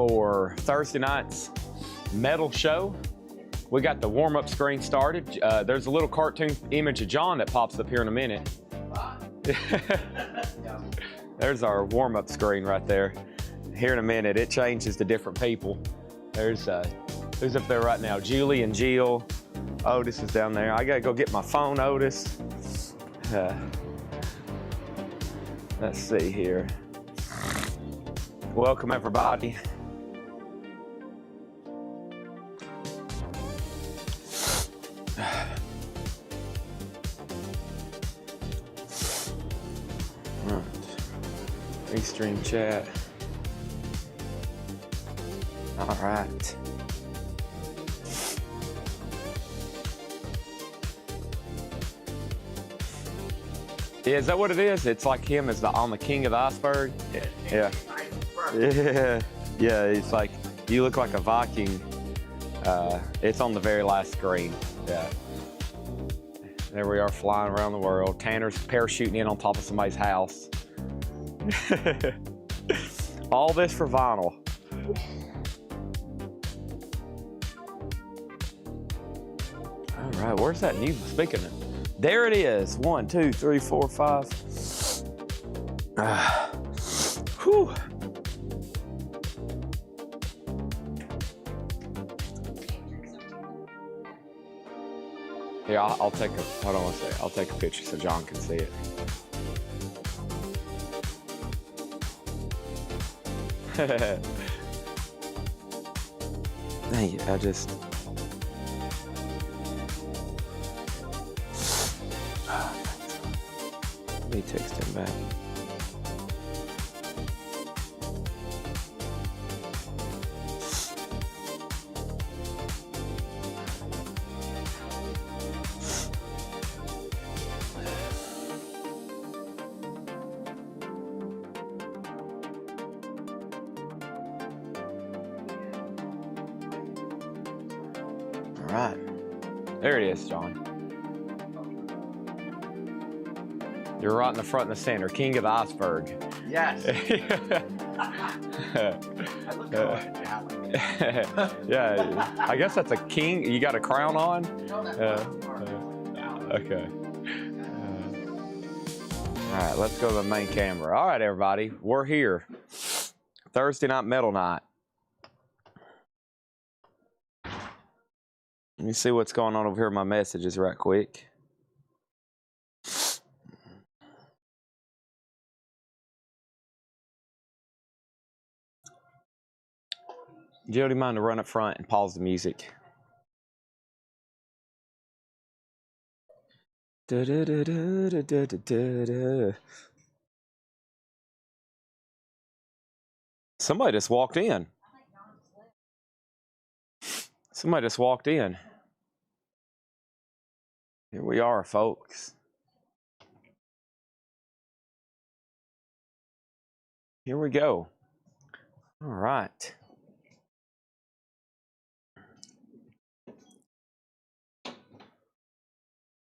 for Thursday night's metal show. We got the warm-up screen started. There's a little cartoon image of John that pops up here in a minute. There's our warm-up screen right there. Here in a minute, it changes to different people. There's who's up there right now? Julie and Jill. Otis is down there. I gotta go get my phone, Otis. Let's see here. Welcome, everybody. Right. Restream chat. All right. Yeah, is that what it is? It's like him as on the king of the iceberg? Yeah. Yeah. Yeah, it's like, you look like a Viking. It's on the very last screen. Yeah. There we are flying around the world. Tanner's parachuting in on top of somebody's house. All this for vinyl. All right, where's that new speaking? There it is. 1, 2, 3, 4, 5. Whew. Yeah, I'll take a, hold on one second. I'll take a picture so John can see it. Dang it, I just... Let me text him back. All right, there it is, John. You're right in the front and the center, king of the iceberg. Yes. Yeah, I guess that's a king. You got a crown on? No, okay. All right, let's go to the main camera. All right, everybody, we're here. Thursday night metal night. Let me see what's going on over here in my messages right quick. Jody, mind to run up front and pause the music. Da, da, da, da, da, da, da, da. Somebody just walked in. Somebody just walked in. Here we are, folks. Here we go. All right.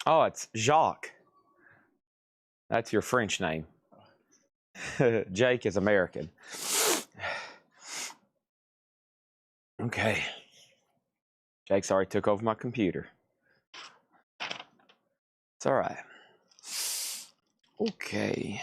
Oh, it's Jacques. That's your French name. Jake is American. Okay. Jake's already took over my computer. It's all right. Okay.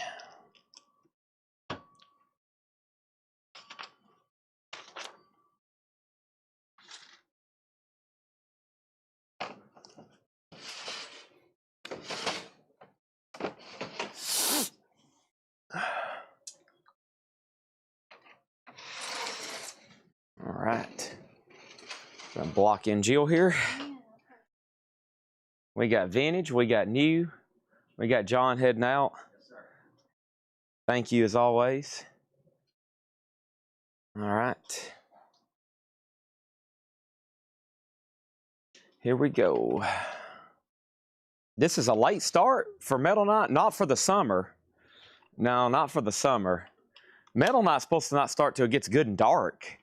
All right. Gonna block in Jill here. We got vintage, we got new, we got John heading out. Thank you as always. All right. Here we go. This is a late start for Metal Night, not for the summer. No, not for the summer. Metal Night's supposed to not start till it gets good and dark.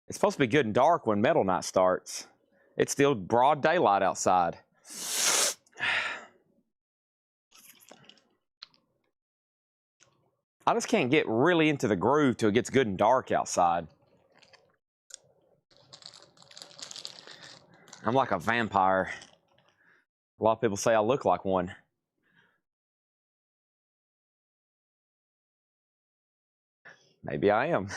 It's supposed to be good and dark when Metal Night starts. It's still broad daylight outside. I just can't get really into the groove till it gets good and dark outside. I'm like a vampire. A lot of people say I look like one. Maybe I am.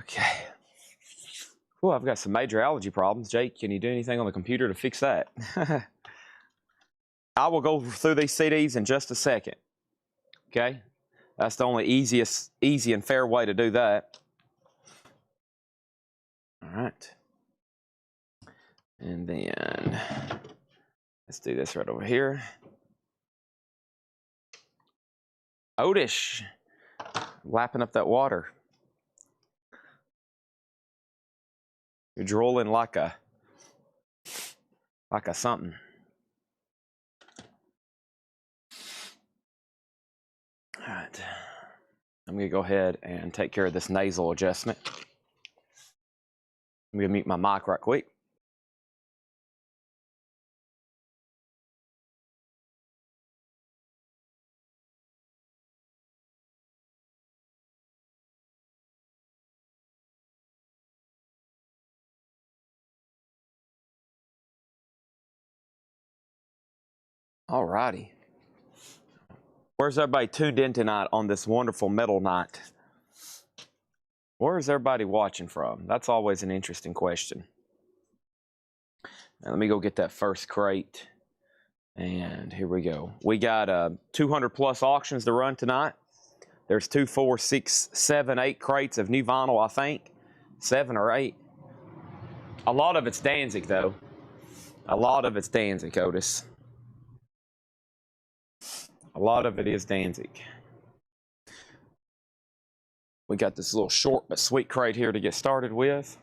Okay. Oh, I've got some major allergy problems. Jake, can you do anything on the computer to fix that? I will go through these CDs in just a second. Okay? That's the only easy and fair way to do that. All right. And then let's do this right over here. Otis, lapping up that water. You're drooling like a something. All right. I'm going to go ahead and take care of this nasal adjustment. I'm going to mute my mic right quick. All righty. Where's everybody tuned in tonight on this wonderful metal night? Where is everybody watching from? That's always an interesting question. Now, let me go get that first crate. And here we go. We got 200 plus auctions to run tonight. There's 2, 4, 6, 7, 8 crates of new vinyl, I think. 7 or 8. A lot of it's Danzig, though. A lot of it's Danzig, Otis. A lot of it is Danzig. We got this little short but sweet crate here to get started with.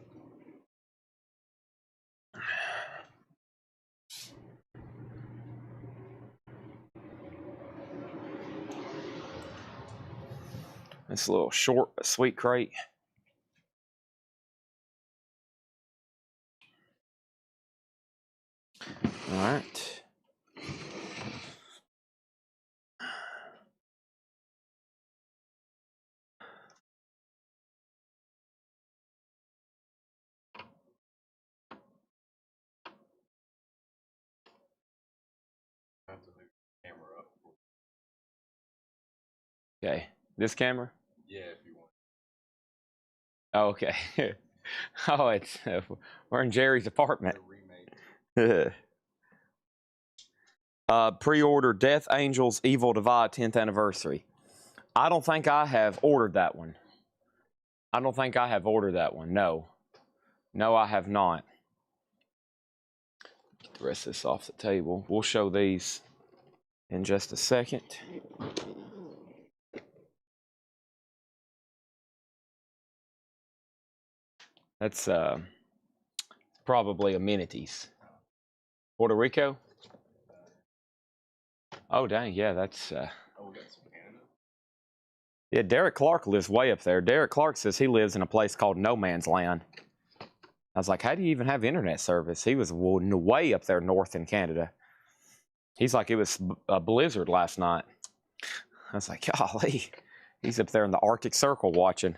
This little short but sweet crate. All right. Okay, this camera? Yeah, if you want. Oh, okay. Oh, it's we're in Jerry's apartment. Pre-order Death Angels Evil Divide 10th anniversary. I don't think I have ordered that one. I don't think I have ordered that one. No. No, I have not. Get the rest of this off the table. We'll show these in just a second. That's probably amenities. Puerto Rico? Oh, dang, yeah, that's... Oh, we got some Canada? Yeah, Derek Clark lives way up there. Derek Clark says he lives in a place called No Man's Land. I was like, how do you even have internet service? He was way up there north in Canada. He's like, it was a blizzard last night. I was like, golly. He's up there in the Arctic Circle watching.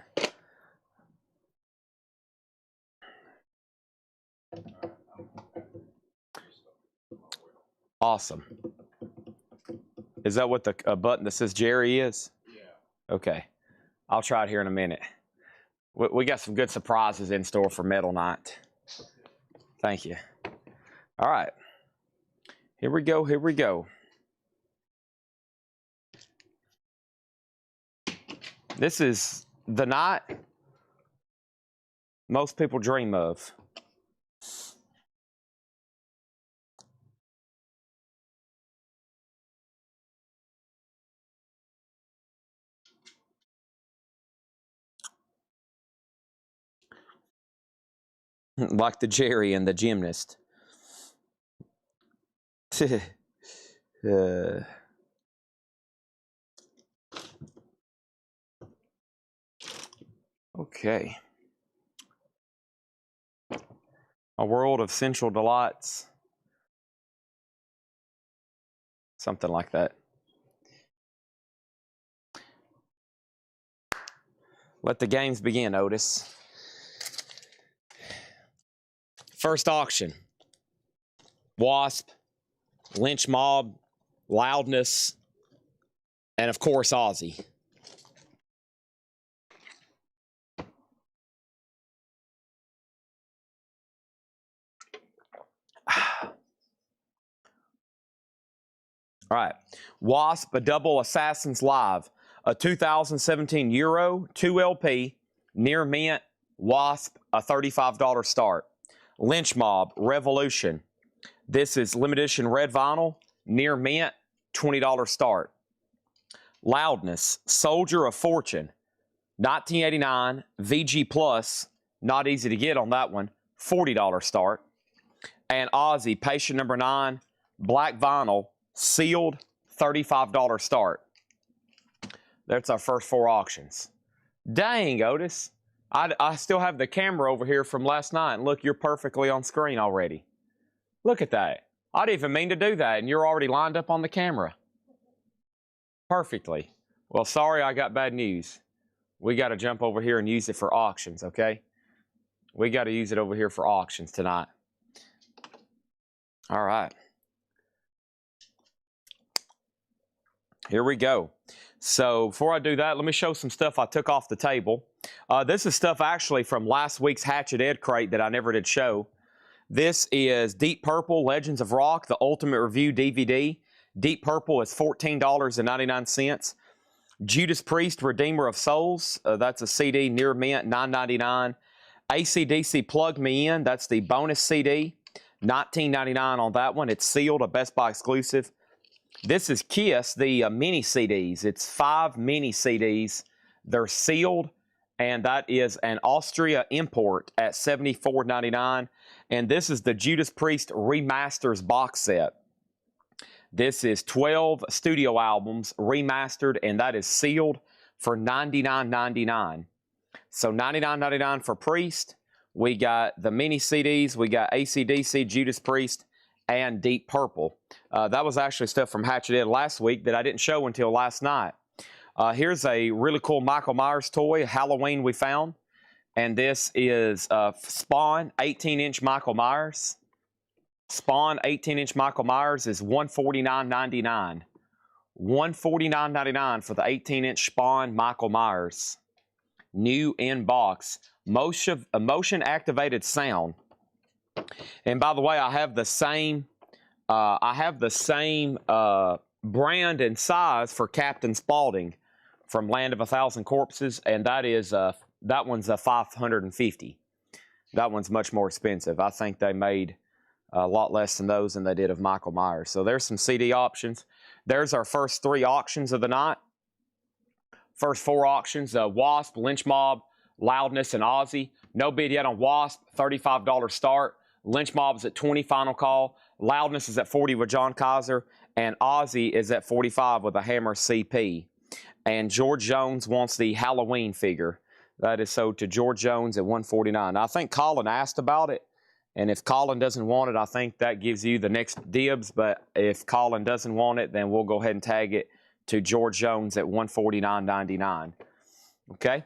Awesome. Is that what the button that says Jerry is? Yeah. Okay. I'll try it here in a minute. We got some good surprises in store for Metal Night. Thank you. All right. Here we go. Here we go. This is the night most people dream of. Like the Jerry and the gymnast. Okay. A world of sensual delights. Something like that. Let the games begin, Otis. First auction. Wasp, Lynch Mob, Loudness, and of course Ozzy. All right. Wasp, a double Assassins Live, a 2017 Euro, 2 LP, near mint. Wasp, a $35 start. Lynch Mob, Revolution. This is limited edition red vinyl, near mint, $20 start. Loudness, Soldier of Fortune, 1989, VG Plus, not easy to get on that one, $40 start. And Ozzy, Patient Number 9, black vinyl, sealed, $35 start. That's our first 4 auctions. Dang, Otis. I still have the camera over here from last night. And look, you're perfectly on screen already. Look at that. I didn't even mean to do that, and you're already lined up on the camera. Perfectly. Well, sorry, I got bad news. We got to jump over here and use it for auctions, okay? We got to use it over here for auctions tonight. All right. Here we go. So before I do that, let me show some stuff I took off the table. This is stuff actually from last week's Hatchet Ed crate that I never did show. This is Deep Purple, Legends of Rock, the Ultimate Review DVD. Deep Purple is $14.99. Judas Priest, Redeemer of Souls, that's a CD, near mint, $9.99. AC/DC Plug Me In, that's the bonus CD, $19.99 on that one. It's sealed, a Best Buy exclusive. This is Kiss, the mini CDs. It's 5 mini CDs. They're sealed, and that is an Austria import at $74.99. And this is the Judas Priest Remasters box set. This is 12 studio albums remastered, and that is sealed for $99.99. So $99.99 for Priest. We got the mini CDs. We got AC/DC, Judas Priest, and Deep Purple. That was actually stuff from Hatchet Ed last week that I didn't show until last night. Here's a really cool Michael Myers toy, Halloween we found. And this is Spawn 18-inch Michael Myers. Spawn 18-inch Michael Myers is $149.99. $149.99 for the 18-inch Spawn Michael Myers. New in box. Motion activated sound. And by the way, I have the same brand and size for Captain Spaulding from Land of a Thousand Corpses, and that one's a $550. That one's much more expensive. I think they made a lot less than those than they did of Michael Myers. So there's some CD options. There's our first 3 auctions of the night. First 4 auctions, Wasp, Lynch Mob, Loudness, and Ozzy. No bid yet on Wasp, $35 start. Lynch Mob is at $20 final call. Loudness is at $40 with John Kaiser. And Ozzy is at $45 with a Hammer CP. And George Jones wants the Halloween figure. That is sold to George Jones at $149. Now, I think Colin asked about it. And if Colin doesn't want it, I think that gives you the next dibs. But if Colin doesn't want it, then we'll go ahead and tag it to George Jones at $149.99. Okay.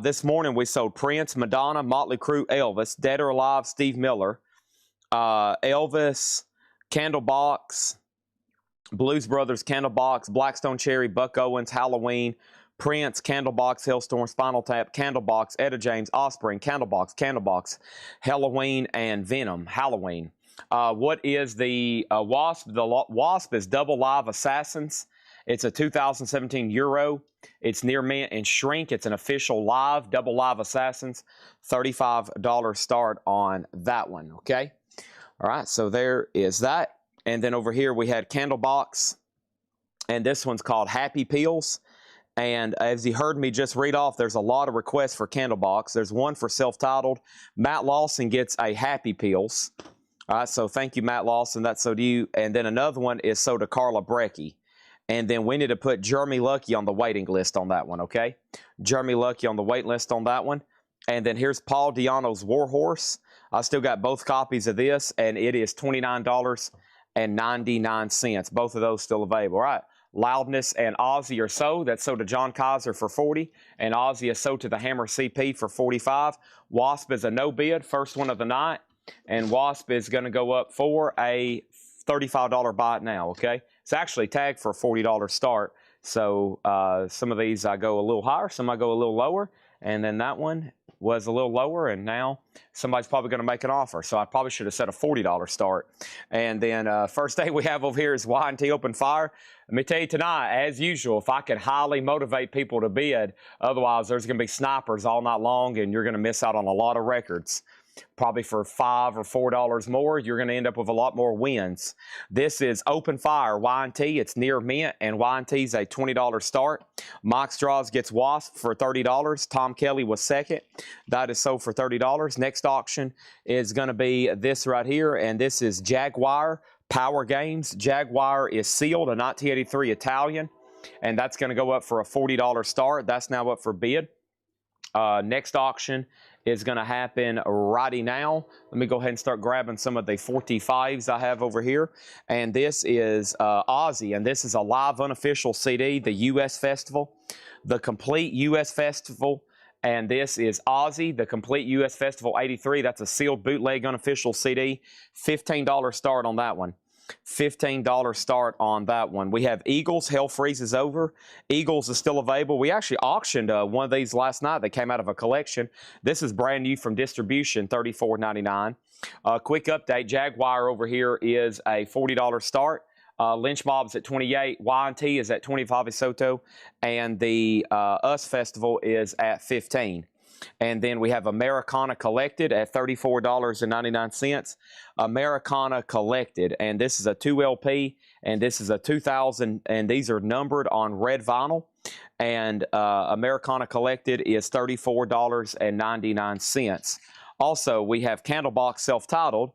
This morning we sold Prince, Madonna, Motley Crue, Elvis, Dead or Alive, Steve Miller, Elvis, Candlebox, Blues Brothers, Candlebox, Blackstone Cherry, Buck Owens, Halloween, Prince, Candlebox, Hailstorm, Spinal Tap, Candlebox, Etta James, Offspring, Candlebox, Halloween, and Venom, Halloween. What is the Wasp? The Wasp is Double Live Assassins. It's a 2017 Euro. It's near mint and shrink. It's an official live, Double Live Assassins. $35 start on that one, okay? All right, so there is that. And then over here we had Candlebox, and this one's called Happy Peels. And as you heard me just read off, there's a lot of requests for Candlebox. There's one for self-titled. Matt Lawson gets a Happy Peels. All right, so thank you, Matt Lawson. That's so to you. And then another one is so to Carla Brecky. And then we need to put Jeremy Lucky on the waiting list on that one, okay? Jeremy Lucky on the wait list on that one. And then here's Paul Diano's Warhorse. I still got both copies of this, and it is $29.99. Both of those still available. All right. Loudness and Ozzy are sold. That's sold to John Kaiser for $40, and Ozzy is sold to the Hammer CP for $45. Wasp is a no bid, first one of the night. And Wasp is going to go up for a $35 buy now, okay? It's actually tagged for a $40 start. So some of these I go a little higher, some I go a little lower. And then that one was a little lower, and now somebody's probably going to make an offer. So I probably should have set a $40 start. And then first day we have over here is Y&T Open Fire. Let me tell you tonight, as usual, if I could highly motivate people to bid, otherwise there's going to be snipers all night long, and you're going to miss out on a lot of records. Probably for $5 or $4 more, you're going to end up with a lot more wins. This is Open Fire Y&T. It's near mint, and Y&T is a $20 start. Mike Straws gets Wasp for $30. Tom Kelly was second. That is sold for $30. Next auction is going to be this right here, and this is Jaguar Power Games. Jaguar is sealed, a 1983 Italian, and that's going to go up for a $40 start. That's now up for bid. Next auction is going to happen righty now. Let me go ahead and start grabbing some of the 45s I have over here. And this is Ozzy, and this is a live unofficial CD, the U.S. Festival, the complete U.S. Festival. And this is Ozzy, the complete U.S. Festival 83. That's a sealed bootleg unofficial CD. $15 start on that one. $15 start on that one. We have Eagles. Hell Freezes Over. Eagles is still available. We actually auctioned one of these last night. They came out of a collection. This is brand new from distribution, $34.99. Quick update. Jaguar over here is a $40 start. Lynch Mob's at $28. Y&T is at $25 Soto. And the US Festival is at $15. And then we have Americana Collected at $34.99. Americana Collected, and this is a 2LP, and this is a 2000, and these are numbered on red vinyl. And Americana Collected is $34.99. Also, we have Candlebox Self-Titled,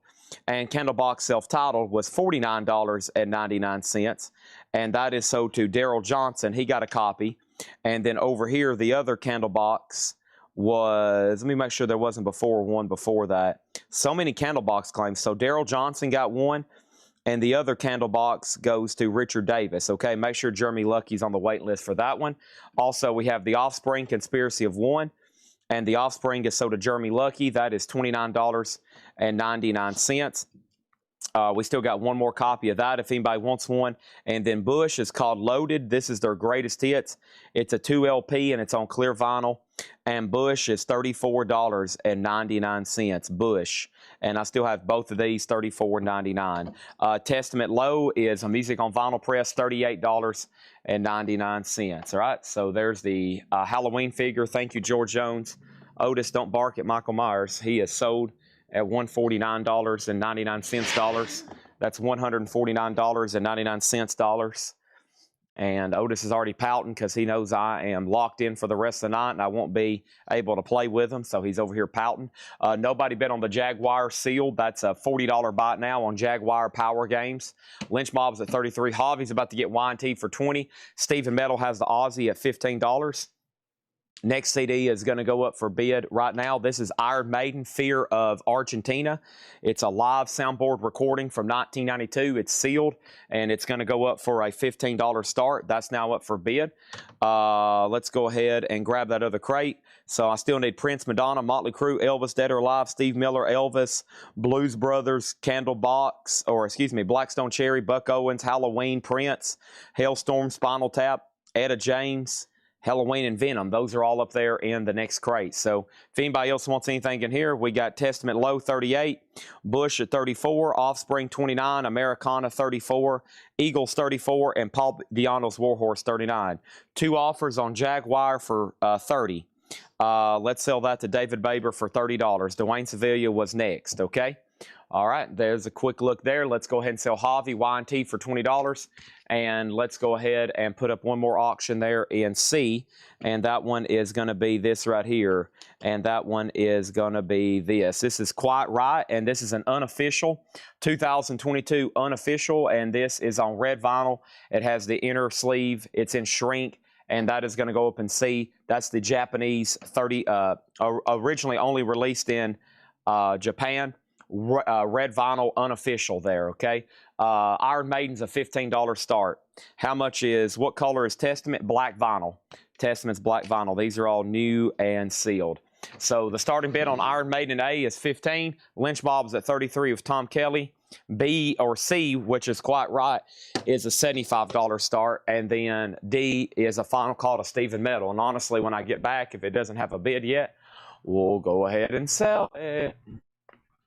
and Candlebox Self-Titled was $49.99, and that is sold to Daryl Johnson. He got a copy. And then over here, the other Candlebox was, let me make sure there wasn't one before that. So many Candlebox claims. So Daryl Johnson got one, and the other Candlebox goes to Richard Davis. Okay, make sure Jeremy Lucky's on the wait list for that one. Also, we have the Offspring Conspiracy of One, and the Offspring is sold to Jeremy Lucky. That is $29.99. We still got one more copy of that if anybody wants one. And then Bush is called Loaded. This is their greatest hits. It's a 2LP, and it's on clear vinyl. And Bush is $34.99. Bush. And I still have both of these, $34.99. Testament Low is a music on vinyl press, $38.99. All right, so there's the Halloween figure. Thank you, George Jones. Otis, don't bark at Michael Myers. He is sold at $149.99. That's $149.99. And Otis is already pouting because he knows I am locked in for the rest of the night and I won't be able to play with him, so he's over here pouting. Nobody bet on the Jaguar sealed. That's a $40 buy now on Jaguar Power Games. Lynch Mob's at $33. Javi's about to get Y&T for $20. Stephen Metal has the Aussie at $15. Next CD is going to go up for bid right now. This is Iron Maiden, Fear of Argentina. It's a live soundboard recording from 1992. It's sealed, and it's going to go up for a $15 start. That's now up for bid. Let's go ahead and grab that other crate. So I still need Prince, Madonna, Motley Crue, Elvis, Dead or Alive, Steve Miller, Elvis, Blues Brothers, Candlebox, or excuse me, Blackstone Cherry, Buck Owens, Halloween, Prince, Hailstorm, Spinal Tap, Etta James, Halloween, and Venom. Those are all up there in the next crate. So if anybody else wants anything in here, we got Testament Low 38, Bush at 34, Offspring 29, Americana 34, Eagles 34, and Paul Diano's Warhorse 39. Two offers on Jaguar for $30. Let's sell that to David Baber for $30. Dwayne Sevilla was next, okay? All right, there's a quick look there. Let's go ahead and sell Javi Y&T for $20. And let's go ahead and put up one more auction there in C. And that one is going to be this right here. And that one is going to be this. This is Quite Right. And this is an unofficial, 2022 unofficial. And this is on red vinyl. It has the inner sleeve. It's in shrink. And that is going to go up in C. That's the Japanese 30, originally only released in Japan. Red vinyl unofficial there, okay? Iron Maiden's a $15 start. How much is, what color is Testament? Black vinyl. Testament's black vinyl. These are all new and sealed. So the starting bid on Iron Maiden A is 15. Lynch Mob's at 33 with Tom Kelly. B or C, which is quite right, is a $75 start. And then D is a final call to Stephen Metal. And honestly, when I get back, if it doesn't have a bid yet, we'll go ahead and sell it.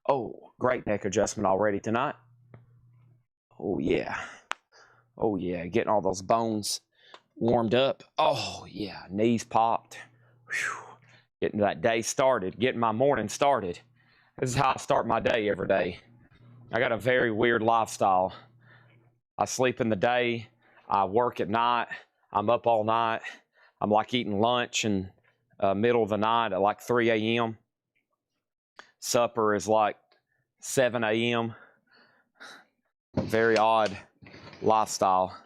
Oh, great neck adjustment already tonight. Oh, yeah. Oh, yeah. Getting all those bones warmed up. Oh, yeah. Knees popped. Whew. Getting that day started. Getting my morning started. This is how I start my day every day. I got a very weird lifestyle. I sleep in the day. I work at night. I'm up all night. I'm like eating lunch in middle of the night at like 3 a.m. Supper is like 7 a.m. Very odd lifestyle.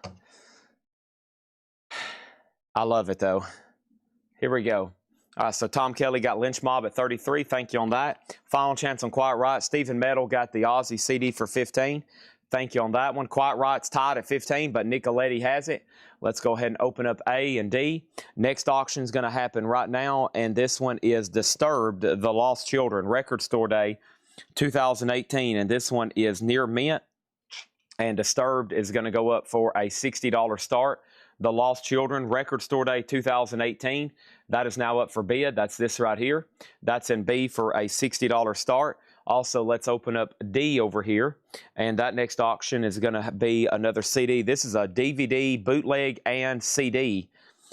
I love it though. Here we go. So Tom Kelly got Lynch Mob at 33. Thank you on that. Final Chance on Quiet Riot. Stephen Metal got the Aussie CD for 15. Thank you on that one. Quiet Riot's tied at 15, but Nicoletti has it. Let's go ahead and open up A and D. Next auction is going to happen right now, and this one is Disturbed, The Lost Children, Record Store Day 2018, and this one is near mint, and Disturbed is going to go up for a $60 start. The Lost Children, Record Store Day 2018. That is now up for bid. That's this right here. That's in B for a $60 start. Also, let's open up D over here. And that next auction is going to be another CD. This is a DVD, bootleg, and CD.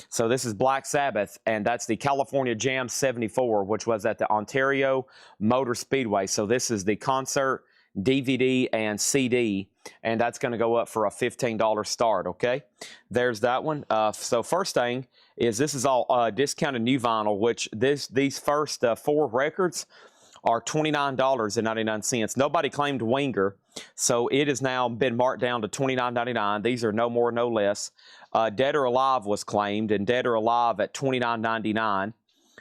So this is Black Sabbath, and that's the California Jam 74, which was at the Ontario Motor Speedway. So this is the concert, DVD, and CD, and that's going to go up for a $15 start, okay? There's that one. So first thing is this is all discounted new vinyl, which these first 4 records are $29.99. Nobody claimed Winger, so it has now been marked down to $29.99. These are no more, no less. Dead or Alive was claimed, and Dead or Alive at $29.99.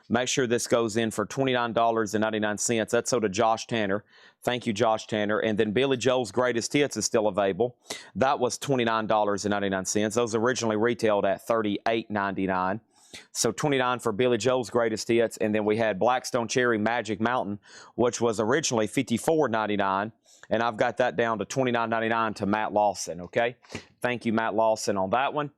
Make sure this goes in for $29.99. That's so to Josh Tanner. Thank you, Josh Tanner. And then Billy Joel's Greatest Hits is still available. That was $29.99. Those originally retailed at $38.99. So $29 for Billy Joel's Greatest Hits. And then we had Blackstone Cherry Magic Mountain, which was originally $54.99. And I've got that down to $29.99 to Matt Lawson, okay? Thank you, Matt Lawson, on that one.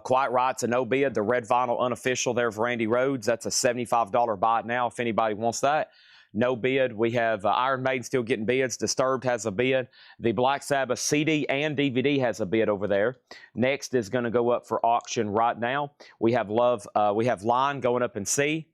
Quiet Riot's a no bid. The red vinyl unofficial there for Randy Rhoads. That's a $75 buy now if anybody wants that. No bid. We have Iron Maiden still getting bids. Disturbed has a bid. The Black Sabbath CD and DVD has a bid over there. Next is going to go up for auction right now. We have Line going up in C.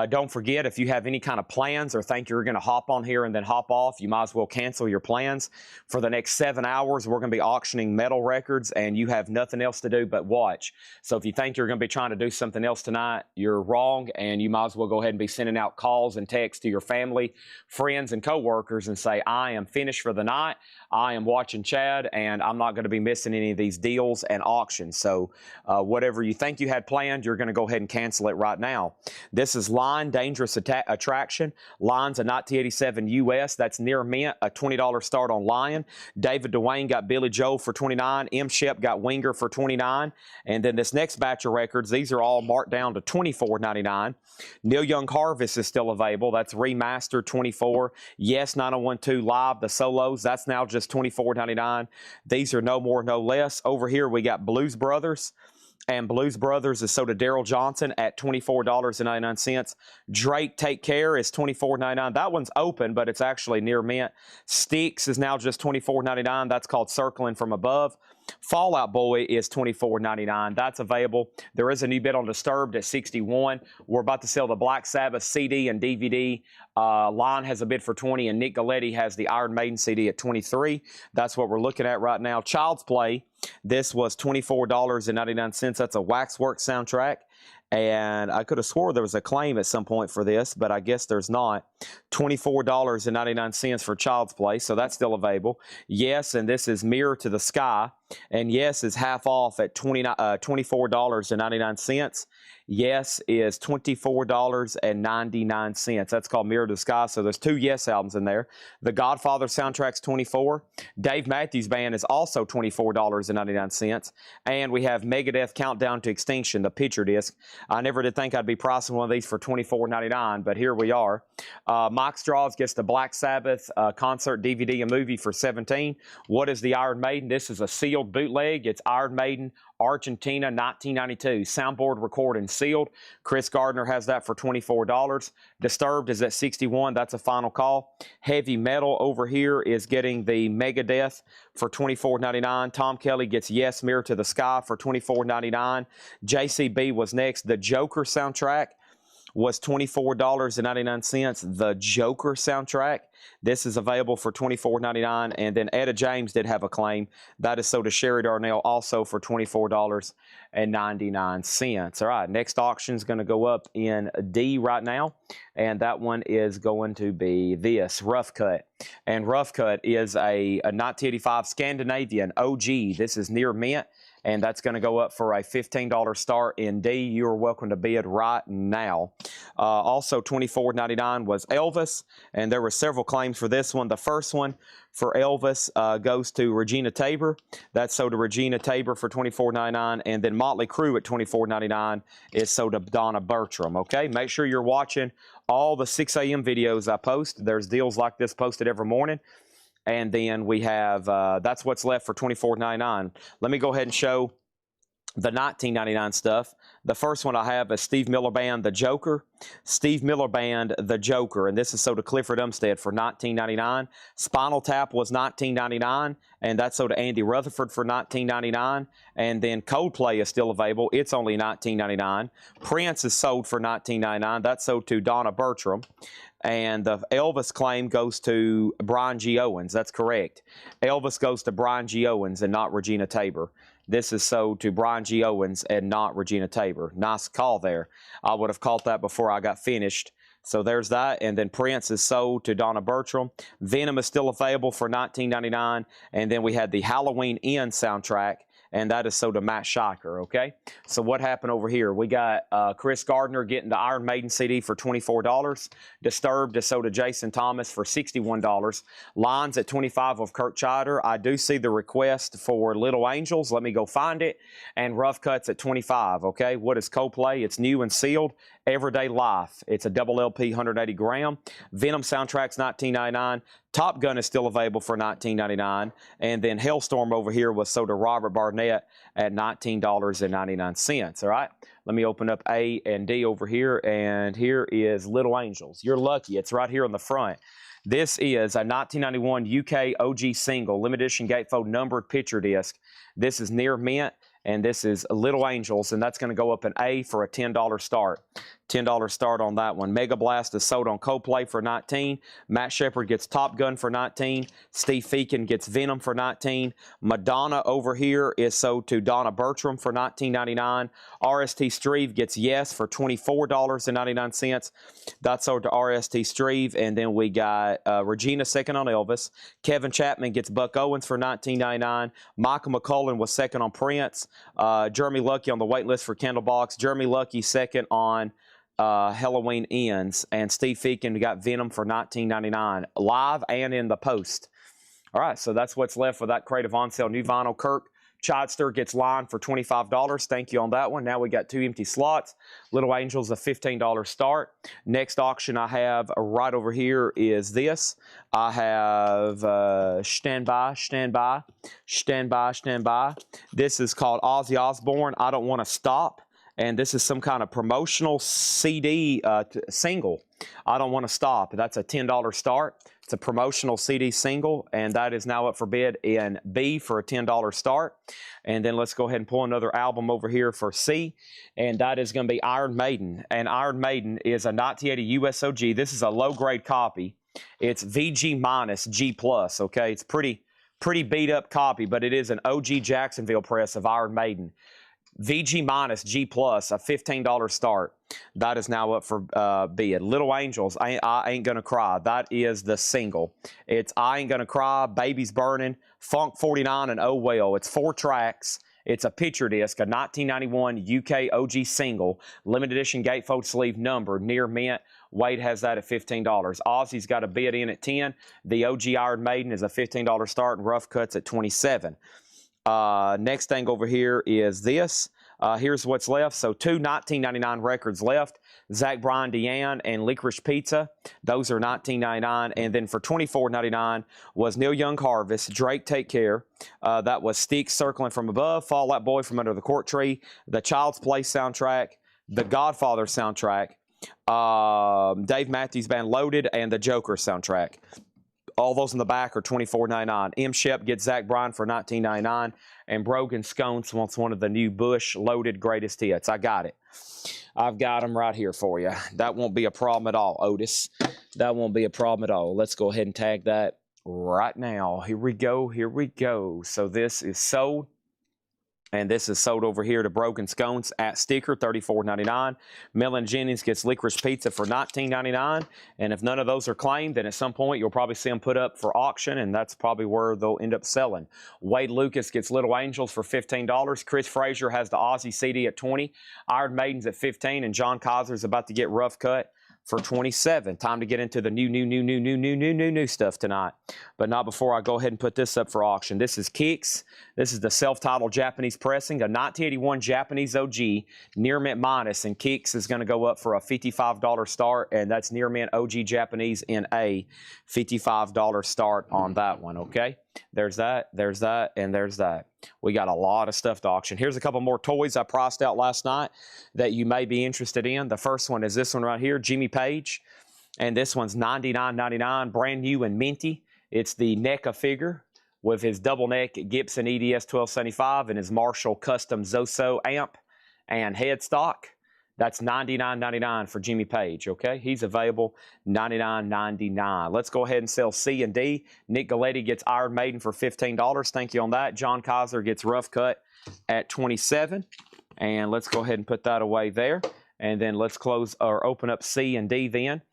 Don't forget, if you have any kind of plans or think you're going to hop on here and then hop off, you might as well cancel your plans. For the next 7 hours, we're going to be auctioning metal records, and you have nothing else to do but watch. So if you think you're going to be trying to do something else tonight, you're wrong, and you might as well go ahead and be sending out calls and texts to your family, friends, and coworkers and say, I am finished for the night. I am watching Chad, and I'm not going to be missing any of these deals and auctions. So whatever you think you had planned, you're going to go ahead and cancel it right now. This is Line, Dangerous Attraction. Line's a 1987 US. That's near mint, a $20 start on Lion. David Dwayne got Billy Joel for $29. M. Shep got Winger for $29. And then this next batch of records, these are all marked down to $24.99. Neil Young Harvest is still available. That's remastered $24. Yes, 9012 Live, the solos, that's now just $24.99. These are no more, no less. Over here we got Blues Brothers. And Blues Brothers is sold to Daryl Johnson at $24.99. Drake Take Care is $24.99. That one's open, but it's actually near mint. Styx is now just $24.99. That's called Circling from Above. Fall Out Boy is $24.99. That's available. There is a new bid on Disturbed at $61. We're about to sell the Black Sabbath CD and DVD. Line has a bid for $20, and Nick Galetti has the Iron Maiden CD at $23. That's what we're looking at right now. Child's Play, this was $24.99. That's a Waxworks soundtrack. And I could have swore there was a claim at some point for this, but I guess there's not. $24.99 for Child's Play, so that's still available. Yes, and this is Mirror to the Sky. And Yes is half off at $24.99. Yes is $24.99. That's called Mirror to the Sky. So there's 2 Yes albums in there. The Godfather soundtrack's $24. Dave Matthews Band is also $24.99. And we have Megadeth Countdown to Extinction, the picture disc. I never did think I'd be pricing one of these for $24.99, but here we are. Mike Straws gets the Black Sabbath concert DVD and movie for $17. What is the Iron Maiden? This is a sealed bootleg. It's Iron Maiden Argentina 1992. Soundboard recording sealed. Chris Gardner has that for $24. Disturbed is at $61. That's a final call. Heavy Metal over here is getting the Megadeth for $24.99. Tom Kelly gets Yes Mirror to the Sky for $24.99. JCB was next. The Joker soundtrack was $24.99. The Joker soundtrack. This is available for $24.99. And then Etta James did have a claim. That is sold to Sherry Darnell also for $24.99. All right, next auction is going to go up in D right now. And that one is going to be this, Rough Cut. And Rough Cut is a 1985 Scandinavian OG. This is near mint. And that's going to go up for a $15 start in D. You are welcome to bid right now. Also, $24.99 was Elvis, and there were several claims for this one. The first one for Elvis goes to Regina Tabor. That's sold to Regina Tabor for $24.99, and then Motley Crue at $24.99 is sold to Donna Bertram. Okay, make sure you're watching all the 6 a.m. videos I post. There's deals like this posted every morning. And then we have, that's what's left for $24.99. Let me go ahead and show the $19.99 stuff. The first one I have is Steve Miller Band, The Joker. Steve Miller Band, The Joker. And this is sold to Clifford Umstead for $19.99. Spinal Tap was $19.99. And that's sold to Andy Rutherford for $19.99. And then Coldplay is still available. It's only $19.99. Prince is sold for $19.99. That's sold to Donna Bertram. And the Elvis claim goes to Brian G. Owens. That's correct. Elvis goes to Brian G. Owens and not Regina Tabor. This is sold to Brian G. Owens and not Regina Tabor. Nice call there. I would have called that before I got finished. So there's that. And then Prince is sold to Donna Bertram. Venom is still available for $19.99. And then we had the Halloween End soundtrack. And that is sold to Matt Shiker, okay? So what happened over here? We got Chris Gardner getting the Iron Maiden CD for $24. Disturbed is sold to Jason Thomas for $61. Lines at $25 of Kurt Chider. I do see the request for Little Angels. Let me go find it. And Rough Cuts at $25, okay? What is Coldplay? It's new and sealed. Everyday Life. It's a double LP, 180 gram. Venom soundtrack's $19.99. Top Gun is still available for $19.99. And then Hellstorm over here was sold to Robert Barnett at $19.99. All right. Let me open up A and D over here. And here is Little Angels. You're lucky. It's right here on the front. This is a 1991 UK OG single, limited edition gatefold numbered picture disc. This is near mint. And this is Little Angels, and that's going to go up in A for a $10 start. $10 start on that one. Mega Blast is sold on Coldplay for $19. Matt Shepard gets Top Gun for $19. Steve Feakin gets Venom for $19. Madonna over here is sold to Donna Bertram for $19.99. RST Streve gets Yes for $24.99. That's sold to RST Streve. And then we got Regina second on Elvis. Kevin Chapman gets Buck Owens for $19.99. Michael McCullen was second on Prince. Jeremy Lucky on the wait list for Candlebox. Jeremy Lucky second on Halloween Ends. And Steve Feakin got Venom for $19.99 live and in the post. All right, so that's what's left for that crate of on sale new vinyl. Kirk Chidester gets Line for $25. Thank you on that one. Now we got 2 empty slots. Little Angels, a $15 start. Next auction I have right over here is this. I have Stand By. This is called Ozzy Osbourne, I Don't Want to Stop. And this is some kind of promotional CD single. I Don't Want to Stop. That's a $10 start. It's a promotional CD single, and that is now up for bid in B for a $10 start. And then let's go ahead and pull another album over here for C, and that is going to be Iron Maiden. And Iron Maiden is a 1980 USOG. This is a low-grade copy. It's VG minus G plus, okay? It's pretty beat-up copy, but it is an OG Jacksonville press of Iron Maiden. VG minus G plus, a $15 start. That is now up for bid. Little Angels, I Ain't Gonna Cry. That is the single. It's I Ain't Gonna Cry, Baby's Burning, Funk 49, and Oh Well. It's 4 tracks. It's a picture disc, a 1991 UK OG single, limited edition gatefold sleeve number, near mint. Wade has that at $15. Ozzy's got a bid in at 10. The OG Iron Maiden is a $15 start, and Rough Cuts at 27. Next thing over here is this. Here's what's left. So 2 1999 records left. Zach Bryan, Deanne, and Licorice Pizza. Those are $19.99. And then for $24.99 was Neil Young Harvest, Drake Take Care. That was Sticks Circling from Above, Fall Out Boy from Under the Court Tree, the Child's Play soundtrack, the Godfather soundtrack, Dave Matthews Band Loaded, and the Joker soundtrack. All those in the back are $24.99. M. Shep gets Zach Bryan for $19.99. And Brogan Scones wants one of the new Bush Loaded Greatest Hits. I got it. I've got them right here for you. That won't be a problem at all, Otis. That won't be a problem at all. Let's go ahead and tag that right now. Here we go. Here we go. So this is sold. And this is sold over here to Broken Scones at sticker, $34.99. Melon Jennings gets Licorice Pizza for $19.99. And if none of those are claimed, then at some point you'll probably see them put up for auction, and that's probably where they'll end up selling. Wade Lucas gets Little Angels for $15. Chris Frazier has the Ozzy CD at $20. Iron Maiden's at $15. And John Kaiser's about to get Rough Cut for $27. Time to get into the new stuff tonight. But not before I go ahead and put this up for auction. This is Kicks. This is the self-titled Japanese pressing, a 1981 Japanese OG, near mint minus, and Kicks is going to go up for a $55 start, and that's near mint OG Japanese in a $55 start on that one, okay? There's that, and there's that. We got a lot of stuff to auction. Here's a couple more toys I priced out last night that you may be interested in. The first one is this one right here, Jimmy Page, and this one's $99.99, brand new and minty. It's the NECA figure with his double neck Gibson EDS 1275 and his Marshall custom Zoso amp and headstock. That's $99.99 for Jimmy Page, okay? He's available $99.99. Let's go ahead and sell C and D. Nick Galetti gets Iron Maiden for $15. Thank you on that. John Kaiser gets Rough Cut at $27. And let's go ahead and put that away there. And then let's close or open up C and D then.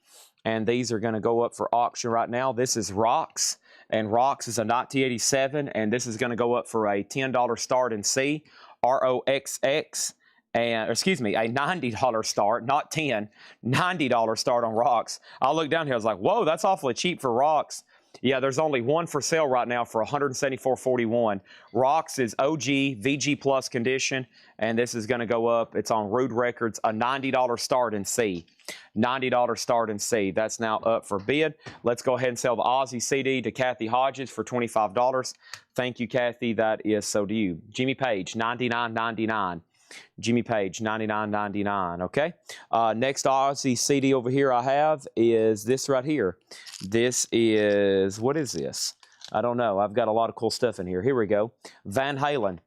And these are going to go up for auction right now. This is Rocks. And Rocks is a 1987. And this is going to go up for a $10 start in C. ROXX. And, excuse me, a $90 start, not $10, $90 start on Rocks. I looked down here, I was like, whoa, that's awfully cheap for Rocks. Yeah, there's only one for sale right now for $174.41. Rocks is OG, VG Plus condition, and this is going to go up. It's on Rude Records, a $90 start in C. $90 start in C. That's now up for bid. Let's go ahead and sell the Ozzy CD to Kathy Hodges for $25. Thank you, Kathy. That is so to you. Jimmy Page, $99.99. Jimmy Page, $99.99, okay? Next Ozzy CD over here I have is this right here. This is, what is this? I don't know. I've got a lot of cool stuff in here. Here we go. Van Halen,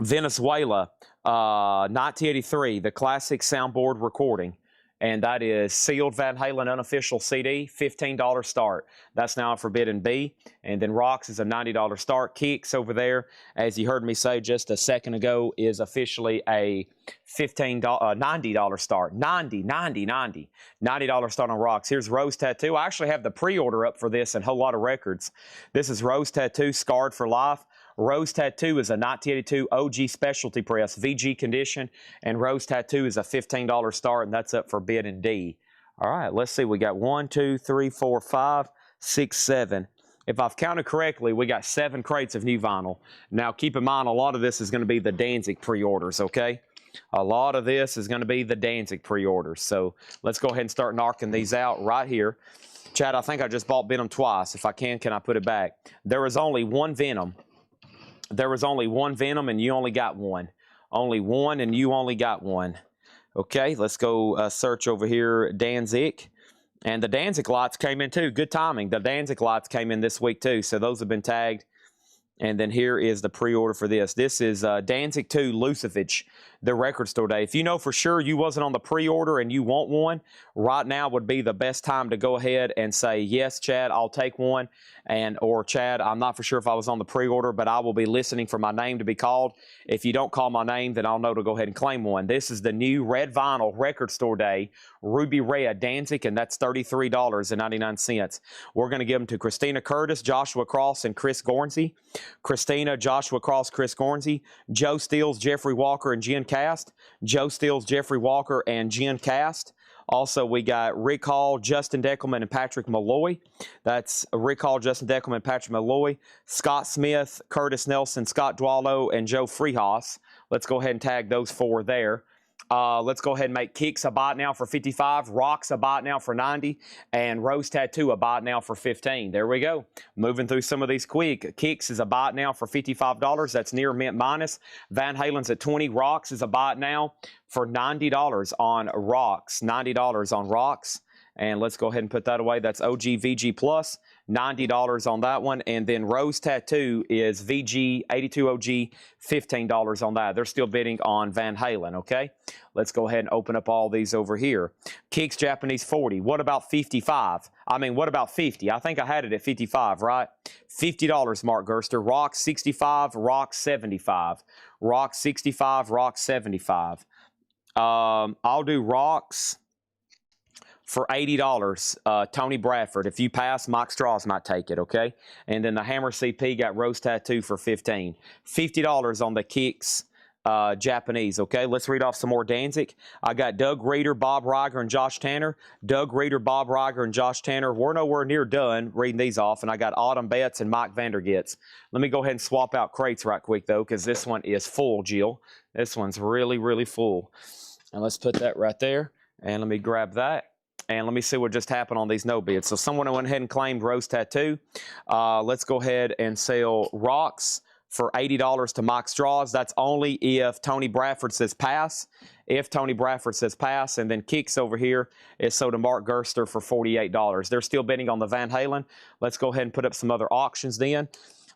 Venezuela, 1983, the classic soundboard recording. And that is sealed Van Halen unofficial CD, $15 start. That's now Forbidden B. And then Rocks is a $90 start. Kicks over there, as you heard me say just a second ago, is officially a $90 start. $90 start on Rocks. Here's Rose Tattoo. I actually have the pre-order up for this and a whole lot of records. This is Rose Tattoo, Scarred for Life. Rose Tattoo is a 1982 OG specialty press, VG condition, and Rose Tattoo is a $15 start, and that's up for bid in D. All right, let's see. We got 1, 2, 3, 4, 5, 6, 7. If I've counted correctly, we got 7 crates of new vinyl. Now, keep in mind, a lot of this is going to be the Danzig pre-orders, okay? A lot of this is going to be the Danzig pre-orders. So let's go ahead and start knocking these out right here. Chad, I think I just bought Venom twice. If I can I put it back? There is only one Venom. There was only one Venom, and you only got one. Only one, and you only got one. Okay, let's go search over here, Danzig. And the Danzig lots came in, too. Good timing. The Danzig lots came in this week, too. So those have been tagged And then here is the pre-order for this. This is Danzig 2 Lucifage, the record store day. If you know for sure you wasn't on the pre-order and you want one, right now would be the best time to go ahead and say, yes, Chad, I'll take one. Or Chad, I'm not for sure if I was on the pre-order, but I will be listening for my name to be called. If you don't call my name, then I'll know to go ahead and claim one. This is the new red vinyl record store day, Ruby Red Danzig, and that's $33.99. We're going to give them to Christina Curtis, Joshua Cross, and Chris Gornsey. Christina, Joshua Cross, Chris Gornsey, Joe Steels, Jeffrey Walker, and Jen Cast. Joe Steels, Jeffrey Walker, and Jen Cast. Also, we got Rick Hall, Justin Deckelman, and Patrick Malloy. That's Rick Hall, Justin Deckelman, Patrick Malloy. Scott Smith, Curtis Nelson, Scott Dwallow, and Joe Freehouse. Let's go ahead and tag those four there. Let's go ahead and make Kicks a bot now for 55, Rocks a bot now for 90, and Rose Tattoo a bot now for 15. There we go. Moving through some of these quick. Kicks is a bot now for $55. That's near mint minus. Van Halen's at 20. Rocks is a bot now for $90 on Rocks. $90 on Rocks. And let's go ahead and put that away. That's OG VG Plus. $90 on that one. And then Rose Tattoo is VG 82 OG, $15 on that. They're still bidding on Van Halen, okay? Let's go ahead and open up all these over here. Kicks Japanese 40. What about 55? I mean, what about 50? I think I had it at 55, right? $50, Mark Gerster. Rock 65, Rock 75. Rock 65, Rock 75. I'll do Rocks for $80, Tony Bradford. If you pass, Mike Straws might take it, okay? And then the Hammer CP got Rose Tattoo for $15. $50 on the Kicks Japanese, okay? Let's read off some more Danzig. I got Doug Reeder, Bob Reiger, and Josh Tanner. Doug Reeder, Bob Reiger, and Josh Tanner. We're nowhere near done reading these off, and I got Autumn Betts and Mike Vandergits. Let me go ahead and swap out crates right quick, though, because this one is full, Jill. This one's really, really full. And let's put that right there, and let me grab that. And let me see what just happened on these no bids. So someone went ahead and claimed Rose Tattoo. Let's go ahead and sell Rocks for $80 to Mike Straws. That's only if Tony Bradford says pass. If Tony Bradford says pass, and then Kicks over here is sold to Mark Gerster for $48. They're still bidding on the Van Halen. Let's go ahead and put up some other auctions then.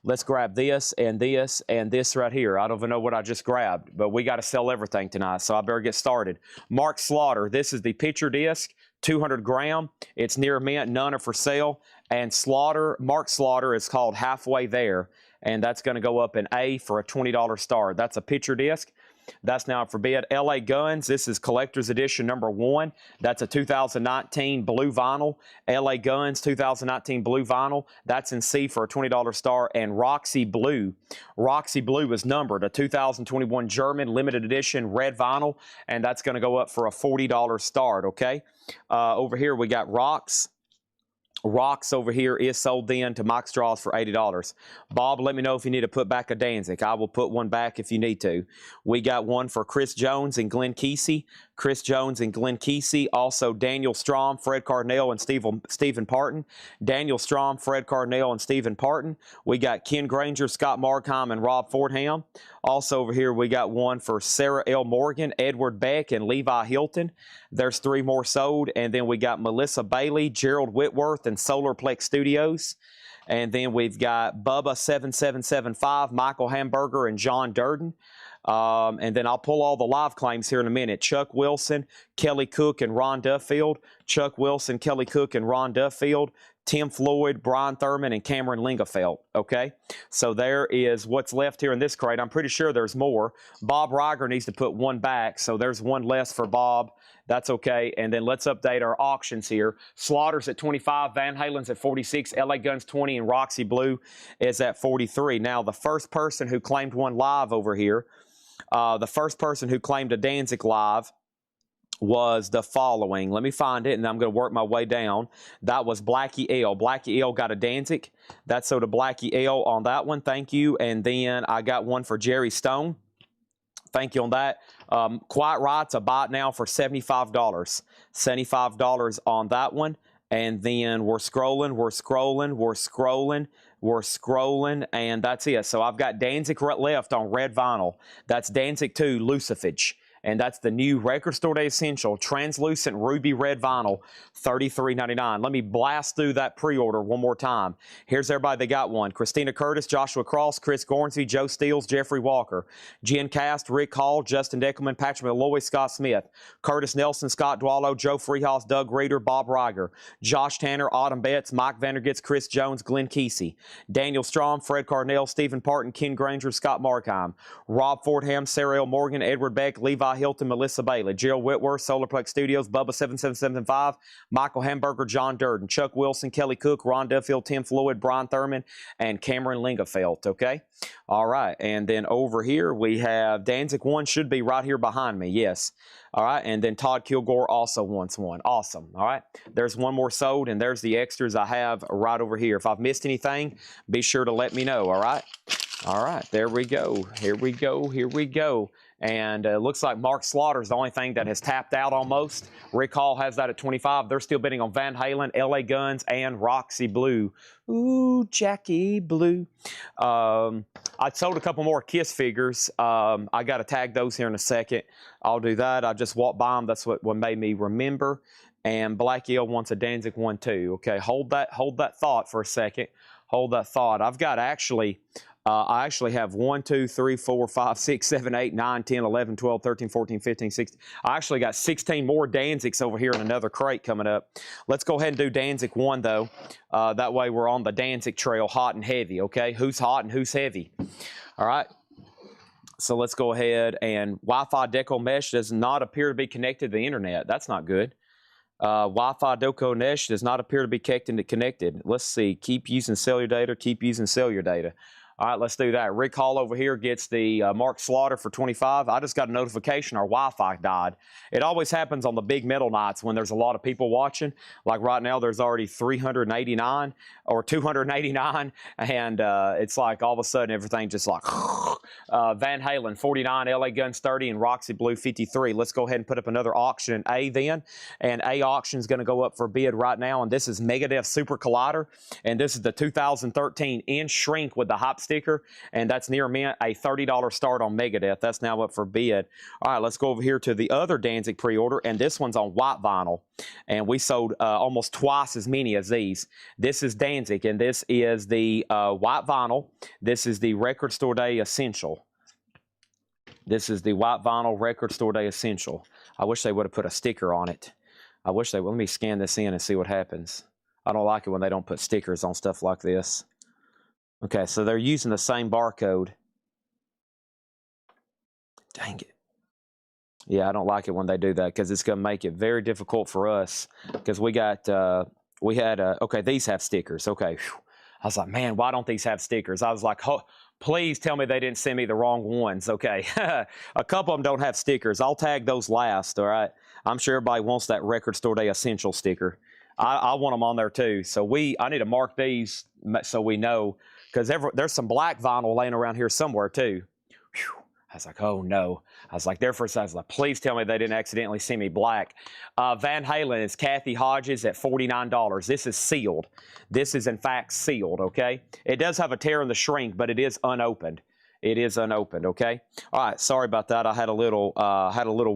Let's grab this and this and this right here. I don't even know what I just grabbed, but we got to sell everything tonight, so I better get started. Mark Slaughter, this is the picture disc. 200 gram. It's near mint. None are for sale. And Slaughter, Mark Slaughter is called Halfway There. And that's going to go up in A for a $20 start. That's a picture disc. That's now for bid. LA Guns, this is Collector's Edition number 1. That's a 2019 blue vinyl. LA Guns 2019 blue vinyl. That's in C for a $20 star. And Roxy Blue. Roxy Blue is numbered, a 2021 German limited edition red vinyl. And that's going to go up for a $40 start, okay? Over here we got Rocks. Rocks over here is sold then to Mike Straws for $80. Bob, let me know if you need to put back a Danzig. I will put one back if you need to. We got one for Chris Jones and Glenn Kesey. Chris Jones and Glenn Kesey. Also Daniel Strom, Fred Cardinale, and Stephen Parton. Daniel Strom, Fred Cardinale, and Stephen Parton. We got Ken Granger, Scott Markheim, and Rob Fordham. Also over here we got one for Sarah L. Morgan, Edward Beck, and Levi Hilton. There's 3 more sold. And then we got Melissa Bailey, Gerald Whitworth, and Solarplex Studios. And then we've got Bubba 7775, Michael Hamburger, and John Durden. And then I'll pull all the live claims here in a minute. Chuck Wilson, Kelly Cook, and Ron Duffield. Chuck Wilson, Kelly Cook, and Ron Duffield. Tim Floyd, Brian Thurman, and Cameron Lingafelt, okay? So there is what's left here in this crate. I'm pretty sure there's more. Bob Reiger needs to put one back, so there's one less for Bob. That's okay. And then let's update our auctions here. Slaughter's at 25, Van Halen's at 46, LA Guns 20, and Roxy Blue is at 43. Now, the first person who claimed one live over here, the first person who claimed a Danzig live was the following. Let me find it, and I'm going to work my way down. That was Blackie L. Blackie L got a Danzig. That's so to Blackie L on that one. Thank you. And then I got one for Jerry Stone. Thank you on that. Quiet Right's a bot now for $75. $75 on that one. And then we're scrolling, and that's it. So I've got Danzig left on red vinyl. That's Danzig 2 Lucifage. And that's the new Record Store Day Essential translucent ruby red vinyl, $33.99. Let me blast through that pre-order one more time. Here's everybody that got one. Christina Curtis, Joshua Cross, Chris Gornsey, Joe Steele, Jeffrey Walker, Jen Cast, Rick Hall, Justin Deckelman, Patrick Malloy, Scott Smith, Curtis Nelson, Scott Dwallow, Joe Freehouse, Doug Reeder, Bob Reiger, Josh Tanner, Autumn Betts, Mike Vandergits, Chris Jones, Glenn Kesey, Daniel Strom, Fred Carnell, Stephen Parton, Ken Granger, Scott Markheim, Rob Fordham, Sarah L. Morgan, Edward Beck, Levi Hilton, Melissa Bailey, Gerald Whitworth, Solarplex Studios, Bubba7775, Michael Hamburger, John Durden, Chuck Wilson, Kelly Cook, Ron Duffield, Tim Floyd, Brian Thurman, and Cameron Lingafelt, okay? All right, and then over here we have Danzig 1 should be right here behind me, yes. All right, and then Todd Kilgore also wants one. Awesome, all right? There's one more sold, and there's the extras I have right over here. If I've missed anything, be sure to let me know, all right? All right, there we go. Here we go, here we go. And it looks like Mark Slaughter is the only thing that has tapped out almost. Rick Hall has that at 25. They're still bidding on Van Halen, LA Guns, and Roxy Blue. Ooh, Jackie Blue. I sold a couple more Kiss figures. I got to tag those here in a second. I'll do that. I just walked by them. That's what made me remember. And Black Eel wants a Danzig 1 too. Okay, hold that thought for a second. Hold that thought. I've got actually... I actually have 1, 2, 3, 4, 5, 6, 7, 8, 9, 10, 11, 12, 13, 14, 15, 16. I actually got 16 more Danzigs over here in another crate coming up. Let's go ahead and do Danzig 1, though. That way we're on the Danzig trail hot and heavy, okay? Who's hot and who's heavy? All right. So let's go ahead and Wi-Fi Deco Mesh does not appear to be connected to the internet. That's not good. Wi-Fi Deco Mesh does not appear to be connected. Let's see. Keep using cellular data. Keep using cellular data. All right, let's do that. Rick Hall over here gets the Mark Slaughter for 25. I just got a notification our Wi-Fi died. It always happens on the big metal nights when there's a lot of people watching. Like right now, there's already 389 or 289, and it's like all of a sudden everything just like Van Halen 49, LA Guns 30, and Roxy Blue 53. Let's go ahead and put up another auction in A then, and A auction is going to go up for bid right now. And this is Megadeth Super Collider, and this is the 2013 in shrink with the Hype sticker, and that's near mint, a $30 start on Megadeth. That's now up for bid. All right, let's go over here to the other Danzig pre-order, and this one's on white vinyl, and we sold almost twice as many as these. This is Danzig, and this is the white vinyl. This is the Record Store Day Essential. This is the white vinyl Record Store Day Essential. I wish they would have put a sticker on it. I wish they would. Let me scan this in and see what happens. I don't like it when they don't put stickers on stuff like this. Okay, so they're using the same barcode. Dang it. Yeah, I don't like it when they do that because it's going to make it very difficult for us because we got, okay, these have stickers. Okay. Whew. I was like, man, why don't these have stickers? I was like, oh, please tell me they didn't send me the wrong ones. Okay. A couple of them don't have stickers. I'll tag those last, all right? I'm sure everybody wants that Record Store Day Essential sticker. I want them on there too. So I need to mark these so we know. Because there's some black vinyl laying around here somewhere, too. Whew. I was like, oh, no. I was like, there for a second. I was like, please tell me they didn't accidentally send me black. Van Halen is Kathy Hodges at $49. This is sealed. This is, in fact, sealed, okay? It does have a tear in the shrink, but it is unopened. It is unopened, okay? All right, sorry about that. I had a little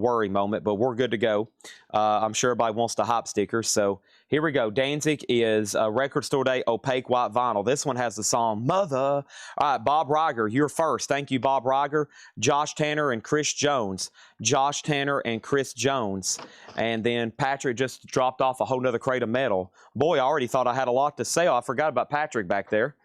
worry moment, but we're good to go. I'm sure everybody wants the Hype stickers, so here we go. Danzig is Record Store Day opaque white vinyl. This one has the song Mother. All right, Bob Reiger, you're first. Thank you, Bob Reiger. Josh Tanner and Chris Jones. Josh Tanner and Chris Jones. And then Patrick just dropped off a whole nother crate of metal. Boy, I already thought I had a lot to say. I forgot about Patrick back there.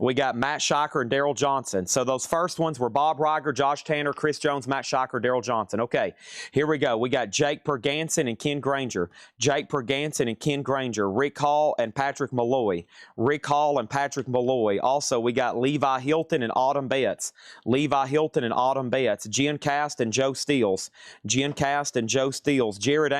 We got Matt Shiker and Daryl Johnson. So those first ones were Bob Reiger, Josh Tanner, Chris Jones, Matt Shiker, Daryl Johnson. Okay, here we go. We got Jake Perganson and Ken Granger. Jake Perganson and Ken Granger. Rick Hall and Patrick Malloy. Rick Hall and Patrick Malloy. Also, we got Levi Hilton and Autumn Betts. Levi Hilton and Autumn Betts. Jen Cast and Joe Steels. Jen Cast and Joe Steels. Jared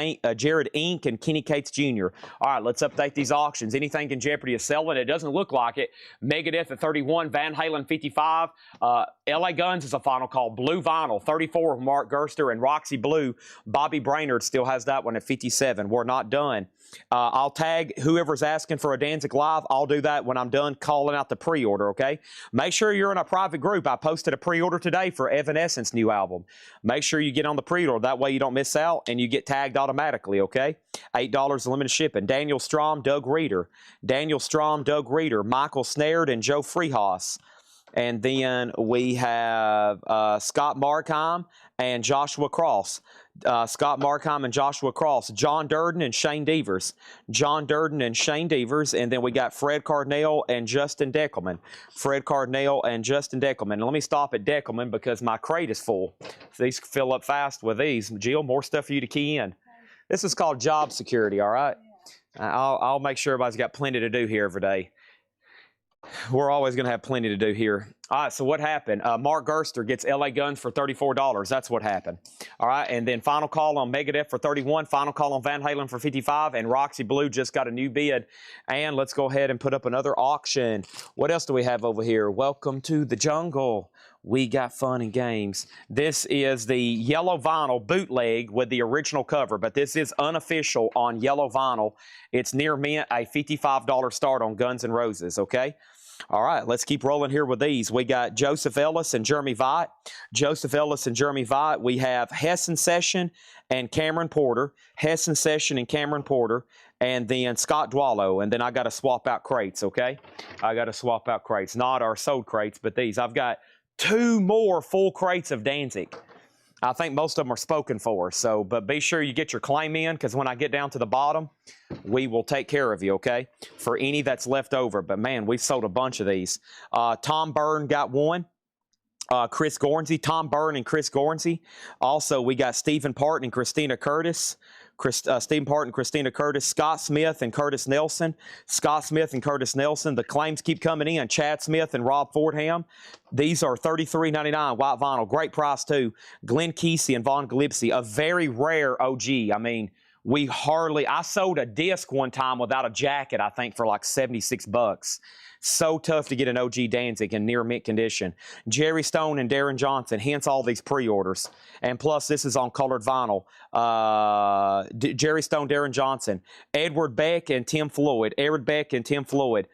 Ink and Kenny Cates Jr. All right, let's update these auctions. Anything in jeopardy of selling? It doesn't look like it. Megadeth at 31, Van Halen 55. LA Guns is a final call. Blue Vinyl 34 with Mark Gerster and Roxy Blue. Bobby Brainerd still has that one at 57. We're not done. I'll tag whoever's asking for a Danzig Live. I'll do that when I'm done calling out the pre-order, okay? Make sure you're in a private group. I posted a pre-order today for Evanescence new album. Make sure you get on the pre-order. That way you don't miss out and you get tagged automatically, okay? $8 limited shipping. Daniel Strom, Doug Reeder. Daniel Strom, Doug Reeder. Michael Snared and Joe Freehouse. And then we have Scott Markheim and Joshua Cross. Scott Markheim and Joshua Cross. John Durden and Shane Devers. John Durden and Shane Devers. And then we got Fred Cardinale and Justin Deckelman. Fred Cardinale and Justin Deckelman. And let me stop at Deckelman because my crate is full. So these fill up fast with these. Jill, more stuff for you to key in. This is called job security, all right? I'll make sure everybody's got plenty to do here every day. We're always going to have plenty to do here. All right, so what happened? Mark Gerster gets LA Guns for $34. That's what happened. All right, and then final call on Megadeth for 31, final call on Van Halen for 55, and Roxy Blue just got a new bid. And let's go ahead and put up another auction. What else do we have over here? Welcome to the jungle. We got fun and games. This is the yellow vinyl bootleg with the original cover, but this is unofficial on yellow vinyl. It's near mint, a $55 start on Guns N' Roses, okay? All right, let's keep rolling here with these. We got Joseph Ellis and Jeremy Vaught. Joseph Ellis and Jeremy Vaught. We have Hessen Session and Cameron Porter. Hessen Session and Cameron Porter. And then Scott Dwallow. And then I got to swap out crates, okay? I got to swap out crates. Not our sold crates, but these. I've got 2 more full crates of Danzig. I think most of them are spoken for. So, but be sure you get your claim in because when I get down to the bottom, we will take care of you, okay? For any that's left over. But man, we've sold a bunch of these. Tom Byrne got one. Chris Gornsey, Tom Byrne and Chris Gornsey. Also, we got Stephen Parton and Christina Curtis. Stephen Parton, Christina Curtis, Scott Smith and Curtis Nelson. Scott Smith and Curtis Nelson. The claims keep coming in. Chad Smith and Rob Fordham. These are $33.99 white vinyl. Great price too. Glenn Kesey and Von Gillespie. A very rare OG. I mean, I sold a disc one time without a jacket, I think, for like 76 bucks. So tough to get an OG Danzig in near mint condition. Jerry Stone and Darren Johnson, hence all these pre-orders. And plus, this is on colored vinyl. Jerry Stone, Darren Johnson. Edward Beck and Tim Floyd. Edward Beck and Tim Floyd.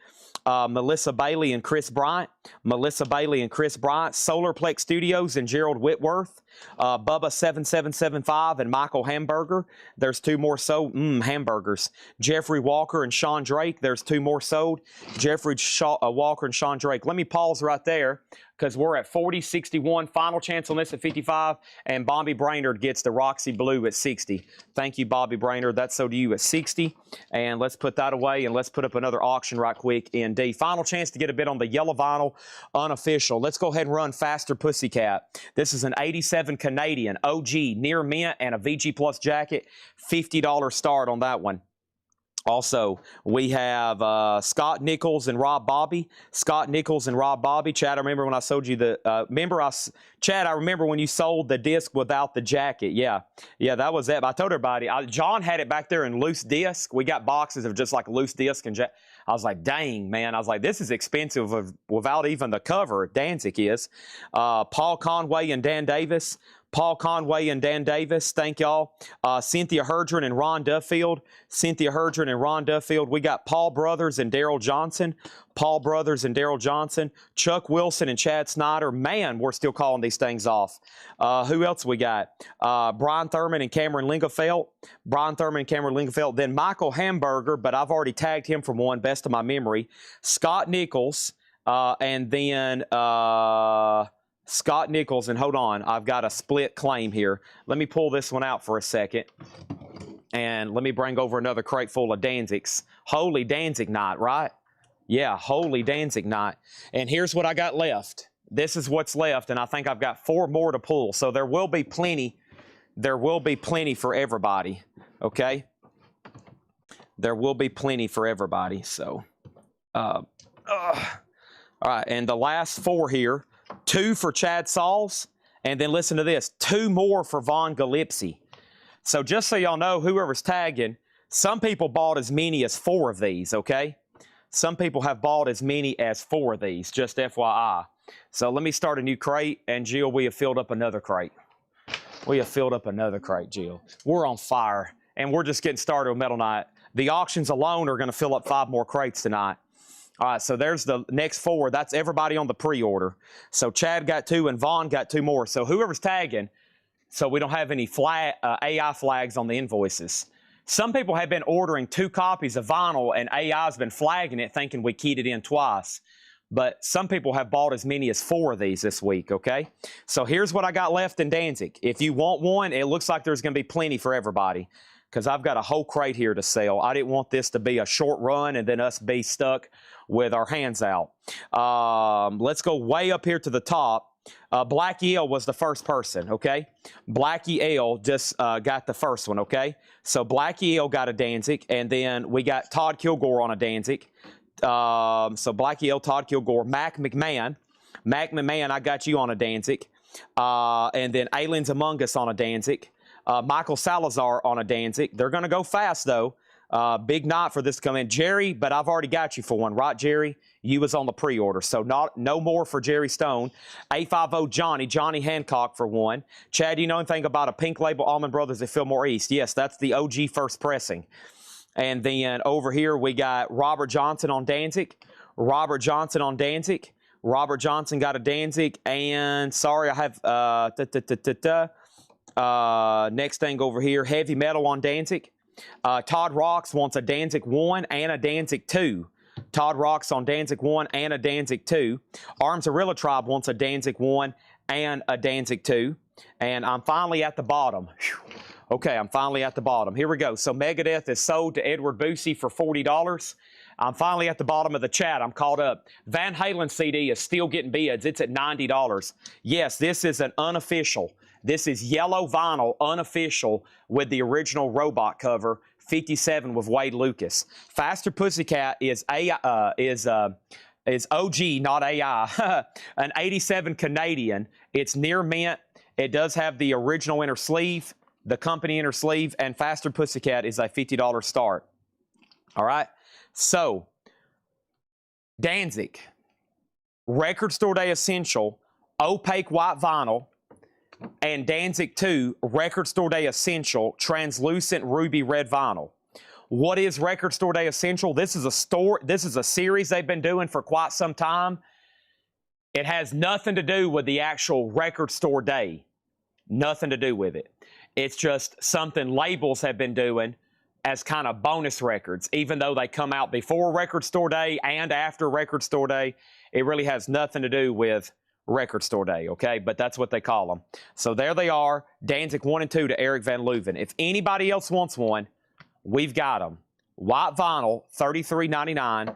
Melissa Bailey and Chris Bryant. Melissa Bailey and Chris Bryant. Solarplex Studios and Gerald Whitworth. Bubba 7775 and Michael Hamburger. There's 2 more sold. Hamburgers. Jeffrey Walker and Sean Drake. There's 2 more sold. Jeffrey Walker and Sean Drake. Let me pause right there because we're at 40-61. Final chance on this at 55. And Bobby Brainerd gets the Roxy Blue at 60. Thank you, Bobby Brainerd. That's so to you at 60. And let's put that away and let's put up another auction right quick in D. Final chance to get a bid on the yellow vinyl unofficial. Let's go ahead and run Faster Pussycat. This is an 87 Canadian OG near mint and a VG Plus jacket. $50 start on that one. Also, we have Scott Nichols and Rob Bobby. Scott Nichols and Rob Bobby. Chad, I remember when I sold you the... Chad, I remember when you sold the disc without the jacket. Yeah, that was it. But I told everybody, John had it back there in loose disc. We got boxes of just like loose disc and jacket. I was like, dang, man. I was like, this is expensive without even the cover. Danzig is. Paul Conway and Dan Davis. Paul Conway and Dan Davis, thank y'all. Cynthia Herdron and Ron Duffield. Cynthia Herdron and Ron Duffield. We got Paul Brothers and Daryl Johnson. Paul Brothers and Daryl Johnson. Chuck Wilson and Chad Snyder. Man, we're still calling these things off. Who else we got? Brian Thurman and Cameron Lingefeld. Brian Thurman and Cameron Lingefeld. Then Michael Hamburger, but I've already tagged him from one, best of my memory. Scott Nichols. And then... Scott Nichols, and hold on, I've got a split claim here. Let me pull this one out for a second, and let me bring over another crate full of Danzigs. Holy Danzig night, right? Yeah, holy Danzig night. And here's what I got left. This is what's left, and I think I've got 4 more to pull, so there will be plenty. There will be plenty for everybody, okay? There will be plenty for everybody, so. All right, and the last 4 here. 2 for Chad Sauls, and then listen to this, 2 more for Von Gillespie. So just so y'all know, whoever's tagging, some people bought as many as 4 of these, okay? Some people have bought as many as 4 of these, just FYI. So let me start a new crate, and Jill, we have filled up another crate. We have filled up another crate, Jill. We're on fire, and we're just getting started with Metal Night. The auctions alone are going to fill up 5 more crates tonight. All right, so there's the next 4. That's everybody on the pre-order. So Chad got 2, and Vaughn got 2 more. So whoever's tagging, so we don't have any AI flags on the invoices. Some people have been ordering 2 copies of vinyl, and AI's been flagging it, thinking we keyed it in twice. But some people have bought as many as 4 of these this week, okay? So here's what I got left in Danzig. If you want one, it looks like there's going to be plenty for everybody, because I've got a whole crate here to sell. I didn't want this to be a short run and then us be stuck with our hands out. Let's go way up here to the top. Blackie L was the first person, okay? Blackie L just got the first one, okay? So Blackie L got a Danzig, and then we got Todd Kilgore on a Danzig. So Blackie L, Todd Kilgore, Mac McMahon, I got you on a Danzig. And then Aliens Among Us on a Danzig. Michael Salazar on a Danzig. They're going to go fast, though. Big night for this to come in. Jerry, but I've already got you for one, right, Jerry? You was on the pre-order, so no more for Jerry Stone. 850 Johnny Hancock for one. Chad, do you know anything about a Pink Label Allman Brothers at Fillmore East? Yes, that's the OG first pressing. And then over here we got Robert Johnson on Danzig. Robert Johnson on Danzig. Robert Johnson got a Danzig. And sorry, I have next thing over here, Heavy Metal on Danzig. Todd Rocks wants a Danzig 1 and a Danzig 2. Todd Rocks on Danzig 1 and a Danzig 2. Arms Arilla Tribe wants a Danzig 1 and a Danzig 2. And I'm finally at the bottom. Whew. Okay, I'm finally at the bottom. Here we go. So Megadeth is sold to Edward Boosie for $40. I'm finally at the bottom of the chat. I'm caught up. Van Halen CD is still getting bids. It's at $90. Yes, this is an unofficial. This is yellow vinyl, unofficial, with the original robot cover, 57 with Wade Lucas. Faster Pussycat is OG, not AI. An 87 Canadian. It's near mint. It does have the original inner sleeve, the company inner sleeve, and Faster Pussycat is a $50 start. All right? So, Danzig, Record Store Day Essential, opaque white vinyl, and Danzig 2, Record Store Day Essential, translucent ruby red vinyl. What is Record Store Day Essential? This is a series they've been doing for quite some time. It has nothing to do with the actual Record Store Day. Nothing to do with it. It's just something labels have been doing as kind of bonus records, even though they come out before Record Store Day and after Record Store Day. It really has nothing to do with Record Store Day, okay? But that's what they call them. So there they are, Danzig 1 and 2 to Eric Van Leuven. If anybody else wants one, we've got them. White vinyl, $33.99,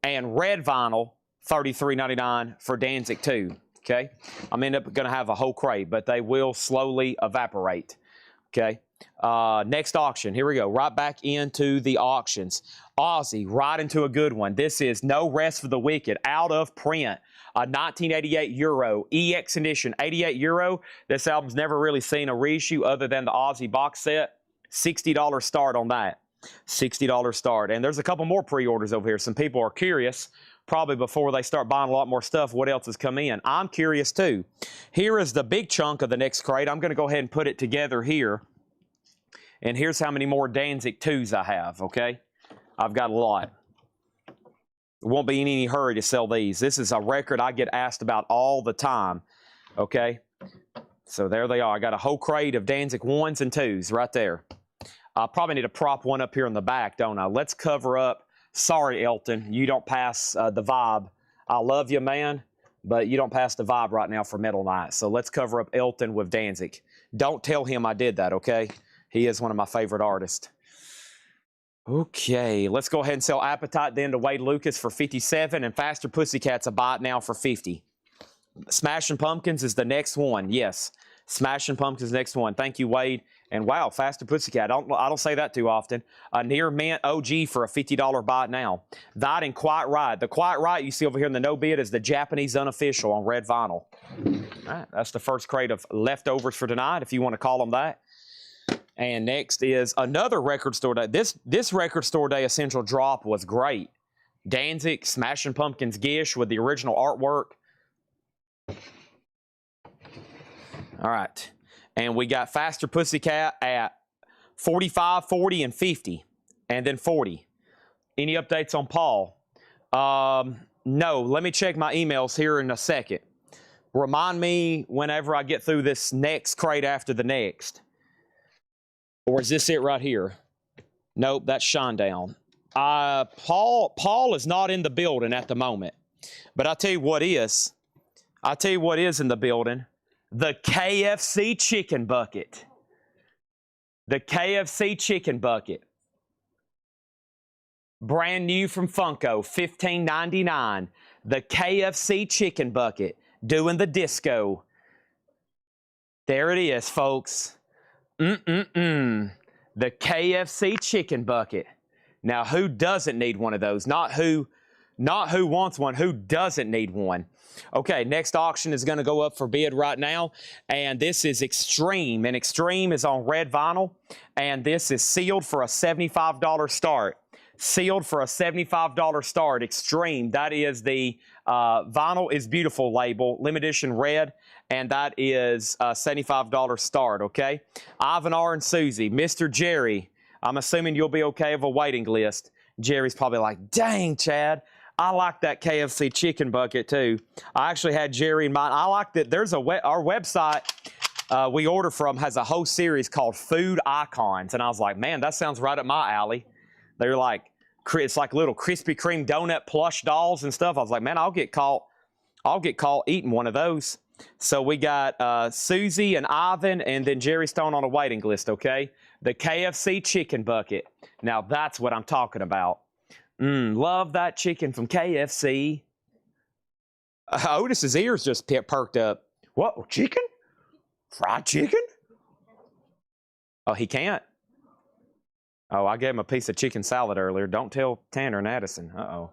and red vinyl, $33.99 for Danzig 2, okay? I'm going to have a whole crate, but they will slowly evaporate, okay? Next auction, here we go, right back into the auctions. Ozzy, right into a good one. This is No Rest for the Wicked, out of print. A 1988 Euro, EX edition, 88 Euro. This album's never really seen a reissue other than the Ozzy box set. $60 start on that. $60 start. And there's a couple more pre-orders over here. Some people are curious, probably before they start buying a lot more stuff, what else has come in. I'm curious too. Here is the big chunk of the next crate. I'm going to go ahead and put it together here. And here's how many more Danzig 2s I have, okay? I've got a lot. Won't be in any hurry to sell these. This is a record I get asked about all the time, okay? So there they are. I got a whole crate of Danzig 1s and 2s right there. I probably need to prop one up here in the back, don't I? Let's cover up. Sorry, Elton, you don't pass the vibe. I love you, man, but you don't pass the vibe right now for Metal Night. So let's cover up Elton with Danzig. Don't tell him I did that, okay? He is one of my favorite artists. Okay, let's go ahead and sell Appetite then to Wade Lucas for $57, and Faster Pussycat's a buy it now for $50. Smashing Pumpkins is the next one. Yes, Smashing Pumpkins is the next one. Thank you, Wade. And wow, Faster Pussycat. I don't say that too often. A Near Mint OG for a $50 buy it now. That and Quiet Riot. The Quiet Riot you see over here in the no bid is the Japanese unofficial on red vinyl. All right, that's the first crate of leftovers for tonight, if you want to call them that. And next is another Record Store Day. This Record Store Day Essential drop was great. Danzig, Smashing Pumpkins Gish with the original artwork. All right. And we got Faster Pussycat at 45, 40, and 50. And then 40. Any updates on Paul? No. Let me check my emails here in a second. Remind me whenever I get through this next crate after the next. Or is this it right here? Nope, that's Shinedown. Paul is not in the building at the moment. But I'll tell you what is. I'll tell you what is in the building. The KFC chicken bucket. The KFC chicken bucket. Brand new from Funko, $15.99. The KFC chicken bucket. Doing the disco. There it is, folks. The KFC chicken bucket. Now, who doesn't need one of those? Not who wants one, who doesn't need one. Okay, next auction is going to go up for bid right now, and this is Extreme, and Extreme is on red vinyl, and this is sealed for a $75 start. Sealed for a $75 start, Extreme. That is the Vinyl is Beautiful label, limited edition red, and that is a $75 start, okay? Ivan R. and Susie, Mr. Jerry, I'm assuming you'll be okay with a waiting list. Jerry's probably like, dang, Chad, I like that KFC chicken bucket too. I actually had Jerry in mind. I like that there's our website we order from has a whole series called Food Icons, and I was like, man, that sounds right up my alley. They're like, it's like little Krispy Kreme donut plush dolls and stuff. I was like, man, I'll get caught eating one of those. So we got Susie and Ivan and then Jerry Stone on a waiting list, okay? The KFC chicken bucket. Now that's what I'm talking about. Love that chicken from KFC. Otis's ears just perked up. What, chicken? Fried chicken? Oh, he can't? Oh, I gave him a piece of chicken salad earlier. Don't tell Tanner and Addison. Uh-oh.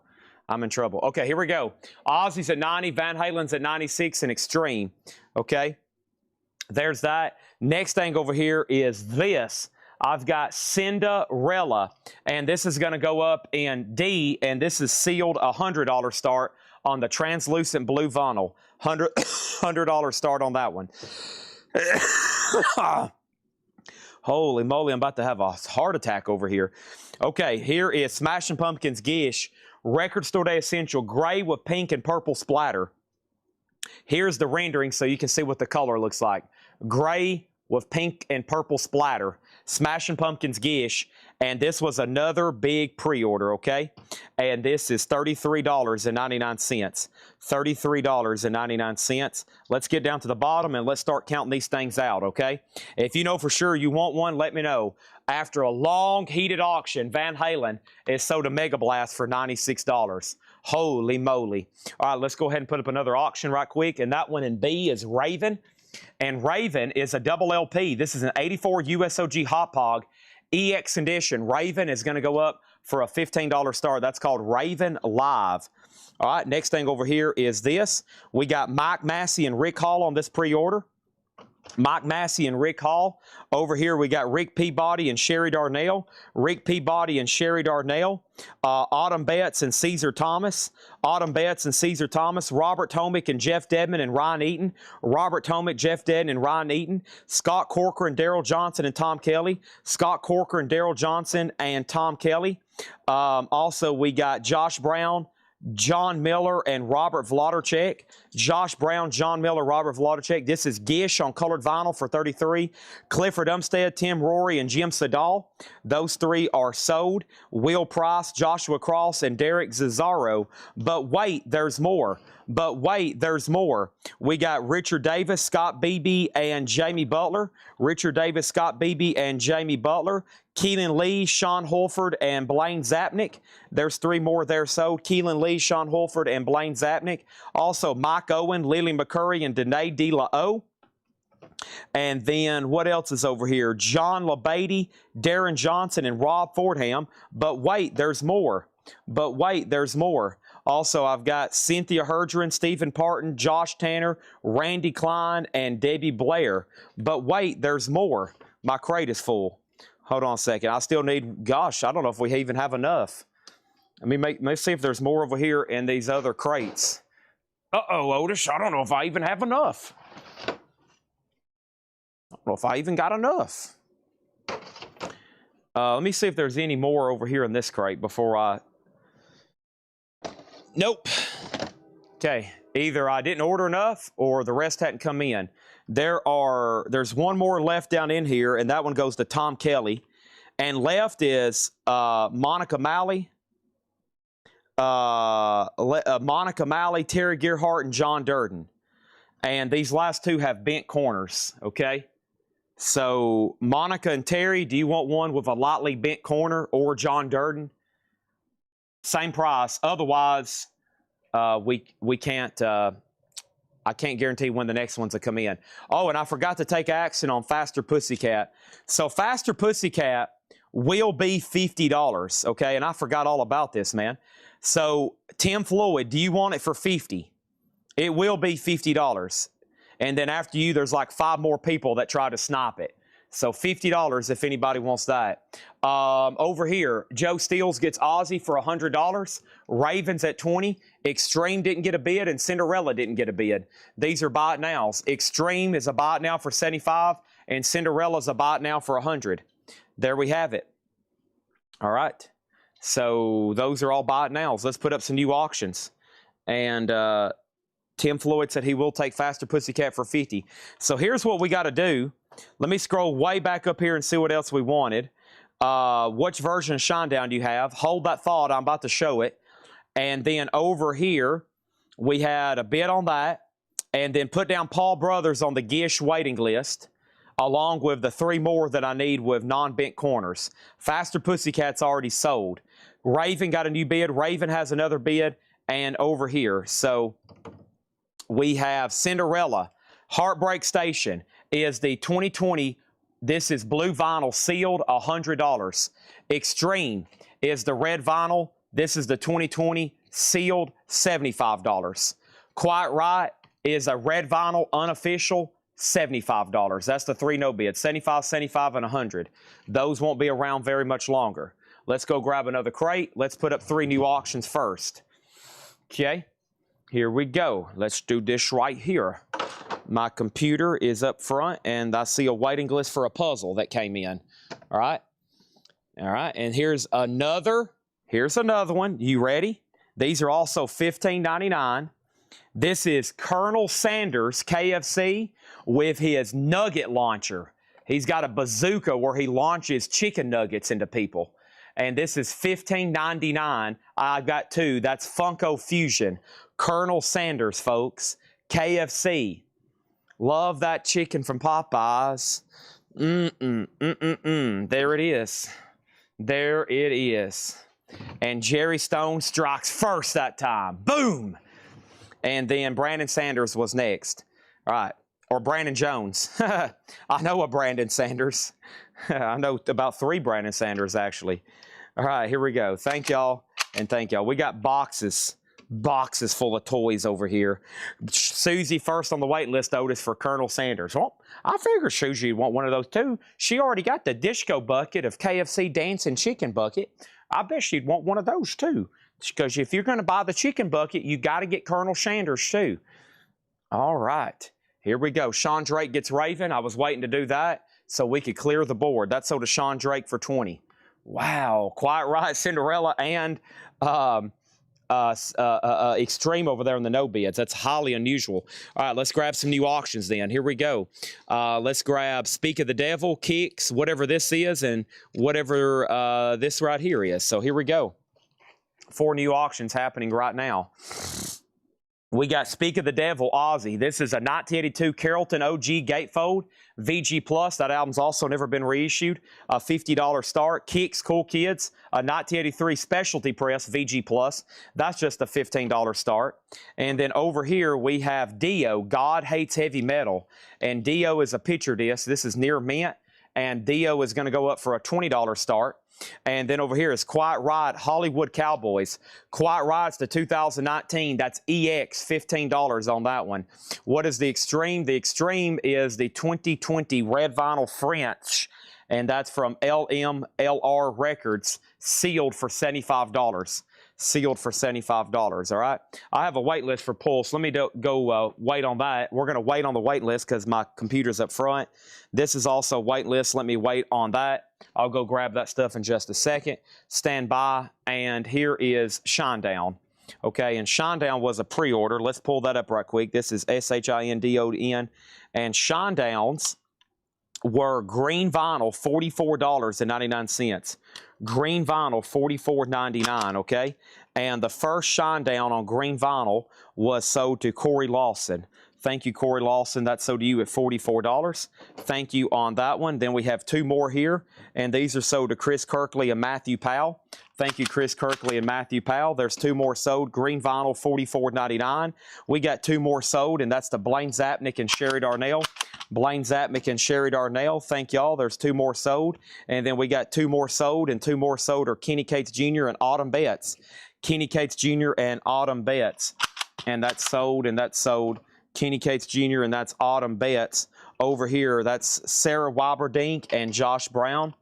I'm in trouble. Okay, here we go. Ozzy's at 90, Van Halen's at 96, and Extreme. Okay, there's that. Next thing over here is this. I've got Cinderella, and this is going to go up in D, and this is sealed $100 start on the translucent blue vinyl. $100 start on that one. Holy moly, I'm about to have a heart attack over here. Okay, here is Smashing Pumpkins Gish, Record Store Day Essential, gray with pink and purple splatter. Here's the rendering so you can see what the color looks like. Gray with pink and purple splatter. Smashing Pumpkins Gish, and this was another big pre-order, okay? And this is $33.99. $33.99. Let's get down to the bottom and let's start counting these things out, okay? If you know for sure you want one, let me know. After a long, heated auction, Van Halen is sold a Mega Blast for $96. Holy moly. All right, let's go ahead and put up another auction right quick, and that one in B is Raven. And Raven is a double LP. This is an 84 USOG Hot Pog EX edition. Raven is going to go up for a $15 start. That's called Raven Live. All right, next thing over here is this. We got Mike Massey and Rick Hall on this pre-order. Mike Massey and Rick Hall. Over here, we got Rick Peabody and Sherry Darnell. Rick Peabody and Sherry Darnell. Autumn Betts and Caesar Thomas. Autumn Betts and Caesar Thomas. Robert Tomick and Jeff Dedman and Ryan Eaton. Robert Tomick, Jeff Dedman, and Ryan Eaton. Scott Corker and Daryl Johnson and Tom Kelly. Scott Corker and Daryl Johnson and Tom Kelly. Also, we got Josh Brown, John Miller, and Robert Vlodarchek. Josh Brown, John Miller, Robert Vlodarchek. This is Gish on colored vinyl for $33. Clifford Umstead, Tim Rory, and Jim Sedal. Those three are sold. Will Price, Joshua Cross, and Derek Cesaro. But wait, there's more. But wait, there's more. We got Richard Davis, Scott Beebe, and Jamie Butler. Richard Davis, Scott Beebe, and Jamie Butler. Keelan Lee, Sean Holford, and Blaine Zapnick. There's three more there sold. Keelan Lee, Sean Holford, and Blaine Zapnick. Also, Mike Owen, Lily McCurry, and Danae De La O. And then what else is over here? John LaBeatty, Darren Johnson, and Rob Fordham. But wait, there's more. But wait, there's more. Also, I've got Cynthia Herdron, Stephen Parton, Josh Tanner, Randy Klein, and Debbie Blair. But wait, there's more. My crate is full. Hold on a second. I still need, gosh, I don't know if we even have enough. Let's see if there's more over here in these other crates. Uh-oh, Otis, I don't know if I even have enough. I don't know if I even got enough. Let me see if there's any more over here in this crate before I... Nope. Okay, either I didn't order enough or the rest hadn't come in. There's one more left down in here, and that one goes to Tom Kelly. And left is Monica Malley, Terry Gerhart, and John Durden. And these last two have bent corners, okay? So Monica and Terry, do you want one with a lightly bent corner, or John Durden? Same price. Otherwise, we can't... I can't guarantee when the next ones will come in. Oh, and I forgot to take action on Faster Pussycat. So Faster Pussycat will be $50, okay? And I forgot all about this, man. So Tim Floyd, do you want it for $50? It will be $50. And then after you, there's like 5 more people that try to snipe it. So $50 if anybody wants that. Over here, Joe Steels gets Ozzy for $100. Ravens at $20. Extreme didn't get a bid, and Cinderella didn't get a bid. These are buy it nows. Extreme is a buy it now for $75, and Cinderella's a buy it now for $100. There we have it. All right. So those are all buy it nows. Let's put up some new auctions. And Tim Floyd said he will take Faster Pussycat for $50. So here's what we got to do. Let me scroll way back up here and see what else we wanted. Which version of Shinedown do you have? Hold that thought. I'm about to show it. And then over here, we had a bid on that. And then put down Paul Brothers on the Gish waiting list, along with the 3 more that I need with non-bent corners. Faster Pussycat's already sold. Raven got a new bid. Raven has another bid. And over here, so we have Cinderella. Heartbreak Station is the 2020. This is blue vinyl sealed, $100. Extreme is the red vinyl. This is the 2020 sealed, $75. Quiet Right is a red vinyl unofficial, $75. That's the 3 no bids, 75, 75, and 100. Those won't be around very much longer. Let's go grab another crate. Let's put up 3 new auctions first. Okay, here we go. Let's do this right here. My computer is up front, and I see a waiting list for a puzzle that came in. All right. All right, and here's another one. You ready? These are also $15.99. This is Colonel Sanders, KFC, with his nugget launcher. He's got a bazooka where he launches chicken nuggets into people. And this is $15.99. I got 2. That's Funko Fusion. Colonel Sanders, folks. KFC. Love that chicken from Popeyes. There it is. There it is. And Jerry Stone strikes first that time. Boom! And then Brandon Sanders was next. All right. Or Brandon Jones. I know a Brandon Sanders. I know about 3 Brandon Sanders, actually. All right, here we go. Thank y'all, and thank y'all. We got boxes full of toys over here. Susie first on the wait list, Otis, for Colonel Sanders. Well, I figured Susie would want one of those too. She already got the disco bucket of KFC dancing chicken bucket. I bet she'd want one of those too. Because if you're going to buy the chicken bucket, you got to get Colonel Sanders too. All right, here we go. Sean Drake gets Raven. I was waiting to do that so we could clear the board. That's sold to Sean Drake for $20. Wow, Quiet Right, Cinderella, and Extreme over there in the no bids. That's highly unusual. All right, let's grab some new auctions then. Here we go. Let's grab Speak of the Devil, Kicks, whatever this is, and whatever this right here is. So here we go. 4 new auctions happening right now. We got Speak of the Devil, Ozzy. This is a 1982 Carrollton OG Gatefold, VG Plus. That album's also never been reissued. A $50 start. Kicks, Cool Kids, a 1983 Specialty Press, VG Plus. That's just a $15 start. And then over here we have Dio, God Hates Heavy Metal. And Dio is a picture disc. This is near mint. And Dio is going to go up for a $20 start. And then over here is Quiet Riot, Hollywood Cowboys. Quiet Riot's the 2019. That's EX, $15 on that one. What is the Extreme? The Extreme is the 2020 Red Vinyl French. and that's from LMLR Records, sealed for $75. Sealed for $75. All right. I have a wait list for Pulse. Let me go wait on that. We're going to wait on the wait list because my computer's up front. This is also wait list. Let me wait on that. I'll go grab that stuff in just a second. Stand by. And here is Shinedown. Okay, and Shinedown was a pre-order. Let's pull that up right quick. This is SHINDON. And Shinedowns were green vinyl, $44.99. Green vinyl, $44.99, okay? And the first Shinedown on green vinyl was sold to Corey Lawson. Thank you, Corey Lawson. That's sold to you at $44. Thank you on that one. Then we have two more here, and these are sold to Chris Kirkley and Matthew Powell. Thank you, Chris Kirkley and Matthew Powell. There's two more sold. Green vinyl, $44.99. We got two more sold, and that's to Blaine Zapnick and Sherry Darnell. Blaine Zapnick and Sherry Darnell. Thank y'all. There's two more sold. And then we got two more sold, and two more sold are Kenny Cates Jr. and Autumn Betts. Kenny Cates Jr. and Autumn Betts. And that's sold, and that's sold. Kenny Cates Jr. and that's Autumn Betts. Over here, that's Sarah Wyberdink and Josh Brown.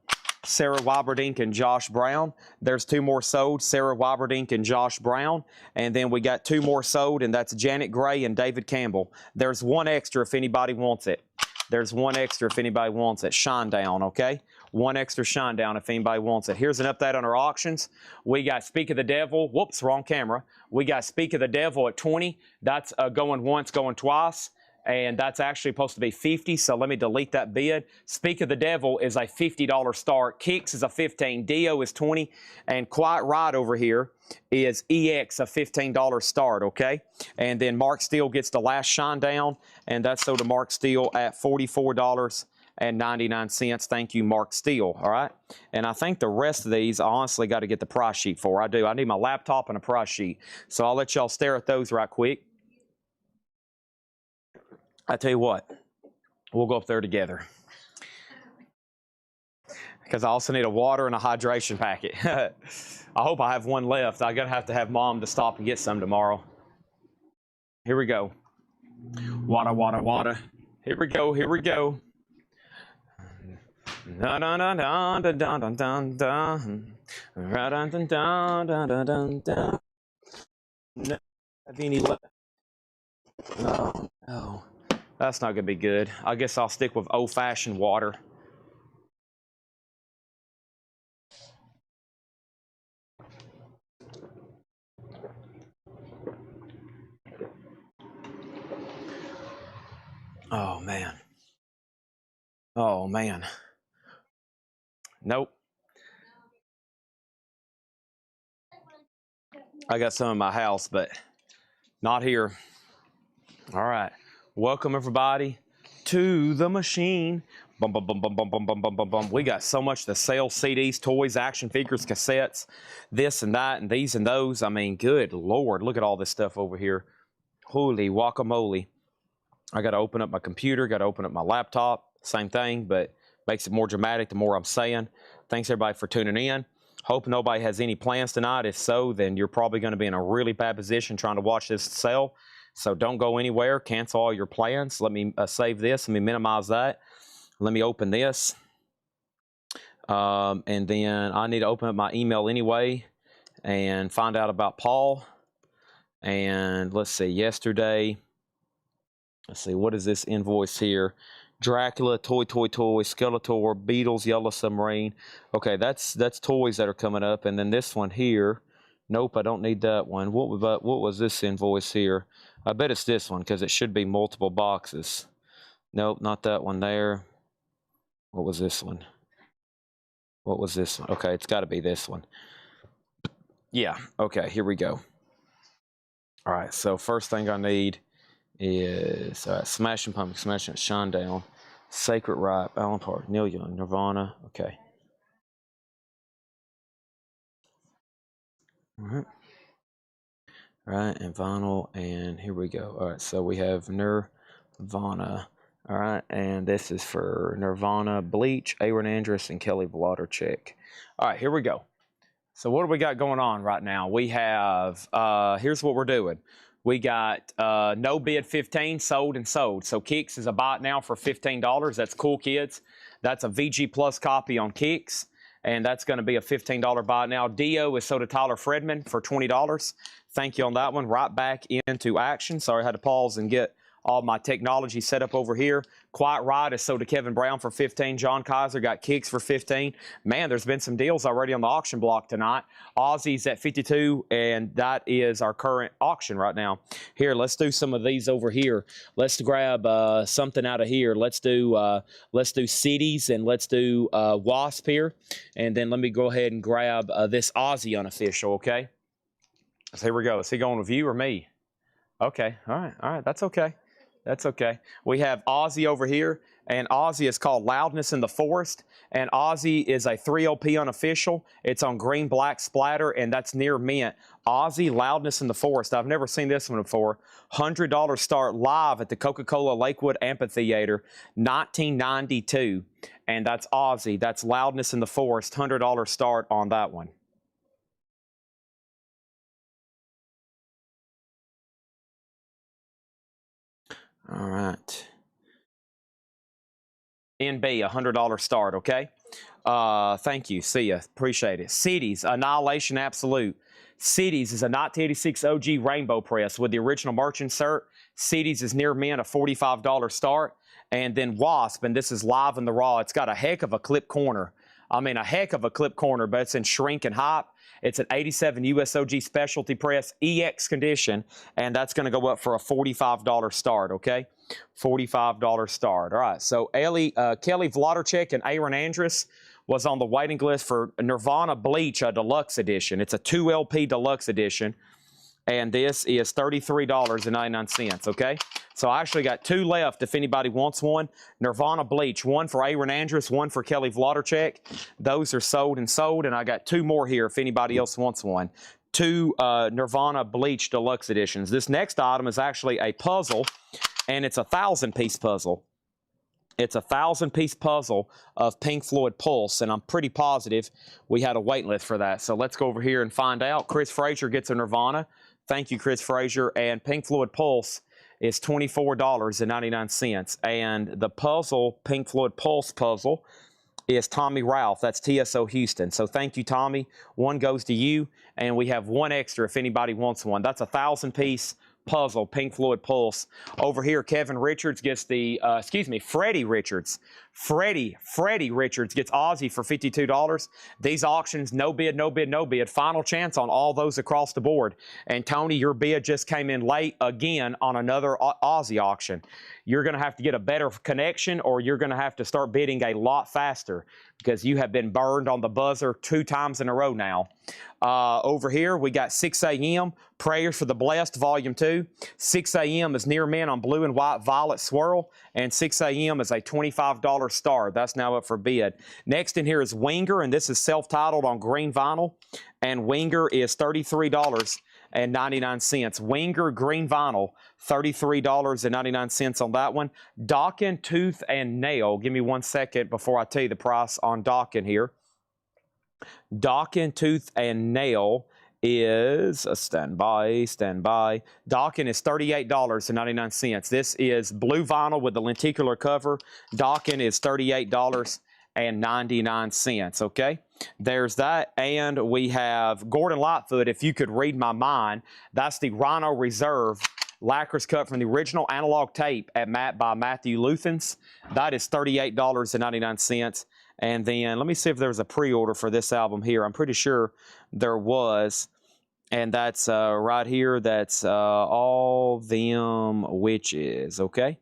Sarah Wyberdink and Josh Brown. There's two more sold, Sarah Wyberdink and Josh Brown. And then we got two more sold, and that's Janet Gray and David Campbell. There's one extra if anybody wants it. There's one extra if anybody wants it. Shinedown, okay? One extra Shinedown if anybody wants it. Here's an update on our auctions. We got Speak of the Devil. Whoops, wrong camera. We got Speak of the Devil at 20. That's going once, going twice. And that's actually supposed to be 50, so let me delete that bid. Speak of the Devil is a $50 start. Kicks is a 15. Dio is 20. And Quiet Right over here is EX, a $15 start, okay? And then Mark Steele gets the last Shinedown, and that's sold to Mark Steele at $44.99. Thank you, Mark Steele, all right? And I think the rest of these, I honestly got to get the price sheet for. I do. I need my laptop and a price sheet. So I'll let y'all stare at those right quick. I tell you what, we'll go up there together. Because I also need a water and a hydration packet. I hope I have one left. I'm going to have Mom to stop and get some tomorrow. Here we go. Water, water, water. Here we go, here we go. Dun dun dun dun dun dun dun dun. Dun dun dun dun dun dun. No, have any left? Oh, no. That's not going to be good. I guess I'll stick with old-fashioned water. Oh, man. Oh, man. Nope. I got some in my house, but not here. All right. Welcome, everybody, to the machine. Bum, bum, bum, bum, bum, bum, bum, bum, bum, bum. We got so much to sell: CDs, toys, action figures, cassettes, this and that, and these and those. I mean, good Lord, look at all this stuff over here. Holy guacamole. I got to open up my computer, got to open up my laptop. Same thing, but makes it more dramatic the more I'm saying. Thanks, everybody, for tuning in. Hope nobody has any plans tonight. If so, then you're probably going to be in a really bad position trying to watch this sell. So don't go anywhere. Cancel all your plans. Let me save this. Let me minimize that. Let me open this. And then I need to open up my email anyway and find out about Paul. And let's see, yesterday. Let's see, what is this invoice here? Dracula, Toy, Skeletor, Beatles, Yellow Submarine. Okay, that's toys that are coming up. And then this one here. Nope, I don't need that one. What was this invoice here? I bet it's this one because it should be multiple boxes. Nope, not that one there. What was this one? What was this one? Okay, it's got to be this one. Yeah, okay, here we go. All right, so first thing I need is Smashing Pumpkins, Smashing Shinedown, Sacred Right, Alan Park, Neil Young, Nirvana. Okay. All right. All right, and vinyl, and here we go. All right, so we have Nirvana. All right, and this is for Nirvana, Bleach, Aaron Andrus, and Kelly Wlodarczyk. All right, here we go. So what do we got going on right now? We have, here's what we're doing. We got no bid 15, sold and sold. So Kicks is a buy it now for $15. That's cool, kids. That's a VG Plus copy on Kicks, and that's going to be a $15 buy now. Dio is sold to Tyler Fredman for $20. Thank you on that one. Right back into action. Sorry, I had to pause and get all my technology set up over here. Quiet Ride is sold to Kevin Brown for $15. John Kaiser got Kicks for $15. Man, there's been some deals already on the auction block tonight. Aussie's at $52, and that is our current auction right now. Here, let's do some of these over here. Let's grab something out of here. Let's do Cities, and let's do Wasp here. And then let me go ahead and grab this Aussie unofficial, okay? So here we go. Is he going with you or me? Okay, all right, that's okay. That's okay. We have Aussie over here, and Aussie is called Loudness in the Forest, and Aussie is a 3LP unofficial. It's on green, black splatter, and that's near mint. Aussie Loudness in the Forest. I've never seen this one before. $100 start live at the Coca-Cola Lakewood Amphitheater, 1992, and that's Aussie. That's Loudness in the Forest, $100 start on that one. All right. NB, $100 start, okay? Thank you. See ya. Appreciate it. Cities, Annihilation Absolute. Cities is a 1986 OG Rainbow Press with the original merch insert. Cities is near mint, a $45 start. And then Wasp, and this is live in the raw. It's got a heck of a clip corner. I mean, a heck of a clip corner, but it's in shrink and hop. It's an 87 USOG Specialty Press EX condition, and that's going to go up for a $45 start, okay? $45 start. All right, so Kelly Vlodarchek and Aaron Andrus was on the waiting list for Nirvana Bleach, a deluxe edition. It's a 2LP deluxe edition, and this is $33.99, okay? So I actually got two left if anybody wants one. Nirvana Bleach, one for Aaron Andrus, one for Kelly Vlodarchek. Those are sold, and I got two more here if anybody else wants one. Two Nirvana Bleach deluxe editions. This next item is actually a puzzle, and it's a 1,000-piece puzzle. It's a 1,000-piece puzzle of Pink Floyd Pulse, and I'm pretty positive we had a wait list for that. So let's go over here and find out. Chris Frazier gets a Nirvana. Thank you, Chris Frazier. And Pink Floyd Pulse is $24.99. And the puzzle, Pink Floyd Pulse puzzle, is Tommy Ralph. That's TSO Houston. So thank you, Tommy. One goes to you, and we have one extra if anybody wants one. That's a 1,000-piece puzzle, Pink Floyd Pulse. Over here, Kevin Richards gets the, Freddie Richards. Freddie Richards gets Aussie for $52. These auctions, no bid, no bid, no bid. Final chance on all those across the board. And Tony, your bid just came in late again on another Aussie auction. You're going to have to get a better connection, or you're going to have to start bidding a lot faster because you have been burned on the buzzer 2 times in a row now. Over here, we got 6 a.m. Prayers for the Blessed, Volume 2. 6 a.m. is Near Mint on blue and white violet swirl, and 6 a.m. is a $25 star. That's now up for bid. Next in here is Winger, and this is self-titled on green vinyl, and Winger is $33.99. Winger green vinyl, $33.99 on that one. Dokken Tooth and Nail. Give me 1 second before I tell you the price on Dokken here. Dokken Tooth and Nail is stand by. Dokken is $38.99. This is blue vinyl with the lenticular cover. Dokken is $38.99. Okay, there's that. And we have Gordon Lightfoot, If You Could Read My Mind. That's the Rhino Reserve lacquer's cut from the original analog tape by Matthew Luthens. That is $38.99. And then let me see if there's a pre-order for this album here. I'm pretty sure there was. And that's right here. That's All Them Witches. Okay.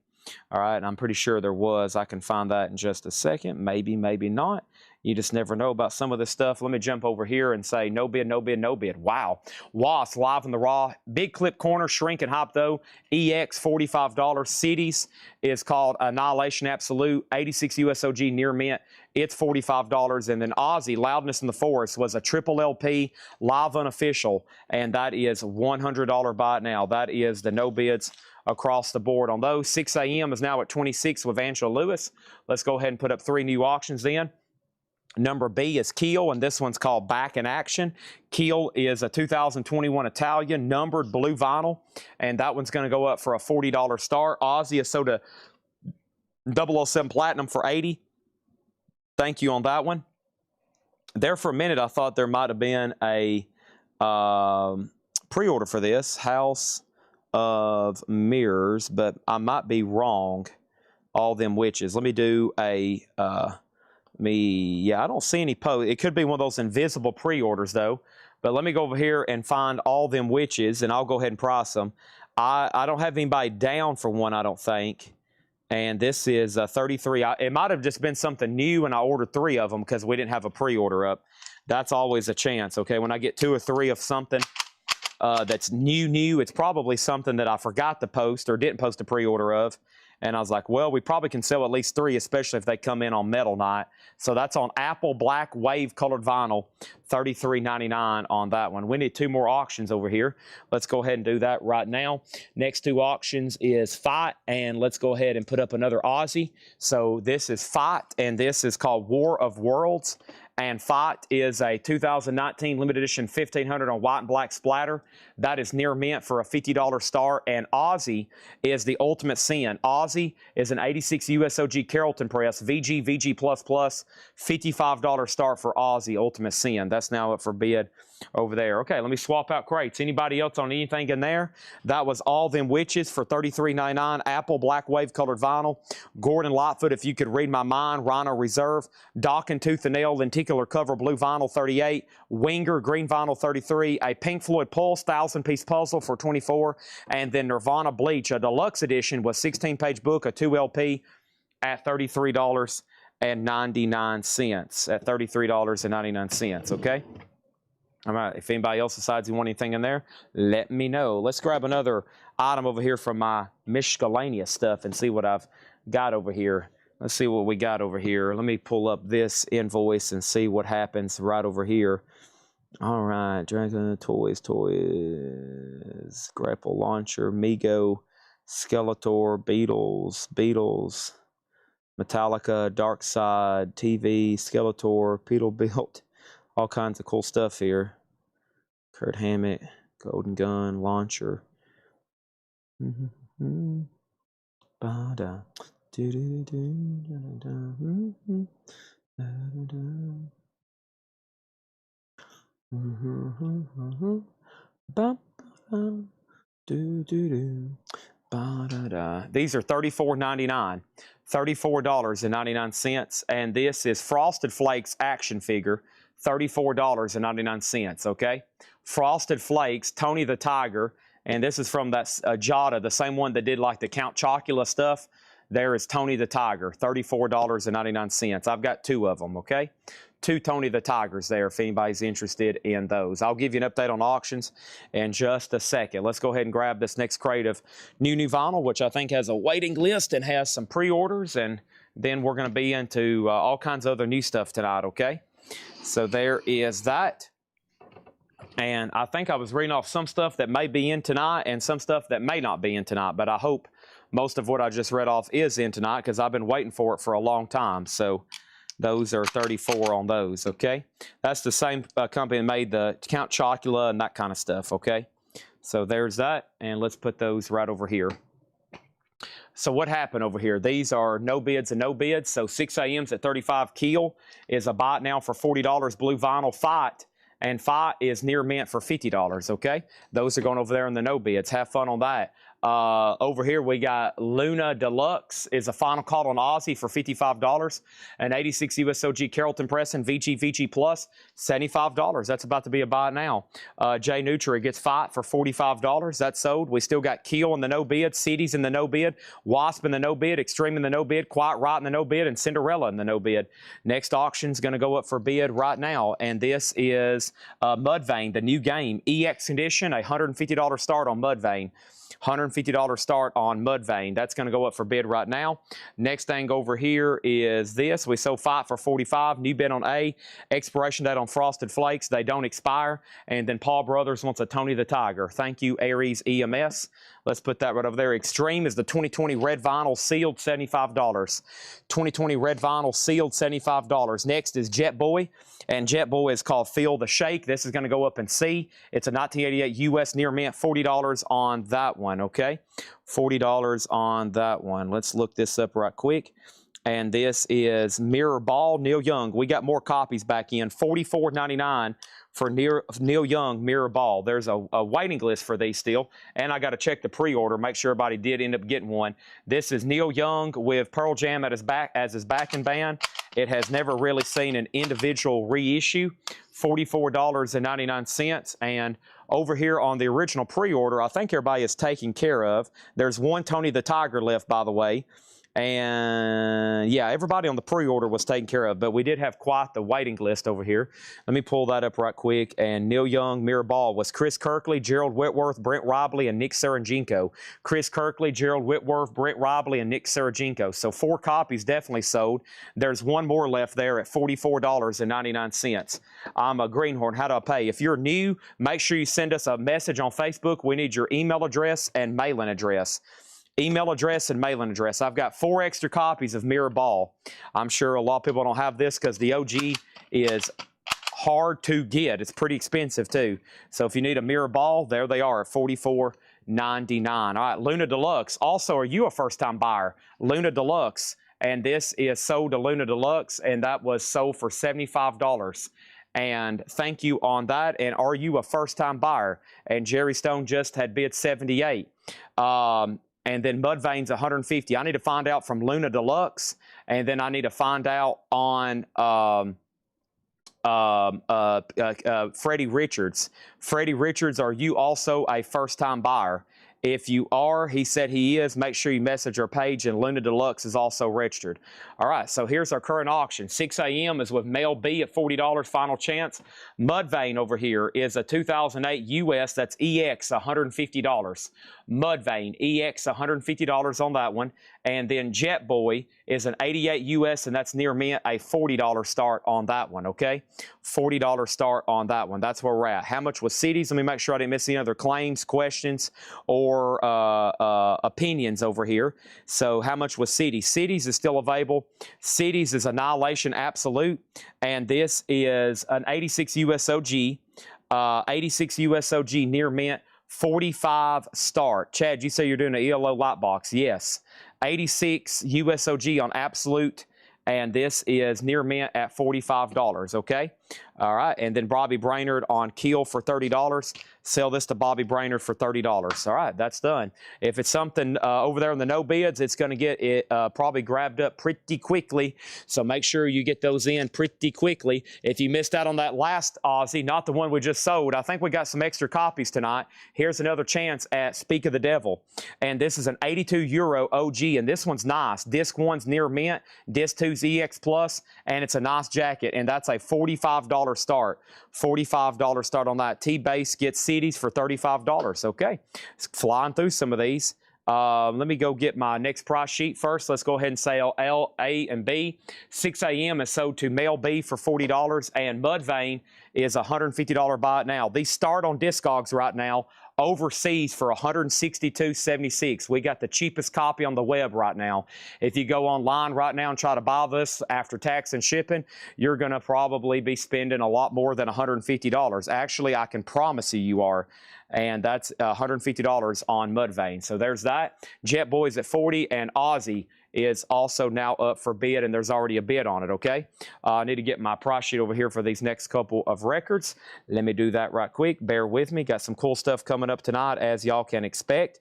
All right. And I'm pretty sure there was. I can find that in just a second. Maybe, maybe not. You just never know about some of this stuff. Let me jump over here and say no bid, no bid, no bid. Wow. Wasp live in the raw. Big clip corner, shrink and hop though. EX, $45. Cities is called Annihilation Absolute. 86 USOG near mint. It's $45. And then Aussie, Loudness in the Forest, was a triple LP live unofficial. And that is $100 buy it now. That is the no bids across the board on those. 6 a.m. is now at 26 with Angela Lewis. Let's go ahead and put up 3 new auctions then. Number B is Keel, and this one's called Back in Action. Keel is a 2021 Italian numbered blue vinyl, and that one's going to go up for a $40 star. Aussie is sold a 007 Platinum for $80. Thank you on that one. There for a minute, I thought there might have been a pre-order for this, House of Mirrors, but I might be wrong. All them witches. Let me do a, yeah, I don't see any post. It could be one of those invisible pre-orders though. But let me go over here and find all them witches, and I'll go ahead and price them. I don't have anybody down for one, I don't think. And this is 33. It might have just been something new, and I ordered 3 of them because we didn't have a pre-order up. That's always a chance, okay? When I get 2 or 3 of something that's new, it's probably something that I forgot to post or didn't post a pre-order of. And I was like, well, we probably can sell at least 3, especially if they come in on Metal Night. So that's on Apple Black Wave Colored Vinyl, $33.99 on that one. We need 2 more auctions over here. Let's go ahead and do that right now. Next 2 auctions is Fight, and let's go ahead and put up another Aussie. So this is Fight, and this is called War of Worlds. And Fight is a 2019 limited edition 1500 on white and black splatter. That is near mint for a $50 star. And Aussie is the Ultimate Sin. Aussie is an 86 USOG Carrollton press, VG, VG++, $55 star for Aussie Ultimate Sin. That's now up for bid over there. Okay, let me swap out crates. Anybody else on anything in there? That was All Them Witches for $33.99. Apple Black Wave Colored Vinyl. Gordon Lightfoot, If You Could Read My Mind, Rhino Reserve. Dock and Tooth and Nail Lenticular Cover Blue Vinyl 38. Winger Green Vinyl 33. A Pink Floyd Pulse 1000-piece puzzle for 24. And then Nirvana Bleach, a deluxe edition with 16-page book, a 2 LP at $33.99. At $33.99, okay? All right, if anybody else decides you want anything in there, let me know. Let's grab another item over here from my miscellaneous stuff and see what I've got over here. Let's see what we got over here. Let me pull up this invoice and see what happens right over here. All right, Dragon Toys, Grapple Launcher, Mego, Skeletor, Beatles, Metallica, Dark Side, TV, Skeletor, Peterbilt. All kinds of cool stuff here. Kurt Hammett, Golden Gun, Launcher. These are $34.99. $34.99. And this is Frosted Flakes action figure. $34.99, okay? Frosted Flakes, Tony the Tiger, and this is from that Jada, the same one that did like the Count Chocula stuff. There is Tony the Tiger, $34.99. I've got 2 of them, okay? 2 Tony the Tigers there if anybody's interested in those. I'll give you an update on auctions in just a second. Let's go ahead and grab this next crate of new vinyl, which I think has a waiting list and has some pre-orders, and then we're going to be into all kinds of other new stuff tonight, okay? So there is that. And I think I was reading off some stuff that may be in tonight and some stuff that may not be in tonight, but I hope most of what I just read off is in tonight because I've been waiting for it for a long time. So those are 34 on those, okay? That's the same company that made the Count Chocula and that kind of stuff, okay? So there's that, and let's put those right over here. So what happened over here? These are no bids and no bids. So 6 a.m.'s at 35 Keel is a buy now for $40. Blue Vinyl Fight. And Fight is near mint for $50, okay? Those are going over there in the no bids. Have fun on that. Over here, we got Luna Deluxe is a final call on Aussie for $55. An 86 USOG Carrollton Press and VG Plus, $75. That's about to be a buy now. Jay Nutri gets Fight for $45. That's sold. We still got Keel in the no bid, Cities in the no bid, Wasp in the no bid, Extreme in the no bid, Quiet Right in the no bid, and Cinderella in the no bid. Next auction's going to go up for bid right now, and this is Mudvayne, the new game, EX Edition, a $150 start on Mudvayne. $150 start on Mudvayne. That's going to go up for bid right now. Next thing over here is this. We sold Fight for $45. New bid on A. Expiration date on Frosted Flakes. They don't expire. And then Paul Brothers wants a Tony the Tiger. Thank you, Aries EMS. Let's put that right over there. Extreme is the 2020 red vinyl sealed, $75. 2020 red vinyl sealed, $75. Next is Jet Boy. And Jet Boy is called Feel the Shake. This is going to go up in C. It's a 1988 US near mint, $40 on that one, okay? $40 on that one. Let's look this up right quick. And this is Mirror Ball, Neil Young. We got more copies back in, $44.99 for Neil Young Mirror Ball. There's a waiting list for these still, and I got to check the pre-order, make sure everybody did end up getting one. This is Neil Young with Pearl Jam at his back as his backing band. It has never really seen an individual reissue, $44.99. And over here on the original pre-order, I think everybody is taken care of. There's one Tony the Tiger left, by the way. And yeah, everybody on the pre-order was taken care of, but we did have quite the waiting list over here. Let me pull that up right quick. And Neil Young Mirror Ball was Chris Kirkley, Gerald Whitworth, Brent Robley, and Nick Sarajenko. Chris Kirkley, Gerald Whitworth, Brent Robley, and Nick Sarajenko. So 4 copies definitely sold. There's one more left there at $44.99. I'm a Greenhorn. How do I pay? If you're new, make sure you send us a message on Facebook. We need your email address and mailing address. Email address and mailing address. I've got 4 extra copies of Mirror Ball. I'm sure a lot of people don't have this because the OG is hard to get. It's pretty expensive too. So if you need a Mirror Ball, there they are at $44.99. All right, Luna Deluxe. Also, are you a first-time buyer? Luna Deluxe. And this is sold to Luna Deluxe, and that was sold for $75. And thank you on that. And are you a first-time buyer? And Jerry Stone just had bid $78. And then Mudvayne's $150. I need to find out from Luna Deluxe, and then I need to find out on Freddie Richards. Freddie Richards, are you also a first-time buyer? If you are, he said he is, make sure you message our page, and Luna Deluxe is also registered. All right, so here's our current auction. 6 a.m. is with Mel B at $40, final chance. Mudvayne over here is a 2008 US, that's EX, $150. Mudvayne, EX, $150 on that one. And then Jet Boy is an 88 US, and that's near mint, a $40 start on that one, okay? $40 start on that one. That's where we're at. How much was CDs? Let me make sure I didn't miss any other claims, questions, or opinions over here. So how much was CDs? CDs is still available. CDs is Annihilation Absolute, and this is an 86 USOG, 86 USOG near mint, 45 start. Chad, you say you're doing an ELO light box. Yes. 86 USOG on Absolute, and this is near mint at $45, okay? All right, and then Bobby Brainerd on Keel for $30. Sell this to Bobby Brainerd for $30. All right, that's done. If it's something over there in the no bids, it's going to get it probably grabbed up pretty quickly. So make sure you get those in pretty quickly. If you missed out on that last Aussie, not the one we just sold, I think we got some extra copies tonight. Here's another chance at Speak of the Devil. And this is an 82 Euro OG, and this one's nice. Disc 1's near mint, Disc 2's EX Plus, and it's a nice jacket, and that's a $45 start. $45 start on that. T-Base gets CDs for $35. Okay, flying through some of these. Let me go get my next price sheet first. Let's go ahead and sell L, A, and B. 6 a.m. is sold to Male B for $40, and Mudvayne is $150 buy it now. These start on Discogs right now overseas for $162.76. We got the cheapest copy on the web right now. If you go online right now and try to buy this after tax and shipping, you're going to probably be spending a lot more than $150. Actually, I can promise you are. And that's $150 on Mudvayne. So there's that. Jet Boy's at $40, and Aussie is also now up for bid, and there's already a bid on it, okay? I need to get my price sheet over here for these next couple of records. Let me do that right quick. Bear with me. Got some cool stuff coming up tonight, as y'all can expect.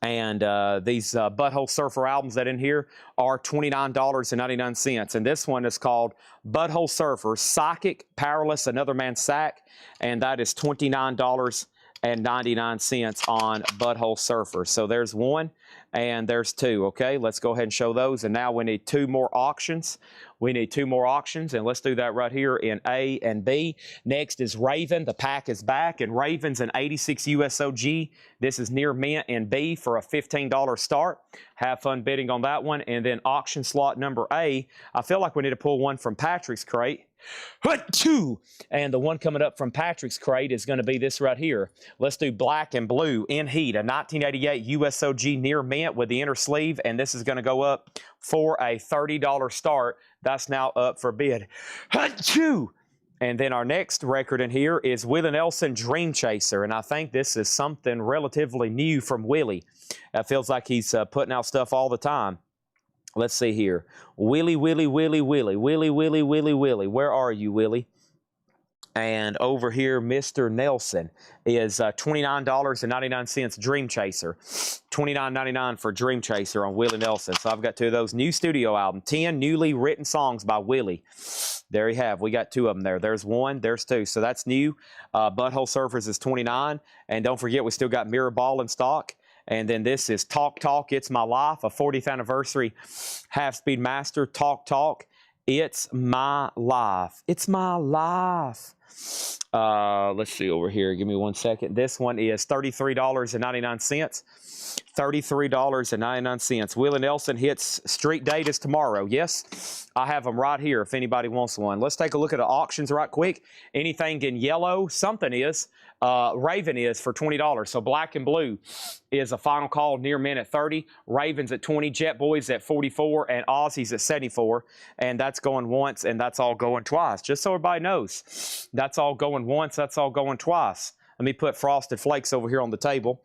And these Butthole Surfer albums that in here are $29.99. And this one is called Butthole Surfer, Psychic, Powerless, Another Man's Sack. And that is $29.99 on Butthole Surfer. So there's one and there's two, okay? Let's go ahead and show those. And now we need 2 more auctions. We need 2 more auctions, and let's do that right here in A and B. Next is Raven. The pack is back, and Raven's an 86 USOG. This is near mint in B for a $15 start. Have fun bidding on that one. And then auction slot number A, I feel like we need to pull one from Patrick's crate. And the one coming up from Patrick's crate is going to be this right here. Let's do black and blue in heat, a 1988 USOG near mint with the inner sleeve, and this is going to go up for a $30 start. That's now up for bid. And then our next record in here is Willie Nelson Dream Chaser, and I think this is something relatively new from Willie. It feels like he's putting out stuff all the time. Let's see here. Willie, Willie, Willie, Willie, Willie, Willie, Willie, Willie. Where are you, Willie? And over here, Mr. Nelson is $29.99 Dream Chaser. $29.99 for Dream Chaser on Willie Nelson. So I've got 2 of those. New studio album, 10 newly written songs by Willie. There you have. We got 2 of them there. There's 1, there's 2. So that's new. Butthole Surfers is $29. And don't forget, we still got Mirror Ball in stock. And then this is Talk Talk, It's My Life, a 40th anniversary half-speed master. Talk Talk, It's My Life. It's my life. Let's see over here. Give me 1 second. This one is $33.99. $33.99. Willie Nelson hits street date is tomorrow. Yes, I have them right here if anybody wants one. Let's take a look at the auctions right quick. Anything in yellow, something is. Raven is for $20. So black and blue is a final call near min at 30. Ravens at 20. Jet Boys at 44. And Aussies at 74. And that's going once and that's all going twice. Just so everybody knows. That's all going once. That's all going twice. Let me put Frosted Flakes over here on the table.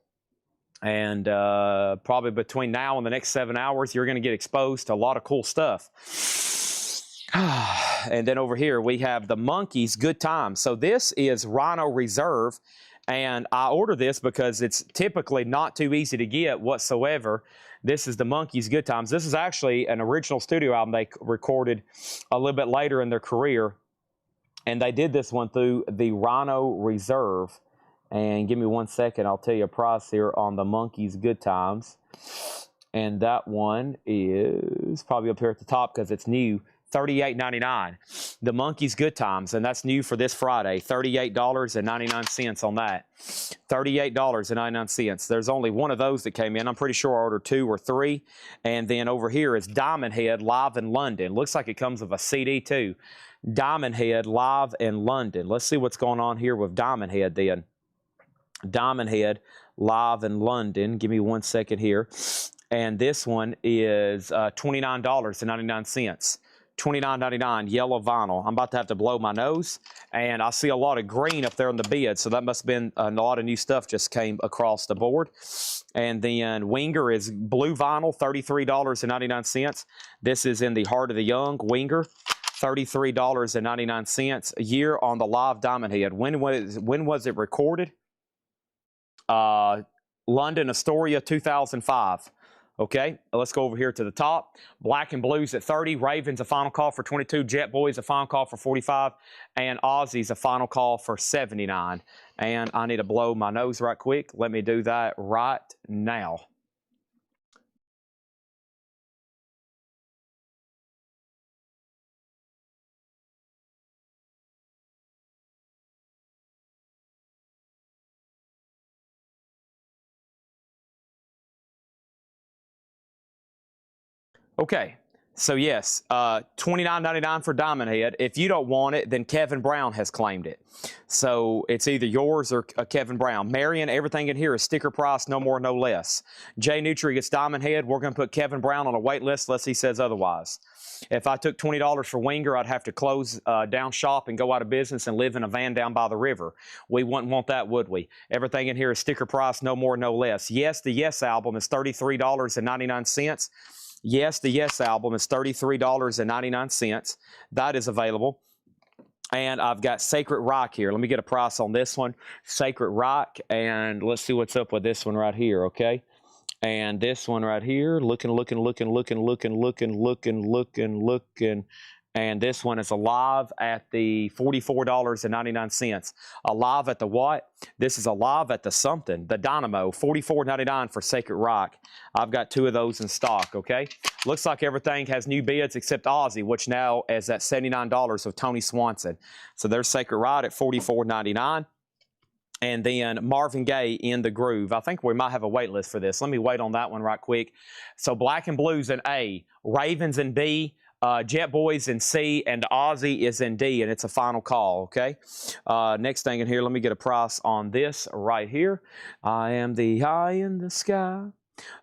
And probably between now and the next 7 hours, you're going to get exposed to a lot of cool stuff. And then over here, we have the Monkeys Good Times. So this is Rhino Reserve. And I order this because it's typically not too easy to get whatsoever. This is the Monkeys Good Times. This is actually an original studio album they recorded a little bit later in their career. And they did this one through the Rhino Reserve. And give me 1 second, I'll tell you a price here on the Monkeys Good Times. And that one is probably up here at the top because it's new, $38.99. The Monkeys Good Times, and that's new for this Friday, $38.99 on that. $38.99. There's only one of those that came in. I'm pretty sure I ordered 2 or 3. And then over here is Diamond Head Live in London. Looks like it comes with a CD too. Diamond Head Live in London. Let's see what's going on here with Diamond Head then. Diamond Head Live in London. Give me 1 second here. And this one is $29.99. $29.99 yellow vinyl. I'm about to have to blow my nose. And I see a lot of green up there on the bed. So that must have been a lot of new stuff just came across the board. And then Winger is blue vinyl, $33.99. This is in the Heart of the Young. Winger, $33.99 a year on the live Diamond Head. When was it recorded? London Astoria 2005. Okay, let's go over here to the top. Black and Blues at 30. Ravens a final call for 22. Jet Boys a final call for 45. And Aussies a final call for 79. And I need to blow my nose right quick. Let me do that right now. Okay, so yes, $29.99 for Diamond Head. If you don't want it, then Kevin Brown has claimed it. So it's either yours or Kevin Brown. Marion, everything in here is sticker price, no more, no less. Jay Nutri gets Diamond Head. We're going to put Kevin Brown on a wait list unless he says otherwise. If I took $20 for Winger, I'd have to close down shop and go out of business and live in a van down by the river. We wouldn't want that, would we? Everything in here is sticker price, no more, no less. Yes, the Yes album is $33.99. Yes, the Yes album is $33.99. That is available. And I've got Sacred Rock here. Let me get a price on this one. Sacred Rock. And let's see what's up with this one right here, okay? And this one right here, looking. And this one is alive at the $44.99. Alive at the what? This is alive at the something, the Dynamo, $44.99 for Sacred Rock. I've got 2 of those in stock, okay? Looks like everything has new bids except Aussie, which now is at $79 with Tony Swanson. So there's Sacred Rock at $44.99. And then Marvin Gaye in the Groove. I think we might have a wait list for this. Let me wait on that one right quick. So Black and Blues in A, Ravens in B, Jet Boys in C, and Aussie is in D, and it's a final call, okay? Next thing in here, let me get a price on this right here. I am the eye in the sky.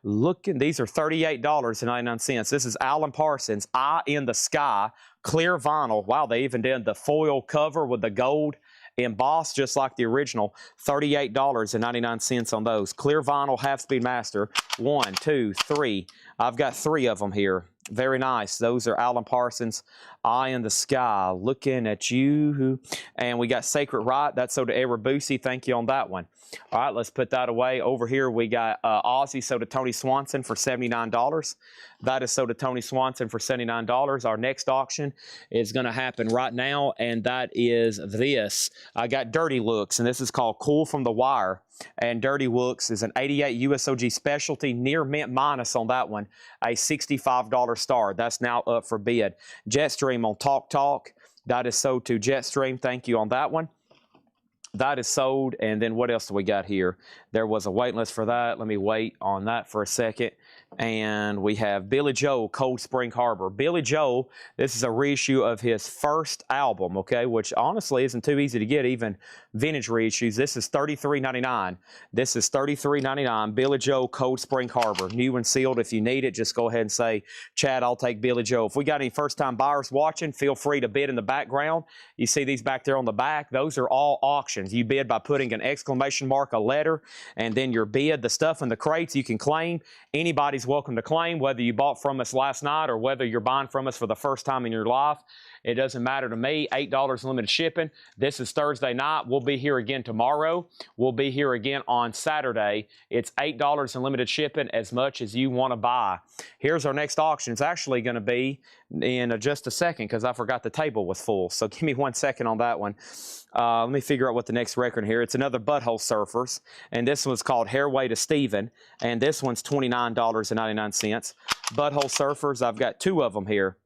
Looking, these are $38.99. This is Alan Parsons, Eye in the Sky, clear vinyl. Wow, they even did the foil cover with the gold embossed just like the original. $38.99 on those. Clear vinyl half-speed master. 1, 2, 3. I've got 3 of them here. Very nice. Those are Alan Parsons, Eye in the Sky, looking at you. And we got Sacred Right. That's sold to Arabusi. Thank you on that one. All right, let's put that away. Over here, we got Aussie sold to Tony Swanson for $79. That is sold to Tony Swanson for $79. Our next auction is going to happen right now, and that is this. I got Dirty Looks, and this is called Cool from the Wire. And Dirty Looks is an 88 USOG specialty, near mint minus on that one, a $65 star. That's now up for bid. Jetstream on Talk Talk. That is sold to Jetstream. Thank you on that one. That is sold. And then what else do we got here? There was a wait list for that. Let me wait on that for a second. And we have Billy Joel, Cold Spring Harbor. Billy Joel, this is a reissue of his first album, okay, which honestly isn't too easy to get, even vintage reissues. This is $33.99. This is $33.99. Billy Joel, Cold Spring Harbor. New and sealed. If you need it, just go ahead and say, Chad, I'll take Billy Joel. If we got any first-time buyers watching, feel free to bid in the background. You see these back there on the back? Those are all auctions. You bid by putting an exclamation mark, a letter, and then your bid. The stuff in the crates you can claim. Anybody's welcome to claim, whether you bought from us last night or whether you're buying from us for the first time in your life. It doesn't matter to me. $8 limited shipping. This is Thursday night. We'll be here again tomorrow. We'll be here again on Saturday. It's $8 in limited shipping, as much as you want to buy. Here's our next auction. It's actually going to be in just a second because I forgot the table was full. So give me 1 second on that one. Let me figure out what the next record here. It's another Butthole Surfers, and this one's called Hairway to Steven, and this one's $29.99. Butthole Surfers, I've got 2 of them here.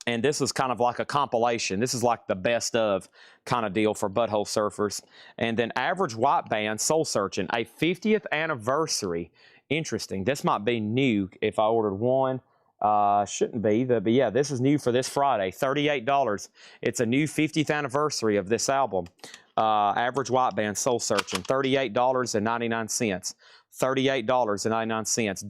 And this is kind of like a compilation. This is like the best of kind of deal for Butthole Surfers. And then Average White Band, Soul Searching, a 50th anniversary. Interesting. This might be new if I ordered one. Shouldn't be, but yeah, this is new for this Friday, $38. It's a new 50th anniversary of this album. Average White Band, Soul Searching, $38.99. $38.99.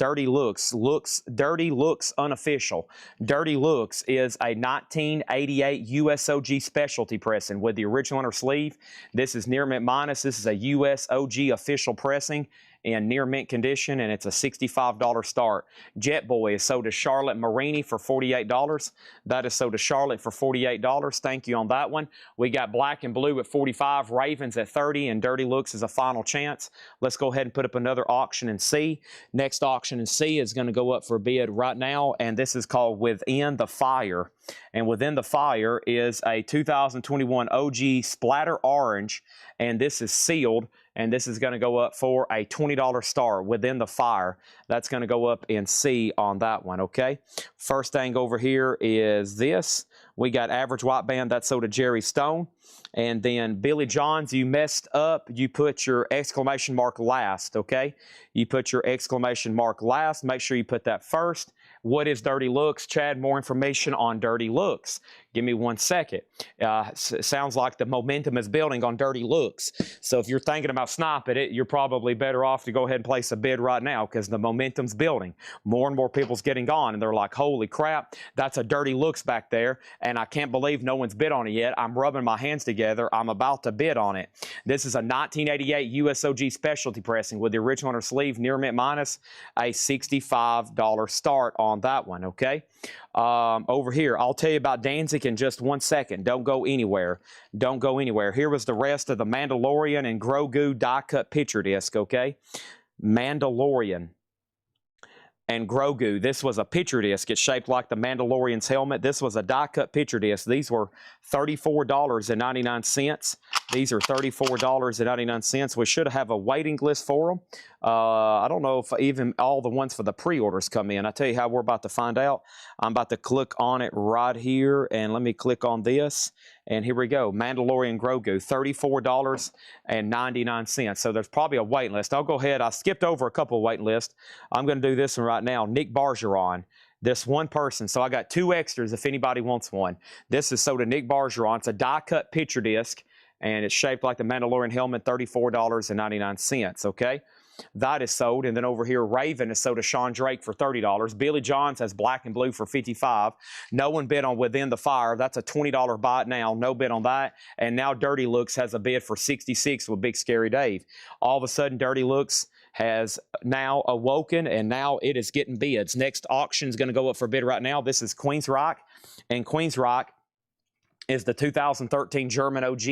Dirty Looks Unofficial. Dirty Looks is a 1988 USOG specialty pressing with the original inner sleeve. This is near mint minus. This is a USOG official pressing in near mint condition, and it's a $65 start. Jet Boy is sold to Charlotte Marini for $48. That is sold to Charlotte for $48. Thank you on that one. We got Black and Blue at $45, Ravens at $30, and Dirty Looks is a final chance. Let's go ahead and put up another auction in C. Next auction in C is going to go up for bid right now, and this is called Within the Fire. And Within the Fire is a 2021 OG Splatter Orange, and this is sealed. And this is going to go up for a $20 star, Within the Fire. That's going to go up in C on that one, okay? First thing over here is this. We got Average White Band. That's sold to Jerry Stone. And then Billy Johns, you messed up. You put your exclamation mark last, okay? You put your exclamation mark last. Make sure you put that first. What is Dirty Looks? Chad, more information on Dirty Looks. Give me 1 second. Sounds like the momentum is building on Dirty Looks. So if you're thinking about sniping it, you're probably better off to go ahead and place a bid right now because the momentum's building. More and more people's getting on, and they're like, holy crap, that's a Dirty Looks back there, and I can't believe no one's bid on it yet. I'm rubbing my hands together. I'm about to bid on it. This is a 1988 USOG specialty pressing with the original inner sleeve, near mint minus, a $65 start on that one, okay? Over here, I'll tell you about Danzig in just 1 second. Don't go anywhere. Don't go anywhere. Here was the rest of the Mandalorian and Grogu die-cut picture disc, okay? Mandalorian and Grogu. This was a picture disc. It's shaped like the Mandalorian's helmet. This was a die-cut picture disc. These were $34.99. These are $34.99. We should have a waiting list for them. I don't know if even all the ones for the pre-orders come in. I tell you how we're about to find out. I'm about to click on it right here, and let me click on this. And here we go. Mandalorian Grogu, $34.99. So there's probably a wait list. I'll go ahead. I skipped over a couple of wait lists. I'm going to do this one right now. Nick Bargeron. This one person. So I got 2 extras if anybody wants one. This is sold to Nick Bargeron. It's a die-cut picture disc, and it's shaped like the Mandalorian helmet, $34.99, okay? That is sold. And then over here, Raven is sold to Sean Drake for $30. Billy Johns has Black and Blue for $55. No one bid on Within the Fire. That's a $20 buy now. No bid on that. And now Dirty Looks has a bid for $66 with Big Scary Dave. All of a sudden, Dirty Looks has now awoken, and now it is getting bids. Next auction is going to go up for bid right now. This is Queens Rock, and Queens Rock is the 2013 German OG,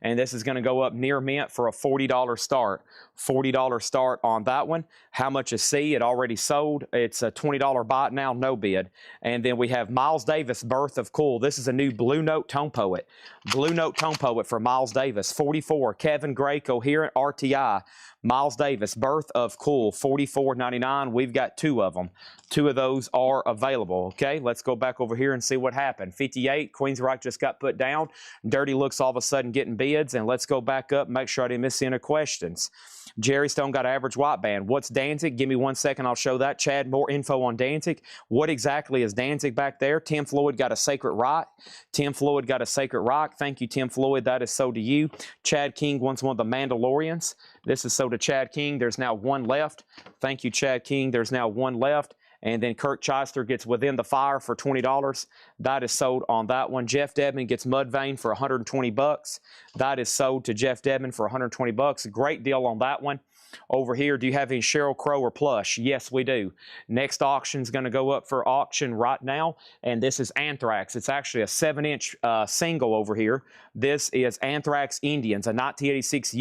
and this is going to go up near mint for a $40 start. $40 start on that one. How much is C? It already sold. It's a $20 buy now, no bid. And then we have Miles Davis, Birth of Cool. This is a new Blue Note Tone Poet. Blue Note Tone Poet for Miles Davis, 44. Kevin Gray, Coherent RTI. Miles Davis, Birth of Cool, $44.99. We've got 2 of them. 2 of those are available. Okay, let's go back over here and see what happened. 58, Queens Rock just got put down. Dirty Looks all of a sudden getting bids. And let's go back up, make sure I didn't miss any questions. Jerry Stone got average white band. What's Danzig? Give me 1 second. I'll show that. Chad, more info on Danzig. What exactly is Danzig back there? Tim Floyd got a Sacred Rock. Tim Floyd got a Sacred Rock. Thank you, Tim Floyd. That is sold to you. Chad King wants one of the Mandalorians. This is sold to Chad King. There's now 1 left. Thank you, Chad King. There's now 1 left. And then Kirk Chister gets Within the Fire for $20. That is sold on that one. Jeff Dedman gets Mudvayne for $120. That is sold to Jeff Dedman for $120. Great deal on that one. Over here, do you have any Sheryl Crow or plush? Yes, we do. Next auction is going to go up for auction right now, and this is Anthrax. It's actually a 7-inch single over here. This is Anthrax Indians, a 1986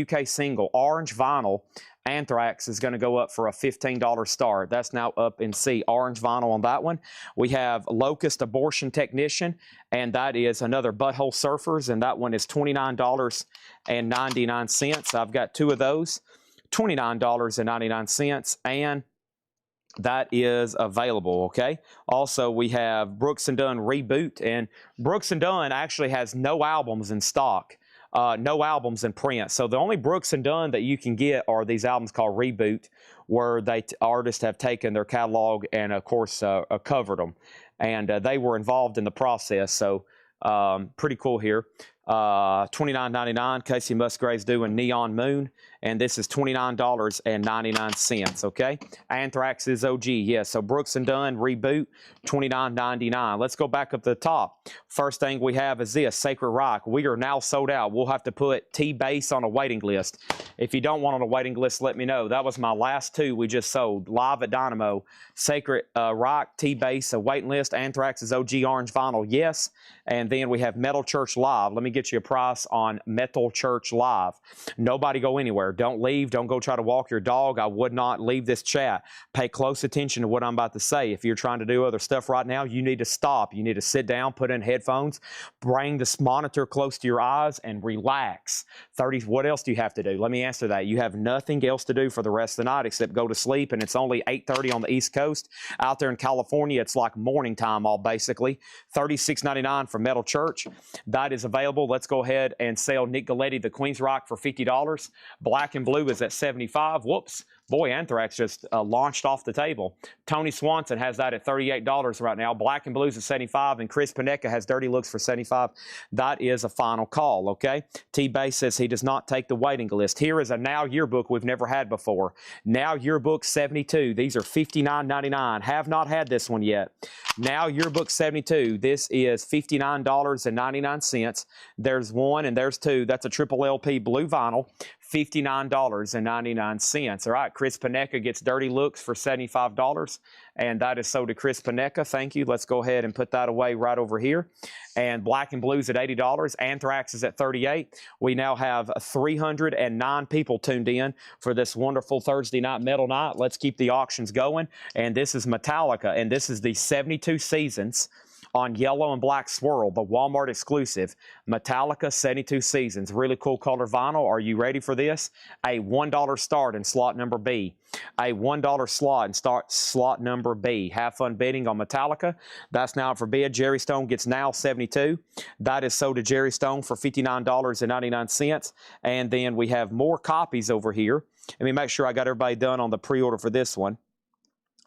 UK single, orange vinyl. Anthrax is going to go up for a $15 start. That's now up in C. Orange vinyl on that one. We have Locust Abortion Technician, and that is another Butthole Surfers, and that one is $29.99. I've got 2 of those, $29.99, and that is available, okay? Also, we have Brooks & Dunn Reboot, and Brooks & Dunn actually has no albums in stock. No albums in print. So the only Brooks & Dunn that you can get are these albums called Reboot, where artists have taken their catalog and, of course, covered them. And they were involved in the process. So pretty cool here. $29.99. Casey Musgrave's doing Neon Moon. And this is $29.99, okay? Anthrax is OG, yes. So Brooks & Dunn Reboot, $29.99. Let's go back up to the top. First thing we have is this, Sacred Rock. We are now sold out. We'll have to put T-Base on a waiting list. If you don't want on a waiting list, let me know. That was my last 2 we just sold, live at Dynamo. Sacred Rock, T-Base, a waiting list. Anthrax is OG Orange Vinyl, yes. And then we have Metal Church Live. Let me get you a price on Metal Church Live. Nobody go anywhere. Don't leave. Don't go try to walk your dog. I would not leave this chat. Pay close attention to what I'm about to say. If you're trying to do other stuff right now, you need to stop. You need to sit down, put in headphones, bring this monitor close to your eyes, and relax. What else do you have to do? Let me answer that. You have nothing else to do for the rest of the night except go to sleep, and it's only 8:30 on the East Coast. Out there in California, it's like morning time all basically. $36.99 for Metal Church. That is available. Let's go ahead and sell Nick Galetti, the Queens Rock, for $50. Black and Blue is at $75. Whoops. Boy, Anthrax just launched off the table. Tony Swanson has that at $38 right now. Black and Blues at $75, and Chris Panecka has Dirty Looks for $75. That is a final call, okay? T-Base says he does not take the waiting list. Here is a Now Yearbook we've never had before. Now Yearbook 72. These are $59.99. Have not had this one yet. Now Yearbook 72. This is $59.99. There's 1 and there's 2. That's a triple LP blue vinyl. $59.99. All right, Chris Panecka gets Dirty Looks for $75, and that is sold to Chris Panecka. Thank you. Let's go ahead and put that away right over here. And Black and Blues at $80. Anthrax is at $38. We now have 309 people tuned in for this wonderful Thursday night metal night. Let's keep the auctions going. And this is Metallica, and this is the 72 Seasons on Yellow and Black Swirl, the Walmart exclusive. Metallica 72 Seasons. Really cool color vinyl. Are you ready for this? A $1 start in slot number B. A $1 slot and start slot number B. Have fun bidding on Metallica. That's now for bid. Jerry Stone gets Now 72. That is sold to Jerry Stone for $59.99. And then we have more copies over here. Let me make sure I got everybody done on the pre-order for this one.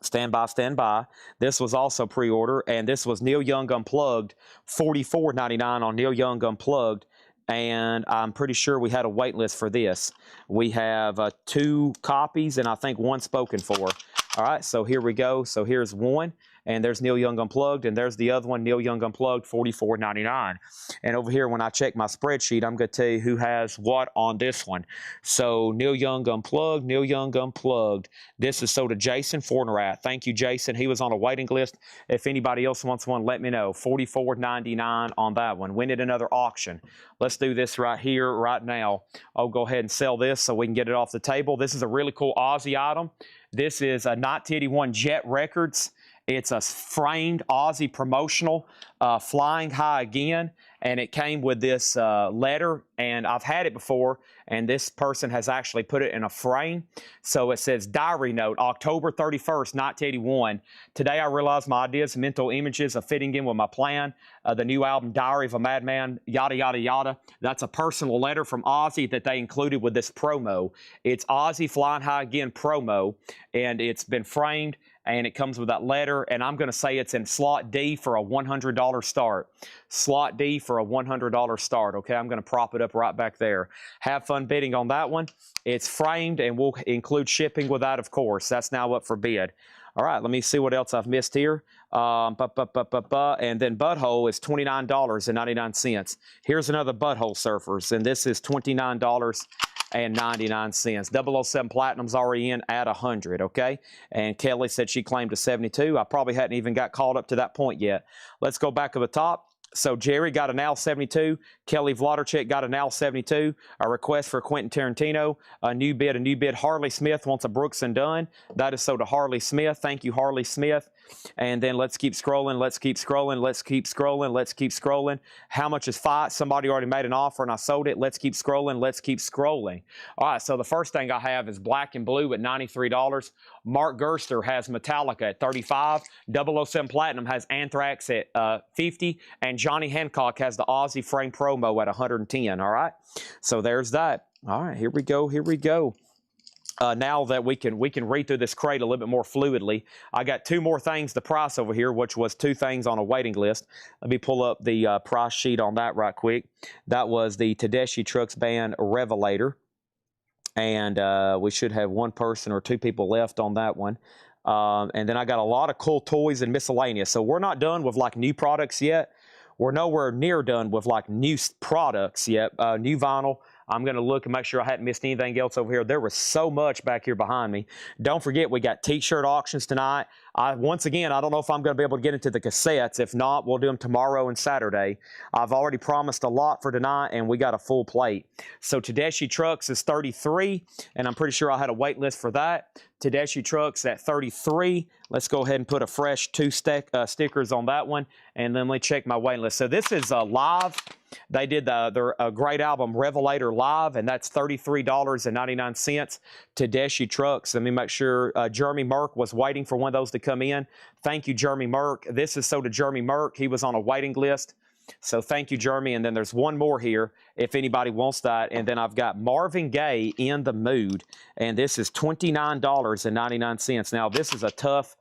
Stand by, stand by. This was also pre-order, and this was Neil Young Unplugged, $44.99 on Neil Young Unplugged. and I'm pretty sure we had a wait list for this. We have 2 copies and I think 1 spoken for. All right, so here we go. So here's one, and there's Neil Young Unplugged, and there's the other one, Neil Young Unplugged, $44.99. And over here, when I check my spreadsheet, I'm going to tell you who has what on this one. So Neil Young Unplugged, Neil Young Unplugged. This is sold to Jason Fornerath. Thank you, Jason. He was on a waiting list. If anybody else wants one, let me know. $44.99 on that one. When did another auction? Let's do this right here, right now. I'll go ahead and sell this so we can get it off the table. This is a really cool Aussie item. This is a 1981 Jet Records. It's a framed Aussie promotional, Flying High Again, and it came with this letter, and I've had it before, and this person has actually put it in a frame. So it says, diary note, October 31st, 1981. Today I realized my ideas and mental images are fitting in with my plan. The new album, Diary of a Madman, yada, yada, yada. That's a personal letter from Ozzy that they included with this promo. It's Ozzy Flying High Again promo, and it's been framed, and it comes with that letter, and I'm going to say it's in slot D for a $100 start. Slot D for a $100 start, okay? I'm going to prop it up right back there. Have fun bidding on that one. It's framed, and we'll include shipping with that, of course. That's now up for bid. All right, let me see what else I've missed here. And then Butthole is $29.99. Here's another Butthole Surfers, and this is $29.99. 007 Platinum's already in at 100, okay? And Kelly said she claimed a 72. I probably hadn't even got caught up to that point yet. Let's go back to the top. So Jerry got an Al 72. Kelly Vladarchik got an Al 72. A request for Quentin Tarantino. A new bid. Harley Smith wants a Brooks and Dunn. That is so to Harley Smith. Thank you, Harley Smith. And then let's keep scrolling. Let's keep scrolling. Let's keep scrolling. Let's keep scrolling. How much is Fight? Somebody already made an offer and I sold it. Let's keep scrolling. Let's keep scrolling. All right, so the first thing I have is Black and Blue at $93. Mark Gerster has Metallica at $35. 007 Platinum has Anthrax at $50. And Johnny Hancock has the Aussie Frame promo at $110. All right, so there's that. All right, here we go. Here we go. Now that we can read through this crate a little bit more fluidly, I got 2 more things to price over here, which was 2 things on a waiting list. Let me pull up the price sheet on that right quick. That was the Tedeschi Trucks Band Revelator, and we should have 1 person or 2 people left on that one. And then I got a lot of cool toys and miscellaneous. So we're not done with like new products yet. We're nowhere near done with like new products yet. New vinyl. I'm going to look and make sure I hadn't missed anything else over here. There was so much back here behind me. Don't forget, we got T-shirt auctions tonight. Once again, I don't know if I'm going to be able to get into the cassettes. If not, we'll do them tomorrow and Saturday. I've already promised a lot for tonight, and we got a full plate. So Tedeschi Trucks is 33, and I'm pretty sure I had a wait list for that. Tedeschi Trucks at 33. Let's go ahead and put a fresh 2 stickers on that one, and then let me check my wait list. So this is live. They did their great album Revelator live, and that's $33.99. Tedeschi Trucks. Let me make sure Jeremy Merck was waiting for one of those to come in. Thank you, Jeremy Merck. This is so to Jeremy Merck. He was on a waiting list. So thank you, Jeremy. And then there's 1 more here if anybody wants that. And then I've got Marvin Gaye, In the Mood. And this is $29.99. Now, this is a tough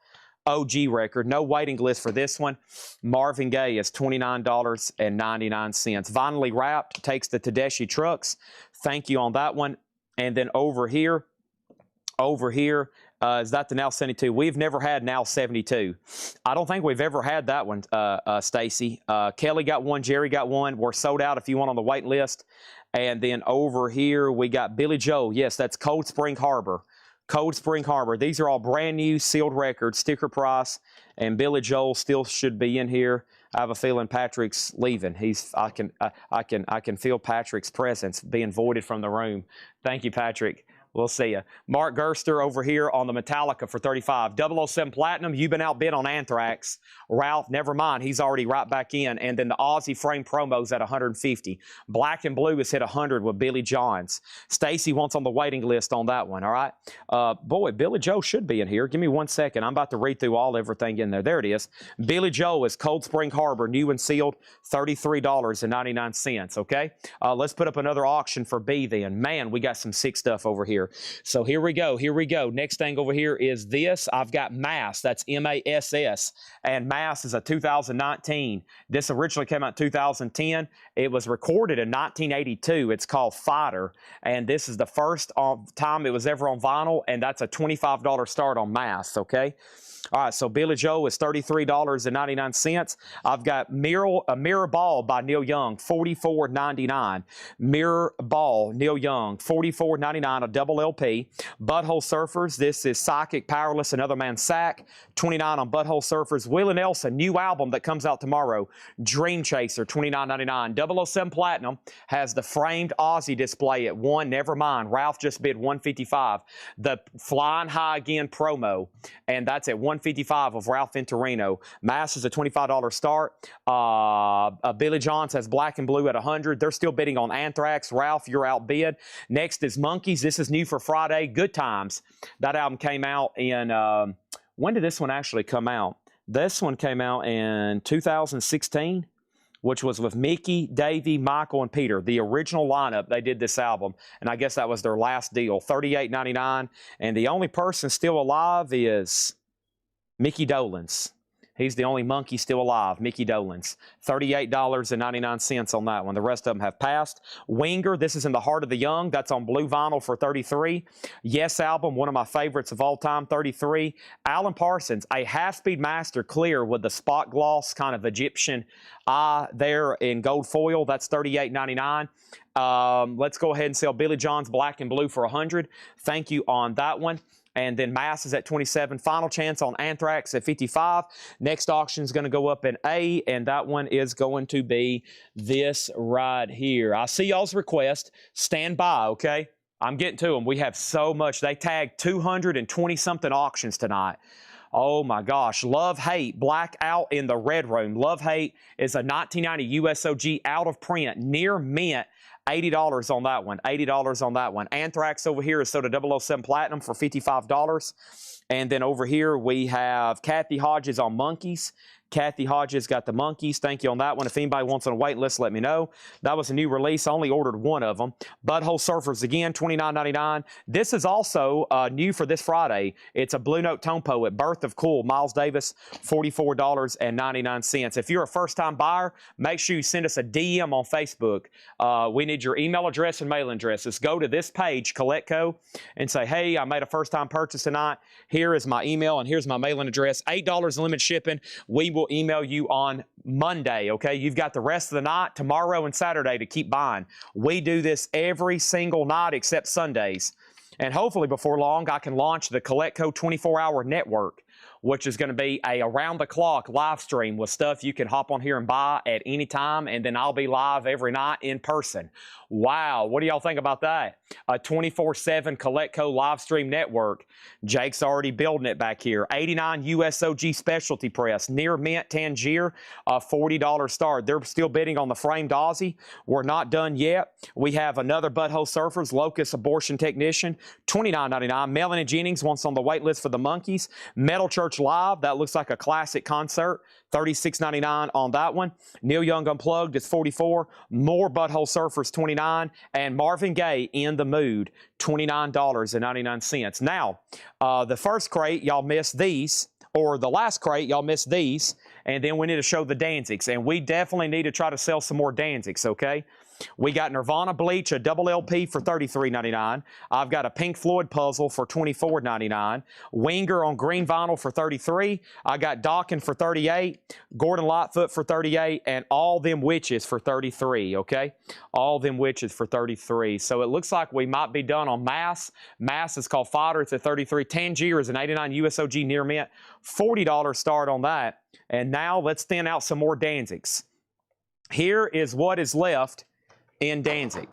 OG record. No waiting list for this one. Marvin Gaye is $29.99. Vinylly wrapped, takes the Tedeschi Trucks. Thank you on that one. And then over here, is that the Now 72? We've never had Now 72. I don't think we've ever had that one, Stacy. Kelly got one. Jerry got one. We're sold out if you want on the waiting list. And then over here, we got Billy Joel. Yes, that's Cold Spring Harbor. Cold Spring Harbor. These are all brand new sealed records, sticker price, and Billy Joel still should be in here. I have a feeling Patrick's leaving. I can feel Patrick's presence being voided from the room. Thank you, Patrick. We'll see you. Mark Gerster over here on the Metallica for $35. 007 Platinum, you've been outbid on Anthrax. Ralph, never mind. He's already right back in. And then the Aussie Frame promos at $150. Black and Blue has hit $100 with Billy Johns. Stacy wants on the waiting list on that one, all right? Boy, Billy Joe should be in here. Give me 1 second. I'm about to read through everything in there. There it is. Billy Joe is Cold Spring Harbor, new and sealed, $33.99, okay? Let's put up another auction for B then. Man, we got some sick stuff over here. here. So here we go. Here we go. Next thing over here is this. I've got Mass. That's M-A-S-S. And Mass is a 2019. This originally came out in 2010. It was recorded in 1982. It's called Fighter. And this is the first time it was ever on vinyl. And that's a $25 start on Mass, okay? All right, so Billy Joe is $33.99. I've got Mirror Ball by Neil Young, $44.99. Mirror Ball, Neil Young, $44.99, a double LP. Butthole Surfers, this is Psychic, Powerless, Another Man's Sack, $29 on Butthole Surfers. Willie Nelson, new album that comes out tomorrow, Dream Chaser, $29.99. 007 Platinum has the framed Aussie display at $1, never mind. Ralph just bid $155. The Flying High Again promo, and that's at $155 of Ralph Venturino. Mass is a $25 start. Billy John's has Black and Blue at $100. They're still bidding on Anthrax. Ralph, you're outbid. Next is Monkeys. This is new for Friday. Good Times. That album came out in, when did this one actually come out? This one came out in 2016, which was with Mickey, Davey, Michael, and Peter. The original lineup, they did this album, and I guess that was their last deal, $38.99. And the only person still alive is Mickey Dolenz. He's the only monkey still alive, Mickey Dolenz. $38.99 on that one. The rest of them have passed. Winger, this is In the Heart of the Young. That's on blue vinyl for $33. Yes Album, one of my favorites of all time, $33. Alan Parsons, a half-speed master clear with the spot gloss kind of Egyptian eye there in gold foil. That's $38.99. Let's go ahead and sell Billy John's Black and Blue for $100. Thank you on that one. And then Mass is at $27. Final Chance on Anthrax at $55. Next auction is going to go up in A, and that one is going to be this right here. I see y'all's request. Stand by, okay? I'm getting to them. We have so much. They tagged 220-something auctions tonight. Oh my gosh. Love Hate, Blackout in the Red Room. Love Hate is a 1990 USOG out of print, near mint. $80 on that one. $80 on that one. Anthrax over here is sold at 007 Platinum for $55. And then over here we have Kathy Hodges on Monkeys. Kathy Hodges got the Monkeys. Thank you on that one. If anybody wants on a wait list, let me know. That was a new release. I only ordered one of them. Butthole Surfers again, $29.99. This is also new for this Friday. It's a Blue Note Tone Poet, Birth of Cool, Miles Davis, $44.99. If you're a first-time buyer, make sure you send us a DM on Facebook. We need your email address and mailing address. Just go to this page, Collectco, and say, hey, I made a first-time purchase tonight. Here is my email, and here's my mailing address. $8 limit shipping. We will email you on Monday, okay? You've got the rest of the night, tomorrow and Saturday to keep buying. We do this every single night except Sundays. And hopefully before long, I can launch the Collectco 24-hour network, which is going to be a around-the-clock live stream with stuff you can hop on here and buy at any time, and then I'll be live every night in person. Wow, what do y'all think about that? A 24/7 Collectco live stream network. Jake's already building it back here. 89 USOG Specialty Press, near mint Tangier, a $40 start. They're still bidding on the framed Aussie. We're not done yet. We have another Butthole Surfers, Locust Abortion Technician, $29.99. Melanie Jennings wants on the wait list for the Monkeys. Metal Church Live, that looks like a classic concert. $36.99 on that one. Neil Young Unplugged is $44. More Butthole Surfers, $29. And Marvin Gaye, In the Mood, $29.99. Now, the first crate, y'all missed these. Or the last crate, y'all missed these. And then we need to show the Danzigs. And we definitely need to try to sell some more Danzigs, okay? We got Nirvana Bleach, a double LP for $33.99. I've got a Pink Floyd puzzle for $24.99. Winger on green vinyl for $33. I got Dawkins for $38. Gordon Lightfoot for $38. And All Them Witches for $33, okay? All Them Witches for $33. So it looks like we might be done on Mass. Mass is called Fighter. It's at $33. Tangier is an 89 USOG near mint. $40 start on that. And now let's thin out some more Danzigs. Here is what is left in Danzig.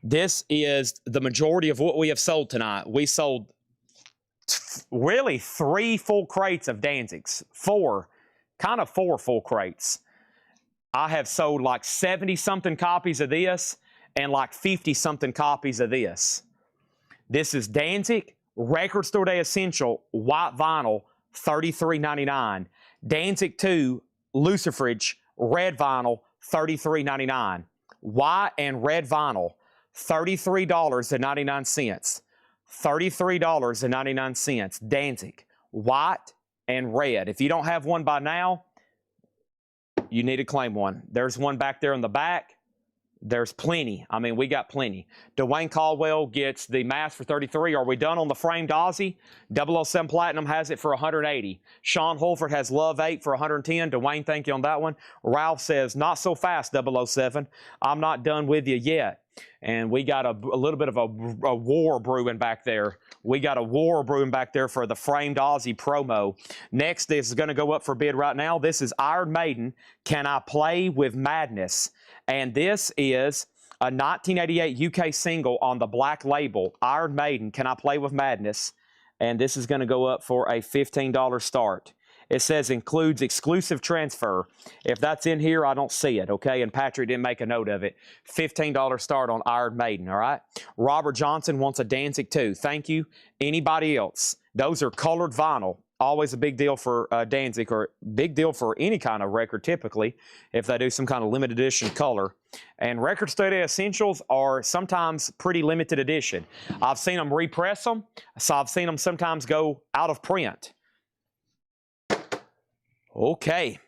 This is the majority of what we have sold tonight. We sold really 3 full crates of Danzigs. 4 full crates. I have sold like 70-something copies of this and like 50-something copies of this. This is Danzig, Record Store Day Essential, white vinyl, $33.99. Danzig 2, Lucifrage, red vinyl, $33.99. White and red vinyl, $33.99. $33.99. Danzig, white and red. If you don't have one by now, you need to claim one. There's one back there in the back. There's plenty. I mean, we got plenty. Dwayne Caldwell gets the mask for 33. Are we done on the framed Aussie? 007 Platinum has it for 180. Sean Holford has Love 8 for 110. Dwayne, thank you on that one. Ralph says, not so fast, 007. I'm not done with you yet. And we got a little bit of a war brewing back there. We got a war brewing back there for the framed Aussie promo. Next is going to go up for bid right now. This is Iron Maiden, Can I Play with Madness? And this is a 1988 UK single on the black label, Iron Maiden, Can I Play with Madness? And this is going to go up for a $15 start. It says includes exclusive transfer. If that's in here, I don't see it, okay? And Patrick didn't make a note of it. $15 start on Iron Maiden, all right? Robert Johnson wants a Danzig too. Thank you. Anybody else? Those are colored vinyl. Always a big deal for Danzig, or big deal for any kind of record typically, if they do some kind of limited edition color. And Record Studio Essentials are sometimes pretty limited edition. I've seen them repress them, so I've seen them sometimes go out of print. Okay,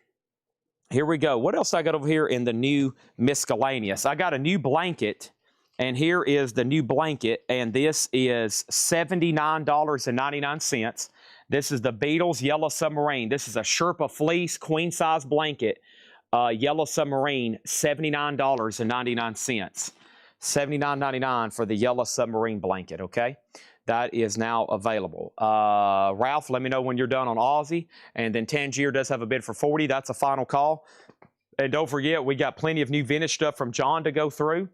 here we go. What else I got over here in the new miscellaneous? I got a new blanket, and here is the new blanket, and this is $79.99. This is the Beatles Yellow Submarine. This is a Sherpa fleece queen-size blanket, Yellow Submarine, $79.99. $79.99 for the Yellow Submarine blanket, okay? That is now available. Ralph, let me know when you're done on Aussie. And then Tangier does have a bid for 40. That's a final call. And don't forget, we got plenty of new vintage stuff from John to go through.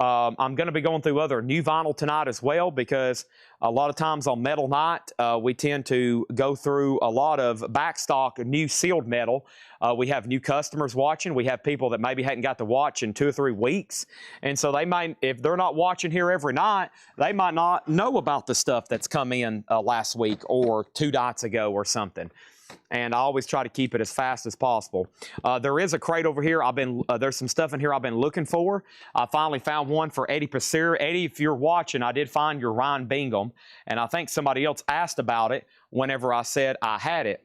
I'm going to be going through other new vinyl tonight as well, because a lot of times on Metal Night, we tend to go through a lot of backstock new sealed metal. We have new customers watching. We have people that maybe hadn't got to watch in 2 or 3 weeks. And so they might, if they're not watching here every night, they might not know about the stuff that's come in last week or 2 nights ago or something. And I always try to keep it as fast as possible. There is a crate over here. There's some stuff in here I've been looking for. I finally found one for Eddie Passir. Eddie, if you're watching, I did find your Ryan Bingham, and I think somebody else asked about it whenever I said I had it.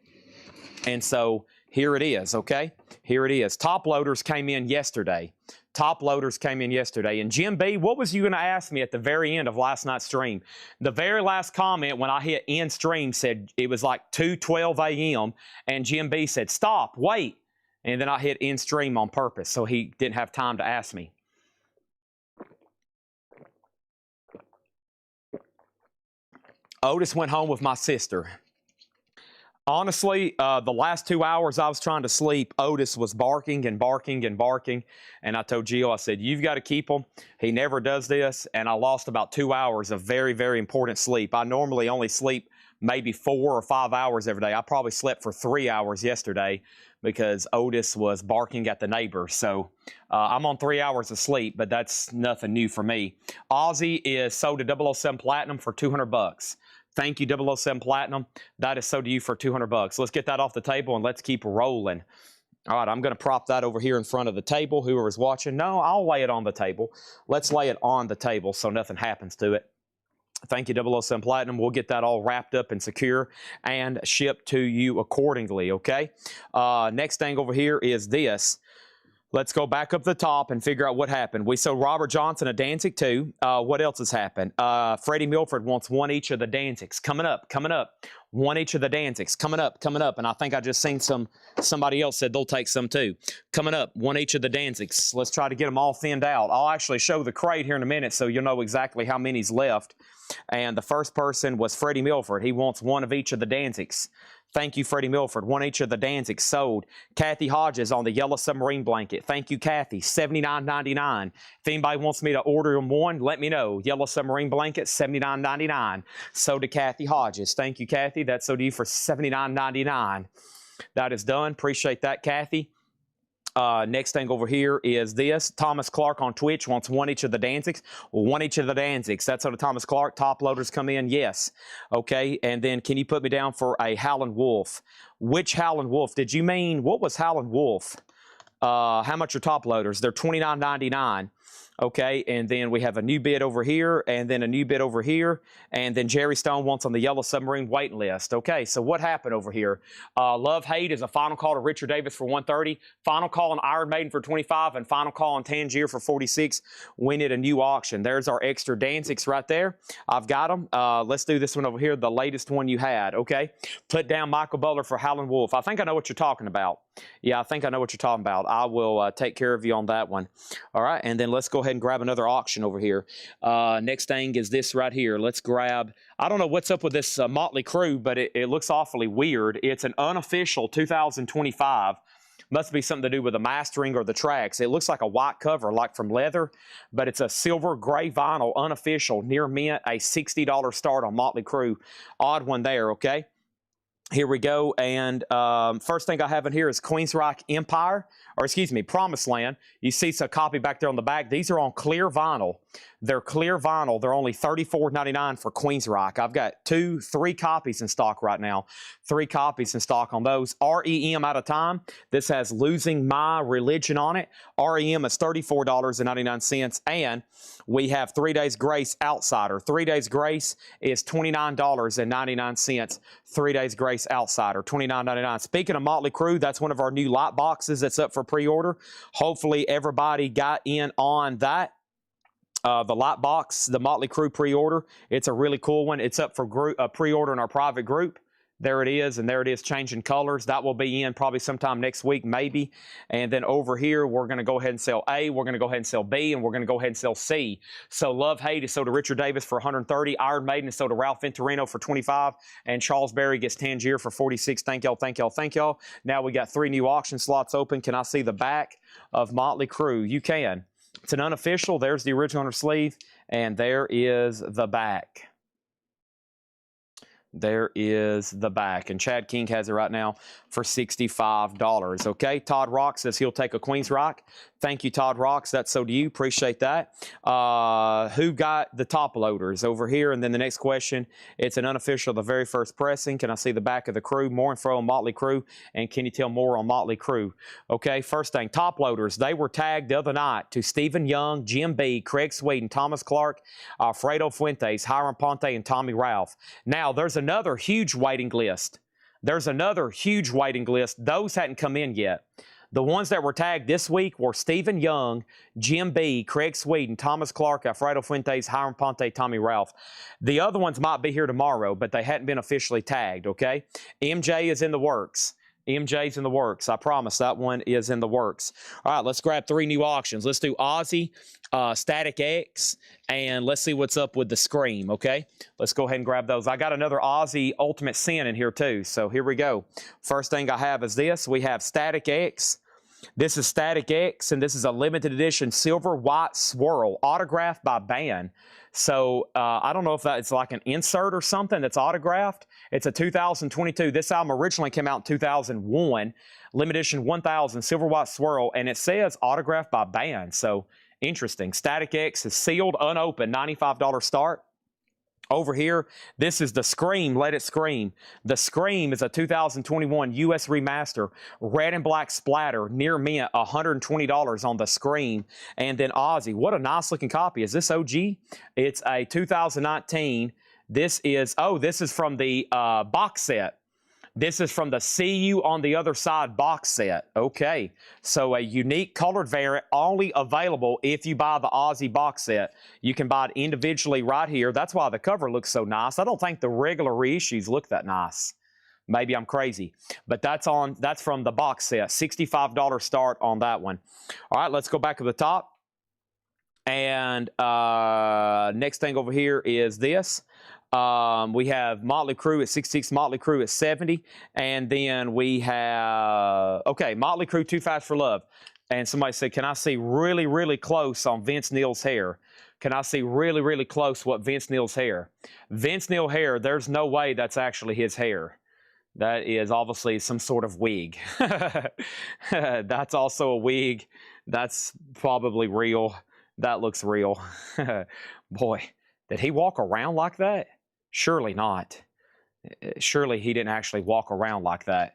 And so here it is, okay? Here it is. Top loaders came in yesterday. Top loaders came in yesterday. And Jim B, what was you going to ask me at the very end of last night's stream? The very last comment when I hit end stream said it was like 2:12 a.m. And Jim B said, stop, wait. And then I hit end stream on purpose, so he didn't have time to ask me. Otis went home with my sister. Honestly, the last 2 hours I was trying to sleep, Otis was barking and barking and barking. And I told Gio, I said, you've got to keep him. He never does this. And I lost about 2 hours of very, very important sleep. I normally only sleep maybe 4 or 5 hours every day. I probably slept for 3 hours yesterday because Otis was barking at the neighbors. So I'm on 3 hours of sleep, but that's nothing new for me. Aussie is sold to 007 Platinum for $200. Thank you, 007 Platinum. That is sold to you for $200. Let's get that off the table and let's keep rolling. All right, I'm going to prop that over here in front of the table. Whoever's watching, no, I'll lay it on the table. Let's lay it on the table so nothing happens to it. Thank you, 007 Platinum. We'll get that all wrapped up and secure and shipped to you accordingly, okay? Next thing over here is this. Let's go back up the top and figure out what happened. We sold Robert Johnson a Danzig too. What else has happened? Freddie Milford wants one each of the Danzigs. Coming up. One each of the Danzigs. Coming up. And I think I just seen somebody else said they'll take some too. Coming up, one each of the Danzigs. Let's try to get them all thinned out. I'll actually show the crate here in a minute so you'll know exactly how many's left. And the first person was Freddie Milford. He wants one of each of the Danzigs. Thank you, Freddie Milford. One each of the Danzigs sold. Kathy Hodges on the Yellow Submarine blanket. Thank you, Kathy. $79.99. If anybody wants me to order them one, let me know. Yellow Submarine blanket, $79.99. Sold to Kathy Hodges. Thank you, Kathy. That's sold to you for $79.99. That is done. Appreciate that, Kathy. Next thing over here is this. Thomas Clark on Twitch wants one each of the Danzigs. One each of the Danzigs. That's how the Thomas Clark top loaders come in. Yes. Okay. And then can you put me down for a Howlin' Wolf? Which Howlin' Wolf? Did you mean, what was Howlin' Wolf? How much are top loaders? They're $29.99. Okay, and then we have a new bid over here, and then a new bid over here, and then Jerry Stone wants on the Yellow Submarine waiting list. Okay, so what happened over here? Love Hate is a final call to Richard Davis for 130, final call on Iron Maiden for 25, and final call on Tangier for 46. We need a new auction. There's our extra Danzigs right there. I've got them. Let's do this one over here, the latest one you had. Okay, put down Michael Butler for Howlin' Wolf. I think I know what you're talking about. Yeah, I think I know what you're talking about. I will take care of you on that one. All right, and then let's go ahead and grab another auction over here. Next thing is this right here. Let's grab, I don't know what's up with this Motley Crue, but it looks awfully weird. It's an unofficial 2025. Must be something to do with the mastering or the tracks. It looks like a white cover, like from leather, but it's a silver gray vinyl, unofficial, near mint, a $60 start on Motley Crue. Odd one there, okay? Here we go, and first thing I have in here is Queensryche Empire, or excuse me, Promised Land. You see a copy back there on the back. These are on clear vinyl. They're clear vinyl. They're only $34.99 for Queensryche. I've got 3 copies in stock right now. 3 copies in stock on those. REM out of time. This has Losing My Religion on it. REM is $34.99, and we have 3 Days Grace Outsider. 3 Days Grace is $29.99. 3 Days Grace Outsider, $29.99. Speaking of Motley Crue, that's one of our new light boxes that's up for pre-order. Hopefully everybody got in on that. The light box, the Motley Crue pre-order. It's a really cool one. It's up for pre-order in our private group. There it is, and there it is changing colors. That will be in probably sometime next week, maybe. And then over here, we're going to go ahead and sell A, we're going to go ahead and sell B, and we're going to go ahead and sell C. So Love Hate is sold to Richard Davis for 130. Iron Maiden is sold to Ralph Venturino for 25. And Charles Berry gets Tangier for 46. Thank y'all, thank y'all, thank y'all. Now we got 3 new auction slots open. Can I see the back of Motley Crue? You can. It's an unofficial. There's the original on her sleeve, and there is the back. There is the back, and Chad King has it right now for $65. Okay, Todd Rock says he'll take a Queensryche. Thank you, Todd Rocks. That's so do you. Appreciate that. Who got the top loaders over here? And then the next question, it's an unofficial, the very first pressing. Can I see the back of the Crue? More info on Motley Crue. And can you tell more on Motley Crue? Okay, first thing, top loaders. They were tagged the other night to Stephen Young, Jim B, Craig Sweden, Thomas Clark, Alfredo Fuentes, Hiram Ponte, and Tommy Ralph. Now, there's another huge waiting list. There's another huge waiting list. Those hadn't come in yet. The ones that were tagged this week were Stephen Young, Jim B, Craig Sweden, Thomas Clark, Alfredo Fuentes, Hiram Ponte, Tommy Ralph. The other ones might be here tomorrow, but they hadn't been officially tagged, okay? MJ is in the works. MJ's in the works. I promise that one is in the works. All right, let's grab 3 new auctions. Let's do Ozzy, Static X, and let's see what's up with the Scream, okay? Let's go ahead and grab those. I got another Ozzy Ultimate Sin in here too, so here we go. First thing I have is this. We have Static X. This is Static X, and this is a limited edition silver white swirl, autographed by Band. So I don't know if that's like an insert or something that's autographed. It's a 2022. This album originally came out in 2001, limited edition 1000, silver white swirl, and it says autographed by Band. So interesting. Static X is sealed, unopened, $95 start. Over here, this is the Scream, Let It Scream. The Scream is a 2021 US remaster, red and black splatter, near mint, $120 on the Scream. And then Ozzy, what a nice looking copy. Is this OG? It's a 2019. This is from the box set. This is from the See You on the Other Side box set. Okay, so a unique colored variant only available if you buy the Ozzy box set. You can buy it individually right here. That's why the cover looks so nice. I don't think the regular reissues look that nice. Maybe I'm crazy, but that's from the box set. $65 start on that one. All right, let's go back to the top. And next thing over here is this. We have Motley Crue at 66, Motley Crue at 70, and then we have, okay, Motley Crue Too Fast for Love. And somebody said, can I see really, really close on Vince Neil's hair? Can I see really, really close what Vince Neil's hair? Vince Neil hair, there's no way that's actually his hair. That is obviously some sort of wig. That's also a wig. That's probably real. That looks real. Boy, did he walk around like that? Surely not. Surely he didn't actually walk around like that.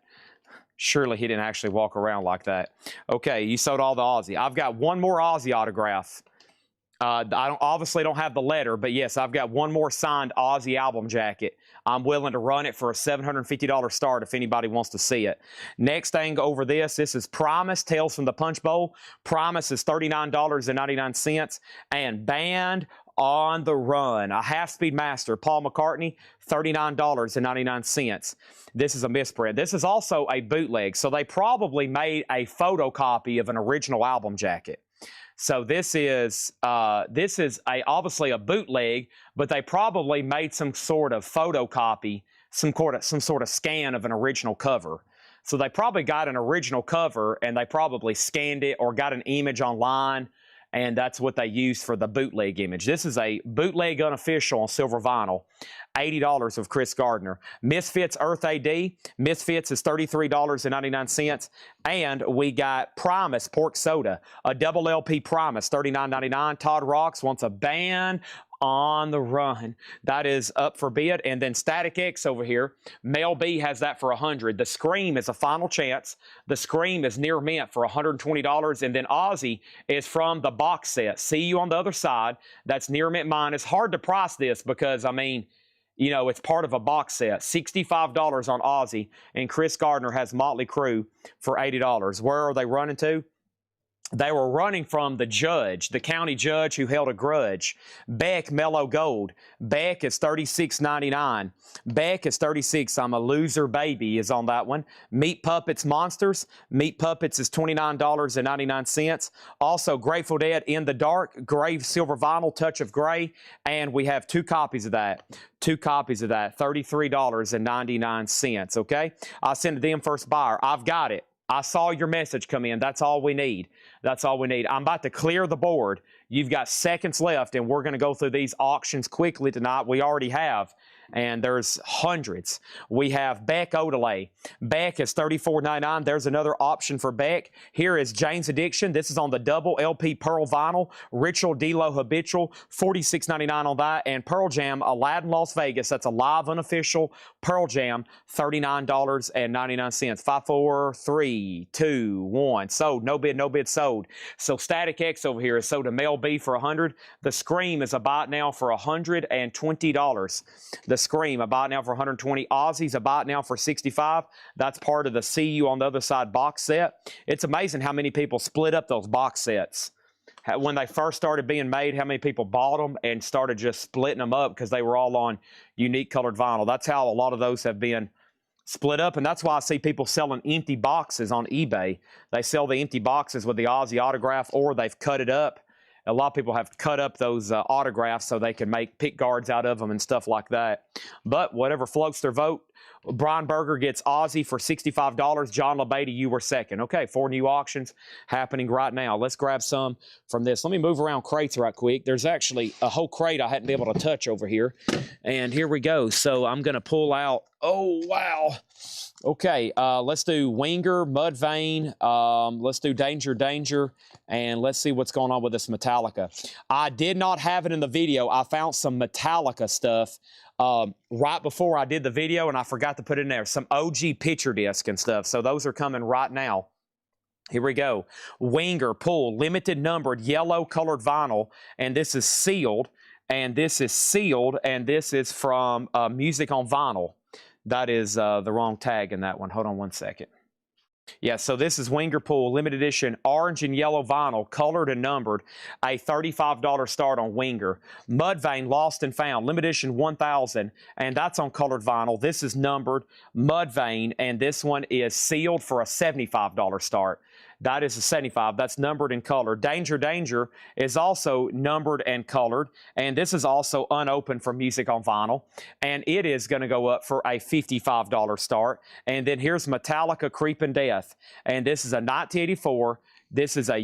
Surely he didn't actually walk around like that. Okay, you sold all the Ozzy. I've got one more Ozzy autograph. I obviously don't have the letter, but yes, I've got one more signed Ozzy album jacket. I'm willing to run it for a $750 start if anybody wants to see it. Next thing over this is Primus, Tales from the Punch Bowl. Primus is $39.99. And Band on the Run, a half-speed master, Paul McCartney, $39.99. This is a misprint. This is also a bootleg, so they probably made a photocopy of an original album jacket. So this is obviously a bootleg, but they probably made some sort of photocopy, some sort of scan of an original cover. So they probably got an original cover and they probably scanned it or got an image online, and that's what they used for the bootleg image. This is a bootleg unofficial on silver vinyl. $80 of Chris Gardner. Misfits Earth AD. Misfits is $33.99. And we got Primus Pork Soda, a double LP Primus, $39.99. Todd Rocks wants a Band on the Run. That is up for bid. And then Static X over here, Mel B has that for $100. The Scream is a final chance. The Scream is near mint for $120. And then Ozzy is from the box set. See You on the Other Side. That's near mint mine. It's hard to price this because, I mean, you know, it's part of a box set. $65 on Ozzy, and Chris Gardner has Motley Crue for $80. Where are they running to? They were running from the judge, the county judge who held a grudge. Beck, Mellow Gold. Beck is $36.99. Beck is $36. I'm a Loser Baby is on that one. Meat Puppets Monsters. Meat Puppets is $29.99. Also, Grateful Dead In the Dark, gray silver vinyl, Touch of Gray. And we have two copies of that. Two copies of that, $33.99. Okay? I'll send it to them first buyer. I've got it. I saw your message come in. That's all we need. That's all we need. I'm about to clear the board. You've got seconds left, and we're going to go through these auctions quickly tonight. We already have, and there's hundreds. We have Beck Odelay. Beck is $34.99. There's another option for Beck. Here is Jane's Addiction. This is on the double LP Pearl vinyl. Ritual D'Lo Habitual, $46.99 on that. And Pearl Jam, Aladdin Las Vegas. That's a live unofficial Pearl Jam, $39.99. 5, 4, 3, 2, 1. Sold. No bid, no bid, sold. So Static X over here is sold to Mel B for $100. The Scream is a buy it now for $120. The Scream, a buy it now for $120. Ozzy's a buy it now for $65. That's part of the See You on the Other Side box set. It's amazing how many people split up those box sets. When they first started being made, how many people bought them and started just splitting them up because they were all on unique colored vinyl. That's how a lot of those have been split up, and that's why I see people selling empty boxes on eBay. They sell the empty boxes with the Ozzy autograph, or they've cut it up. A lot of people have cut up those autographs so they can make pick guards out of them and stuff like that. But whatever floats their vote. Brian Berger gets Ozzy for $65. John LeBeatty, you were second. Okay, 4 new auctions happening right now. Let's grab some from this. Let me move around crates right quick. There's actually a whole crate I hadn't been able to touch over here. And here we go. So I'm going to pull out. Oh, wow. Okay, let's do Winger, Mudvayne. Let's do Danger, Danger. And let's see what's going on with this Metallica. I did not have it in the video. I found some Metallica stuff right before I did the video, and I forgot to put it in there. Some OG picture disc and stuff. So those are coming right now. Here we go. Winger, Pull, limited numbered, yellow colored vinyl. And this is sealed. And this is sealed. And this is from Music on Vinyl. That is the wrong tag in that one. Hold on one second. Yeah, so this is Winger Pool, limited edition, orange and yellow vinyl, colored and numbered, a $35 start on Winger. Mudvayne, Lost and Found, limited edition 1000, and that's on colored vinyl. This is numbered, Mudvayne, and this one is sealed for a $75 start. That is a 75. That's numbered and colored. Danger, Danger is also numbered and colored. And this is also unopened for Music on Vinyl. And it is going to go up for a $55 start. And then here's Metallica Creeping Death. And this is a 1984. This is a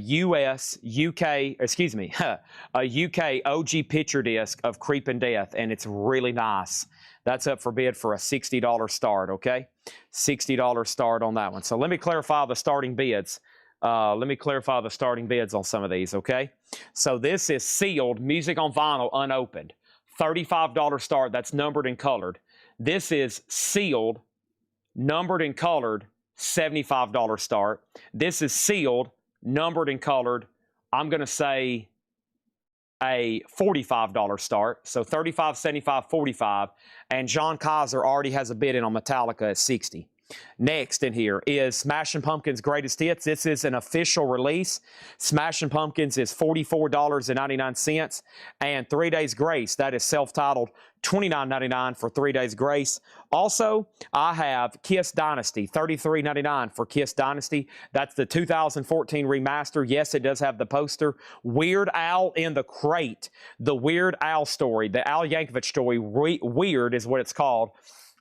UK OG picture disc of Creeping Death. And it's really nice. That's up for bid for a $60 start, okay? $60 start on that one. So let me clarify the starting bids. Let me clarify the starting bids on some of these, okay? So this is sealed, Music on Vinyl, unopened. $35 start, that's numbered and colored. This is sealed, numbered and colored, $75 start. This is sealed, numbered and colored. I'm going to say a $45 start. So 35, 75, 45. And John Kaiser already has a bid in on Metallica at 60. Next in here is Smashing Pumpkins Greatest Hits. This is an official release. Smashing Pumpkins is $44.99. And 3 Days Grace, that is self-titled, $29.99 for 3 Days Grace. Also, I have Kiss Dynasty, $33.99 for Kiss Dynasty. That's the 2014 remaster. Yes, it does have the poster. Weird Al in the Crate, the Weird Al story, the Al Yankovic story. Weird is what it's called.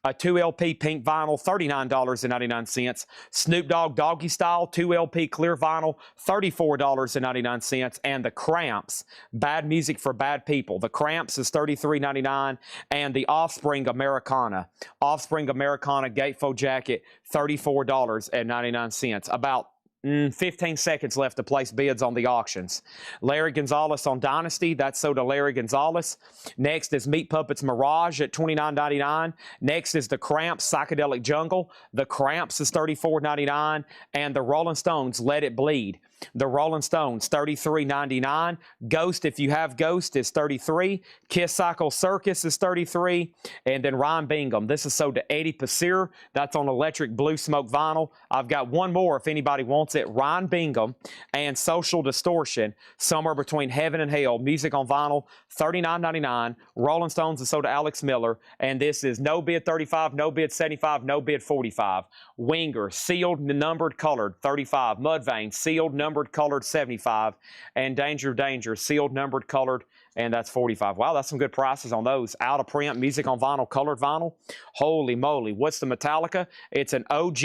A 2LP pink vinyl, $39.99. Snoop Dogg Doggy Style, 2LP clear vinyl, $34.99. And The Cramps, Bad Music for Bad People. The Cramps is $33.99. And the Offspring Americana, Gatefold Jacket, $34.99. About 15 seconds left to place bids on the auctions. Larry Gonzalez on Dynasty, that's sold to Larry Gonzalez. Next is Meat Puppets Mirage at $29.99. Next is The Cramps Psychedelic Jungle. The Cramps is $34.99. And the Rolling Stones Let It Bleed. The Rolling Stones, $33.99. Ghost, if you have Ghost, is $33. Kiss Cycle Circus is $33. And then Ryan Bingham. This is sold to Eddie Pasir. That's on Electric Blue Smoke vinyl. I've got one more if anybody wants it. Ryan Bingham and Social Distortion, Somewhere Between Heaven and Hell. Music on vinyl, $39.99. Rolling Stones is sold to Alex Miller. And this is no bid 35, no bid 75, no bid 45. Winger, sealed, numbered, colored, 35. Mudvayne, sealed, numbered, colored, 75. And Danger Danger, sealed, numbered, colored, and that's 45. Wow, that's some good prices on those. Out of print, music on vinyl, colored vinyl. Holy moly. What's the Metallica? It's an OG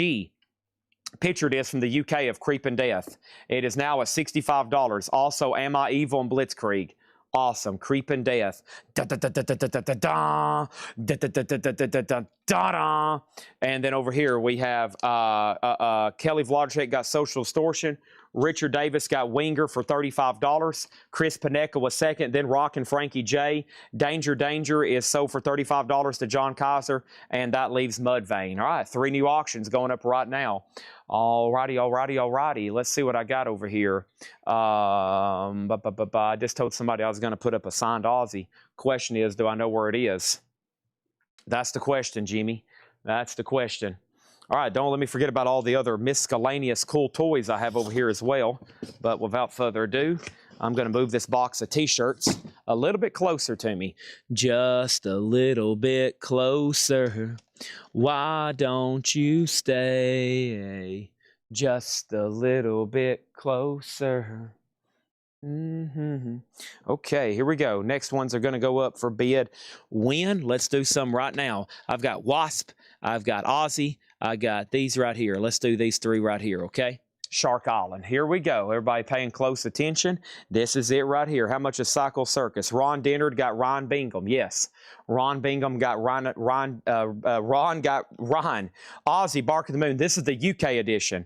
picture disc from the UK of Creeping Death. It is now at $65. Also, Am I Evil and Blitzkrieg. Awesome. Creeping Death. Da da da da da da da da da da da da da da da da. And then over here we have Kelly Vlodchek got Social Distortion. Richard Davis got Winger for $35. Chris Panecka was second. Then Rockin' Frankie J. Danger Danger is sold for $35 to John Kaiser. And that leaves Mudvayne. All right, 3 new auctions going up right now. Alrighty. Let's see what I got over here. I just told somebody I was going to put up a signed Aussie. Question is, do I know where it is? That's the question, Jimmy. That's the question. All right, don't let me forget about all the other miscellaneous cool toys I have over here as well. But without further ado, I'm going to move this box of T-shirts a little bit closer to me. Just a little bit closer. Why don't you stay just a little bit closer? Okay, here we go. Next ones are going to go up for bid. When? Let's do some right now. I've got Wasp. I've got Aussie. I got these right here. Let's do these 3 right here, okay? Shark Island. Here we go. Everybody paying close attention. This is it right here. How much is Cycle Circus? Ron Dennard got Ryan Bingham. Yes. Ron Bingham got Ron got Ryan. Aussie, Bark of the Moon. This is the UK edition.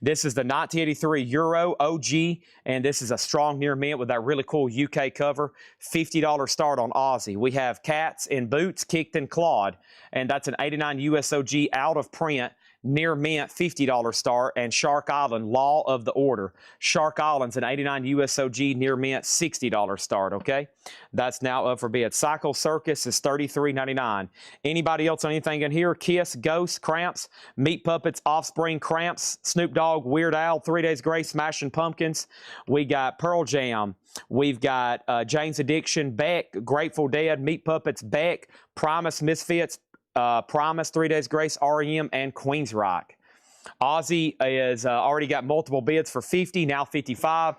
This is the 1983 Euro OG, and this is a strong near mint with that really cool UK cover. $50 start on Aussie. We have Cats in Boots, Kicked and Clawed, and that's an 89 US OG out of print. Near mint, $50 start, and Shark Island, Law of the Order. Shark Island's an 89 US OG, near mint, $60 start, okay? That's now up for bid. Cycle Circus is $33.99. Anybody else on anything in here? Kiss, Ghost, Cramps, Meat Puppets, Offspring, Cramps, Snoop Dogg, Weird Al, 3 Days Grace, Smashing Pumpkins. We got Pearl Jam. We've got Jane's Addiction, Beck, Grateful Dead, Meat Puppets, Beck, Primus, Misfits, Primus, 3 Days Grace, REM, and Queensryche. Aussie is already got multiple bids for 50, now 55.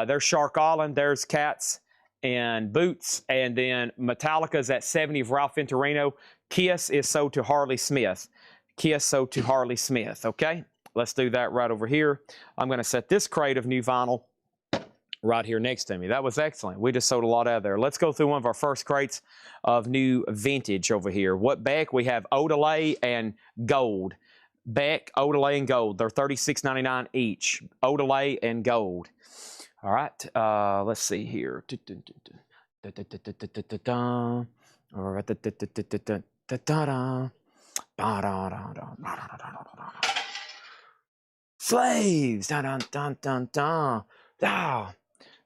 There's Shark Island, there's Cats and Boots, and then Metallica's at 70 of Ralph Venturino. Kiss is sold to Harley Smith. Kiss sold to Harley Smith, okay? Let's do that right over here. I'm going to set this crate of new vinyl right here next to me. That was excellent. We just sold a lot out of there. Let's go through one of our first crates of new vintage over here. What Beck? We have Odelay and Gold. Beck, Odelay, and Gold. They're $36.99 each. Odelay and Gold. All right. Let's see here. All right. Slaves. Dun, dun, dun, dun, dun.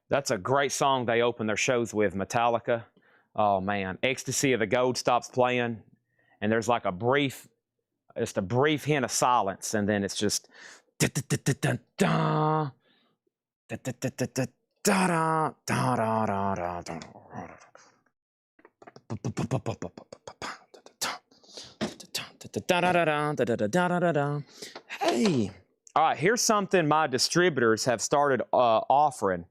That's a great song they open their shows with, Metallica. Oh, man. Ecstasy of the Gold stops playing, and there's like just a brief hint of silence, and then it's just... Hey. All right, here's something my distributors have started offering.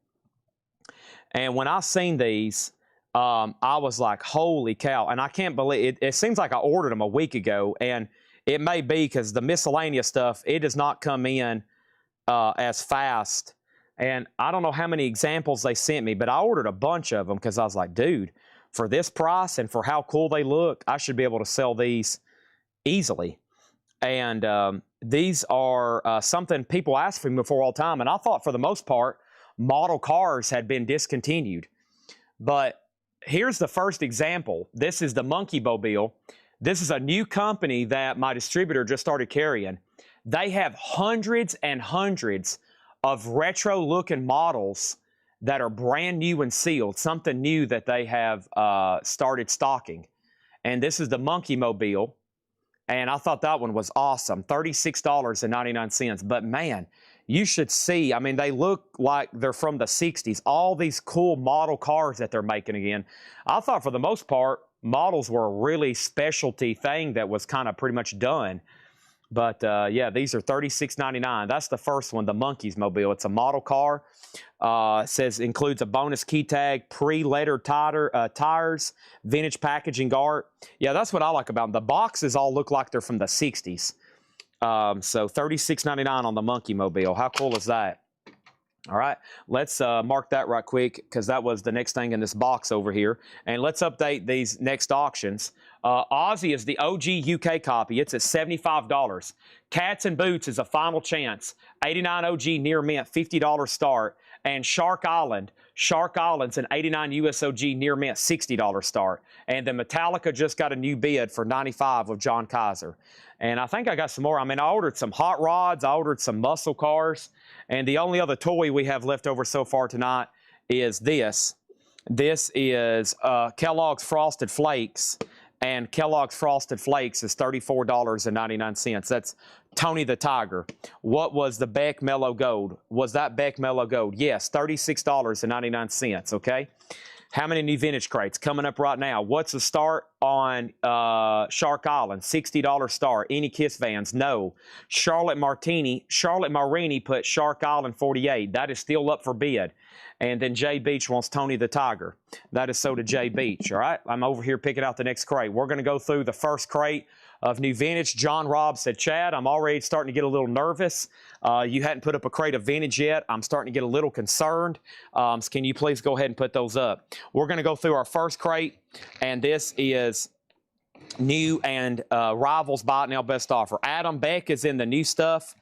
And when I seen these, I was like, holy cow. And I can't believe it. It seems like I ordered them a week ago. And it may be because the miscellaneous stuff, it does not come in as fast. And I don't know how many examples they sent me, but I ordered a bunch of them because I was like, dude, for this price and for how cool they look, I should be able to sell these easily. And these are something people ask for me before all the time. And I thought for the most part, model cars had been discontinued. But here's the first example. This is the Monkey Mobile. This is a new company that my distributor just started carrying. They have hundreds and hundreds of retro-looking models that are brand new and sealed, something new that they have started stocking. And this is the Monkey Mobile. And I thought that one was awesome, $36.99. But man, you should see, I mean, they look like they're from the 60s. All these cool model cars that they're making again. I thought for the most part, models were a really specialty thing that was kind of pretty much done. But yeah, these are $36.99. That's the first one, the Monkeys Mobile. It's a model car. It says includes a bonus key tag, pre-lettered tires, vintage packaging art. Yeah, that's what I like about them. The boxes all look like they're from the 60s. So $36.99 on the Monkey Mobile. How cool is that? All right, let's mark that right quick because that was the next thing in this box over here. And let's update these next auctions. Aussie is the OG UK copy. It's at $75. Cats and Boots is a final chance. 89 OG near mint, $50 start. And Shark Island's an 89 USOG near mint, $60 start. And then Metallica just got a new bid for 95 with John Kaiser. And I think I got some more. I mean, I ordered some hot rods. I ordered some muscle cars. And the only other toy we have left over so far tonight is this. This is Kellogg's Frosted Flakes. And Kellogg's Frosted Flakes is $34.99. That's Tony the Tiger. What was the Beck Mellow Gold? Was that Beck Mellow Gold? Yes, $36.99, okay? How many new vintage crates? Coming up right now. What's the start on Shark Island? $60 start. Any Kiss Vans? No. Charlotte Marini put Shark Island 48. That is still up for bid. And then Jay Beach wants Tony the Tiger. That is so to Jay Beach, all right? I'm over here picking out the next crate. We're going to go through the first crate of new vintage. John Robb said, Chad, I'm already starting to get a little nervous. You hadn't put up a crate of vintage yet. I'm starting to get a little concerned. So can you please go ahead and put those up? We're going to go through our first crate, and this is new and Rivals Buy It Now Best Offer. Adam Beck is in the new stuff,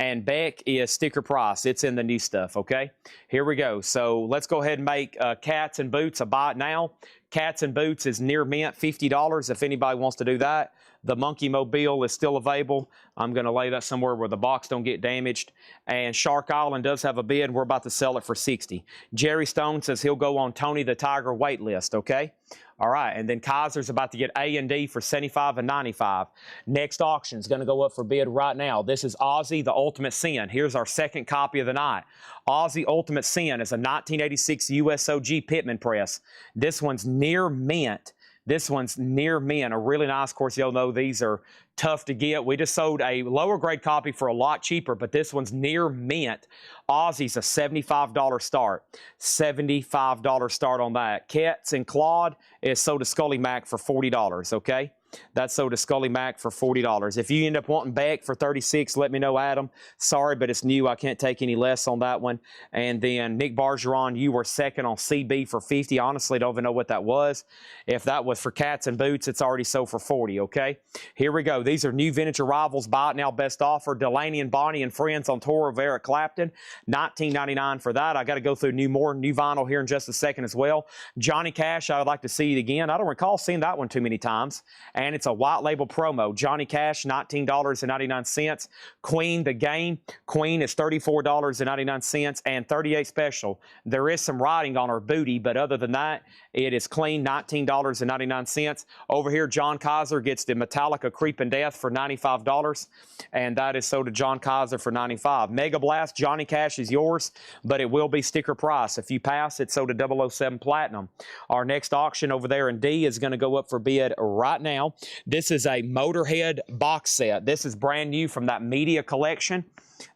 and Beck is sticker price. It's in the new stuff, okay? Here we go. So let's go ahead and make Cats and Boots a Buy It Now. Cats and Boots is near mint, $50 if anybody wants to do that. The Monkey Mobile is still available. I'm going to lay that somewhere where the box don't get damaged. And Shark Island does have a bid. We're about to sell it for $60. Jerry Stone says he'll go on Tony the Tiger wait list, okay? All right, and then Kaiser's about to get A and D for $75 and $95. Next auction is going to go up for bid right now. This is Aussie, the Ultimate Sin. Here's our second copy of the night. Aussie Ultimate Sin is a 1986 USOG Pitman press. This one's near mint. This one's near mint, a really nice. Of course, you'll know these are tough to get. We just sold a lower grade copy for a lot cheaper, but this one's near mint. Aussie's a $75 start. $75 start on that. Cats and Claude is sold to Scully Mac for $40, okay? That's sold to Scully Mac for $40. If you end up wanting Beck for $36, let me know, Adam. Sorry, but it's new. I can't take any less on that one. And then Nick Bargeron, you were second on CB for $50. Honestly, don't even know what that was. If that was for Cats and Boots, it's already sold for $40, okay? Here we go. These are new vintage arrivals. Buy it now, best offer. Delaney and Bonnie and Friends on tour of Eric Clapton. $19.99 for that. I got to go through more new vinyl here in just a second as well. Johnny Cash, I would like to see it again. I don't recall seeing that one too many times. and it's a white label promo. Johnny Cash, $19.99. Queen, the game. Queen is $34.99 and 38 special. There is some writing on her booty, but other than that, it is clean, $19.99. Over here, John Kaiser gets the Metallica Creeping Death for $95, and that is sold to John Kaiser for $95. Mega Blast, Johnny Cash is yours, but it will be sticker price. If you pass, it's sold to 007 Platinum. Our next auction over there in D is going to go up for bid right now. This is a Motorhead box set. This is brand new from that media collection.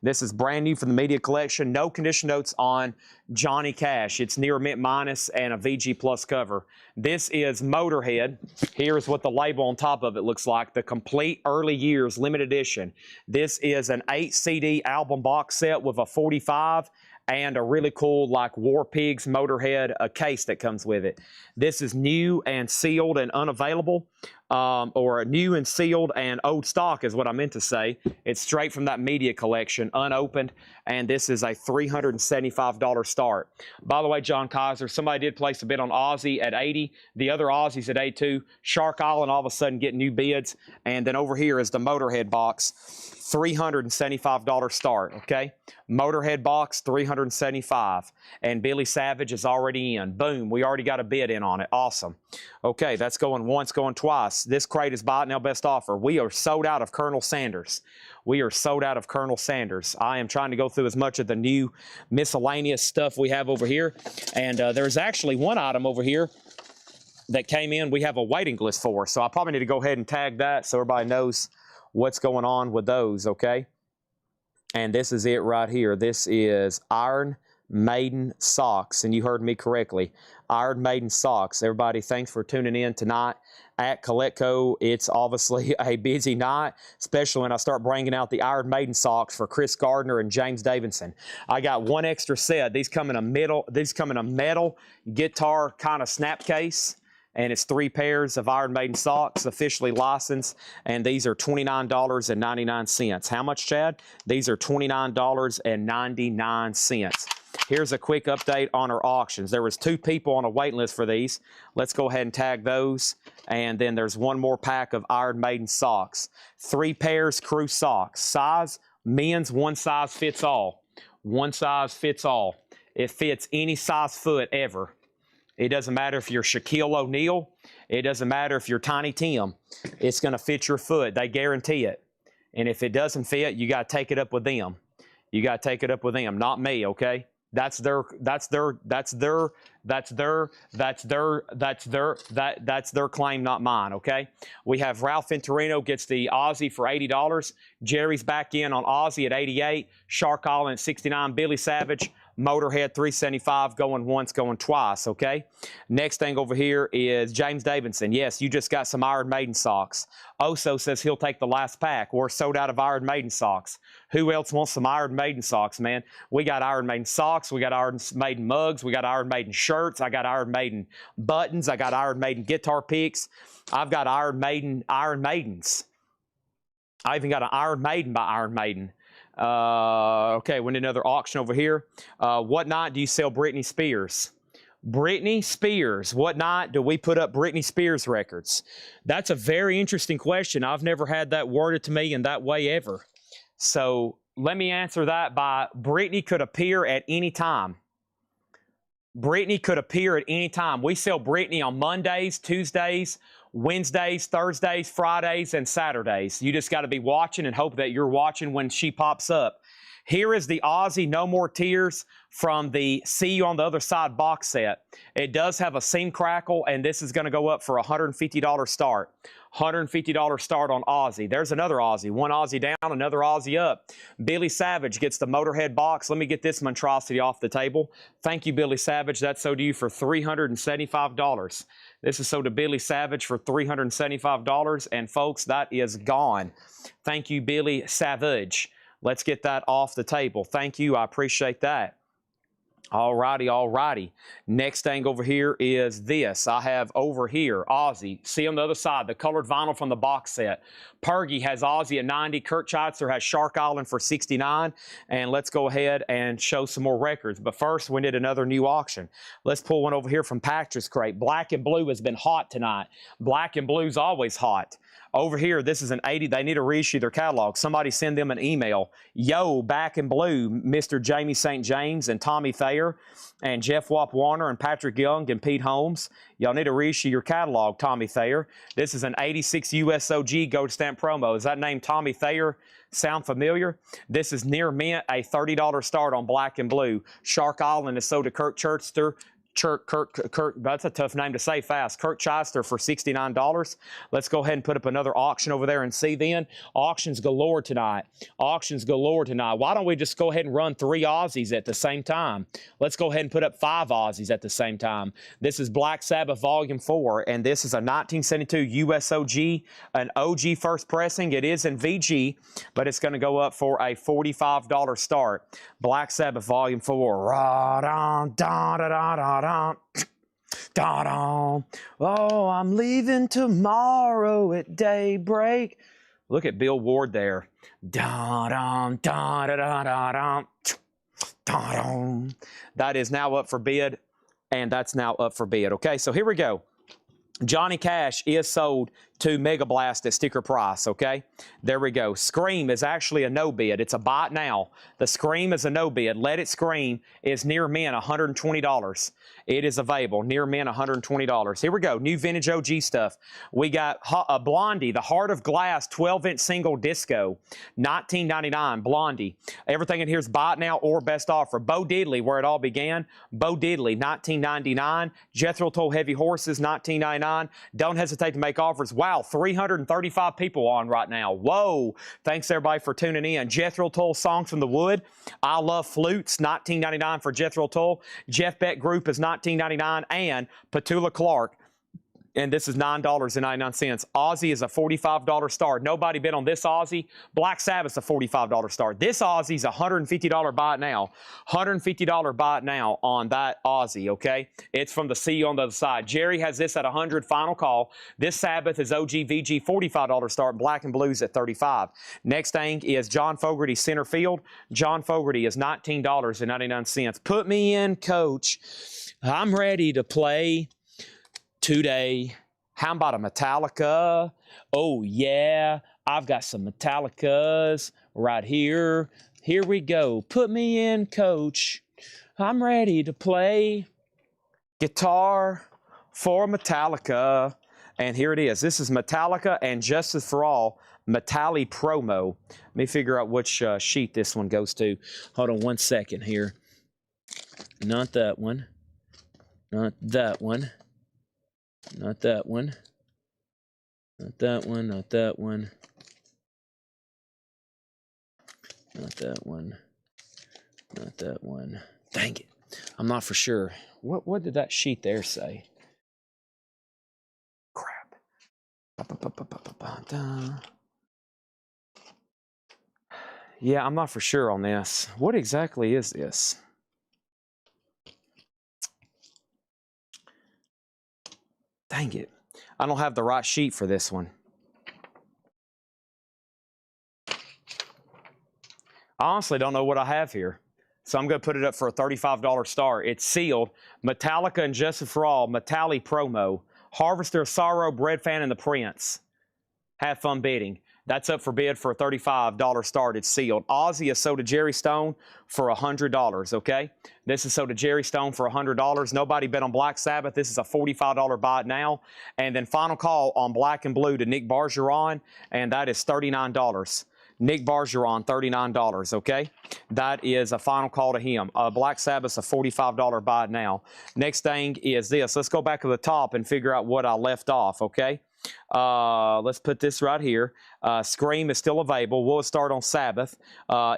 This is brand new from the media collection. No condition notes on Johnny Cash. It's near mint minus and a VG Plus cover. This is Motorhead. Here's what the label on top of it looks like. The complete early years limited edition. This is an 8 CD album box set with a 45 and a really cool like War Pigs Motorhead case that comes with it. This is new and sealed and unavailable, or new and sealed and old stock is what I meant to say. It's straight from that media collection, unopened, and this is a $375 start. By the way, John Kaiser, somebody did place a bid on Aussie at 80. The other Aussies at 82. Shark Island all of a sudden getting new bids, and then over here is the Motorhead box. $375 start, okay? Motorhead box, $375. And Billy Savage is already in. Boom, we already got a bid in on it. Awesome. Okay, that's going once, going twice. This crate is buy it now, best offer. We are sold out of Colonel Sanders. We are sold out of Colonel Sanders. I am trying to go through as much of the new miscellaneous stuff we have over here. And there's actually one item over here that came in we have a waiting list for. So I probably need to go ahead and tag that so everybody knows what's going on with those, okay? And this is it right here. This is Iron Maiden socks, and you heard me correctly. Iron Maiden socks. Everybody, thanks for tuning in tonight at Coletco. It's obviously a busy night, especially when I start bringing out the Iron Maiden socks for Chris Gardner and James Davidson. I got one extra set. These come in a metal guitar kind of snap case. And it's 3 pairs of Iron Maiden socks, officially licensed, and these are $29.99. How much, Chad? These are $29.99. Here's a quick update on our auctions. There was 2 people on a waiting list for these. Let's go ahead and tag those. And then there's one more pack of Iron Maiden socks. 3 pairs crew socks. Size, men's, one size fits all. One size fits all. It fits any size foot ever. It doesn't matter if you're Shaquille O'Neal. It doesn't matter if you're Tiny Tim. It's going to fit your foot. They guarantee it. And if it doesn't fit, you got to take it up with them. You got to take it up with them, not me, okay? That's their claim, not mine, okay? We have Ralph Venturino gets the Aussie for $80. Jerry's back in on Aussie at 88. Shark Island at 69. Billy Savage, Motorhead, $375, going once, going twice, okay? Next thing over here is James Davidson. Yes, you just got some Iron Maiden socks. Oso says he'll take the last pack. We're sold out of Iron Maiden socks. Who else wants some Iron Maiden socks, man? We got Iron Maiden socks. We got Iron Maiden mugs. We got Iron Maiden shirts. I got Iron Maiden buttons. I got Iron Maiden guitar picks. I've got Iron Maidens. I even got an Iron Maiden by Iron Maiden. Okay, we need another auction over here. What night do you sell Britney Spears? Britney Spears. What night do we put up Britney Spears records? That's a very interesting question. I've never had that worded to me in that way ever. So let me answer that by Britney could appear at any time. Britney could appear at any time. We sell Britney on Mondays, Tuesdays, Wednesdays, Thursdays, Fridays, and Saturdays. You just got to be watching and hope that you're watching when she pops up. Here is the Aussie No More Tears from the See You on the Other Side box set. It does have a seam crackle, and this is going to go up for a $150 start. $150 start on Aussie. There's another Aussie. One Aussie down, another Aussie up. Billy Savage gets the Motorhead box. Let me get this monstrosity off the table. Thank you, Billy Savage. That's sold to you for $375. This is sold to Billy Savage for $375. And folks, that is gone. Thank you, Billy Savage. Let's get that off the table. Thank you. I appreciate that. All righty, all righty. Next thing over here is this. I have over here, Ozzy. See on the other side, the colored vinyl from the box set. Pergy has Ozzy at 90. Kurt Schweitzer has Shark Island for 69. And let's go ahead and show some more records. But first, we did another new auction. Let's pull one over here from Patrick's crate. Black and blue has been hot tonight. Black and blue's always hot. Over here, this is an 80. They need to reissue their catalog. Somebody send them an email. Yo, Back in Blue, Mr. Jamie St. James and Tommy Thayer and Jeff Wap Warner and Patrick Young and Pete Holmes. Y'all need to reissue your catalog, Tommy Thayer. This is an 86 USOG Gold Stamp promo. Is that name Tommy Thayer sound familiar? This is near mint, a $30 start on Black and Blue. Shark Island is sold to Kirk Churchster. Kirk, that's a tough name to say fast. Kirk Chester for $69. Let's go ahead and put up another auction over there and see then. Auctions galore tonight. Auctions galore tonight. Why don't we just go ahead and run 3 Aussies at the same time? Let's go ahead and put up 5 Aussies at the same time. This is Black Sabbath Volume 4, and this is a 1972 USOG, an OG first pressing. It is in VG, but it's going to go up for a $45 start. Black Sabbath Volume 4. Oh, I'm leaving tomorrow at daybreak. Look at Bill Ward there. That is now up for bid, and that's now up for bid. Okay, so here we go. Johnny Cash is sold to Mega Blast at sticker price, okay? There we go. Scream is actually a no bid. It's a buy it now. The Scream is a no bid. Let It Scream is near mint, $120. It is available. Near mint, $120. Here we go. New vintage OG stuff. We got Blondie, the Heart of Glass 12-inch single disco, $19.99. Blondie. Everything in here is buy it now or best offer. Bo Diddley, where it all began. Bo Diddley, $19.99. Jethro Tull Heavy Horses, $19.99. Don't hesitate to make offers. Wow, 335 people on right now. Whoa. Thanks, everybody, for tuning in. Jethro Tull Songs from the Wood. I Love Flutes, $19.99 for Jethro Tull. Jeff Beck Group is $19.99. And Petula Clark, and this is $9.99. Aussie is a $45 start. Nobody bid on this Aussie. Black Sabbath's a $45 start. This Aussie's a $150 buy it now. $150 buy it now on that Aussie, okay? It's from the C on the other side. Jerry has this at 100, final call. This Sabbath is OG VG, $45 start. Black and Blues at $35. Next thing is John Fogerty center field. John Fogerty is $19.99. Put me in, coach. I'm ready to play today. How about a Metallica? Oh yeah, I've got some Metallicas right here. Here we go. Put me in, coach. I'm ready to play guitar for Metallica. And here it is. This is Metallica and Justice for All Metalli promo. Let me figure out which sheet this one goes to. Hold on one second here. Not that one. Not that one. Not that one. Not that one. Not that one. Not that one. Not that one. Dang it. I'm not for sure. What did that sheet there say? Crap. Yeah, I'm not for sure on this. What exactly is this? Dang it. I don't have the right sheet for this one. I honestly don't know what I have here. So I'm going to put it up for a $35 start. It's sealed. Metallica and Justice for All, Metalli promo. Harvester of Sorrow, Bread Fan, and the Prince. Have fun bidding. That's up for bid for a $35 start. It's sealed. Ozzy is sold to Jerry Stone for $100, okay? This is sold to Jerry Stone for $100. Nobody bet on Black Sabbath. This is a $45 buy it now. And then final call on Black and Blue to Nick Bargeron, and that is $39. Nick Bargeron, $39, okay? That is a final call to him. Black Sabbath's a $45 buy it now. Next thing is this. Let's go back to the top and figure out what I left off, okay? Let's put this right here. Scream is still available. We'll start on Sabbath.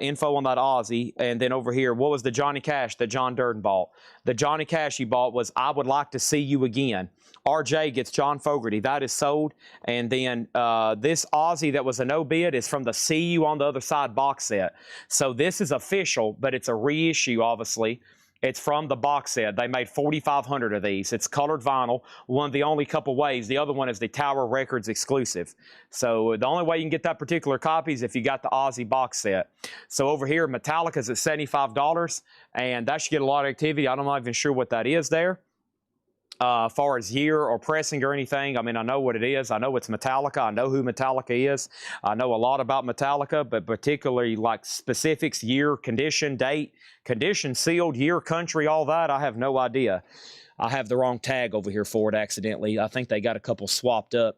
Info on that Aussie. And then over here, what was the Johnny Cash that John Durden bought? The Johnny Cash he bought was I Would Like to See You Again. RJ gets John Fogerty. That is sold. And then this Aussie that was a no bid is from the See You on the Other Side box set. So this is official, but it's a reissue, obviously. It's from the box set. They made 4,500 of these. It's colored vinyl. One of the only couple ways. The other one is the Tower Records exclusive. So the only way you can get that particular copy is if you got the Ozzy box set. So over here, Metallica's at $75, and that should get a lot of activity. I'm not even sure what that is there. As far as year or pressing or anything, I mean, I know what it is. I know it's Metallica. I know who Metallica is. I know a lot about Metallica, but particularly like specifics, year, condition, date, condition, sealed, year, country, all that, I have no idea. I have the wrong tag over here for it accidentally. I think they got a couple swapped up.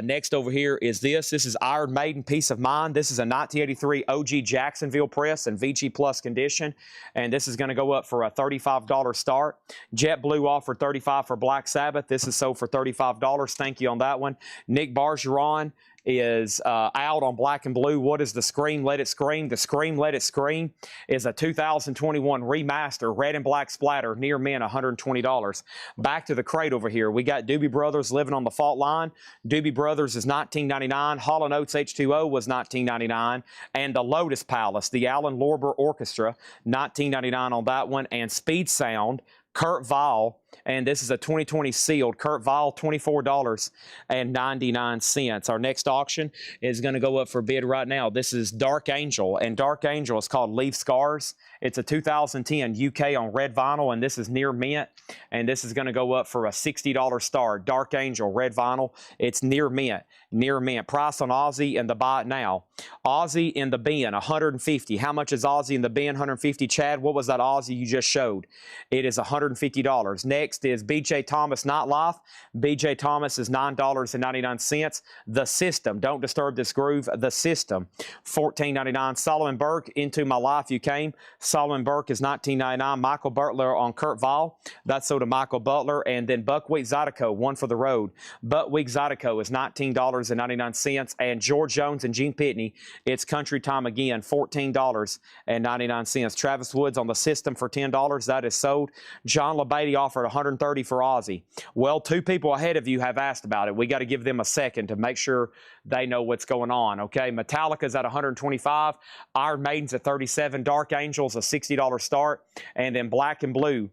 Next over here is this. This is Iron Maiden Peace of Mind. This is a 1983 OG Jacksonville press and VG Plus condition. And this is going to go up for a $35 start. JetBlue offered $35 for Black Sabbath. This is sold for $35. Thank you on that one. Nick Bargeron is out on Black and Blue. What is the Scream Let It Scream? The Scream Let It Scream is a 2021 remaster, red and black splatter, near mint, $120. Back to the crate over here. We got Doobie Brothers Living on the Fault Line. Doobie Brothers is $19.99. Hall & Oates H2O was $19.99. And the Lotus Palace, the Alan Lorber Orchestra, $19.99 on that one. And Speed Sound, Kurt Vile, and this is a 2020 sealed. Kurt Vile, $24.99. Our next auction is going to go up for bid right now. This is Dark Angel, and Dark Angel is called Leave Scars. It's a 2010 UK on red vinyl, and this is near mint, and this is going to go up for a $60 start. Dark Angel, red vinyl. It's near mint. Near mint. Price on Ozzy and the buy it now. Ozzy in the bin, $150. How much is Ozzy in the bin? $150. Chad, what was that Ozzy you just showed? It is $150. Next is B.J. Thomas Nightlife. B.J. Thomas is $9.99. The System, don't disturb this groove. The System, $14.99. Solomon Burke, Into My Life You Came. Solomon Burke is $19.99. Michael Butler on Kurt Vile. That's sold to Michael Butler. And then Buckwheat Zydeco, One for the Road. Buckwheat Zydeco is $19.99. And George Jones and Gene Pitney, It's Country Time Again, $14.99. Travis Woods on The System for $10. That is sold. John LeBeatty offered $130 for Ozzy. Well, two people ahead of you have asked about it. We got to give them a second to make sure they know what's going on, okay? Metallica's at $125. Iron Maiden's at $37. Dark Angel's a $60 start. And then Black and Blue,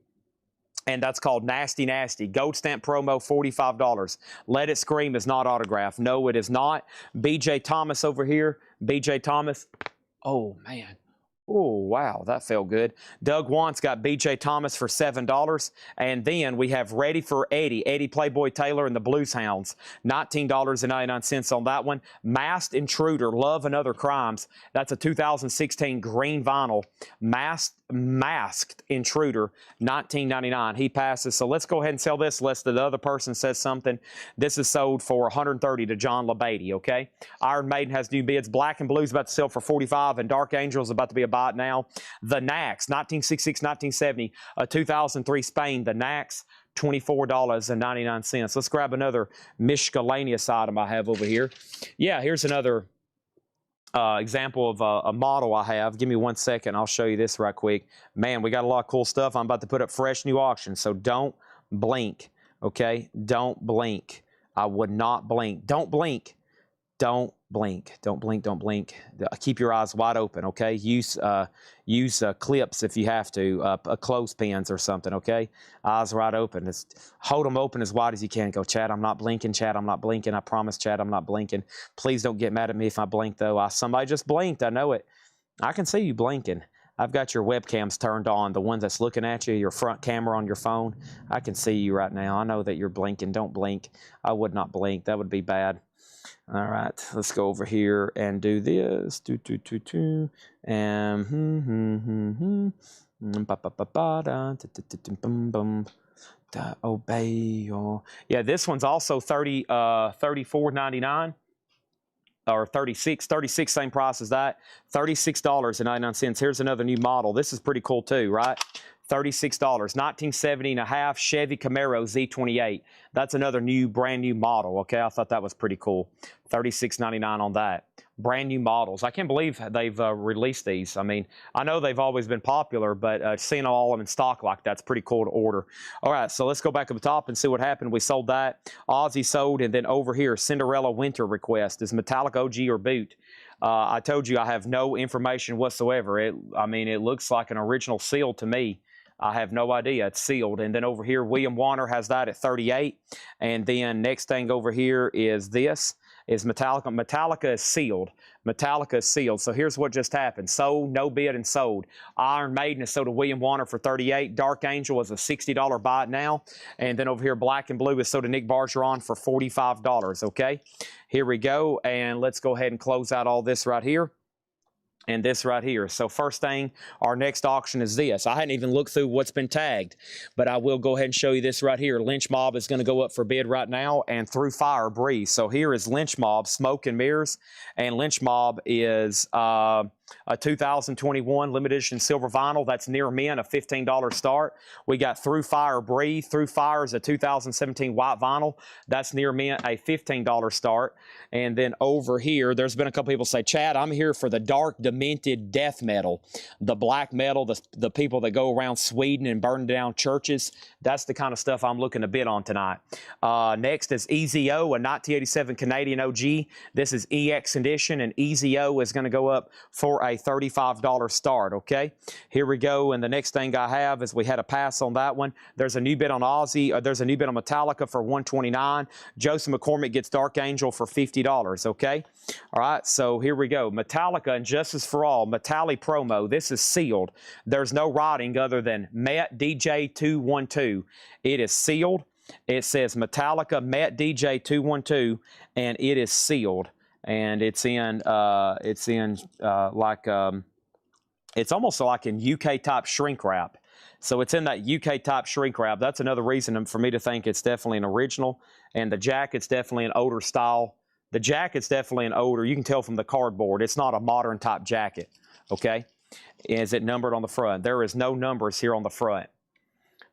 and that's called Nasty Nasty. Gold stamp promo, $45. Let It Scream is not autographed. No, it is not. B.J. Thomas over here. B.J. Thomas. Oh, man. Oh, wow, that felt good. Doug Want's got B.J. Thomas for $7. And then we have Ready for Eddie. Eddie Playboy Taylor and the Blues Hounds. $19.99 on that one. Masked Intruder, Love and Other Crimes. That's a 2016 green vinyl. Masked Intruder, $19.99. He passes. So let's go ahead and sell this unless the other person says something. This is sold for $130 to John LeBeatty, okay? Iron Maiden has new bids. Black and Blue's about to sell for $45, and Dark Angel's about to be a buy it now. The Nax, 1966, 1970, a 2003 Spain. The Nax, $24.99. Let's grab another miscellaneous item I have over here. Yeah, here's another example of a model I have. Give me 1 second. I'll show you this right quick. Man, we got a lot of cool stuff. I'm about to put up fresh new auction, so don't blink, okay? Don't blink. I would not blink. Don't blink. Don't blink. Don't blink. Don't blink. Keep your eyes wide open, okay? Use clips if you have to, clothespins or something, okay? Eyes wide open. Just hold them open as wide as you can. Go, Chad, I'm not blinking. Chad, I'm not blinking. I promise, Chad, I'm not blinking. Please don't get mad at me if I blink, though. Somebody just blinked. I know it. I can see you blinking. I've got your webcams turned on, the one that's looking at you, your front camera on your phone. I can see you right now. I know that you're blinking. Don't blink. I would not blink. That would be bad. All right, let's go over here and do this. And obey your. Yeah, this one's also $34.99 or $36, same price as that. $36.99. Here's another new model. This is pretty cool too, right? $36, 1970 and a half Chevy Camaro Z28. That's another brand new model, okay? I thought that was pretty cool. $36.99 on that. Brand new models. I can't believe they've released these. I mean, I know they've always been popular, but seeing all of them in stock like that's pretty cool to order. All right, so let's go back up the top and see what happened. We sold that. Ozzy sold, and then over here, Cinderella Winter Request. Is Metallic OG or boot? I told you I have no information whatsoever. I mean, it looks like an original seal to me. I have no idea. It's sealed. And then over here, William Warner has that at 38. And then next thing over here is this, is Metallica. Metallica is sealed. Metallica is sealed. So here's what just happened. Sold, no bid, and sold. Iron Maiden is sold to William Warner for 38. Dark Angel is a $60 buy it now. And then over here, Black and Blue is sold to Nick Bergeron for $45, okay? Here we go. And let's go ahead and close out all this right here. And this right here. So first thing, our next auction is this. I hadn't even looked through what's been tagged, but I will go ahead and show you this right here. Lynch Mob is going to go up for bid right now, and Through Fire Breeze. So here is Lynch Mob, Smoke and Mirrors, and Lynch Mob is a 2021 limited edition silver vinyl. That's near mint, a $15 start. We got Through Fire Breathe. Through Fire is a 2017 white vinyl. That's near mint, a $15 start. And then over here, there's been a couple people say, Chad, I'm here for the dark, demented death metal, the black metal, the people that go around Sweden and burn down churches. That's the kind of stuff I'm looking to bid on tonight. Next is EZO, a 1987 Canadian OG. This is EX edition, and EZO is going to go up for a $35 start, okay? Here we go, and the next thing I have is we had a pass on that one. There's a new bid on Ozzy, there's a new bid on Metallica for $129. Joseph McCormick gets Dark Angel for $50, okay? All right, so here we go. Metallica and Justice for All, Metalli promo. This is sealed. There's no writing other than Met DJ 212. It is sealed. It says Metallica Met DJ 212, and it is sealed. And it's in it's almost like in UK type shrink wrap. So it's in that UK type shrink wrap. That's another reason for me to think it's definitely an original. And the jacket's definitely an older style. The jacket's definitely an older. You can tell from the cardboard. It's not a modern type jacket. Okay. Is it numbered on the front? There is no numbers here on the front.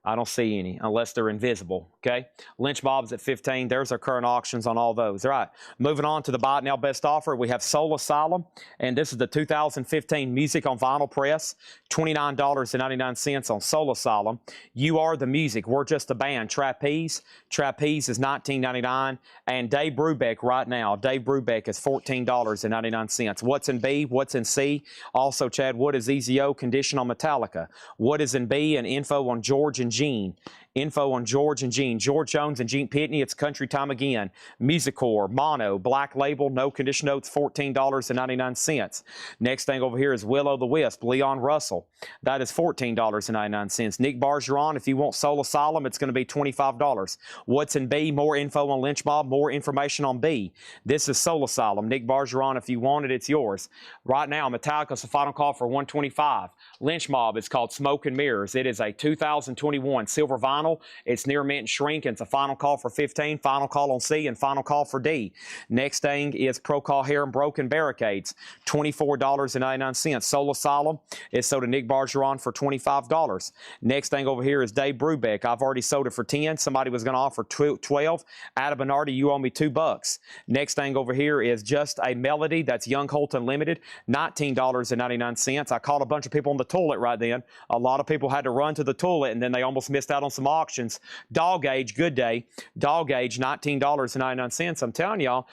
I don't see any unless they're invisible, okay? Lynch Mob's at 15. There's our current auctions on all those. All right, moving on to the Buy It Now Best Offer. We have Soul Asylum, and this is the 2015 Music on Vinyl Press, $29.99 on Soul Asylum. You Are the Music, We're Just a Band, Trapeze. Trapeze is $19.99, and Dave Brubeck right now, Dave Brubeck is $14.99. What's in B? What's in C? Also, Chad, what is EZO? Condition on Metallica. What is in B? And info on George and Gene. Info on George and Gene. George Jones and Gene Pitney, it's Country Time Again. Musicor, Mono, Black Label, no condition notes, $14.99. Next thing over here is Will-O-the-Wisp, Leon Russell. That is $14.99. Nick Bergeron, if you want Soul Asylum, it's going to be $25. What's in B? More info on Lynch Mob, more information on B. This is Soul Asylum. Nick Bergeron, if you want it, it's yours. Right now, Metallica's the final call for $125. Lynch Mob is called Smoke and Mirrors. It is a 2021 silver vinyl. It's near mint and shrink, and it's a final call for 15, final call on C, and final call for D. Next thing is Procol Hair and Broken Barricades, $24.99. Soul Asylum is sold to Nick Bergeron for $25. Next thing over here is Dave Brubeck. I've already sold it for 10. Somebody was going to offer 12. Ada Bernardi, you owe me $2. Next thing over here is Just a Melody. That's Young Holton Limited, $19.99. I caught a bunch of people on the toilet right then. A lot of people had to run to the toilet, and then they almost missed out on some auctions. Dog Age, Good Day. Dog Age, $19.99. I'm telling y'all,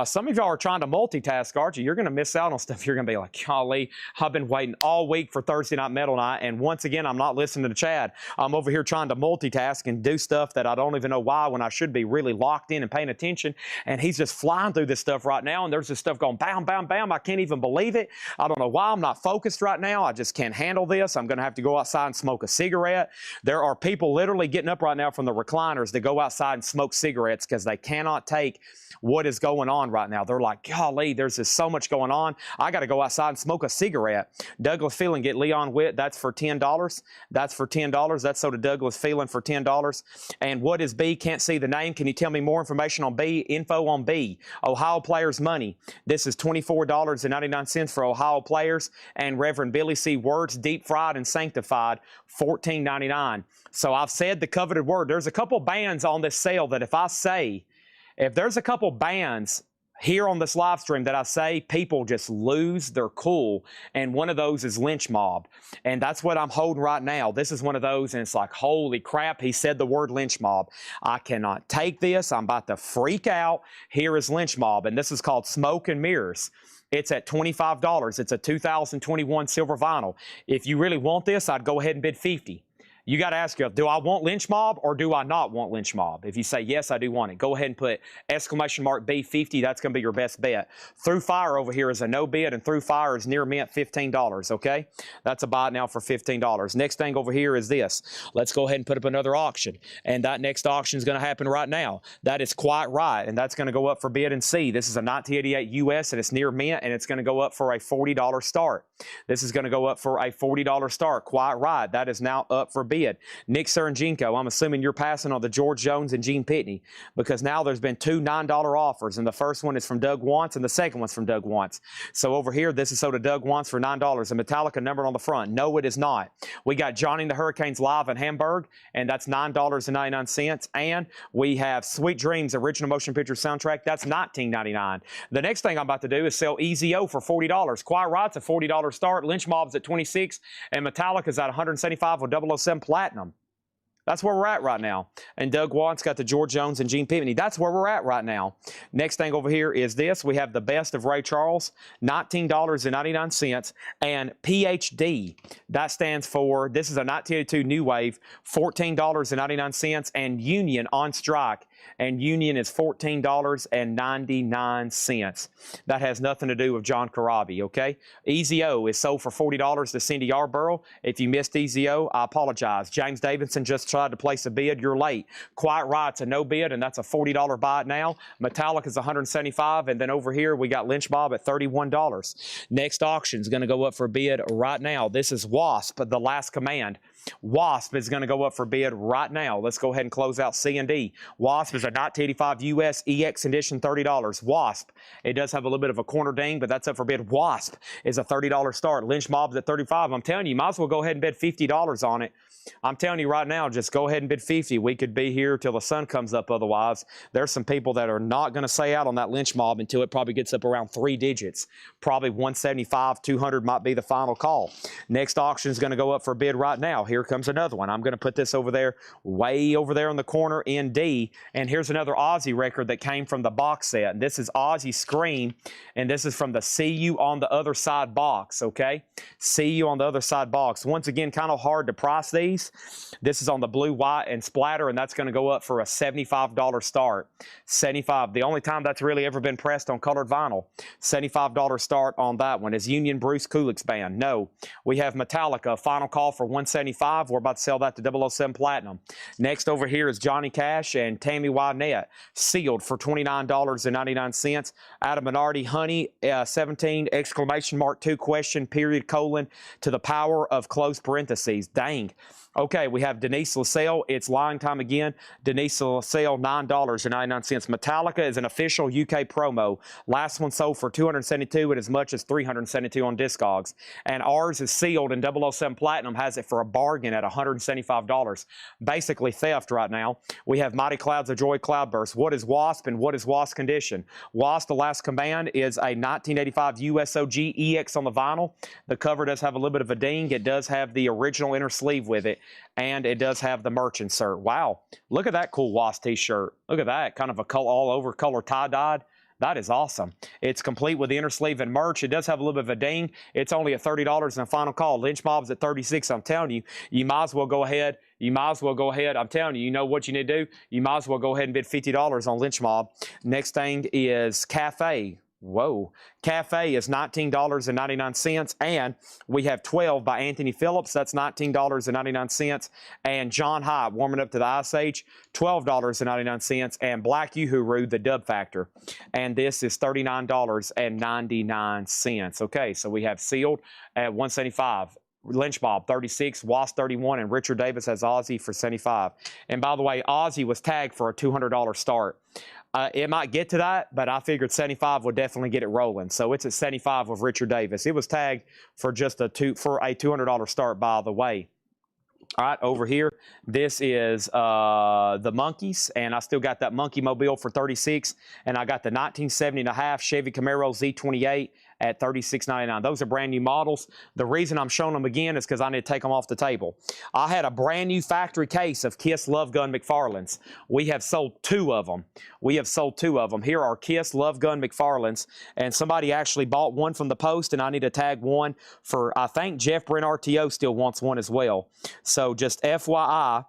some of y'all are trying to multitask, aren't you? You're going to miss out on stuff. You're going to be like, golly, I've been waiting all week for Thursday Night Metal Night, and once again, I'm not listening to Chad. I'm over here trying to multitask and do stuff that I don't even know why when I should be really locked in and paying attention, and he's just flying through this stuff right now, and there's this stuff going bam, bam, bam. I can't even believe it. I don't know why I'm not focused right now. I just can't handle this. I'm going to have to go outside and smoke a cigarette. There are people literally getting up right now from the recliners to go outside and smoke cigarettes because they cannot take what is going on right now. They're like, golly, there's just so much going on. I got to go outside and smoke a cigarette. Douglas Phelan, get Leon Witt. That's for $10. That's for $10. That's sold to Douglas Phelan for $10. And what is B? Can't see the name. Can you tell me more information on B? Info on B. Ohio Players Money. This is $24.99 for Ohio Players. And Reverend Billy C. Words, Deep Fried and Sanctified, $14.99. So I've said the coveted word. There's a couple bands on this sale that if there's a couple bands here on this live stream that I say people just lose their cool, and one of those is Lynch Mob. And that's what I'm holding right now. This is one of those, and it's like, holy crap, he said the word Lynch Mob. I cannot take this. I'm about to freak out. Here is Lynch Mob, and this is called Smoke and Mirrors. It's at $25. It's a 2021 silver vinyl. If you really want this, I'd go ahead and bid $50. you got to ask yourself, do I want Lynch Mob or do I not want Lynch Mob? If you say, yes, I do want it, go ahead and put exclamation mark B50. That's going to be your best bet. Through Fire over here is a no bid, and Through Fire is near mint $15, okay? That's a buy now for $15. Next thing over here is this. Let's go ahead and put up another auction, and that next auction is going to happen right now. That is Quiet Riot, and that's going to go up for bid and C. This is a 1988 US, and it's near mint, and it's going to go up for a $40 start. This is going to go up for a $40 start. Quiet Riot, that is now up for bid. Nick Serenjenko, I'm assuming you're passing on the George Jones and Gene Pitney, because now there's been two $9 offers, and the first one is from Doug Wantz, and the second one's from Doug Wantz. So over here, this is sold to Doug Wantz for $9. A Metallica numbered on the front. No, it is not. We got Johnny and the Hurricanes live in Hamburg, and that's $9.99. And we have Sweet Dreams original motion picture soundtrack. That's $19.99. The next thing I'm about to do is sell Easy O for $40. Quiet Riot's a $40 start. Lynch Mob's at $26, and Metallica's at $175 with 007 Platinum. That's where we're at right now. And Doug Wantz got the George Jones and Gene Pitney. That's where we're at right now. Next thing over here is this. We have the best of Ray Charles, $19.99. And PhD, that stands for, this is a 1982 New Wave, $14.99. And Union on strike. And Union is $14.99. That has nothing to do with John Corabi, okay? Easy O is sold for $40 to Cindy Yarborough. If you missed Easy O, I apologize. James Davidson just tried to place a bid. You're late. Quiet Riot's a no bid, and that's a $40 buy now. Metallica is $175, and then over here we got Lynch Mob at $31. Next auction is going to go up for bid right now. This is Wasp, The Last Command. Wasp is going to go up for bid right now. Let's go ahead and close out C&D. Wasp is a 1985 US EX edition, $30. Wasp, it does have a little bit of a corner ding, but that's up for bid. Wasp is a $30 start. Lynch Mob's at $35. I'm telling you, you might as well go ahead and bid $50 on it. I'm telling you right now, just go ahead and bid $50. We could be here till the sun comes up otherwise. There's some people that are not going to say out on that Lynch Mob until it probably gets up around 3 digits. Probably 175, 200 might be the final call. Next auction is going to go up for bid right now. Here comes another one. I'm going to put this over there, way over there in the corner in D. And here's another Ozzy record that came from the box set. And this is Ozzy Scream, and this is from the See You on the Other Side box, okay? See You on the Other Side box. Once again, kind of hard to price these. This is on the blue, white, and splatter, and that's going to go up for a $75 start. $75. The only time that's really ever been pressed on colored vinyl. $75 start on that one. Is Union Bruce Kulick's band? No. We have Metallica, final call for $175. We're about to sell that to 007 Platinum. Next over here is Johnny Cash and Tammy Wynette, sealed for $29.99. Adam Minardi, Honey, 17, exclamation mark 2, question, period, colon, to the power of close parentheses. Dang. Okay, we have Denise LaSalle. It's lying time again. Denise LaSalle, $9.99. Metallica is an official UK promo. Last one sold for $272 and as much as $372 on Discogs. And ours is sealed, and 007 Platinum has it for a bargain at $175. Basically theft right now. We have Mighty Clouds of Joy Cloudburst. What is Wasp and what is Wasp condition? Wasp, The Last Command, is a 1985 USOG EX on the vinyl. The cover does have a little bit of a ding. It does have the original inner sleeve with it. And it does have the merch insert. Wow, look at that cool Wasp t-shirt. Look at that, kind of a all over color tie-dyed. That is awesome. It's complete with the inner sleeve and merch. It does have a little bit of a ding. It's only at $30 and a final call. Lynch Mob's at $36. I'm telling you, you might as well go ahead. You might as well go ahead. I'm telling you, you know what you need to do? You might as well go ahead and bid $50 on Lynch Mob. Next thing is Cafe. Whoa. Cafe is $19.99, and we have 12 by Anthony Phillips. That's $19.99. And John Hyde, Warming Up to the Ice Age, $12.99. And Black Uhuru, The Dub Factor. And this is $39.99. Okay, so we have sealed at $175. Lynch Mob, 36, Wasp, 31, and Richard Davis has Ozzy for 75. And by the way, Ozzy was tagged for a $200 start. It might get to that, but I figured 75 would definitely get it rolling. So it's at 75 with Richard Davis. It was tagged for just a $200 start, by the way. All right, over here, this is the Monkeys, and I still got that Monkey Mobile for 36, and I got the 1970 and a half Chevy Camaro Z28 at $36.99. Those are brand new models. The reason I'm showing them again is because I need to take them off the table. I had a brand new factory case of Kiss Love Gun McFarlanes. We have sold 2 of them. We have sold 2 of them. Here are Kiss Love Gun McFarlanes, and somebody actually bought one from the post, and I need to tag one for, I think Jeff Brent RTO still wants one as well. So just FYI,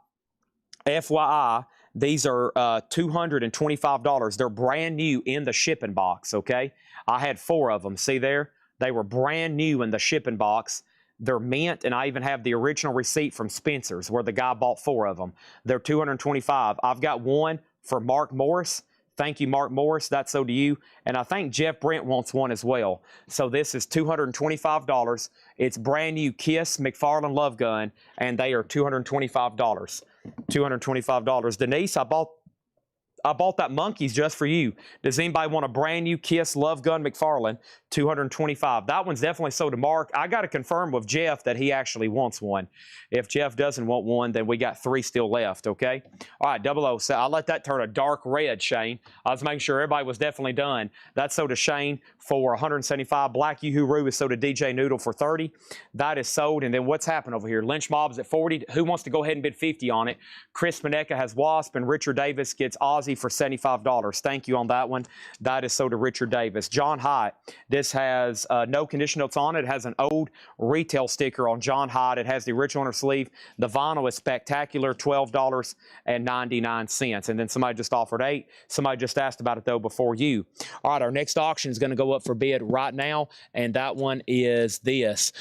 these are $225. They're brand new in the shipping box, okay? I had 4 of them. See there? They were brand new in the shipping box. They're mint, and I even have the original receipt from Spencer's where the guy bought 4 of them. They're $225. I've got one for Mark Morris. Thank you, Mark Morris. That's so to you. And I think Jeff Brent wants one as well. So this is $225. It's brand new Kiss McFarlane Love Gun, and they are $225. $225. Denise, I bought that Monkeys just for you. Does anybody want a brand new Kiss Love Gun McFarlane? $225. That one's definitely sold to Mark. I got to confirm with Jeff that he actually wants one. If Jeff doesn't want one, then we got 3 still left, okay? All right, 00. So I'll let that turn a dark red, Shane. I was making sure everybody was definitely done. That's sold to Shane for $175. Black Yoo-Hoo is sold to DJ Noodle for $30. That is sold. And then what's happened over here? Lynch Mob's at $40. Who wants to go ahead and bid $50 on it? Chris Maneka has Wasp, and Richard Davis gets Aussie for $75. Thank you on that one. That is sold to Richard Davis. John Hyatt. This has no condition notes on it. It has an old retail sticker on John Hyatt. It has the original inner sleeve. The vinyl is spectacular, $12.99. And then somebody just offered $8. Somebody just asked about it, though, before you. All right, our next auction is going to go up for bid right now, and that one is this.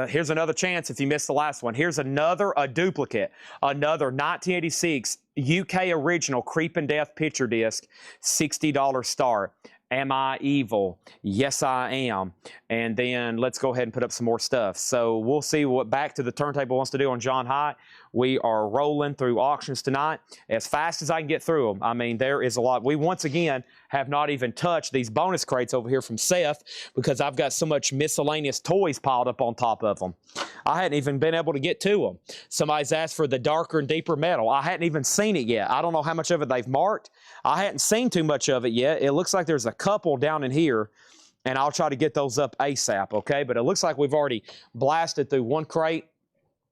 Here's another chance if you missed the last one. Here's a duplicate, another 1986 UK original Creepin' Death picture disc, $60 start. Am I evil? Yes, I am. And then let's go ahead and put up some more stuff. So we'll see what Back to the Turntable wants to do on John Hyatt. We are rolling through auctions tonight as fast as I can get through them. I mean, there is a lot. We once again have not even touched these bonus crates over here from Seth because I've got so much miscellaneous toys piled up on top of them. I hadn't even been able to get to them. Somebody's asked for the darker and deeper metal. I hadn't even seen it yet. I don't know how much of it they've marked. I hadn't seen too much of it yet. It looks like there's a couple down in here, and I'll try to get those up ASAP, okay? But it looks like we've already blasted through one crate.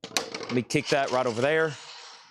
Let me kick that right over there.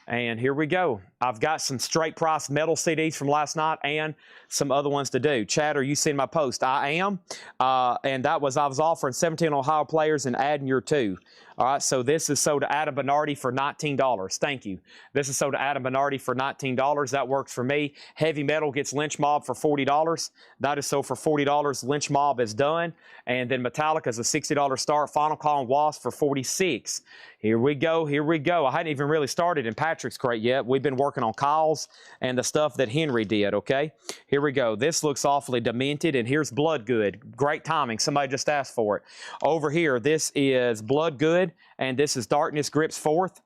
And here we go. I've got some straight price metal CDs from last night and some other ones to do. Chad, are you seeing my post? I am. And that was, I was offering 17 Ohio players and adding your 2. All right, so this is sold to Adam Bernardi for $19. Thank you. This is sold to Adam Bernardi for $19. That works for me. Heavy Metal gets Lynch Mob for $40. That is sold for $40. Lynch Mob is done. And then Metallica is a $60 start. Final Call and Wasp for $46. Here we go. Here we go. I hadn't even really started in Patrick's crate yet. We've been working on Kyle's and the stuff that Henry did, okay? Here we go. This looks awfully demented, and here's Bloodgood. Great timing. Somebody just asked for it. Over here, this is Bloodgood, and this is Darkness Grips 4th.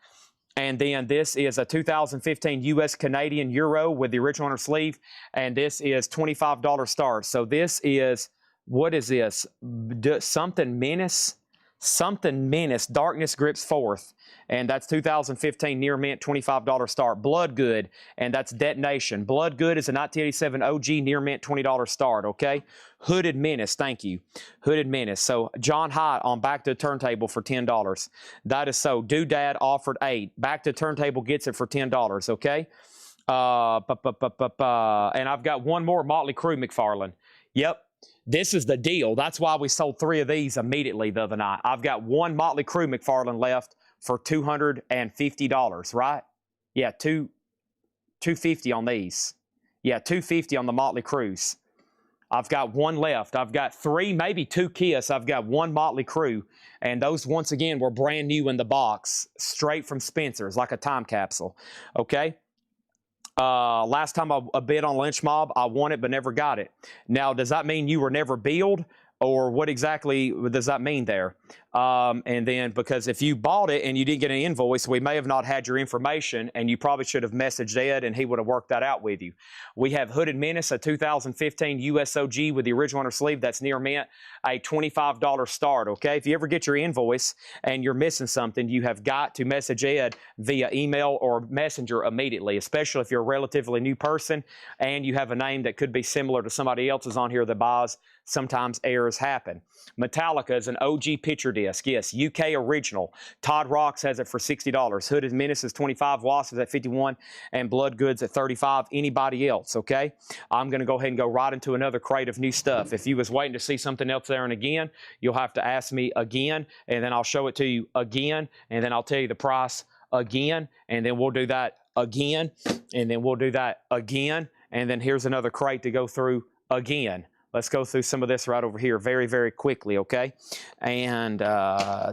And then this is a 2015 U.S. Canadian Euro with the original inner sleeve, and this is $25 start. So this is, what is this? Something Menace? Something Menace, Darkness Grips 4th, and that's 2015 near mint, $25 start. Bloodgood, and that's Detonation. Bloodgood is a 1987 OG near mint, $20 start, okay? Hooded Menace, thank you. Hooded Menace. So John Hyatt on Back to the Turntable for $10. That is so. Doodad offered $8. Back to the Turntable gets it for $10, okay? And I've got one more Motley Crue McFarlane. Yep. This is the deal. That's why we sold 3 of these immediately the other night. I've got one Motley Crue McFarlane left for $250, right? Yeah, $250 on these. Yeah, $250 on the Motley Crues. I've got one left. I've got 3, maybe 2 Kiss. I've got one Motley Crue. And those, once again, were brand new in the box, straight from Spencer's, like a time capsule. Okay? Last time I bid on Lynch Mob, I won it but never got it. Now, does that mean you were never billed, or what exactly does that mean there? And then because if you bought it and you didn't get an invoice, we may have not had your information, and you probably should have messaged Ed and he would have worked that out with you. We have Hooded Menace, a 2015 USOG with the original inner sleeve. That's near mint, a $25 start, okay? If you ever get your invoice and you're missing something, you have got to message Ed via email or messenger immediately, especially if you're a relatively new person and you have a name that could be similar to somebody else's on here that buys. Sometimes errors happen. Metallica is an OG picture disc. Yes, UK original. Todd Rocks has it for $60. Hooded Menace is $25. Wasp is at $51. And Blood Goods at $35. Anybody else, okay? I'm going to go ahead and go right into another crate of new stuff. If you was waiting to see something else there and again, you'll have to ask me again, and then I'll show it to you again, and then I'll tell you the price again, and then we'll do that again, and then we'll do that again, and then here's another crate to go through again. Let's go through some of this right over here very, very quickly, okay? And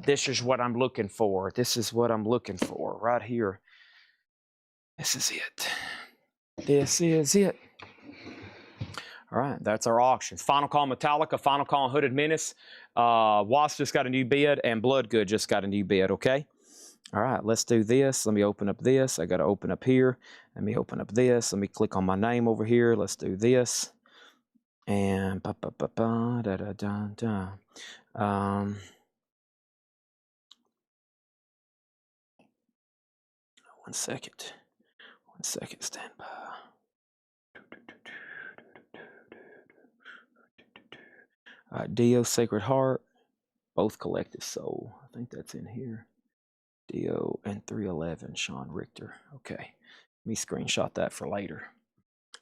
this is what I'm looking for. This is what I'm looking for right here. This is it. This is it. All right, that's our auctions. Final Call Metallica, Final Call Hooded Menace. Wasp just got a new bid, and Blood Good just got a new bid, okay? All right, let's do this. Let me open up this. I got to open up here. Let me open up this. Let me click on my name over here. Let's do this. And one second. 1 second, stand by. All right, Dio Sacred Heart, both Collective Soul. I think that's in here. Dio and 311, Sean Richter. Okay, let me screenshot that for later.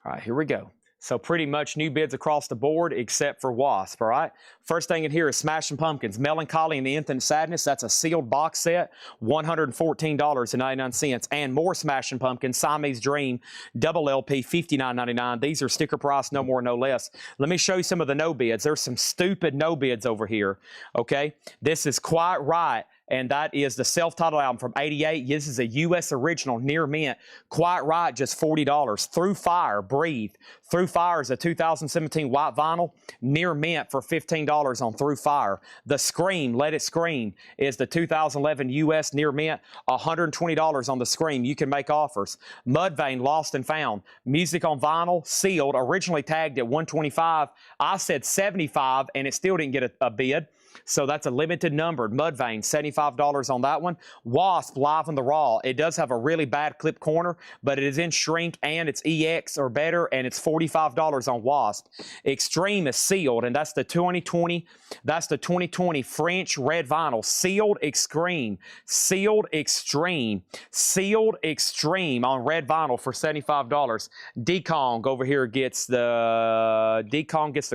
All right, here we go. So pretty much new bids across the board except for Wasp, all right? First thing in here is Smashing Pumpkins, Melancholy and the Infinite Sadness. That's a sealed box set, $114.99. And more Smashing Pumpkins, Siamese Dream, double LP, $59.99. These are sticker price, no more, no less. Let me show you some of the no bids. There's some stupid no bids over here, okay? This is Quite Right, and that is the self-titled album from '88. This is a U.S. original, near mint. Quite Right, just $40. Through Fire, Breathe. Through Fire is a 2017 white vinyl, near mint for $15 on Through Fire. The Scream, Let It Scream, is the 2011 U.S. near mint, $120 on the Scream. You can make offers. Mudvayne, Lost and Found. Music on vinyl, sealed, originally tagged at $125. I said $75, and it still didn't get a bid. So that's a limited numbered. Mudvayne, $75 on that one. Wasp, Live in the Raw. It does have a really bad clip corner, but it is in shrink and it's EX or better, and it's $45 on Wasp. Extreme is sealed, and that's the 2020. That's the 2020 French red vinyl. Sealed Extreme. Sealed Extreme. Sealed Extreme on red vinyl for $75. Dekong over here gets the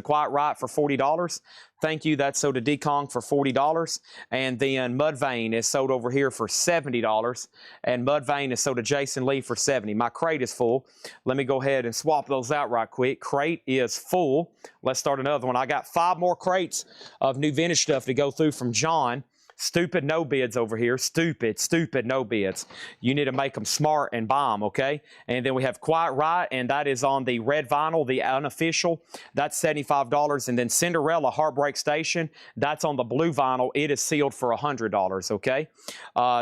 Quite Right for $40. Thank you. That's sold to Dekong for $40. And then Mudvayne is sold over here for $70. And Mudvayne is sold to Jason Lee for $70. My crate is full. Let me go ahead and swap those out right quick. Crate is full. Let's start another one. I got 5 more crates of new vintage stuff to go through from John. Stupid no bids over here. Stupid no bids. You need to make them smart and buy them, okay? And then we have Quite Right, and that is on the red vinyl, the unofficial. That's $75. And then Cinderella, Heartbreak Station, that's on the blue vinyl. It is sealed for $100, okay?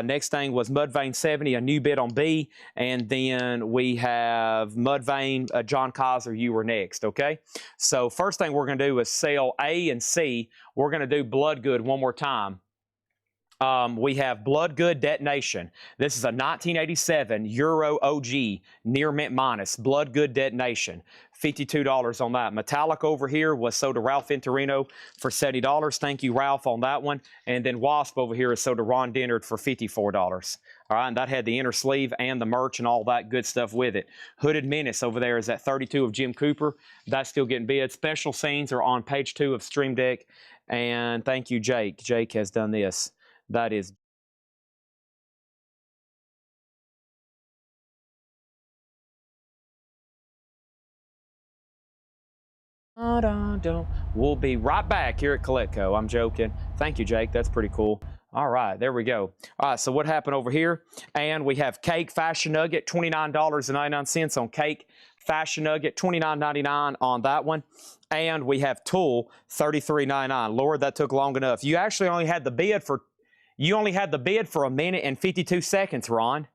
Next thing was Mudvayne 70, a new bid on B. And then we have Mudvayne, John Kaiser, You Were Next, okay? So first thing we're going to do is sell A and C. We're going to do Blood Good one more time. We have Blood Good Detonation. This is a 1987 Euro OG, near mint minus. Blood Good Detonation, $52 on that. Metallic over here was sold to Ralph Venturino for $70. Thank you, Ralph, on that one. And then Wasp over here is sold to Ron Dennard for $54. All right, and that had the inner sleeve and the merch and all that good stuff with it. Hooded Menace over there is at 32 of Jim Cooper. That's still getting bid. Special scenes are on page 2 of Stream Deck. And thank you, Jake. Jake has done this. That is We'll be right back here at Coletco. I'm joking. Thank you, Jake. That's pretty cool. All right, there we go. All right, so what happened over here? And we have Cake Fashion Nugget, $29.99 on Cake Fashion Nugget, $29.99 on that one. And we have Tool, $33.99. Lord, that took long enough. You actually only had the bid for a minute and 52 seconds, Ron.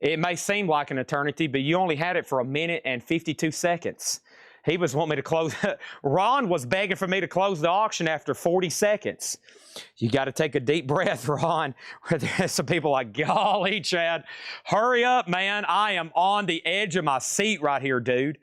It may seem like an eternity, but you only had it for a minute and 52 seconds. He was wanting me to close. Ron was begging for me to close the auction after 40 seconds. You got to take a deep breath, Ron. There's some people like, golly, Chad, hurry up, man. I am on the edge of my seat right here, dude.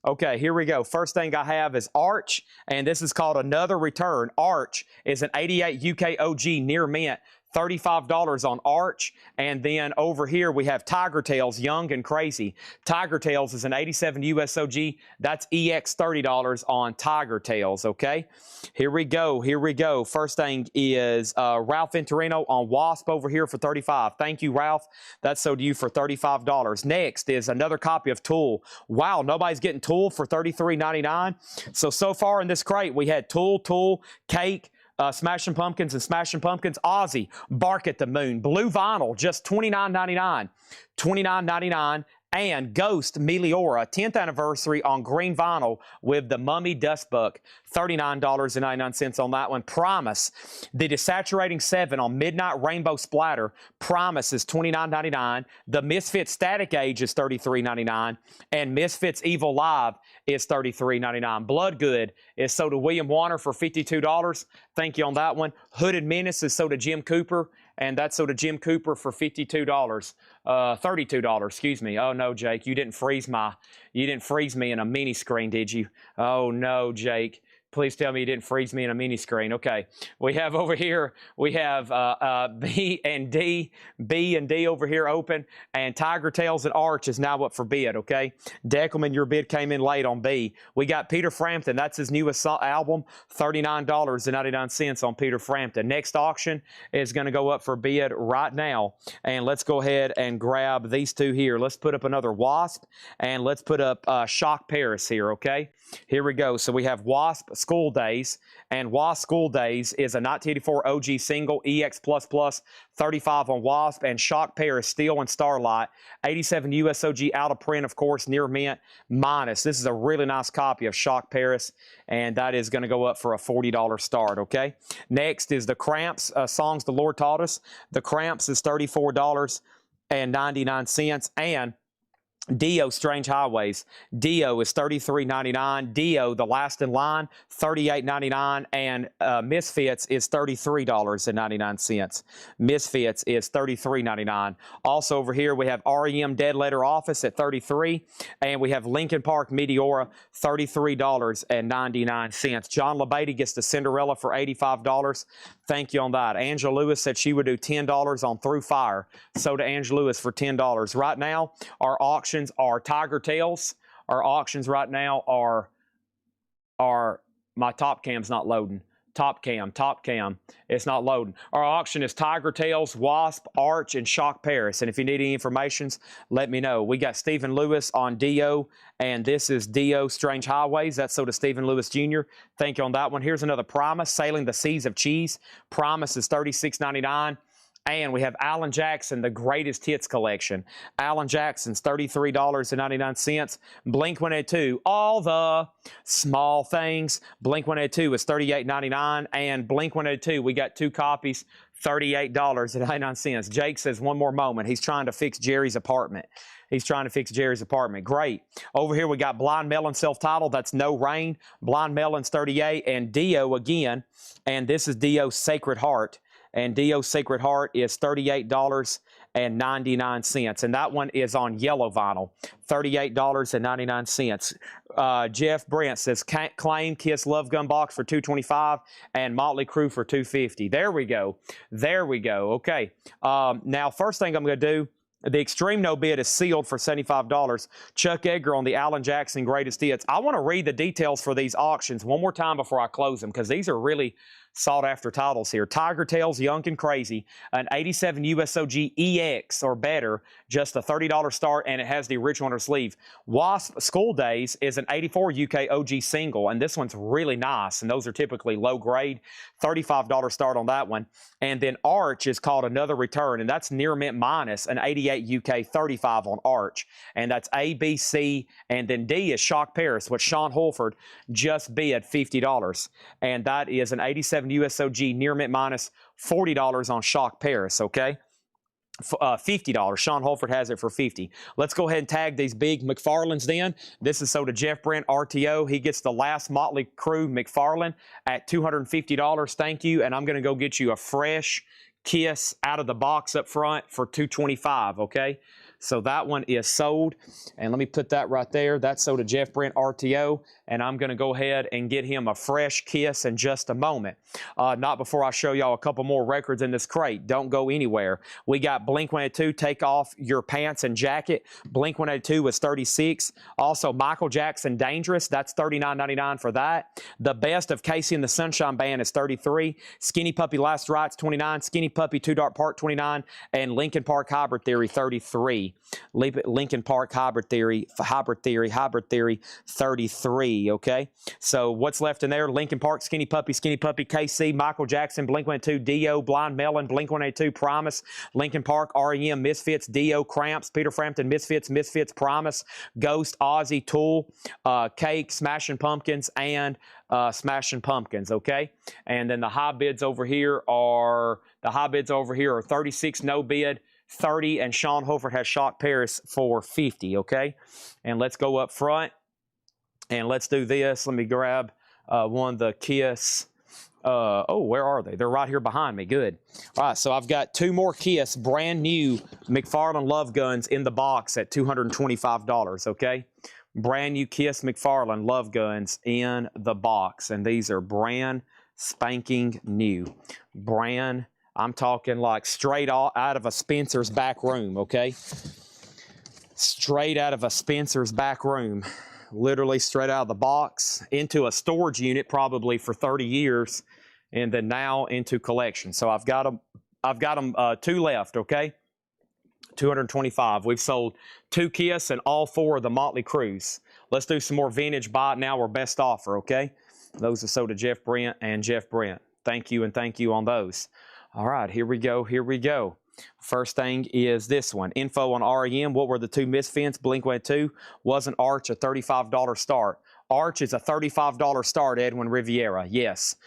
Okay, here we go. First thing I have is Arch, and this is called Another Return. Arch is an 88 UK OG near mint. $35 on Arch. And then over here we have Tiger Tails, Young and Crazy. Tiger Tails is an 87 USOG. That's EX $30 on Tiger Tails, okay? Here we go. Here we go. First thing is Ralph Venturino on Wasp over here for $35. Thank you, Ralph. That's sold to you for $35. Next is another copy of Tool. Wow, nobody's getting Tool for $33.99. So far in this crate, we had Tool, Cake, Smashing Pumpkins and Smashing Pumpkins. Ozzy, Bark at the Moon. Blue Vinyl, just $29.99. $29.99. And Ghost Meliora, 10th anniversary on green vinyl with the Mummy Dustbuck, $39.99 on that one. Promise, the Desaturating 7 on Midnight Rainbow Splatter. Promise is $29.99. The Misfits Static Age is $33.99. And Misfits Evil Live is $33.99. Bloodgood is sold to William Warner for $52. Thank you on that one. Hooded Menace is sold to Jim Cooper, and that's sold to Jim Cooper for $52. $32, excuse me. Oh no, Jake, you didn't freeze me in a mini screen, did you? Oh no, Jake. Please tell me you didn't freeze me in a mini screen. Okay. We have over here, we have B and D over here open, and Tiger Tails and Arch is now up for bid, okay? Deckelman, your bid came in late on B. We got Peter Frampton. That's his newest album, $39.99 on Peter Frampton. Next auction is going to go up for bid right now, and let's go ahead and grab these two here. Let's put up another Wasp, and let's put up Shock Paris here, okay? Here we go. So we have Wasp School Days, and Wasp School Days is a 1984 OG single, EX++, 35 on Wasp, and Shock Paris Steel and Starlight, 87 USOG out of print, of course, near mint, minus. This is a really nice copy of Shock Paris, and that is going to go up for a $40 start, okay? Next is the Cramps, Songs the Lord Taught Us. The Cramps is $34.99, and Dio, Strange Highways. Dio is $33.99. Dio, The Last in Line, $38.99. And Misfits is $33.99. Misfits is $33.99. Also over here, we have REM Dead Letter Office at $33. And we have Linkin Park Meteora, $33.99. John LaBeatty gets the Cinderella for $85. Thank you on that. Angela Lewis said she would do $10 on Through Fire. So to Angela Lewis for $10. Right now, our auctions are Tiger Tails. Our auctions right now are my top cam's not loading. Top cam. It's not loading. Our auction is Tiger Tails, Wasp, Arch, and Shock Paris. And if you need any information, let me know. We got Stephen Lewis on Dio, and this is Dio Strange Highways. That's so to Stephen Lewis Jr. Thank you on that one. Here's another Promise, Sailing the Seas of Cheese. Promise is $36.99. And we have Alan Jackson, the Greatest Hits Collection. Alan Jackson's $33.99. Blink-182, All the Small Things. Blink-182 is $38.99. And Blink-182, we got two copies, $38.99. Jake says one more moment. He's trying to fix Jerry's apartment. Great. Over here we got Blind Melon self-titled. That's No Rain. Blind Melon's $38. And Dio again. And this is Dio's Sacred Heart. And Dio's Sacred Heart is $38.99. And that one is on yellow vinyl, $38.99. Jeff Brent says, claim Kiss Love Gun Box for $225 and Motley Crue for $250. There we go. Okay. Now, first thing I'm going to do, the Extreme No Bid is sealed for $75. Chuck Edgar on the Alan Jackson Greatest Hits. I want to read the details for these auctions one more time before I close them, because these are really sought after titles here. Tiger Tails, Young and Crazy, an 87 USOG EX or better, just a $30 start, and it has the original on her sleeve. Wasp School Days is an 84 UK OG single, and this one's really nice, and those are typically low grade. $35 start on that one. And then Arch is called Another Return, and that's near mint minus, an 88 38 UK, 35 on Arch. And that's A, B, C, and then D is Shock Paris, which Sean Holford just bid $50. And that is an 87 USOG near mint minus $40 on Shock Paris, okay? $50. Sean Holford has it for $50. Let's go ahead and tag these big McFarlanes then. This is so to Jeff Brent, RTO. He gets the last Motley Crue McFarlane at $250. Thank you. And I'm going to go get you a fresh Kiss out of the box up front for $225, okay? So that one is sold. And let me put that right there. That's so to Jeff Brent, RTO. And I'm going to go ahead and get him a fresh Kiss in just a moment. Not before I show y'all a couple more records in this crate. Don't go anywhere. We got Blink-182, Take Off Your Pants and Jacket. Blink-182 was 36. Also, Michael Jackson, Dangerous. That's $39.99 for that. The Best of Casey and the Sunshine Band is 33. Skinny Puppy, Last Rites, 29. Skinny Puppy, Two Dark Park, 29. And Linkin Park Hybrid Theory, 33. Linkin Park Hybrid Theory, 33, okay? So what's left in there? Linkin Park, Skinny Puppy, KC, Michael Jackson, Blink-182, Dio, Blind Melon, Blink-182, Promise, Linkin Park, REM, Misfits, Dio, Cramps, Peter Frampton, Misfits, Promise, Ghost, Ozzy, Tool, Cake, Smashing Pumpkins, and Smashing Pumpkins, okay? And then the high bids over here are 36, no bid, 30, and Sean Holford has Shock Paris for 50, okay? And let's go up front, and let's do this. Let me grab one of the Kiss. Oh, where are they? They're right here behind me. Good. All right, so I've got two more Kiss brand new McFarlane Love Guns in the box at $225, okay? Brand new Kiss McFarlane Love Guns in the box, and these are brand spanking new. I'm talking like straight out of a Spencer's back room, okay? Straight out of a Spencer's back room. Literally straight out of the box into a storage unit probably for 30 years, and then now into collection. So I've got them two left, okay? 225. We've sold two Kiss and all four of the Motley Crues. Let's do some more vintage buy it now or best offer, okay? Those are sold to Jeff Brent and Jeff Brent. Thank you and thank you on those. All right, here we go. First thing is this one. Info on REM. What were the two Misfits? Blink-182. Wasn't Arch a $35 start? Arch is a $35 start, Edwin Riviera. Yes.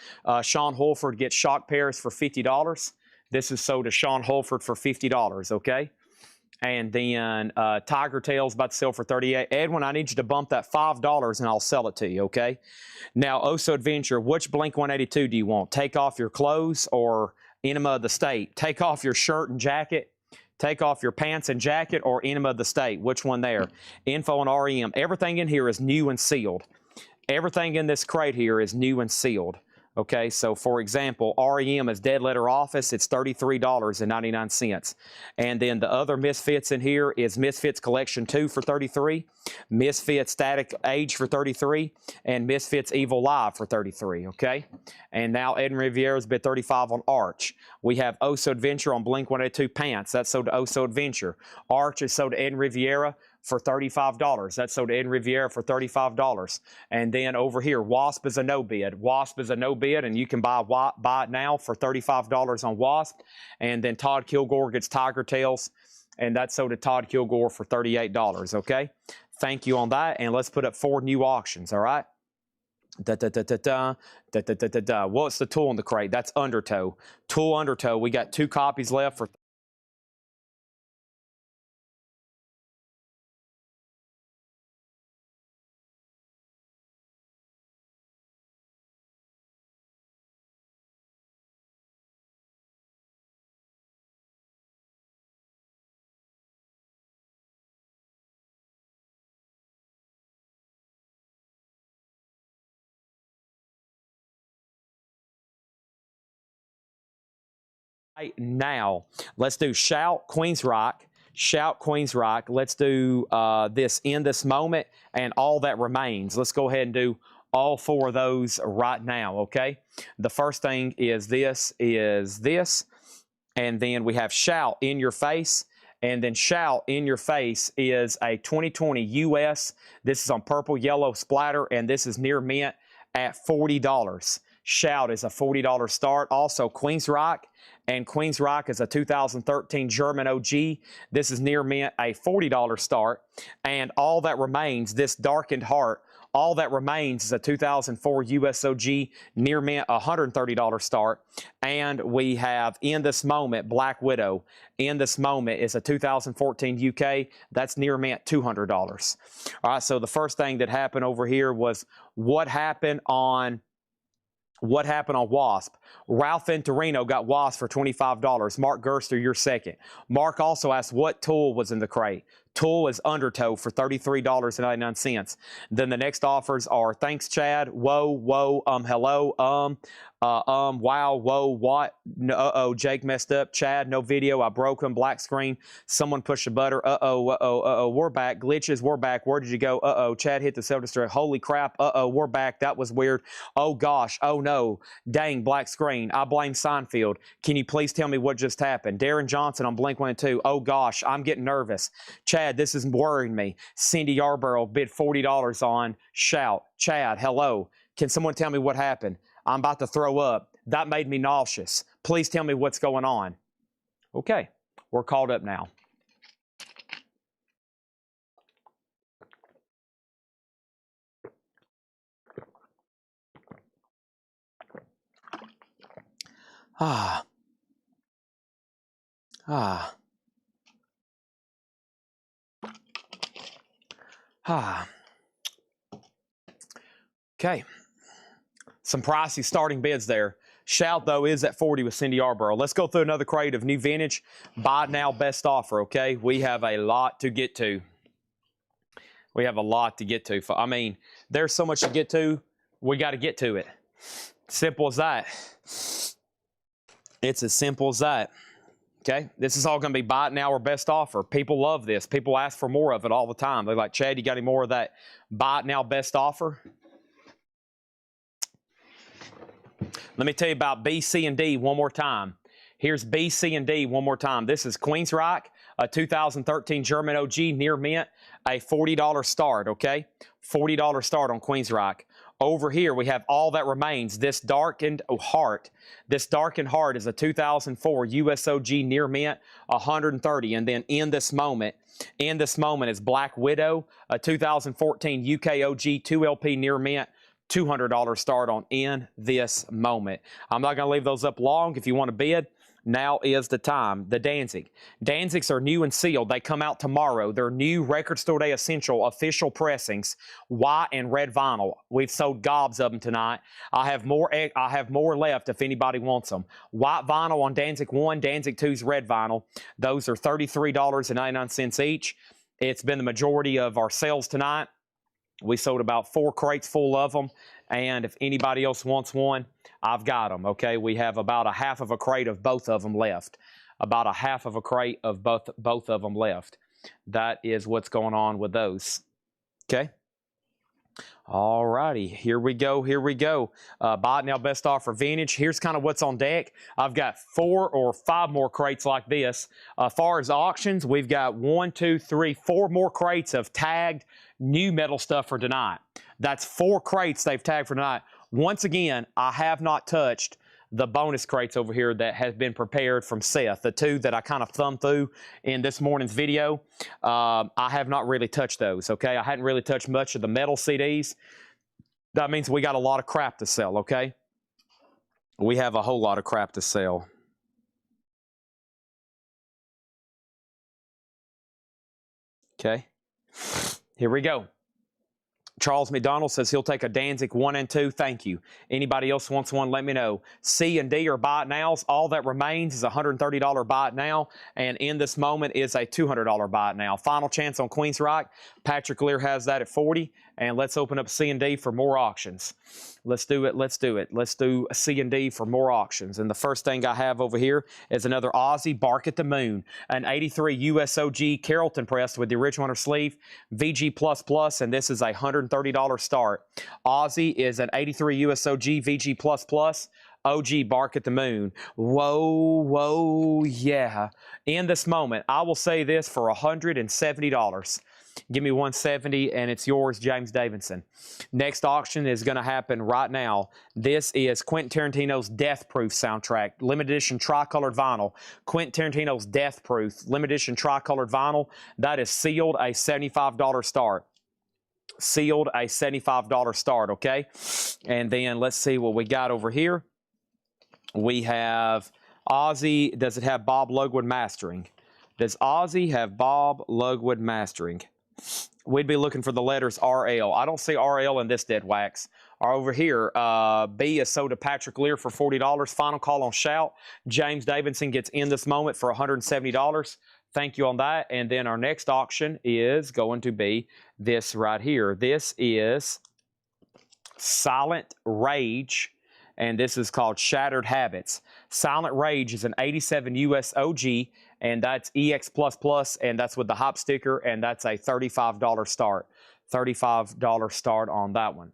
Sean Holford gets Shock Paris for $50. This is sold to Sean Holford for $50, okay? And then Tiger Tail's about to sell for $38. Edwin, I need you to bump that $5 and I'll sell it to you, okay? Now, Oso Adventure, which Blink-182 do you want? Take Off Your Clothes or Enema of the State? Take off your shirt and jacket, take off your pants and jacket, or Enema of the State? Which one there? Info on REM. Everything in here is new and sealed. Everything in this crate here is new and sealed. Okay, so for example, REM is Dead Letter Office. It's $33.99. And then the other Misfits in here is Misfits Collection 2 for $33, Misfits Static Age for $33, and Misfits Evil Live for $33, okay? And now Edwin Riviera's bid $35 on Arch. We have Oso Adventure on Blink-182 Pants. That's sold to Oso Adventure. Arch is sold to Edwin Riviera for $35. That's sold to Edwin Riviera for $35. And then over here, Wasp is a no bid. Wasp is a no bid, and you can buy it now for $35 on Wasp. And then Todd Kilgore gets Tiger Tails, and that's sold to Todd Kilgore for $38, okay? Thank you on that, and let's put up 4 new auctions, all right? What's the Tool in the crate? That's Undertow. Tool Undertow, we got 2 copies left for right now. Let's do Shout Queensryche. Shout Queensryche. Let's do this In This Moment and All That Remains. Let's go ahead and do all 4 of those right now, okay? The first thing is this, and then we have Shout In Your Face, and then Shout In Your Face is a 2020 US. This is on purple, yellow splatter, and this is near mint at $40. Shout is a $40 start. Also, Queen's Rock. And Queen's Rock is a 2013 German OG. This is near mint, a $40 start. And All That Remains, this Darkened Heart, All That Remains is a 2004 USOG near mint, $130 start. And we have In This Moment, Black Widow. In This Moment is a 2014 UK. That's near mint, $200. All right, so the first thing that happened over here was what happened on WASP. Ralph Venturino got WASP for $25. Mark Gerster, you're second. Mark also asked what tool was in the crate. Tool is Undertow for $33.99. Then the next offers are Thanks Chad, Whoa, Hello, Wow, Whoa, What, no, Jake messed up, Chad, no video, I broke him, black screen, someone pushed a butter, we're back, glitches, we're back, where did you go, Chad hit the self-destruct, holy crap, we're back, that was weird, oh gosh, oh no, dang, black screen, I blame Seinfeld, can you please tell me what just happened? Darren Johnson on Blink-182, oh gosh, I'm getting nervous, Chad, this is worrying me, Cindy Yarborough bid $40 on Shout, Chad, hello, can someone tell me what happened? I'm about to throw up. That made me nauseous. Please tell me what's going on. Okay, we're caught up now. Okay. Some pricey starting bids there. Shout, though, is at 40 with Cindy Yarborough. Let's go through another crate of new vintage. Buy now, best offer, okay? We have a lot to get to. We have a lot to get to. I mean, there's so much to get to, we got to get to it. Simple as that. It's as simple as that. Okay? This is all going to be buy it now or best offer. People love this. People ask for more of it all the time. They're like, Chad, you got any more of that buy it now, best offer? Let me tell you about B, C, and D one more time. Here's B, C, and D one more time. This is Queen's Rock, a 2013 German OG near mint, a $40 start, okay? $40 start on Queen's Rock. Over here, we have All That Remains, this Darkened Heart. This Darkened Heart is a 2004 USOG near mint, $130. And then In This Moment is Black Widow, a 2014 UK OG 2LP near mint, $200 start on In This Moment. I'm not going to leave those up long. If you want to bid, now is the time. The Danzig. Danzigs are new and sealed. They come out tomorrow. They're new Record Store Day Essential official pressings, white and red vinyl. We've sold gobs of them tonight. I have more left if anybody wants them. White vinyl on Danzig 1, Danzig 2's red vinyl. Those are $33.99 each. It's been the majority of our sales tonight. We sold about 4 crates full of them, and if anybody else wants one, I've got them, okay? We have about a half of a crate of both of them left. About a half of a crate of both of them left. That is what's going on with those, okay? All righty, here we go. Buy it now, best offer vintage. Here's kind of what's on deck. I've got 4 or 5 more crates like this. As far as auctions, we've got 1, 2, 3, 4 more crates of tagged new metal stuff for tonight. That's 4 crates they've tagged for tonight. Once again, I have not touched the bonus crates over here that has been prepared from Seth, the 2 that I kind of thumbed through in this morning's video. I have not really touched those, okay? I hadn't really touched much of the metal CDs. That means we got a lot of crap to sell, okay? We have a whole lot of crap to sell. Okay, here we go. Charles McDonald says he'll take a Danzig 1 and 2. Thank you. Anybody else wants one, let me know. C and D are buy it nows. All That Remains is a $130 buy it now. And In This Moment is a $200 buy it now. Final chance on Queen's Rock. Patrick Lear has that at 40. And let's open up C and D for more auctions. Let's do it. Let's do C and D for more auctions. And the first thing I have over here is another Aussie Bark at the Moon, an 83 USOG Carrollton press with the original under sleeve, VG++, and this is a $130 start. Aussie is an 83 USOG VG++. OG Bark at the Moon. Whoa, yeah. In This Moment, I will say this for $170. Give me 170, and it's yours, James Davidson. Next auction is going to happen right now. This is Quentin Tarantino's Death Proof soundtrack, limited edition tricolored vinyl. Quentin Tarantino's Death Proof, limited edition tricolored vinyl. That is sealed, a $75 start. Sealed, a $75 start, okay? And then let's see what we got over here. We have Ozzy. Does it have Bob Lugwood mastering? Does Ozzy have Bob Lugwood mastering? We'd be looking for the letters RL. I don't see RL in this dead wax. Or over here, B is sold to Patrick Lear for $40. Final call on Shout. James Davidson gets in this moment for $170. Thank you on that. And then our next auction is going to be this right here. This is Silent Rage, and this is called Shattered Habits. Silent Rage is an 87 US OG, and that's EX++, and that's with the hop sticker, and that's a $35 start. $35 start on that one.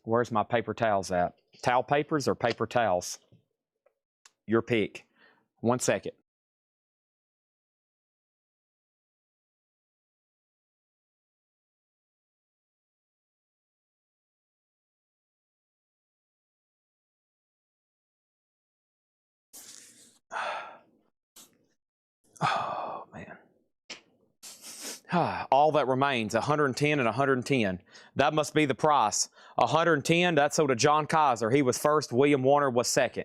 Where's my paper towels at? Towel papers or paper towels? Your pick. 1 second. Oh, man. All that remains, 110 and 110. That must be the price. 110, that's sold to John Kaiser. He was first. William Warner was second.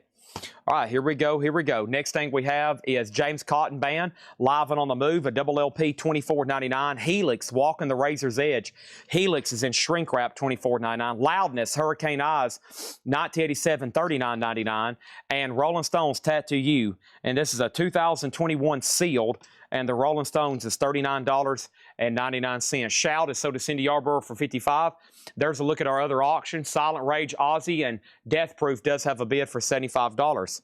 All right, here we go. Here we go. Next thing we have is James Cotton Band, Live and on the Move, a double LP, $24.99. Helix, Walking the Razor's Edge. Helix is in shrink wrap, $24.99. Loudness, Hurricane Eyes, 1987, $39.99. And Rolling Stones, Tattoo You. And this is a 2021 sealed, and the Rolling Stones is $39.99. Shout is sold to Cindy Yarborough for $55. There's a look at our other auction. Silent Rage, Ozzy, and Death Proof does have a bid for $75.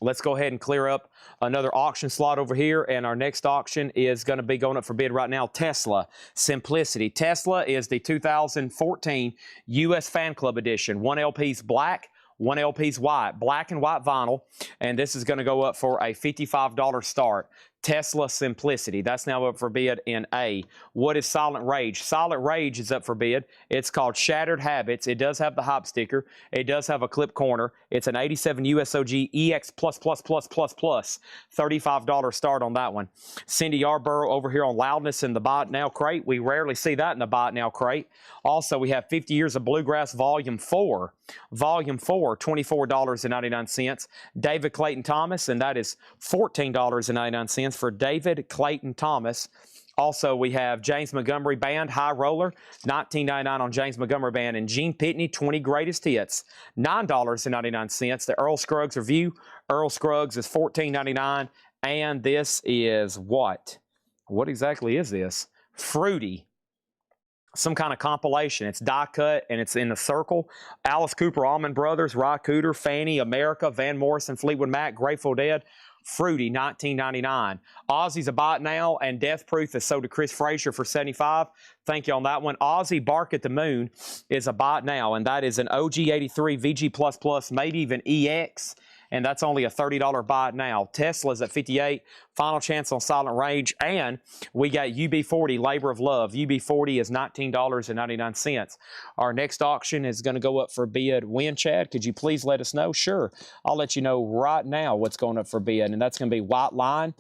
Let's go ahead and clear up another auction slot over here, and our next auction is going to be going up for bid right now. Tesla Simplicity. Tesla is the 2014 U.S. Fan Club Edition. 1 LP's black, 1 LP's white, black and white vinyl, and this is going to go up for a $55 start. Tesla Simplicity. That's now up for bid in A. What is Silent Rage? Silent Rage is up for bid. It's called Shattered Habits. It does have the hop sticker. It does have a clip corner. It's an 87 USOG EX+++++. $35 start on that one. Cindy Yarborough over here on Loudness in the Buy It Now crate. We rarely see that in the Buy It Now crate. Also, we have 50 Years of Bluegrass Volume 4. Volume 4, $24.99. David Clayton Thomas, and that is $14.99 for David Clayton Thomas. Also, we have James Montgomery Band, High Roller, $19.99 on James Montgomery Band. And Gene Pitney, 20 Greatest Hits, $9.99. The Earl Scruggs Review, Earl Scruggs is $14.99. And this is what? What exactly is this? Fruity. Some kind of compilation. It's die cut and it's in a circle. Alice Cooper, Allman Brothers, Ry Cooder, Fanny, America, Van Morrison, Fleetwood Mac, Grateful Dead. Fruity, $19.99. Ozzy's a Buy It Now, and Death Proof is sold to Chris Frazier for $75. Thank you on that one. Ozzy Bark at the Moon is a Buy It Now, and that is an OG 83 VG++, maybe even EX, and that's only a $30 Buy It Now. Tesla's at $58. Final chance on Silent Rage, and we got UB40 Labor of Love. UB40 is $19.99. Our next auction is going to go up for bid. When, Chad? Could you please let us know? Sure. I'll let you know right now what's going up for bid, and that's going to be White Line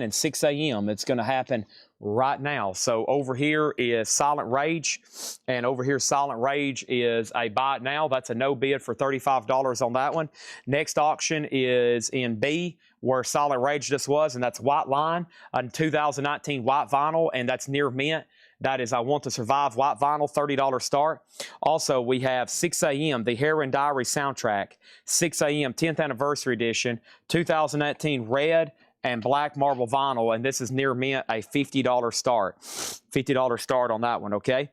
and 6 a.m. It's going to happen right now. So over here is Silent Rage, and over here Silent Rage is a Buy It Now. That's a no bid for $35 on that one. Next auction is in B, where Silent Rage just was, and that's White Line, a 2019 white vinyl, and that's near mint. That is I Want to Survive white vinyl, $30 start. Also, we have 6 a.m., the Heroin Diary soundtrack, 6 a.m., 10th anniversary edition, 2019 red and black marble vinyl, and this is near mint, a $50 start. $50 start on that one, okay?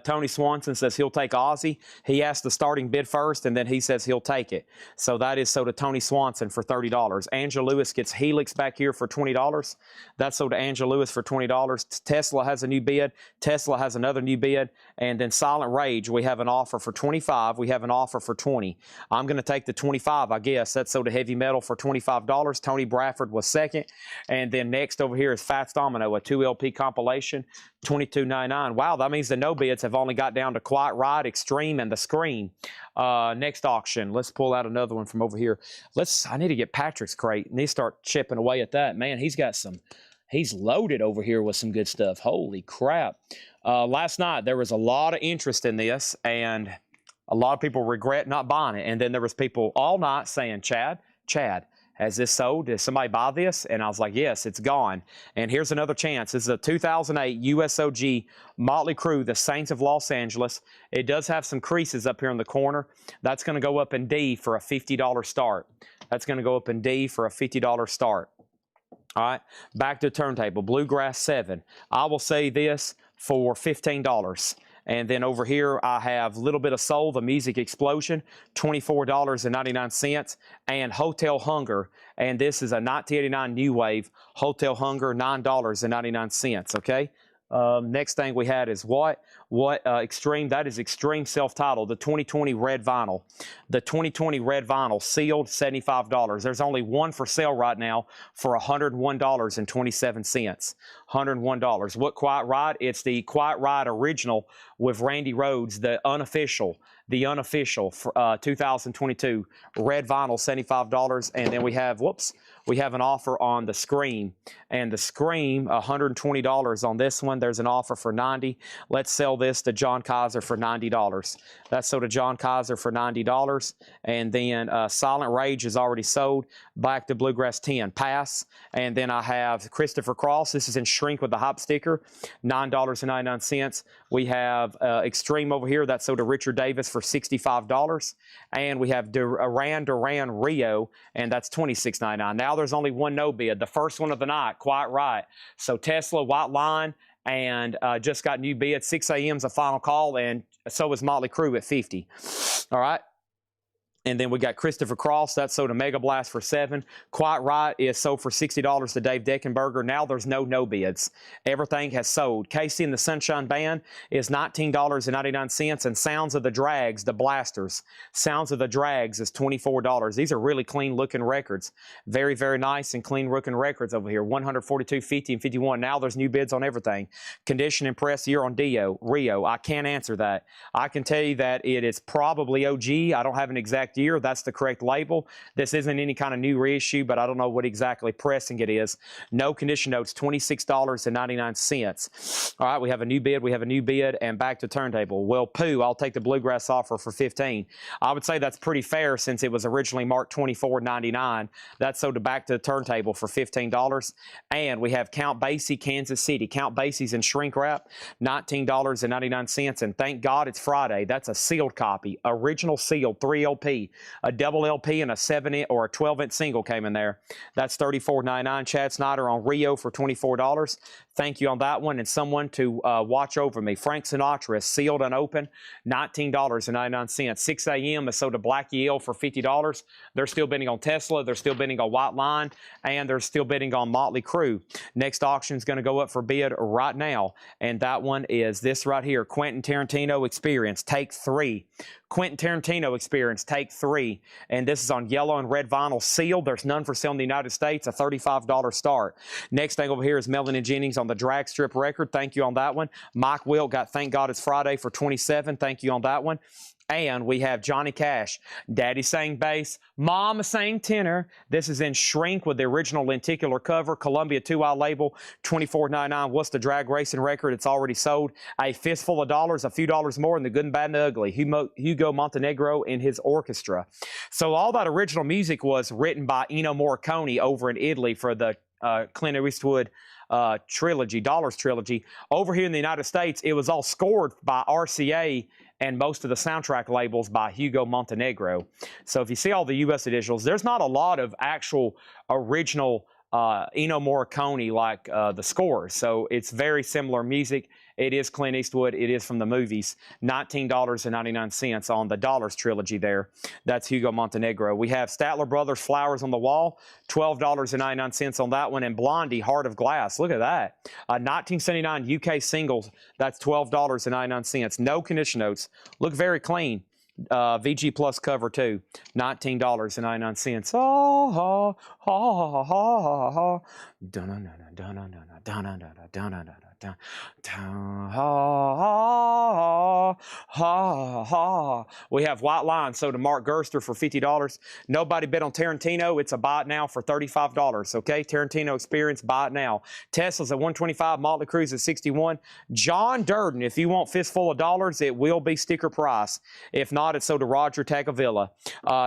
Tony Swanson says he'll take Ozzy. He asked the starting bid first, and then he says he'll take it. So that is sold to Tony Swanson for $30. Angela Lewis gets Helix back here for $20. That's sold to Angela Lewis for $20. Tesla has a new bid. Tesla has another new bid. And then Silent Rage, we have an offer for $25. We have an offer for $20. I'm going to take the $25, I guess. That's sold to Heavy Metal for $25. Tony Bradford was second. And then next over here is Fats Domino, a 2LP compilation, $22.99. Wow, that means the no bids have only got down to Quiet Riot, Extreme, and the Scream. Next auction, let's pull out another one from over here. I need to get Patrick's crate and he start chipping away at that. Man, he's loaded over here with some good stuff. Holy crap. Last night there was a lot of interest in this, and a lot of people regret not buying it. And then there was people all night saying, Chad, has this sold? Did somebody buy this? And I was like, yes, it's gone. And here's another chance. This is a 2008 USOG Motley Crue, the Saints of Los Angeles. It does have some creases up here in the corner. That's going to go up in D for a $50 start. That's going to go up in D for a $50 start. All right, back to the turntable. Bluegrass 7. I will say this for $15. And then over here, I have a little bit of Soul, the Music Explosion, $24.99. And Hotel Hunger, and this is a 1989 New Wave, Hotel Hunger, $9.99, okay? Next thing we had is what Extreme, that is Extreme self-titled, the 2020 red vinyl. The 2020 red vinyl, sealed, $75. There's only one for sale right now for $101.27. $101. What Quiet Riot? It's the Quiet Riot original with Randy Rhoads, the unofficial 2022 red vinyl, $75. And then we have an offer on the Scream, and the Scream, $120 on this one. There's an offer for $90. Let's sell this to John Kaiser for $90. That's sold to John Kaiser for $90. And then Silent Rage is already sold. Back to Bluegrass 10, pass. And then I have Christopher Cross. This is in shrink with the hop sticker, $9.99. We have Extreme over here. That's sold to Richard Davis for $65. And we have Duran Duran Rio, and that's $26.99. Now there's only one no bid. The first one of the night, Quiet Riot. So Tesla, White Line, and just got new bid. 6 a.m. is a final call, and so is Motley Crue at 50. All right. And then we got Christopher Cross. That's sold to Mega Blast for $7. Quiet Riot is sold for $60 to Dave Deckenberger. Now there's no bids. Everything has sold. Casey and the Sunshine Band is $19.99. And Sounds of the Drags, the Blasters, Sounds of the Drags is $24. These are really clean looking records. Very, very nice and clean looking records over here. 142, 50, and 51. Now there's new bids on everything. Condition and press year on Rio. I can't answer that. I can tell you that it is probably OG. I don't have an exact year. That's the correct label. This isn't any kind of new reissue, but I don't know what exactly pressing it is. No condition notes, $26.99. All right, we have a new bid, and back to turntable. Well, Pooh, I'll take the Bluegrass offer for $15. I would say that's pretty fair since it was originally marked $24.99. That's sold to back to the turntable for $15. And we have Count Basie, Kansas City. Count Basie's in shrink wrap, $19.99. And thank God it's Friday. That's a sealed copy, original sealed, 3 LP. A double LP and a 7-inch or a 12-inch single came in there. That's $34.99. Chad Snyder on Rio for $24. Thank you on that one. And someone to watch over me. Frank Sinatra, sealed and open, $19.99. 6 a.m. is sold to Black Yale for $50. They're still bidding on Tesla. They're still bidding on White Line. And they're still bidding on Motley Crue. Next auction is going to go up for bid right now. And that one is this right here. Quentin Tarantino Experience, Take 3. Quentin Tarantino Experience, Take 3. And this is on yellow and red vinyl, sealed. There's none for sale in the United States, a $35 start. Next thing over here is Melvin and Jennings on the drag strip record. Thank you on that one. Mike Wilt got Thank God It's Friday for $27. Thank you on that one. And we have Johnny Cash. Daddy sang bass, Mama sang tenor. This is in shrink with the original lenticular cover, Columbia 2i label, $24.99. What's the drag racing record? It's already sold. A fistful of dollars, a few dollars more than the Good and Bad and the Ugly. Hugo Montenegro and his orchestra. So all that original music was written by Ennio Morricone over in Italy for the Clint Eastwood Dollars trilogy. Over here in the United States, it was all scored by RCA and most of the soundtrack labels by Hugo Montenegro. So if you see all the U.S. editions, there's not a lot of actual original Ennio Morricone like the scores. So it's very similar music, It is Clint Eastwood. It is from the movies. $19.99 on the Dollars trilogy there. That's Hugo Montenegro. We have Statler Brothers, Flowers on the Wall, $12.99 on that one. And Blondie, Heart of Glass. Look at that. 1979 UK singles. That's $12.99. No condition notes. Look very clean. VG Plus cover too. $19.99. Oh, ha, ha, ha, ha, ha. We have White Line sold to Mark Gerster for $50. Nobody bet on Tarantino. It's a buy it now for $35. Okay, Tarantino Experience, buy it now. Tesla's at $125. Motley Crue's at $61. John Durden, if you want fistful of dollars, it will be sticker price. If not, it's sold to Roger Tagavilla.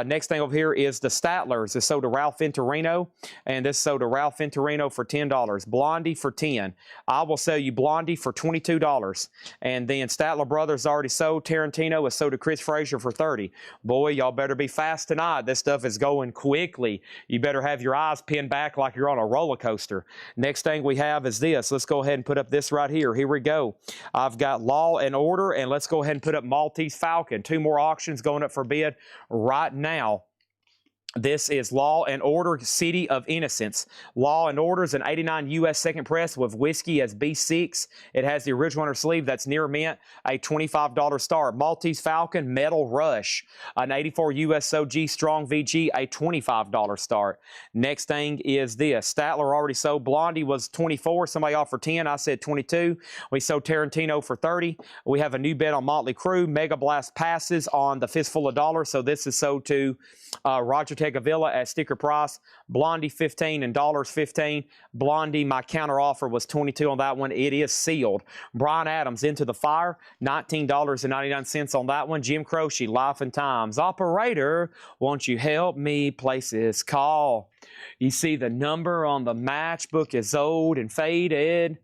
Next thing over here is the Statlers. It's sold to Ralph Venturino, and this is sold to Ralph Venturino for $10. Blondie for $10. I will sell you Blondie for $22. And then Statler Brothers already sold. Tarantino is sold to Chris Frazier for $30. Boy, y'all better be fast tonight. This stuff is going quickly. You better have your eyes pinned back like you're on a roller coaster. Next thing we have is this. Let's go ahead and put up this right here. Here we go. I've got Law and Order, and let's go ahead and put up Maltese Falcon. 2 more auctions going up for bid right now. This is Law and Order, City of Innocence. Law and Order is an 89 U.S. second press with whiskey as B6. It has the original under sleeve that's near mint, a $25 start. Maltese Falcon, Metal Rush, an 84 U.S. OG Strong VG, a $25 start. Next thing is this. Statler already sold. Blondie was 24. Somebody offered 10. I said 22. We sold Tarantino for 30. We have a new bet on Motley Crue. Mega Blast passes on the Fistful of Dollars. So this is sold to Roger Tagavilla at sticker price. Blondie 15 and Dollars 15. Blondie, my counter offer was 22 on that one. It is sealed. Brian Adams, Into the Fire, $19.99 on that one. Jim Croce, Life and Times. Operator, won't you help me place this call? You see the number on the matchbook is old and faded.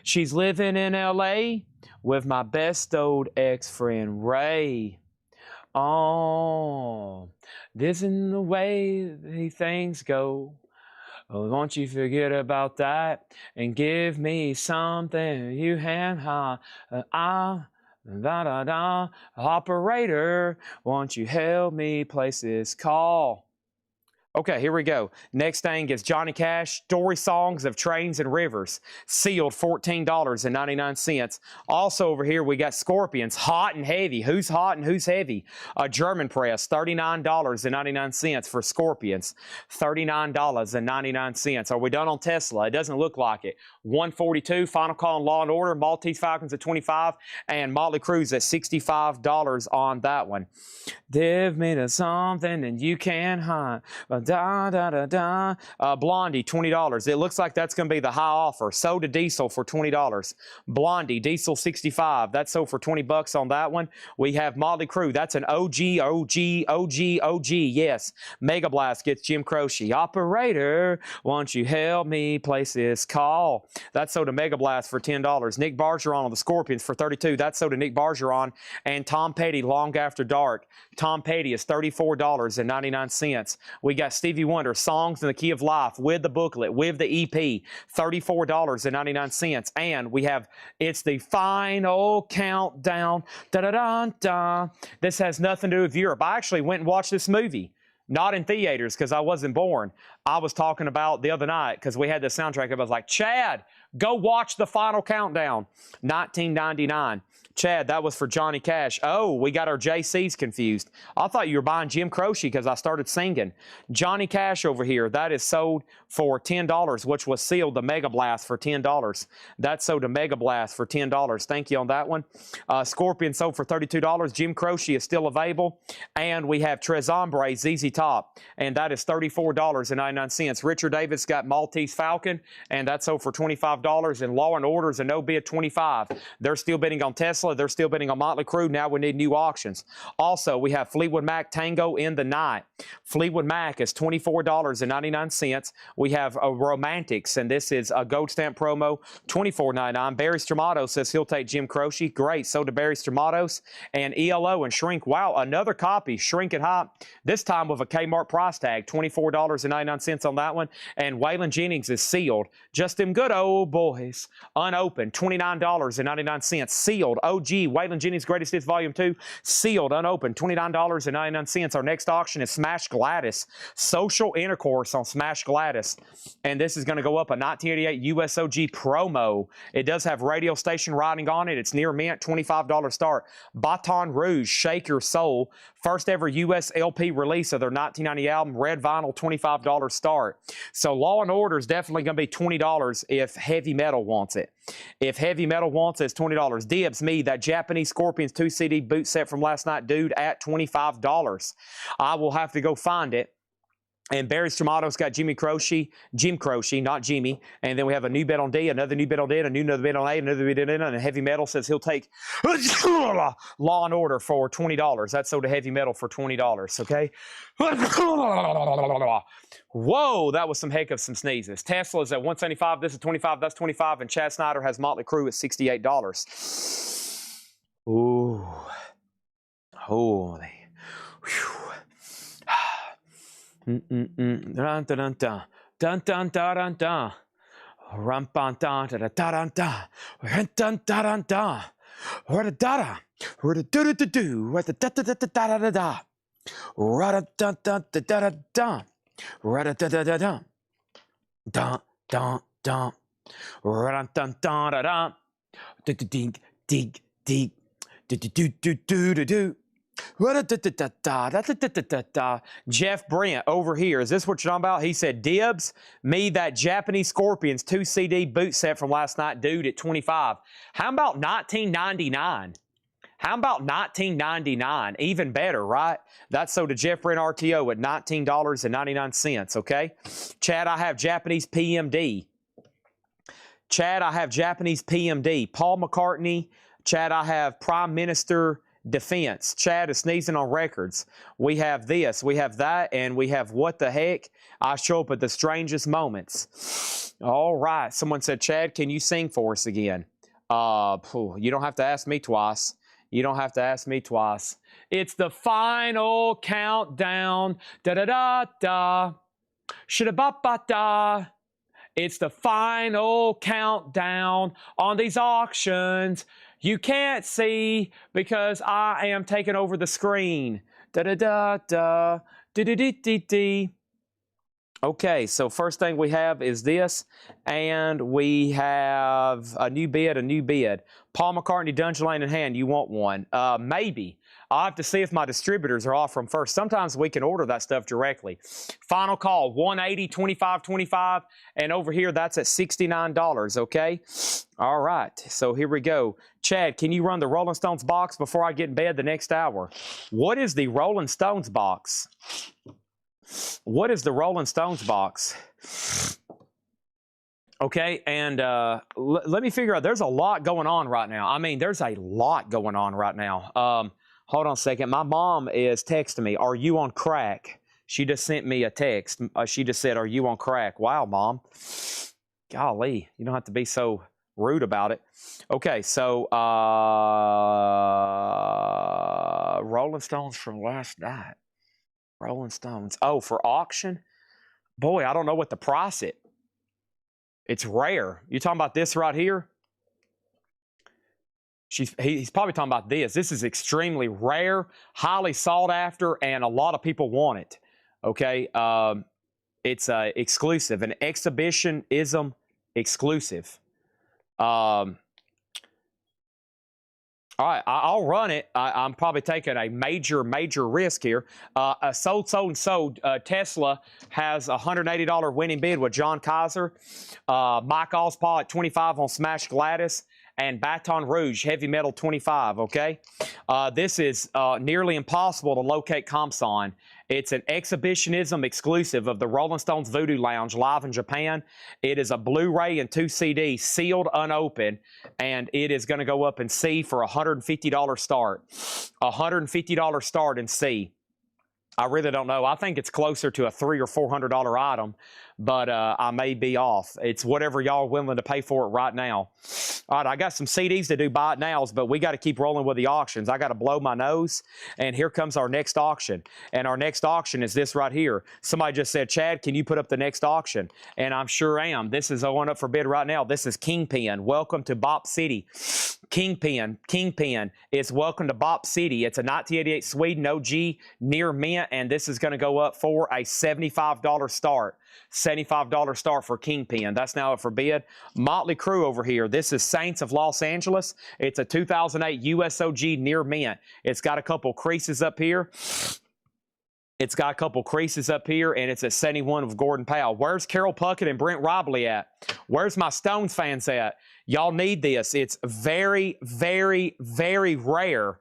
She's living in L.A. with my best old ex-friend Ray. Oh, this isn't the way things go. Oh, won't you forget about that and give me something you can have? Operator, won't you help me place this call? Okay, here we go. Next thing is Johnny Cash, Story Songs of Trains and Rivers, sealed $14.99. Also over here, we got Scorpions, Hot and Heavy. Who's hot and who's heavy? A German press, $39.99 for Scorpions, $39.99. Are we done on Tesla? It doesn't look like it. 142, final call on Law and Order, Maltese Falcons at 25, and Motley Crue's at $65 on that one. Give me to something and you can hunt. Blondie, $20. It looks like that's going to be the high offer. Sold to Diesel for $20. Blondie, Diesel 65. That's sold for $20 on that one. We have Motley Crue. That's an OG. Yes. Mega Blast gets Jim Croce. Operator, won't you help me place this call? That's sold to Mega Blast for $10. Nick Bergeron on the Scorpions for $32. That's sold to Nick Bergeron. And Tom Petty, Long After Dark. Tom Petty is $34.99. We got Stevie Wonder, Songs in the Key of Life, with the booklet, with the EP, $34.99. And we have, it's the final countdown. Da-da-da-da. This has nothing to do with Europe. I actually went and watched this movie. Not in theaters because I wasn't born. I was talking about the other night because we had the soundtrack. I was like, Chad, go watch the final countdown. 1999. Chad, that was for Johnny Cash. Oh, we got our JCs confused. I thought you were buying Jim Croce because I started singing. Johnny Cash over here, that is sold for $10, which was sealed to Mega Blast for $10. That's sold to Mega Blast for $10. Thank you on that one. Scorpion sold for $32. Jim Croce is still available. And we have Tres Hombres, ZZ Top, and that is $34.99. Richard Davis got Maltese Falcon, and that's sold for $25. And Law and Order is a no bid $25. They're still bidding on Tesla. They're still bidding on Motley Crue. Now we need new auctions. Also, we have Fleetwood Mac, Tango in the Night. Fleetwood Mac is $24.99. We have Romantics, and this is a gold stamp promo, $24.99. Barry Stramato says he'll take Jim Croce. Great. So do Barry Stramatos. And ELO and Shrink. Wow, another copy. Shrink it hot. This time with a Kmart price tag, $24.99 on that one. And Waylon Jennings is sealed. Just them good old boys. Unopened, $29.99. Sealed. OG, Waylon Jennings Greatest Hits Volume 2. Sealed, unopened, $29.99. Our next auction is Smash Gladys. Social Intercourse on Smash Gladys. And this is going to go up a 1988 USOG promo. It does have radio station writing on it. It's near mint, $25 start. Baton Rouge, Shake Your Soul. First ever US LP release of their 1990 album, red vinyl, $25 start. So Law and Order is definitely going to be $20 if Heavy Metal wants it. If Heavy Metal wants it, it's $20. Dibs me, that Japanese Scorpions 2 CD boot set from last night, dude, at $25. I will have to go find it. And Barry Stramato got Jim Croce, not Jimmy. And then we have a new bet on D, another new bet on D, another bet on A, another bet on N, and Heavy Metal says he'll take Law and Order for $20. That's sold to Heavy Metal for $20, okay? Whoa, that was some heck of some sneezes. Tesla's at $175, this is $25, that's $25, and Chad Snyder has Motley Crue at $68. Ooh. Holy. Whew. Dun dun dun dun dun dun dun dun ram dun dun dun dun dun dun dun dun dun da da da do do do da da da da da da da da dun dun da da da da da da da da da dun dun dun dun dun dun da da ding ding ding do do do do do do. Jeff Brent over here. Is this what you're talking about? He said, Dibs, me, that Japanese Scorpions 2 CD boot set from last night, dude, at $25. How about $19.99? How about $19.99? Even better, right? That's sold to Jeff Brent RTO at $19.99, okay? Chad, I have Japanese PMD. Chad, I have Japanese PMD. Paul McCartney. Chad, I have Prime Minister Defense. Chad is sneezing on records. We have this, we have that, and we have what the heck? I show up at the strangest moments. All right. Someone said, Chad, can you sing for us again? You don't have to ask me twice. You don't have to ask me twice. It's the final countdown. Da-da-da-da. Shida-ba-ba-da. It's the final countdown on these auctions. You can't see because I am taking over the screen. Da-da-da-da, da-da-dee-dee-dee. Okay, so first thing we have is this, and we have a new bid. Paul McCartney, Dungeon Lane in hand, you want one? Maybe. I'll have to see if my distributors are offering first. Sometimes we can order that stuff directly. Final call, $180, $25, and over here, that's at $69, okay? All right, so here we go. Chad, can you run the Rolling Stones box before I get in bed the next hour? What is the Rolling Stones box? What is the Rolling Stones box? Okay, and let me figure out. There's a lot going on right now. I mean, there's a lot going on right now. Hold on a second. My mom is texting me, are you on crack? She just sent me a text. She just said, are you on crack? Wow, Mom. Golly, you don't have to be so rude about it. Okay, so Rolling Stones from last night. Rolling Stones. Oh, for auction? Boy, I don't know what to price it. It's rare. You talking about this right here? He's probably talking about this. This is extremely rare, highly sought after, and a lot of people want it. Okay? It's exclusive, an exhibitionism exclusive. All right, I'll run it. I'm probably taking a major risk here. Sold. Tesla has a $180 winning bid with John Kaiser. Mike Ospaw at $25 on Smash Gladys. And Baton Rouge, Heavy Metal 25, okay? This is nearly impossible to locate comps on. It's an exhibitionism exclusive of the Rolling Stones Voodoo Lounge live in Japan. It is a Blu-ray and 2 CDs, sealed, unopened, and it is going to go up in C for $150 start. $150 start in C. I really don't know. I think it's closer to a $300 or $400 item, but I may be off. It's whatever y'all are willing to pay for it right now. All right, I got some CDs to do buy it nows, but we got to keep rolling with the auctions. I got to blow my nose, and here comes our next auction. And our next auction is this right here. Somebody just said, Chad, can you put up the next auction? And I'm sure am. This is going up for bid right now. This is Kingpin. Welcome to Bop City. Kingpin is welcome to Bop City. It's a 1988 Sweden OG near mint, and this is going to go up for a $75 start. $75 start for Kingpin. That's now up for bid. Motley Crue over here. This is Saints of Los Angeles. It's a 2008 USOG near mint. It's got a couple creases up here. It's got a couple creases up here, and it's at 71 of Gordon Powell. Where's Carol Puckett and Brent Robley at? Where's my Stones fans at? Y'all need this. It's very, very, very rare.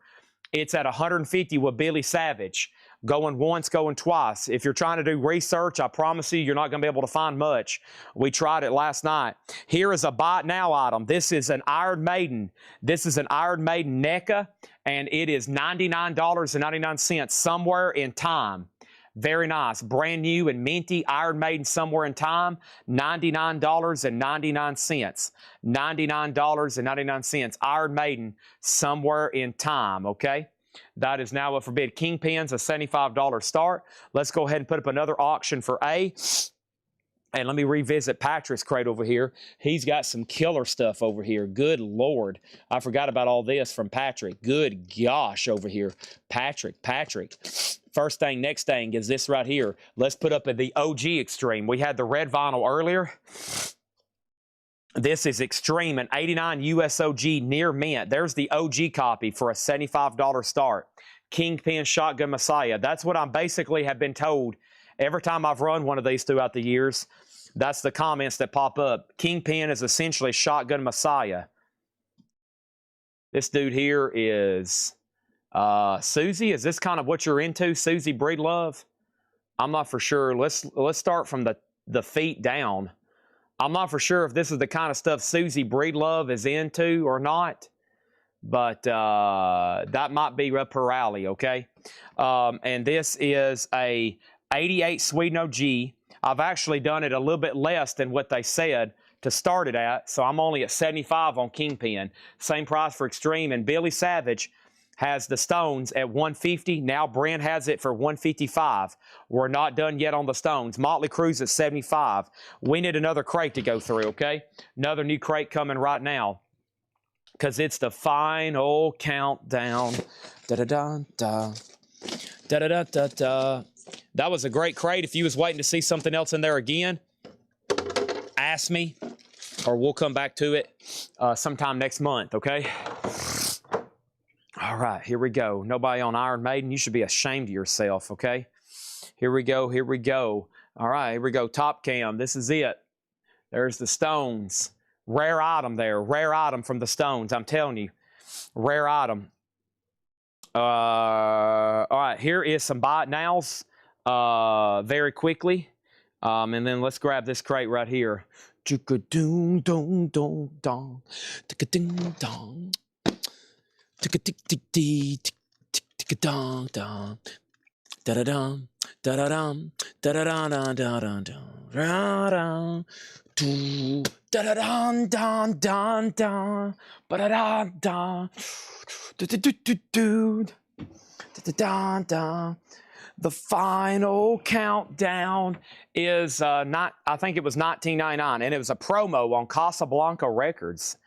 It's at 150 with Billy Savage. Going once, going twice. If you're trying to do research, I promise you, you're not going to be able to find much. We tried it last night. Here is a buy it now item. This is an Iron Maiden. This is an Iron Maiden NECA, and it is $99.99 somewhere in time. Very nice. Brand new and minty Iron Maiden somewhere in time. $99.99. $99.99. Iron Maiden somewhere in time, okay? That is now up for bid. Kingpin's a $75 start. Let's go ahead and put up another auction for A. And let me revisit Patrick's crate over here. He's got some killer stuff over here. Good Lord. I forgot about all this from Patrick. Good gosh over here. Patrick. First thing, next thing is this right here. Let's put up the OG Extreme. We had the red vinyl earlier. This is Extreme, an 89 USOG near mint. There's the OG copy for a $75 start. Kingpin Shotgun Messiah. That's what I basically have been told every time I've run one of these throughout the years. That's the comments that pop up. Kingpin is essentially Shotgun Messiah. This dude here is Susie. Is this kind of what you're into, Susie Breedlove? I'm not for sure. Let's start from the feet down. I'm not for sure if this is the kind of stuff Susie Breedlove is into or not, but that might be up her alley, okay? And this is a 88 Sweden OG. I've actually done it a little bit less than what they said to start it at, so I'm only at 75 on Kingpin. Same price for Extreme, and Billy Savage has the Stones at 150. Now Brent has it for 155. We're not done yet on the Stones. Motley Crue's at 75. We need another crate to go through, okay? Another new crate coming right now, because it's the final countdown. Da-da-da-da. Da-da-da-da-da. That was a great crate. If you was waiting to see something else in there again, ask me, or we'll come back to it sometime next month, okay? All right, here we go. Nobody on Iron Maiden. You should be ashamed of yourself, okay? Here we go. All right, here we go. Top Cam. This is it. There's the Stones. Rare item there. Rare item from the Stones. I'm telling you. Rare item. All right, here is some buy it nows very quickly. And then let's grab this crate right here. The final countdown is I think it was $19.99, and it was a promo on Casablanca Records.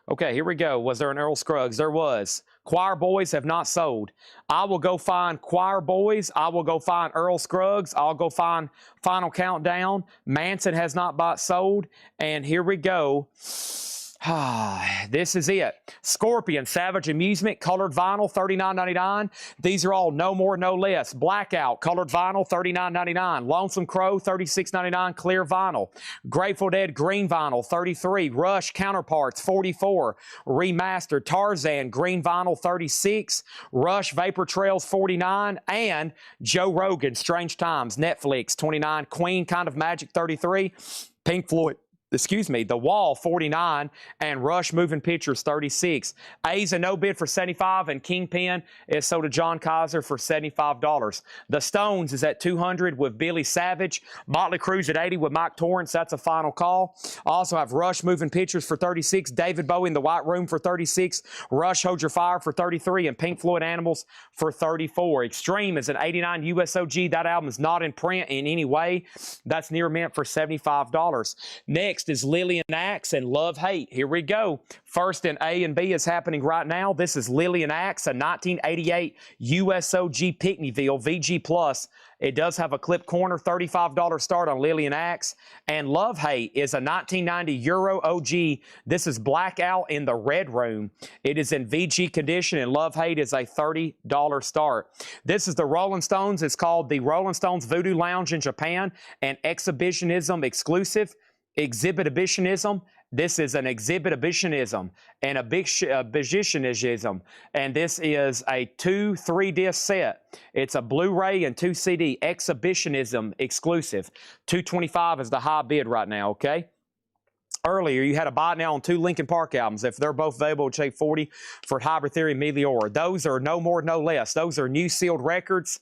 Okay, here we go. Was there an Earl Scruggs? There was. Choir Boys have not sold. I will go find Choir Boys. I will go find Earl Scruggs. I'll go find Final Countdown. Manson has not sold. And here we go. This is it. Scorpion, Savage Amusement, colored vinyl, $39.99. These are all no more, no less. Blackout, colored vinyl, $39.99. Lonesome Crow, $36.99, clear vinyl. Grateful Dead, green vinyl, $33. Rush Counterparts, $44. Remastered Tarzan, green vinyl, $36. Rush Vapor Trails, $49. And Joe Rogan, Strange Times, Netflix, $29. Queen, Kind of Magic, $33. Pink Floyd, The Wall 49 and Rush Moving Pictures 36. A's a no bid for 75 and Kingpin is sold to John Kaiser for $75. The Stones is at 200 with Billy Savage. Motley Crue's at 80 with Mike Torrance. That's a final call. I also have Rush Moving Pictures for 36. David Bowie in the White Room for 36. Rush Hold Your Fire for 33 and Pink Floyd Animals for 34. Extreme is an 89 USOG. That album is not in print in any way. That's near mint for $75. Next is Lillian Axe and Love Hate. Here we go. First in A and B is happening right now. This is Lillian Axe, a 1988 USOG Pickneyville VG Plus. It does have a clip corner, $35 start on Lillian Axe. And Love Hate is a 1990 Euro OG. This is Blackout in the Red Room. It is in VG condition, and Love Hate is a $30 start. This is the Rolling Stones. It's called the Rolling Stones Voodoo Lounge in Japan, an exhibitionism exclusive. Exhibitionism. This is an exhibitionism and a exhibitionism. And this is a 2-3 disc set. It's a Blu-ray and 2 CD exhibitionism exclusive. $225 is the high bid right now, okay? Earlier, you had a buy now on 2 Linkin Park albums. If they're both available, take $40 for Hybrid Theory and Meteor. Those are no more, no less. Those are new sealed records.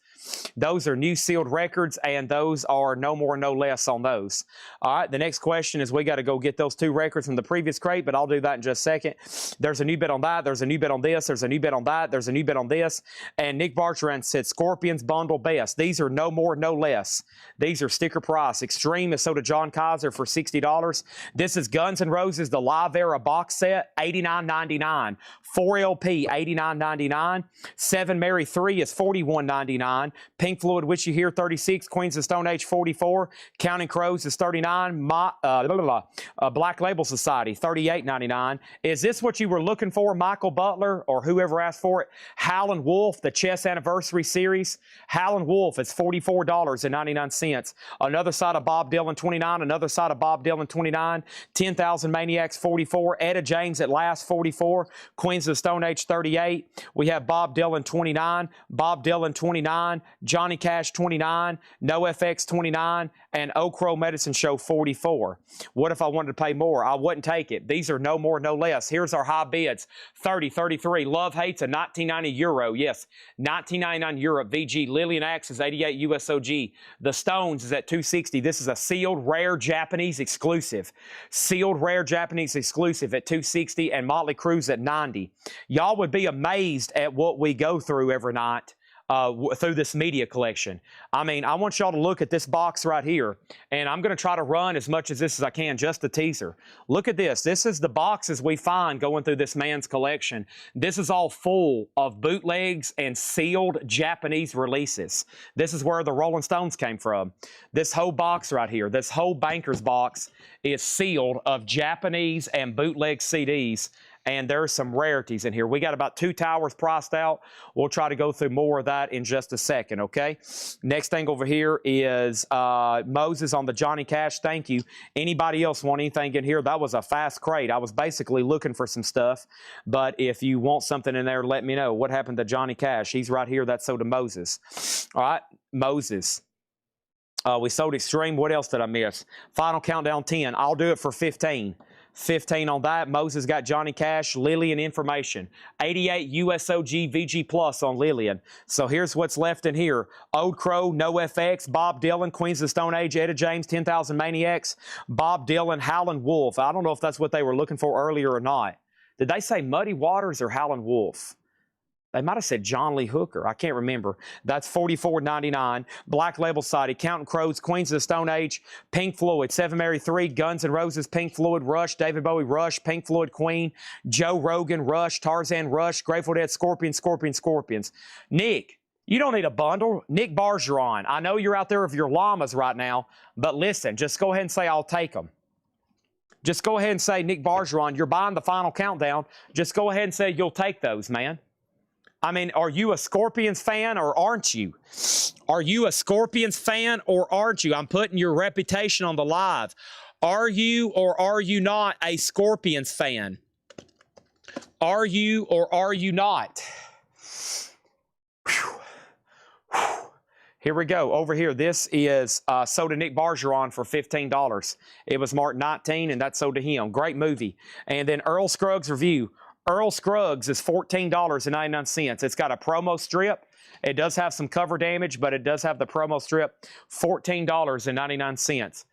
Those are new sealed records, and those are no more, no less on those. All right, the next question is we got to go get those 2 records from the previous crate, but I'll do that in just a second. There's a new bid on that. There's a new bid on this. There's a new bid on that. There's a new bid on this. And Nick Bartran said Scorpions Bundle Best. These are no more, no less. These are sticker price. Extreme is sold to John Kaiser for $60. This is Guns N' Roses, the Live Era box set, $89.99. 4 LP, $89.99. 7 Mary 3 is $41.99. Pink Floyd, Wish You Here, 36. Queens of Stone Age, 44. Counting Crows is 39. Black Label Society, $38.99. Is this what you were looking for, Michael Butler, or whoever asked for it? Howlin' Wolf, the Chess Anniversary Series. Howlin' Wolf, it's $44.99. Another side of Bob Dylan, 29. Another side of Bob Dylan, 29. 10,000 Maniacs, 44. Etta James at Last, 44. Queens of Stone Age, 38. We have Bob Dylan, 29. Bob Dylan, 29. Johnny Cash, 29. NoFX, 29. And Oak Crow Medicine Show, 44. What if I wanted to pay more? I wouldn't take it. These are no more, no less. Here's our high bids. 30, 33. Love Hate's a 1990 Euro. Yes, 1999 Euro VG. Lillian Axe is 88 USOG. The Stones is at 260. This is a sealed, rare Japanese exclusive. Sealed, rare Japanese exclusive at 260, and Motley Crue's at 90. Y'all would be amazed at what we go through every night. Through this media collection. I mean, I want y'all to look at this box right here, and I'm going to try to run as much of this as I can, just a teaser. Look at this. This is the boxes we find going through this man's collection. This is all full of bootlegs and sealed Japanese releases. This is where the Rolling Stones came from. This whole box right here, this whole banker's box is sealed of Japanese and bootleg CDs. And there's some rarities in here. We got about 2 towers priced out. We'll try to go through more of that in just a second, okay? Next thing over here is Moses on the Johnny Cash. Thank you. Anybody else want anything in here? That was a fast crate. I was basically looking for some stuff. But if you want something in there, let me know. What happened to Johnny Cash? He's right here. That's sold to Moses. All right, Moses. We sold Extreme. What else did I miss? Final Countdown 10. I'll do it for 15. 15 on that. Moses got Johnny Cash, Lillian Information. 88 USOG VG Plus on Lillian. So here's what's left in here. Old Crow, NoFX, Bob Dylan, Queens of Stone Age, Etta James, 10,000 Maniacs, Bob Dylan, Howlin' Wolf. I don't know if that's what they were looking for earlier or not. Did they say Muddy Waters or Howlin' Wolf? They might have said John Lee Hooker. I can't remember. That's $44.99. Black Label Society, Counting Crows, Queens of the Stone Age, Pink Floyd, 7 Mary 3, Guns N' Roses, Pink Floyd, Rush, David Bowie, Rush, Pink Floyd, Queen, Joe Rogan, Rush, Tarzan, Rush, Grateful Dead, Scorpions. Nick, you don't need a bundle. Nick Bargeron, I know you're out there with your llamas right now, but listen, just go ahead and say I'll take them. Just go ahead and say, Nick Bargeron, you're buying the Final Countdown. Just go ahead and say you'll take those, man. I mean, are you a Scorpions fan or aren't you? Are you a Scorpions fan or aren't you? I'm putting your reputation on the live. Are you or are you not a Scorpions fan? Are you or are you not? Whew. Whew. Here we go. Over here, this is sold to Nick Bergeron for $15. It was marked 19, and that's sold to him. Great movie. And then Earl Scruggs review. Earl Scruggs is $14.99. It's got a promo strip. It does have some cover damage, but it does have the promo strip. $14.99.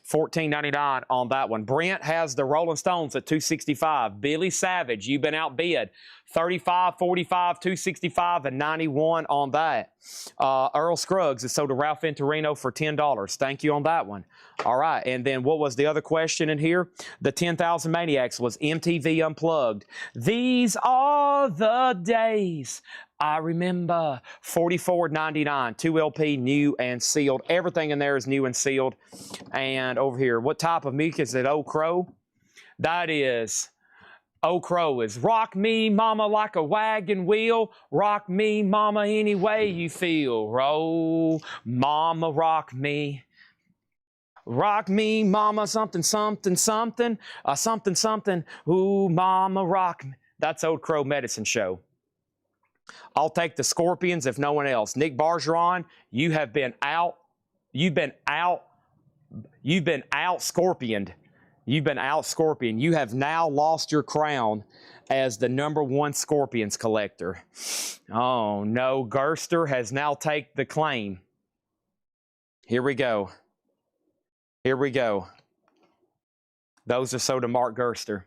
$14.99 on that one. Brent has the Rolling Stones at $265. Billy Savage, you've been outbid. $35, $45, $265, and $91 on that. Earl Scruggs is sold to Ralph Venturino for $10. Thank you on that one. All right, and then what was the other question in here? The 10,000 Maniacs was MTV Unplugged. These are the days I remember. $44.99, 2 LP, new and sealed. Everything in there is new and sealed. And over here, what type of music is it? Old Crow? That is, Old Crow is rock me, mama, like a wagon wheel. Rock me, mama, any way you feel. Roll, mama, rock me. Rock me, mama, something, something, something. Something, something. Ooh, mama, rock me. That's Old Crow Medicine Show. I'll take the Scorpions if no one else. Nick Bergeron, you have been out. You've been out Scorpioned. You've been out Scorpion. You have now lost your crown as the #1 Scorpions collector. Oh no, Gerster has now taken the claim. Here we go. Here we go. Those are sold to Mark Gerster.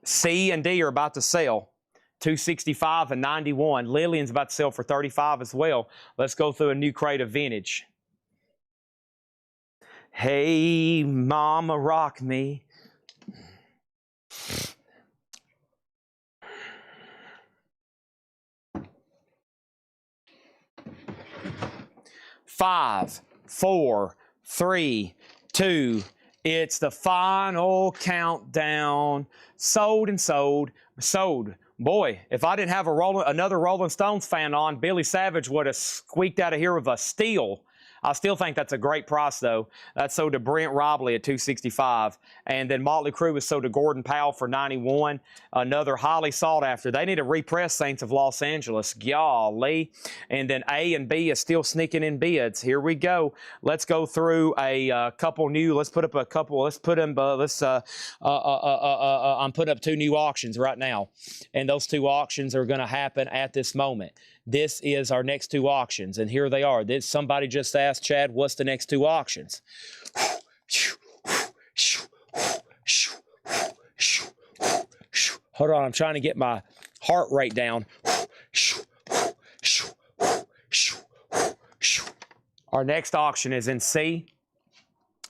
C and D are about to sell. $265 and $91. Lillian's about to sell for $35 as well. Let's go through a new crate of vintage. Hey, mama, rock me. Five, four, three, two. It's the final countdown. Sold and sold. Sold. Boy, if I didn't have another Rolling Stones fan on, Billy Savage would have squeaked out of here with a steal. I still think that's a great price, though. That's sold to Brent Robley at $265. And then Motley Crue was sold to Gordon Powell for $91. Another highly sought after. They need to repress Saints of Los Angeles. Golly. And then A and B is still sneaking in bids. Here we go. Let's go through a couple new. Let's put up a couple. Let's put them. I'm putting up 2 new auctions right now. And those 2 auctions are going to happen at this moment. This is our next 2 auctions, and here they are. Somebody just asked Chad, what's the next 2 auctions? Hold on, I'm trying to get my heart rate down. Our next auction is in C,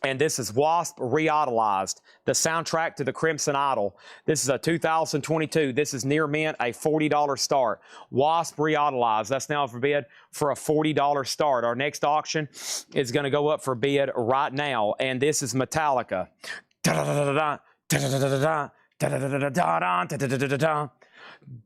and this is Wasp Re-Idolized, the soundtrack to the Crimson Idol. This is a 2022. This is near mint, a $40 start. Wasp Re-Idolized. That's now for bid for a $40 start. Our next auction is going to go up for bid right now, and this is Metallica.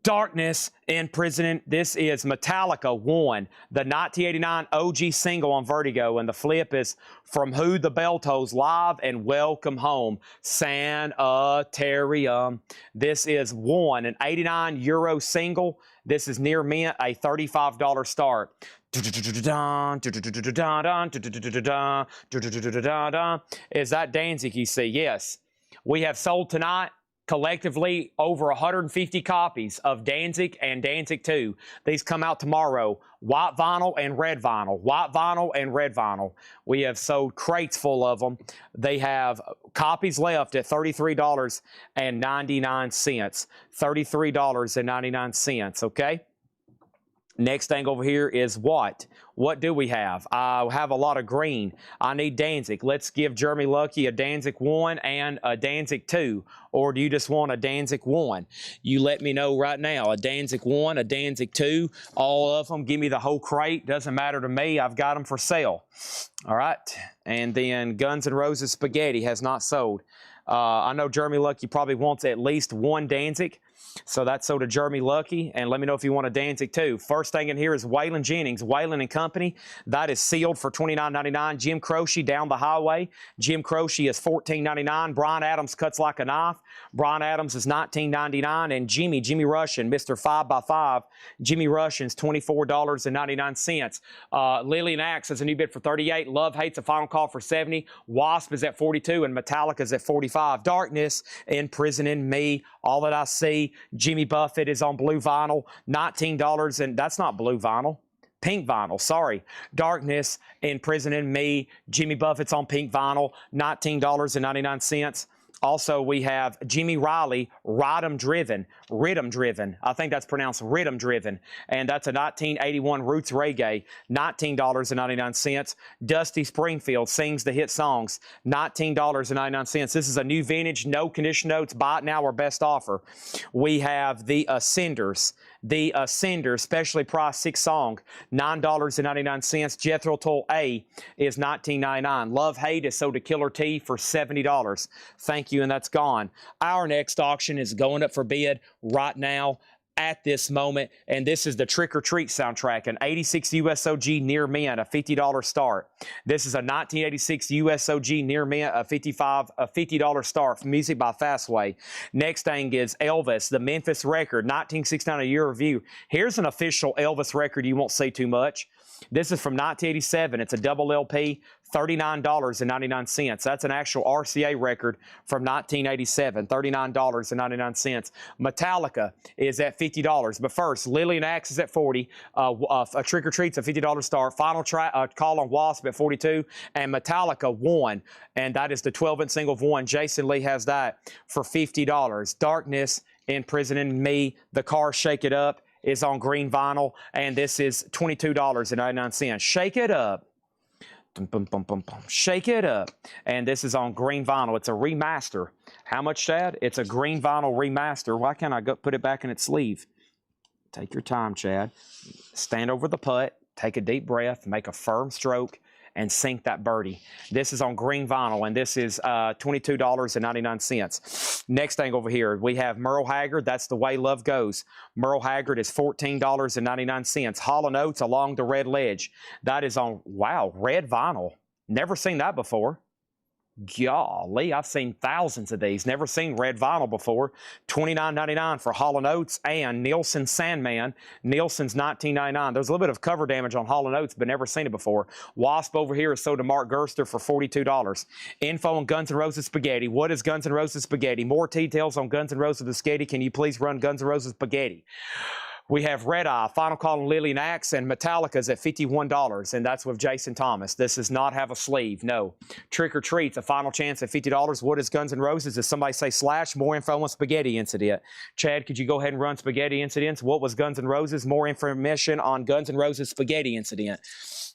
Darkness Imprisonment. This is Metallica 1, the 1989 OG single on Vertigo, and the flip is From Who the Bell Tolls Live and Welcome Home, Sanitarium. This is 1, an €89 single. This is near mint, a $35 start. Is that Danzig you see? Yes. We have sold tonight collectively over 150 copies of Danzig and Danzig 2. These come out tomorrow. White vinyl and red vinyl. White vinyl and red vinyl. We have sold crates full of them. They have copies left at $33.99. $33.99, okay? Next thing over here is what? What do we have? I have a lot of green. I need Danzig. Let's give Jeremy Lucky a Danzig 1 and a Danzig 2. Or do you just want a Danzig 1? You let me know right now. A Danzig 1, a Danzig 2, all of them. Give me the whole crate. Doesn't matter to me. I've got them for sale. All right. And then Guns N' Roses Spaghetti has not sold. I know Jeremy Lucky probably wants at least 1 Danzig. So that's sold to Jeremy Lucky. And let me know if you want a Danzig too. First thing in here is Waylon Jennings, Waylon and Company. That is sealed for $29.99. Jim Croce Down the Highway. Jim Croce is $14.99. Brian Adams Cuts Like a Knife. Brian Adams is $19.99. And Jimmy Russian, Mr. 5x5. Jimmy Russian's $24.99. Lillian Axe is a new bid for $38. Love Hate's a final call for $70. Wasp is at $42 and Metallica is at $45. Darkness, Imprisoning Me, All That I See. Jimmy Buffett is on blue vinyl, $19, and that's not blue vinyl. Pink vinyl, sorry. Darkness, Imprisoning Me. Jimmy Buffett's on pink vinyl, $19.99. Also, we have Jimmy Riley, Rhythm Driven. I think that's pronounced Rhythm Driven. And that's a 1981 Roots Reggae, $19.99. Dusty Springfield Sings the Hit Songs, $19.99. This is a new vintage, no condition notes, buy it now or best offer. We have the Ascenders. The Ascender, specially priced 6-song, $9.99. Jethro Tull A is $19.99. Love Hate is sold to Killer T for $70. Thank you, and that's gone. Our next auction is going up for bid right now at this moment, and this is the Trick or Treat soundtrack, an 86 USOG Near Mint, a $50 start. This is a 1986 USOG Near Mint, a $50 start. Music by Fastway. Next thing is Elvis, the Memphis record, 1969, a year review. Here's an official Elvis record you won't see too much. This is from 1987. It's a double LP, $39.99. That's an actual RCA record from 1987, $39.99. Metallica is at $50. But first, Lillian Axe is at $40. A Trick or Treat's a $50 start. Final call on Wasp at $42. And Metallica 1. And that is the 12-inch single of 1. Jason Lee has that for $50. Darkness, Imprisoning Me. The Car Shake It Up is on green vinyl, and this is $22.99. Shake It Up. Shake It Up. And this is on green vinyl. It's a remaster. How much, Chad? It's a green vinyl remaster. Why can't I go put it back in its sleeve? Take your time, Chad. Stand over the putt, take a deep breath, make a firm stroke, and sink that birdie. This is on green vinyl, and this is $22.99. Next thing over here, we have Merle Haggard. That's The Way Love Goes. Merle Haggard is $14.99. Hall & Oates, Along the Red Ledge. That is on, wow, red vinyl. Never seen that before. Golly, I've seen thousands of these. Never seen red vinyl before. $29.99 for Hall & Oates and Nielsen Sandman. Nielsen's $19.99. There's a little bit of cover damage on Hall & Oates, but never seen it before. Wasp over here is sold to Mark Gerster for $42. Info on Guns N' Roses Spaghetti. What is Guns N' Roses Spaghetti? More details on Guns N' Roses Spaghetti. Can you please run Guns N' Roses Spaghetti? We have Red Eye, Final Call on Lillian Axe, and Metallica's at $51, and that's with Jason Thomas. This does not have a sleeve, no. Trick or Treat's a final chance at $50. What is Guns N' Roses? Does somebody say / more info on Spaghetti Incident? Chad, could you go ahead and run Spaghetti Incidents? What was Guns N' Roses? More information on Guns N' Roses Spaghetti Incident.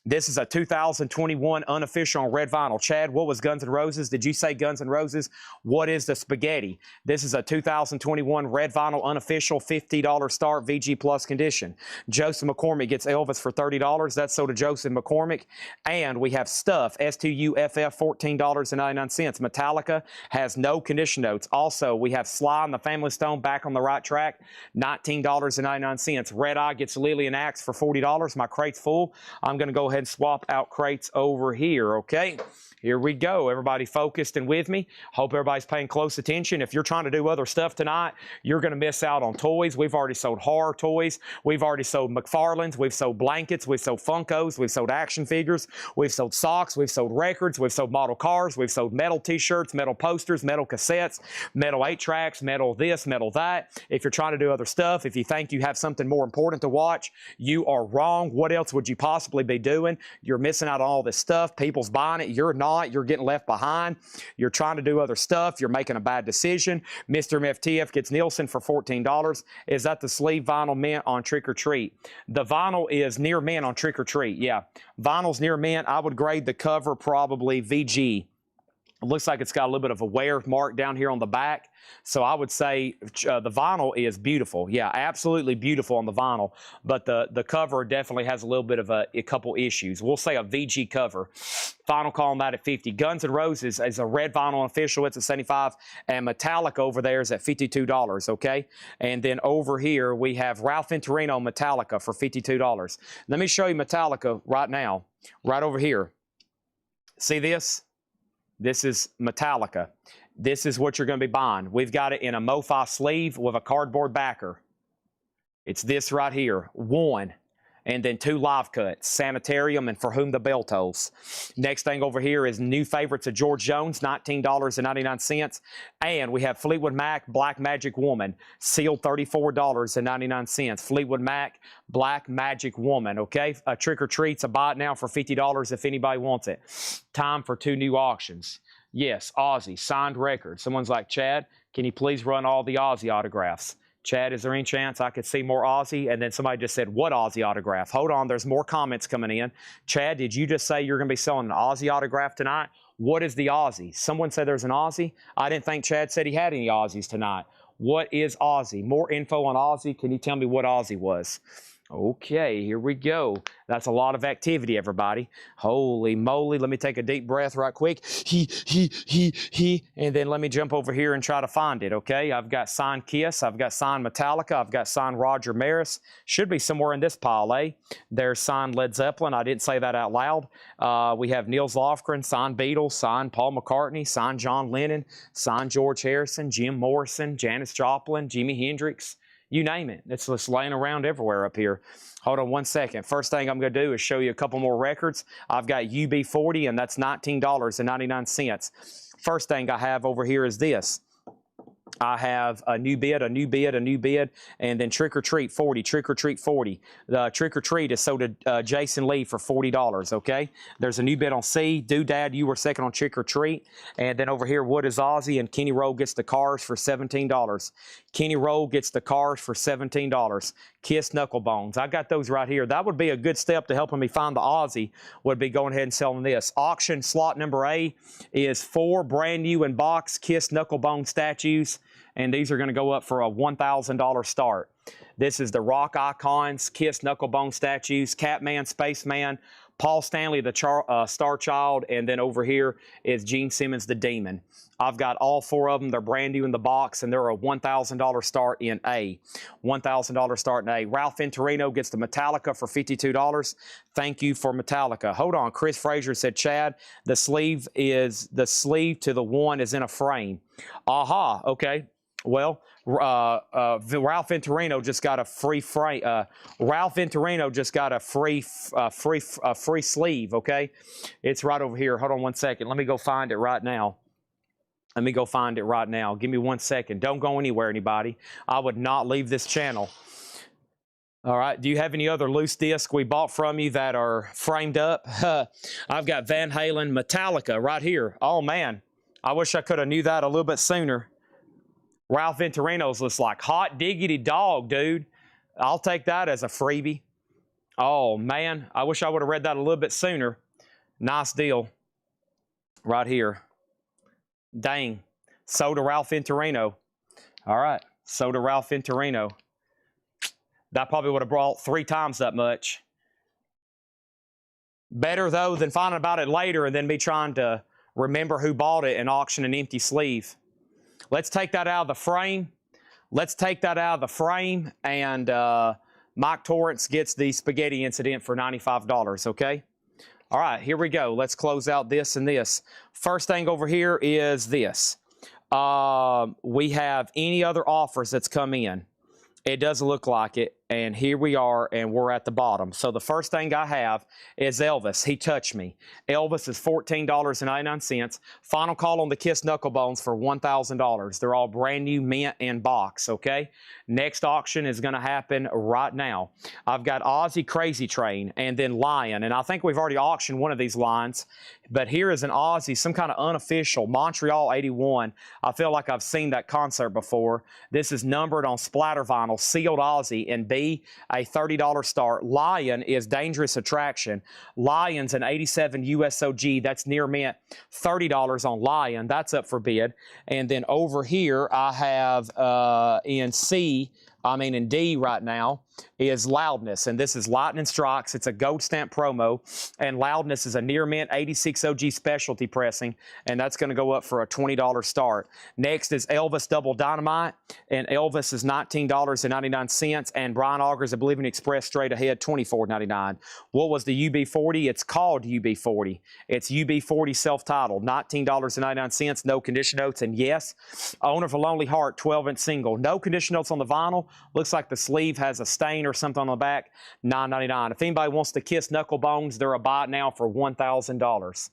This is a 2021 unofficial on red vinyl. Chad, what was Guns N' Roses? Did you say Guns N' Roses? What is the Spaghetti? This is a 2021 red vinyl unofficial $50 start VG Plus condition. Joseph McCormick gets Elvis for $30. That's sold to Joseph McCormick. And we have Stuff, STUFF, $14.99. Metallica has no condition notes. Also, we have Sly and the Family Stone back on the right track, $19.99. Red Eye gets Lillian Axe for $40. My crate's full. I'm going to go ahead and swap out crates over here, okay? Here we go. Everybody focused and with me. Hope everybody's paying close attention. If you're trying to do other stuff tonight, you're going to miss out on toys. We've already sold horror toys. We've already sold McFarlane's. We've sold blankets. We've sold Funkos. We've sold action figures. We've sold socks. We've sold records. We've sold model cars. We've sold metal t-shirts, metal posters, metal cassettes, metal 8-tracks, metal this, metal that. If you're trying to do other stuff, if you think you have something more important to watch, you are wrong. What else would you possibly be doing? You're missing out on all this stuff. People's buying it. You're not. You're getting left behind. You're trying to do other stuff. You're making a bad decision. Mr. MFTF gets Nielsen for $14. Is that the sleeve vinyl mint on Trick or Treat? The vinyl is near mint on Trick or Treat. Yeah. Vinyl's near mint. I would grade the cover probably VG. looks like it's got a little bit of a wear mark down here on the back. So I would say the vinyl is beautiful. Yeah, absolutely beautiful on the vinyl. But the cover definitely has a little bit of a couple issues. We'll say a VG cover. Final call on that at 50. Guns N' Roses is a red vinyl official. It's at 75. And Metallica over there is at $52, okay? And then over here we have Ralph Venturino Metallica for $52. Let me show you Metallica right now, right over here. See this? This is Metallica. This is what you're going to be buying. We've got it in a MoFi sleeve with a cardboard backer. It's this right here, one. And then two live cuts, Sanitarium and For Whom the Bell Tolls. Next thing over here is new favorites of George Jones, $19.99. And we have Fleetwood Mac, Black Magic Woman, sealed $34.99. Fleetwood Mac, Black Magic Woman, okay? A Trick or Treat's a buy it now for $50 if anybody wants it. Time for 2 new auctions. Yes, Ozzy, signed record. Someone's like, Chad, can you please run all the Ozzy autographs? Chad, is there any chance I could see more Ozzy? And then somebody just said, what Ozzy autograph? Hold on, there's more comments coming in. Chad, did you just say you're going to be selling an Ozzy autograph tonight? What is the Ozzy? Someone said there's an Ozzy. I didn't think Chad said he had any Ozzies tonight. What is Ozzy? More info on Ozzy. Can you tell me what Ozzy was? Okay, here we go. That's a lot of activity, everybody. Holy moly. Let me take a deep breath right quick. And then let me jump over here and try to find it, okay? I've got signed Kiss. I've got signed Metallica. I've got signed Roger Maris. Should be somewhere in this pile, eh? There's signed Led Zeppelin. I didn't say that out loud. We have Nils Lofgren, signed Beatles, signed Paul McCartney, signed John Lennon, signed George Harrison, Jim Morrison, Janis Joplin, Jimi Hendrix. You name it. It's just laying around everywhere up here. Hold on one second. First thing I'm going to do is show you a couple more records. I've got UB40, and that's $19.99. First thing I have over here is this. I have a new bid, a new bid, a new bid, and then Trick or Treat 40, Trick or Treat 40. The Trick or Treat is sold to Jason Lee for $40, okay? There's a new bid on C. Doodad, you were second on Trick or Treat. And then over here, What is Ozzy? And Kenny Rowe gets the cars for $17. Kenny Rowe gets the cars for $17. Kiss Knucklebones. I got those right here. That would be a good step to helping me find the Ozzy, would be going ahead and selling this. Auction slot number A is 4 brand new in box Kiss Knucklebone statues, and these are going to go up for a $1,000 start. This is the Rock Icons Kiss Knucklebone statues, Catman, Spaceman, Paul Stanley, the Star Child, and then over here is Gene Simmons, the Demon. I've got all 4 of them. They're brand new in the box, and they're a $1,000 start in A. $1,000 start in A. Ralph Venturino gets the Metallica for $52. Thank you for Metallica. Hold on. Chris Frazier said, Chad, the sleeve to the one is in a frame. Aha. Okay. Well, Ralph Venturino just got a free frame. Ralph Venturino just got a free sleeve. Okay, it's right over here. Hold on one second. Let me go find it right now. Let me go find it right now. Give me 1 second. Don't go anywhere, anybody. I would not leave this channel. All right. Do you have any other loose discs we bought from you that are framed up? I've got Van Halen Metallica right here. Oh man, I wish I could have knew that a little bit sooner. Ralph Venturino's looks like hot diggity dog, dude. I'll take that as a freebie. Oh, man. I wish I would have read that a little bit sooner. Nice deal. Right here. Dang. So to Ralph Venturino. All right. So to Ralph Venturino. That probably would have brought 3 times that much. Better, though, than finding about it later and then me trying to remember who bought it and auction an empty sleeve. Let's take that out of the frame. Let's take that out of the frame, and Mike Torrance gets the Spaghetti Incident for $95, okay? All right, here we go. Let's close out this and this. First thing over here is this. We have any other offers that's come in. It doesn't look like it, and here we are, and we're at the bottom. So the first thing I have is Elvis. He touched me. Elvis is $14.99. Final call on the Kiss Knucklebones for $1,000. They're all brand new, mint, and box, okay? Next auction is going to happen right now. I've got Ozzy Crazy Train and then Lion, and I think we've already auctioned one of these lines, but here is an Ozzy, some kind of unofficial, Montreal 81. I feel like I've seen that concert before. This is numbered on splatter vinyl, sealed Ozzy in B. B, a $30 start. Lion is Dangerous Attraction. Lion's an 87 USOG. That's near mint. $30 on Lion. That's up for bid. And then over here, I have in D right now is Loudness, and this is Lightning Strikes. It's a gold stamp promo, and Loudness is a near mint 86 OG specialty pressing, and that's going to go up for a $20 start. Next is Elvis Double Dynamite, and Elvis is $19.99, and Brian Auger's Oblivion Express straight ahead, $24.99. What was the UB40? It's called UB40. It's UB40 self-titled, $19.99, no condition notes, and yes, Owner for Lonely Heart, 12-inch single. No condition notes on the vinyl. Looks like the sleeve has a stain or something on the back, $9.99. If anybody wants to Kiss Knuckle Bones, they're a buy it now for $1,000.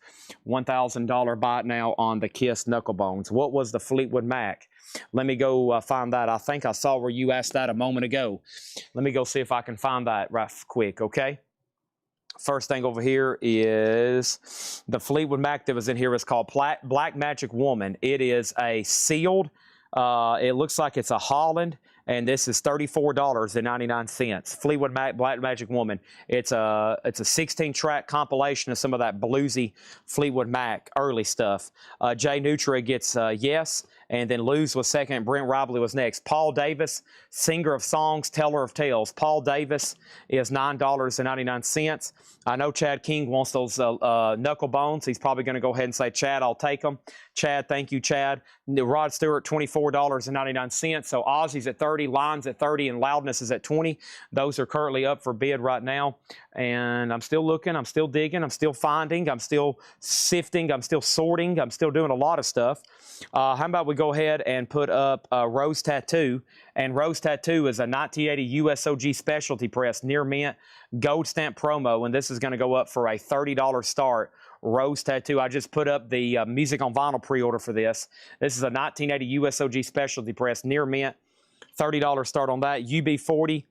$1,000 buy it now on the Kiss Knuckle Bones. What was the Fleetwood Mac? Let me go find that. I think I saw where you asked that a moment ago. Let me go see if I can find that right quick, okay? First thing over here is the Fleetwood Mac that was in here is called Black Magic Woman. It is a sealed, it looks like it's a Holland, and this is $34.99. Fleetwood Mac Black Magic Woman. It's a 16-track compilation of some of that bluesy Fleetwood Mac early stuff. Jay Nutra gets Yes, and then Lose was second. Brent Robley was next. Paul Davis, singer of songs, teller of tales. Paul Davis is $9.99. I know Chad King wants those knuckle bones. He's probably going to go ahead and say, Chad, I'll take them. Chad, thank you, Chad. Rod Stewart, $24.99. So Ozzy's at 30, Lions at 30, and Loudness is at 20. Those are currently up for bid right now. And I'm still looking, I'm still digging, I'm still finding, I'm still sifting, I'm still sorting, I'm still doing a lot of stuff. How about we go ahead and put up Rose Tattoo? And Rose Tattoo is a 1980 USOG specialty press, near mint, gold stamp promo, and this is going to go up for a $30 start. Rose Tattoo. I just put up the Music on Vinyl pre-order for this. This is a 1980 USOG specialty press, near mint, $30 start on that. UB40,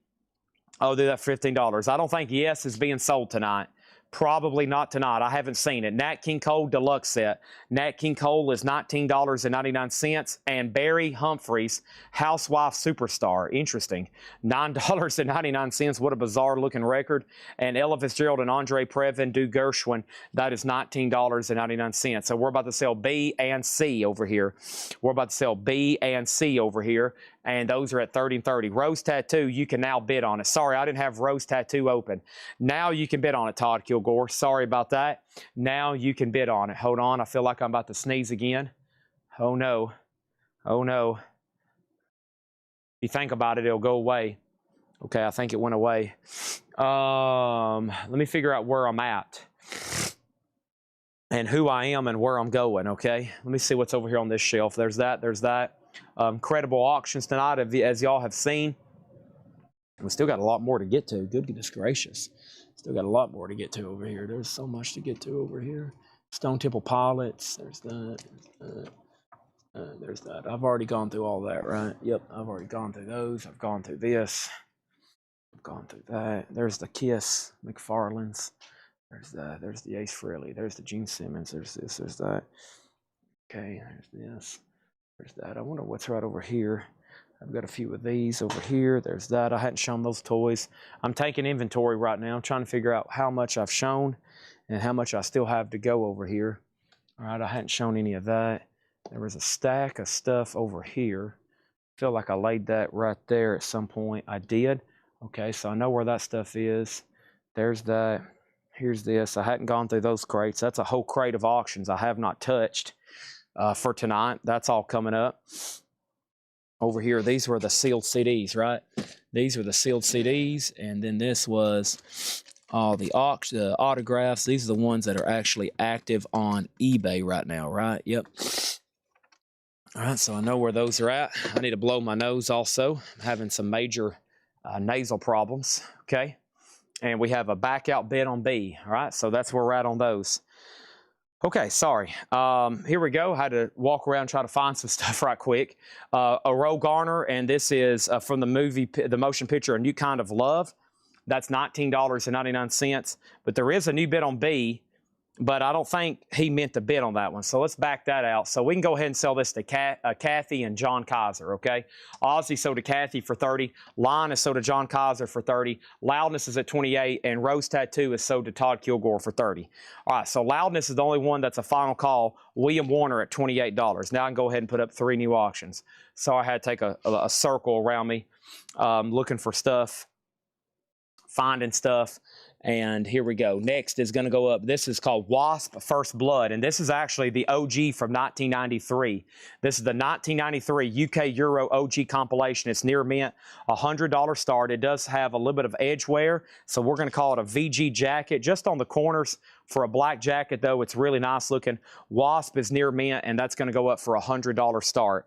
I'll do that for $15. I don't think Yes is being sold tonight. Probably not tonight. I haven't seen it. Nat King Cole Deluxe set. Nat King Cole is $19.99. And Barry Humphries, Housewife Superstar. Interesting. $9.99. What a bizarre looking record. And Ella Fitzgerald and Andre Previn do Gershwin. That is $19.99. So we're about to sell B and C over here. We're about to sell B and C over here. And those are at 30 and 30. Rose Tattoo, you can now bid on it. Sorry, I didn't have Rose Tattoo open. Now you can bid on it, Todd Kilgore. Sorry about that. Now you can bid on it. Hold on, I feel like I'm about to sneeze again. Oh no. Oh no. If you think about it, it'll go away. Okay, I think it went away. Let me figure out where I'm at and who I am and where I'm going, okay? Let me see what's over here on this shelf. There's that, there's that. Credible auctions tonight, as y'all have seen. We still got a lot more to get to. Goodness gracious. Still got a lot more to get to over here. There's so much to get to over here. Stone Temple Pilots. There's that. There's that. I've already gone through all that, right? Yep, I've already gone through those. I've gone through this. I've gone through that. There's the Kiss McFarlane's. There's that. There's the Ace Frehley. There's the Gene Simmons. There's this. There's that. Okay, there's this. There's that. I wonder what's right over here. I've got a few of these over here. There's that. I hadn't shown those toys. I'm taking inventory right now. I'm trying to figure out how much I've shown and how much I still have to go over here. All right, I hadn't shown any of that. There was a stack of stuff over here. I feel like I laid that right there at some point. I did. Okay, so I know where that stuff is. There's that. Here's this. I hadn't gone through those crates. That's a whole crate of auctions I have not touched for tonight. That's all coming up. Over here, these were the sealed CDs, right? These are the sealed CDs, and then this was all the autographs. These are the ones that are actually active on eBay right now, right? Yep. All right, so I know where those are at. I need to blow my nose also. I'm having some major nasal problems, okay? And we have a back out bid on B, all right? So that's where we're at on those. Okay, sorry. Here we go. I had to walk around and try to find some stuff right quick. A Roe Garner, and this is from the movie, the motion picture, A New Kind of Love. That's $19.99. But there is a new bid on B. but I don't think he meant to bid on that one. So let's back that out. So we can go ahead and sell this to Kathy and John Kaiser, okay? Ozzy sold to Kathy for 30. Line is sold to John Kaiser for 30. Loudness is at 28. And Rose Tattoo is sold to Todd Kilgore for 30. All right, so Loudness is the only one that's a final call. William Warner at $28. Now I can go ahead and put up 3 new auctions. So I had to take a circle around me, looking for stuff, finding stuff. And here we go. Next is going to go up. This is called Wasp First Blood. And this is actually the OG from 1993. This is the 1993 UK Euro OG compilation. It's near mint, $100 start. It does have a little bit of edge wear. So we're going to call it a VG jacket. Just on the corners for a black jacket, though, it's really nice looking. Wasp is near mint, and that's going to go up for $100 start.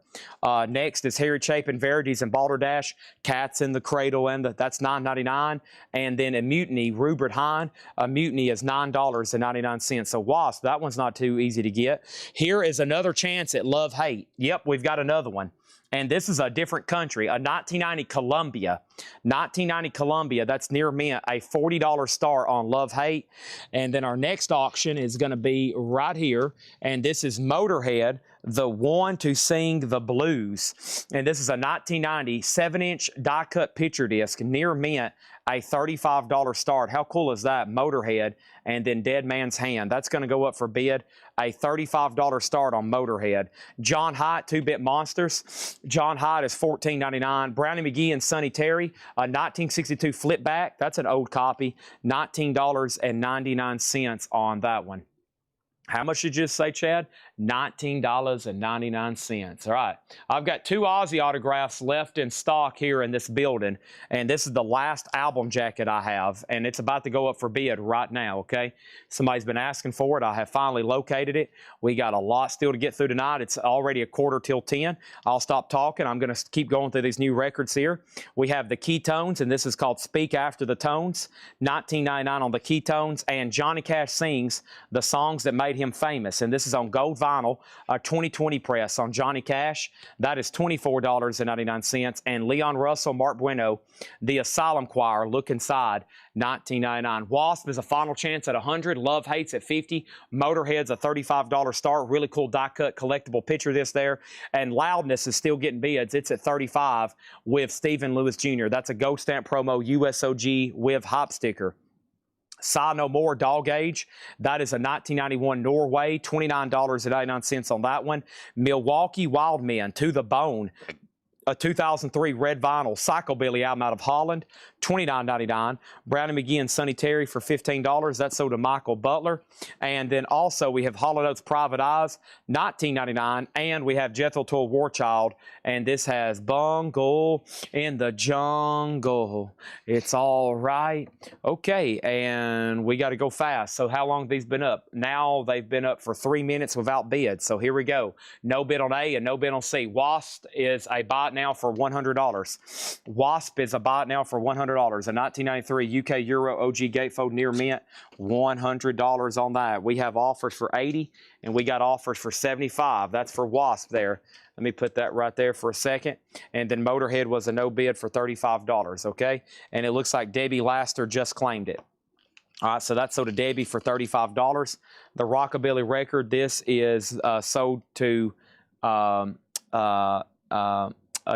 Next is Harry Chapin Verities and Balderdash. Cats in the Cradle, and that's $9.99. And then a Mutiny, Rupert Hine. A Mutiny is $9.99. So Wasp, that one's not too easy to get. Here is another chance at Love Hate. Yep, we've got another one. And this is a different country, a 1990 Columbia. 1990 Columbia, that's near mint, a $40 start on Love Hate. And then our next auction is going to be right here. And this is Motorhead, the one to sing the blues. And this is a 1990 7-inch die-cut picture disc, near mint, a $35 start. How cool is that? Motorhead, and then Dead Man's Hand. That's going to go up for bid, a $35 start on Motorhead. John Hyatt, 2-Bit Monsters. John Hyatt is $14.99. Brownie McGee and Sonny Terry, a 1962 Flipback. That's an old copy, $19.99 on that one. How much did you just say, Chad? $19.99. All right. I've got 2 Ozzy autographs left in stock here in this building, and this is the last album jacket I have, and it's about to go up for bid right now, okay? Somebody's been asking for it. I have finally located it. We got a lot still to get through tonight. It's already a 9:45. I'll stop talking. I'm going to keep going through these new records here. We have the Keytones, and this is called Speak After the Tones, $19.99 on the Keytones, and Johnny Cash Sings, the songs that made him famous, and this is on gold vinyl, a 2020 press on Johnny Cash. That is $24.99. And Leon Russell, Mark Bueno, The Asylum Choir, Look Inside, $19.99. Wasp is a final chance at 100. Love Hate's at 50. Motorhead's a $35 start. Really cool die-cut collectible picture this there. And Loudness is still getting bids. It's at $35 with Stephen Lewis Jr. That's a Ghost Stamp promo USOG with hop sticker. Sigh No More Dog Age, that is a 1991 Norway, $29.99 on that one. Milwaukee Wild Men, To the Bone, a 2003 red vinyl Psychobilly album out of Holland, $29.99. Brownie McGee and Sonny Terry for $15. That's sold to Michael Butler. And then also we have Hall & Oates Private Eyes, $19.99. And we have Jethro Tull War Child. And this has Bungle in the Jungle. It's all right. Okay, and we got to go fast. So how long have these been up? Now they've been up for 3 minutes without bid. So here we go. No bid on A and no bid on C. Wasp is a buy it now for $100. Wasp is a buy it now for $100. A 1993 UK Euro OG Gatefold near mint, $100 on that. We have offers for 80 and we got offers for 75. That's for Wasp there. Let me put that right there for a second. And then Motorhead was a no bid for $35, okay? And it looks like Debbie Laster just claimed it. All right, so that's sold to Debbie for $35. The Rockabilly record, this is sold to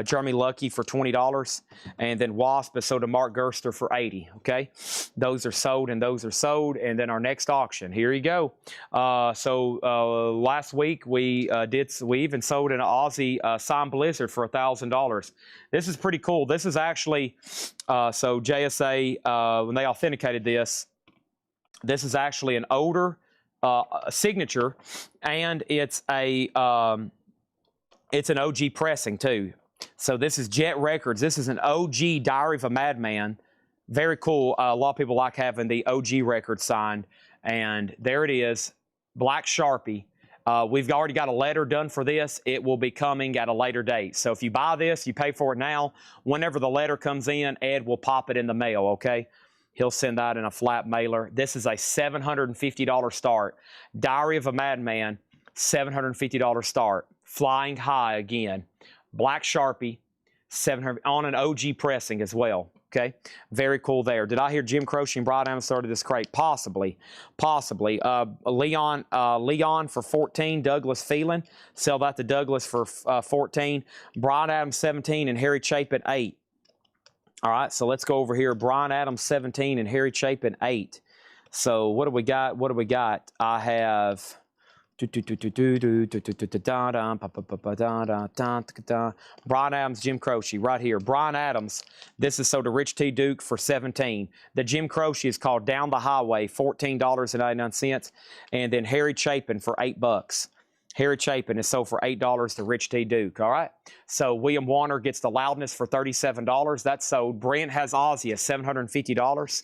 Jeremy Lucky for $20, and then Wasp is sold to Mark Gerster for $80, okay? Those are sold, and those are sold, and then our next auction, here you go. Last week we even sold an Aussie signed Blizzard for $1,000. This is pretty cool. This is actually, so JSA, when they authenticated this is actually an older signature, and it's an OG pressing too. So this is Jet Records. This is an OG Diary of a Madman. Very cool. A lot of people like having the OG record signed. And there it is, black Sharpie. We've already got a letter done for this. It will be coming at a later date. So if you buy this, you pay for it now. Whenever the letter comes in, Ed will pop it in the mail, okay? He'll send that in a flat mailer. This is a $750 start. Diary of a Madman, $750 start. Flying High again. Black Sharpie, $700 on an OG pressing as well. Okay, very cool there. Did I hear Jim Croce and Brian Adams started this crate? Possibly. Leon for 14, Douglas Phelan. Sell that to Douglas for 14. Brian Adams 17 and Harry Chapin 8. All right, so let's go over here. Brian Adams 17 and Harry Chapin 8. So what do we got? What do we got? I have Brian Adams, Jim Croce, right here. Brian Adams, this is sold to Rich T. Duke for 17. The Jim Croce is called Down the Highway, $14.99. And then Harry Chapin for $8. Harry Chapin is sold for $8 to Rich T. Duke, all right? So William Warner gets the Loudness for $37. That's sold. Brent has Ozzy at $750.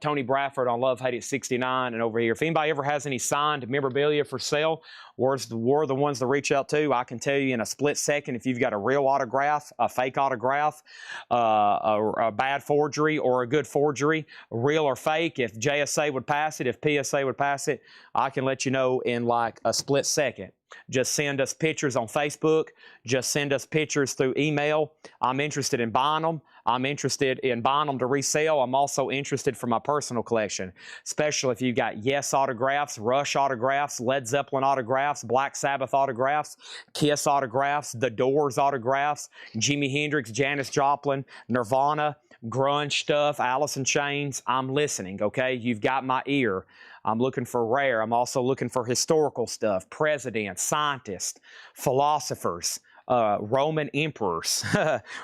Tony Bradford on Love Hate at $69. And over here, if anybody ever has any signed memorabilia for sale, we're the ones to reach out to. I can tell you in a split second if you've got a real autograph, a fake autograph, a bad forgery or a good forgery, real or fake. If JSA would pass it, if PSA would pass it, I can let you know in like a split second. Just send us pictures on Facebook. Just send us pictures through email. I'm interested in buying them. I'm interested in buying them to resell. I'm also interested for my personal collection, especially if you've got Yes autographs, Rush autographs, Led Zeppelin autographs, Black Sabbath autographs, Kiss autographs, The Doors autographs, Jimi Hendrix, Janis Joplin, Nirvana, grunge stuff, Alice in Chains. I'm listening, okay? You've got my ear. I'm looking for rare. I'm also looking for historical stuff, presidents, scientists, philosophers, Roman emperors,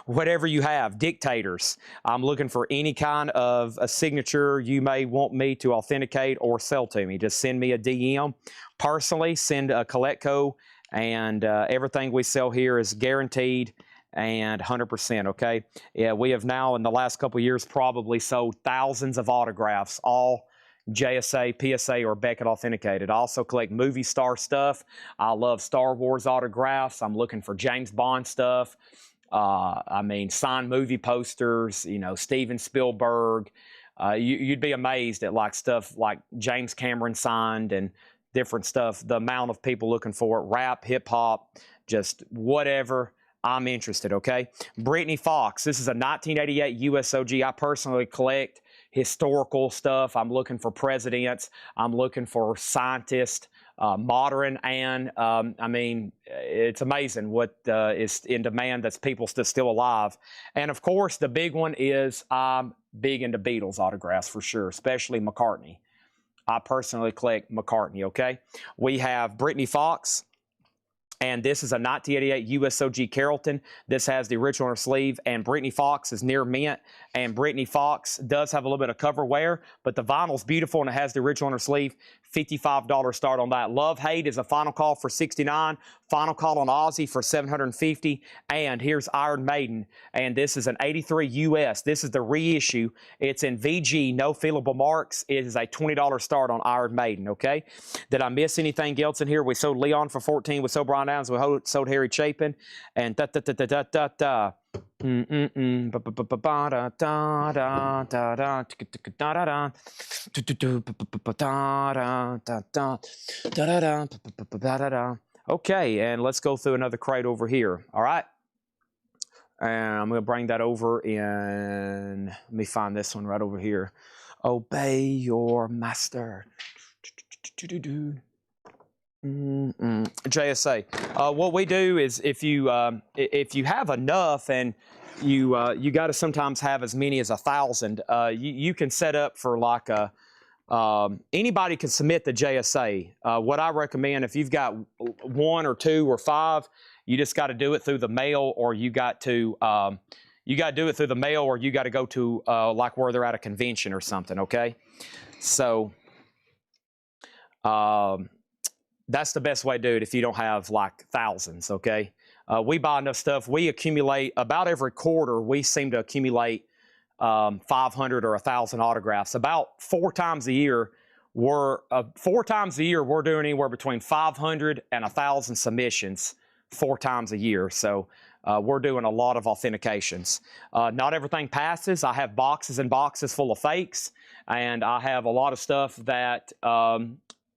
whatever you have, dictators. I'm looking for any kind of a signature you may want me to authenticate or sell to me. Just send me a DM. Personally, send a Coletco, and everything we sell here is guaranteed and 100%, okay? Yeah, we have now in the last couple of years probably sold thousands of autographs, all JSA, PSA, or Beckett authenticated. I also collect movie star stuff. I love Star Wars autographs. I'm looking for James Bond stuff. I mean, signed movie posters, you know, Steven Spielberg. You'd be amazed at like stuff like James Cameron signed and different stuff. The amount of people looking for it, rap, hip hop, just whatever. I'm interested, okay? Brittany Fox. This is a 1988 USOG. I personally collect historical stuff. I'm looking for presidents. I'm looking for scientists, modern, and I mean, it's amazing what is in demand that's people still alive. And of course, the big one is I'm big into Beatles autographs for sure, especially McCartney. I personally collect McCartney, okay? We have Brittany Fox. And this is a 1988 USOG Carrollton. This has the original on her sleeve, and Brittany Fox is near mint. And Brittany Fox does have a little bit of cover wear, but the vinyl's beautiful and it has the original on her sleeve. $55 start on that. Love Hate is a final call for $69. Final call on Ozzy for $750. And here's Iron Maiden, and this is an 83 US. This is the reissue. It's in VG, no fillable marks. It is a $20 start on Iron Maiden, okay? Did I miss anything else in here? We sold Leon for 14. We sold Brian Adams. We sold Harry Chapin. And da-da-da-da-da-da-da. Okay, and let's go through another crate over here. All right, and I'm going to bring that over in. Let me find this one right over here. Obey your master. JSA. What we do is if you have enough and you got to sometimes have as many as 1,000. You can set up for like a anybody can submit the JSA. What I recommend if you've got 1 or 2 or 5, you just got to do it through the mail, or you got to do it through the mail, or you got to go to like where they're at a convention or something. Okay, so. That's the best way to do it if you don't have like thousands, okay? We buy enough stuff. We accumulate, about every quarter, we seem to accumulate 500 or 1,000 autographs. About 4 times a year, we're doing anywhere between 500 and 1,000 submissions 4 times a year. So we're doing a lot of authentications. Not everything passes. I have boxes and boxes full of fakes, and I have a lot of stuff that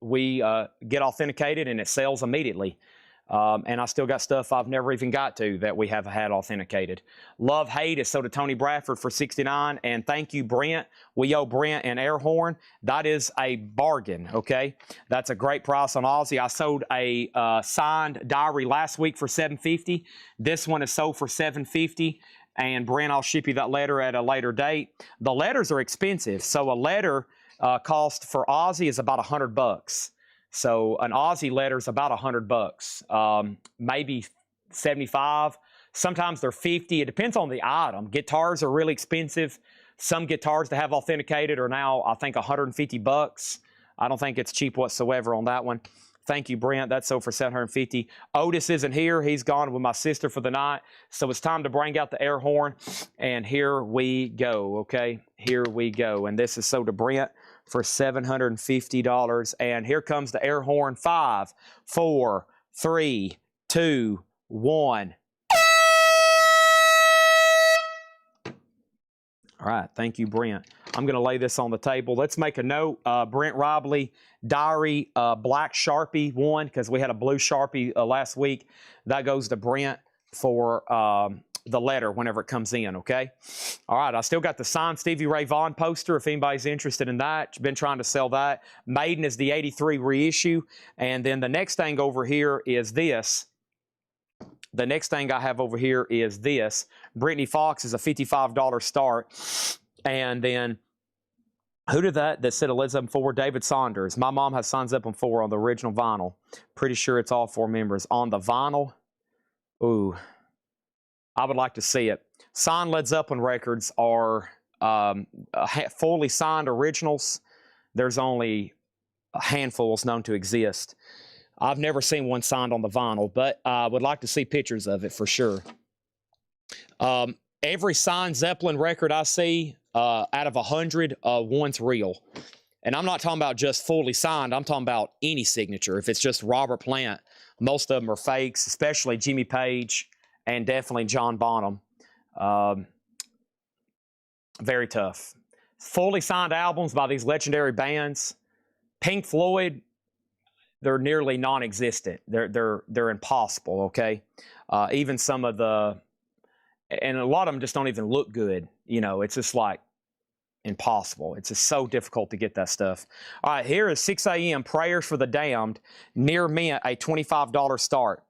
we get authenticated and it sells immediately. And I still got stuff I've never even got to that we have had authenticated. Love Hate is sold to Tony Bradford for $69. And thank you, Brent. We owe Brent an air horn. That is a bargain, okay? That's a great price on Aussie. I sold a signed diary last week for $750. This one is sold for $750. And Brent, I'll ship you that letter at a later date. The letters are expensive. So a letter cost for Aussie is about $100. So an Aussie letter is about $100, maybe 75. Sometimes they're 50. It depends on the item. Guitars are really expensive. Some guitars that have authenticated are now, I think, $150. I don't think it's cheap whatsoever on that one. Thank you, Brent. That's sold for $750. Otis isn't here. He's gone with my sister for the night. So it's time to bring out the air horn. And here we go, okay? Here we go. And this is sold to Brent for $750. And here comes the air horn. 5, 4, 3, 2, 1. All right, thank you, Brent. I'm going to lay this on the table. Let's make a note. Brent Robley, diary, black Sharpie one, because we had a blue Sharpie last week. That goes to Brent for the letter whenever it comes in, okay? All right, I still got the signed Stevie Ray Vaughan poster if anybody's interested in that. Been trying to sell that. Maiden is the 83 reissue. And then the next thing over here is this. The next thing I have over here is this. Brittany Fox is a $55 start. And then, who did that said Led Zeppelin 4? David Saunders. My mom has Led Zeppelin 4 on the original vinyl. Pretty sure it's all 4 members. On the vinyl, ooh, I would like to see it. Signed Led Zeppelin records are fully signed originals. There's only handfuls known to exist. I've never seen one signed on the vinyl, but I would like to see pictures of it for sure. Every signed Zeppelin record I see, out of 100, one's real. And I'm not talking about just fully signed. I'm talking about any signature. If it's just Robert Plant, most of them are fakes, especially Jimmy Page and definitely John Bonham. Very tough. Fully signed albums by these legendary bands. Pink Floyd, they're nearly non-existent. They're impossible, okay? Even some of the, and a lot of them just don't even look good. You know, it's just like impossible. It's just so difficult to get that stuff. All right, here is 6 a.m. Prayers for the Damned, near mint, a $25 start.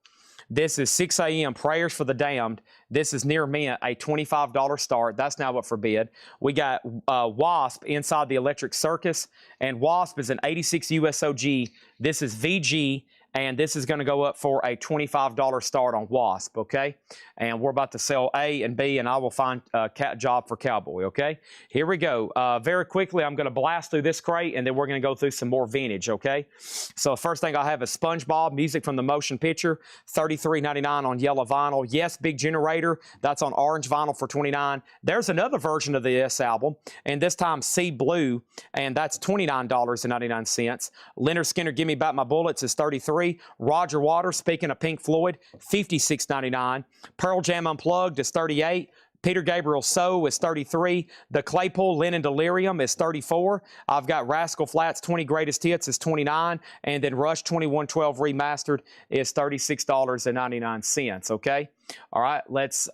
This is 6 a.m. Prayers for the Damned. This is near mint, a $25 start. That's now up for bid. We got Wasp, Inside the Electric Circus, and Wasp is an 86 USOG. This is VG, and this is going to go up for a $25 start on Wasp, okay? And we're about to sell A and B, and I will find a job for Cowboy, okay? Here we go. Very quickly, I'm going to blast through this crate, and then we're going to go through some more vintage, okay? So first thing I have is SpongeBob, music from the motion picture, $33.99 on yellow vinyl. Yes, Big Generator, that's on orange vinyl for $29. There's another version of this album, and this time Sea Blue, and that's $29.99. Leonard Skinner, Give Me Back My Bullets is $33. Roger Waters, speaking of Pink Floyd, $56.99. Pearl Jam Unplugged is $38. Peter Gabriel So is $33. The Claypool Lennon Delirium is $34. I've got Rascal Flatts 20 Greatest Hits is $29. And then Rush 2112 Remastered is $36.99, okay? All right, let's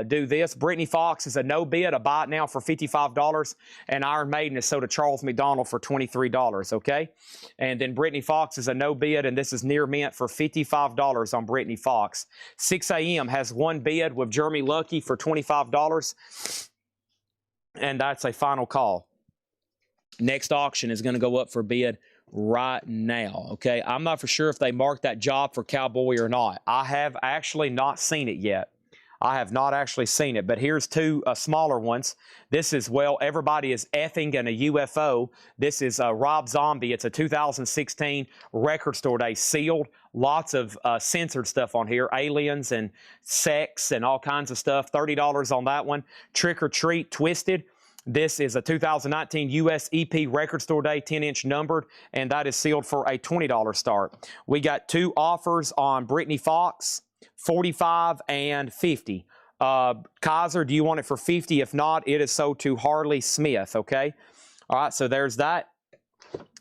do this. Brittany Fox is a no bid, a buy it now for $55. And Iron Maiden is sold to Charles McDonald for $23, okay? And then Brittany Fox is a no bid, and this is near mint for $55 on Brittany Fox. 6 a.m. has one bid with Jeremy Lucky for $25. And that's a final call. Next auction is going to go up for bid right now, okay? I'm not for sure if they marked that job for Cowboy or not. I have actually not seen it yet. I have not actually seen it, but here's two smaller ones. This is, well, everybody is effing in a UFO. This is Rob Zombie. It's a 2016 Record Store Day, sealed. Lots of censored stuff on here, aliens and sex and all kinds of stuff. $30 on that one. Trick or Treat, Twisted. This is a 2019 US EP Record Store Day 10-inch numbered, and that is sealed for a $20 start. We got two offers on Brittany Fox, $45 and $50. Kaiser, do you want it for $50? If not, it is sold to Harley Smith, okay? All right, so there's that.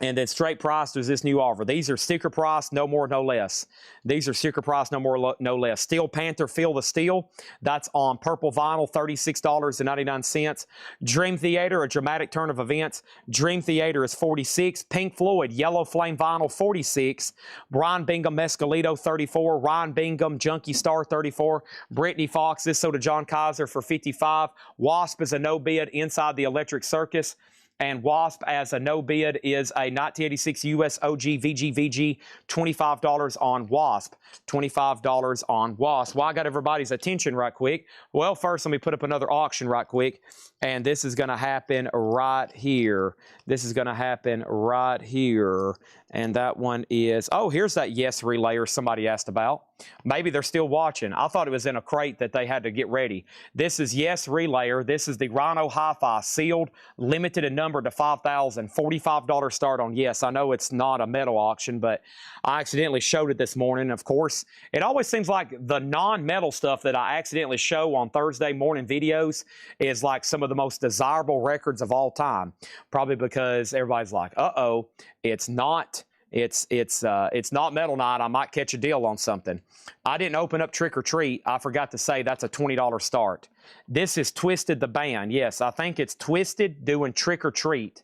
And then straight price, there's this new offer. These are sticker price, no more, no less. These are sticker price, no more, no less. Steel Panther, Feel the Steel. That's on purple vinyl, $36.99. Dream Theater, A Dramatic Turn of Events. Dream Theater is $46. Pink Floyd, Yellow Flame vinyl, $46. Brian Bingham, Mescalito, $34. Ryan Bingham, Junkie Star, $34. Brittany Fox, This So to John Kaiser for $55. Wasp is a no bid, Inside the Electric Circus. And Wasp as a no bid is a 1986 US OG VG, $25 on Wasp. $25 on Wasp. Well, I got everybody's attention right quick. Well, first, let me put up another auction right quick. And this is going to happen right here. This is going to happen right here. And that one is, oh, here's that Yes Relayer somebody asked about. Maybe they're still watching. I thought it was in a crate that they had to get ready. This is Yes Relayer. This is the Rhino Hi-Fi sealed, limited in number to 5,000. $45 start on Yes. I know it's not a metal auction, but I accidentally showed it this morning. Of course, it always seems like the non-metal stuff that I accidentally show on Thursday morning videos is like some of the most desirable records of all time. Probably because everybody's like, uh-oh, it's not metal night. I might catch a deal on something. I didn't open up Trick or Treat. I forgot to say that's a $20 start. This is Twisted the band. Yes, I think it's Twisted doing Trick or Treat.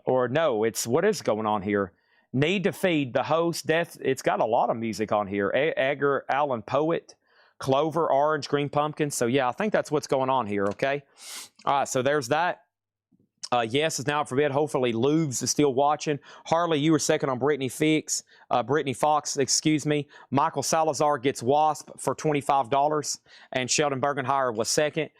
Or no, it's, what is going on here? Need to Feed, The Host, Death. It's got a lot of music on here. Edgar Allan Poet, Clover, Orange, Green Pumpkin. So yeah, I think that's what's going on here, okay? All right, so there's that. Yes is now up for bid. Hopefully Lubes is still watching. Harley, you were second on Brittany Fox, excuse me. Michael Salazar gets Wasp for $25, and Sheldon Bergenhire was second.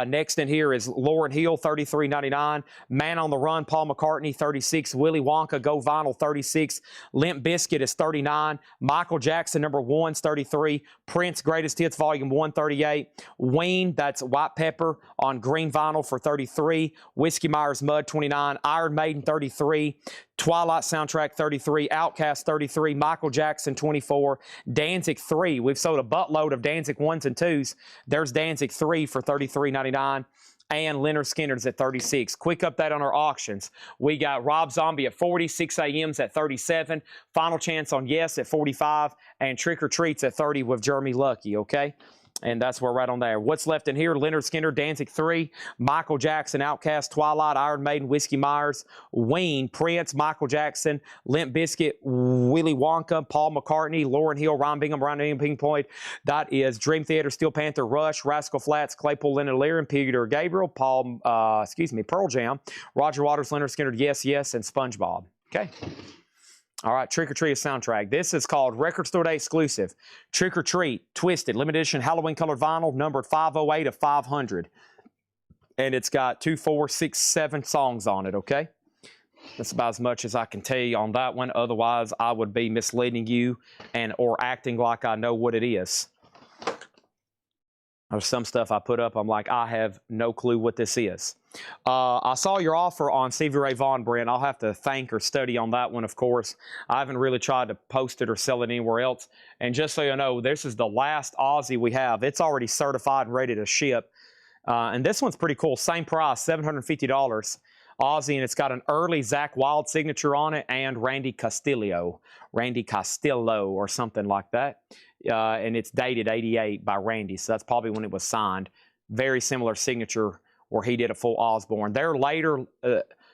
Next in here is Lauryn Hill, $33.99. Man on the Run, Paul McCartney, $36. Willy Wonka, Go Vinyl, $36. Limp Bizkit is $39. Michael Jackson, number 1, is $33. Prince, Greatest Hits, Volume 1, $38. Ween, that's White Pepper on green vinyl for $33. Whiskey Myers Mud, $29. Iron Maiden, $33. Twilight Soundtrack, $33. Outkast, $33. Michael Jackson, $24. Danzig 3. We've sold a buttload of Danzig 1s and 2s. There's Danzig 3 for $33.99. And Leonard Skinner's at $36. Quick update on our auctions. We got Rob Zombie at $40, 6 a.m.'s at $37, Final Chance on Yes at $45, and Trick or Treats at $30 with Jeremy Lucky, okay? And that's where we're right on there. What's left in here? Leonard Skinner, Danzig 3, Michael Jackson, Outkast, Twilight, Iron Maiden, Whiskey Myers, Ween, Prince, Michael Jackson, Limp Bizkit, Willy Wonka, Paul McCartney, Lauryn Hill, Ryan Bingham, Pink Floyd. That is Dream Theater, Steel Panther, Rush, Rascal Flatts, Claypool, Leonard Leary, Peter Gabriel, Pearl Jam, Roger Waters, Leonard Skinner, Yes, Yes, and SpongeBob. Okay. All right, Trick or Treat soundtrack. This is called Record Store Day exclusive. Trick or Treat, Twisted, limited edition Halloween colored vinyl, numbered 508 of 500. And it's got 2, 4, 6, 7 songs on it, okay? That's about as much as I can tell you on that one. Otherwise, I would be misleading you or acting like I know what it is. There's some stuff I put up, I'm like, I have no clue what this is. I saw your offer on Stevie Ray Vaughan, Brent. I'll have to thank or study on that one, of course. I haven't really tried to post it or sell it anywhere else. And just so you know, this is the last Aussie we have. It's already certified and ready to ship. And this one's pretty cool. Same price, $750 Aussie, and it's got an early Zakk Wylde signature on it and Randy Castillo or something like that. And it's dated 88 by Randy, so that's probably when it was signed. Very similar signature where he did a full Osbourne. There later,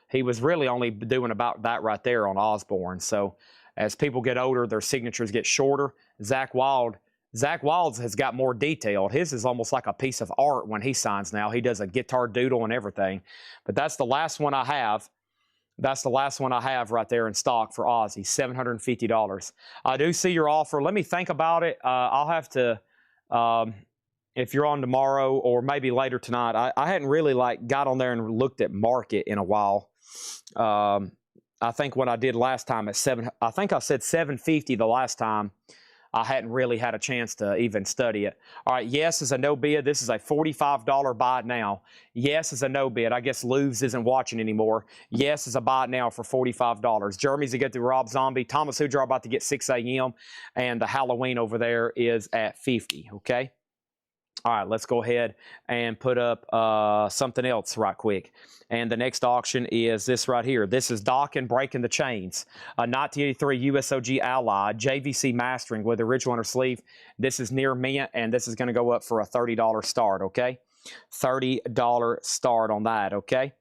he was really only doing about that right there on Osbourne. So as people get older, their signatures get shorter. Zakk Wylde's has got more detailed. His is almost like a piece of art when he signs now. He does a guitar doodle and everything. But that's the last one I have. That's the last one I have right there in stock for Aussie, $750. I do see your offer. Let me think about it. I'll have to, if you're on tomorrow or maybe later tonight. I hadn't really got on there and looked at market in a while. I think what I did last time at I think I said $750 the last time. I hadn't really had a chance to even study it. All right, Yes is a no bid. This is a $45 buy it now. Yes is a no bid. I guess Louvs isn't watching anymore. Yes is a buy it now for $45. Jeremy's to get the Rob Zombie. Thomas Hoodra about to get 6 a.m. And the Halloween over there is at $50, okay? All right, let's go ahead and put up something else right quick. And the next auction is this right here. This is Docking Breaking the Chains, a 1983 USOG Ally JVC Mastering with the original inner sleeve. This is near mint, and this is going to go up for a $30 start, okay? $30 start on that, okay?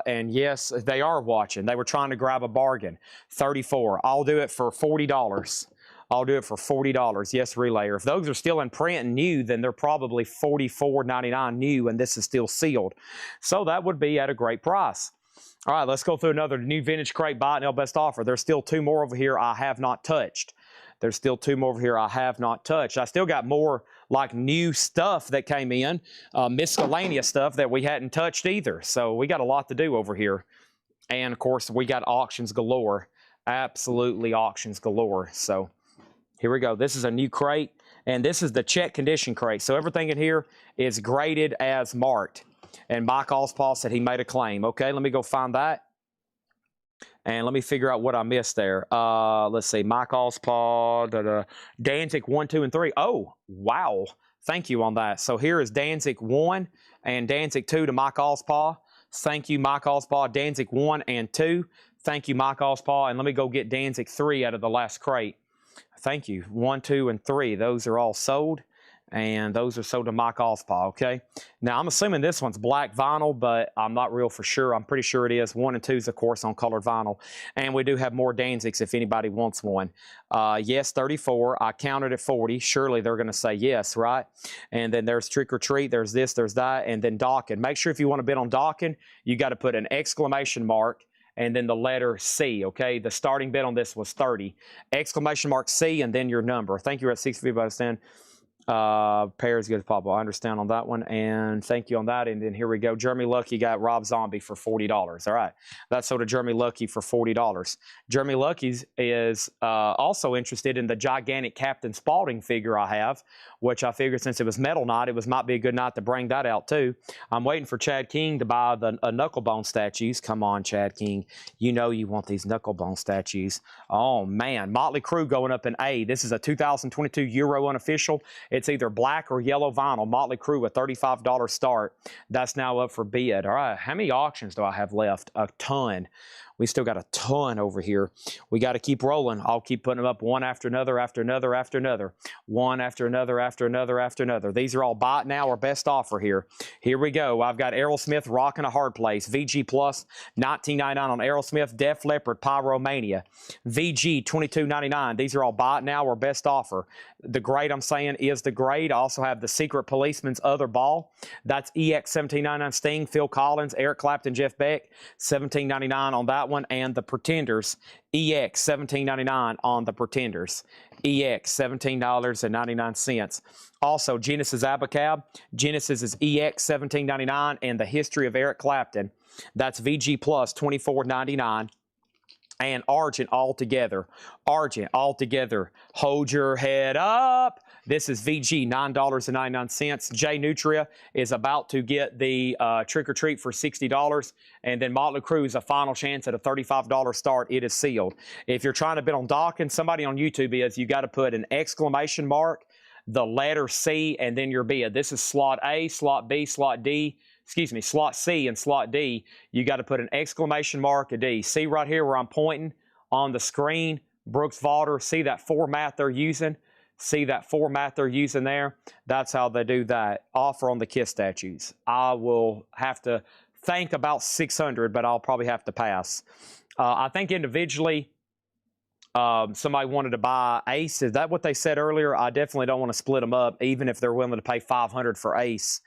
And yes, they are watching. They were trying to grab a bargain. 34. I'll do it for $40. I'll do it for $40. Yes, Relayer. If those are still in print and new, then they're probably $44.99 new, and this is still sealed. So that would be at a great price. All right, let's go through another new vintage crate buy and best offer. There's still 2 more over here I have not touched. There's still 2 more over here I have not touched. I still got more like new stuff that came in, miscellaneous stuff that we hadn't touched either. So we got a lot to do over here. And of course, we got auctions galore. Absolutely auctions galore. So here we go. This is a new crate, and this is the check condition crate. So everything in here is graded as marked. And Mike Ospaw said he made a claim. Okay, let me go find that. And let me figure out what I missed there. Let's see. Mike Ospaw, Danzig 1, 2, and 3. Oh, wow. Thank you on that. So here is Danzig 1 and Danzig 2 to Mike Ospaw. Thank you, Mike Ospaw. Danzig 1 and 2. Thank you, Mike Ospaw. And let me go get Danzig 3 out of the last crate. Thank you. 1, 2, and 3. Those are all sold. And those are sold to Mike Ospaw, okay? Now, I'm assuming this one's black vinyl, but I'm not real for sure. I'm pretty sure it is. 1 and 2 is, of course, on colored vinyl. And we do have more Danzigs if anybody wants one. Yes, 34. I counted at 40. Surely they're going to say yes, right? And then there's Trick or Treat. There's this, there's that, and then Docking. Make sure if you want to bid on Docking, you got to put an exclamation mark and then the letter C, okay? The starting bid on this was 30. Exclamation mark C and then your number. Thank you, at 650 by stand. Pairs good pop. I understand on that one, and thank you on that. And then here we go. Jeremy Lucky got Rob Zombie for $40. All right, that's sold to Jeremy Lucky for $40. Jeremy Lucky is also interested in the gigantic Captain Spaulding figure I have, which I figured since it was metal night, might be a good night to bring that out too. I'm waiting for Chad King to buy the Knucklebone statues. Come on, Chad King, you know you want these Knucklebone statues. Oh man, Motley Crue going up in A. This is a 2022 Euro unofficial. It's either black or yellow vinyl. Motley Crue, a $35 start. That's now up for bid. All right, how many auctions do I have left? A ton. We still got a ton over here. We got to keep rolling. I'll keep putting them up one after another, after another, after another. One after another, after another, after another. These are all buy it now or best offer here. Here we go. I've got Aerosmith rocking a hard place. VG Plus, $19.99 on Aerosmith. Def Leppard, Pyromania. VG, $22.99. These are all buy it now or best offer. The grade I'm saying is the grade. I also have the Secret Policeman's Other Ball. That's EX $17.99 Sting, Phil Collins, Eric Clapton, Jeff Beck, $17.99 on that one. And the Pretenders, EX $17.99 on the Pretenders. EX $17.99. Also, Genesis Abacab. Genesis is EX $17.99, and the History of Eric Clapton. That's VG Plus $24.99. And Argent altogether. Argent altogether. Hold your head up. This is VG, $9.99. J Nutria is about to get the Trick or Treat for $60. And then Motley Crue is a final chance at a $35 start. It is sealed. If you're trying to bid on Docking, somebody on YouTube is, you got to put an exclamation mark, the letter C, and then your bid. This is slot A, slot B, slot D. Excuse me, slot C and slot D, you got to put an exclamation mark, a D. See right here where I'm pointing on the screen, Brooks Valder, see that format they're using? See that format they're using there? That's how they do that. Offer on the Kiss statues. I will have to think about 600, but I'll probably have to pass. I think individually, somebody wanted to buy Ace. Is that what they said earlier? I definitely don't want to split them up, even if they're willing to pay $500 for Ace.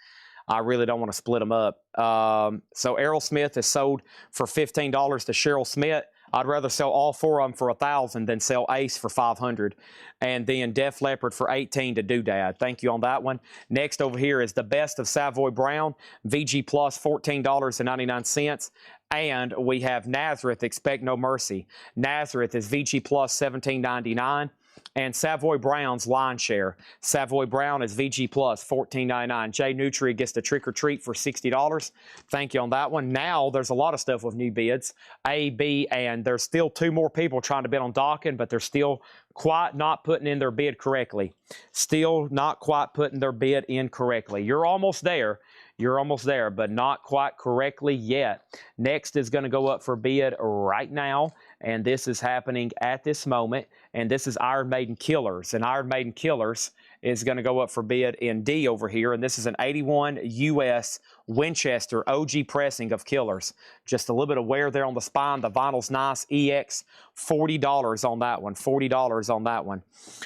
I really don't want to split them up. So Aerosmith is sold for $15 to Cheryl Smith. I'd rather sell all 4 of them for $1,000 than sell Ace for $500. And then Def Leppard for $18 to Doodad. Thank you on that one. Next over here is the Best of Savoy Brown. VG Plus, $14.99. And we have Nazareth, Expect No Mercy. Nazareth is VG Plus, $17.99. and Savoy Brown's line share. Savoy Brown is VG Plus, $14.99. J Nutria gets the trick or treat for $60. Thank you on that one. Now there's a lot of stuff with new bids. A, B, and there's still 2 more people trying to bid on Dockin, but they're still quite not putting in their bid correctly. Still not quite putting their bid in correctly. You're almost there. You're almost there, but not quite correctly yet. Next is going to go up for bid right now, and this is happening at this moment, and this is Iron Maiden Killers, and Iron Maiden Killers is going to go up for bid in D over here, and this is an 81 US Winchester OG pressing of Killers. Just a little bit of wear there on the spine. The vinyl's nice. EX, $40 on that one. $40 on that one.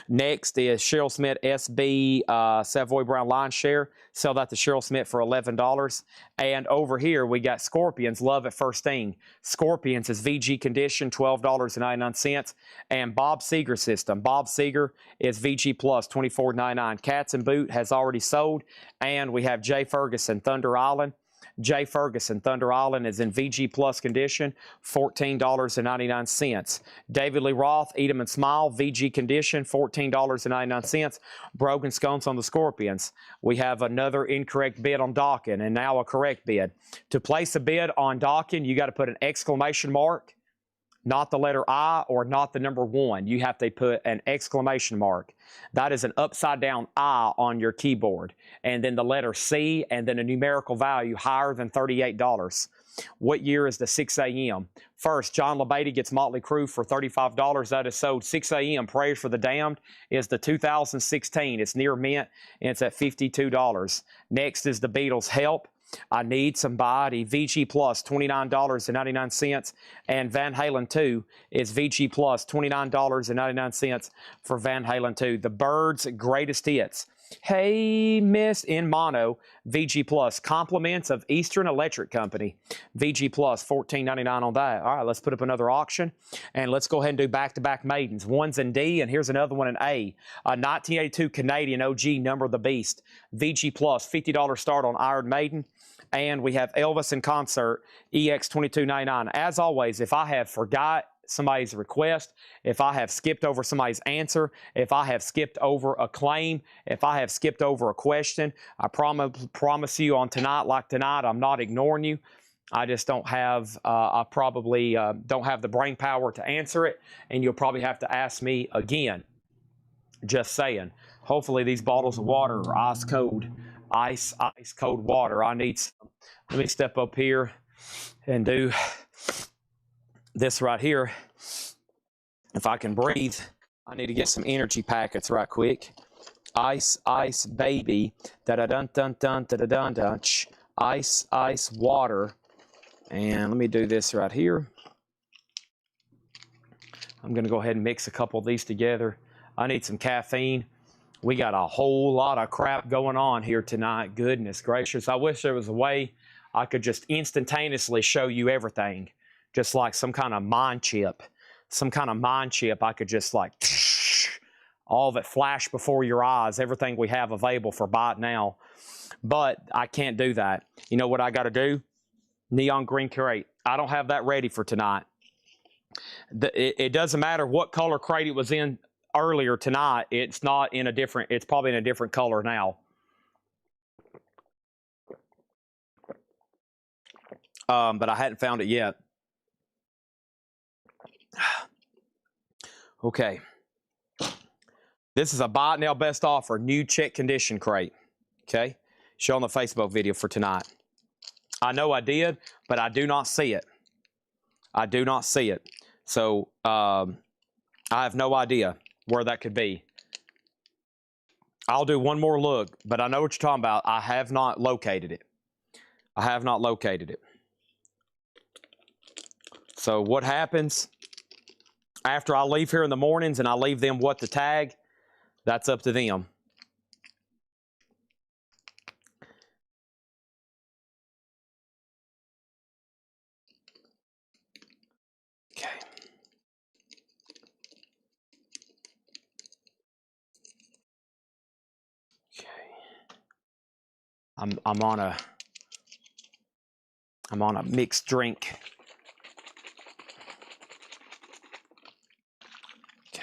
Next is Cheryl Smith SB Savoy Brown line share. Sell that to Cheryl Smith for $11. And over here we got Scorpions Love at First Thing. Scorpions is VG condition, $12.99. And Bob Seger system. Bob Seger is VG Plus, $24.99. Cats and Boot has already sold. And we have Jay Ferguson Thunder Island. Jay Ferguson Thunder Island is in VG Plus condition, $14.99. David Lee Roth Eat 'em and Smile VG condition, $14.99. Brogan Scones on the Scorpions. We have another incorrect bid on Dockin and now a correct bid. To place a bid on Dockin, you got to put an exclamation mark, not the letter I or not the number 1. You have to put an exclamation mark. That is an upside down I on your keyboard. And then the letter C and then a numerical value higher than $38. What year is the 6 a.m.? First, John LaBeatty gets Motley Crue for $35. That is sold. 6 a.m. Prayers for the Damned is the 2016. It's near mint and it's at $52. Next is the Beatles Help. I Need Somebody, VG Plus, $29.99. And Van Halen 2 is VG Plus, $29.99 for Van Halen 2. The Byrds Greatest Hits. Hey Miss in mono, VG Plus. Compliments of Eastern Electric Company, VG Plus, $14.99 on that. All right, let's put up another auction, and let's go ahead and do back-to-back maidens. One's in D, and here's another one in A. A 1982 Canadian OG Number of the Beast, VG Plus, $50 start on Iron Maiden. And we have Elvis in concert, EX, $22.99. As always, if I have forgot somebody's request, if I have skipped over somebody's answer, if I have skipped over a claim, if I have skipped over a question, I promise you on tonight, like tonight, I'm not ignoring you. I just don't have, I probably don't have the brain power to answer it, and you'll probably have to ask me again. Just saying. Hopefully these bottles of water are ice cold. Ice cold water. I need some. Let me step up here and do this right here. If I can breathe, I need to get some energy packets right quick. Ice baby. Da da dun dun dun da da dun dun. Ice water. And let me do this right here. I'm going to go ahead and mix a couple of these together. I need some caffeine. We got a whole lot of crap going on here tonight. Goodness gracious. I wish there was a way I could just instantaneously show you everything. Just like some kind of mind chip. Some kind of mind chip. I could just like all of it flash before your eyes. Everything we have available for buy now. But I can't do that. You know what I got to do? Neon green crate. I don't have that ready for tonight. It doesn't matter what color crate it was in earlier tonight. It's not in a different, it's probably in a different color now. But I hadn't found it yet. Okay. This is a buy it now best offer, new check condition crate. Okay. Show on the Facebook video for tonight. I know I did, but I do not see it. I do not see it. So I have no idea where that could be. I'll do one more look, but I know what you're talking about. I have not located it. I have not located it. So what happens after I leave here in the mornings and I leave them what to tag, that's up to them. Okay. Okay. I'm on a mixed drink. Okay.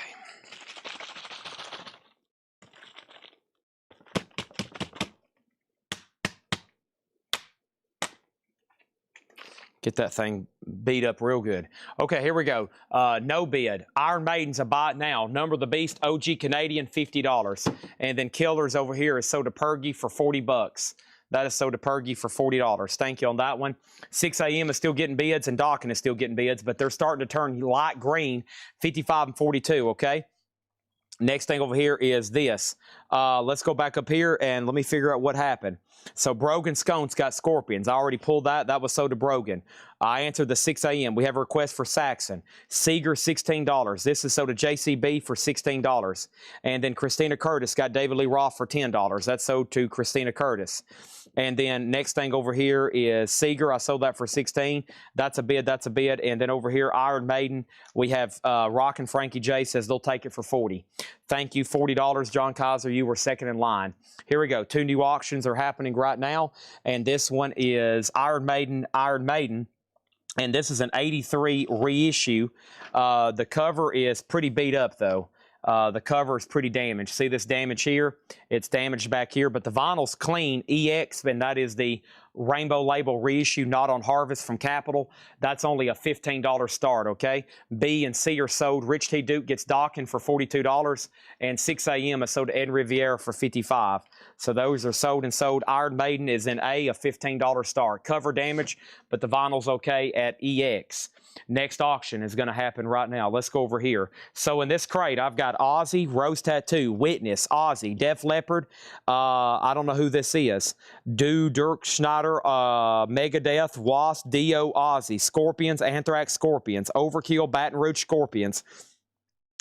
Get that thing beat up real good. Okay, here we go. No bid. Iron Maiden's a buy it now. Number of the Beast, OG Canadian, $50. And then Killers over here is Soda Pergy for $40. That is Soda Pergy for $40. Thank you on that one. 6 a.m. is still getting bids, and Dawkin is still getting bids, but they're starting to turn light green, 55 and 42, okay? Next thing over here is this. Let's go back up here and let me figure out what happened. So Brogan Scones got Scorpions. I already pulled that. That was Soda Brogan. I answered the 6 a.m. We have a request for Saxon. Seeger, $16. This is Soda JCB for $16. And then Christina Curtis got David Lee Roth for $10. That's sold to Christina Curtis. And then next thing over here is Seeger. I sold that for $16. That's a bid. That's a bid. And then over here, Iron Maiden, we have Rock and Frankie J says they'll take it for $40. Thank you, $40. John Kaiser, you were second in line. Here we go. 2 new auctions are happening right now. And this one is Iron Maiden, Iron Maiden. And this is an 83 reissue. The cover is pretty beat up, though. The cover is pretty damaged. See this damage here? It's damaged back here, but the vinyl's clean. EX, and that is the Rainbow Label reissue, not on Harvest from Capitol. That's only a $15 start, okay? B and C are sold. Rich T. Duke gets Dawkin for $42, and 6 a.m. is sold to Ed Riviera for $55. So those are sold and sold. Iron Maiden is in A, a $15 start. Cover damage, but the vinyl's okay at EX. Next auction is going to happen right now. Let's go over here. So in this crate, I've got Ozzy, Rose Tattoo, Witness, Ozzy, Def Leppard. I don't know who this is. Dirk Schneider, Megadeth, Wasp, Dio, Ozzy, Scorpions, Anthrax, Scorpions, Overkill, Baton Rouge, Scorpions,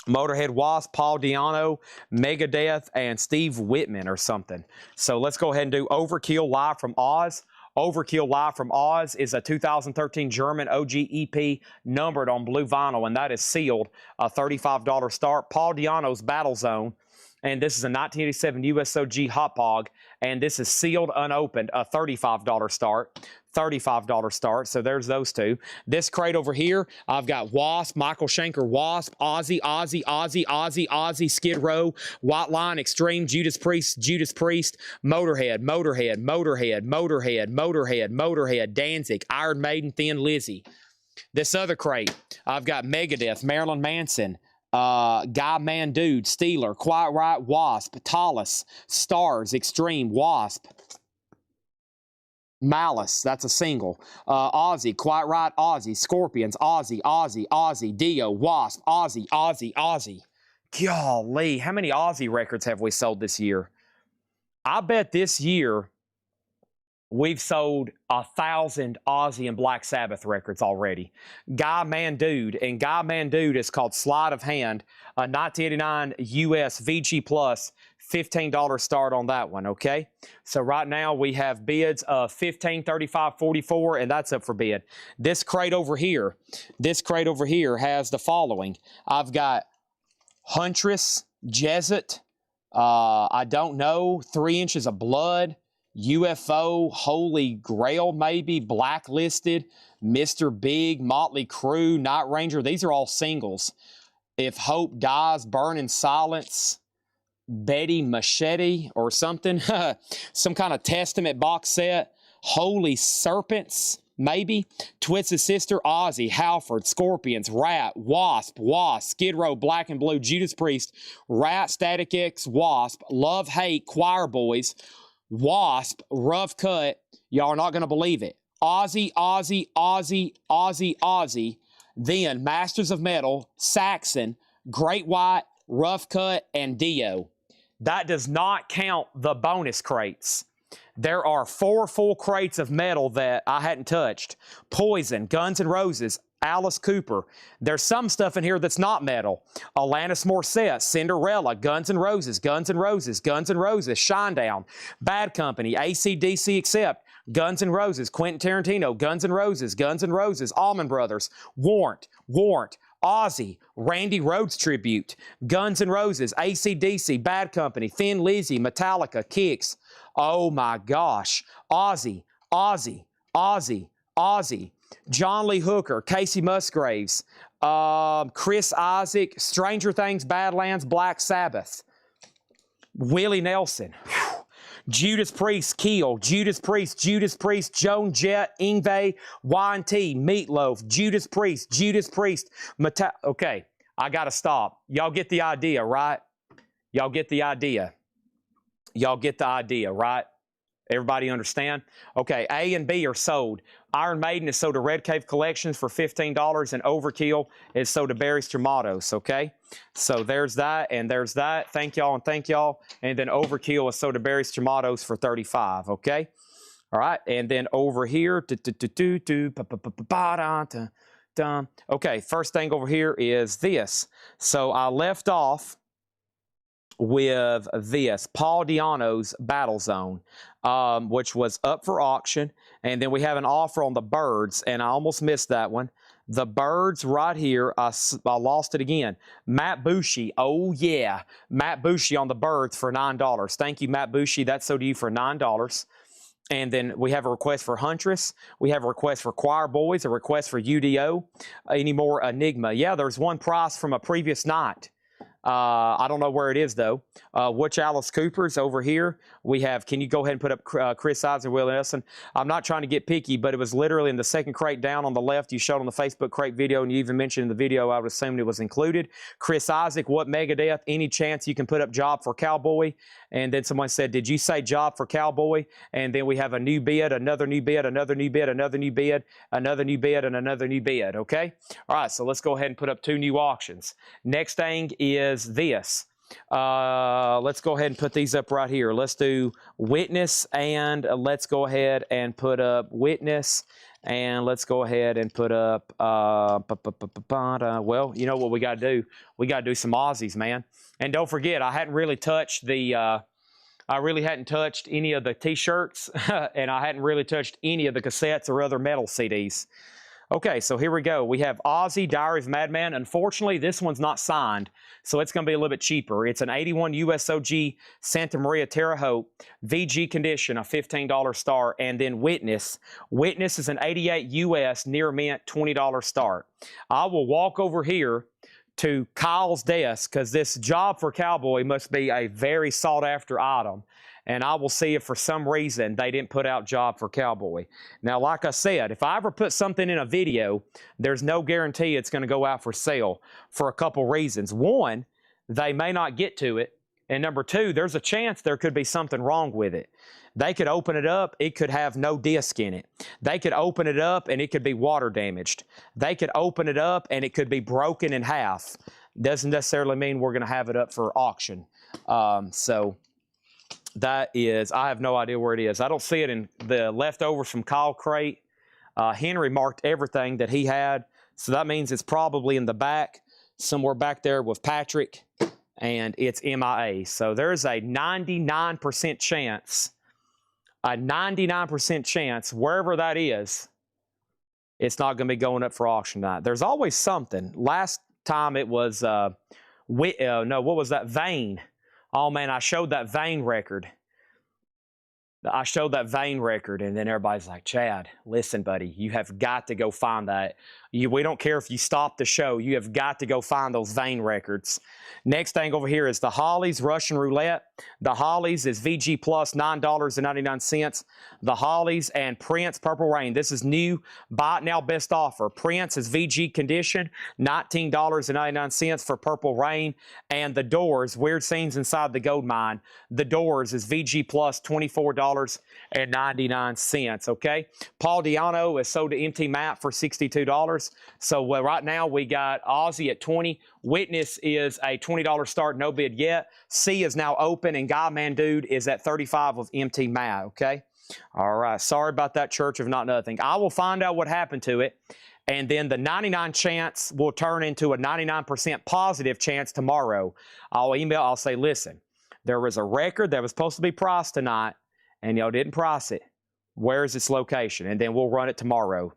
Motorhead, Wasp, Paul Di'Anno, Megadeth, and Steve Whitman or something. So let's go ahead and do Overkill live from Oz. Overkill live from Oz is a 2013 German OG EP numbered on blue vinyl, and that is sealed, a $35 start. Paul Di'Anno's Battle Zone, and this is a 1987 USOG Hot Pog, and this is sealed, unopened, a $35 start. $35 start, so there's those two. This crate over here, I've got Wasp, Michael Schenker, Wasp, Ozzy, Skid Row, White Line, Extreme, Judas Priest, Motorhead, Danzig, Iron Maiden, Thin Lizzy. This other crate, I've got Megadeth, Marilyn Manson, Guy Man Dude, Steeler, Quiet Riot, Wasp, Tallis, Stars, Extreme, Wasp, Malice, that's a single. Ozzy, Quiet Riot, Ozzy, Scorpions, Ozzy, Dio, Wasp, Ozzy. Golly, how many Ozzy records have we sold this year? I bet this year we've sold 1,000 Ozzy and Black Sabbath records already. Guy Man Dude, and Guy Man Dude is called Sleight of Hand, a 1989 US VG Plus, $15 start on that one, okay? So right now we have bids of $15, $35, $44, and that's up for bid. This crate over here has the following. I've got Huntress, Jesuit, I don't know, 3 Inches of Blood, UFO, Holy Grail maybe, Blacklisted, Mr. Big, Motley Crue, Night Ranger. These are all singles. If Hope Dies, Burn in Silence, Betty Machete or something, some kind of Testament box set, Holy Serpents, maybe, Twisted Sister, Ozzy, Halford, Scorpions, Rat, Wasp, Skid Row, Black and Blue, Judas Priest, Rat, Static X, Wasp, Love Hate, Choir Boys, Wasp, Rough Cut, y'all are not going to believe it, Ozzy, then Masters of Metal, Saxon, Great White, Rough Cut, and Dio. That does not count the bonus crates. There are 4 full crates of metal that I hadn't touched. Poison, Guns N' Roses, Alice Cooper. There's some stuff in here that's not metal. Alanis Morissette, Cinderella, Guns N' Roses, Shinedown, Bad Company, AC/DC Accept, Guns N' Roses, Quentin Tarantino, Guns N' Roses, Allman Brothers, Warrant, Ozzy, Randy Rhoads Tribute, Guns N' Roses, AC/DC, Bad Company, Thin Lizzy, Metallica, Kicks. Oh my gosh. Ozzy, John Lee Hooker, Casey Musgraves, Chris Isaac, Stranger Things, Badlands, Black Sabbath, Willie Nelson. Whew. Judas Priest, Keel, Judas Priest, Joan Jett, Ingve, Y&T, Meatloaf, Judas Priest, Okay, I got to stop. Y'all get the idea, right? Y'all get the idea. Y'all get the idea, right? Everybody understand? Okay, A and B are sold. Iron Maiden is sold to Red Cave Collections for $15, and Overkill is sold to Barry's Tomatoes, okay? So there's that, and there's that. Thank y'all and thank y'all. And then Overkill is sold to Barry's Tomatoes for $35, okay? All right, and then over here, okay, first thing over here is this. So I left off with this, Paul Di'Anno's Battle Zone, which was up for auction. And then we have an offer on the birds, and I almost missed that one. The birds right here, I lost it again. Matt Bushy, oh yeah. Matt Bushy on the birds for $9. Thank you, Matt Bushy. That's sold to you for $9. And then we have a request for Huntress. We have a request for Choir Boys, a request for UDO. Any more Enigma? Yeah, there's one price from a previous night. I don't know where it is, though. Which Alice Cooper's over here. We have, can you go ahead and put up Chris Ives and Will Nelson? I'm not trying to get picky, but it was literally in the second crate down on the left. You showed on the Facebook crate video, and you even mentioned in the video, I would assume it was included. Chris Isaac, what Megadeth? Any chance you can put up Job for Cowboy? And then someone said, did you say Job for Cowboy? And then we have a new bid, another new bid, another new bid, another new bid, another new bid, and another new bid, okay? All right, so let's go ahead and put up 2 new auctions. Next thing is this. Let's go ahead and put these up right here. Let's do Witness, and let's go ahead and put up Witness, and let's go ahead and put up, well, you know what we got to do? We got to do some Aussies, man. And don't forget, I hadn't really touched the, I really hadn't touched any of the T-shirts, and I hadn't really touched any of the cassettes or other metal CDs. Okay, so here we go. We have Ozzy, Diary of a Madman. Unfortunately, this one's not signed, so it's going to be a little bit cheaper. It's an 81 USOG Santa Maria Terre Haute, VG condition, a $15 star, and then Witness. Witness is an 88 US near mint, $20 start. I will walk over here to Kyle's desk because this Job for Cowboy must be a very sought-after item. And I will see if for some reason they didn't put out Job for Cowboy. Now, like I said, if I ever put something in a video, there's no guarantee it's going to go out for sale for a couple reasons. One, they may not get to it. And number two, there's a chance there could be something wrong with it. They could open it up, it could have no disc in it. They could open it up and it could be water damaged. They could open it up and it could be broken in half. Doesn't necessarily mean we're going to have it up for auction. So that is, I have no idea where it is. I don't see it in the leftovers from Kyle crate. Henry marked everything that he had, so that means it's probably in the back, somewhere back there with Patrick, and it's MIA. So there's a 99% chance, wherever that is, it's not going to be going up for auction tonight. There's always something. Last time it was, no, what was that? Vane. Oh, man, I showed that Vane record. And then everybody's like, Chad, listen, buddy, you have got to go find that. We don't care if you stop the show. You have got to go find those Vane records. Next thing over here is the Hollies Russian Roulette. The Hollies is VG Plus, $9.99. The Hollies and Prince Purple Rain. This is new. Buy it now, best offer. Prince is VG Condition, $19.99 for Purple Rain. And The Doors, Weird Scenes Inside the Gold Mine. The Doors is VG Plus, $24.99. Okay. Paul Di'Anno is sold to MT Matt for $62. So right now we got Ozzy at 20. Witness is a $20 start, no bid yet. C is now open, and Guy Man Dude is at 35 with MT Matt. Okay. All right. Sorry about that, Church of Not Nothing. I will find out what happened to it. And then the 99 chance will turn into a 99% positive chance tomorrow. I'll say, listen, there was a record that was supposed to be priced tonight, and y'all didn't price it. Where is its location? And then we'll run it tomorrow.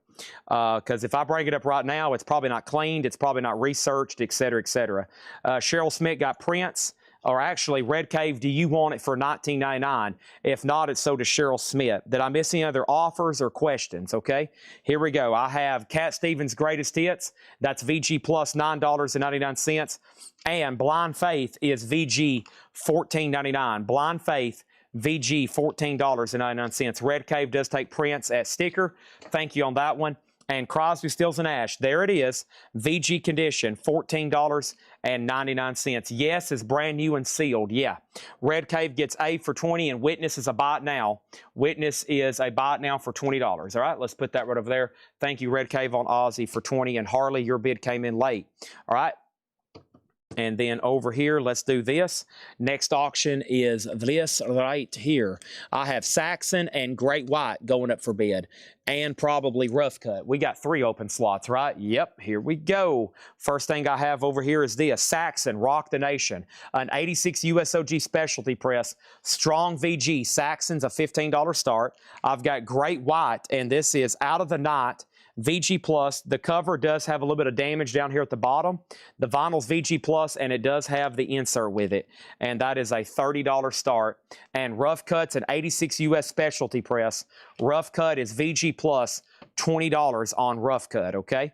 Because if I bring it up right now, it's probably not cleaned, it's probably not researched, etc., etc. Cheryl Smith got Prince, or actually, Red Cave, do you want it for $19.99? If not, it's sold to Cheryl Smith. Did I miss any other offers or questions? Okay, here we go. I have Cat Stevens' Greatest Hits. That's VG Plus, $9.99. And Blind Faith is VG $14.99. Blind Faith, VG, $14.99. Red Cave does take Prince at sticker. Thank you on that one. And Crosby, Stills, and Ash, there it is. VG condition, $14.99. Yes, is brand new and sealed. Yeah. Red Cave gets A for 20, and Witness is a buy it now. Witness is a buy it now for $20. All right, let's put that right over there. Thank you, Red Cave on Aussie for 20, and Harley, your bid came in late. All right. And then over here, let's do this. Next auction is this right here. I have Saxon and Great White going up for bid, and probably Rough Cut. We got 3 open slots, right? Yep, here we go. First thing I have over here is this. Saxon, Rock the Nation, an 86 USOG specialty press, strong VG. Saxon's a $15 start. I've got Great White, and this is Out of the Night. VG Plus. The cover does have a little bit of damage down here at the bottom. The vinyl's VG Plus, and it does have the insert with it. And that is a $30 start. And Rough Cut's an 86 US specialty press. Rough Cut is VG Plus, $20 on Rough Cut, okay?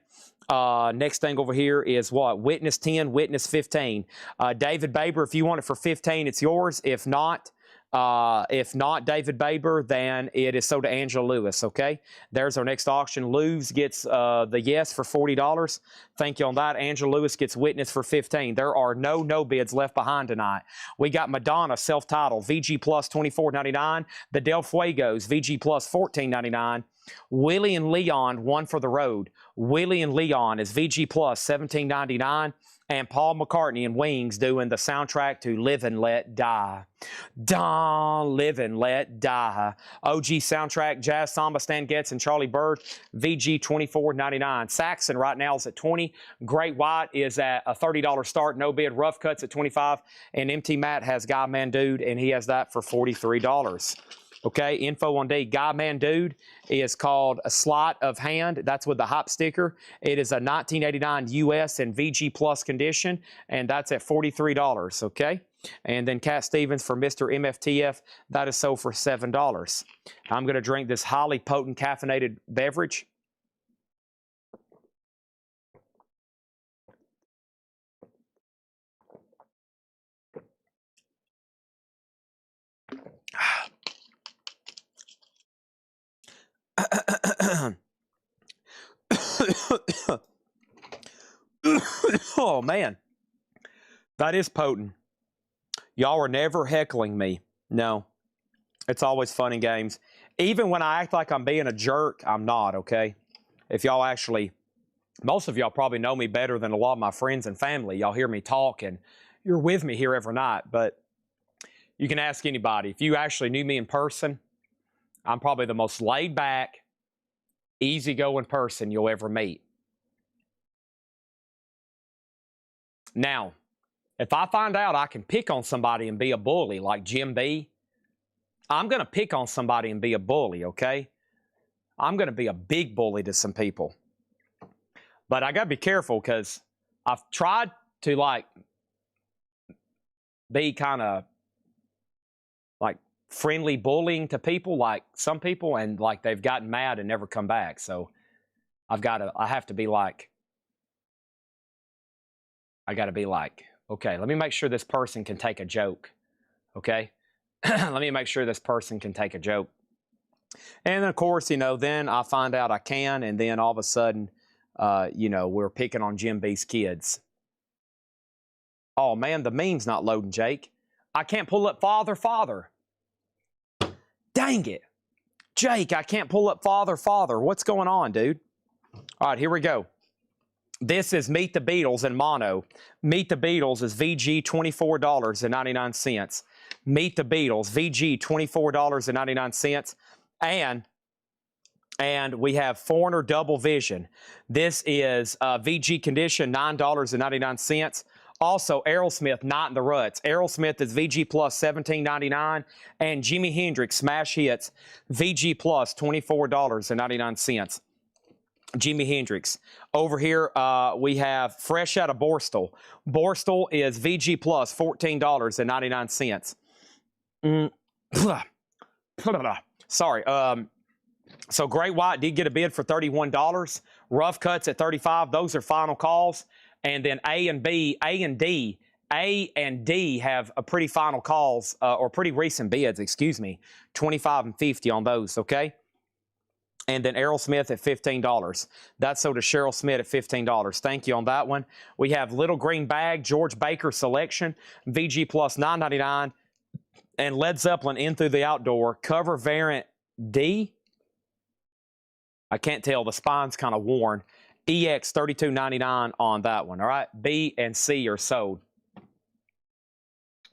Next thing over here is what? Witness 10, Witness 15. David Baber, if you want it for 15, it's yours. If not, David Baber, then it is sold to Angela Lewis, okay? There's our next auction. Lewis gets the yes for $40. Thank you on that. Angela Lewis gets Witness for 15. There are no bids left behind tonight. We got Madonna, self-titled, VG Plus $24.99. The Del Fuegos, VG Plus $14.99. Willie and Leon, One for the Road. Willie and Leon is VG Plus $17.99. And Paul McCartney and Wings doing the soundtrack to Live and Let Die. Live and Let Die. OG soundtrack, Jazz Samba, Stan Getz, and Charlie Bird, VG $24.99. Saxon right now is at 20. Great White is at a $30 start, no bid. Rough Cuts at 25. And MT Matt has Guy Man Dude, and he has that for $43. Okay, info on D. Guy Man Dude is called a Sleight of Hand. That's with the hop sticker. It is a 1989 US and VG Plus condition, and that's at $43, okay? And then Cat Stevens for Mr. MFTF, that is sold for $7. I'm going to drink this highly potent caffeinated beverage. Oh, man. That is potent. Y'all are never heckling me. No. It's always fun in games. Even when I act like I'm being a jerk, I'm not, okay? If y'all actually, most of y'all probably know me better than a lot of my friends and family. Y'all hear me talk, and you're with me here every night. But you can ask anybody. If you actually knew me in person, I'm probably the most laid-back, easygoing person you'll ever meet. Now, if I find out I can pick on somebody and be a bully like Jim B, I'm going to pick on somebody and be a bully, okay? I'm going to be a big bully to some people. But I got to be careful because I've tried to, like, be kind of, like, friendly bullying to people, like some people, and like they've gotten mad and never come back. So I have to be like, okay, let me make sure this person can take a joke. Okay. Let me make sure this person can take a joke. And of course, you know, then I find out I can, and then all of a sudden, you know, we're picking on Jim B's kids. Oh man, the meme's not loading, Jake. I can't pull up Father. Dang it. Jake, I can't pull up Father. What's going on, dude? All right, here we go. This is Meet the Beatles in mono. Meet the Beatles is VG $24.99. Meet the Beatles, VG $24.99. And we have Foreigner Double Vision. This is VG condition, $9.99. Also, Aerosmith, Not in the Ruts. Aerosmith is VG Plus $17.99. And Jimi Hendrix, Smash Hits, VG Plus $24.99. Jimi Hendrix. Over here, we have Fresh Out of Borstal. Borstal is VG Plus $14.99. Sorry. So Great White did get a bid for $31. Rough Cuts at $35. Those are final calls. And then A and D A and D have a pretty final calls, or pretty recent bids, excuse me, 25 and 50 on those, okay? And then Errol Smith at $15. That's sold to Cheryl Smith at $15. Thank you on that one. We have Little Green Bag, George Baker Selection, VG Plus $9.99, and Led Zeppelin In Through the Outdoor, cover variant D. I can't tell, the spine's kind of worn. EX $32.99 on that one, all right? B and C are sold.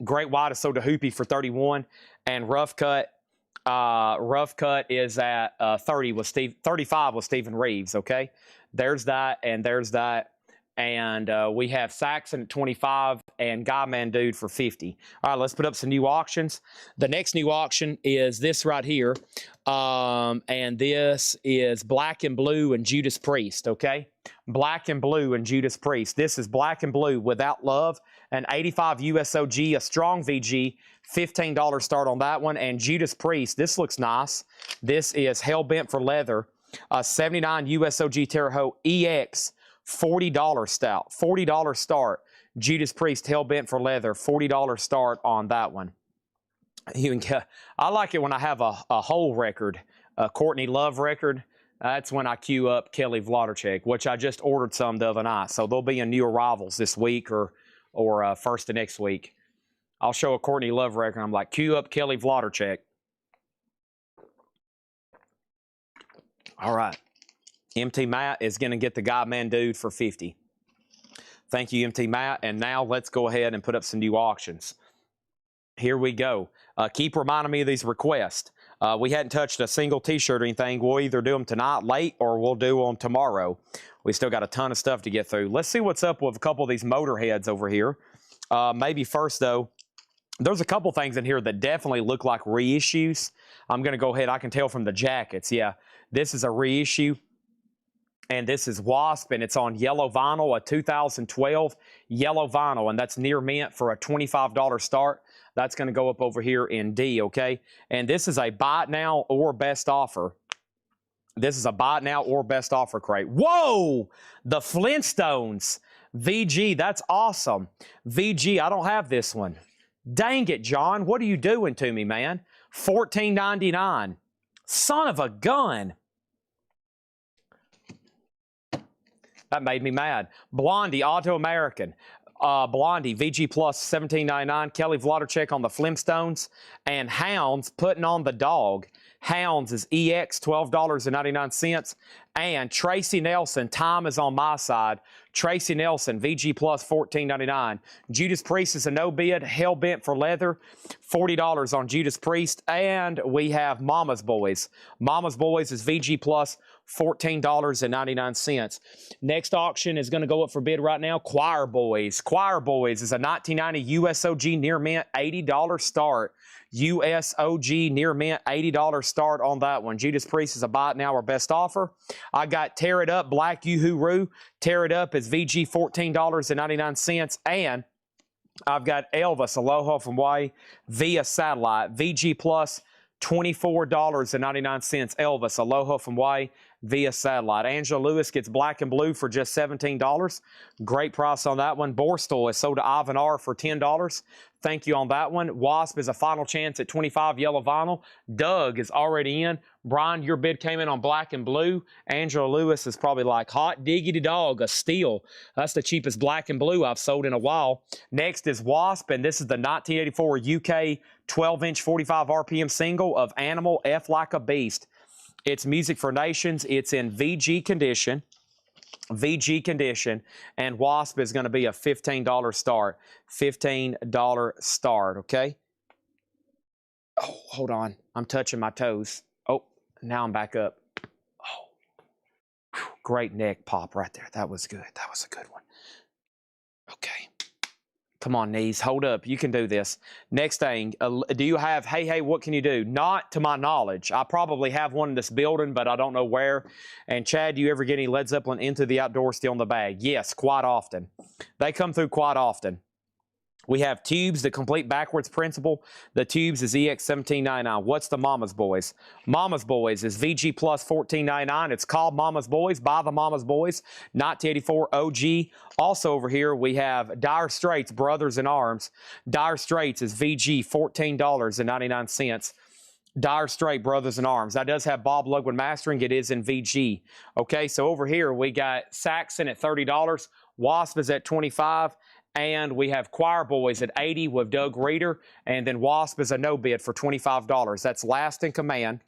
Great White is sold to Hoopy for $31, and Rough Cut is at 35 with Stephen Reeves, okay? There's that, and there's that. And we have Saxon at 25 and Guy Man Dude for 50. All right, let's put up some new auctions. The next new auction is this right here. And this is Black and Blue and Judas Priest, okay? Black and Blue and Judas Priest. This is Black and Blue Without Love, an 85 USOG, a strong VG, $15 start on that one. And Judas Priest, this looks nice. This is Hellbent for Leather, a 79 USOG Terre Haute EX, $40 stout, $40 start. Judas Priest, Hellbent for Leather, $40 start on that one. I like it when I have a whole record, a Courtney Love record. That's when I queue up Kelly Wlodarczyk, which I just ordered some the other night. So they'll be in new arrivals this week or first of next week. I'll show a Courtney Love record. I'm like, queue up Kelly Wlodarczyk. All right. MT Matt is going to get the Guy Man Dude for 50. Thank you, MT Matt. And now let's go ahead and put up some new auctions. Here we go. Keep reminding me of these requests. We hadn't touched a single T-shirt or anything. We'll either do them tonight late or we'll do them tomorrow. We still got a ton of stuff to get through. Let's see what's up with a couple of these Motorheads over here. Maybe first, though, there's a couple things in here that definitely look like reissues. I'm going to go ahead. I can tell from the jackets. Yeah, this is a reissue. And this is Wasp, and it's on yellow vinyl, a 2012 yellow vinyl, and that's near mint for a $25 start. That's going to go up over here in D, okay? And this is a buy it now or best offer. This is a buy it now or best offer crate. Whoa! The Flintstones. VG, that's awesome. VG, I don't have this one. Dang it, John. What are you doing to me, man? $14.99. Son of a gun. That made me mad. Blondie, Auto American. Blondie, VG Plus, $17.99. Kelly Wlodarczyk on the Flintstones. And Hounds, putting on the dog. Hounds is EX, $12.99. And Tracy Nelson, time is on my side. Tracy Nelson, VG Plus, $14.99. Judas Priest is a no bid. Hellbent for Leather, $40 on Judas Priest. And we have Mama's Boys. Mama's Boys is VG Plus, $14.99. Next auction is going to go up for bid right now. Choir Boys. Choir Boys is a 1990 USOG near mint, $80 start. USOG near mint, $80 start on that one. Judas Priest is a buy it now or best offer. I got Tear It Up, Black Yoo-Hoo-Roo. Tear It Up is VG, $14.99. And I've got Elvis, Aloha from Hawaii, via satellite. VG Plus, $24.99. Elvis, Aloha from Hawaii, via satellite. Angela Lewis gets Black and Blue for just $17. Great price on that one. Borstal is sold to Ivan R for $10. Thank you on that one. Wasp is a final chance at 25 yellow vinyl. Doug is already in. Brian, your bid came in on Black and Blue. Angela Lewis is probably like, hot diggity dog, a steal. That's the cheapest Black and Blue I've sold in a while. Next is Wasp, and this is the 1984 UK 12-inch 45 RPM single of Animal, F Like a Beast. It's Music for Nations. It's in VG condition. VG condition, and Wasp is going to be a $15 start. $15 start, okay? Oh, hold on. I'm touching my toes. Oh, now I'm back up. Oh, whew, great neck pop right there. That was good. That was a good one. Okay. Come on, knees. Hold up. You can do this. Next thing, do you have, hey, what can you do? Not to my knowledge. I probably have one in this building, but I don't know where. And Chad, do you ever get any Led Zeppelin Into the Outdoor still in the bag? Yes, quite often. They come through quite often. We have Tubes, the complete backwards principle. The Tubes is EX1799. What's the Mama's Boys? Mama's Boys is VG Plus 1499. It's called Mama's Boys by the Mama's Boys, 1984 OG. Also over here we have Dire Straits, Brothers in Arms. Dire Straits is VG $14.99. Dire Straits, Brothers in Arms. That does have Bob Lugwin mastering. It is in VG. Okay, so over here we got Saxon at $30. Wasp is at $25. And we have Choir Boys at $80 with Doug Reeder. And then Wasp is a no bid for $25. That's Last in Command.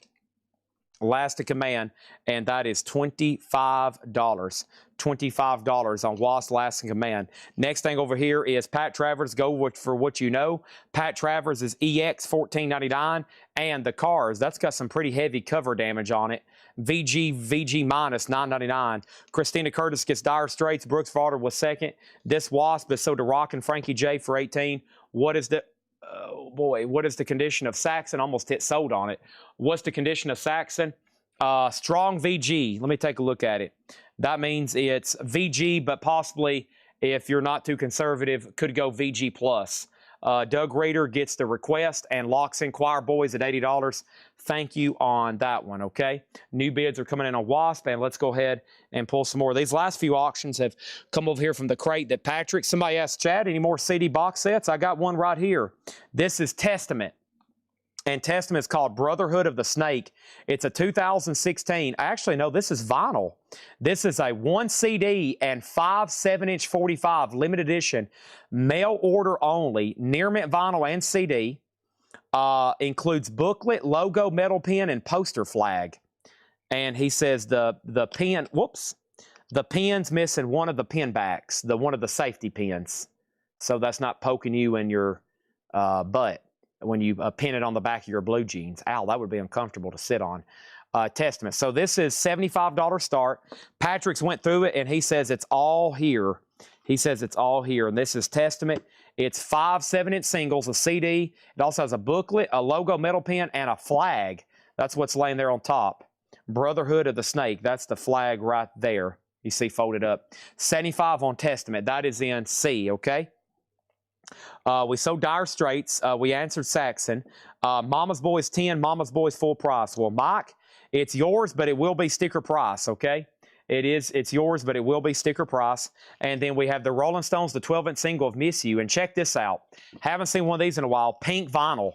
Last in Command. And that is $25. $25 on Wasp Last in Command. Next thing over here is Pat Travers. Go for what you know. Pat Travers is EX $14.99. And the Cars, that's got some pretty heavy cover damage on it. VG minus $9.99. Christina Curtis gets Dire Straits. Brooks Varder was second. This Wasp is sold to Rock and Frankie J for $18. What is the... Oh boy, what is the condition of Saxon? Almost hit sold on it. What's the condition of Saxon? Strong VG. Let me take a look at it. That means it's VG, but possibly, if you're not too conservative, could go VG plus. Doug Reeder gets the request and locks in Choir Boys at $80. Thank you on that one, okay? New bids are coming in on Wasp, and let's go ahead and pull some more. These last few auctions have come over here from the crate that Patrick, somebody asked Chad, any more CD box sets? I got one right here. This is Testament. And Testament is called Brotherhood of the Snake. It's a 2016. Actually, no, this is vinyl. This is a 1 CD and 5 7-inch 45 limited edition, mail order only, near mint vinyl and CD. Includes booklet, logo, metal pin, and poster flag. And he says the pin, the pin's missing one of the pin backs, one of the safety pins. So that's not poking you in your butt when you pin it on the back of your blue jeans. Ow, that would be uncomfortable to sit on. Testament. So this is $75 start. Patrick's went through it, and he says it's all here. He says it's all here, and this is Testament. It's 5 7-inch singles, a CD. It also has a booklet, a logo, metal pin, and a flag. That's what's laying there on top. Brotherhood of the Snake. That's the flag right there. You see folded up. 75 on Testament. That is in C, okay? We sold Dire Straits. We answered Saxon. Mama's Boys 10, Mama's Boys full price. Well, Mike, it's yours, but it will be sticker price, okay? It's yours, but it will be sticker price. And then we have the Rolling Stones, the 12-inch single of Miss You. And check this out. Haven't seen one of these in a while. Pink vinyl.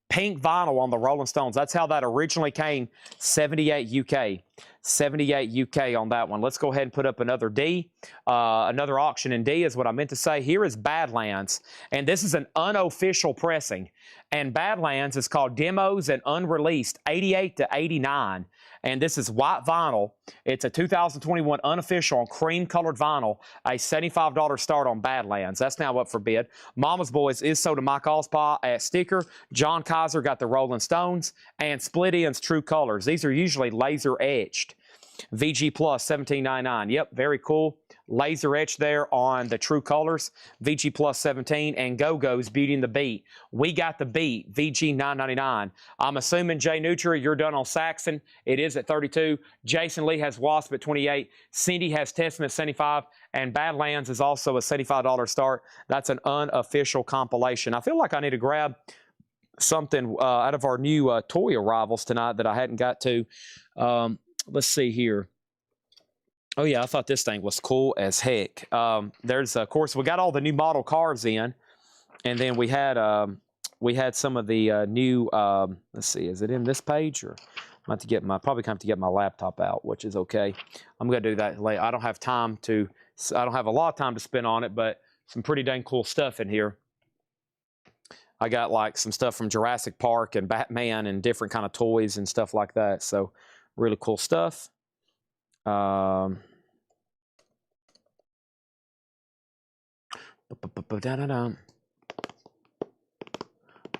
Pink vinyl on the Rolling Stones. That's how that originally came, 78 UK. 78 UK on that one. Let's go ahead and put up another D. Another auction in D is what I meant to say. Here is Badlands, and this is an unofficial pressing. And Badlands is called Demos and Unreleased, 88 to 89. And this is white vinyl. It's a 2021 unofficial on cream-colored vinyl, a $75 start on Badlands. That's now up for bid. Mama's Boys is sold to Mike Allspaw at sticker. John Kaiser got the Rolling Stones. And Split Ends True Colors. These are usually laser etched. VG Plus $17.99. Yep, very cool. Laser etched there on the True Colors. VG Plus 17 and Go-Go's Beauty and the Beat. We got the Beat. VG $9.99. I'm assuming Jay Nutri, you're done on Saxon. It is at 32. Jason Lee has Wasp at 28. Cindy has Testament 75. And Badlands is also a $75 start. That's an unofficial compilation. I feel like I need to grab something out of our new toy arrivals tonight that I hadn't got to. Let's see here. Oh, yeah, I thought this thing was cool as heck. There's, of course, we got all the new model cars in, and then we had some of the new, let's see, is it in this page? Or I'm about to get probably have to get my laptop out, which is okay. I'm going to do that later. I don't have a lot of time to spend on it, but some pretty dang cool stuff in here. I got like some stuff from Jurassic Park and Batman and different kind of toys and stuff like that. So really cool stuff. All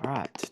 right.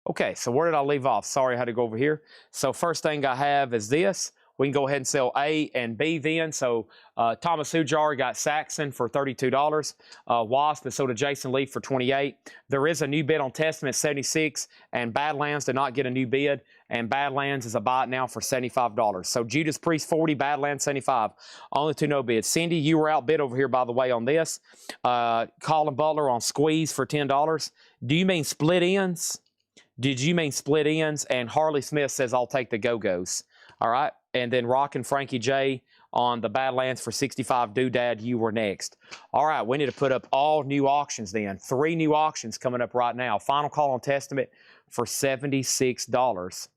Okay, so where did I leave off? Sorry, I had to go over here. So first thing I have is this. We can go ahead and sell A and B then. So Thomas Hujar got Saxon for $32. Wasp is sold to Jason Lee for $28. There is a new bid on Testament, 76, and Badlands did not get a new bid. and Badlands is a buy it now for $75. So Judas Priest 40, Badlands 75. Only two no bids. Cindy, you were outbid over here, by the way, on this. Colin Butler on Squeeze for $10. Do you mean split ends? Did you mean split ends? And Harley Smith says, I'll take the Go-Go's. All right. And then Rockin' Frankie J on the Badlands for 65. Doodad, you were next. All right. We need to put up all new auctions then. 3 new auctions coming up right now. Final call on Testament for $76.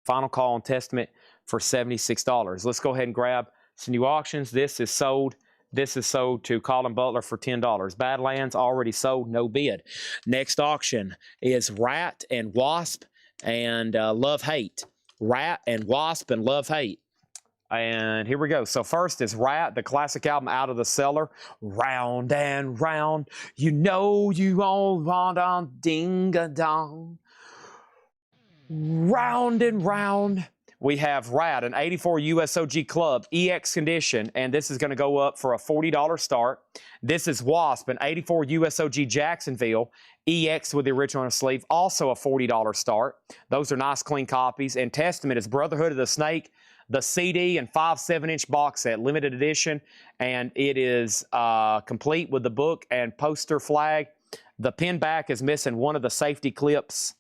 Final call on Testament for $76. Let's go ahead and grab some new auctions. This is sold. This is sold to Colin Butler for $10. Badlands already sold, no bid. Next auction is Rat and Wasp and Love Hate. Rat and Wasp and Love Hate. And here we go. So first is Rat, the classic album Out of the Cellar. Round and round, you know you all want on ding-a-dong. Round and round. We have Rat, an 84 USOG Club, EX condition, and this is going to go up for a $40 start. This is Wasp, an 84 USOG Jacksonville, EX with the original sleeve, also a $40 start. Those are nice, clean copies. And Testament is Brotherhood of the Snake, the CD and 5/7-inch box set, limited edition, and it is complete with the book and poster flag. The pin back is missing one of the safety clips.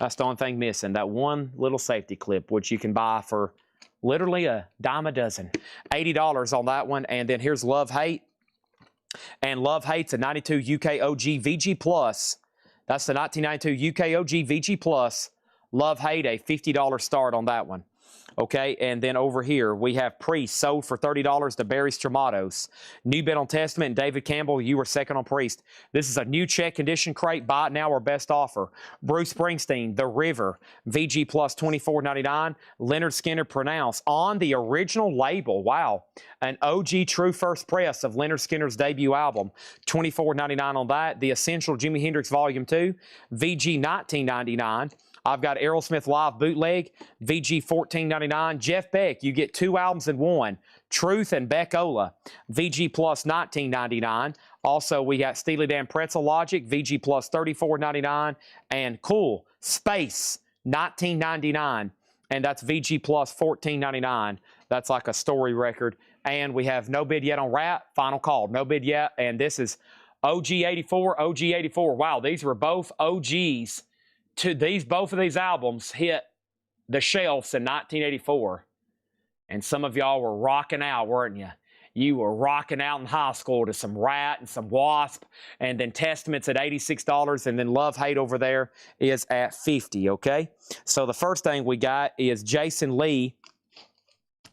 That's the only thing missing, that one little safety clip, which you can buy for literally a dime a dozen. $80 on that one. And then here's Love Hate. And Love Hate's a 92 UKOG VG Plus. That's the 1992 UKOG VG Plus. Love Hate, a $50 start on that one. Okay, and then over here, we have Priest, sold for $30 to Barry Stramatos. New bid on Testament, and David Campbell, you were second on Priest. This is a new check condition crate, buy it now or best offer. Bruce Springsteen, The River, VG Plus $24.99. Leonard Skinner, Pronounce, on the original label. Wow, an OG true first press of Leonard Skinner's debut album, $24.99 on that. The Essential Jimi Hendrix Volume 2, VG $19.99. I've got Aerosmith Live Bootleg, VG $14.99. Jeff Beck, you get 2 albums in one. Truth and Beck Ola, VG Plus $19.99. Also, we got Steely Dan Pretzel Logic, VG Plus $34.99. And Cool, Space, $19.99. And that's VG Plus $14.99. That's like a story record. And we have no bid yet on Rat, final call. No bid yet. And this is OG 84, OG 84. Wow, these were both OGs. Both of these albums hit the shelves in 1984. And some of y'all were rocking out, weren't you? You were rocking out in high school to some Rat and some Wasp. And then Testament's at $86. And then Love Hate over there is at $50, okay? So the first thing we got is Jason Lee.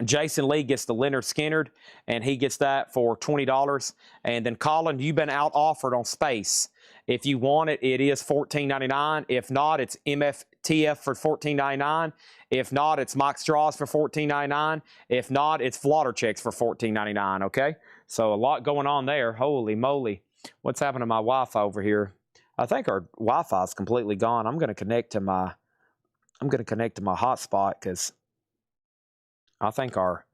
Jason Lee gets the Leonard Skinner, and he gets that for $20. And then Colin, you've been out offered on Space. If you want it, it is $14.99. If not, it's MFTF for $14.99. If not, it's Mike Straws for $14.99. If not, it's Flotterchecks for $14.99, okay? So a lot going on there. Holy moly. What's happened to my Wi-Fi over here? I think our Wi-Fi is completely gone. I'm going to connect to my hotspot because I think our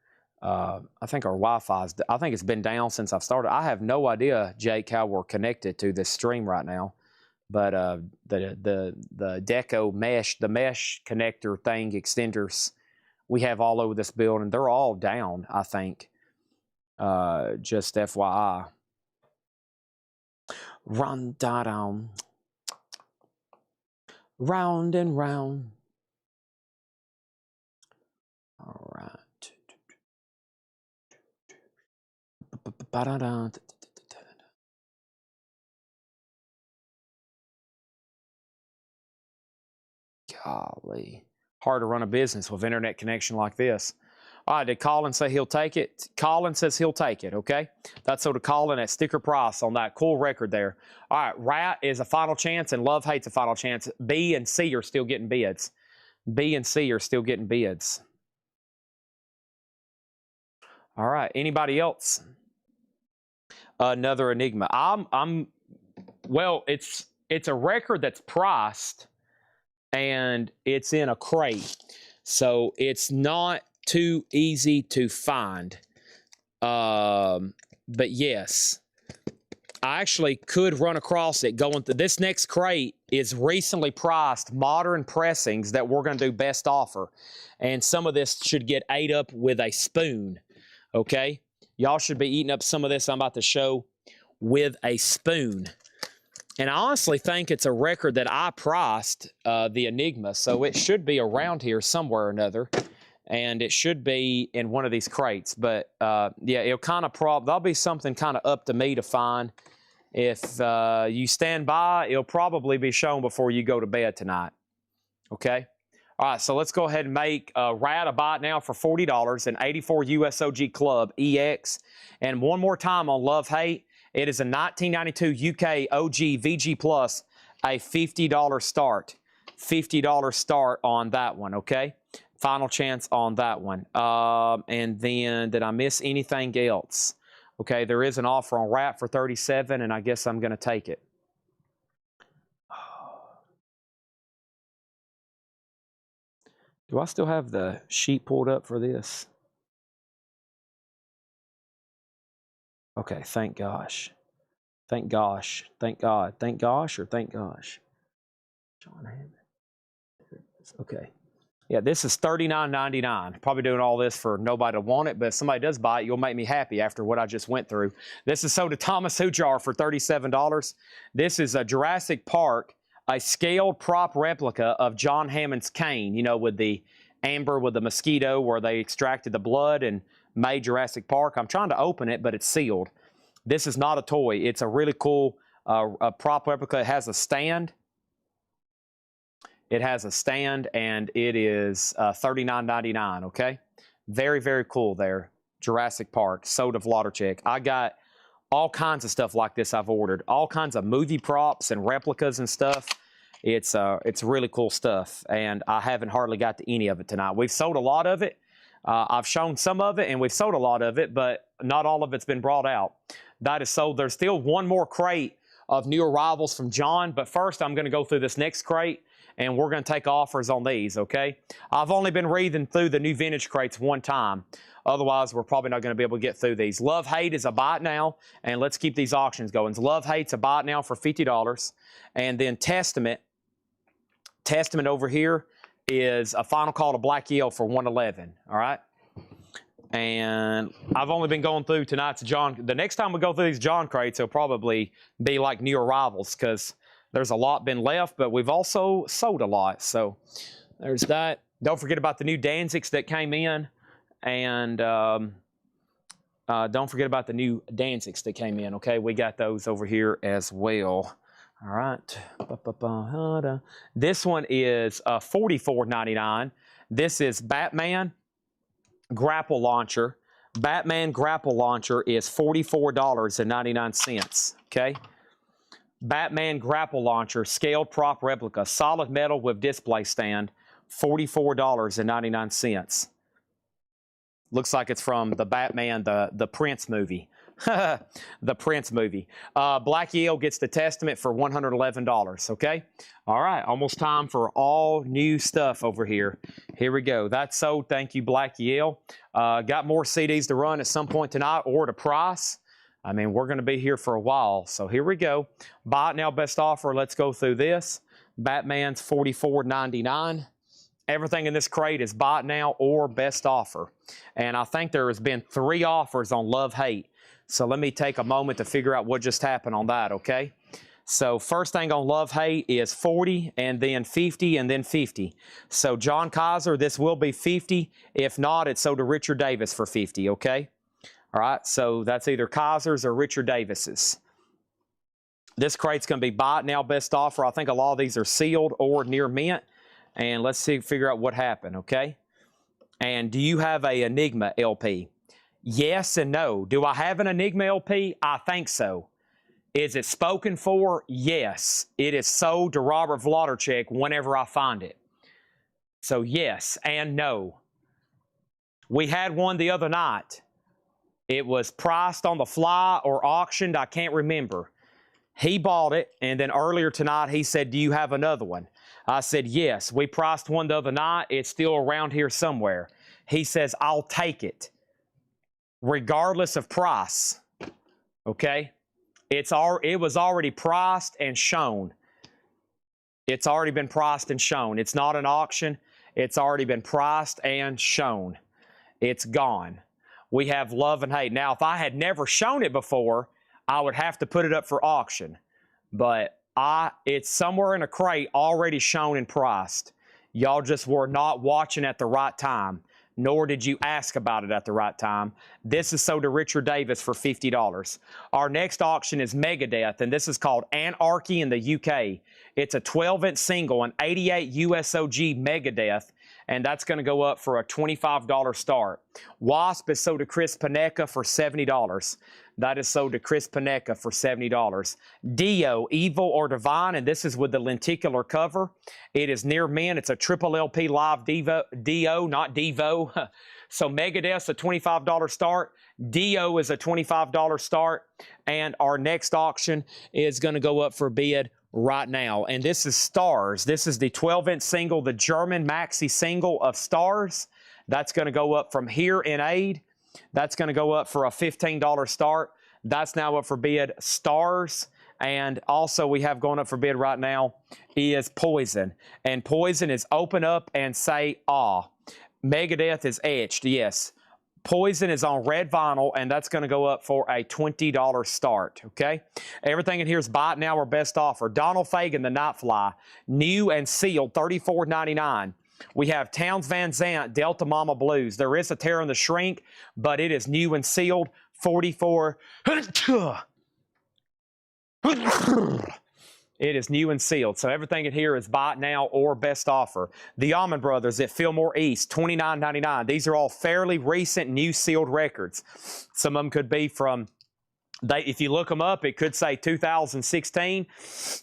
Wi-Fi's, I think it's been down since I've started. I have no idea, Jake, how we're connected to this stream right now. But the Deco mesh, the mesh connector thing, extenders, we have all over this building. They're all down, I think. Just FYI. Run, da, down. Round and round. All right. Golly. Hard to run a business with internet connection like this. All right, did Colin say he'll take it? Colin says he'll take it, okay? That's so to Colin at sticker price on that cool record there. All right, Rat is a final chance and Love Hate's a final chance. B and C are still getting bids. B and C are still getting bids. All right, anybody else? Another Enigma. Well, it's a record that's priced and it's in a crate, so it's not too easy to find. But yes, I actually could run across it going through. This next crate is recently priced modern pressings that we're going to do best offer. And some of this should get ate up with a spoon, okay? Y'all should be eating up some of this I'm about to show with a spoon. And I honestly think it's a record that I priced, the Enigma, so it should be around here somewhere or another. And it should be in one of these crates. But, yeah, it'll kind of that'll be something kind of up to me to find. If you stand by, it'll probably be shown before you go to bed tonight. Okay? All right, so let's go ahead and make Rad a buy it now for $40, an 84 USOG Club EX. And one more time on Love Hate, it is a 1992 UK OG VG Plus, a $50 start. $50 start on that one, okay? Final chance on that one. And then, did I miss anything else? Okay, there is an offer on Wrap for $37, and I guess I'm going to take it. Do I still have the sheet pulled up for this? Okay, thank gosh. Thank gosh. Thank God. Thank gosh or thank gosh? John Hammond. Okay. Yeah, this is $39.99. Probably doing all this for nobody to want it, but if somebody does buy it, you'll make me happy after what I just went through. This is sold to Thomas Hujar for $37. This is a Jurassic Park, a scaled prop replica of John Hammond's cane, you know, with the amber with the mosquito where they extracted the blood and made Jurassic Park. I'm trying to open it, but it's sealed. This is not a toy. It's a really cool a prop replica. It has a stand. It has a stand, and it is $39.99, okay? Very, very cool there. Jurassic Park, sold of Laudercheck. I got all kinds of stuff like this I've ordered. All kinds of movie props and replicas and stuff. It's really cool stuff, and I haven't hardly got to any of it tonight. We've sold a lot of it. I've shown some of it, and we've sold a lot of it, but not all of it's been brought out. That is sold. There's still one more crate of new arrivals from John, but first I'm going to go through this next crate, and we're going to take offers on these, okay? I've only been reading through the new vintage crates one time. Otherwise, we're probably not going to be able to get through these. Love Hate is a buy it now, and let's keep these auctions going. Love Hate's a buy it now for $50. And then Testament over here is a final call to Black Yale for $111, all right? And I've only been going through tonight's John. The next time we go through these John crates, it'll probably be like new arrivals because there's a lot been left, but we've also sold a lot. So there's that. Don't forget about the new Danzigs that came in. And don't forget about the new Danzigs that came in, okay? We got those over here as well. All right. This one is $44.99. This is Batman Grapple Launcher. Batman Grapple Launcher is $44.99, okay? Batman Grapple Launcher, scaled prop replica, solid metal with display stand, $44.99. Looks like it's from the Batman, the Prince movie. The Prince movie. Black Yale gets the Testament for $111, okay? All right, almost time for all new stuff over here. Here we go. That's sold. Thank you, Black Yale. Got more CDs to run at some point tonight or to price. I mean, we're going to be here for a while, so here we go. Buy it now, best offer. Let's go through this. Batman's $44.99. Everything in this crate is buy it now or best offer. And I think there has been 3 offers on Love Hate. So let me take a moment to figure out what just happened on that, okay? So first thing on Love Hate is 40 and then 50 and then 50. So John Kaiser, this will be 50. If not, it's sold to Richard Davis for 50, okay? All right, so that's either Kaiser's or Richard Davis's. This crate's going to be buy it now, best offer. I think a lot of these are sealed or near mint. And let's see, figure out what happened, okay? And do you have a Enigma LP? Yes and no. Do I have an Enigma LP? I think so. Is it spoken for? Yes. It is sold to Robert Vladarchuk whenever I find it. So yes and no. We had one the other night. It was priced on the fly or auctioned. I can't remember. He bought it, and then earlier tonight he said, do you have another one? I said, yes. We priced one the other night. It's still around here somewhere. He says, I'll take it, regardless of price. Okay? It was already priced and shown. It's already been priced and shown. It's not an auction. It's already been priced and shown. It's gone. We have love and hate. Now, if I had never shown it before, I would have to put it up for auction. But it's somewhere in a crate already shown and priced. Y'all just were not watching at the right time, nor did you ask about it at the right time. This is sold to Richard Davis for $50. Our next auction is Megadeth, and this is called Anarchy in the UK. It's a 12-inch single, an 88 USOG Megadeth, and that's going to go up for a $25 start. Wasp is sold to Chris Paneka for $70. That is sold to Chris Paneka for $70. Dio, Evil or Divine, and this is with the lenticular cover. It is near mint. It's a triple LP live Dio, not Devo. So Megadeth's a $25 start. Dio is a $25 start. And our next auction is going to go up for bid right now. And this is Stars. This is the 12-inch single, the German maxi single of Stars. That's going to go up from Here in Aid. That's going to go up for a $15 start. That's now up for bid. Stars. And also we have going up for bid right now is Poison. And Poison is Open Up and Say Ah. Megadeth is etched, yes. Poison is on red vinyl, and that's going to go up for a $20 start, okay? Everything in here is buy it now or best offer. Donald Fagen, the Nightfly, new and sealed, $34.99. We have Towns Van Zandt, Delta Mama Blues. There is a tear in the shrink, but it is new and sealed, $44. It is new and sealed. So everything in here is buy it now or best offer. The Allman Brothers at Fillmore East, $29.99. These are all fairly recent new sealed records. Some of them could be from, if you look them up, it could say 2016.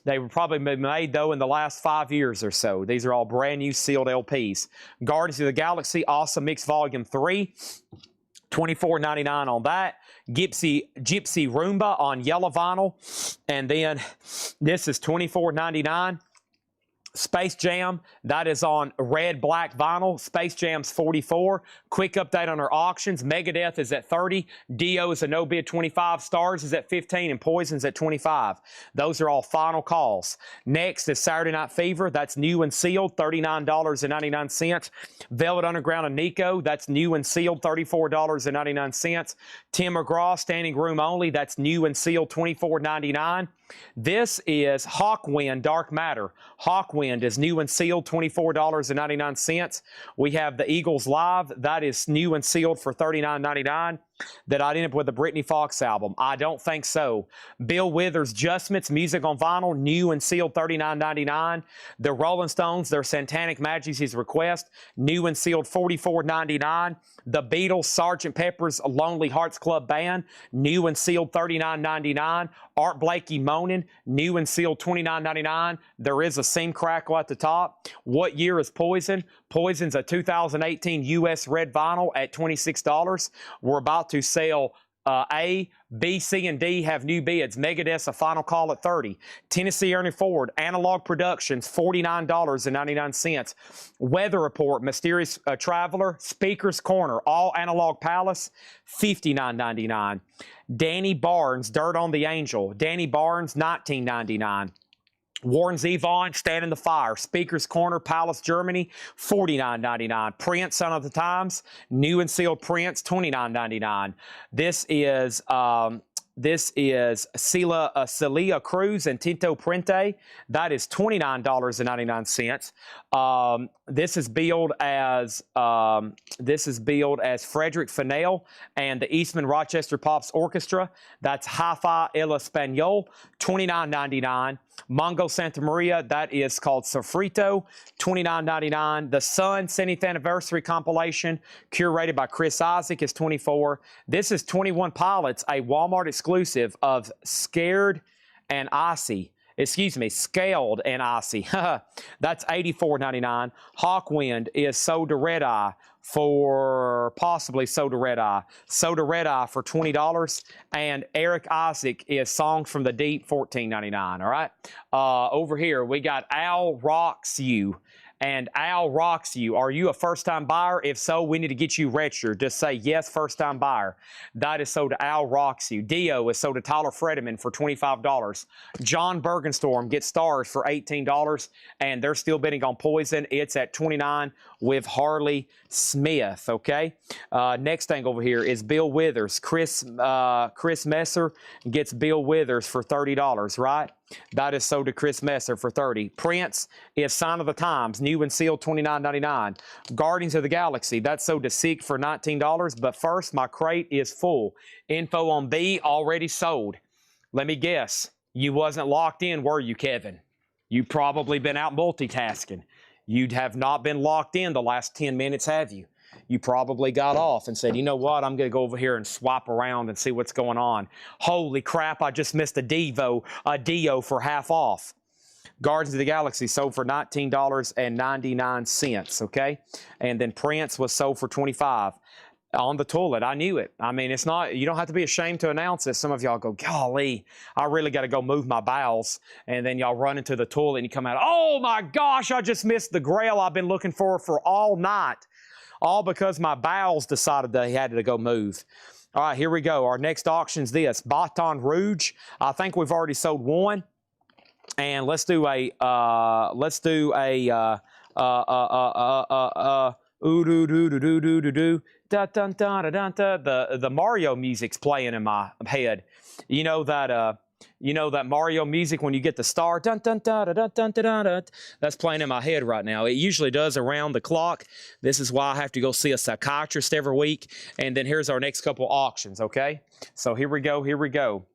They were probably made, though, in the last 5 years or so. These are all brand new sealed LPs. Guardians of the Galaxy, Awesome Mix Volume 3. $24.99 on that. Gypsy Roomba on yellow vinyl. And then this is $24.99. Space Jam, that is on red black vinyl. Space Jam's $44. Quick update on our auctions. Megadeth is at $30. Dio is a no bid $25. Stars is at $15, and Poison's at $25. Those are all final calls. Next is Saturday Night Fever. That's new and sealed, $39.99. Velvet Underground and Nico, that's new and sealed, $34.99. Tim McGraw, Standing Room Only, that's new and sealed, $24.99. This is Hawkwind Dark Matter. Hawkwind is new and sealed, $24.99. We have the Eagles Live. That is new and sealed for $39.99. Did I end up with the Britney Fox album? I don't think so. Bill Withers Justments, music on vinyl, new and sealed, $39.99. The Rolling Stones, their Satanic Majesty's Request, new and sealed, $44.99. The Beatles, Sgt. Pepper's Lonely Hearts Club Band, new and sealed, $39.99. Art Blakey Moanin', new and sealed, $29.99. There is a seam crackle at the top. What year is Poison? Poison's a 2018 U.S. red vinyl at $26. We're about to sell A, B, C, and D have new bids. Megadeth's a final call at $30. Tennessee Ernie Ford, Analog Productions, $49.99. Weather Report, Mysterious Traveler, Speaker's Corner, All Analog Palace, $59.99. Danny Barnes, Dirt on the Angel. Danny Barnes, $19.99. Warren Zevon, Stand in the Fire, Speaker's Corner, Palace, Germany, $49.99. Prince, Son of the Times, new and sealed Prince, $29.99. This is Celia Cruz and Tinto Prente. That is $29.99. This is billed as Frederick Fennell and the Eastman Rochester Pops Orchestra. That's Hi-Fi El Espanol, $29.99. Mongo Santa Maria, that is called Sofrito, $29.99. The Sun 70th Anniversary Compilation, curated by Chris Isaac, is $24. This is 21 Pilots, a Walmart exclusive of Scared and Icy. Scaled and Icy. That's $84.99. Hawkwind is Soda Red Eye for possibly Soda Red Eye. Soda Red Eye for $20. And Eric Isaac is Songs from the Deep, $14.99. All right. Over here, we got Al Rocks You. And Al rocks you. Are you a first-time buyer? If so, we need to get you registered. Just say, yes, first-time buyer. That is sold to Al rocks you. Dio is sold to Tyler Frediman for $25. John Bergenstorm gets stars for $18, and they're still bidding on Poison. It's at $29 with Harley Smith, okay? Next thing over here is Bill Withers. Chris Messer gets Bill Withers for $30, right? That is sold to Chris Messer for $30. Prince is Sign of the Times, new and sealed, $29.99. Guardians of the Galaxy, that's sold to Seek for $19. But first, my crate is full. Info on B already sold. Let me guess. You wasn't locked in, were you, Kevin? You probably been out multitasking. You have not been locked in the last 10 minutes, have you? You probably got off and said, you know what, I'm going to go over here and swap around and see what's going on. Holy crap, I just missed a Dio for half off. Guardians of the Galaxy sold for $19.99, okay? And then Prince was sold for $25. On the toilet, I knew it. I mean, it's not, you don't have to be ashamed to announce it. Some of y'all go, golly, I really got to go move my bowels. And then y'all run into the toilet and you come out, oh my gosh, I just missed the grail I've been looking for all night. All because my bowels decided they had to go move. All right, here we go. Our next auction's this. Baton Rouge. I think we've already sold one. And let's do a the Mario music's playing in my head. You know that Mario music when you get the star, dun dun dun dun dun dun dun dun. That's playing in my head right now. It usually does around the clock. This is why I have to go see a psychiatrist every week. And then here's our next couple auctions, okay? So here we go.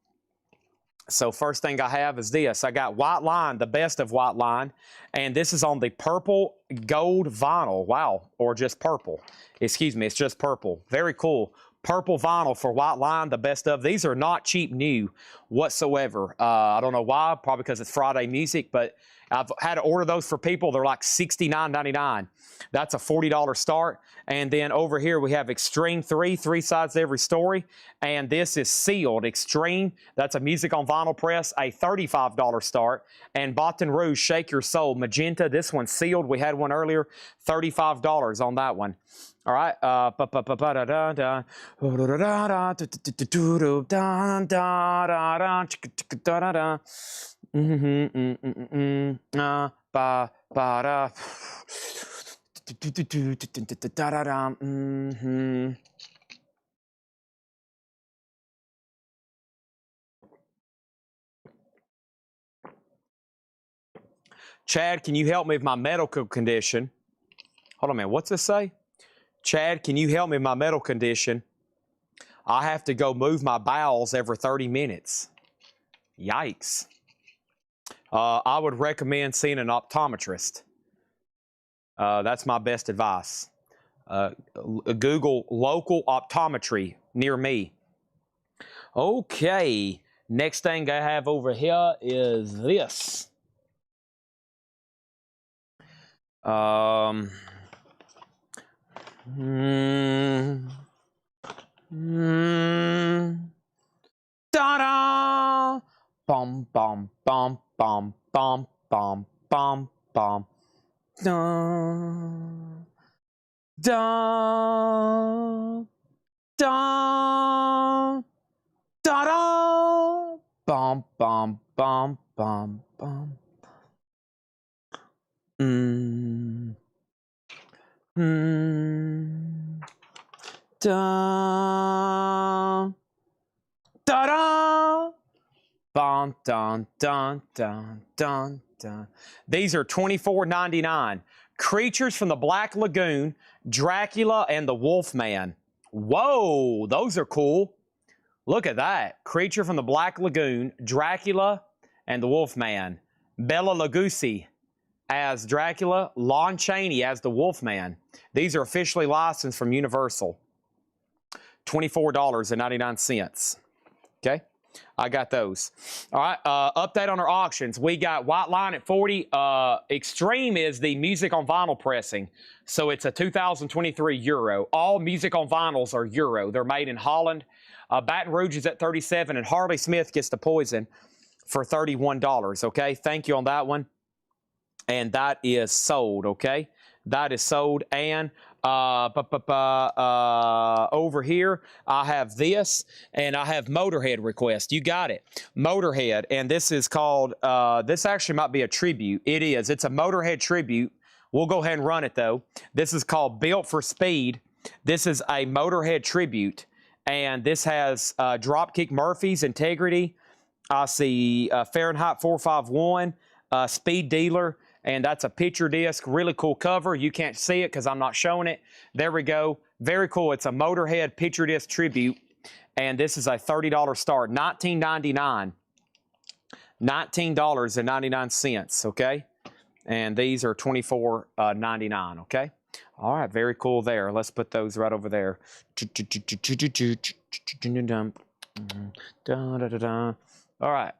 So first thing I have is this. I got White Line, the best of White Line, and this is on the purple gold vinyl. Wow, or just purple. Excuse me, it's just purple. Very cool. Purple vinyl for White Line, the best of. These are not cheap new whatsoever. I don't know why, probably because it's Friday music, but I've had to order those for people. They're like $69.99. That's a $40 start. And then over here we have Extreme 3 sides to every story. And this is sealed. Extreme, that's a music on vinyl press, a $35 start. And Baton Rouge, Shake Your Soul, magenta. This one's sealed. We had one earlier, $35 on that one. All right. Chad, can you help me with my medical condition? Hold on a minute. What's this say? Chad, can you help me with my medical condition? I have to go move my bowels every 30 minutes. Yikes. I would recommend seeing an optometrist. That's my best advice. Google local optometry near me. Okay. Next thing I have over here is this. Da-da! Bum, bum, bum, bum, bum, bum, bum, bum. Da, da, da, da, da. Bum, bum, bum, bum, bum. Da, da-da! Dun, dun, dun, dun, dun, dun. These are $24.99. Creatures from the Black Lagoon, Dracula, and the Wolfman. Whoa, those are cool. Look at that. Creature from the Black Lagoon, Dracula, and the Wolfman. Bela Lugosi as Dracula, Lon Chaney as the Wolfman. These are officially licensed from Universal. $24.99. Okay, I got those. All right, update on our auctions. We got White Line at 40. Extreme is the music on vinyl pressing. So it's a 2023 Euro. All music on vinyls are Euro. They're made in Holland. Baton Rouge is at 37, and Harley Smith gets the Poison for $31. Okay, thank you on that one. and that is sold, okay? That is sold. And over here, I have this, and I have Motorhead request. You got it. Motorhead, and this is called, this actually might be a tribute. It is. It's a Motorhead tribute. We'll go ahead and run it, though. This is called Built for Speed. This is a Motorhead tribute, and this has Dropkick Murphys, Integrity. I see Fahrenheit 451, Speed Dealer, and that's a picture disc. Really cool cover. You can't see it because I'm not showing it. There we go. Very cool. It's a Motorhead picture disc tribute, and this is a $30 start. $19.99. $19.99, okay? And these are $24.99, okay? All right, very cool there. Let's put those right over there. All right,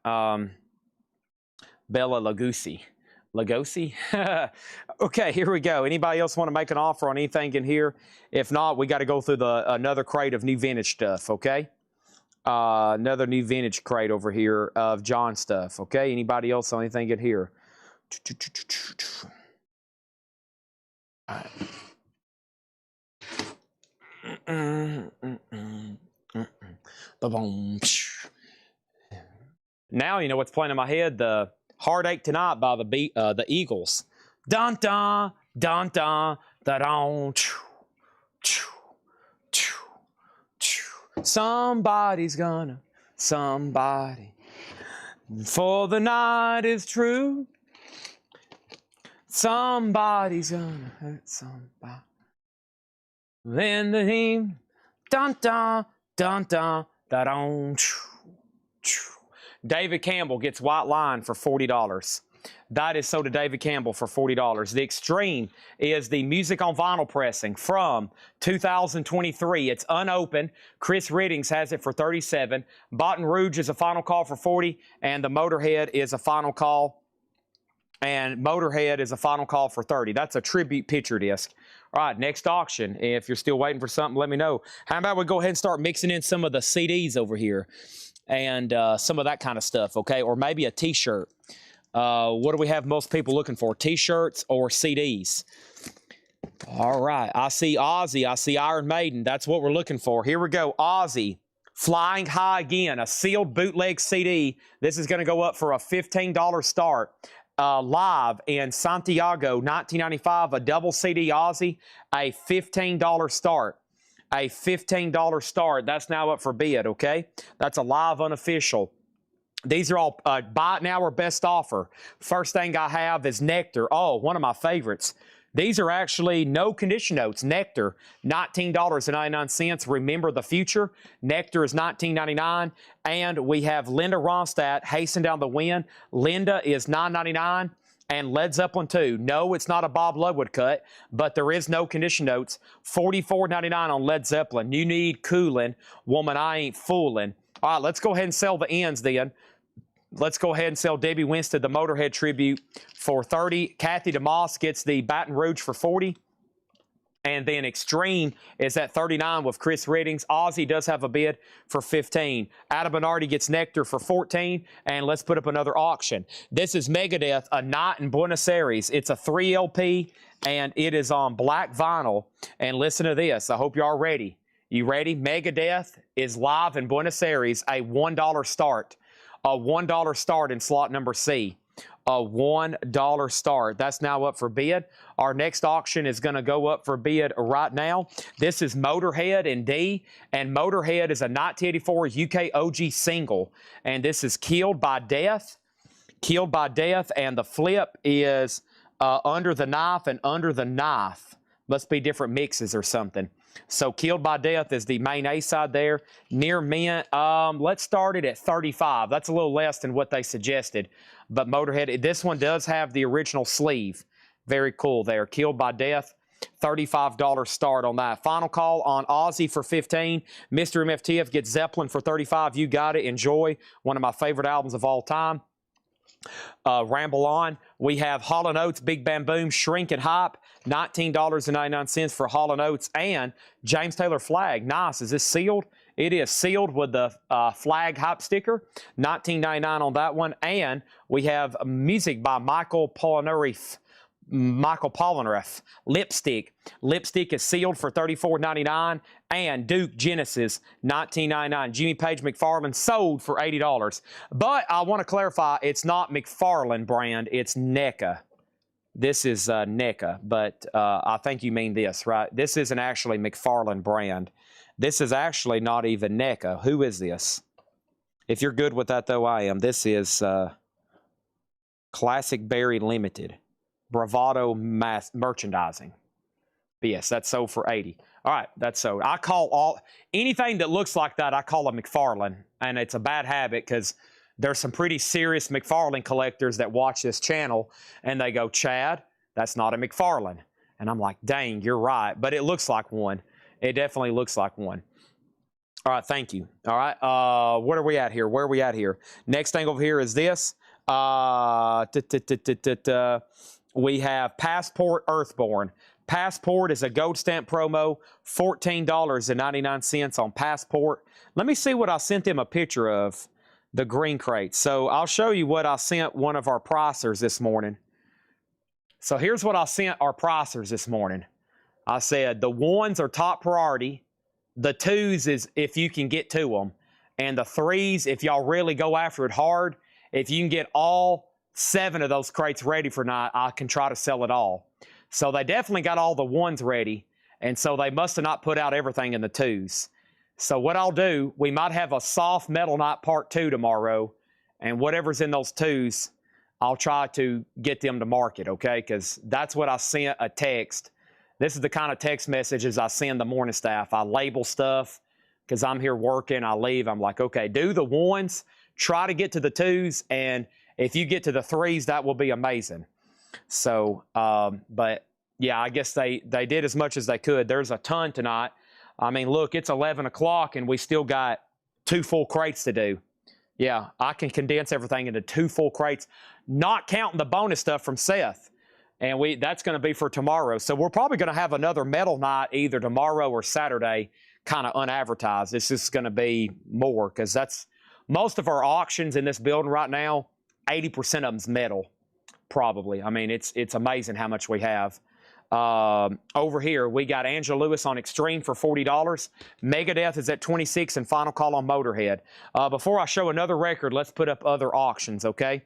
Bella Lugosi. Lugosi? Okay, here we go. Anybody else want to make an offer on anything in here? If not, we got to go through another crate of new vintage stuff, okay? Another new vintage crate over here of John stuff, okay? Anybody else on anything in here? All right. Now you know what's playing in my head. The Heartache Tonight by the Eagles. Dun dun dun dun da dun. Somebody's gonna somebody. For the night is true. Somebody's gonna hurt somebody. Then the hymn, dun dun dun dun da dun. David Campbell gets White Line for $40. That is sold to David Campbell for $40. The Extreme is the music on vinyl pressing from 2023. It's unopened. Chris Riddings has it for $37. Baton Rouge is a final call for $40, and the Motorhead is a final call. And Motorhead is a final call for $30. That's a tribute picture disc. All right, next auction. If you're still waiting for something, let me know. How about we go ahead and start mixing in some of the CDs over here and some of that kind of stuff, okay? Or maybe a T-shirt. What do we have most people looking for? T-shirts or CDs? All right, I see Ozzy. I see Iron Maiden. That's what we're looking for. Here we go. Ozzy, Flying High Again, a sealed bootleg CD. This is going to go up for a $15 start. Live in Santiago, 1995, a double CD Ozzy, a $15 start. A $15 start. That's now up for bid, okay? That's a live unofficial. These are all buy it now or best offer. First thing I have is Nectar. Oh, one of my favorites. These are actually no condition notes. Nectar, $19.99. Remember the Future. Nectar is $19.99. And we have Linda Ronstadt, Hasten Down the Wind. Linda is $9.99. And Led Zeppelin 2. No, it's not a Bob Ludwig cut, but there is no condition notes. $44.99 on Led Zeppelin. You need cooling. Woman, I ain't fooling. All right, let's go ahead and sell the ends then. Let's go ahead and sell Debbie Winstead the Motorhead tribute for $30. Kathy DeMoss gets the Baton Rouge for $40. And then Extreme is at $39 with Chris Riddings. Ozzy does have a bid for $15. Adam Bernardi gets Nectar for $14. And let's put up another auction. This is Megadeth, A Night in Buenos Aires. It's a 3 LP, and it is on black vinyl. And listen to this. I hope you are ready. You ready? Megadeth is live in Buenos Aires, a $1 start. A $1 start in slot number C. A $1 start. That's now up for bid. Our next auction is going to go up for bid right now. This is Motorhead in D, and Motorhead is a 1984 UK OG single. And this is Killed by Death. Killed by Death, and the flip is Under the Knife and Under the Knife. Must be different mixes or something. So Killed by Death is the main A-side there. Near Mint, let's start it at 35. That's a little less than what they suggested. But Motorhead, this one does have the original sleeve. Very cool there. Killed by Death, $35 start on that. Final call on Ozzy for $15. Mr. MFTF gets Zeppelin for $35. You got it. Enjoy. One of my favorite albums of all time. Ramble on. We have Hall & Oates, Big Bam Boom, Shrink and Hype, $19.99 for Hall & Oates, and James Taylor Flag. Nice. Is this sealed? It is sealed with the flag hype sticker, $19.99 on that one. And we have music by Michael Polnareff. Lipstick. Lipstick is sealed for $34.99. And Duke Genesis, $19.99. Jimmy Page McFarland sold for $80. But I want to clarify, it's not McFarland brand, it's NECA. This is NECA, but I think you mean this, right? This isn't actually McFarland brand. This is actually not even NECA. Who is this? If you're good with that, though, I am. This is Classic Berry Limited. Bravado Mass Merchandising. But yes, that's sold for $80. All right, that's sold. I call anything that looks like that, I call a McFarland. And it's a bad habit because there's some pretty serious McFarland collectors that watch this channel and they go, Chad, that's not a McFarland. And I'm like, dang, you're right. But it looks like one. It definitely looks like one. All right, thank you. All right, what are we at here? Where are we at here? Next thing over here is this. We have Passport Earthborn. Passport is a gold stamp promo, $14.99 on Passport. Let me see what I sent them a picture of, the green crate. So I'll show you what I sent one of our pricers this morning. So here's what I sent our pricers this morning. I said the ones are top priority. The twos is if you can get to them. And the threes, if y'all really go after it hard, if you can get all 7 of those crates ready for night, I can try to sell it all. So they definitely got all the ones ready. And so they must have not put out everything in the twos. So what I'll do, we might have a soft metal night part 2 tomorrow. And whatever's in those twos, I'll try to get them to market, okay? Because that's what I sent a text. This is the kind of text messages I send the morning staff. I label stuff because I'm here working. I leave. I'm like, okay, do the ones. Try to get to the twos. And if you get to the threes, that will be amazing. So, but yeah, I guess they did as much as they could. There's a ton tonight. I mean, look, it's 11 o'clock and we still got 2 full crates to do. Yeah, I can condense everything into 2 full crates, not counting the bonus stuff from Seth. And that's going to be for tomorrow. So we're probably going to have another metal night either tomorrow or Saturday, kind of unadvertised. It's just going to be more because that's most of our auctions in this building right now, 80% of them's metal, probably. I mean, it's amazing how much we have. Over here, we got Angela Lewis on Extreme for $40. Megadeth is at $26 and Final Call on Motorhead. Before I show another record, let's put up other auctions, okay?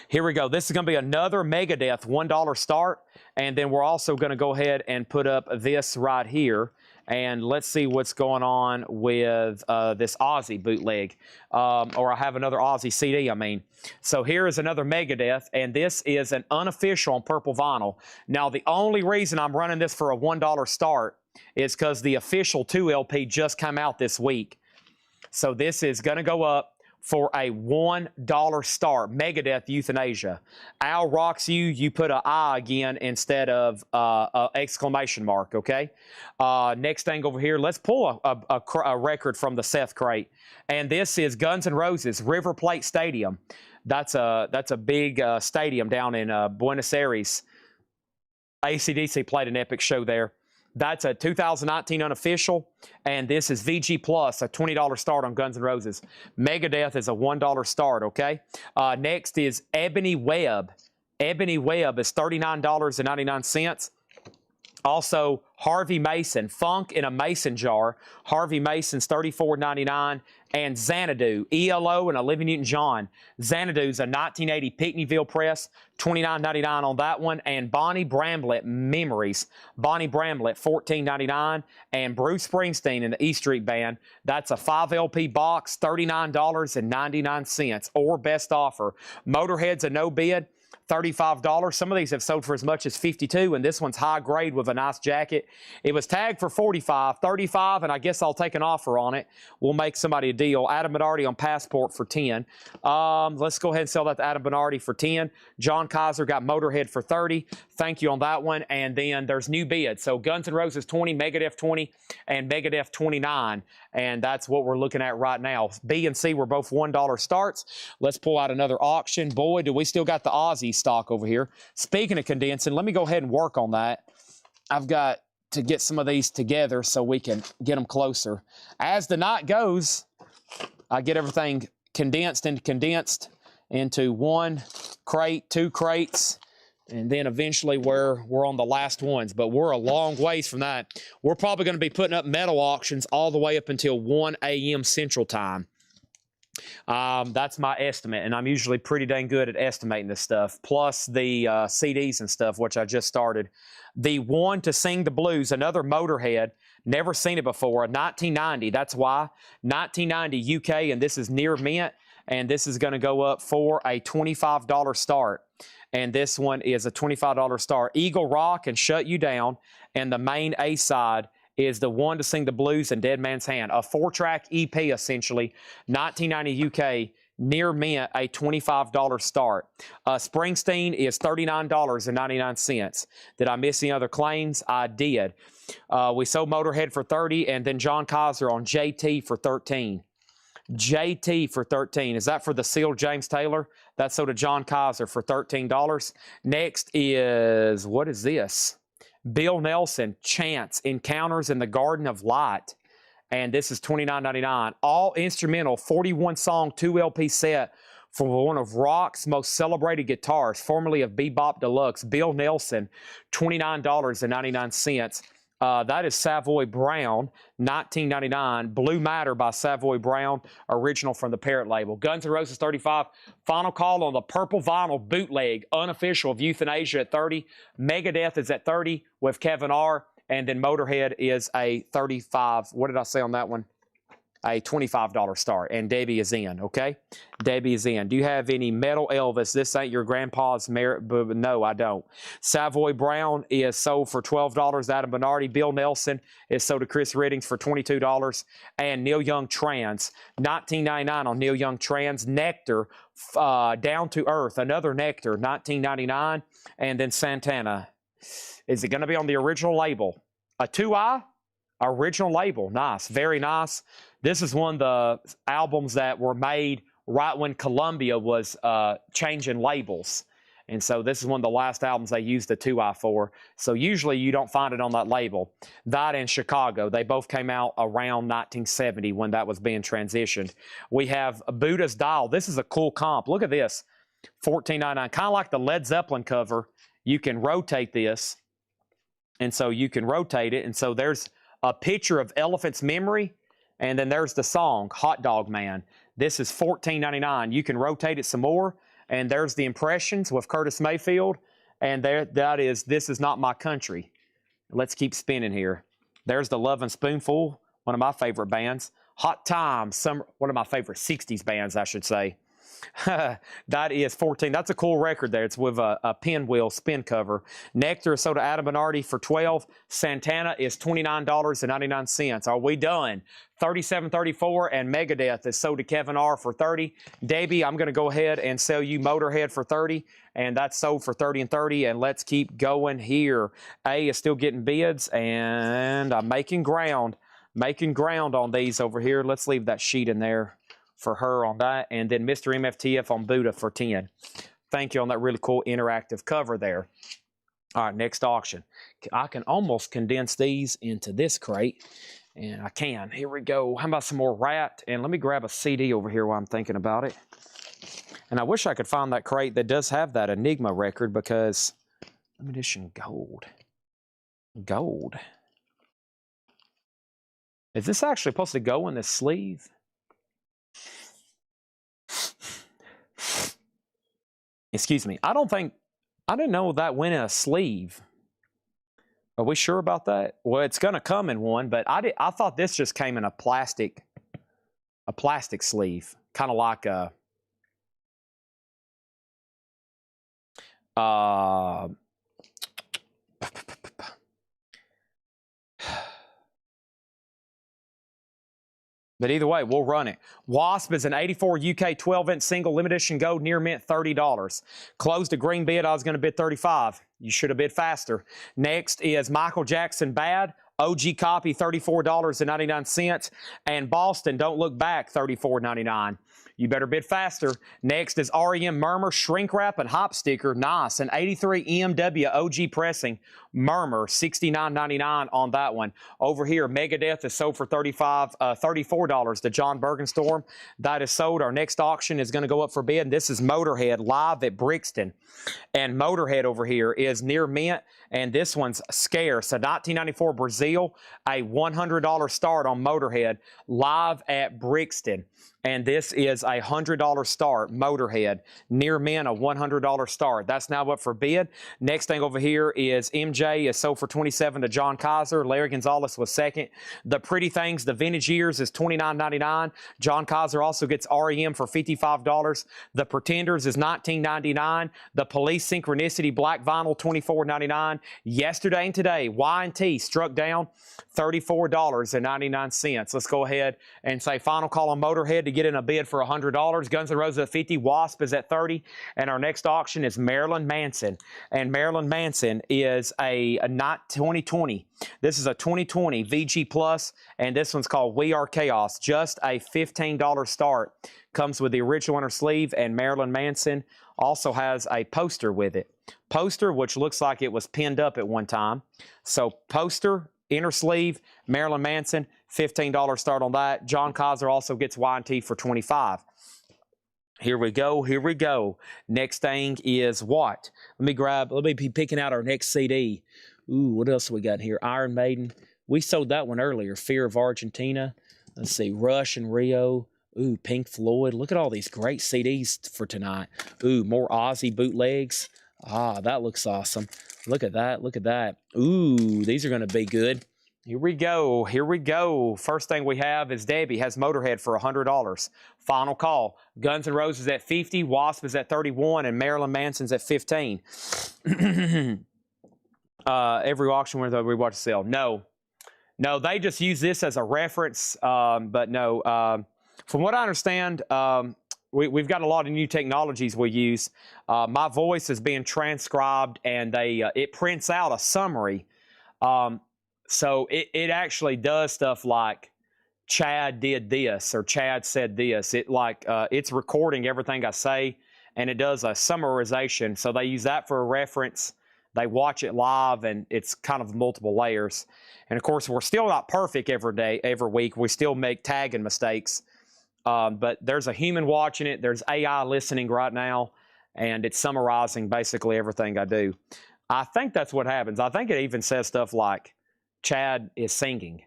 Here we go. This is going to be another Megadeth $1 start. And then we're also going to go ahead and put up this right here. And let's see what's going on with this Ozzy bootleg. Or I have another Ozzy CD, I mean. So here is another Megadeth, and this is an unofficial on purple vinyl. Now, the only reason I'm running this for a $1 start is because the official 2 LP just came out this week. So this is going to go up for a $1 start. Megadeth Euthanasia. Al rocks you. You put an I again instead of an exclamation mark, okay? Next thing over here, let's pull a record from the Seth crate. And this is Guns N' Roses, River Plate Stadium. That's a big stadium down in Buenos Aires. AC/DC played an epic show there. That's a 2019 unofficial, and this is VG Plus, a $20 start on Guns N' Roses. Megadeth is a $1 start, okay? Next is Ebony Webb. Ebony Webb is $39.99. Also, Harvey Mason, Funk in a Mason Jar. Harvey Mason's $34.99. And Xanadu, ELO and Olivia Newton-John. Xanadu's a 1980 Pinckneyville press, $29.99 on that one. And Bonnie Bramlett, Memories. Bonnie Bramlett, $14.99. And Bruce Springsteen in the E Street Band. That's a 5 LP box, $39.99. Or best offer. Motorhead's a no bid. $35. Some of these have sold for as much as $52, and this one's high grade with a nice jacket. It was tagged for $45, $35, and I guess I'll take an offer on it. We'll make somebody a deal. Adam Bernardi on Passport for $10. Let's go ahead and sell that to Adam Bernardi for $10. John Kaiser got Motorhead for $30. Thank you on that one. And then there's new bids. So Guns N' Roses $20, Megadeth $20, and Megadeth $29. And that's what we're looking at right now. B and C were both $1 starts. Let's pull out another auction. Boy, do we still got the Ozzy stock over here. Speaking of condensing, let me go ahead and work on that. I've got to get some of these together so we can get them closer. As the night goes, I get everything condensed into one crate, 2 crates, and then eventually we're on the last ones. But we're a long ways from that. We're probably going to be putting up metal auctions all the way up until 1 a.m. Central Time. That's my estimate, and I'm usually pretty dang good at estimating this stuff, plus the CDs and stuff, which I just started. The one to sing the blues, another Motorhead, never seen it before, 1990, that's why. 1990 UK, and this is near mint, and this is going to go up for a $25 start. And this one is a $25 start. Eagle Rock and Shut You Down, and the main A-side is the one to sing the blues and Dead Man's Hand. A 4-track EP, essentially. 1990 UK, near mint, a $25 start. Springsteen is $39.99. Did I miss any other claims? I did. We sold Motorhead for $30, and then John Kaiser on JT for $13. JT for $13. Is that for the sealed James Taylor? That's sold to John Kaiser for $13. Next is, what is this? Bill Nelson, Chance, Encounters in the Garden of Light. And this is $29.99. All instrumental, 41-song, 2 LP set for one of rock's most celebrated guitarists, formerly of Bebop Deluxe, Bill Nelson, $29.99. That is Savoy Brown, $19.99. Blue Matter by Savoy Brown, original from the Parrot label. Guns N' Roses 35. Final call on the purple vinyl bootleg, unofficial of Euthanasia at 30. Megadeth is at 30 with Kevin R. And then Motorhead is a 35. What did I say on that one? A $25 start. And Debbie is in, okay? Debbie is in. Do you have any metal Elvis? This ain't your grandpa's merit. No, I don't. Savoy Brown is sold for $12. Adam Bernardi. Bill Nelson is sold to Chris Riddings for $22. And Neil Young Trans, $19.99 on Neil Young Trans. Nectar, Down to Earth, another Nectar, $19.99. And then Santana. Is it going to be on the original label? A 2i? Original label. Nice. Very nice. This is one of the albums that were made right when Columbia was changing labels. And so this is one of the last albums they used the 2i for. So usually you don't find it on that label. That and Chicago. They both came out around 1970 when that was being transitioned. We have Buddha's Dial. This is a cool comp. Look at this. $14.99. Kind of like the Led Zeppelin cover. You can rotate this. And so you can rotate it. And so there's a picture of Elephant's Memory. And then there's the song, Hot Dog Man. This is $14.99. You can rotate it some more. And there's the Impressions with Curtis Mayfield. And there, that is This Is Not My Country. Let's keep spinning here. There's the Lovin' Spoonful, one of my favorite bands. Hot Times, one of my favorite 60s bands, I should say. That is 14. That's a cool record there. It's with a pinwheel spin cover. Nectar is sold to Adam Bernardi for $12. Santana is $29.99. Are we done? $37.34, and Megadeth is sold to Kevin R for $30. Debbie, I'm going to go ahead and sell you Motorhead for $30, and that's sold for $30 and $30. And let's keep going here. A is still getting bids, and I'm making ground on these over here. Let's leave that sheet in there for her on that, and then Mr. MFTF on Buddha for 10. Thank you on that really cool interactive cover there. All right, next auction. I can almost condense these into this crate, and I can. Here we go. How about some more Rat? And let me grab a CD over here while I'm thinking about it. And I wish I could find that crate that does have that Enigma record, because limited edition gold. Gold. Is this actually supposed to go in this sleeve? Excuse me. I didn't know that went in a sleeve. Are we sure about that? Well, it's going to come in one, but I thought this just came in a plastic sleeve, kind of like a but either way, we'll run it. Wasp is an 84 UK 12-inch single limited edition gold near mint, $30. Closed a green bid. I was going to bid $35. You should have bid faster. Next is Michael Jackson Bad. OG copy, $34.99. And Boston, Don't Look Back, $34.99. You better bid faster. Next is REM Murmur Shrink Wrap and Hop Sticker. Nice. An 83 EMW OG pressing. Murmur, $69.99 on that one. Over here, Megadeth is sold for $34. The John Bergenstorm. That is sold. Our next auction is going to go up for bid. This is Motorhead live at Brixton. And Motorhead over here is near mint. And this one's scarce. A 1994 Brazil, a $100 start on Motorhead live at Brixton. And this is a $100 start, Motorhead. Near mint, a $100 start. That's now up for bid. Next thing over here is MJ is sold for $27 to John Kaiser. Larry Gonzalez was second. The Pretty Things, the Vintage Years is $29.99. John Kaiser also gets REM for $55. The Pretenders is $19.99. The Police Synchronicity Black Vinyl, $24.99. Yesterday and today, Y&T struck down $34.99. Let's go ahead and say final call on Motorhead to get in a bid for $100. Guns N' Roses at $50. Wasp is at $30. And our next auction is Marilyn Manson. And Marilyn Manson is a not 2020. This is a 2020 VG Plus, and this one's called We Are Chaos. Just a $15 start. Comes with the original inner sleeve, and Marilyn Manson also has a poster with it. Poster, which looks like it was pinned up at one time. So poster, inner sleeve, Marilyn Manson, $15 start on that. John Kaiser also gets Y&T for $25. Here we go. Here we go. Next thing is what? Let me be picking out our next CD. Ooh, what else we got here? Iron Maiden. We sold that one earlier. Fear of Argentina. Let's see. Rush and Rio. Ooh, Pink Floyd. Look at all these great CDs for tonight. Ooh, more Ozzy bootlegs. Ah, that looks awesome. Look at that. Look at that. Ooh, these are going to be good. Here we go. Here we go. First thing we have is Debbie has Motorhead for $100. Final call. Guns N' Roses at $50. Wasp is at $31. And Marilyn Manson's at $15. Every auction where we watch sale. No, they just use this as a reference. But no, from what I understand, we've got a lot of new technologies we use. My voice is being transcribed, and it prints out a summary. So it actually does stuff like Chad did this or Chad said this. It's recording everything I say, and it does a summarization. So they use that for a reference. They watch it live, and it's kind of multiple layers. And of course, we're still not perfect every week. We still make tagging mistakes. But there's a human watching it. There's AI listening right now, and it's summarizing basically everything I do. I think that's what happens. I think it even says stuff like, Chad is singing.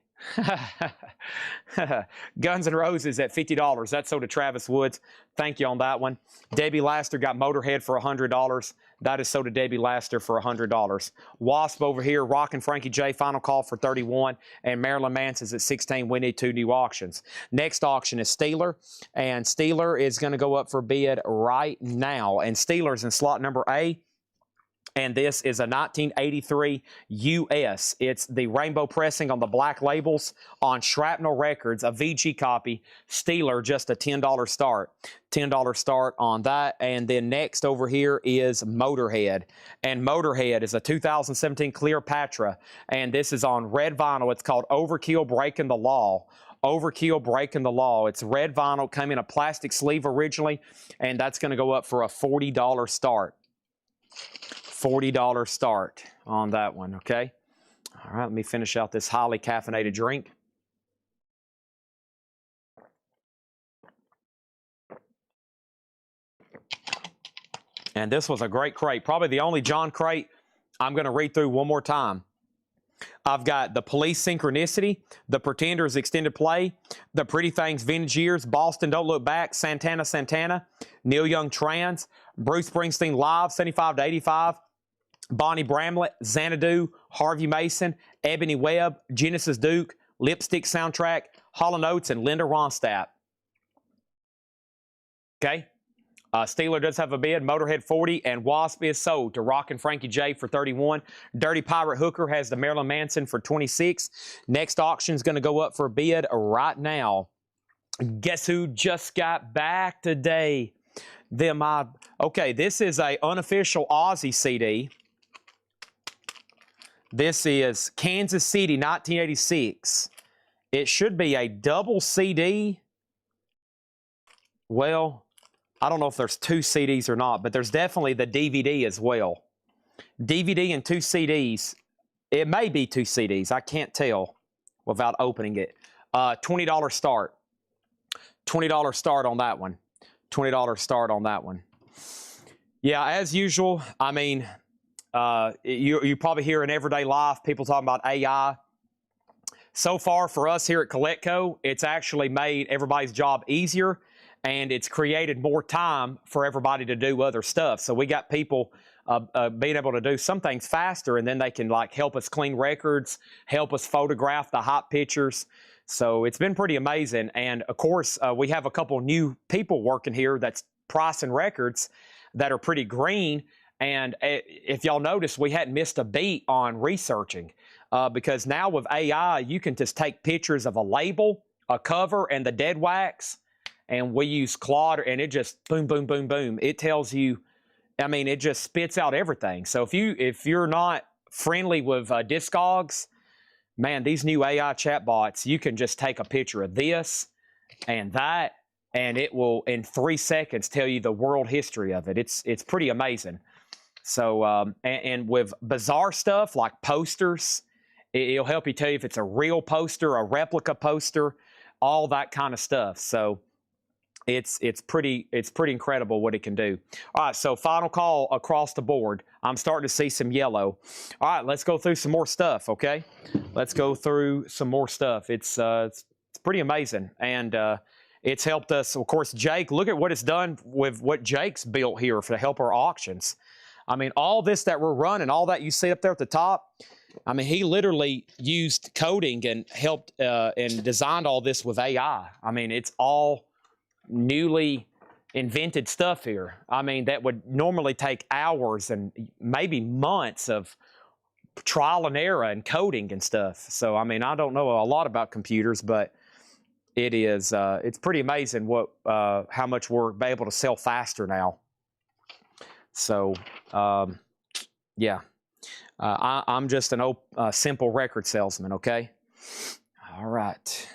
Guns N' Roses at $50. That's sold to Travis Woods. Thank you on that one. Debbie Laster got Motorhead for $100. That is sold to Debbie Laster for $100. Wasp over here, Rockin' Frankie J, final call for $31. And Marilyn Manson's at $16. We need 2 new auctions. Next auction is Steeler. And Steeler is going to go up for bid right now. And Steeler's in slot number A. And this is a 1983 US. It's the rainbow pressing on the black labels on Shrapnel Records, a VG copy. Steeler, just a $10 start. $10 start on that. And then next over here is Motorhead. And Motorhead is a 2017 Cleopatra. And this is on red vinyl. It's called Overkill Breaking the Law. Overkill Breaking the Law. It's red vinyl, came in a plastic sleeve originally. And that's going to go up for a $40 start. $40 start on that one, okay? All right, let me finish out this highly caffeinated drink. And this was a great crate, probably the only John crate I'm going to read through one more time. I've got the Police Synchronicity, the Pretenders Extended Play, the Pretty Things Vintage Years, Boston Don't Look Back, Santana, Neil Young Trans, Bruce Springsteen Live, 75 to 85, Bonnie Bramlett, Xanadu, Harvey Mason, Ebony Webb, Genesis Duke, Lipstick Soundtrack, Hall & Oates, and Linda Ronstadt. Okay? Steeler does have a bid, Motorhead 40, and Wasp is sold to Rockin' Frankie J for 31. Dirty Pirate Hooker has the Marilyn Manson for 26. Next auction is going to go up for a bid right now. Guess who just got back today? Okay, this is a unofficial Ozzy CD. This is Kansas City, 1986. It should be a double CD. well, I don't know if there's 2 CDs or not, but there's definitely the DVD as well. DVD and 2 CDs. It may be 2 CDs. I can't tell without opening it. $20 start. $20 start on that one. $20 start on that one. Yeah, as usual, I mean, you probably hear in everyday life people talking about AI. So far for us here at CollectCo, it's actually made everybody's job easier, and it's created more time for everybody to do other stuff. So we got people being able to do some things faster, and then they can like help us clean records, help us photograph the hot pictures. So it's been pretty amazing. And of course, we have a couple new people working here that's pricing records that are pretty green. And if y'all notice, we hadn't missed a beat on researching because now with AI, you can just take pictures of a label, a cover, and the dead wax. And we use Claude, and it just boom, boom, boom, boom. It tells you, I mean, it just spits out everything. So if you're not friendly with Discogs, man, these new AI chatbots, you can just take a picture of this and that, and it will, in 3 seconds, tell you the world history of it. It's pretty amazing. So, and with bizarre stuff like posters, it'll help you tell you if it's a real poster, a replica poster, all that kind of stuff. So it's pretty incredible what it can do. All right, so final call across the board. I'm starting to see some yellow. All right, let's go through some more stuff, okay? Let's go through some more stuff. It's pretty amazing, and it's helped us. Of course, Jake, look at what it's done with what Jake's built here to help our auctions. I mean, all this that we're running, all that you see up there at the top, I mean, he literally used coding and helped and designed all this with AI. I mean, it's all newly invented stuff here. I mean, that would normally take hours and maybe months of trial and error and coding and stuff. So, I mean, I don't know a lot about computers, but it is, it's pretty amazing what, how much we're able to sell faster now. So, yeah, I'm just an simple record salesman, okay? All right.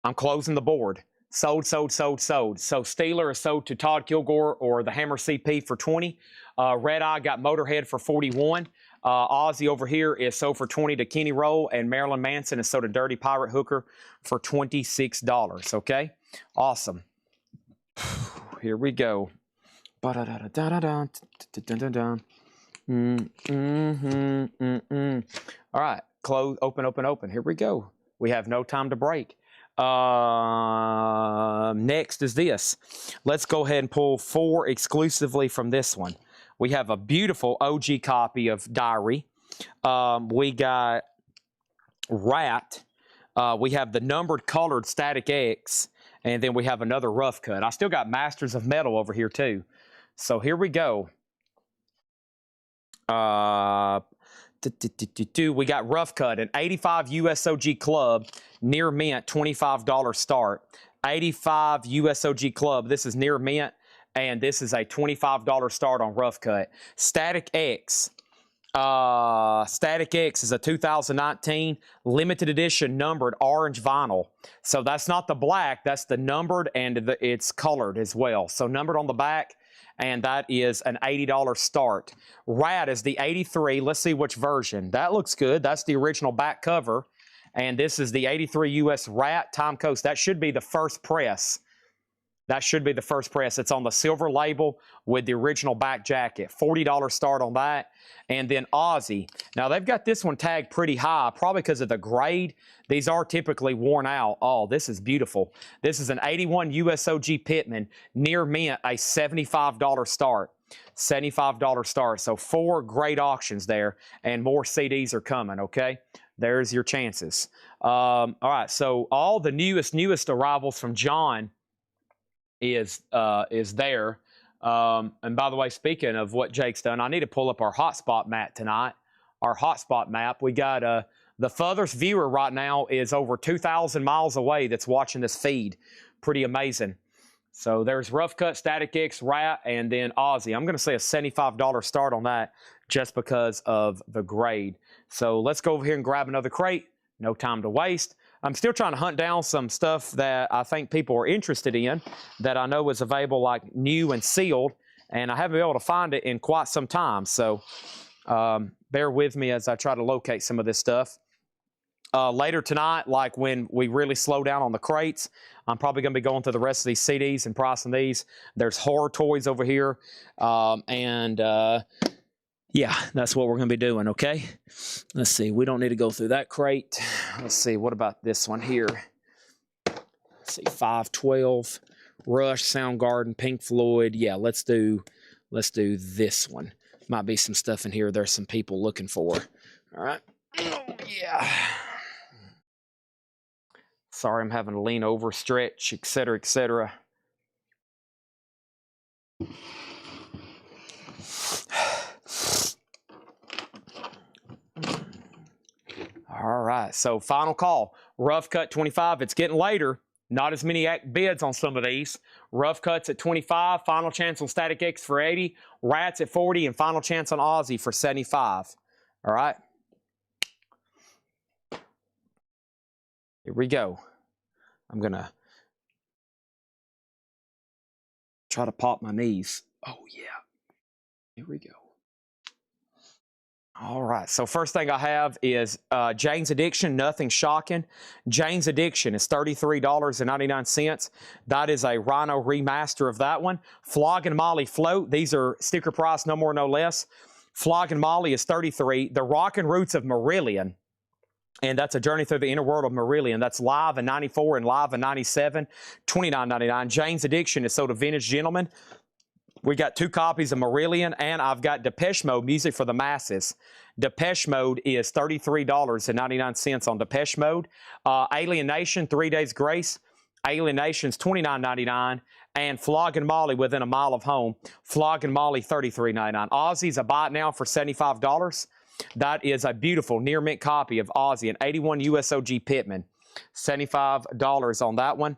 I'm closing the board. Sold, sold, sold, sold. So Steeler is sold to Todd Kilgore or the Hammer CP for 20. Red Eye got Motorhead for 41. Ozzy over here is sold for 20 to Kenny Roll, and Marilyn Manson is sold to Dirty Pirate Hooker for $26. Okay, awesome. Here we go. All right, close, open, open, open. Here we go. We have no time to break. Next is this. Let's go ahead and pull 4 exclusively from this one. We have a beautiful OG copy of Diary. We got Rat. We have the numbered colored Static X. And then we have another rough cut. I still got Masters of Metal over here too. So here we go. We got rough cut, an 85 USOG Club, near mint, $25 start. 85 USOG Club, this is near mint, and this is a $25 start on rough cut. Static X. Static X is a 2019 limited edition numbered orange vinyl. So that's not the black, that's the numbered, and it's colored as well. So numbered on the back, and that is an $80 start. Rat is the 83. Let's see which version. That looks good. That's the original back cover. And this is the 83 US Rat Time Coast. That should be the first press. That should be the first press. It's on the silver label with the original back jacket. $40 start on that. And then Ozzy. Now, they've got this one tagged pretty high, probably because of the grade. These are typically worn out. Oh, this is beautiful. This is an 81 USOG Pittman, near mint, a $75 start. $75 start. So 4 great auctions there, and more CDs are coming, okay? There's your chances. All right, so all the newest arrivals from John is there. And by the way, speaking of what Jake's done, I need to pull up our hotspot map tonight. Our hotspot map. We got the furthest viewer right now is over 2,000 miles away that's watching this feed. Pretty amazing. So there's Rough Cut, Static X, Rat, and then Ozzy. I'm going to say a $75 start on that just because of the grade. So let's go over here and grab another crate. No time to waste. I'm still trying to hunt down some stuff that I think people are interested in that I know is available, like new and sealed, and I haven't been able to find it in quite some time. So bear with me as I try to locate some of this stuff. Later tonight, like when we really slow down on the crates, I'm probably going to be going through the rest of these CDs and pricing these. There's horror toys over here, yeah, that's what we're going to be doing, okay? Let's see. We don't need to go through that crate. Let's see. What about this one here? Let's see. 512, Rush, Soundgarden, Pink Floyd. Yeah, let's do this one. Might be some stuff in here there's some people looking for. All right. Oh, yeah. Sorry, I'm having to lean over, stretch, etc., etc. All right, so final call. Rough cut 25. It's getting later. Not as many bids on some of these. Rough cuts at 25. Final chance on Static X for 80. Rats at 40. And final chance on Aussie for 75. All right. Here we go. I'm going to try to pop my knees. Oh, yeah. Here we go. All right, so first thing I have is Jane's Addiction, nothing shocking. Jane's Addiction is $33.99. That is a Rhino remaster of that one. Flogging Molly Float, these are sticker price, no more, no less. Flogging Molly is $33. The Rockin' Roots of Marillion, and that's a journey through the inner world of Marillion. That's live in 94 and live in 97, $29.99. Jane's Addiction is sold to Vintage Gentleman. We got 2 copies of Marillion, and I've got Depeche Mode, Music for the Masses. Depeche Mode is $33.99 on Depeche Mode. Alien Nation, 3 Days Grace. Alien Nation's $29.99. And Flogging Molly, Within a Mile of Home. Flogging Molly, $33.99. Aussie's a buy it now for $75. That is a beautiful near mint copy of Aussie, an 81 USOG Pittman. $75 on that one.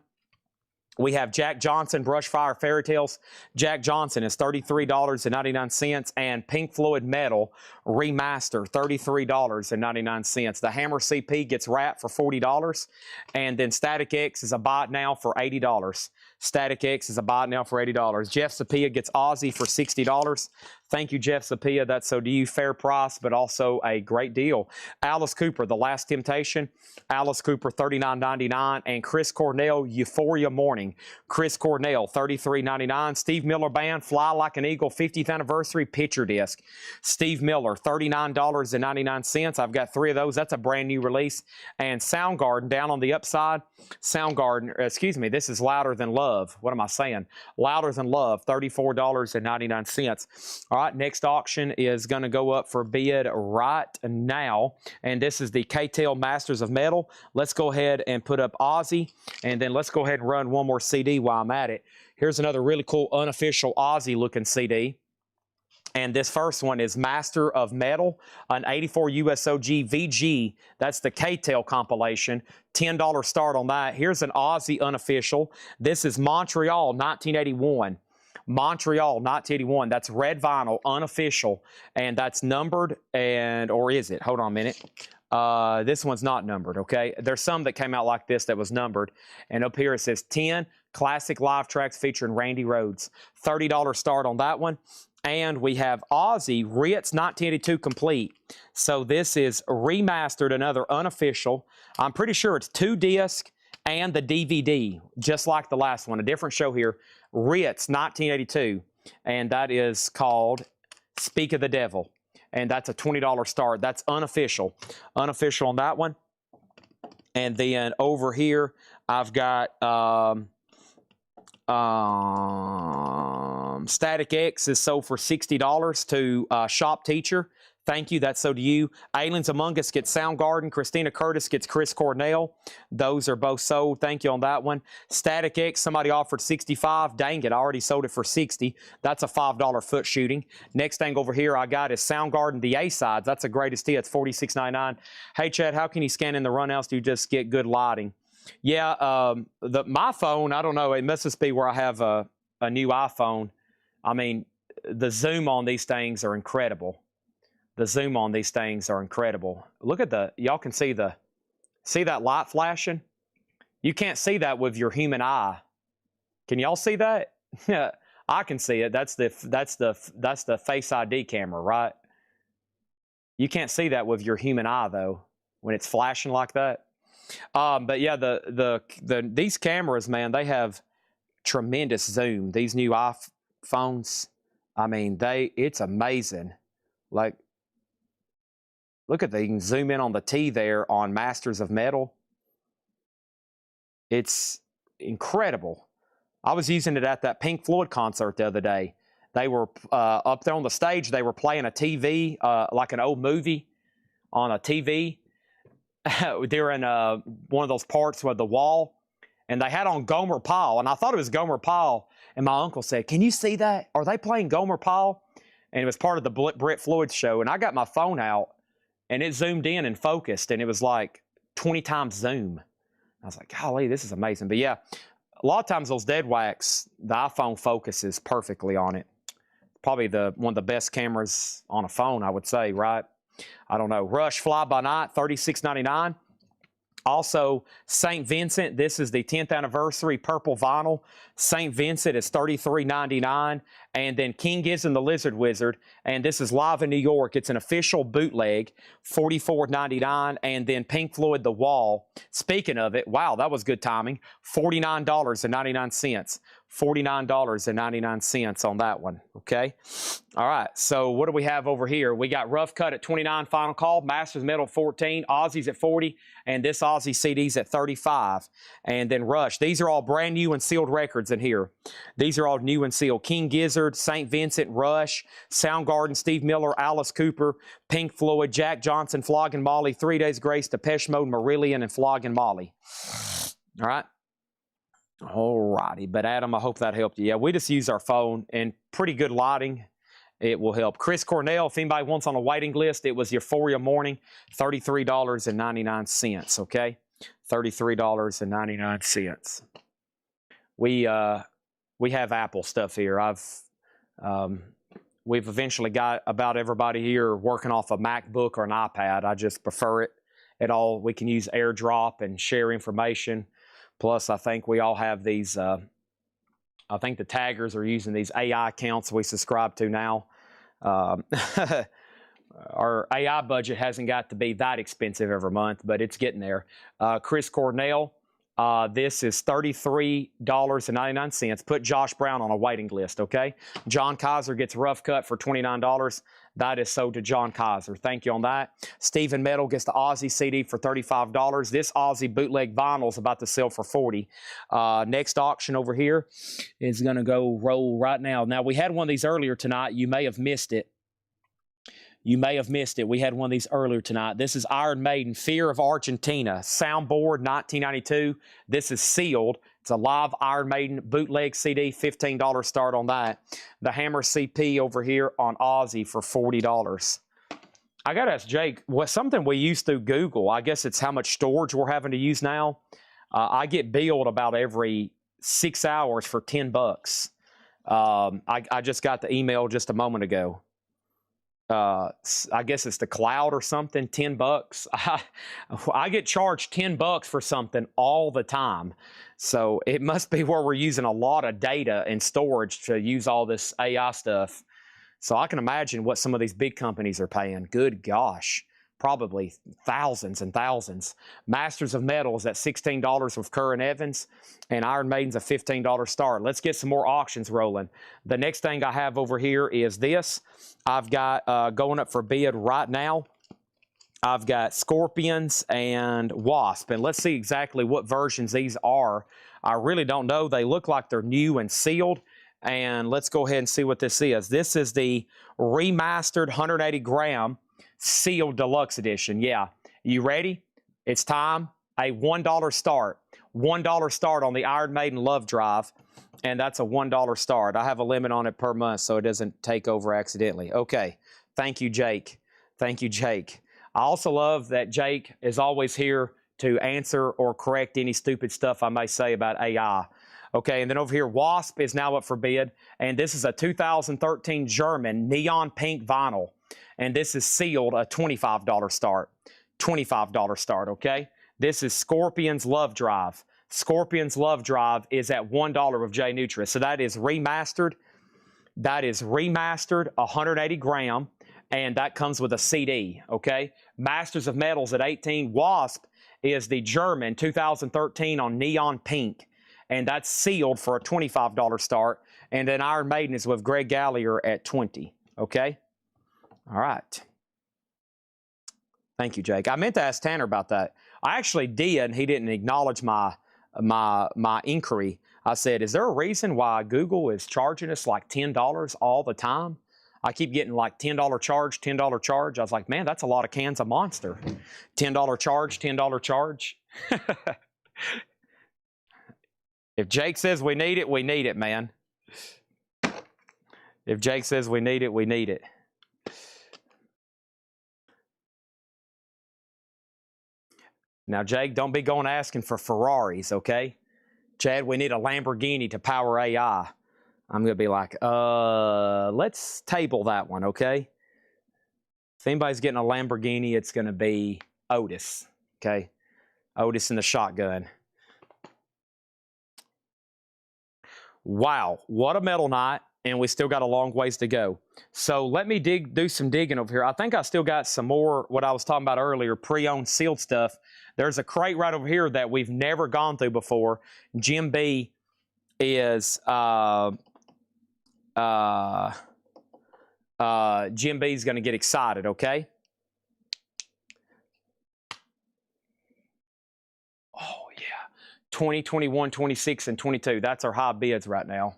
We have Jack Johnson, Brushfire Fairy Tales. Jack Johnson is $33.99. And Pink Floyd Metal Remaster, $33.99. The Hammer CP gets wrapped for $40. And then Static X is a buy it now for $80. Static X is a buy it now for $80. Jeff Sapia gets Aussie for $60. Thank you, Jeff Sapia. That's so to you, fair price, but also a great deal. Alice Cooper, The Last Temptation. Alice Cooper, $39.99. And Chris Cornell, Euphoria Morning. Chris Cornell, $33.99. Steve Miller Band, Fly Like an Eagle, 50th Anniversary Picture Disc. Steve Miller, $39.99. I've got 3 of those. That's a brand new release. And Soundgarden, down on the upside. Soundgarden, excuse me, this is Louder Than Love. What am I saying? Louder Than Love, $34.99. All right, next auction is going to go up for bid right now. And this is the K-Tel Masters of Metal. Let's go ahead and put up Aussie. And then let's go ahead and run one more CD while I'm at it. Here's another really cool unofficial Aussie looking CD. And this first one is Master of Metal, an 84 USOG VG. That's the K-Tel compilation. $10 start on that. Here's an Aussie unofficial. This is Montreal 1981. Montreal 1981. That's red vinyl, unofficial. And that's numbered, and, or is it? Hold on a minute. This one's not numbered, okay? There's some that came out like this that was numbered. And up here it says 10 classic live tracks featuring Randy Rhoads. $30 start on that one. And we have Aussie Ritz 1982 complete. So this is remastered, another unofficial. I'm pretty sure it's 2 disc and the DVD, just like the last one. A different show here. Ritz 1982. And that is called Speak of the Devil. And that's a $20 start. That's unofficial. Unofficial on that one. And then over here, I've got Static X is sold for $60 to Shop Teacher. Thank you. That's so to you. Aliens Among Us gets Soundgarden. Christina Curtis gets Chris Cornell. Those are both sold. Thank you on that one. Static X, somebody offered $65. Dang it, I already sold it for $60. That's a $5 foot shooting. Next thing over here I got is Soundgarden, the A-Sides. That's a greatest hits, $46.99. Hey, Chad, how can you scan in the runouts? Do you just get good lighting? Yeah, my phone, I don't know. It must just be where I have a new iPhone. I mean, the zoom on these things are incredible. The zoom on these things are incredible. Look at y'all can see the See that light flashing? You can't see that with your human eye. Can y'all see that? Yeah, I can see it. That's the Face ID camera, right? You can't see that with your human eye though when it's flashing like that. But yeah, these cameras, man, they have tremendous zoom. These new iPhones, I mean, it's amazing. Like, look at that. You can zoom in on the T there on Masters of Metal. It's incredible. I was using it at that Pink Floyd concert the other day. They were up there on the stage. They were playing a TV, like an old movie on a TV during one of those parts with the wall. And they had on Gomer Pyle. And I thought it was Gomer Pyle. And my uncle said, "Can you see that? Are they playing Gomer Pyle?" And it was part of the Brett Floyd show. And I got my phone out, and it zoomed in and focused. And it was like 20 times zoom. I was like, golly, this is amazing. But yeah, a lot of times those dead wax, the iPhone focuses perfectly on it. Probably one of the best cameras on a phone, I would say, right? I don't know. Rush Fly By Night, $36.99. Also, St. Vincent, this is the 10th anniversary purple vinyl. St. Vincent is $33.99. And then King Gizzard and the Lizard Wizard, and this is live in New York. It's an official bootleg, $44.99. And then Pink Floyd, The Wall. Speaking of it, wow, that was good timing. $49.99. $49.99 on that one, okay? All right, so what do we have over here? We got Rough Cut at 29, Final Call, Masters Metal at 14, Aussies at 40, and this Aussie CD's at 35. And then Rush. These are all brand new and sealed records in here. These are all new and sealed. King Gizzard, St. Vincent, Rush, Soundgarden, Steve Miller, Alice Cooper, Pink Floyd, Jack Johnson, Flogging Molly, 3 Days Grace, Depeche Mode, Marillion, and Flogging Molly. All right. All righty. But Adam, I hope that helped you. Yeah, we just use our phone and pretty good lighting. It will help. Chris Cornell, if anybody wants on a waiting list, it was Euphoria Morning, $33.99, okay? $33.99. We have Apple stuff here. We've eventually got about everybody here working off a MacBook or an iPad. I just prefer it at all. We can use AirDrop and share information. Plus, I think we all have these, I think the taggers are using these AI accounts we subscribe to now. Our AI budget hasn't got to be that expensive every month, but it's getting there. Chris Cornell, this is $33.99. Put Josh Brown on a waiting list, okay? John Kaiser gets Rough Cut for $29. That is sold to John Kaiser. Thank you on that. Stephen Metal gets the Aussie CD for $35. This Aussie bootleg vinyl is about to sell for $40. Next auction over here is going to go roll right now. Now, we had one of these earlier tonight. You may have missed it. You may have missed it. We had one of these earlier tonight. This is Iron Maiden, Fear of Argentina, soundboard, 1992. This is sealed. It's a live Iron Maiden bootleg CD, $15 start on that. The Hammer CP over here on Aussie for $40. I got to ask Jake, what's something we used to Google? I guess it's how much storage we're having to use now. I get billed about every 6 hours for $10. I just got the email just a moment ago. I guess it's the cloud or something, $10. I get charged $10 for something all the time. So it must be where we're using a lot of data and storage to use all this AI stuff. So I can imagine what some of these big companies are paying. Good gosh, probably thousands and thousands. Masters of Metal is at $16 with Kerr and Evans, and Iron Maiden's a $15 start. Let's get some more auctions rolling. The next thing I have over here is this. I've got going up for bid right now. I've got Scorpions and Wasp, and let's see exactly what versions these are. I really don't know. They look like they're new and sealed, and let's go ahead and see what this is. This is the remastered 180 gram sealed deluxe edition. Yeah, you ready? It's time. A $1 start. $1 start on the Iron Maiden Love Drive, and that's a $1 start. I have a limit on it per month so it doesn't take over accidentally. Okay, thank you, Jake. Thank you, Jake. I also love that Jake is always here to answer or correct any stupid stuff I may say about AI. Okay, and then over here, Wasp is now up for bid, and this is a 2013 German neon pink vinyl, and this is sealed, a $25 start. $25 start, okay? This is Scorpion's Love Drive. Scorpion's Love Drive is at $1 with J Nutria. So that is remastered. That is remastered, 180 gram, and that comes with a CD, okay? Masters of Metals at 18. Wasp is the German 2013 on neon pink, and that's sealed for a $25 start. And then Iron Maiden is with Greg Gallagher at 20, okay? All right. Thank you, Jake. I meant to ask Tanner about that. I actually did, and he didn't acknowledge my inquiry. I said, is there a reason why Google is charging us like $10 all the time? I keep getting like $10 charge, $10 charge. I was like, man, that's a lot of cans of Monster. $10 charge, $10 charge. If Jake says we need it, man. If Jake says we need it, we need it. Now, Jake, don't be going asking for Ferraris, okay? Chad, we need a Lamborghini to power AI. I'm going to be like, let's table that one, okay? If anybody's getting a Lamborghini, it's going to be Otis, okay? Otis in the shotgun. Wow, what a metal night, and we still got a long ways to go. So let me do some digging over here. I think I still got some more, what I was talking about earlier, pre-owned sealed stuff. There's a crate right over here that we've never gone through before. Jim B is Jim B's going to get excited, okay? Oh yeah, 20, 21, 26, and 22. That's our high bids right now.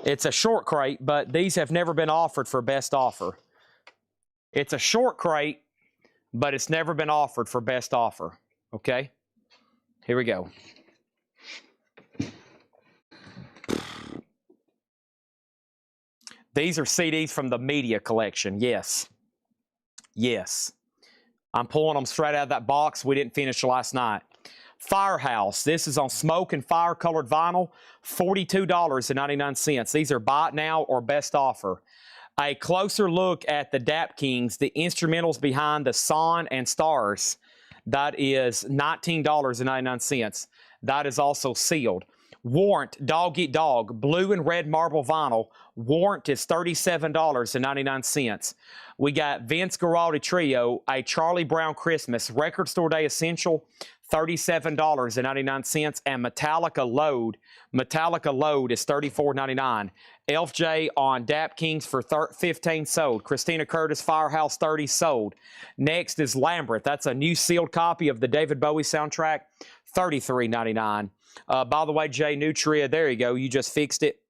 It's a short crate, but these have never been offered for best offer. It's a short crate, but it's never been offered for best offer. Okay? Here we go. These are CDs from the media collection. Yes. Yes. I'm pulling them straight out of that box. We didn't finish last night. Firehouse. This is on smoke and fire colored vinyl. $42.99. These are buy it now or best offer. A closer look at the Dap Kings, the instrumentals behind the Son and Stars. That is $19.99. That is also sealed. Warrant, Dog Eat Dog, blue and red marble vinyl. Warrant is $37.99. We got Vince Guaraldi Trio, a Charlie Brown Christmas, Record Store Day Essential, $37.99. And Metallica Load is $34.99. Elf J on Dap Kings for $15 sold. Christina Curtis Firehouse 30 sold. Next is Lambert. That's a new sealed copy of the David Bowie soundtrack, $33.99. By the way, J Nutria, there you go. You just fixed it.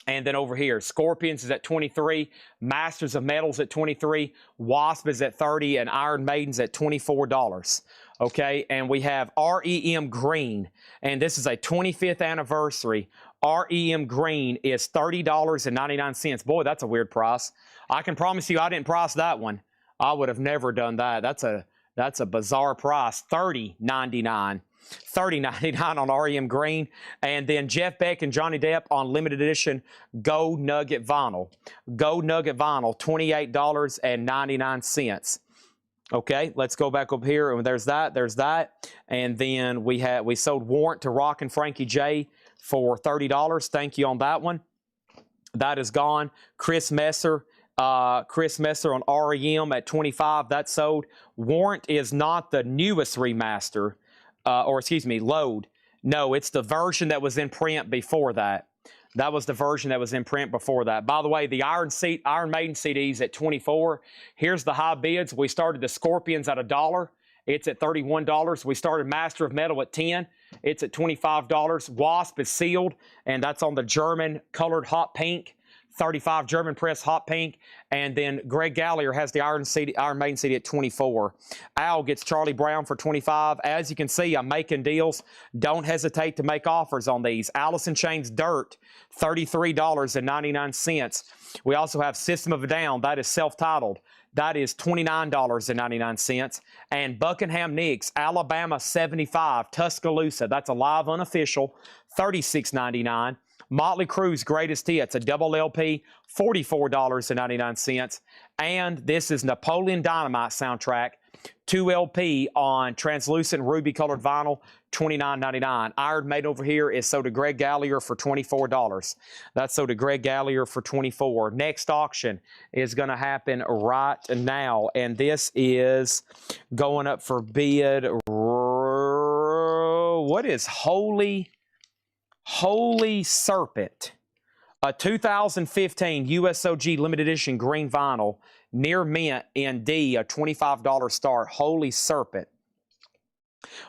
And then over here, Scorpions is at 23, Masters of Metals at 23, Wasp is at 30, and Iron Maiden's at $24. Okay, and we have REM Green, and this is a 25th anniversary. REM Green is $30.99. Boy, that's a weird price. I can promise you I didn't price that one. I would have never done that. That's a bizarre price. $30.99. $30.99 on REM Green. And then Jeff Beck and Johnny Depp on limited edition Gold Nugget Vinyl. Gold Nugget Vinyl, $28.99. Okay, let's go back up here. And there's that. And then we sold Warrant to Rock and Frankie J for $30. Thank you on that one. That is gone. Chris Messer on REM at $25. That sold. Warrant is not the newest remaster. Load. No, it's the version that was in print before that. That was the version that was in print before that. By the way, the Iron Maiden CDs at $24. Here's the high bids. We started the Scorpions at $1. It's at $31. We started Master of Metal at $10. It's at $25. Wasp is sealed, and that's on the German colored hot pink. 35 German press hot pink. And then Greg Gallagher has the Iron Maiden CD at 24. Al gets Charlie Brown for 25. As you can see, I'm making deals. Don't hesitate to make offers on these. Alice in Chains Dirt, $33.99. We also have System of a Down. That is self-titled. That is $29.99. And Buckingham Nicks, Alabama 75, Tuscaloosa. That's a live unofficial, $36.99. Motley Crue's Greatest Hits, a double LP, $44.99. And this is Napoleon Dynamite soundtrack, 2 LP on translucent ruby colored vinyl, $29.99. Iron Maiden over here is sold to Greg Gallier for $24. That's sold to Greg Gallier for $24. Next auction is going to happen right now, and this is going up for bid. What is Holy Serpent? A 2015 USOG limited edition green vinyl, near mint in D, a $25 start. Holy Serpent.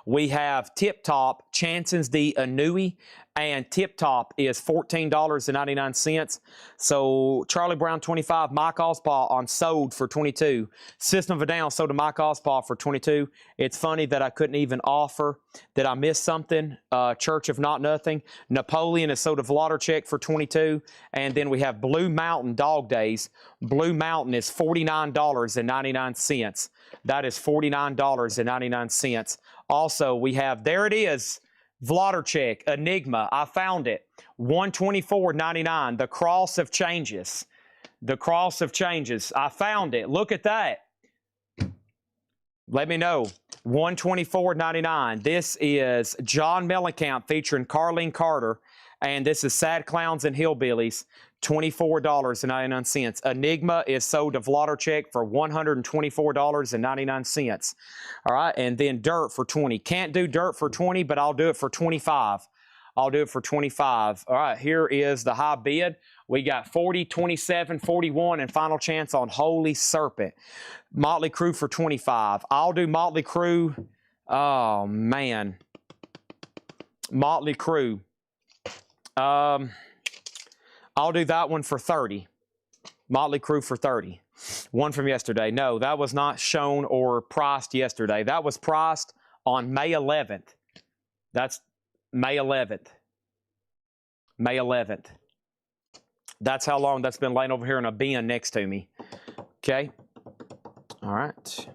We have Tip Top, Chanson's the Anui, and Tip Top is $14.99. So Charlie Brown 25, Mike Ospaw on sold for 22. System of a Down sold to Mike Ospaw for 22. It's funny that I couldn't even offer. Did I miss something? Church of Not Nothing. Napoleon is sold to Vladarchek for 22. And then we have Blue Mountain Dog Days. Blue Mountain is $49.99. That is $49.99. Also, we have, there it is, Vladarchek, Enigma. I found it. $124.99. The Cross of Changes. The Cross of Changes. I found it. Look at that. Let me know. $124.99. This is John Mellencamp featuring Carlene Carter. And this is Sad Clowns and Hillbillies. $24.99. Enigma is sold to Vladarchek for $124.99. All right, and then Dirt for 20. Can't do Dirt for 20, but I'll do it for 25. I'll do it for 25. All right, here is the high bid. We got 40, 27, 41, and final chance on Holy Serpent. Motley Crue for 25. I'll do Motley Crue. Oh, man. Motley Crue. I'll do that one for 30. Motley Crue for 30. One from yesterday. No, that was not shown or priced yesterday. That was priced on May 11th. That's May 11th. May 11th. That's how long that's been laying over here in a bin next to me. Okay. All right.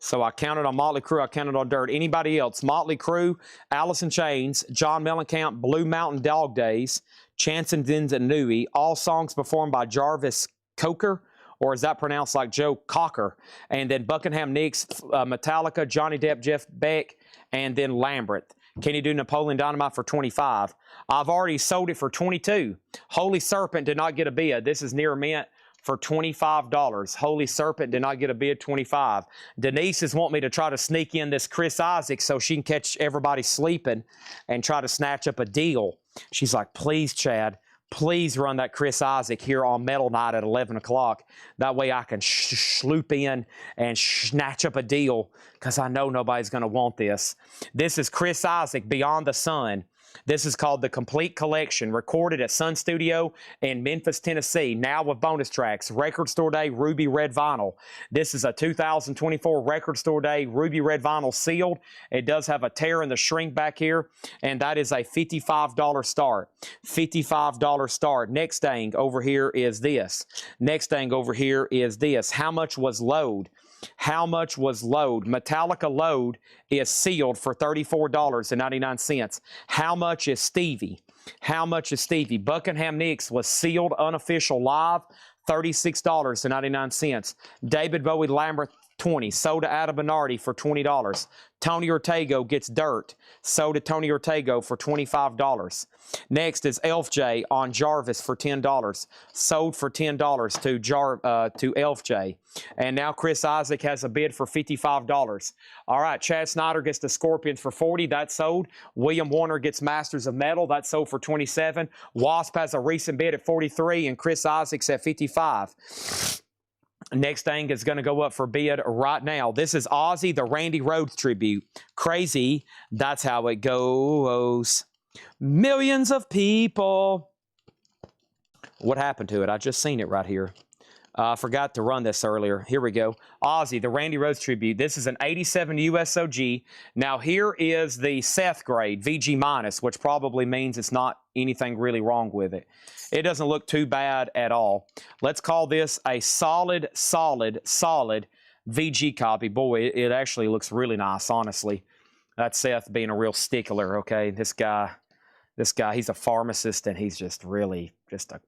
So I counted on Motley Crue, I counted on Dirt. Anybody else? Motley Crue, Alice in Chains, John Mellencamp, Blue Mountain Dog Days, Chanson Dins and Nui, all songs performed by Jarvis Cocker, or is that pronounced like Joe Cocker? And then Buckingham Nicks, Metallica, Johnny Depp, Jeff Beck, and then Lambert. Can you do Napoleon Dynamite for 25? I've already sold it for 22. Holy Serpent did not get a bid. This is near mint for $25. Holy Serpent did not get a bid, 25. Denise is wanting me to try to sneak in this Chris Isaac so she can catch everybody sleeping and try to snatch up a deal. She's like, please, Chad, please run that Chris Isaac here on Metal Night at 11 o'clock. That way I can sloop in and snatch up a deal because I know nobody's going to want this. This is Chris Isaac, Beyond the Sun. This is called The Complete Collection, recorded at Sun Studio in Memphis, Tennessee, now with bonus tracks, Record Store Day Ruby Red Vinyl. This is a 2024 Record Store Day Ruby Red Vinyl sealed. It does have a tear in the shrink back here, and that is a $55 start. $55 start. Next thing over here is this. Next thing over here is this. How much was Load? How much was Load? Metallica Load is sealed for $34.99. How much is Stevie? How much is Stevie? Buckingham Nicks was sealed unofficial live, $36.99. David Bowie Lambert 20, sold to Adam Bernardi for $20. Tony Ortega gets Dirt, sold to Tony Ortega for $25. Next is Elf J on Jarvis for $10, sold for $10 to Elf J. And now Chris Isaac has a bid for $55. All right, Chad Snyder gets the Scorpions for $40, that's sold. William Warner gets Masters of Metal, that's sold for $27. Wasp has a recent bid at $43, and Chris Isaac's at $55. Next thing is going to go up for bid right now. This is Ozzy, the Randy Rhoads tribute. Crazy, that's how it goes. Millions of people. What happened to it? I just seen it right here. I forgot to run this earlier. Here we go. Ozzy, the Randy Rhoads tribute. This is an 87 USOG. Now here is the Seth grade, VG minus, which probably means it's not anything really wrong with it. It doesn't look too bad at all. Let's call this a solid VG copy. Boy, it actually looks really nice, honestly. That's Seth being a real stickler, okay? This guy, he's a pharmacist, and he's just really just a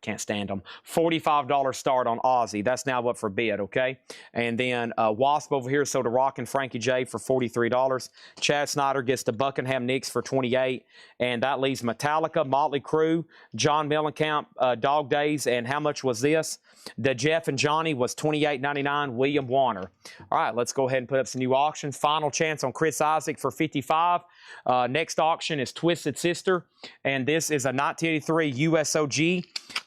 can't stand him. $45 start on Aussie. That's now up for bid, okay? And then Wasp over here sold to Rock and Frankie J for $43. Chad Snyder gets the Buckingham Nicks for $28. And that leaves Metallica, Motley Crue, John Mellencamp, Dog Days, and how much was this? The Jeff and Johnny was $28.99. William Warner. All right, let's go ahead and put up some new auctions. Final chance on Chris Isaac for $55. Next auction is Twisted Sister, and this is a 1983 USOG,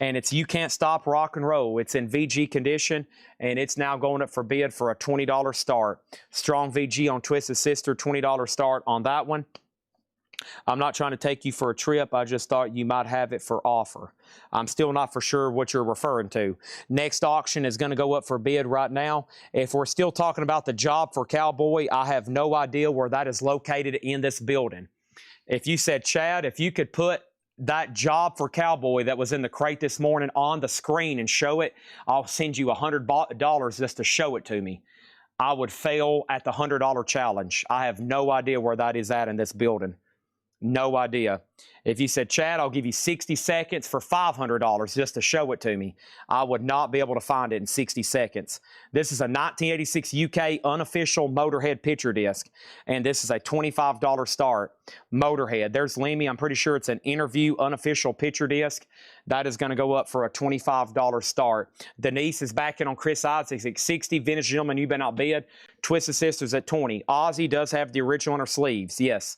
and it's You Can't Stop Rock and Roll. It's in VG condition, and it's now going up for bid for a $20 start. Strong VG on Twisted Sister, $20 start on that one. I'm not trying to take you for a trip. I just thought you might have it for offer. I'm still not for sure what you're referring to. Next auction is going to go up for bid right now. If we're still talking about the job for Cowboy, I have no idea where that is located in this building. If you said, Chad, if you could put that job for Cowboy that was in the crate this morning on the screen and show it, I'll send you $100 just to show it to me. I would fail at the $100 challenge. I have no idea where that is at in this building. No idea. If you said, Chad, I'll give you 60 seconds for $500 just to show it to me, I would not be able to find it in 60 seconds. This is a 1986 UK unofficial Motorhead picture disc, and this is a $25 start. Motorhead. There's Lemmy. I'm pretty sure it's an interview unofficial picture disc. That is going to go up for a $25 start. Denise is backing on Chris Isaacs at 60. Vintage Gentleman, you've been outbid. Twisted Sisters at 20. Ozzy does have the original on her sleeves. Yes.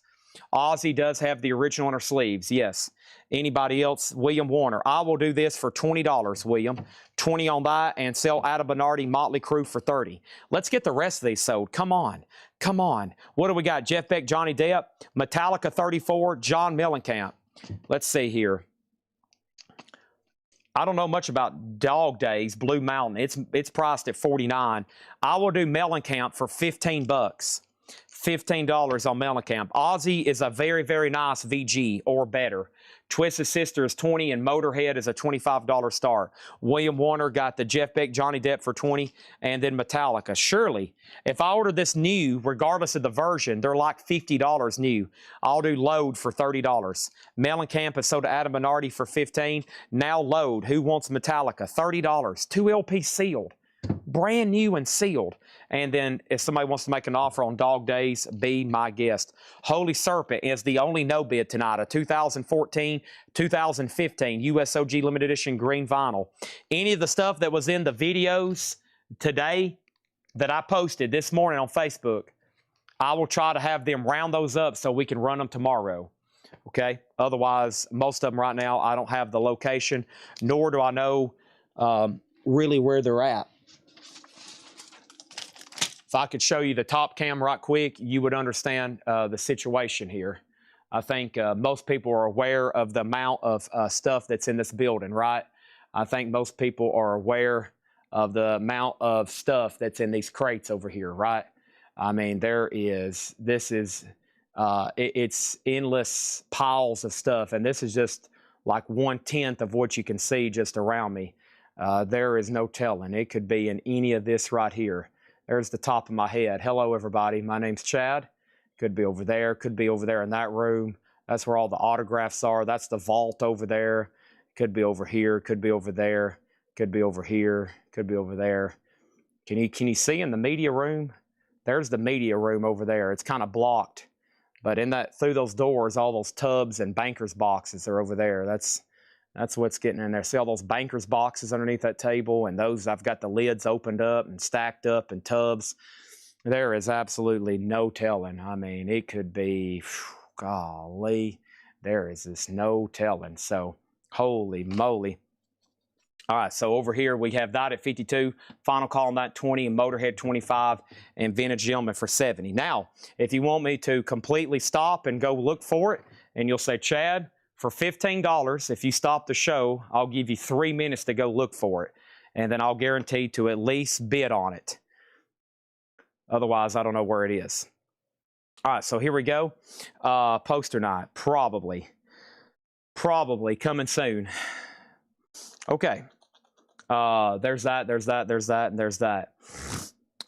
Ozzy does have the original on her sleeves, yes. Anybody else? William Warner. I will do this for $20, William. 20 on that, and sell Adam Bernardi, Motley Crue for 30. Let's get the rest of these sold. Come on. Come on. What do we got? Jeff Beck, Johnny Depp, Metallica 34, John Mellencamp. Let's see here. I don't know much about Dog Days, Blue Mountain. It's priced at $49. I will do Mellencamp for $15. $15 on Mellencamp. Ozzy is a very, very nice VG or better. Twisted Sister is $20, and Motorhead is a $25 start. William Warner got the Jeff Beck, Johnny Depp for $20, and then Metallica. Surely, if I order this new, regardless of the version, they're like $50 new. I'll do Load for $30. Mellencamp is sold to Adam Bernardi for $15. Now Load. Who wants Metallica? $30. 2 LP sealed. Brand new and sealed. And then if somebody wants to make an offer on Dog Days, be my guest. Holy Serpent is the only no bid tonight. A 2014, 2015 USOG limited edition green vinyl. Any of the stuff that was in the videos today that I posted this morning on Facebook, I will try to have them round those up so we can run them tomorrow. Okay? Otherwise, most of them right now, I don't have the location, nor do I know really where they're at. If I could show you the top cam right quick, you would understand the situation here. I think most people are aware of the amount of stuff that's in this building, right? I think most people are aware of the amount of stuff that's in these crates over here, right? I mean, it's endless piles of stuff, and this is just like 1/10 of what you can see just around me. There is no telling. It could be in any of this right here. There's the top of my head. Hello, everybody. My name's Chad. Could be over there. Could be over there in that room. That's where all the autographs are. That's the vault over there. Could be over here. Could be over there. Could be over here. Could be over there. Can you see in the media room? There's the media room over there. It's kind of blocked. But through those doors, all those tubs and bankers boxes are over there. That's what's getting in there. See all those bankers boxes underneath that table, and those, I've got the lids opened up and stacked up in tubs. There is absolutely no telling. I mean, it could be, golly, there is just no telling. So, holy moly. All right, so over here we have that at 52, Final Call on that 20, and Motorhead 25, and Vintage Gentleman for 70. Now, if you want me to completely stop and go look for it, and you'll say, Chad, for $15, if you stop the show, I'll give you 3 minutes to go look for it. And then I'll guarantee to at least bid on it. Otherwise, I don't know where it is. All right, so here we go. Poster night, probably coming soon. Okay. There's that, and there's that.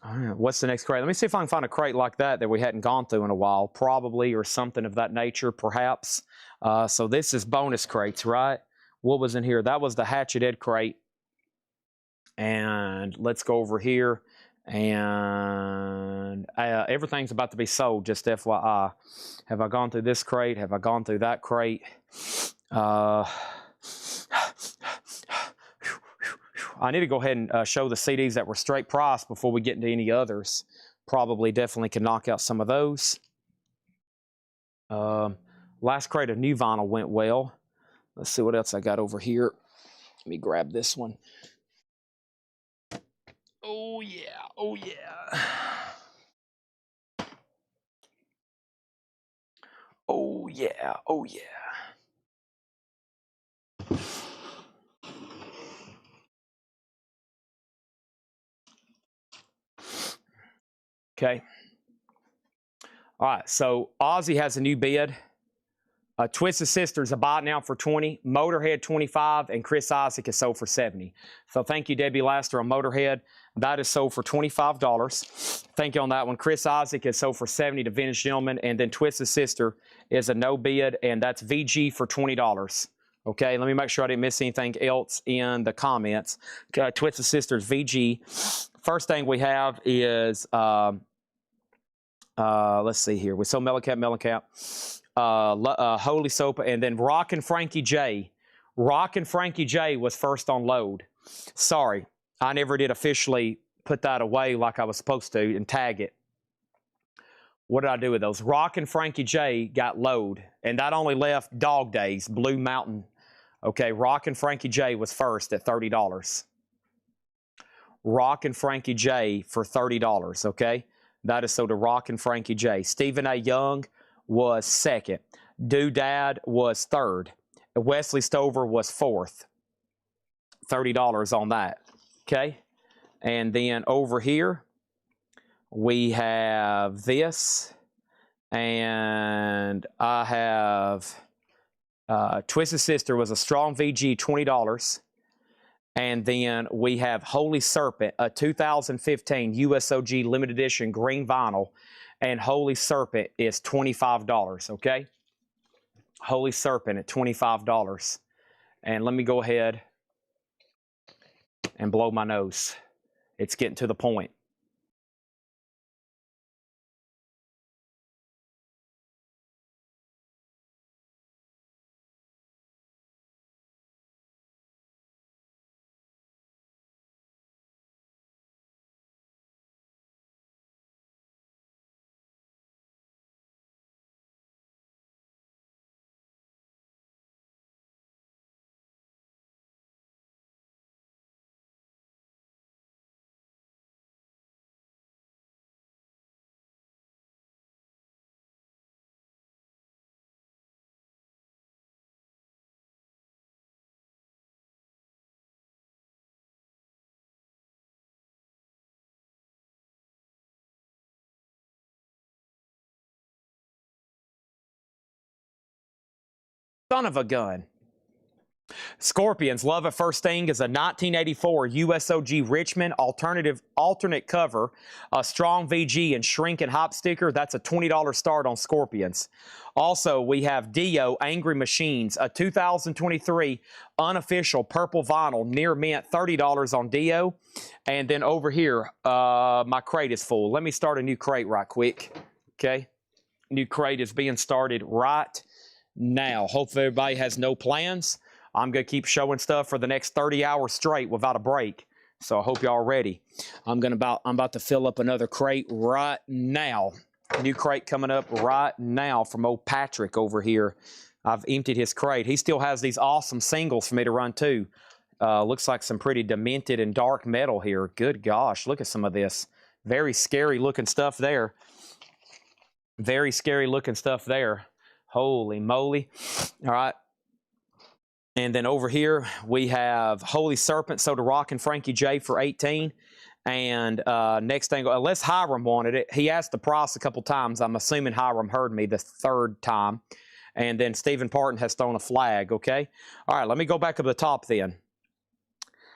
All right, what's the next crate? Let me see if I can find a crate like that we hadn't gone through in a while, probably, or something of that nature, perhaps. So this is bonus crates, right? What was in here? That was the Hatchet Ed crate. And let's go over here. And everything's about to be sold, just FYI. Have I gone through this crate? Have I gone through that crate? I need to go ahead and show the CDs that were straight price before we get into any others. Probably definitely can knock out some of those. Last crate of new vinyl went well. Let's see what else I got over here. Let me grab this one. Oh, yeah. Oh, yeah. Oh, yeah. Oh, yeah. Okay. All right, so Ozzy has a new bid. Twisted Sisters a buy now for 20, Motorhead 25, and Chris Isaac is sold for 70. So thank you, Debbie Laster on Motorhead. That is sold for $25. Thank you on that one. Chris Isaac is sold for 70 to Vintage Gentleman, and then Twisted Sister is a no bid, and that's VG for $20. Okay, let me make sure I didn't miss anything else in the comments. Twisted Sisters VG. First thing we have is let's see here. We sold Mellencamp. Holy Soap, and then Rockin' Frankie J. Rockin' Frankie J was first on load. Sorry, I never did officially put that away like I was supposed to and tag it. What did I do with those? Rockin' Frankie J got load, and that only left Dog Days, Blue Mountain. Okay, Rockin' Frankie J was first at $30. Rockin' Frankie J for $30, okay? That is so to Rockin' Frankie J. Stephen A. Young was second. Doodad was third. Wesley Stover was fourth. $30 on that. Okay. And then over here, we have this. And I have Twisted Sister was a strong VG, $20. And then we have Holy Serpent, a 2015 USOG limited edition green vinyl. And Holy Serpent is $25, okay? Holy Serpent at $25. And let me go ahead and blow my nose. It's getting to the point. Son of a gun. Scorpions, Love at First Sting is a 1984 USOG Richmond alternate cover, a strong VG and shrink and hop sticker. That's a $20 start on Scorpions. Also, we have Dio Angry Machines, a 2023 unofficial purple vinyl near mint, $30 on Dio. And then over here, my crate is full. Let me start a new crate right quick. Okay, new crate is being started right now. Hopefully everybody has no plans. I'm going to keep showing stuff for the next 30 hours straight without a break. So I hope y'all are ready. I'm about to fill up another crate right now. New crate coming up right now from old Patrick over here. I've emptied his crate. He still has these awesome singles for me to run too. Looks like some pretty demented and dark metal here. Good gosh, look at some of this. Very scary looking stuff there. Very scary looking stuff there. Holy moly. All right. And then over here, we have Holy Serpent, so to Rockin' Frankie J for 18. And next thing, unless Hiram wanted it, he asked the price a couple times. I'm assuming Hiram heard me the third time. And then Stephen Parton has thrown a flag, okay? All right, let me go back up to the top then.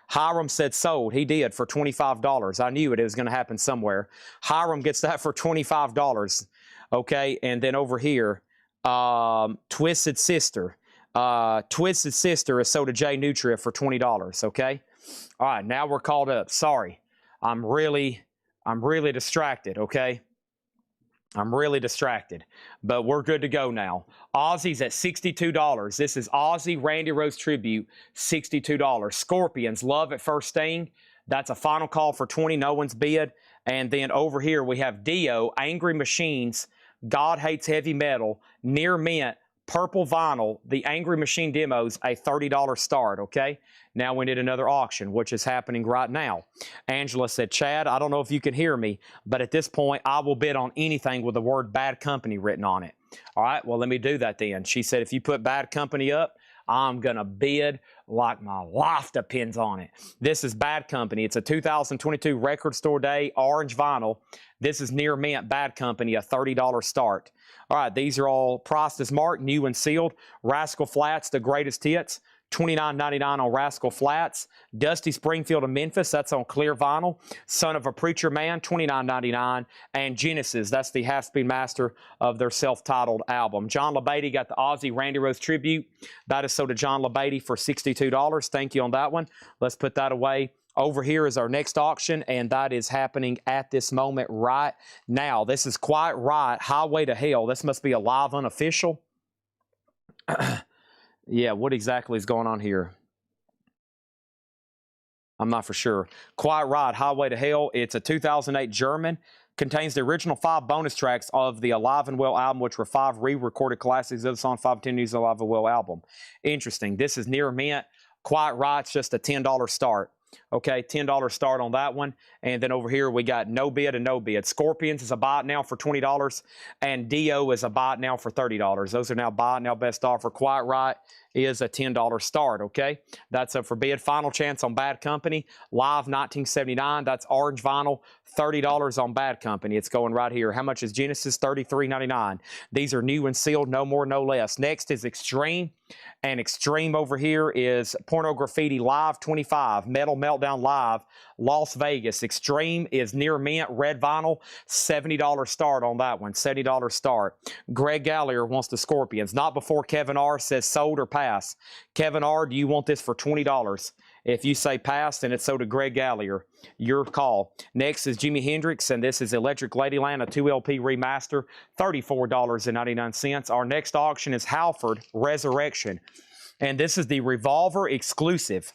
Hiram said sold. He did for $25. I knew it. It was going to happen somewhere. Hiram gets that for $25. Okay, and then over here, Twisted Sister. Twisted Sister is sold to J Nutria for $20. Okay. All right, now we're caught up. Sorry, I'm really distracted. Okay. I'm really distracted, but we're good to go now. Aussie's at $62. This is Aussie Randy Rose Tribute, $62. Scorpions, Love at First Sting. That's a final call for 20. No one's bid. And then over here we have Dio, Angry Machines, God Hates Heavy Metal, Near Mint, Purple Vinyl, the Angry Machine demos, a $30 start, okay? Now we need another auction, which is happening right now. Angela said, Chad, I don't know if you can hear me, but at this point, I will bid on anything with the word Bad Company written on it. All right, well, let me do that then. She said, if you put Bad Company up, I'm going to bid like my life depends on it. This is Bad Company. It's a 2022 Record Store Day orange vinyl. This is Near Mint Bad Company, a $30 start. All right, these are all priced as marked, new and sealed. Rascal Flatts, the greatest hits. $29.99 on Rascal Flatts. Dusty Springfield of Memphis, that's on clear vinyl. Son of a Preacher Man, $29.99. And Genesis, that's the half-speed master of their self-titled album. John LeBeatty got the Aussie Randy Rose Tribute. That is sold to John LeBeatty for $62. Thank you on that one. Let's put that away. Over here is our next auction, and that is happening at this moment right now. This is Quite Right, Highway to Hell. This must be a live unofficial. Yeah, what exactly is going on here? I'm not for sure. Quite Right, Highway to Hell. It's a 2008 German. Contains the original 5 bonus tracks of the Alive and Well album, which were 5 re-recorded classics of the song 510 News Alive and Well album. Interesting. This is Near Mint. Quite Right's just a $10 start. Okay, $10 start on that one. And then over here we got No Bid and No Bid. Scorpions is a buy it now for $20, and Dio is a buy it now for $30. Those are now buy it now best offer. Quite Right is a $10 start, okay? That's up for bid. Final chance on Bad Company. Live 1979, that's orange vinyl, $30 on Bad Company. It's going right here. How much is Genesis? $33.99. These are new and sealed, no more, no less. Next is Extreme, and Extreme over here is Porno Graffiti Live 25, Metal Meltdown Live, Las Vegas. Extreme is Near Mint, red vinyl, $70 start on that one, $70 start. Greg Gallagher wants the Scorpions. Not before Kevin R says sold or pass. Kevin R, do you want this for $20? If you say pass, then it's sold to Greg Gallagher. Your call. Next is Jimi Hendrix, and this is Electric Ladyland, a 2LP remaster, $34.99. Our next auction is Halford Resurrection, and this is the Revolver exclusive.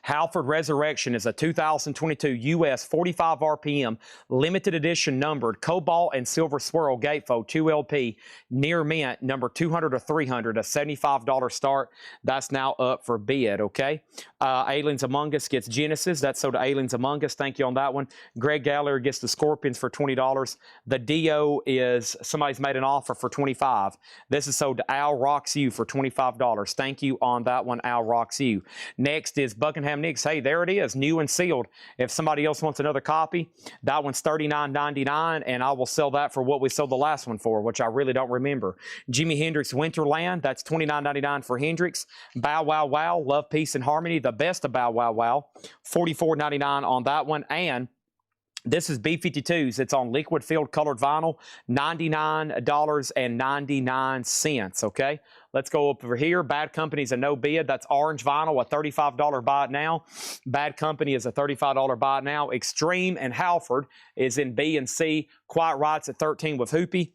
Halford Resurrection is a 2022 US 45 RPM limited edition numbered cobalt and silver swirl gatefold 2LP Near Mint number 200 or 300, a $75 start. That's now up for bid, okay? Aliens Among Us gets Genesis. That's sold to Aliens Among Us. Thank you on that one. Greg Gallagher gets the Scorpions for $20. The Dio is somebody's made an offer for $25. This is sold to Al Rocks You for $25. Thank you on that one, Al Rocks You. Next is Buckingham Nicks. Hey, there it is, new and sealed. If somebody else wants another copy, that one's $39.99, and I will sell that for what we sold the last one for, which I really don't remember. Jimi Hendrix Winterland, that's $29.99 for Hendrix. Bow Wow Wow, Love, Peace, and Harmony, the best of Bow Wow Wow, $44.99 on that one. And this is B-52s. It's on liquid filled colored vinyl, $99.99, okay? Let's go up over here. Bad Company's a no bid. That's orange vinyl, a $35 buy it now. Bad Company is a $35 buy it now. Extreme and Halford is in B and C. Quite Right's at $13 with Hoopy.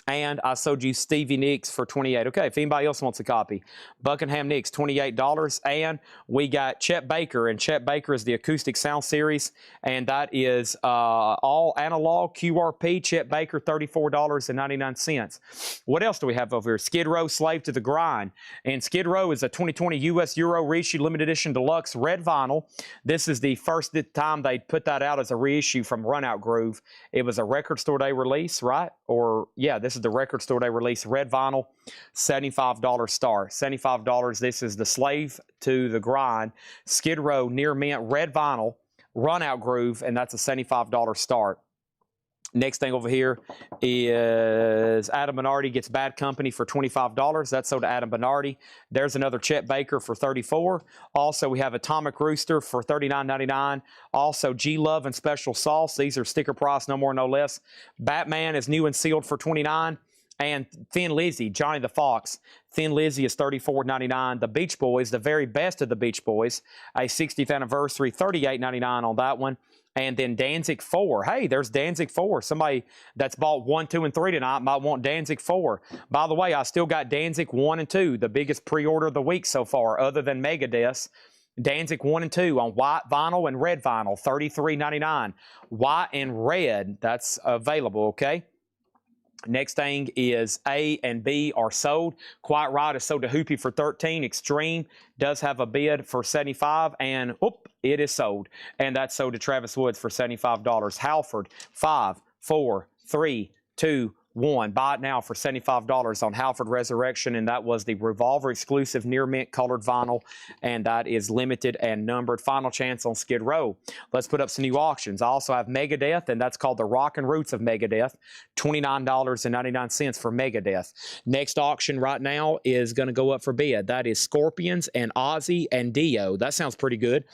And I sold you Stevie Nicks for $28. Okay, if anybody else wants a copy. Buckingham Nicks, $28. And we got Chet Baker, and Chet Baker is the Acoustic Sound Series, and that is all analog QRP. Chet Baker, $34.99. What else do we have over here? Skid Row, Slave to the Grind. And Skid Row is a 2020 US Euro reissue limited edition deluxe red vinyl. This is the first time they put that out as a reissue from Runout Groove. It was a Record Store Day release, right? Or, yeah, this is the Record Store Day release red vinyl, $75 star. $75. This is the Slave to the Grind, Skid Row Near Mint red vinyl, Runout Groove, and that's a $75 start. Next thing over here is Adam Bernardi gets Bad Company for $25. That's sold to Adam Bernardi. There's another Chet Baker for $34. Also, we have Atomic Rooster for $39.99. Also, G Love and Special Sauce. These are sticker price, no more, no less. Batman is new and sealed for $29. And Thin Lizzy, Johnny the Fox. Thin Lizzy is $34.99. The Beach Boys, the very best of the Beach Boys, a 60th anniversary, $38.99 on that one. And then Danzig 4. Hey, there's Danzig 4. Somebody that's bought 1, 2, and 3 tonight might want Danzig 4. By the way, I still got Danzig 1 and 2, the biggest pre-order of the week so far, other than Megadeth. Danzig 1 and 2 on white vinyl and red vinyl, $33.99. White and red, that's available, okay? Next thing is A and B are sold. Quiet Riot is sold to Hoopy for $13. Extreme does have a bid for $75, and it is sold. And that's sold to Travis Woods for $75. Halford, 5, 4, 3, 2, 1. Buy it now for $75 on Halford Resurrection, and that was the Revolver exclusive near mint colored vinyl, and that is limited and numbered. Final chance on Skid Row. Let's put up some new auctions. I also have Megadeth, and that's called the Rock and Roots of Megadeth, $29.99 for Megadeth. Next auction right now is going to go up for bid. That is Scorpions and Ozzy and Dio. That sounds pretty good.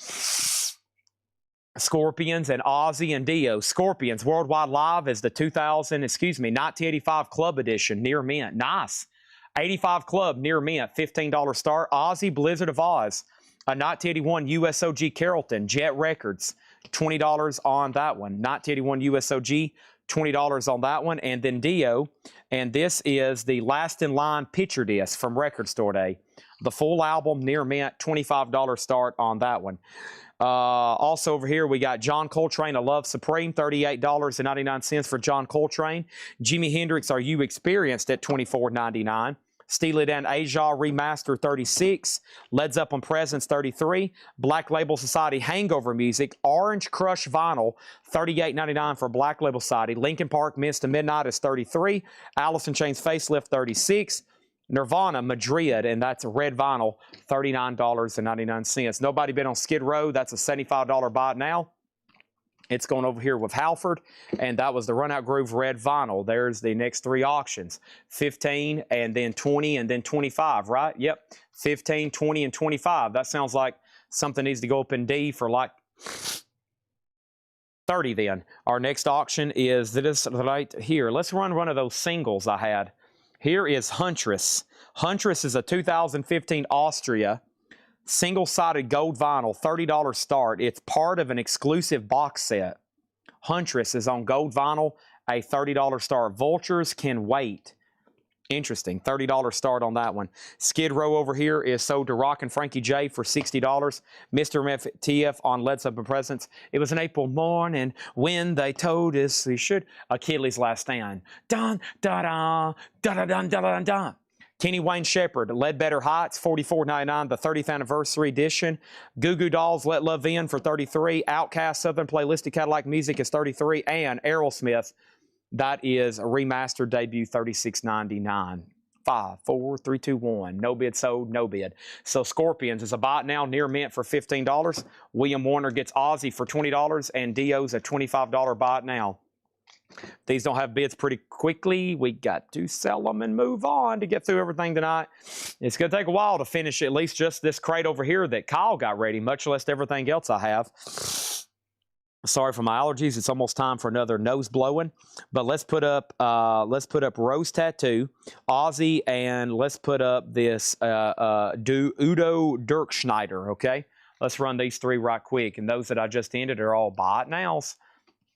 Scorpions and Ozzy and Dio. Scorpions Worldwide Live is the 1985 Club Edition, near mint. Nice. 85 Club, near mint, $15 start. Ozzy Blizzard of Oz, a 1981 USOG Carrollton, Jet Records, $20 on that one. 1981 USOG, $20 on that one. And then Dio, and this is the Last in Line picture disc from Record Store Day. The full album, near mint, $25 start on that one. Also over here, we got John Coltrane, A Love Supreme, $38.99 for John Coltrane. Jimi Hendrix, Are You Experienced at $24.99. Steely Dan Asia Remaster, $36. Led Zeppelin Presence, $33. Black Label Society Hangover Music, Orange Crush Vinyl, $38.99 for Black Label Society. Linkin Park Minutes to Midnight is $33. Alice in Chains Facelift, $36. Nirvana Madrid, and that's a red vinyl, $39.99. Nobody been on Skid Row. That's a $75 buy now. It's going over here with Halford, and that was the Run Out Groove red vinyl. There's the next three auctions, 15 and then 20 and then 25, right? Yep, 15, 20, and 25. That sounds like something needs to go up in D for like 30 then. Our next auction is this right here. Let's run one of those singles I had. Here is Huntress. Huntress is a 2015 Austria single-sided gold vinyl, $30 start. It's part of an exclusive box set. Huntress is on gold vinyl, a $30 start. Vultures Can Wait. Interesting. $30 start on that one. Skid Row over here is sold to Rock and Frankie J for $60. Mr. MFTF on Led Zeppelin Presence. It was an April morning when they told us we should. Achilles' Last Stand. Dun, da, da, da, da, dun, da, dun, dun. Kenny Wayne Shepherd, Ledbetter Heights, $44.99, the 30th anniversary edition. Goo Goo Dolls, Let Love In for $33. Outkast Southern Playlistic Cadillac Music is $33. And Aerosmith, that is a remastered debut, $36.99. 5, 4, 3, 2, 1. No bid sold, no bid. So Scorpions is a buy it now, near mint for $15. William Warner gets Ozzy for $20, and Dio's a $25 buy it now. These don't have bids pretty quickly. We got to sell them and move on to get through everything tonight. It's going to take a while to finish at least just this crate over here that Kyle got ready, much less everything else I have. Sorry for my allergies. It's almost time for another nose blowing. But let's put up Rose Tattoo, Ozzy, and let's put up this Udo Dirkschneider, okay? Let's run these three right quick. And those that I just ended are all buy it nows.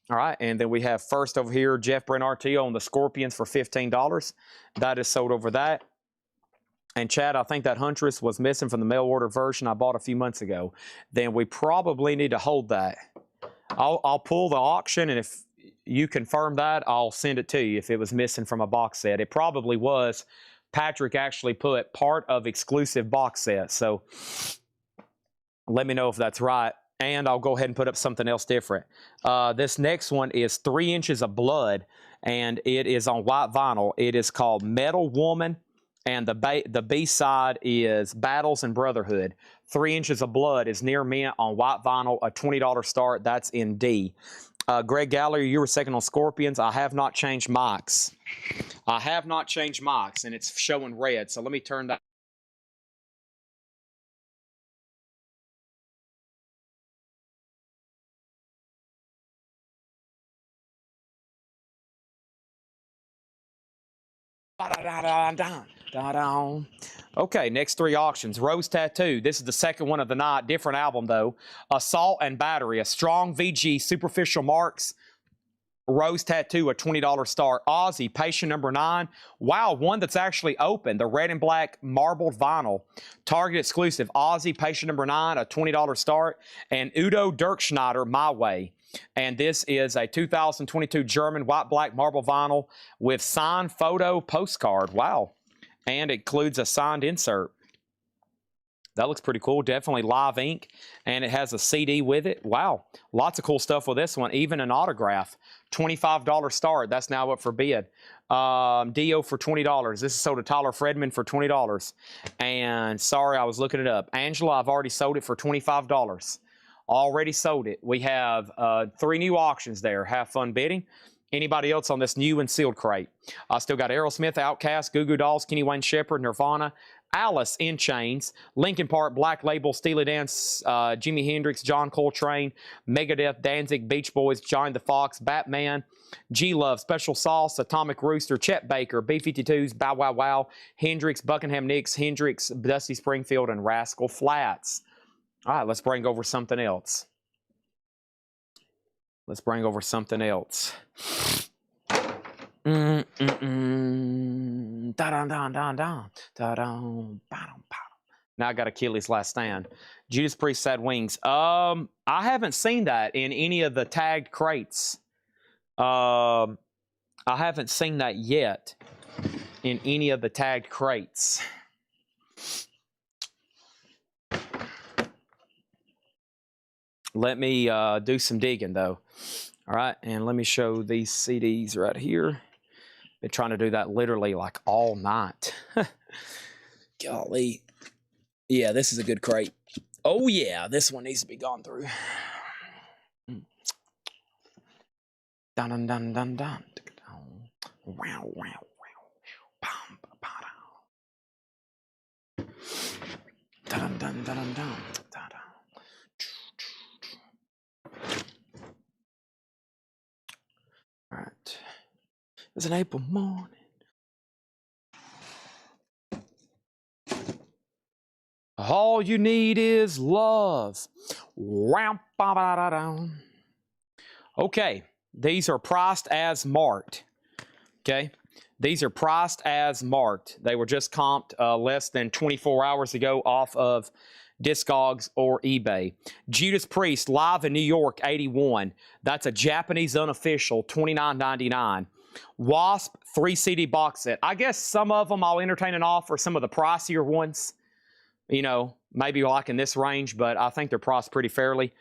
All right, and then we have first over here, Jeff Brent RTO on the Scorpions for $15. That is sold over that. And Chad, I think that Huntress was missing from the mail order version I bought a few months ago. Then we probably need to hold that. I'll pull the auction, and if you confirm that, I'll send it to you if it was missing from a box set. It probably was. Patrick actually put part of exclusive box set, so let me know if that's right. And I'll go ahead and put up something else different. This next one is 3 Inches of Blood, and it is on white vinyl. It is called Metal Woman, and the B-side is Battles and Brotherhood. 3 Inches of Blood is near mint on white vinyl, a $20 start. That's in D. Greg Gallery, you were second on Scorpions. I have not changed mics. I have not changed mics, and it's showing red. So let me turn that. Okay, next three auctions. Rose Tattoo. This is the second one of the night. Different album, though. Assault and Battery. A strong VG Superficial Marks. Rose Tattoo, a $20 start. Aussie, Patient number 9. Wow, one that's actually open. The red and black marbled vinyl. Target exclusive. Aussie, Patient number 9, a $20 start. And Udo Dirkschneider, My Way. And this is a 2022 German white-black marble vinyl with signed photo postcard. Wow. And it includes a signed insert. That looks pretty cool. Definitely live ink. And it has a CD with it. Wow. Lots of cool stuff with this one. Even an autograph. $25 start. That's now up for bid. Dio for $20. This is sold to Tyler Fredman for $20. And sorry, I was looking it up. Angela, I've already sold it for $25. Already sold it. We have 3 new auctions there. Have fun bidding. Anybody else on this new and sealed crate? I still got Aerosmith, Outkast, Goo Goo Dolls, Kenny Wayne Shepherd, Nirvana, Alice in Chains, Linkin Park, Black Label, Steely Dan, Jimi Hendrix, John Coltrane, Megadeth, Danzig, Beach Boys, Johnny the Fox, Batman, G-Love, Special Sauce, Atomic Rooster, Chet Baker, B-52s, Bow Wow Wow, Hendrix, Buckingham Nicks, Hendrix, Dusty Springfield, and Rascal Flatts. All right, let's bring over something else. Let's bring over something else. Now I got Achilles' Last Stand. Judas Priest Sad Wings. I haven't seen that in any of the tagged crates. I haven't seen that yet in any of the tagged crates. Let me do some digging, though. All right, and let me show these CDs right here. Been trying to do that literally like all night. Golly. Yeah, this is a good crate. Oh, yeah, this one needs to be gone through. Dun dun dun dun dun. Wow, wow, wow. Dun dun dun dun dun. All right. It's an April morning. All you need is love. Okay, these are priced as marked. Okay, these are priced as marked. They were just comped less than 24 hours ago off of Discogs or eBay. Judas Priest live in New York, 81. That's a Japanese unofficial, $29.99. Wasp 3 CD box set. I guess some of them I'll entertain an offer, some of the pricier ones, you know, maybe like in this range, but I think they're priced pretty fairly.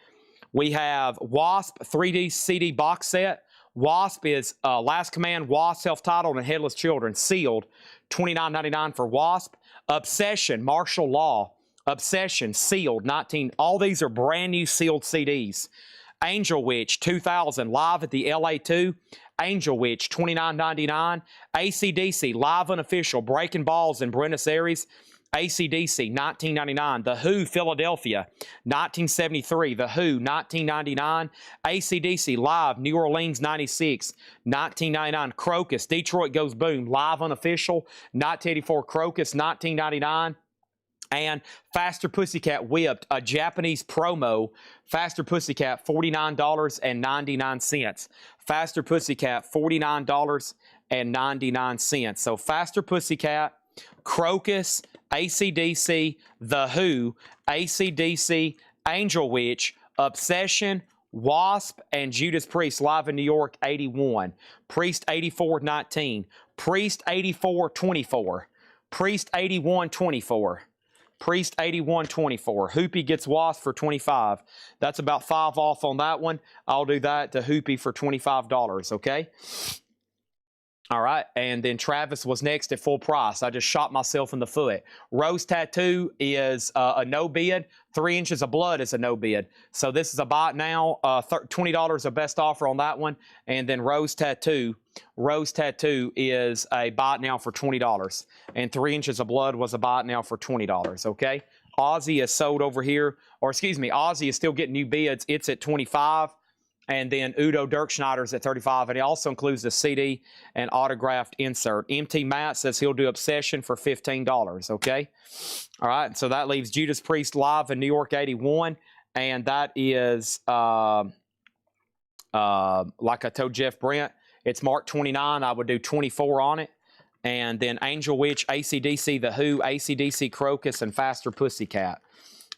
We have Wasp 3D CD box set. Wasp is Last Command, Wasp self-titled, and Headless Children, sealed, $29.99 for Wasp. Obsession, Martial Law, Obsession, sealed, 19. All these are brand new sealed CDs. Angel Witch, 2000, live at the LA2. Angel Witch, $29.99. AC/DC, live unofficial, Breaking Balls in Buenos Aires. AC/DC, $19.99. The Who, Philadelphia, 1973. The Who, $19.99. AC/DC, live, New Orleans, 96, $19.99. Crocus, Detroit Goes Boom, live unofficial, 1984. Crocus, $19.99. And Faster Pussycat Whipped, a Japanese promo. Faster Pussycat, $49.99. Faster Pussycat, $49.99. So Faster Pussycat, Crocus, AC/DC, The Who, AC/DC, Angel Witch, Obsession, Wasp, and Judas Priest live in New York, 81. Priest, 84.19. Priest, 84.24. Priest, 81.24. Priest, 81.24. Hoopy gets Wasp for $25. That's about 5 off on that one. I'll do that to Hoopy for $25, okay? All right, and then Travis was next at full price. I just shot myself in the foot. Rose Tattoo is a no bid. 3 inches of blood is a no bid. So this is a buy it now. $20 a best offer on that one. And then Rose Tattoo is a buy it now for $20. And 3 inches of blood was a buy it now for $20. Okay. Aussie is sold over here, or excuse me, Aussie is still getting new bids. It's at 25. And then Udo Dirkschneider's at 35, and he also includes the CD and autographed insert. MT Matt says he'll do Obsession for $15, okay? All right, so that leaves Judas Priest live in New York 81, and that is, like I told Jeff Brent, it's marked 29. I would do 24 on it. And then Angel Witch, AC/DC The Who, AC/DC Crocus, and Faster Pussycat.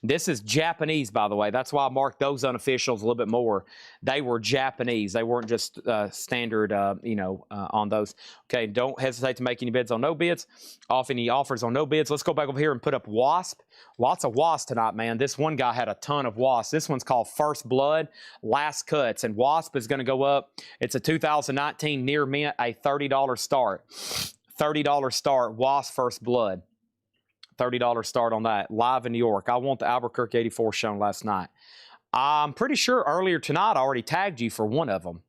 This is Japanese, by the way. That's why I marked those unofficials a little bit more. They were Japanese. They weren't just standard, on those. Okay, don't hesitate to make any bids on no bids. Off any offers on no bids. Let's go back over here and put up Wasp. Lots of Wasp tonight, man. This one guy had a ton of Wasp. This one's called First Blood, Last Cuts. And Wasp is going to go up. It's a 2019 near mint, a $30 start. $30 start, Wasp First Blood. $30 start on that. Live in New York. I want the Albuquerque 84 shown last night. I'm pretty sure earlier tonight I already tagged you for one of them.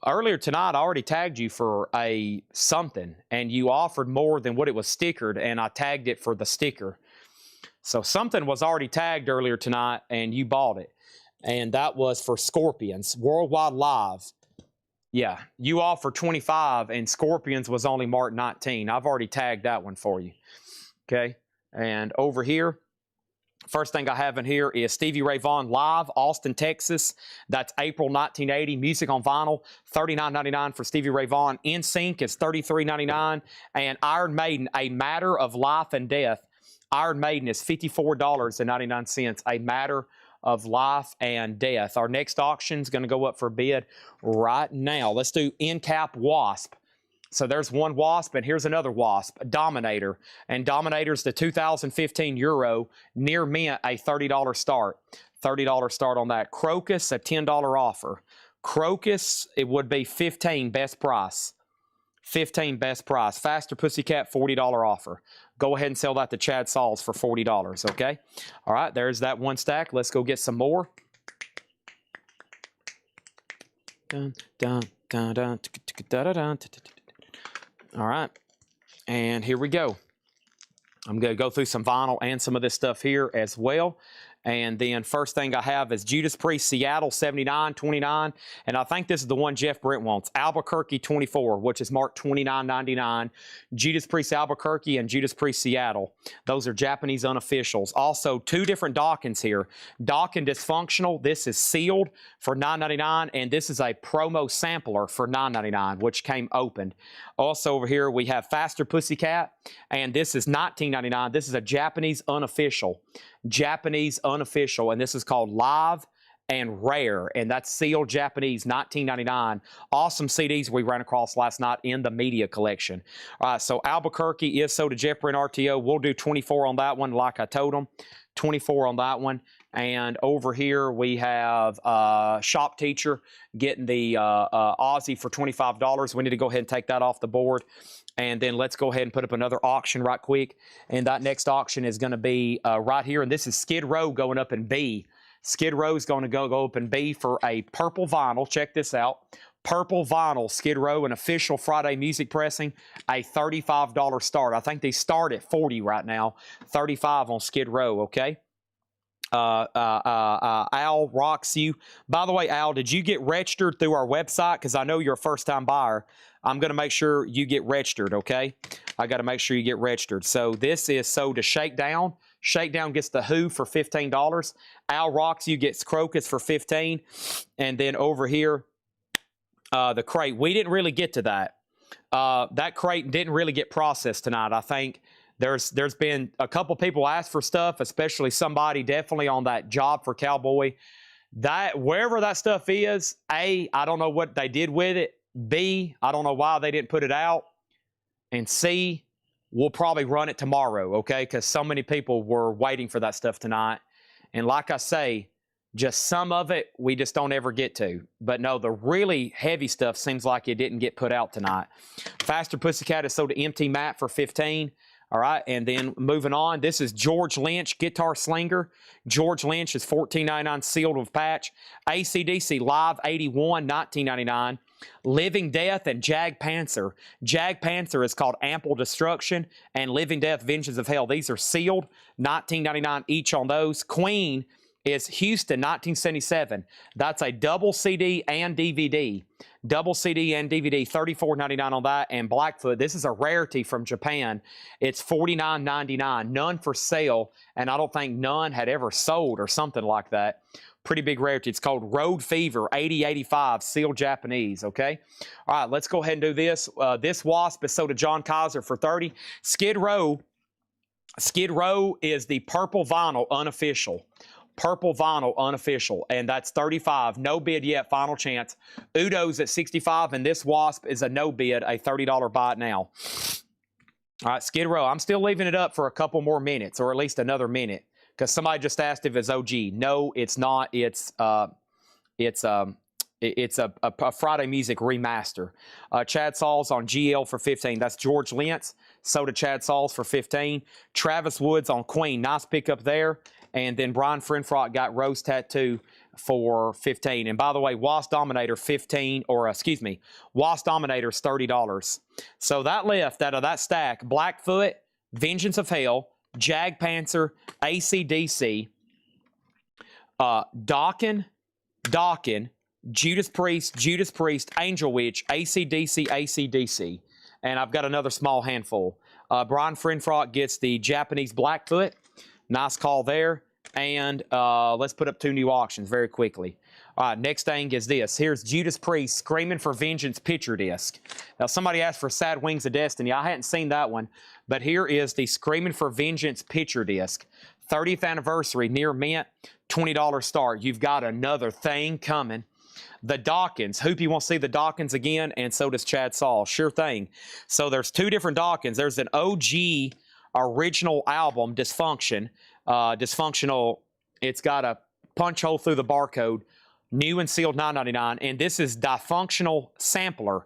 Earlier tonight I already tagged you for a something, and you offered more than what it was stickered, and I tagged it for the sticker. So something was already tagged earlier tonight, and you bought it. And that was for Scorpions. Worldwide Live. Yeah, you offered 25, and Scorpions was only marked 19. I've already tagged that one for you. Okay, and over here, first thing I have in here is Stevie Ray Vaughan Live, Austin, Texas. That's April 1980. Music on vinyl, $39.99 for Stevie Ray Vaughan. NSYNC is $33.99. And Iron Maiden, A Matter of Life and Death. Iron Maiden is $54.99. A Matter of Life and Death. Our next auction is going to go up for bid right now. Let's do NCAP Wasp. So there's one Wasp, and here's another Wasp, Dominator. And Dominator's the 2015 Euro, near mint, a $30 start. $30 start on that. Crocus, a $10 offer. Crocus, it would be $15 best price. $15 best price. Faster Pussycat, $40 offer. Go ahead and sell that to Chad Sauls for $40, okay? All right, there's that one stack. Let's go get some more. Dun, dun, dun, dun, dun, dun, dun. All right, and here we go. I'm going to go through some vinyl and some of this stuff here as well. And then first thing I have is Judas Priest Seattle 79.29, and I think this is the one Jeff Brent wants. Albuquerque 24, which is marked $29.99. Judas Priest Albuquerque and Judas Priest Seattle. Those are Japanese unofficials. Also, two different Dawkins here. Dawkins Dysfunctional. This is sealed for $9.99, and this is a promo sampler for $9.99, which came opened. Also over here we have Faster Pussycat, and this is $19.99. This is a Japanese unofficial. Japanese unofficial, and this is called Live and Rare, and that's sealed Japanese, $19.99. Awesome CDs we ran across last night in the media collection. All right, so Albuquerque is sold to Jeff Brent RTO. We'll do 24 on that one, like I told them. 24 on that one. And over here we have Shop Teacher getting the Aussie for $25. We need to go ahead and take that off the board. And then let's go ahead and put up another auction right quick. And that next auction is going to be right here. And this is Skid Row going up in B. Skid Row is going to go up in B for a purple vinyl. Check this out. Purple vinyl, Skid Row, an official Friday music pressing, a $35 start. I think they start at $40 right now. $35 on Skid Row, okay? Al rocks you. By the way, Al, did you get registered through our website? Because I know you're a first-time buyer. I'm going to make sure you get registered, okay? I got to make sure you get registered. So this is sold to Shakedown. Shakedown gets the Who for $15. Al rocks you gets Crocus for $15. And then over here, the crate. We didn't really get to that. That crate didn't really get processed tonight. I think there's been a couple people ask for stuff, especially somebody definitely on that Job for Cowboy. That wherever that stuff is, A, I don't know what they did with it. B, I don't know why they didn't put it out. And C, we'll probably run it tomorrow, okay? Because so many people were waiting for that stuff tonight. And like I say, Just some of it we just don't ever get to. But no, the really heavy stuff seems like it didn't get put out tonight. Faster Pussycat is sold to MT Matt for 15. All right, and then moving on, this is George Lynch Guitar Slinger. George Lynch is $14.99 sealed with patch. AC/DC Live 81, $19.99. Living Death and Jag Panzer. Jag Panzer is called Ample Destruction, and Living Death Vengeance of Hell. These are sealed, $19.99 each on those. Queen is Houston 1977. That's a double CD and DVD. Double CD and DVD, $34.99 on that. And Blackfoot, this is a rarity from Japan. It's $49.99. None for sale, and I don't think none had ever sold or something like that. Pretty big rarity. It's called Road Fever 8085, sealed Japanese, okay? All right, let's go ahead and do this. This Wasp is sold to John Kaiser for 30. Skid Row is the purple vinyl unofficial. Purple vinyl unofficial, and that's 35. No bid yet, final chance. Udo's at 65, and this Wasp is a no bid, a $30 buy it now. All right, Skid Row. I'm still leaving it up for a couple more minutes, or at least another minute, because somebody just asked if it's OG. No, it's not. It's a Friday Music remaster. Chad Sauls on GL for 15. That's George Lentz. So to Chad Sauls for 15. Travis Woods on Queen. Nice pickup there. And then Brian Frenfrock got Rose Tattoo for 15. And by the way, Wasp Dominator 15, or excuse me, Wasp Dominator is $30. So that left out of that stack, Blackfoot, Vengeance of Hell, Jag Panzer, AC/DC, Dokken, Judas Priest, Angel Witch, AC/DC. And I've got another small handful. Brian Frenfrock gets the Japanese Blackfoot. Nice call there. And let's put up 2 new auctions very quickly. All right, next thing is this. Here's Judas Priest Screaming for Vengeance picture disc. Now, somebody asked for Sad Wings of Destiny. I hadn't seen that one, but here is the Screaming for Vengeance picture disc. 30th anniversary, near mint, $20 start. You've got another thing coming. The Dawkins. Hoopy wants to see the Dawkins again, and so does Chad Saul. Sure thing. So there's 2 different Dawkins. There's an OG original album, Dysfunction. Dysfunctional, it's got a punch hole through the barcode, new and sealed $9.99, and this is Dysfunctional Sampler.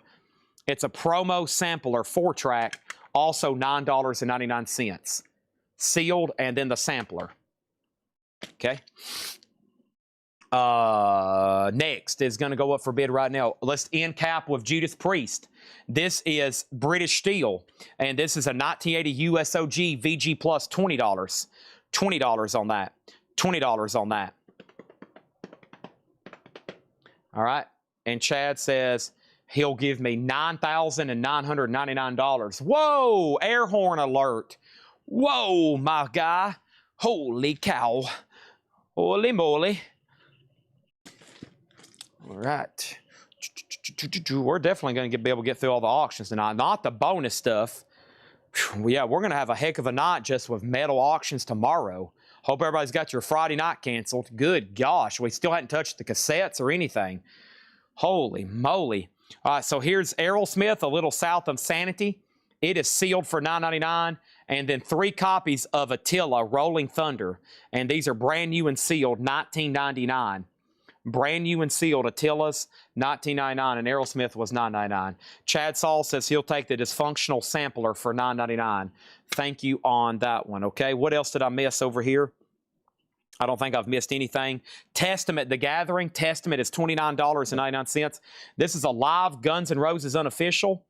It's a promo sampler, 4-track, also $9.99. Sealed, and then the sampler. Okay. Next is going to go up for bid right now. Let's end cap with Judas Priest. This is British Steel, and this is a 1980 USOG VG Plus, $20. $20 on that. $20 on that. All right. And Chad says he'll give me $9,999. Whoa! Air horn alert. Whoa, my guy. Holy cow. Holy moly. All right. We're definitely going to be able to get through all the auctions tonight. Not the bonus stuff. Yeah, we're going to have a heck of a night just with metal auctions tomorrow. Hope everybody's got your Friday night canceled. Good gosh, we still hadn't touched the cassettes or anything. Holy moly. All right, so here's Aerosmith, A Little South of Sanity. It is sealed for $9.99. And then 3 copies of Attila, Rolling Thunder. And these are brand new and sealed, $19.99. Brand new and sealed Attila's, $19.99, and Aerosmith was $9.99. Chad Saul says he'll take the Dysfunctional Sampler for $9.99. Thank you on that one, okay? What else did I miss over here? I don't think I've missed anything. Testament, The Gathering. Testament is $29.99. This is a live Guns N' Roses unofficial.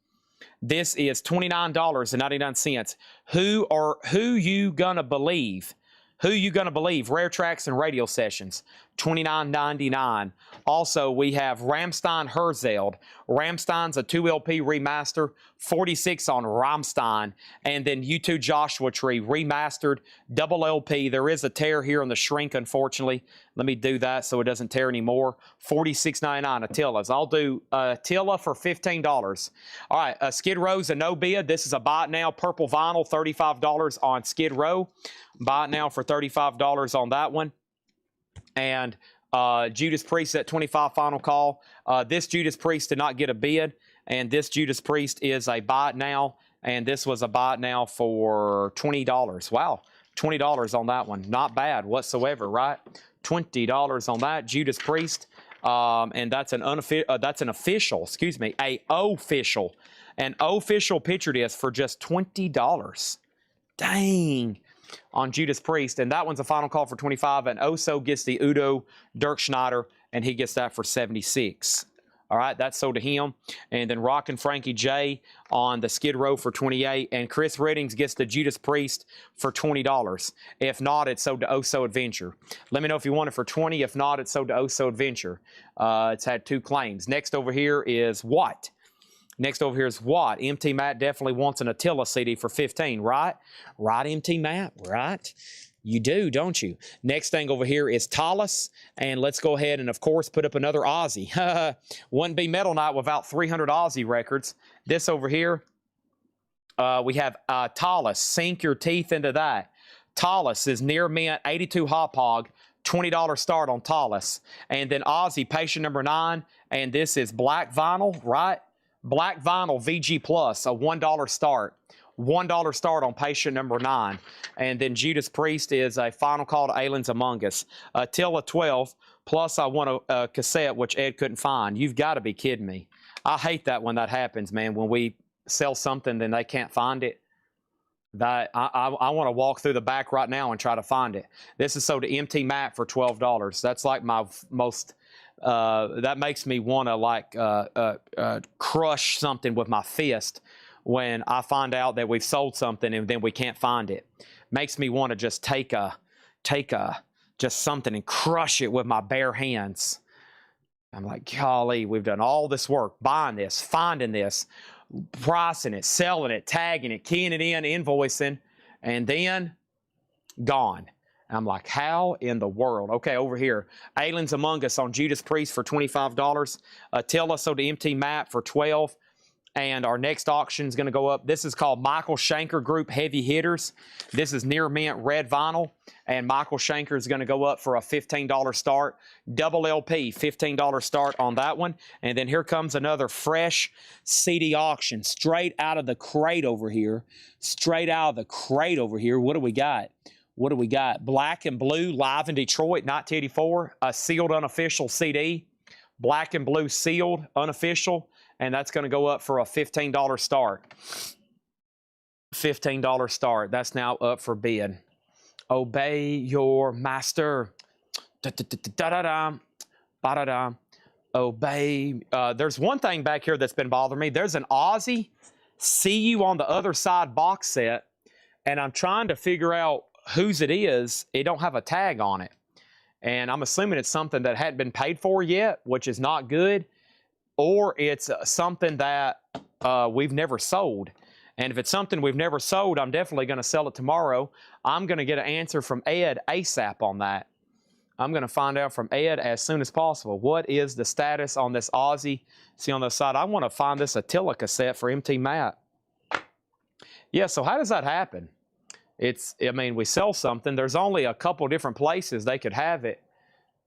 This is $29.99. Who you gonna believe? Who you gonna believe? Rare Tracks and Radio Sessions, $29.99. Also, we have Rammstein Herzeld. Rammstein's a 2 LP remaster, 46 on Rammstein. And then U2 Joshua Tree, remastered, double LP. There is a tear here on the shrink, unfortunately. Let me do that so it doesn't tear anymore. $46.99 Attila's. I'll do Attila for $15. All right, Skid Row's a no bid. This is a buy it now. Purple vinyl, $35 on Skid Row. Buy it now for $35 on that one. And Judas Priest at 25 final call. This Judas Priest did not get a bid, and this Judas Priest is a buy it now, and this was a buy it now for $20. Wow, $20 on that one. Not bad whatsoever, right? $20 on that. Judas Priest. And that's an official, excuse me, an official picture disc for just $20. Dang. On Judas Priest. And that one's a final call for 25. And Oso gets the Udo Dirk Schneider, and he gets that for 76. All right, that's sold to him. And then Rockin' Frankie J on the Skid Row for 28. And Chris Reddings gets the Judas Priest for $20. If not, it's sold to Oso Adventure. Let me know if you want it for 20. If not, it's sold to Oso Adventure. It's had 2 claims. Next over here is what? Next over here is what? MT Matt definitely wants an Attila CD for 15, right? Right, MT Matt, right? You do, don't you? Next thing over here is Tallis, and let's go ahead and, of course, put up another Aussie. Wouldn't be Metal Night without 300 Aussie records. This over here, we have Tallis. Sink your teeth into that. Tallis is near mint, 82 Hop Hog, $20 start on Tallis. And then Aussie, patient number 9, and this is Black Vinyl, right? Black Vinyl VG Plus, a $1 start. $1 start on patient number 9. And then Judas Priest is a final call to Aliens Among Us. Attila 12, plus I want a cassette, which Ed couldn't find. You've got to be kidding me. I hate that when that happens, man. When we sell something, then they can't find it. That I want to walk through the back right now and try to find it. This is sold to MT Matt for $12. That's like my most... that makes me want to like crush something with my fist when I find out that we've sold something and then we can't find it. Makes me want to just take just something and crush it with my bare hands. I'm like, golly, we've done all this work buying this, finding this, pricing it, selling it, tagging it, keying it in, invoicing, and then gone. I'm like, how in the world? Okay, over here, Aliens Among Us on Judas Priest for $25. Attila sold to MT Matt for $12. And our next auction is going to go up. This is called Michael Schenker Group Heavy Hitters. This is near mint red vinyl. And Michael Schenker is going to go up for a $15 start. Double LP, $15 start on that one. And then here comes another fresh CD auction. Straight out of the crate over here. Straight out of the crate over here. What do we got? What do we got? Black and Blue live in Detroit, 1984. A sealed unofficial CD. Black and Blue sealed unofficial. And that's going to go up for a $15 start. $15 start. That's now up for bid. Obey your master. Da-da-da-da-da-da. Ba-da-da. Obey. There's one thing back here that's been bothering me. There's an Aussie See You on the Other Side box set. And I'm trying to figure out whose it is. It don't have a tag on it. And I'm assuming it's something that hadn't been paid for yet, which is not good. Or it's something that we've never sold. And if it's something we've never sold, I'm definitely going to sell it tomorrow. I'm going to get an answer from Ed ASAP on that. I'm going to find out from Ed as soon as possible. What is the status on this Aussie? See on the side, I want to find this Attila cassette for MT Matt. Yeah, so how does that happen? I mean, we sell something. There's only a couple different places they could have it.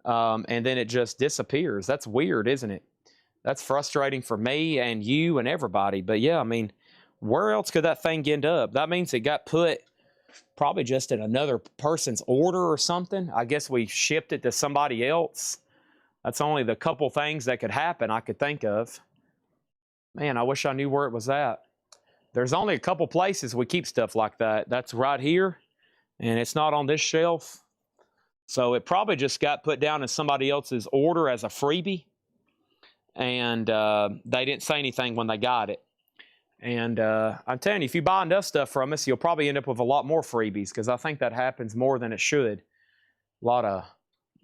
And then it just disappears. That's weird, isn't it? That's frustrating for me and you and everybody. But yeah, I mean, where else could that thing end up? That means it got put probably just in another person's order or something. I guess we shipped it to somebody else. That's only the couple things that could happen I could think of. Man, I wish I knew where it was at. There's only a couple places we keep stuff like that. That's right here, and it's not on this shelf. So it probably just got put down in somebody else's order as a freebie. And they didn't say anything when they got it. And I'm telling you, if you buy enough stuff from us, you'll probably end up with a lot more freebies, because I think that happens more than it should. A lot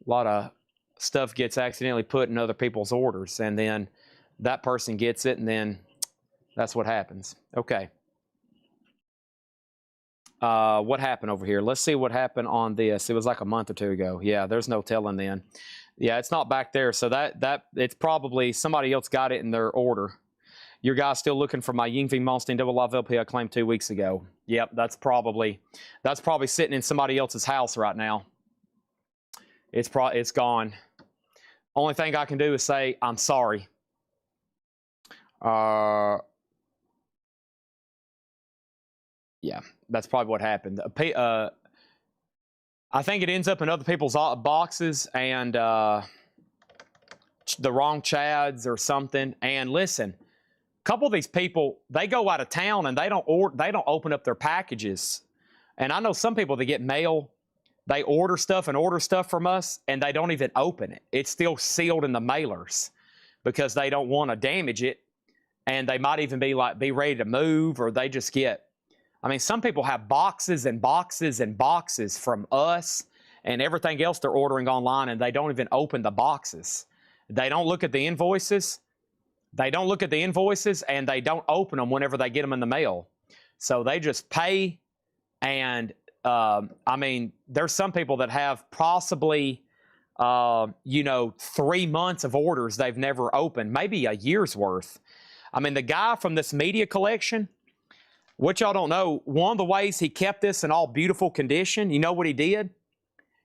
of stuff gets accidentally put in other people's orders, and then that person gets it, and then that's what happens. Okay. What happened over here? Let's see what happened on this. It was like a month or two ago. Yeah, there's no telling then. Yeah, it's not back there, so that it's probably somebody else got it in their order. Your guy's still looking for my Yingvi Malmsteen Double Live LP I claimed 2 weeks ago. Yep, that's probably sitting in somebody else's house right now. It's gone. Only thing I can do is say I'm sorry. Yeah, that's probably what happened. I think it ends up in other people's boxes and the wrong Chads or something. And listen, a couple of these people, they go out of town and they don't open up their packages. And I know some people that get mail, they order stuff from us and they don't even open it. It's still sealed in the mailers because they don't want to damage it. And they might even be ready to move, or they just get, I mean, some people have boxes and boxes and boxes from us and everything else they're ordering online, and they don't even open the boxes. They don't look at the invoices. They don't look at the invoices, and they don't open them whenever they get them in the mail. So they just pay. And I mean, there's some people that have possibly, 3 months of orders they've never opened, maybe a year's worth. I mean, the guy from this media collection, which y'all don't know, one of the ways he kept this in all beautiful condition, you know what he did?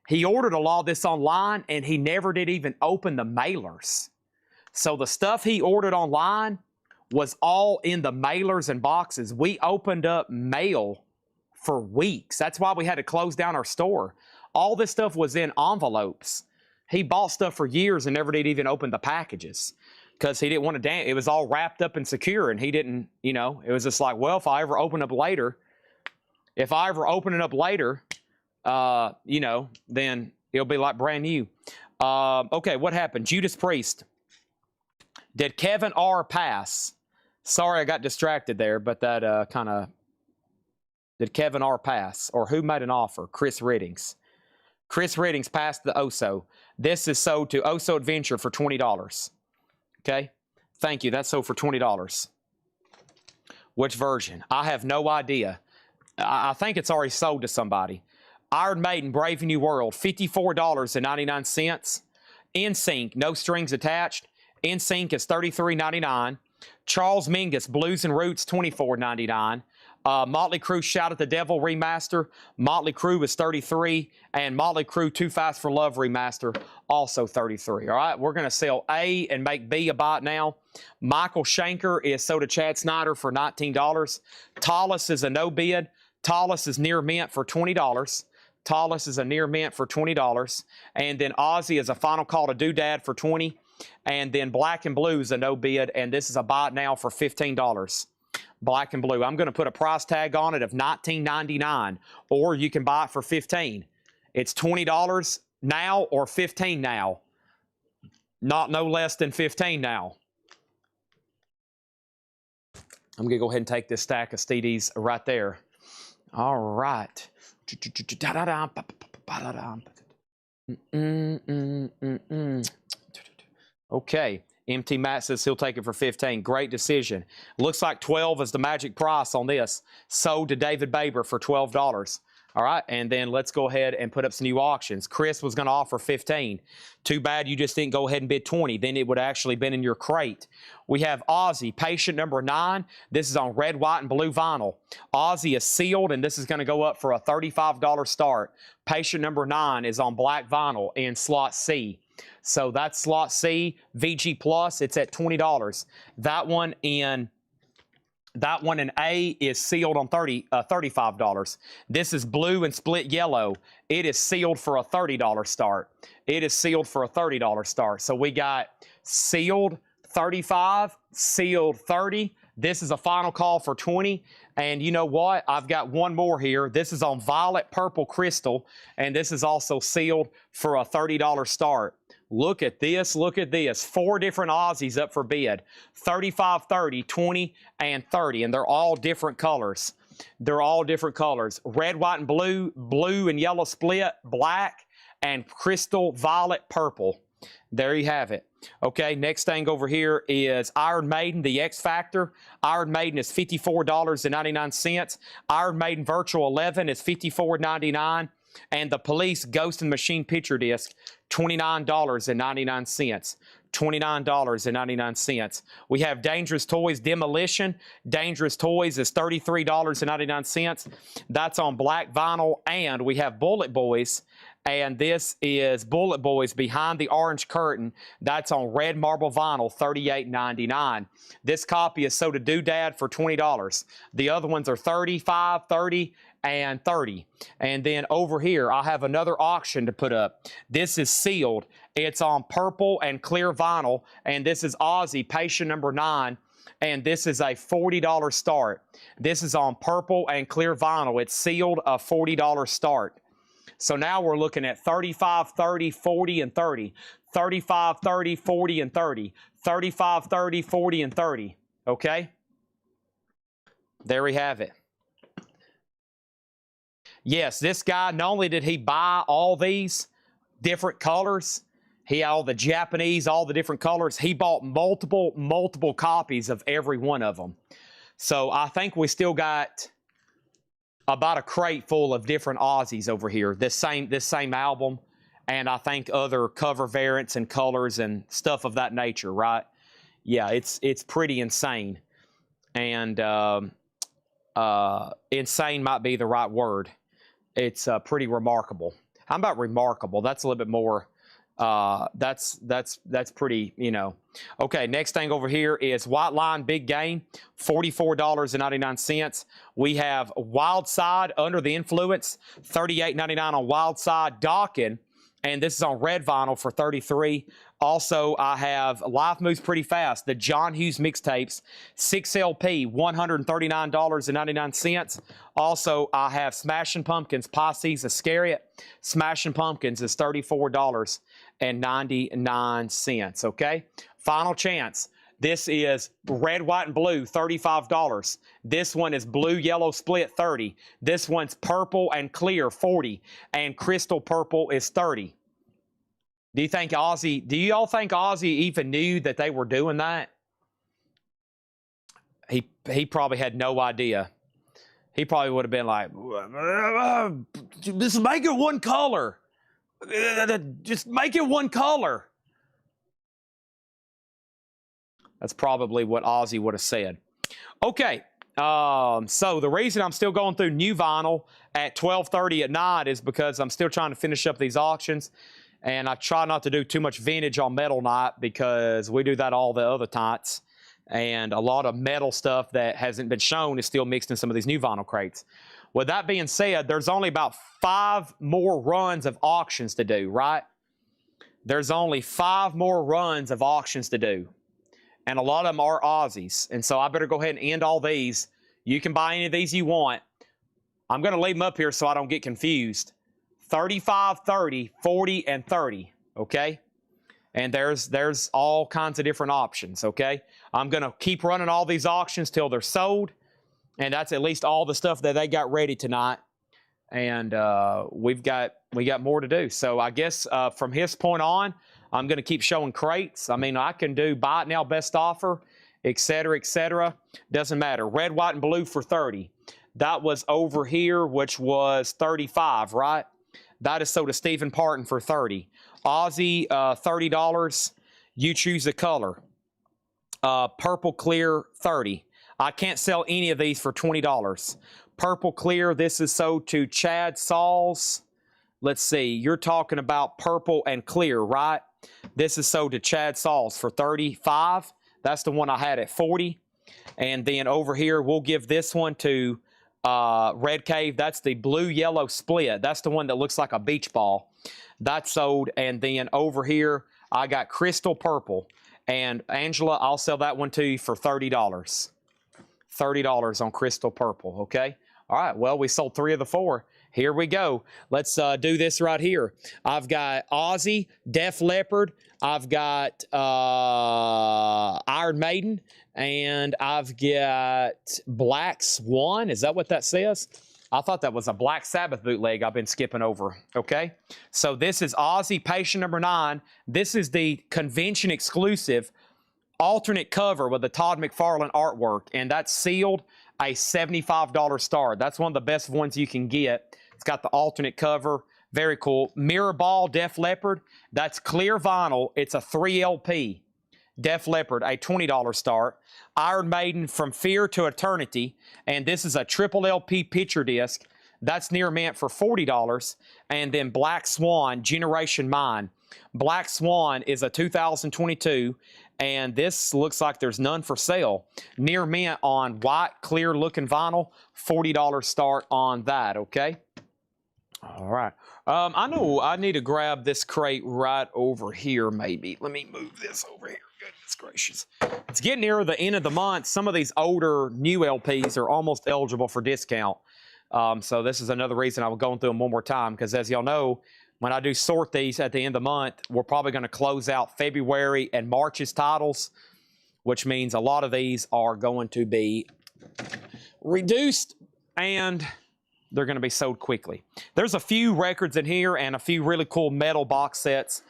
He ordered a lot of this online, and he never did even open the mailers. So the stuff he ordered online was all in the mailers and boxes. We opened up mail for weeks. That's why we had to close down our store. All this stuff was in envelopes. He bought stuff for years and never did even open the packages because he didn't want to it was all wrapped up and secure, and he didn't, it was just like, well, if I ever open it up later, then it'll be like brand new. Okay, what happened? Judas Priest. Did Kevin R. pass? Sorry, I got distracted there, but that did Kevin R. pass? Or who made an offer? Chris Riddings. Chris Riddings passed the OSO. This is sold to OSO Adventure for $20. Okay? Thank you. That's sold for $20. Which version? I have no idea. I think it's already sold to somebody. Iron Maiden, Brave New World, $54.99. NSYNC, no strings attached. NSYNC is $33.99. Charles Mingus, Blues and Roots, $24.99. Motley Crue, Shout at the Devil remaster. Motley Crue is $33, and Motley Crue Too Fast for Love remaster, also $33. All right, we're going to sell A and make B a bot now. Michael Schenker is sold to Chad Snyder for $19. Tallis is a no bid. Tallis is near mint for $20. Tallis is a near mint for $20. And then Ozzy is a final call to Doodad for $20. And then Black and Blue is a no bid, and this is a bot now for $15. Black and Blue. I'm going to put a price tag on it of $19.99, or you can buy it for $15. It's $20 now or $15 now. Not no less than $15 now. I'm going to go ahead and take this stack of CDs right there. All right. Okay. MT Matt says he'll take it for 15. Great decision. Looks like 12 is the magic price on this. Sold to David Baber for $12. All right, and then let's go ahead and put up some new auctions. Chris was going to offer 15. Too bad you just didn't go ahead and bid 20. Then it would have actually been in your crate. We have Ozzy, patient number 9. This is on red, white, and blue vinyl. Ozzy is sealed, and this is going to go up for a $35 start. Patient number 9 is on black vinyl in slot C. So that's slot C, VG Plus. It's at $20. That one in A is sealed on $35. This is blue and split yellow. It is sealed for a $30 start. It is sealed for a $30 start. So we got sealed 35, sealed 30. This is a final call for 20. And you know what? I've got one more here. This is on violet purple crystal, and this is also sealed for a $30 start. Look at this. Look at this. 4 different Aussies up for bid. 35, 30, 20, and 30. And they're all different colors. They're all different colors. Red, white, and blue. Blue and yellow split. Black and crystal violet purple. There you have it. Okay, next thing over here is Iron Maiden, the X Factor. Iron Maiden is $54.99. Iron Maiden Virtual 11 is $54.99. And the Police Ghost and Machine Picture Disc, $29.99. $29.99. We have Dangerous Toys Demolition. Dangerous Toys is $33.99. That's on black vinyl. And we have Bullet Boys. And this is Bullet Boys Behind the Orange Curtain. That's on red marble vinyl, $38.99. This copy is sold to Doodad for $20. The other ones are $35, $30, and 30. And then over here, I have another auction to put up. This is sealed. It's on purple and clear vinyl. And this is Aussie Patient number 9. And this is a $40 start. This is on purple and clear vinyl. It's sealed, a $40 start. So now we're looking at 35, 30, 40, and 30. 35, 30, 40, and 30. 35, 30, 40, and 30. Okay? There we have it. Yes, this guy, not only did he buy all these different colors, he had all the Japanese, all the different colors, he bought multiple copies of every one of them. So I think we still got about a crate full of different Aussies over here, this same album, and I think other cover variants and colors and stuff of that nature, right? Yeah, it's pretty insane. And insane might be the right word. It's pretty remarkable. How about remarkable? That's a little bit more, that's pretty, you know. Okay, next thing over here is White Line Big Game, $44.99. We have Wild Side Under the Influence, $38.99 on Wild Side. Dawkin, and this is on red vinyl for $33. Also, I have Life Moves Pretty Fast, the John Hughes mixtapes, 6LP, $139.99. Also, I have Smashing Pumpkins, Pisces Iscariot. Smashing Pumpkins is $34.99, okay? Final chance. This is red, white, and blue, $35. This one is blue, yellow split, $30. This one's purple and clear, $40. And crystal purple is $30. Do you all think Ozzy even knew that they were doing that? He probably had no idea. He probably would have been like, just make it one color. Just make it one color. That's probably what Ozzy would have said. Okay, so the reason I'm still going through new vinyl at 12:30 at night is because I'm still trying to finish up these auctions. And I try not to do too much vintage on Metal Night because we do that all the other nights. And a lot of metal stuff that hasn't been shown is still mixed in some of these new vinyl crates. With that being said, there's only about 5 more runs of auctions to do, right? There's only 5 more runs of auctions to do. And a lot of them are Aussies. And so I better go ahead and end all these. You can buy any of these you want. I'm going to leave them up here so I don't get confused. 35, 30, 40, and 30, okay? And there's all kinds of different options, okay? I'm going to keep running all these auctions till they're sold, and that's at least all the stuff that they got ready tonight. And we got more to do. So I guess from his point on, I'm going to keep showing crates. I mean, I can do buy it now, best offer, etc., etc. Doesn't matter. Red, white, and blue for 30. That was over here, which was 35, right? That is sold to Stephen Parton for 30. Aussie, $30. You choose the color. Purple clear, 30. I can't sell any of these for $20. Purple clear, this is sold to Chad Sauls. Let's see, you're talking about purple and clear, right? This is sold to Chad Sauls for 35. That's the one I had at 40. And then over here, we'll give this one to Red Cave. That's the blue-yellow split. That's the one that looks like a beach ball. That's sold. And then over here, I got Crystal Purple. And Angela, I'll sell that one to you for $30. $30 on Crystal Purple, okay? All right, well, we sold 3 of the 4. Here we go. Let's do this right here. I've got Ozzy, Def Leppard. I've got Iron Maiden. And I've got Black Swan. Is that what that says? I thought that was a Black Sabbath bootleg I've been skipping over, okay? So this is Ozzy Patient number 9. This is the convention exclusive alternate cover with the Todd McFarlane artwork, and that's sealed, a $75 start. That's one of the best ones you can get. It's got the alternate cover. Very cool. Mirror Ball, Def Leppard. That's clear vinyl. It's a 3 LP. Def Leppard, a $20 start. Iron Maiden, From Fear to Eternity. And this is a triple LP picture disc. That's near mint for $40. And then Black Swan, Generation Mine. Black Swan is a 2022. And this looks like there's none for sale. Near mint on white, clear looking vinyl, $40 start on that, okay? All right. I know I need to grab this crate right over here, maybe. Let me move this over here. Goodness gracious. It's getting near the end of the month. Some of these older new LPs are almost eligible for discount. So this is another reason I was going through them one more time, because as y'all know, when I do sort these at the end of the month, we're probably going to close out February and March's titles, which means a lot of these are going to be reduced and they're going to be sold quickly. There's a few records in here and a few really cool metal box sets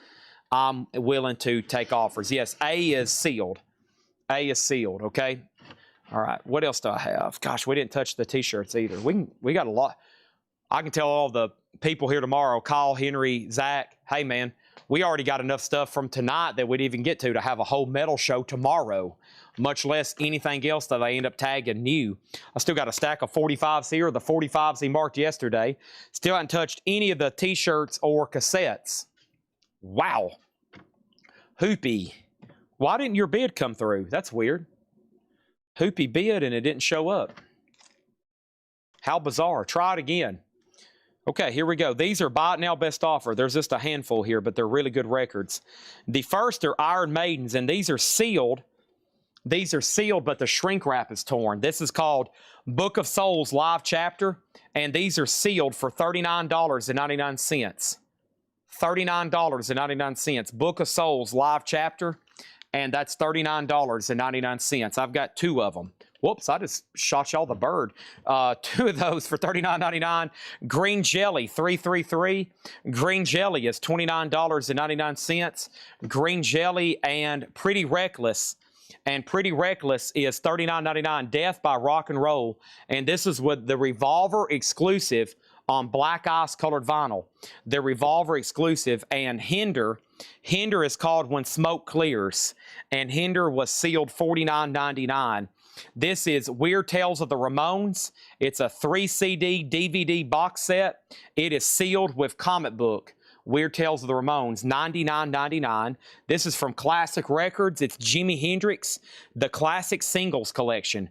I'm willing to take offers. Yes, A is sealed. A is sealed, okay? All right, what else do I have? Gosh, we didn't touch the T-shirts either. We got a lot. I can tell all the people here tomorrow, Kyle, Henry, Zach, hey, man, we already got enough stuff from tonight that we'd even get to have a whole metal show tomorrow, much less anything else that they end up tagging new. I still got a stack of 45s here, the 45s he marked yesterday. Still haven't touched any of the T-shirts or cassettes. Wow. Hoopy, why didn't your bid come through? That's weird. Hoopy bid and it didn't show up. How bizarre. Try it again. Okay, here we go. These are buy it now, best offer. There's just a handful here, but they're really good records. The first are Iron Maidens, and these are sealed. These are sealed, but the shrink wrap is torn. This is called Book of Souls Live Chapter, and these are sealed for $39.99. $39.99. Book of Souls Live Chapter, and that's $39.99. I've got two of them. Whoops, I just shot y'all the bird. Two of those for $39.99. Green Jelly, 333. Green Jelly is $29.99. Green Jelly and Pretty Reckless. And Pretty Reckless is $39.99. Death by Rock and Roll. And this is with the Revolver exclusive on black ice colored vinyl. The Revolver exclusive. And Hinder is called When Smoke Clears. And Hinder was sealed $49.99. This is Weird Tales of the Ramones. It's a 3 CD DVD box set. It is sealed with comic book. Weird Tales of the Ramones, $99.99. This is from Classic Records. It's Jimi Hendrix, the Classic Singles Collection.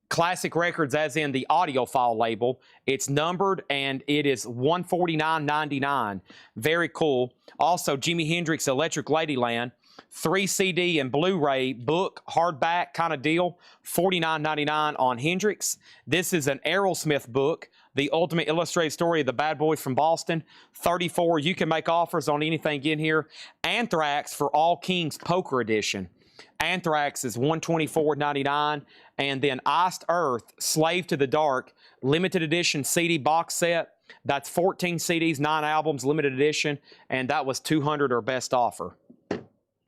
Classic Records as in the audiophile label. It's numbered and it is $149.99. Very cool. Also, Jimi Hendrix Electric Ladyland. 3 CD and Blu-ray book, hardback kind of deal, $49.99 on Hendrix. This is an Aerosmith book, The Ultimate Illustrated Story of the Bad Boys from Boston, $34. You can make offers on anything in here. Anthrax for All Kings Poker Edition. Anthrax is $124.99. And then Iced Earth, Slave to the Dark, limited edition CD box set. That's 14 CDs, 9 albums, limited edition. And that was $200 or best offer.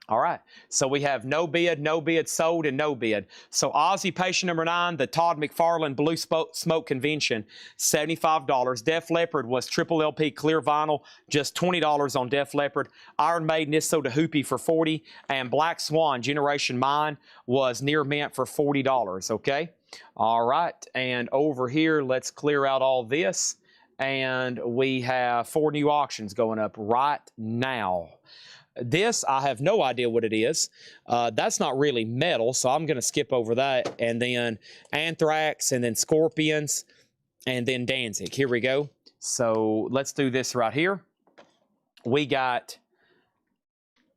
All right, so we have no bid, sold, and no bid. So Ozzy Patient number 9, the Todd McFarlane Blue Smoke Convention, $75. Def Leppard was triple LP clear vinyl, just $20 on Def Leppard. Iron Maiden is sold to Hoopy for $40, and Black Swan Generation Mine was near mint for $40, okay? All right, and over here, let's clear out all this, and we have 4 new auctions going up right now. This, I have no idea what it is. That's not really metal, so I'm going to skip over that. And then Anthrax, and then Scorpions, and then Danzig. Here we go. So let's do this right here. We got,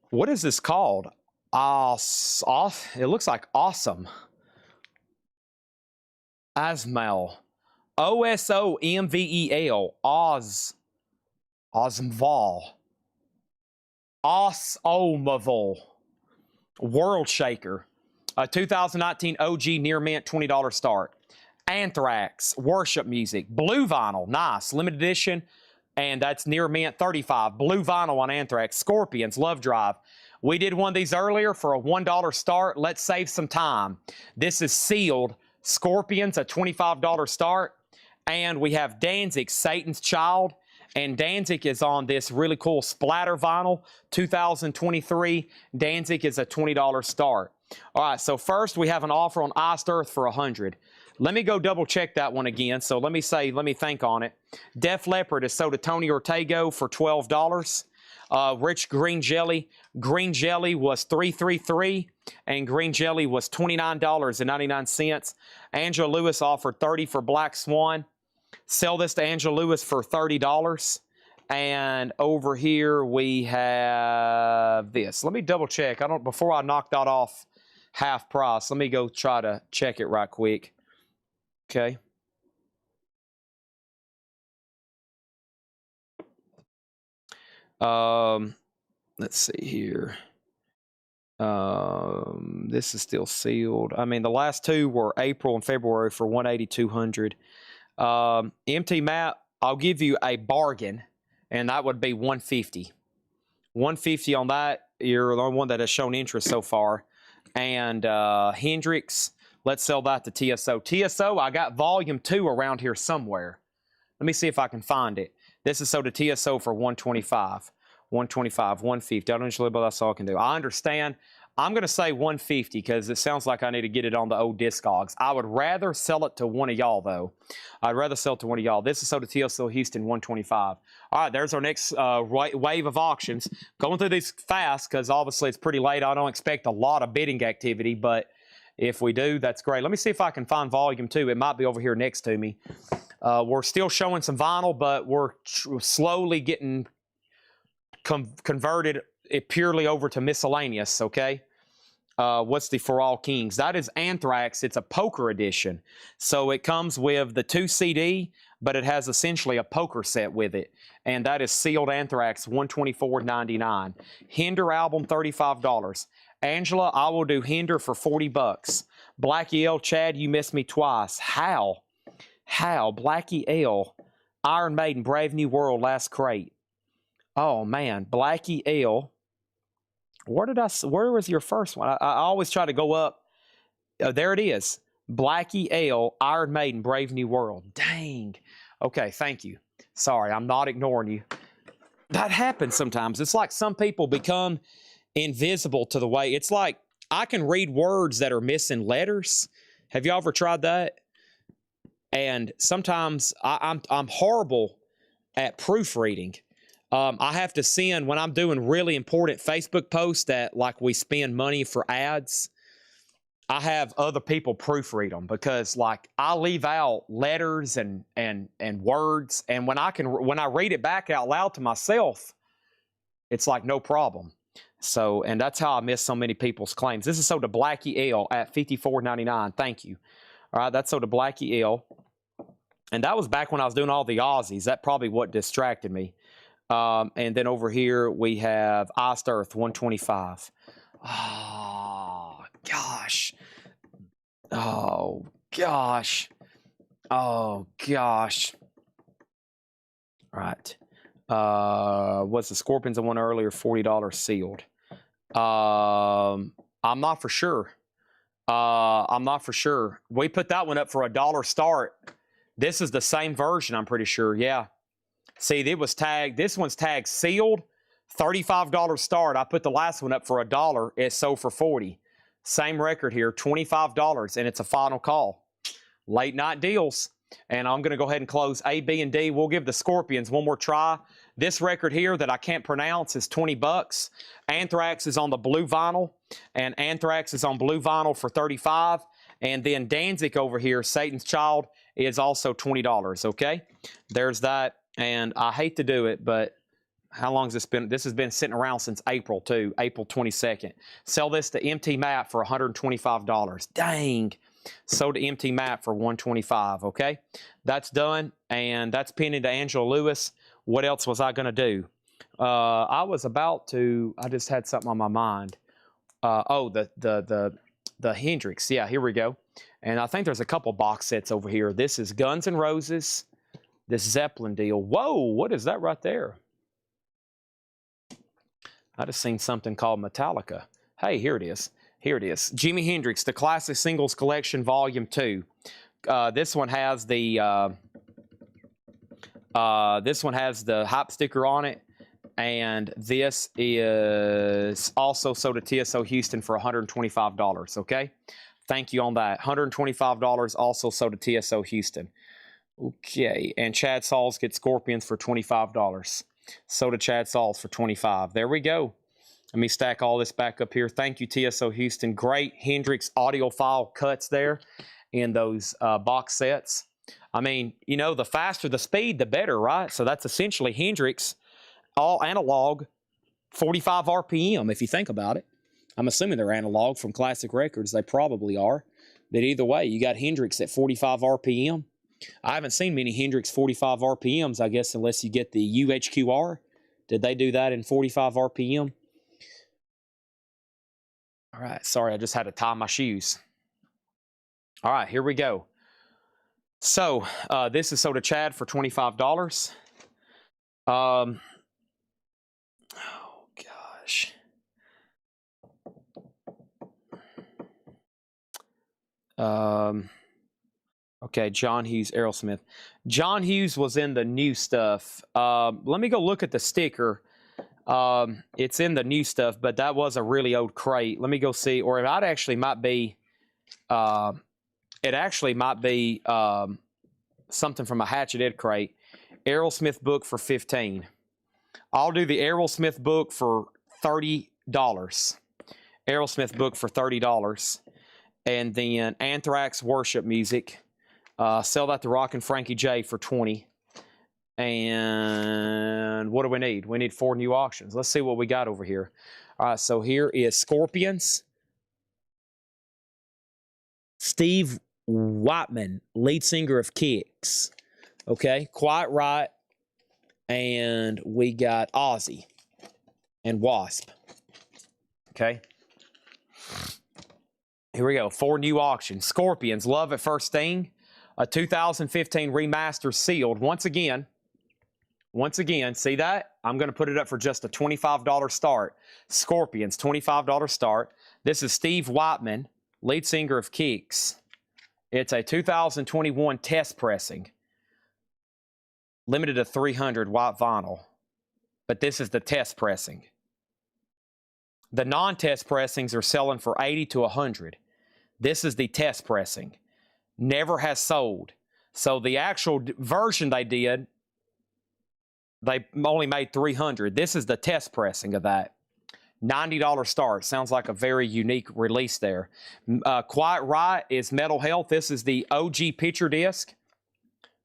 what is this called? It looks like Awesome. Osmel. OSOMVEL. Osmval. Osmoval. World Shaker. 2019 OG near mint, $20 start. Anthrax. Worship Music. Blue Vinyl. Nice. Limited edition. And that's near mint, $35. Blue Vinyl on Anthrax. Scorpions. Love Drive. We did one of these earlier for a $1 start. Let's save some time. This is sealed. Scorpions, a $25 start. And we have Danzig, Satan's Child. And Danzig is on this really cool splatter vinyl, 2023. Danzig is a $20 start. All right, so first we have an offer on Iced Earth for $100. Let me go double check that one again. So let me think on it. Def Leppard is sold to Tony Ortego for $12. Rich Green Jelly. Green Jelly was $333, and Green Jelly was $29.99. Angela Lewis offered $30 for Black Swan. Sell this to Angela Lewis for $30. And over here we have this. Let me double check. Before I knock that off half price, let me go try to check it right quick. Okay. Let's see here. This is still sealed. I mean, the last two were April and February for $180, $200. MT Map, I'll give you a bargain, and that would be $150. $150 on that. You're the only one that has shown interest so far. And Hendrix, let's sell that to TSO. TSO, I got volume 2 around here somewhere. Let me see if I can find it. This is sold to TSO for $125. $125, $150. I don't usually, but that's all I can do. I understand. I'm going to say $150 because it sounds like I need to get it on the old Discogs. I would rather sell it to one of y'all, though. I'd rather sell it to one of y'all. This is sold to TSO Houston, $125. All right, there's our next wave of auctions. Going through these fast because obviously it's pretty late. I don't expect a lot of bidding activity, but if we do, that's great. Let me see if I can find volume 2. It might be over here next to me. We're still showing some vinyl, but we're slowly getting converted it purely over to miscellaneous, okay? What's the For All Kings? That is Anthrax. It's a poker edition. So it comes with the 2 CD, but it has essentially a poker set with it. And that is sealed Anthrax, $124.99. Hinder album, $35. Angela, I will do Hinder for $40. Blackie L, Chad, you missed me twice. How? Blackie L, Iron Maiden, Brave New World, last crate. Oh man, Blackie L. Where was your first one? I always try to go up. There it is. Blackie L, Iron Maiden, Brave New World. Dang. Okay, thank you. Sorry, I'm not ignoring you. That happens sometimes. It's like some people become invisible to the way. It's like I can read words that are missing letters. Have you ever tried that? And sometimes I'm horrible at proofreading. I have to send, when I'm doing really important Facebook posts that like we spend money for ads, I have other people proofread them because like I leave out letters and words, and when I read it back out loud to myself, it's like no problem. So, and that's how I miss so many people's claims. This is sold to Blackie L at $54.99. Thank you. All right, that's sold to Blackie L. And that was back when I was doing all the Aussies. That probably what distracted me. And then over here we have Iced Earth, $125. Oh, gosh. Oh, gosh. Oh, gosh. All right. What's the Scorpions I won earlier? $40 sealed. I'm not for sure. I'm not for sure. We put that one up for $1 start. This is the same version, I'm pretty sure. Yeah. See, it was tagged. This one's tagged sealed, $35 start. I put the last one up for $1. It sold for $40. Same record here, $25, and it's a final call. Late night deals. And I'm going to go ahead and close A, B, and D. We'll give the Scorpions one more try. This record here that I can't pronounce is $20. Anthrax is on the blue vinyl, and Anthrax is on blue vinyl for $35. And then Danzig over here, Satan's Child, is also $20, okay? There's that. And I hate to do it, but how long has this been? This has been sitting around since April, too, April 22nd. Sell this to MT Map for $125. Dang. Sold to MT Map for $125, okay? That's done, and that's pending to Angela Lewis. What else was I going to do? I just had something on my mind. The Hendrix. Yeah, here we go. And I think there's a couple box sets over here. This is Guns N' Roses. This Zeppelin deal. Whoa, what is that right there? I just seen something called Metallica. Hey, here it is. Here it is. Jimi Hendrix, the Classic Singles Collection, Volume 2. This one has the hype sticker on it, and this is also sold at TSO Houston for $125. Okay, thank you on that. $125 also sold at TSO Houston. Okay, and Chad Sauls gets Scorpions for $25. Soda Chad Sauls for 25. There we go. Let me stack all this back up here. Thank you, TSO Houston. Great Hendrix audiophile cuts there in those box sets. I mean, you know, the faster the speed, the better, right? So that's essentially Hendrix, all analog, 45 RPM, if you think about it. I'm assuming they're analog from Classic Records. They probably are. But either way, you got Hendrix at 45 RPM. I haven't seen many Hendrix 45 RPMs, I guess, unless you get the UHQR. Did they do that in 45 RPM? All right, sorry, I just had to tie my shoes. All right, here we go. So, this is Soda Chad for $25. Oh, gosh. Okay, John Hughes, Aerosmith. John Hughes was in the new stuff. Let me go look at the sticker. It's in the new stuff, but that was a really old crate. Let me go see, or it actually might be, something from a Hatchet Ed crate. Aerosmith book for $15. I'll do the Aerosmith book for $30. Aerosmith book for $30. And then Anthrax worship music. Sell that to Rockin' Frankie J for $20. And what do we need? We need 4 new auctions. Let's see what we got over here. All right, so here is Scorpions. Steve Whiteman, lead singer of Kicks. Okay, Quiet Riot. And we got Ozzy and Wasp. Okay. Here we go. 4 new auctions. Scorpions, Love at First Sting. A 2015 remaster sealed. Once again, see that? I'm going to put it up for just a $25 start. Scorpions, $25 start. This is Steve Whiteman, lead singer of Kicks. It's a 2021 test pressing. Limited to 300 white vinyl. But this is the test pressing. The non-test pressings are selling for 80 to 100. This is the test pressing. Never has sold. So the actual version they did, they only made 300. This is the test pressing of that. $90 start. Sounds like a very unique release there. Quiet Riot is Metal Health. This is the OG picture disc.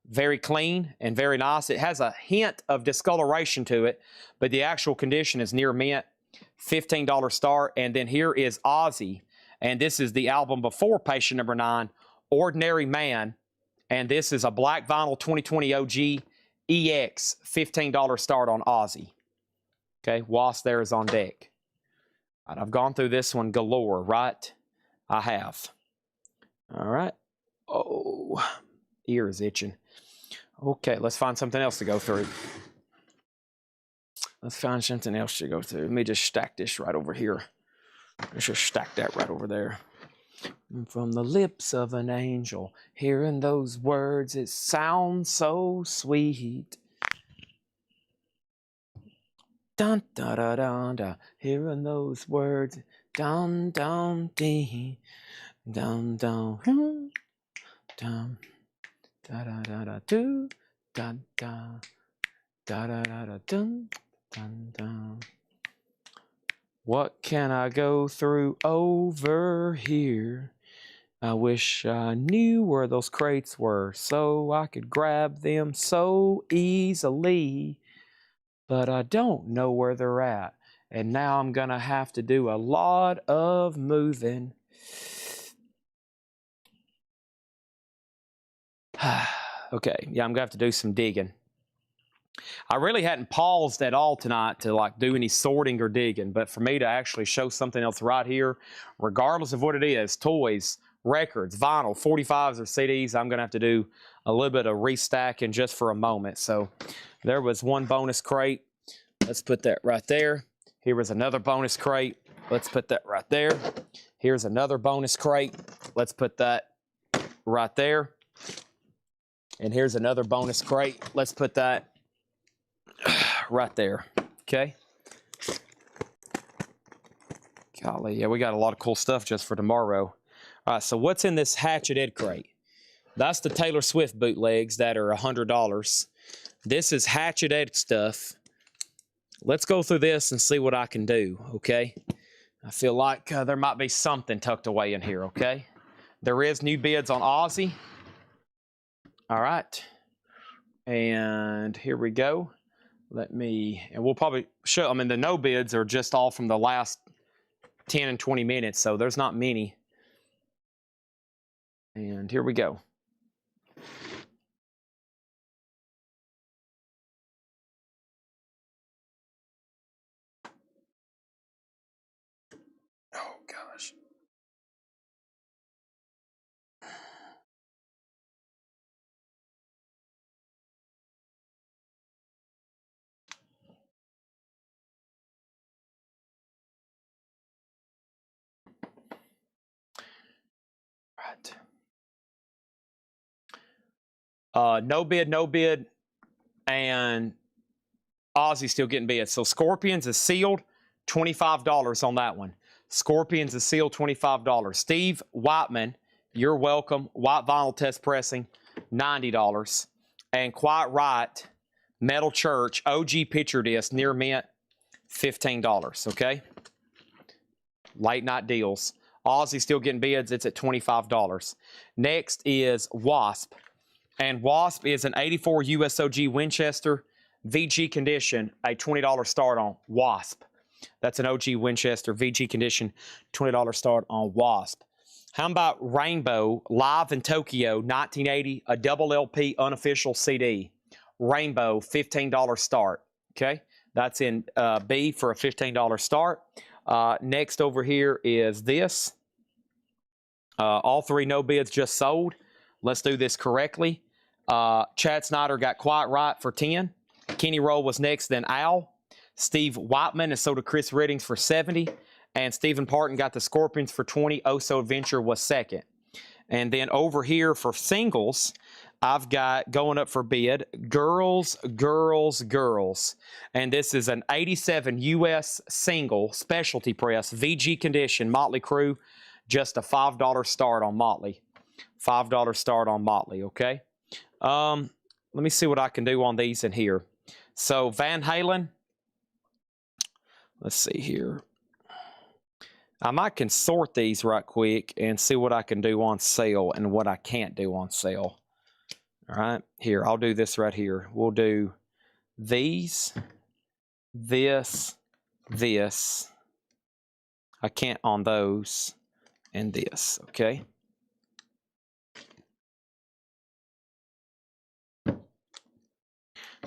Very clean and very nice. It has a hint of discoloration to it, but the actual condition is near mint. $15 start. And then here is Ozzy. And this is the album before Patient Number 9, Ordinary Man. And this is a black vinyl 2020 OG EX, $15 start on Ozzy. Okay, Wasp there is on deck. All right, I've gone through this one galore, right? I have. All right. Oh, ear is itching. Okay, let's find something else to go through. Let's find something else to go through. Let me just stack this right over here. Let's just stack that right over there. From the lips of an angel, hearing those words, it sounds so sweet. Dun da da da da, hearing those words, dun dun dee, dun dun dun, da da da da do, da da da da da da dun dun dun. What can I go through over here? I wish I knew where those crates were so I could grab them so easily. But I don't know where they're at. And now I'm going to have to do a lot of moving. Okay, yeah, I'm going to have to do some digging. I really hadn't paused at all tonight to like do any sorting or digging, but for me to actually show something else right here, regardless of what it is, toys, records, vinyl, 45s or CDs, I'm going to have to do a little bit of restacking just for a moment. So there was one bonus crate. Let's put that right there. Here was another bonus crate. Let's put that right there. Here's another bonus crate. Let's put that right there. And here's another bonus crate. Let's put that right there. Okay. Golly, yeah, we got a lot of cool stuff just for tomorrow. All right, so what's in this Hatchet Ed crate? That's the Taylor Swift bootlegs that are $100. This is Hatchet Ed stuff let's go through this and see what I can do, okay? I feel like there might be something tucked away in here, okay? There is new bids on Aussie. All right. And here we go. And we'll probably show, I mean, the no bids are just all from the last 10 and 20 minutes, so there's not many. And here we go. Oh, gosh. Right. No bid, and Aussie still getting bids. So Scorpions is sealed, $25 on that one. Scorpions is sealed, $25. Steve Whiteman, you're welcome. White vinyl test pressing, $90. And Quiet Right, Metal Church, OG picture disc, near mint, $15, okay? Late night deals. Aussie still getting bids, it's at $25. Next is Wasp. And Wasp is an 84 USOG Winchester, VG condition, a $20 start on Wasp. That's an OG Winchester, VG condition, $20 start on Wasp. How about Rainbow, live in Tokyo, 1980, a double LP unofficial CD. Rainbow, $15 start, okay? That's in B for a $15 start. Next over here is this. All three no bids just sold. Let's do this correctly. Chad Snyder got Quiet Right for 10. Kenny Roll was next, then Al. Steve Whiteman and so did Chris Riddings for 70. And Stephen Parton got the Scorpions for 20. Oso Adventure was second. And then over here for singles, I've got going up for bid, Girls, Girls, Girls. And this is an 87 US single specialty press, VG condition, Motley Crue. Just a $5 start on Motley. $5 start on Motley, okay? Let me see what I can do on these in here. So Van Halen, let's see here. I might can sort these right quick and see what I can do on sale and what I can't do on sale. All right, here, I'll do this right here. We'll do these, this. I can't on those, and this, okay?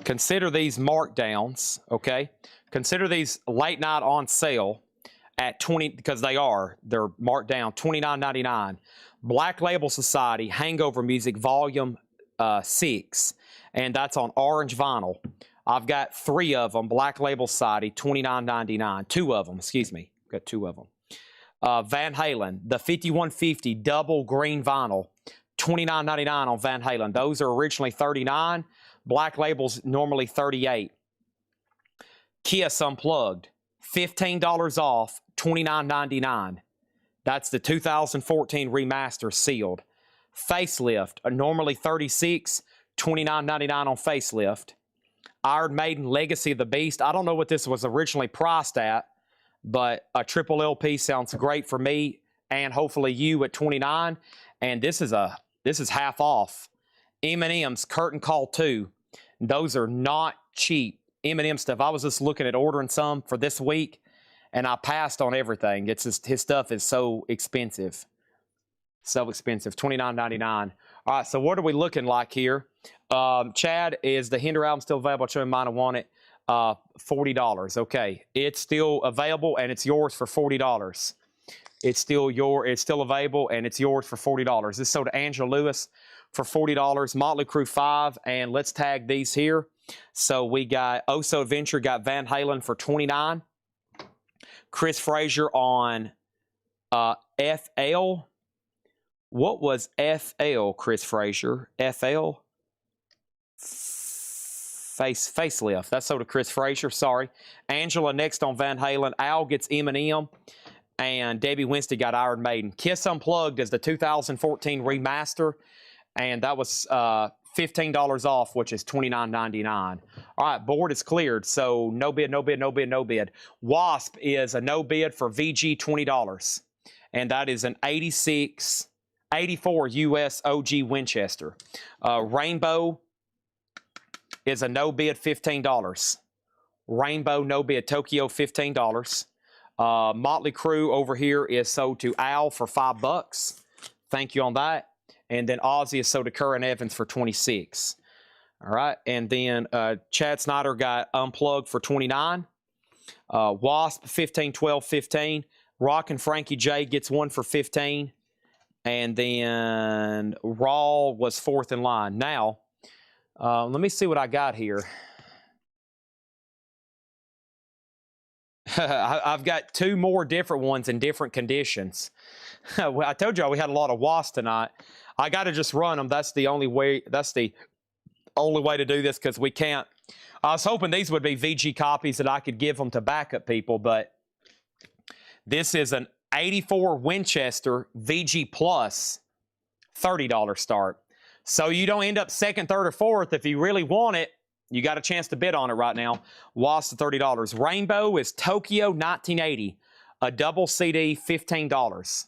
Consider these markdowns, okay? Consider these late night on sale at 20, because they're marked down, $29.99. Black Label Society, Hangover Music, Volume 6, and that's on orange vinyl. I've got 3 of them, Black Label Society, $29.99. 2 of them, excuse me. Got 2 of them. Van Halen, the 5150 double green vinyl, $29.99 on Van Halen. Those are originally $39. Black Label's normally $38. Kiss Unplugged, $15 off, $29.99. That's the 2014 remaster sealed. Facelift, normally $36, $29.99 on Facelift. Iron Maiden Legacy of the Beast. I don't know what this was originally priced at, but a triple LP sounds great for me and hopefully you at $29. And this is half off. M&M's Curtain Call 2. Those are not cheap. M&M stuff. I was just looking at ordering some for this week, and I passed on everything. It's just, his stuff is so expensive. So expensive. $29.99. All right, so what are we looking like here? Chad, is the Hinder album still available? Show me mine. I want it. $40. Okay. It's still available, and it's yours for $40. It's still available, and it's yours for $40. This sold to Angela Lewis for $40. Motley Crue 5, and let's tag these here. So we got Oso Adventure, got Van Halen for $29. Chris Frazier on FL. What was FL, Chris Frazier? FL? Facelift. That's sold to Chris Frazier, sorry. Angela next on Van Halen. Al gets M&M. And Debbie Winston got Iron Maiden. Kiss Unplugged is the 2014 remaster. And that was $15 off, which is $29.99. All right, board is cleared. So no bid, no bid, no bid, no bid. Wasp is a no bid for VG $20. And that is an 84 US OG Winchester. Rainbow is a no bid, $15. Rainbow no bid, Tokyo $15. Motley Crue over here is sold to Al for $5. Thank you on that. And then Aussie is sold to Curran Evans for $26. All right, and then Chad Snyder got Unplugged for $29. Wasp 15, 12, 15. Rock and Frankie J gets one for $15. And then Raw was fourth in line. Now, let me see what I got here. I've got two more different ones in different conditions. I told y'all we had a lot of wasps tonight. I got to just run them. That's the only way. That's the only way to do this because we can't. I was hoping these would be VG copies that I could give them to backup people, but this is an 84 Winchester VG Plus, $30 start. So you don't end up second, third, or fourth. If you really want it, you got a chance to bid on it right now. Wasp to $30. Rainbow is Tokyo 1980, a double CD, $15.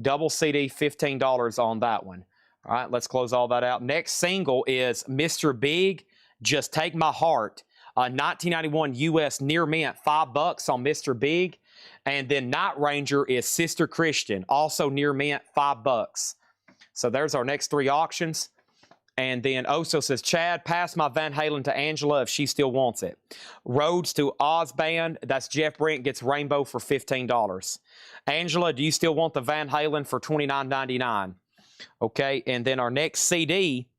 Double CD, $15 on that one. All right, let's close all that out. Next single is Mr. Big, Just Take My Heart, 1991 US near mint, $5 on Mr. Big. And then Night Ranger is Sister Christian, also near mint, $5. So there's our next three auctions. And then Oso says, Chad, pass my Van Halen to Angela if she still wants it. Rhodes to Ozband, that's Jeff Brent, gets Rainbow for $15. Angela, do you still want the Van Halen for $29.99? Okay, and then our next CD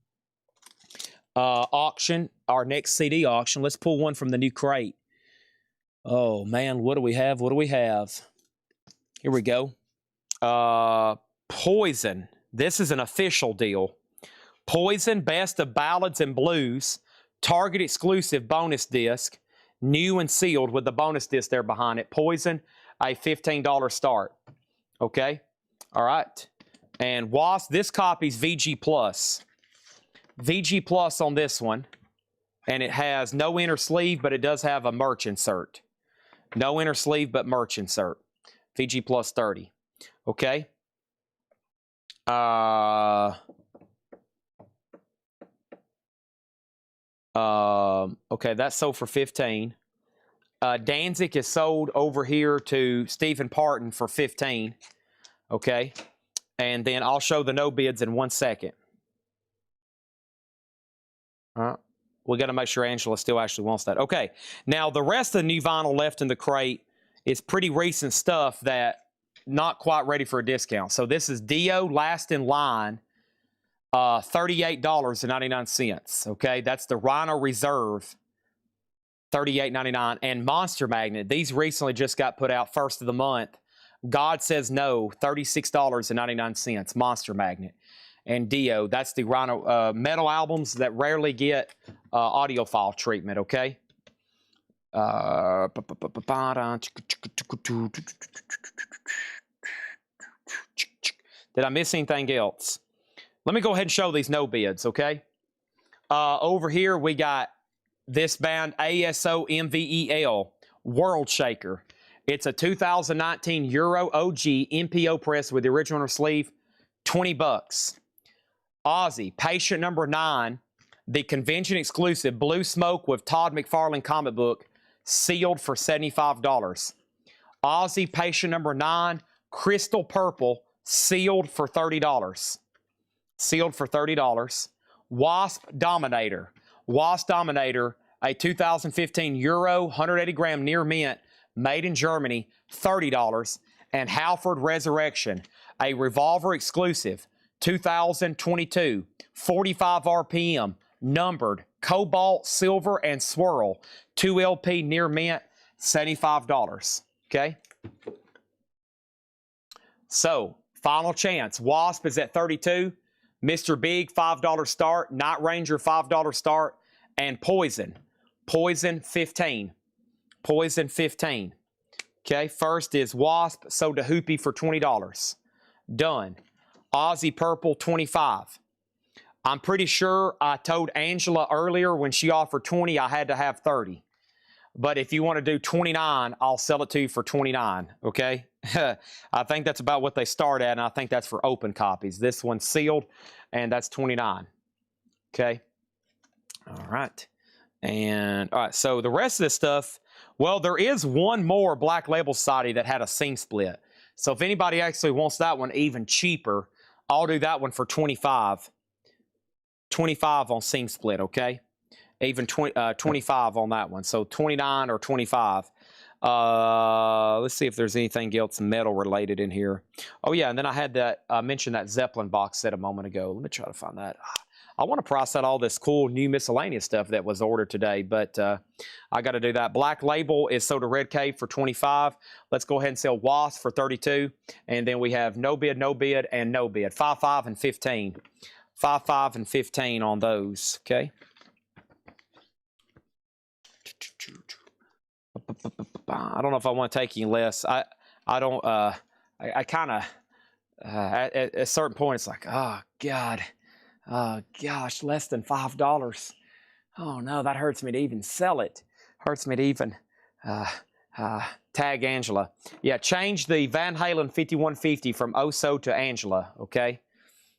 auction, let's pull one from the new crate. Oh, man, what do we have? What do we have? Here we go. Poison. This is an official deal. Poison, Best of Ballads and Blues, Target exclusive bonus disc, new and sealed with the bonus disc there behind it. Poison, a $15 start. Okay? All right. And Wasp, this copy's VG Plus. VG Plus on this one. And it has no inner sleeve, but it does have a merch insert. No inner sleeve, but merch insert. VG Plus 30. Okay? Okay, that's sold for $15. Danzig is sold over here to Stephen Parton for $15. Okay, and then I'll show the no bids in 1 second. All right, we got to make sure Angela still actually wants that. Okay, now the rest of the new vinyl left in the crate is pretty recent stuff that not quite ready for a discount. So this is Dio, Last in Line. $38.99. Okay, that's the Rhino Reserve, $38.99. And Monster Magnet, these recently just got put out first of the month. God Says No, $36.99. Monster Magnet. And Dio, that's the Rhino metal albums that rarely get audiophile treatment. Okay. Did I miss anything else? Let me go ahead and show these no bids, okay? Over here, we got this band, ASO MVEL, World Shaker. It's a 2019 Euro OG MPO press with the original sleeve, $20. Ozzy, Patient Number 9, the convention exclusive Blue Smoke with Todd McFarlane comic book, sealed for $75. Ozzy, Patient Number 9, Crystal Purple, sealed for $30. Sealed for $30. Wasp Dominator. Wasp Dominator, a 2015 Euro 180 gram near mint, made in Germany, $30. And Halford Resurrection, a Revolver exclusive, 2022, 45 RPM, numbered, cobalt, silver, and swirl, 2 LP near mint, $75. Okay? So, final chance. Wasp is at 32. Mr. Big, $5 start. Night Ranger, $5 start. And Poison. Poison, 15. Poison, 15. Okay, first is Wasp, sold to Hoopy for $20. Done. Ozzy Purple, $25. I'm pretty sure I told Angela earlier when she offered 20, I had to have 30. But if you want to do 29, I'll sell it to you for 29, okay? I think that's about what they start at, and I think that's for open copies. This one's sealed, and that's 29, okay? All right. And, all right, so the rest of this stuff, well, there is one more Black Label Society that had a seam split. So if anybody actually wants that one even cheaper, I'll do that one for 25. 25 on seam split, okay? Even 25 on that one. So 29 or 25. Let's see if there's anything else metal related in here. Oh, yeah, and then I had that, mentioned that Zeppelin box set a moment ago. Let me try to find that. I want to price out all this cool new miscellaneous stuff that was ordered today, but I got to do that. Black Label is sold to Red Cave for 25. Let's go ahead and sell Wasp for 32. And then we have no bid, and no bid. 5, 5, and 15. 5, 5, and 15 on those, okay? I don't know if I want to take any less. I don't, I kind of, at a certain point, it's like, oh, God. Gosh, less than $5. Oh, no, that hurts me to even sell it. Hurts me to even tag Angela. Yeah, change the Van Halen 5150 from Oso to Angela, okay?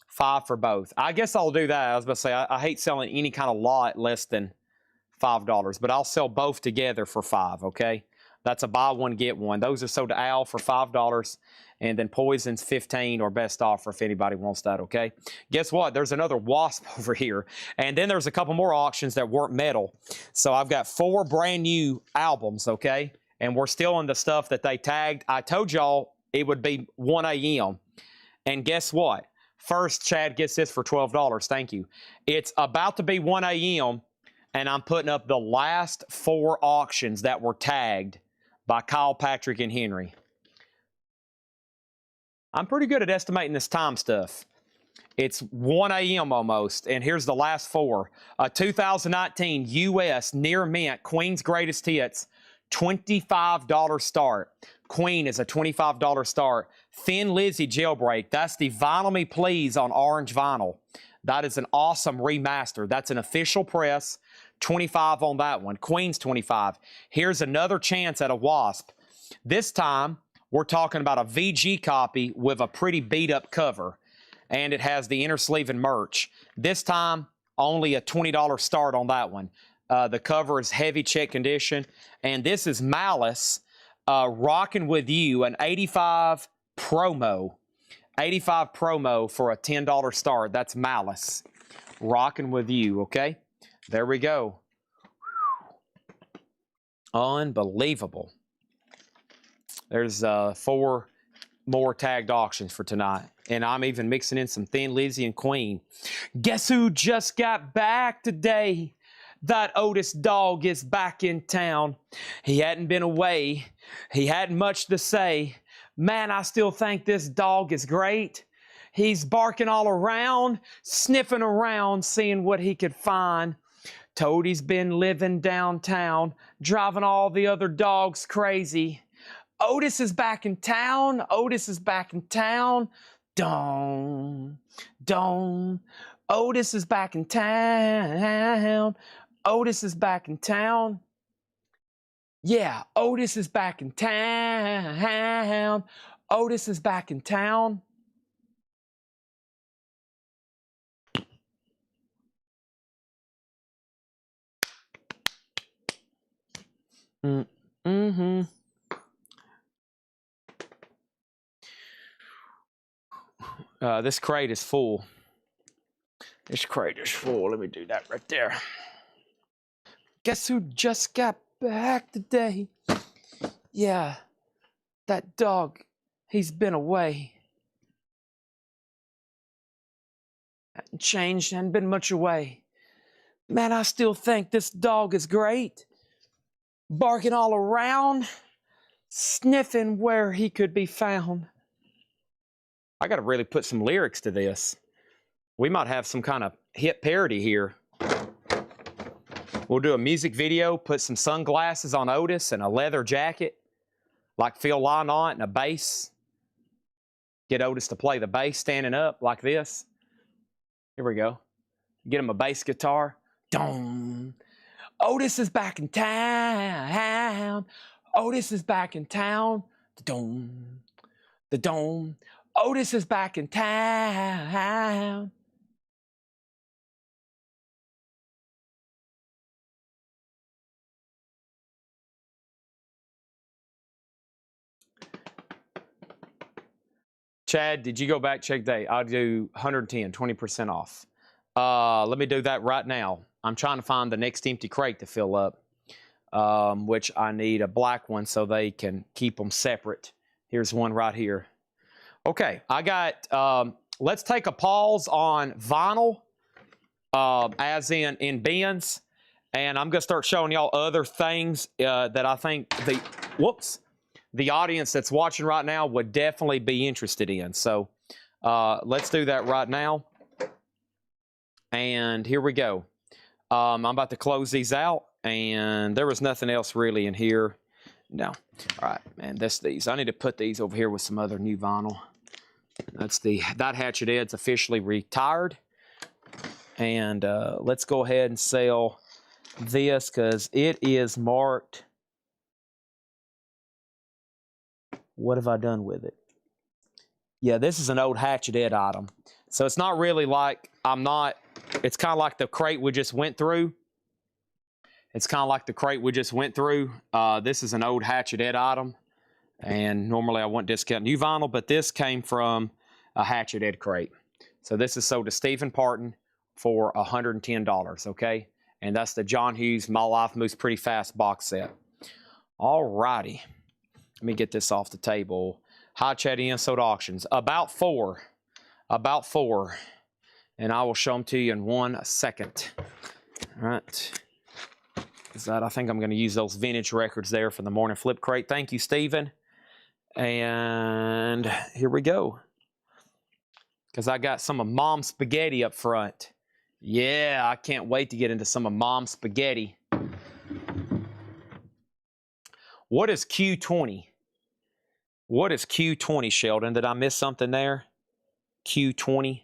5 for both. I guess I'll do that. I was about to say, I hate selling any kind of lot less than $5, but I'll sell both together for 5, okay? That's a buy one, get one. Those are sold to Al for $5, and then Poison's 15 or best offer if anybody wants that, okay? Guess what? There's another Wasp over here, and then there's a couple more auctions that weren't metal. So I've got 4 brand new albums, okay? And we're still in the stuff that they tagged. I told y'all it would be 1 a.m., and guess what? First, Chad gets this for $12. Thank you. It's about to be 1 a.m., and I'm putting up the last 4 auctions that were tagged by Kyle, Patrick, and Henry. I'm pretty good at estimating this time stuff. It's 1 a.m. almost, and here's the last 4. A 2019 U.S. Near Mint Queen's Greatest Hits, $25 start. Queen is a $25 start. Thin Lizzy Jailbreak, that's the Vinyl Me Please on orange vinyl. That is an awesome remaster. That's an official press. 25 on that one. Queen's 25. Here's another chance at a Wasp. This time, we're talking about a VG copy with a pretty beat-up cover, and it has the inner sleeve and merch. This time, only a $20 start on that one. The cover is heavy check condition, and this is Malice, Rockin' With You, an 85 promo. 85 promo for a $10 start. That's Malice. Rockin' With You, okay? There we go. Unbelievable. There's 4 more tagged auctions for tonight. And I'm even mixing in some Thin Lizzy and Queen. Guess who just got back today? That Otis dog is back in town. He hadn't been away. He hadn't much to say. Man, I still think this dog is great. He's barking all around, sniffing around, seeing what he could find. Toadie's been living downtown, driving all the other dogs crazy. Otis is back in town. Otis is back in town. Dong, dong. Otis is back in town. Otis is back in town. Yeah, Otis is back in town. Otis is back in town. Mm-hmm. This crate is full. This crate is full. Let me do that right there. Guess who just got back today? Yeah, that dog. He's been away. Hadn't changed, hadn't been much away. Man, I still think this dog is great. Barking all around, sniffing where he could be found. I got to really put some lyrics to this. We might have some kind of hit parody here. We'll do a music video, put some sunglasses on Otis and a leather jacket, like Phil Lynott, and a bass. Get Otis to play the bass standing up like this. Here we go. Get him a bass guitar. Dong. Otis is back in town. Otis is back in town. The dome. The dome. Otis is back in town. Chad, did you go back, check date? I'll do 110, 20% off. Let me do that right now. I'm trying to find the next empty crate to fill up, which I need a black one so they can keep them separate. Here's one right here. Okay, I got, let's take a pause on vinyl, as in bins, and I'm going to start showing y'all other things that I think the audience that's watching right now would definitely be interested in. So let's do that right now. And here we go. I'm about to close these out, and there was nothing else really in here. No. All right, man, these. I need to put these over here with some other new vinyl. That Hatchet Ed's officially retired. And let's go ahead and sell this because it is marked. What have I done with it? Yeah, this is an old Hatchet Ed item. So it's not really like it's kind of like the crate we just went through. It's kind of like the crate we just went through. This is an old Hatchet Ed item. And normally I wouldn't discount new vinyl, but this came from a Hatchet Ed crate. So this is sold to Stephen Parton for $110, okay? And that's the John Hughes My Life Moves Pretty Fast box set. All righty. Let me get this off the table. High Chatty Unsold Auctions. About four. And I will show them to you in 1 second. All right. I think I'm going to use those vintage records there for the morning flip crate. Thank you, Stephen. And here we go. Because I got some of Mom's Spaghetti up front. Yeah, I can't wait to get into some of Mom's Spaghetti. What is Q20? What is Q20, Sheldon? Did I miss something there? Q20.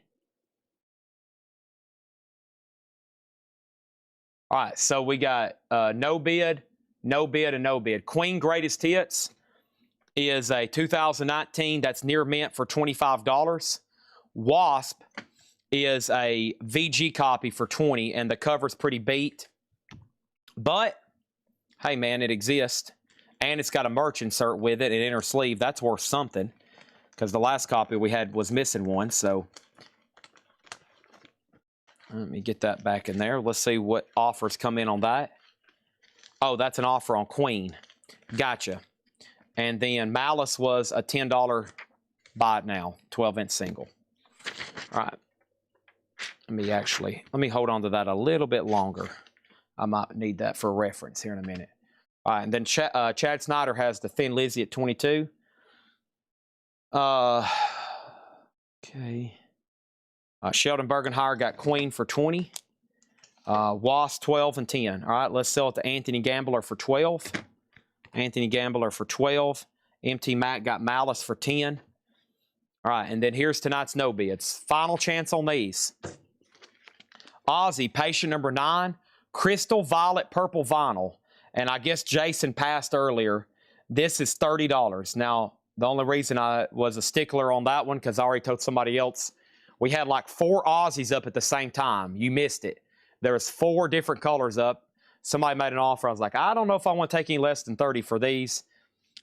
All right, so we got no bid, and no bid. Queen Greatest Hits is a 2019 that's near mint for $25. Wasp is a VG copy for $20, and the cover's pretty beat. But, hey man, it exists. And it's got a merch insert with it, an inner sleeve. That's worth something, because the last copy we had was missing one. So let me get that back in there. Let's see what offers come in on that. Oh, that's an offer on Queen. Gotcha. And then Malice was a $10 buy it now, 12-inch single. All right. Let me hold on to that a little bit longer. I might need that for reference here in a minute. All right, and then Chad Snyder has the Thin Lizzy at 22. Okay. Sheldon Bergenhire got Queen for 20. Wasp 12 and 10. All right, let's sell it to Anthony Gambler for 12. Anthony Gambler for 12. MT Mac got Malice for 10. All right, and then here's tonight's no bids. Final chance on these. Ozzy, patient number 9. Crystal Violet Purple Vinyl. And I guess Jason passed earlier. This is $30. Now, the only reason I was a stickler on that one, because I already told somebody else, we had like 4 Aussies up at the same time. You missed it. There was 4 different colors up. Somebody made an offer. I was like, I don't know if I want to take any less than 30 for these.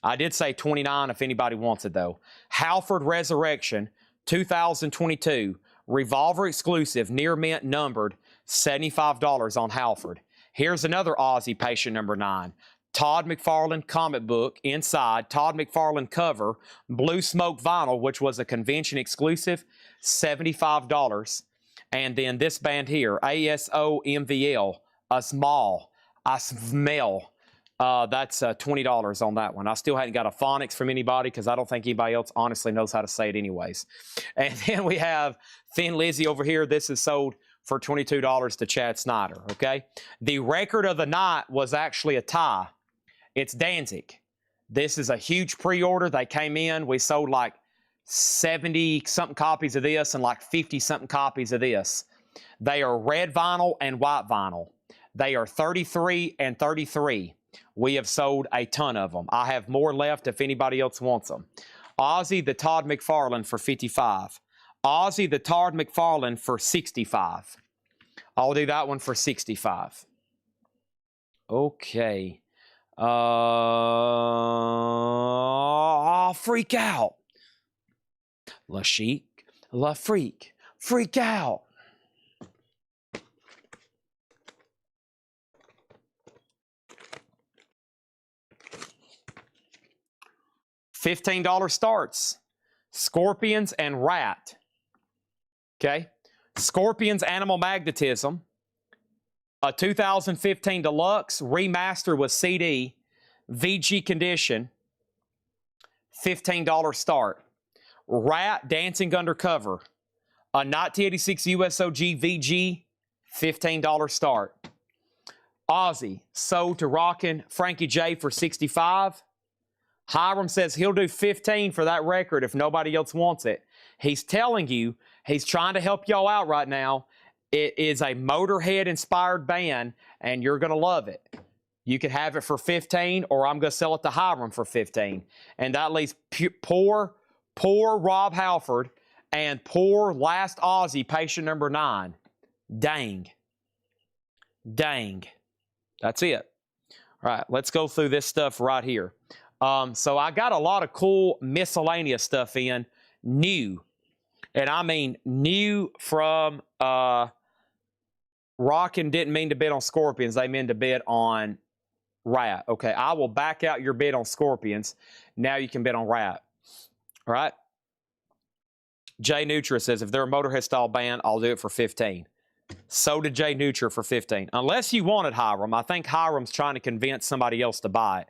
I did say 29 if anybody wants it, though. Halford Resurrection, 2022. Revolver exclusive, near mint numbered, $75 on Halford. Here's another Aussie patient number 9. Todd McFarlane comic book inside, Todd McFarlane cover, Blue Smoke vinyl, which was a convention exclusive, $75. And then this band here, ASOMVL, a small, I smell. That's $20 on that one. I still hadn't got a phonics from anybody because I don't think anybody else honestly knows how to say it anyways. And then we have Thin Lizzy over here. This is sold for $22 to Chad Snyder, okay? The record of the night was actually a tie. It's Danzig. This is a huge pre-order. They came in. We sold like 70-something copies of this and like 50-something copies of this. They are red vinyl and white vinyl. They are 33 and 33. We have sold a ton of them. I have more left if anybody else wants them. Ozzy the Todd McFarlane for 55. Ozzy the Todd McFarlane for 65. I'll do that one for 65. Okay. Freak out. La Chic, La Freak, freak out. $15 starts. Scorpions and Rat. Okay. Scorpions Animal Magnetism. A 2015 Deluxe remaster with CD. VG condition. $15 start. Rat Dancing Undercover. A 1986 USOG VG. $15 start. Ozzy sold to Rockin' Frankie J for 65. Hiram says he'll do 15 for that record if nobody else wants it. He's telling you, he's trying to help y'all out right now. It is a Motorhead-inspired band, and you're going to love it. You can have it for 15, or I'm going to sell it to Hiram for 15. And that leaves poor Rob Halford and poor Last Ozzy, patient number 9. Dang. That's it. All right, let's go through this stuff right here. So I got a lot of cool miscellaneous stuff in, new. And I mean new from Rockin' didn't mean to bid on Scorpions. They meant to bid on Rat. Okay, I will back out your bid on Scorpions. Now you can bid on Rat. All right? Jay Nutra says, if they're a Motorhead-style band, I'll do it for 15. So did Jay Nutra for 15. Unless you wanted Hiram. I think Hiram's trying to convince somebody else to buy it.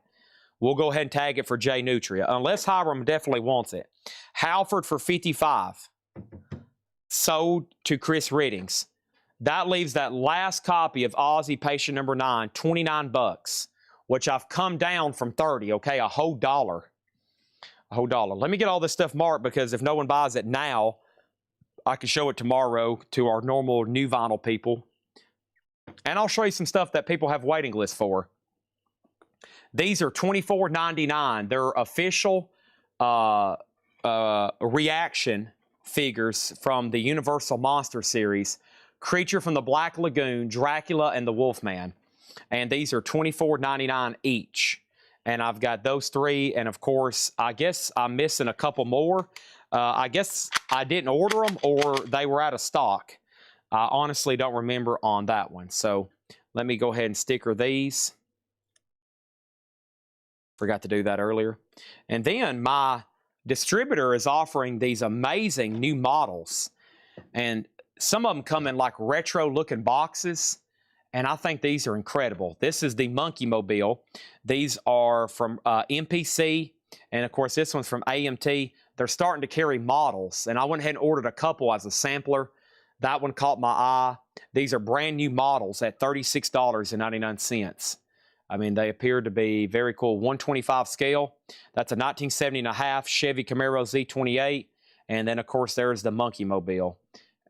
We'll go ahead and tag it for Jay Nutria. Unless Hiram definitely wants it. Halford for 55. Sold to Chris Riddings. That leaves that last copy of Ozzy patient number 9, 29 bucks, which I've come down from 30, okay? A whole dollar. A whole dollar. Let me get all this stuff marked because if no one buys it now, I can show it tomorrow to our normal new vinyl people. And I'll show you some stuff that people have waiting lists for. These are $24.99. They're official reaction figures from the Universal Monster series. Creature from the Black Lagoon, Dracula, and the Wolfman. And these are $24.99 each. And I've got those 3. And, of course, I guess I'm missing a couple more. I guess I didn't order them or they were out of stock. I honestly don't remember on that one. So let me go ahead and sticker these. Forgot to do that earlier. And then my distributor is offering these amazing new models. And some of them come in like retro-looking boxes. And I think these are incredible. This is the Monkey Mobile. These are from MPC. And, of course, this one's from AMT. They're starting to carry models. And I went ahead and ordered a couple as a sampler. That one caught my eye. These are brand new models at $36.99. I mean, they appear to be very cool. 125 scale. That's a 1970.5 Chevy Camaro Z28. And then, of course, there's the Monkey Mobile.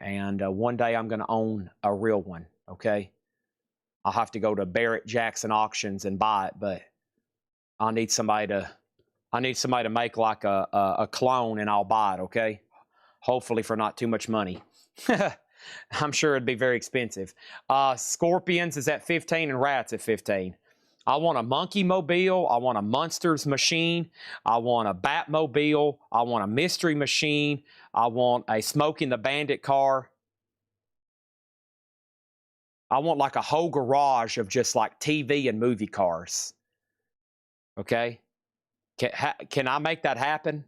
And one day I'm going to own a real one, okay? I'll have to go to Barrett Jackson Auctions and buy it, but I need somebody to make like a clone and I'll buy it, okay? Hopefully for not too much money. I'm sure it'd be very expensive. Scorpions is at 15 and Rats at 15. I want a Monkey Mobile. I want a Monsters machine. I want a Batmobile. I want a Mystery machine. I want a Smoking the Bandit car. I want like a whole garage of just like TV and movie cars. Okay? Can I make that happen?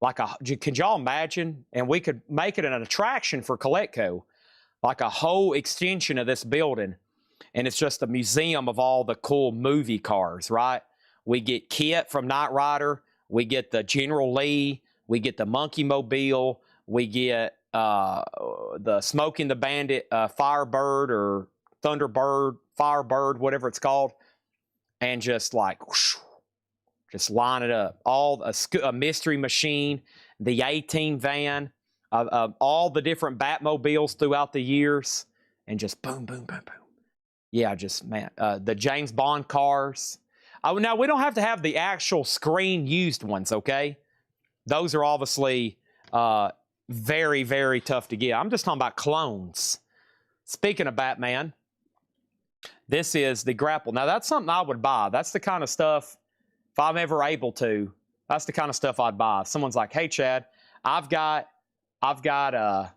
Can y'all imagine? And we could make it an attraction for Coletco. Like a whole extension of this building. And it's just a museum of all the cool movie cars, right? We get Kit from Knight Rider. We get the General Lee. We get the Monkey Mobile. We get the Smoking the Bandit Firebird or Thunderbird, Firebird, whatever it's called. And just like, whoosh, just line it up. A Mystery machine, the A-Team van, all the different Batmobiles throughout the years, and just boom, boom, boom, boom. Yeah, just, man, the James Bond cars. Now, we don't have to have the actual screen used ones, okay? Those are obviously very, very tough to get. I'm just talking about clones. Speaking of Batman, this is the grapple. Now, that's something I would buy. That's the kind of stuff, if I'm ever able to, that's the kind of stuff I'd buy. If someone's like, hey, Chad, I've got a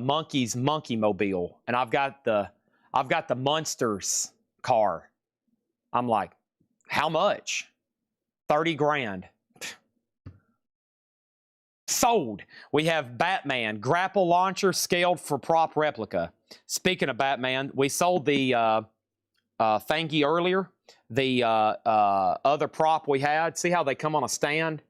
Monkey's Monkey Mobile, and I've got the Munsters car. I'm like, how much? 30 grand. Sold. We have Batman grapple launcher scaled for prop replica. Speaking of Batman, we sold the thingy earlier. The other prop we had. See how they come on a stand?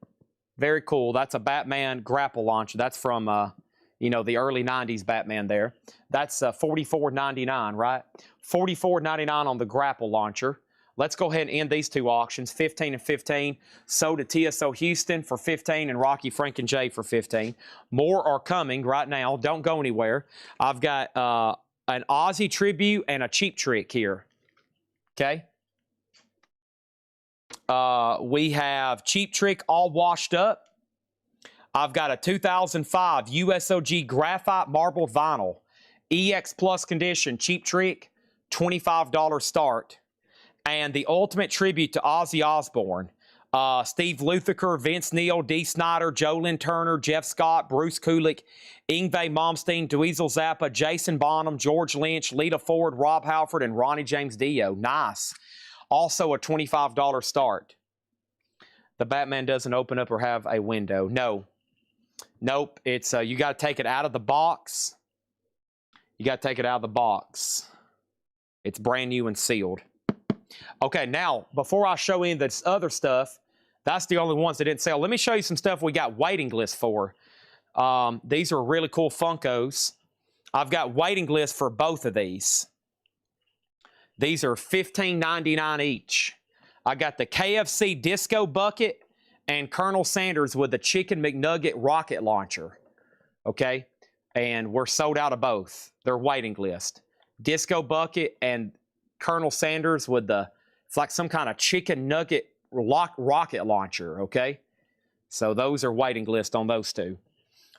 Very cool. That's a Batman grapple launcher. That's from you know, the early 90s Batman there. That's $44.99, right? $44.99 on the grapple launcher. Let's go ahead and end these two auctions, 15 and 15. Sold to TSO Houston for 15 and Rocky Frank and Jay for 15. More are coming right now. Don't go anywhere. I've got an Aussie Tribute and a Cheap Trick here. Okay. We have Cheap Trick all washed up. I've got a 2005 USOG Graphite Marbled Vinyl. EX Plus condition, Cheap Trick, $25 start. And the ultimate tribute to Ozzy Osbourne. Steve Lukather, Vince Neil, Dee Snider, Jolyn Turner, Jeff Scott, Bruce Kulick, Yngwie Malmsteen, Dweezil Zappa, Jason Bonham, George Lynch, Lita Ford, Rob Halford, and Ronnie James Dio. Nice. Also a $25 start. The Batman doesn't open up or have a window. No. Nope. It's you got to take it out of the box. You got to take it out of the box. It's brand new and sealed. Okay, now, before I show you this other stuff, that's the only ones that didn't sell. Let me show you some stuff we got waiting lists for. These are really cool Funkos. I've got waiting lists for both of these. These are $15.99 each. I got the KFC Disco Bucket and Colonel Sanders with the Chicken McNugget Rocket Launcher. Okay? And we're sold out of both. They're waiting list. Disco Bucket and Colonel Sanders with the, it's like some kind of chicken nugget rocket launcher, okay? So those are waiting list on those two.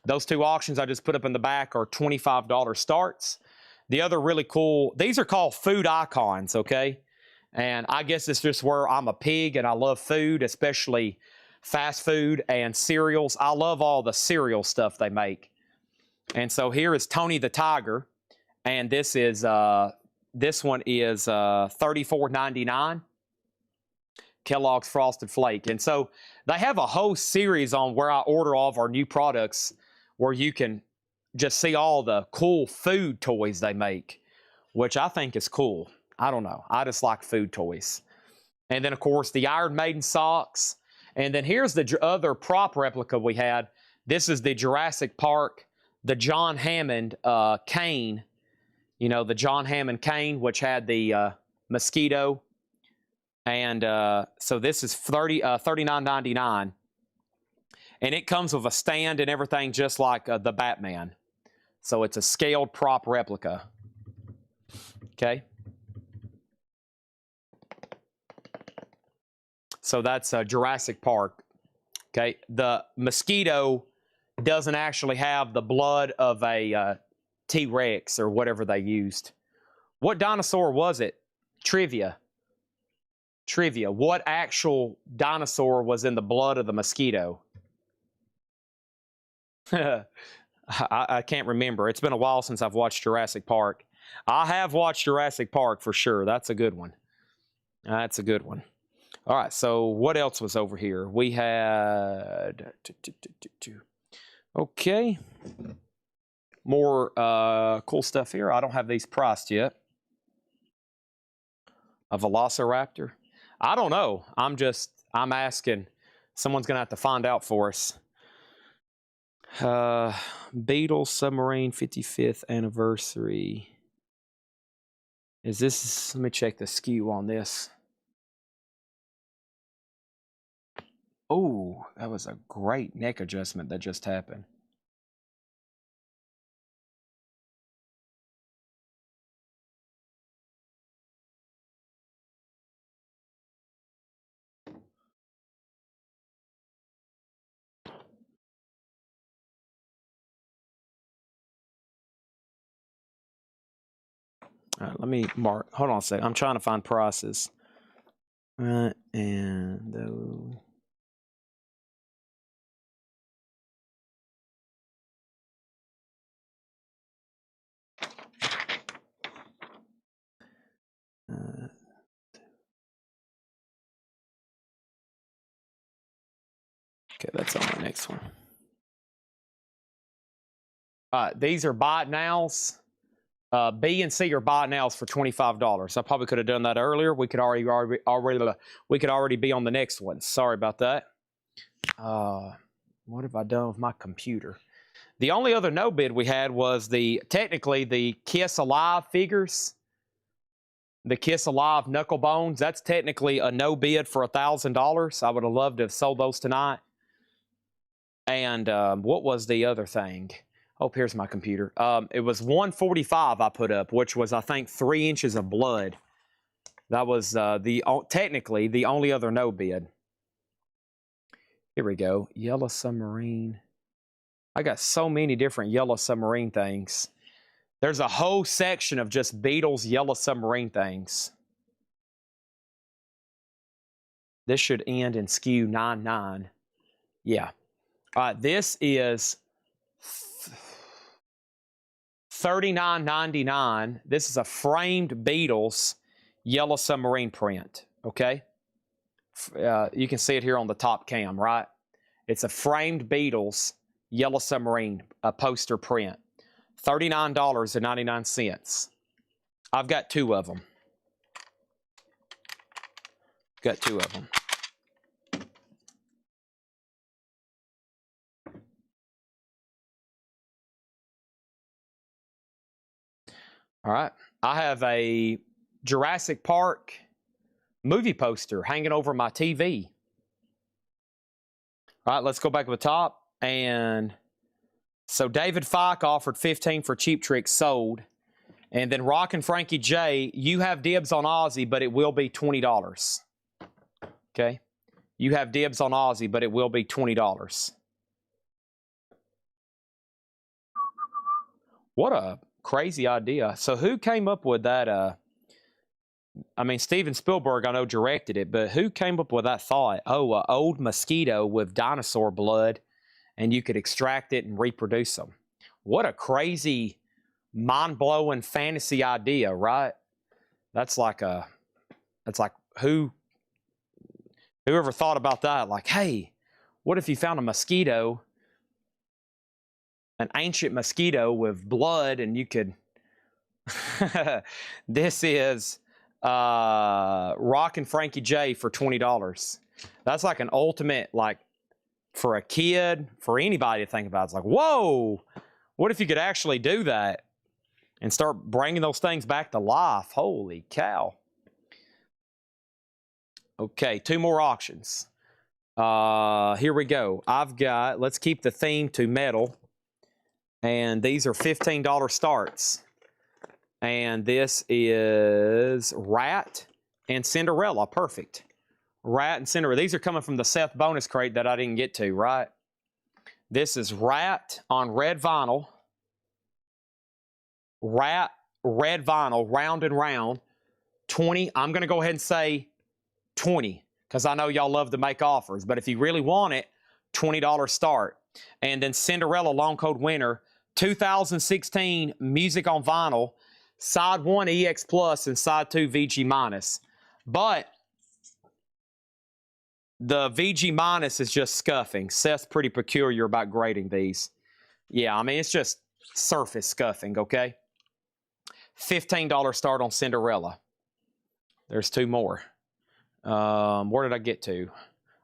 Those two auctions I just put up in the back are $25 starts. The other really cool, these are called food icons, okay? And I guess it's just where I'm a pig and I love food, especially fast food and cereals. I love all the cereal stuff they make. And so here is Tony the Tiger, and this is this one is $34.99. Kellogg's Frosted Flake. And so they have a whole series on where I order all of our new products where you can just see all the cool food toys they make, which I think is cool. I don't know. I just like food toys. And then, of course, the Iron Maiden socks. And then here's the other prop replica we had. This is the Jurassic Park, the John Hammond cane. You know, the John Hammond cane, which had the mosquito. And so this is $39.99. And it comes with a stand and everything just like the Batman. So it's a scaled prop replica. Okay. So that's Jurassic Park. Okay. The mosquito doesn't actually have the blood of a T-Rex or whatever they used. What dinosaur was it? Trivia. Trivia. What actual dinosaur was in the blood of the mosquito? I can't remember. It's been a while since I've watched Jurassic Park. I have watched Jurassic Park for sure. That's a good one. That's a good one. All right, so what else was over here? We had... Okay. More cool stuff here. I don't have these priced yet. A Velociraptor. I don't know. I'm asking. Someone's going to have to find out for us. Beetle Submarine 55th anniversary. Is this, let me check the SKU on this. Oh, that was a great neck adjustment that just happened. All right, let me mark. Hold on a second. I'm trying to find prices. And those. Okay, that's on my next one. These are buy it nows. B and C are buy it nows for $25. I probably could have done that earlier. We could already be on the next one. Sorry about that. What have I done with my computer? The only other no bid we had was technically the Kiss Alive figures. The Kiss Alive knuckle bones. That's technically a no bid for $1,000. I would have loved to have sold those tonight. And what was the other thing? Oh, here's my computer. It was $145 I put up, which was, I think, 3 inches of blood. That was technically the only other no bid. Here we go. Yellow Submarine. I got so many different Yellow Submarine things. There's a whole section of just Beatles Yellow Submarine things. This should end in SKU 99. Yeah. This is $39.99. This is a framed Beatles Yellow Submarine print. Okay. You can see it here on the top cam, right? It's a framed Beatles Yellow Submarine poster print. $39.99. I've got 2 of them. Got 2 of them. All right. I have a Jurassic Park movie poster hanging over my TV. All right, let's go back to the top. And so David Fike offered 15 for Cheap Trick, sold. And then Rock and Frankie J, you have dibs on Ozzy, but it will be $20. Okay? You have dibs on Ozzy, but it will be $20. What a crazy idea. So who came up with that? I mean, Steven Spielberg, I know, directed it, but who came up with that thought? Oh, an old mosquito with dinosaur blood, and you could extract it and reproduce them. What a crazy, mind-blowing fantasy idea, right? That's like whoever thought about that? Like, hey, what if you found a mosquito, an ancient mosquito with blood, and you could... This is Rock and Frankie J for $20. That's like an ultimate, like, for a kid, for anybody to think about. It's like, whoa, what if you could actually do that and start bringing those things back to life? Holy cow. Okay, 2 more auctions. Here we go. Let's keep the theme to metal. And these are $15 starts. And this is Rat and Cinderella. Perfect. Rat and Cinderella. These are coming from the Seth bonus crate that I didn't get to, right? This is Rat on red vinyl. Rat, red vinyl, round and round. 20. I'm going to go ahead and say 20 because I know y'all love to make offers. But if you really want it, $20 start. And then Cinderella Long Cold Winter, 2016 Music on Vinyl. Side 1 EX Plus and Side 2 VG Minus. But the VG Minus is just scuffing. Seth's pretty peculiar about grading these. Yeah, I mean, it's just surface scuffing, okay? $15 start on Cinderella. There's 2 more. Where did I get to?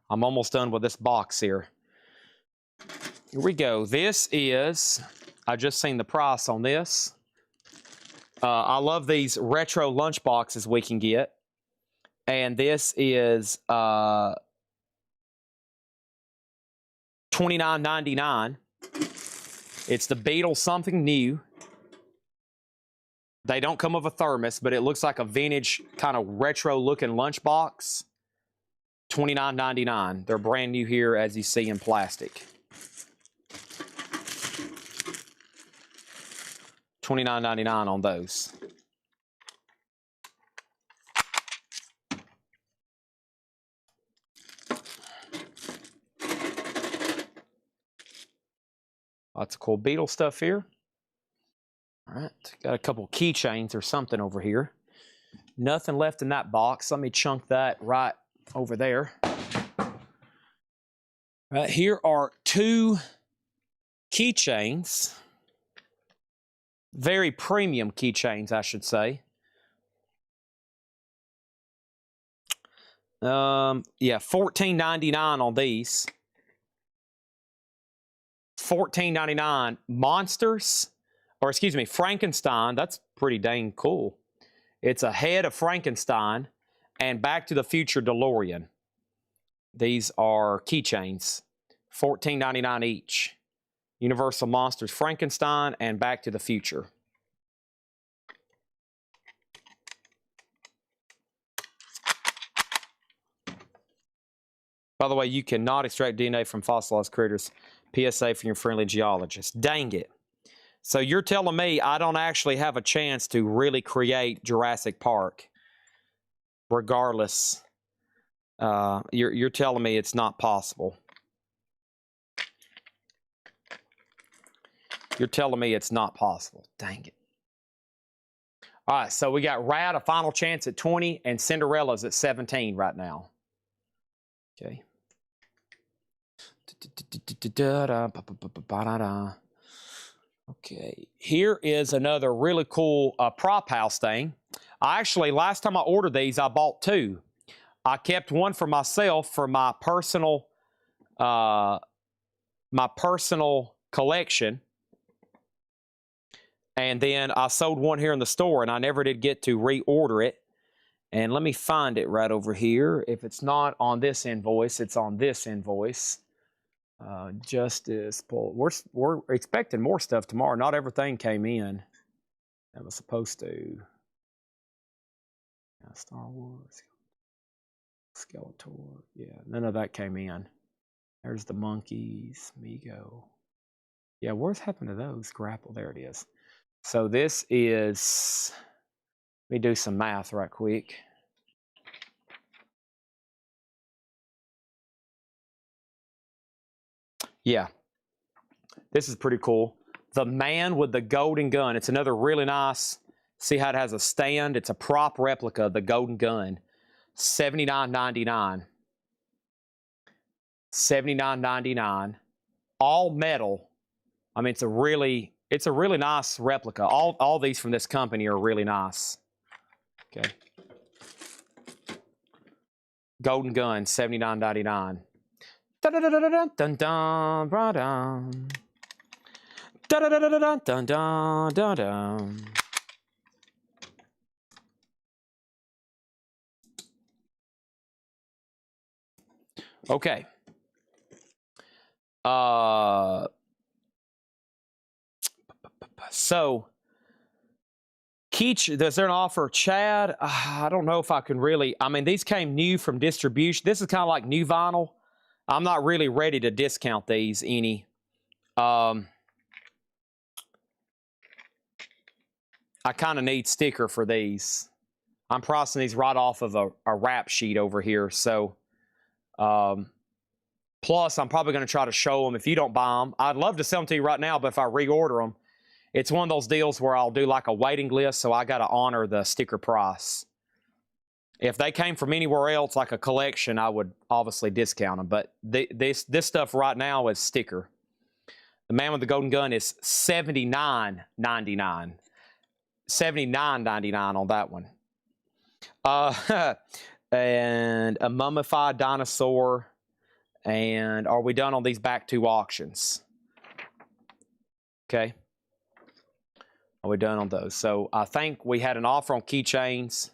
I'm almost done with this box here. Here we go. This is, I just seen the price on this. I love these retro lunch boxes we can get. And this is $29.99. It's the Beetle Something New. They don't come with a thermos, but it looks like a vintage kind of retro looking lunchbox. $29.99. They're brand new here, as you see, in plastic. $29.99 on those. Lots of cool Beetle stuff here. All right, got a couple keychains or something over here. Nothing left in that box. Let me chunk that right over there. Right, here are two keychains. Very premium keychains, I should say. Yeah, $14.99 on these. $14.99. Monsters, or excuse me, Frankenstein. That's pretty dang cool. It's a head of Frankenstein and Back to the Future DeLorean. These are keychains. $14.99 each. Universal Monsters Frankenstein and Back to the Future. By the way, you cannot extract DNA from fossilized critters. PSA for your friendly geologist. Dang it. So you're telling me I don't actually have a chance to really create Jurassic Park, regardless. You're telling me it's not possible. You're telling me it's not possible. Dang it. All right, so we got Rad, a final chance at 20, and Cinderella's at 17 right now. Okay. Okay, here is another really cool prop house thing. Last time I ordered these, I bought two. I kept one for myself for my personal collection. And then I sold one here in the store, and I never did get to reorder it. And let me find it right over here. If it's not on this invoice, it's on this invoice. Justice Poll. We're expecting more stuff tomorrow. Not everything came in that was supposed to. Star Wars, Skeletor. Yeah, none of that came in. There's the monkeys, Mego. Yeah, where's happened to those? Grapple. There it is. So this is. Let me do some math right quick. Yeah, this is pretty cool. The Man with the Golden Gun. It's another really nice. See how it has a stand? It's a prop replica of the Golden Gun. $79.99. $79.99. All metal. I mean, it's a really nice replica. All these from this company are really nice. Okay. Golden Gun, $79.99. Okay. So, Keach, is there an offer? Chad, I don't know if I can really. I mean, these came new from distribution. This is kind of like new vinyl. I'm not really ready to discount these any. I kind of need sticker for these. I'm pricing these right off of a wrap sheet over here. So, plus, I'm probably going to try to show them if you don't buy them. I'd love to sell them to you right now, but if I reorder them, it's one of those deals where I'll do like a waiting list, so I got to honor the sticker price. If they came from anywhere else, like a collection, I would obviously discount them. But this stuff right now is sticker. The Man with the Golden Gun is $79.99. $79.99 on that one. And a mummified dinosaur. And are we done on these back two auctions? Okay. Are we done on those? So I think we had an offer on keychains.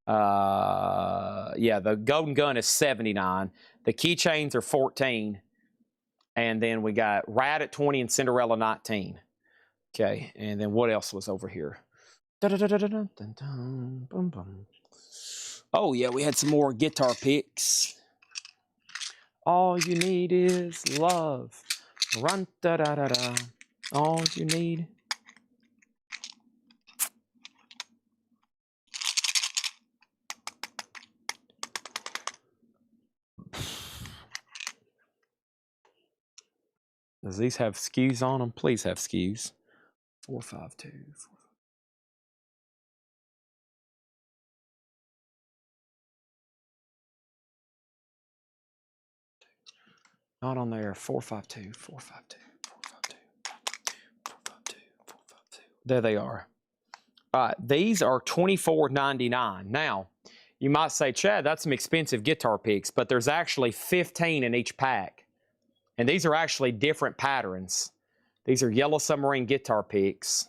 Yeah, the Golden Gun is $79. The keychains are $14. And then we got Rat at 20 and Cinderella 19. Okay, and then what else was over here? Dun-dun-dun-dun-dun-dun, boom, boom. Oh, yeah, we had some more guitar picks. All you need is love. Run da da da da. All you need. Does these have skews on them? Please have skews. 452. Not on there. 452. 452. 452. 452. 452. There they are. All right, these are $24.99. Now, you might say, Chad, that's some expensive guitar picks, but there's actually 15 in each pack. And these are actually different patterns. These are Yellow Submarine guitar picks,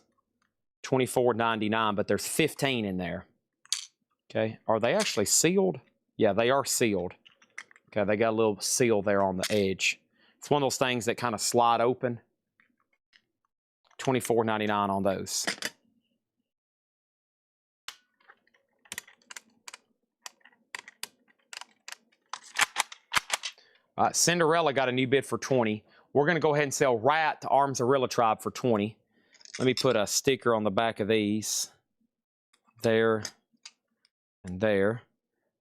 $24.99, but there's 15 in there. Okay, are they actually sealed? Yeah, they are sealed. Okay, they got a little seal there on the edge. It's one of those things that kind of slide open. $24.99 on those. All right, Cinderella got a new bid for 20. We're going to go ahead and sell Rat to Armzarilla Tribe for 20. Let me put a sticker on the back of these. There and there.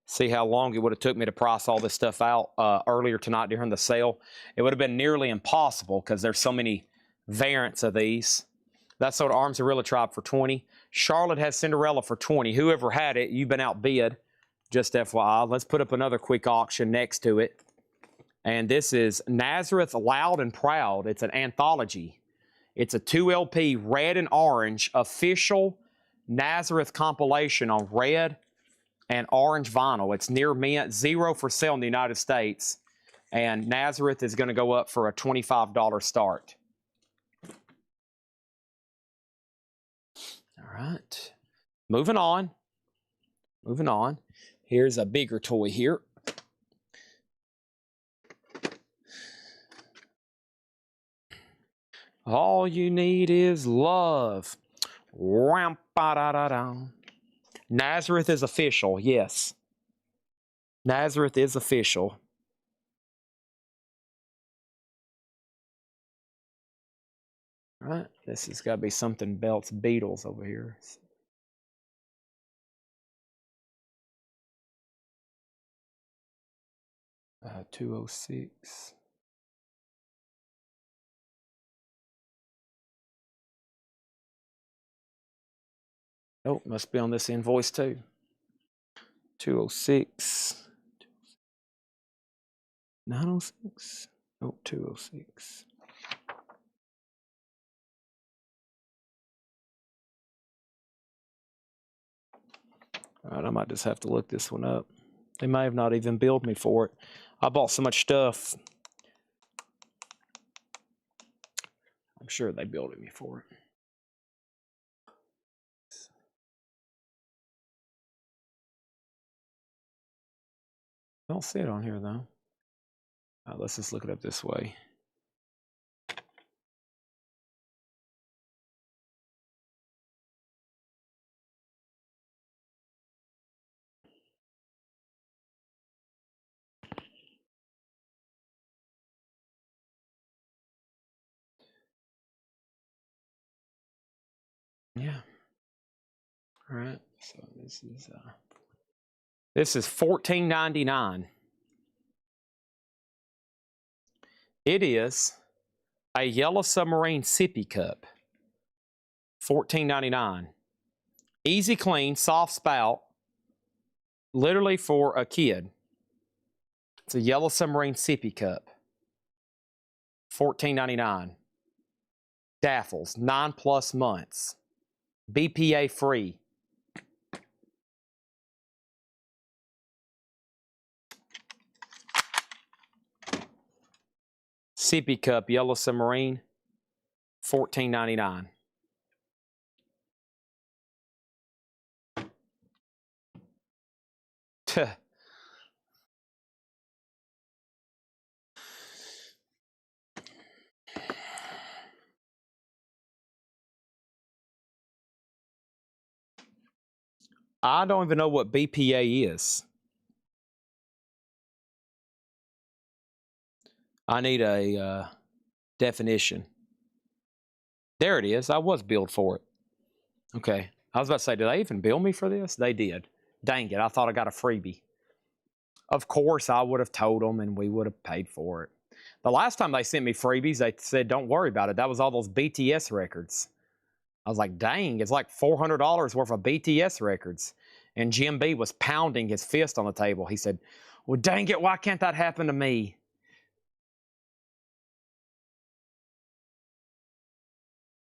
See how long it would have took me to price all this stuff out earlier tonight during the sale. It would have been nearly impossible because there's so many variants of these. That's sold to Armzarilla Tribe for 20. Charlotte has Cinderella for 20. Whoever had it, you've been outbid. Just FYI. Let's put up another quick auction next to it. And this is Nazareth Loud and Proud. It's an anthology. It's a 2 LP red and orange official Nazareth compilation on red and orange vinyl. It's near mint, 0 for sale in the United States. And Nazareth is going to go up for a $25 start. All right. Moving on. Moving on. Here's a bigger toy here. All you need is love. Nazareth is official, yes. Nazareth is official. All right, this has got to be something Belts Beatles over here. 206. Oh, must be on this invoice too. 206. 906. Oh, 206. All right, I might just have to look this one up. They may have not even billed me for it. I bought so much stuff. I'm sure they billed me for it. I don't see it on here, though. Let's just look it up this way. Yeah. All right. So this is $14.99. It is a Yellow Submarine sippy cup. $14.99. Easy clean, soft spout. Literally for a kid. It's a Yellow Submarine sippy cup. $14.99. Daffles, 9+ months. BPA free. Sippy cup, Yellow Submarine, $14.99. I don't even know what BPA is. I need a definition. There it is. I was billed for it. Okay. I was about to say, did they even bill me for this? They did. Dang it. I thought I got a freebie. Of course, I would have told them and we would have paid for it. The last time they sent me freebies, they said, don't worry about it. That was all those BTS records. I was like, dang, it's like $400 worth of BTS records. And Jim B was pounding his fist on the table. He said, well, dang it, why can't that happen to me?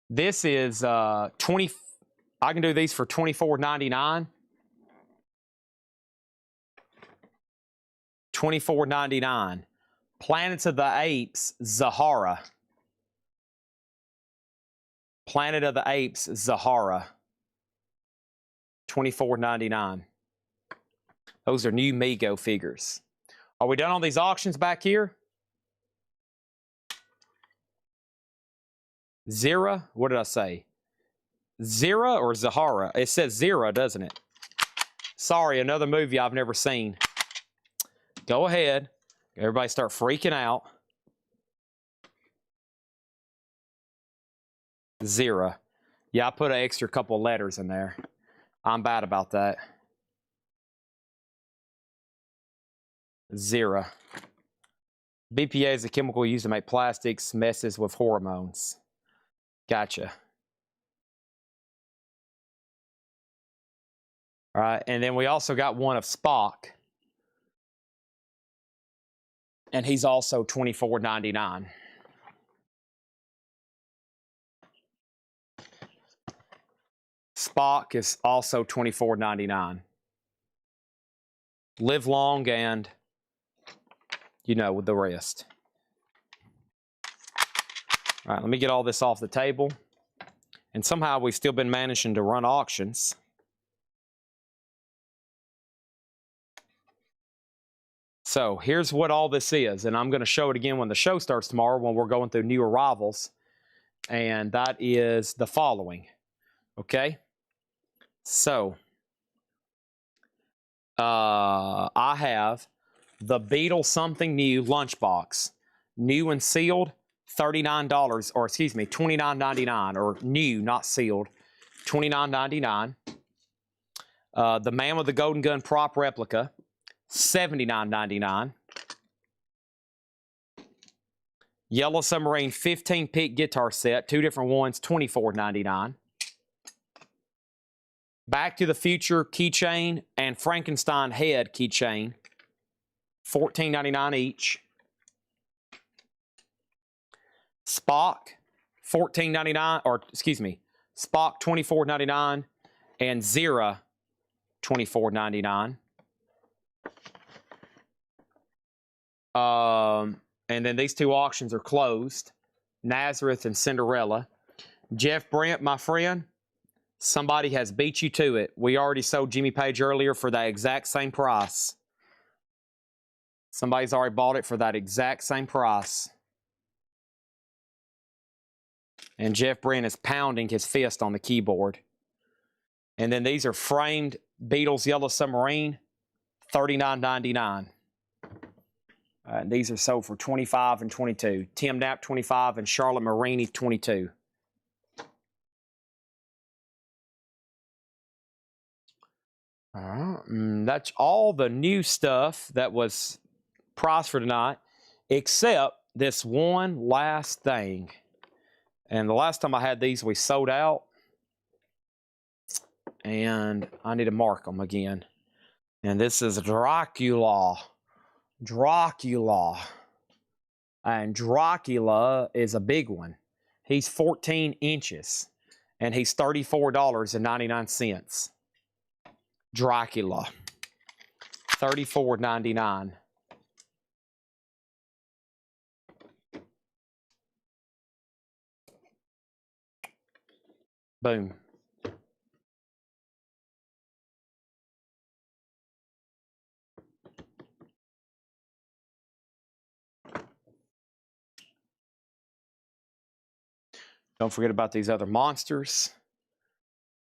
This is 20. I can do these for $24.99. $24.99. Planets of the Apes, Zahara. Planet of the Apes, Zahara. $24.99. Those are new Mego figures. Are we done on these auctions back here? Zira? What did I say? Zira or Zahara? It says Zira, doesn't it? Sorry, another movie I've never seen. Go ahead. Everybody start freaking out. Zira. Yeah, I put an extra couple of letters in there. I'm bad about that. Zira. BPA is a chemical used to make plastics, messes with hormones. Gotcha. All right, and then we also got one of Spock. And he's also $24.99. Spock is also $24.99. Live long and, you know, with the rest. All right, let me get all this off the table. And somehow we've still been managing to run auctions. So here's what all this is, and I'm going to show it again when the show starts tomorrow when we're going through new arrivals, and that is the following, okay? So I have the Beetle Something New lunchbox, new and sealed, $39, or excuse me, $29.99, or new, not sealed, $29.99. The Man with the Golden Gun prop replica, $79.99. Yellow Submarine 15-pick guitar set, two different ones, $24.99. Back to the Future keychain and Frankenstein head keychain, $14.99 each. Spock, $14.99, or excuse me, Spock $24.99 and Zira $24.99. And then these two auctions are closed. Nazareth and Cinderella. Jeff Brent, my friend, somebody has beat you to it. We already sold Jimmy Page earlier for that exact same price. Somebody's already bought it for that exact same price. And Jeff Brent is pounding his fist on the keyboard. And then these are framed Beatles Yellow Submarine, $39.99. These are sold for $25 and $22. Tim Knapp, $25, and Charlotte Marini, $22. All right, that's all the new stuff that was priced for tonight, except this one last thing. And the last time I had these, we sold out. And I need to mark them again. And this is Dracula. Dracula. And Dracula is a big one. He's 14 inches. And he's $34.99. Dracula. $34.99. Boom. Don't forget about these other monsters.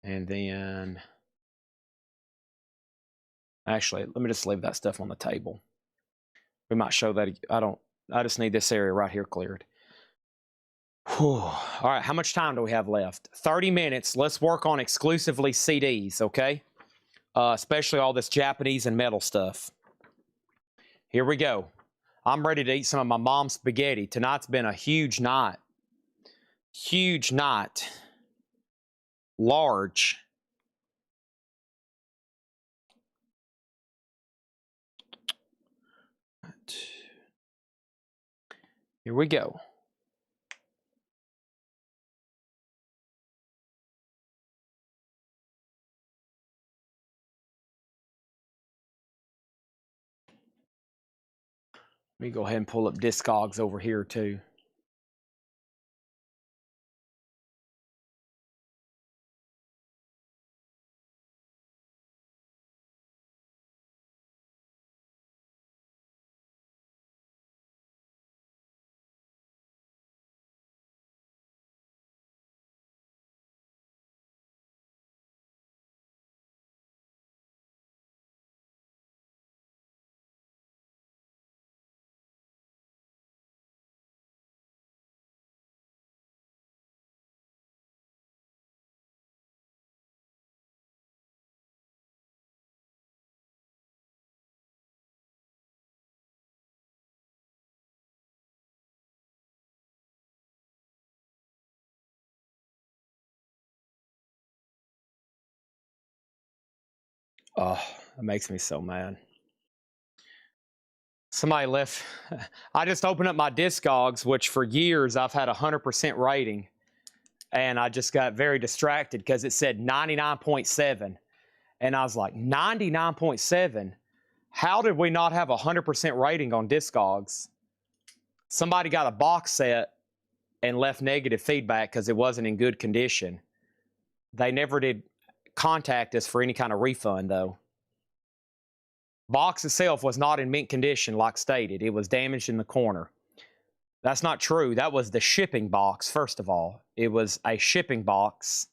And then Actually, let me just leave that stuff on the table. We might show that. I just need this area right here cleared. Whew. All right, how much time do we have left? 30 minutes. Let's work on exclusively CDs, okay? Especially all this Japanese and metal stuff. Here we go. I'm ready to eat some of my mom's spaghetti. Tonight's been a huge night. Huge night. Large. Here we go. Let me go ahead and pull up Discogs over here too. Oh, that makes me so mad. Somebody left. I just opened up my Discogs, which for years I've had 100% rating. And I just got very distracted because it said 99.7. And I was like, 99.7? How did we not have 100% rating on Discogs? Somebody got a box set and left negative feedback because it wasn't in good condition. They never did contact us for any kind of refund, though. Box itself was not in mint condition, like stated. It was damaged in the corner. That's not true. That was the shipping box, first of all. It was a shipping box,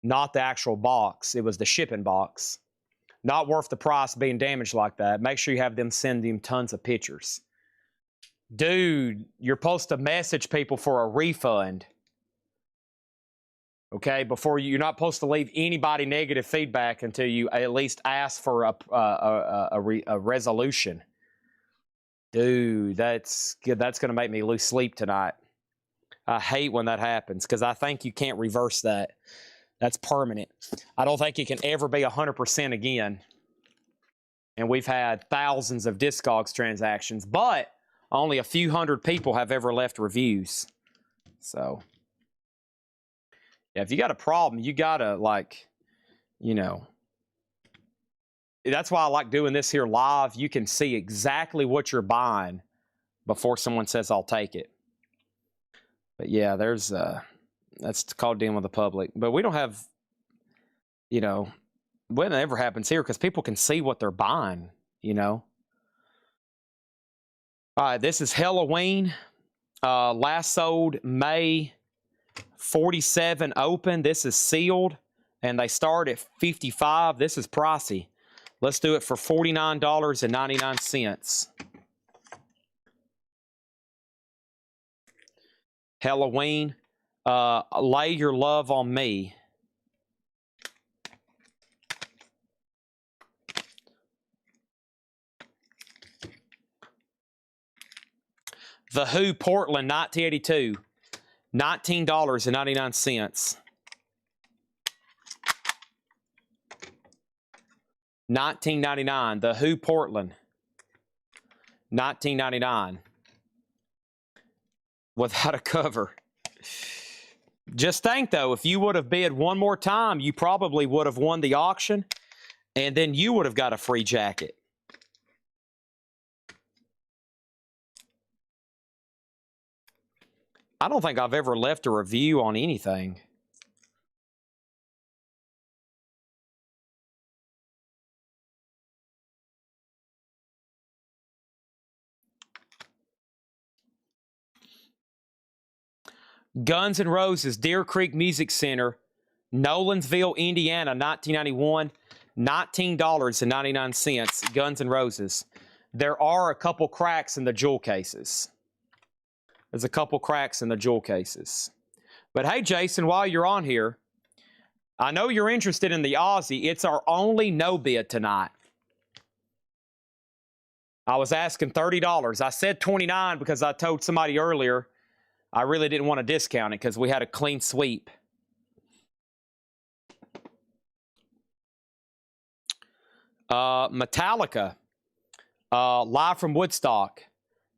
not the actual box. It was the shipping box. Not worth the price being damaged like that. Make sure you have them send them tons of pictures. Dude, you're supposed to message people for a refund. Okay, you're not supposed to leave anybody negative feedback until you at least ask for a resolution. Dude, that's good. That's going to make me lose sleep tonight. I hate when that happens because I think you can't reverse that. That's permanent. I don't think it can ever be 100% again. And we've had thousands of Discogs transactions, but only a few hundred people have ever left reviews. So, yeah, if you got a problem, you got to, like, you know, that's why I like doing this here live. You can see exactly what you're buying before someone says, I'll take it. But yeah, that's called dealing with the public. But we don't have, you know, when it ever happens here because people can see what they're buying, you know. All right, this is Halloween. Last sold May 47 open. This is sealed, and they start at $55. This is pricey. Let's do it for $49.99. Halloween. Lay Your Love on Me. The Who, Portland, 1982. $19.99. $19.99. The Who, Portland. $19.99. Without a cover. Just think, though, if you would have bid one more time, you probably would have won the auction, and then you would have got a free jacket. I don't think I've ever left a review on anything. Guns N' Roses, Deer Creek Music Center, Nolensville, Indiana, 1991. $19.99, Guns N' Roses. There are a couple cracks in the jewel cases. There's a couple cracks in the jewel cases. But hey, Jason, while you're on here, I know you're interested in the Aussie. It's our only no bid tonight. I was asking $30. I said $29 because I told somebody earlier I really didn't want to discount it because we had a clean sweep. Metallica, live from Woodstock,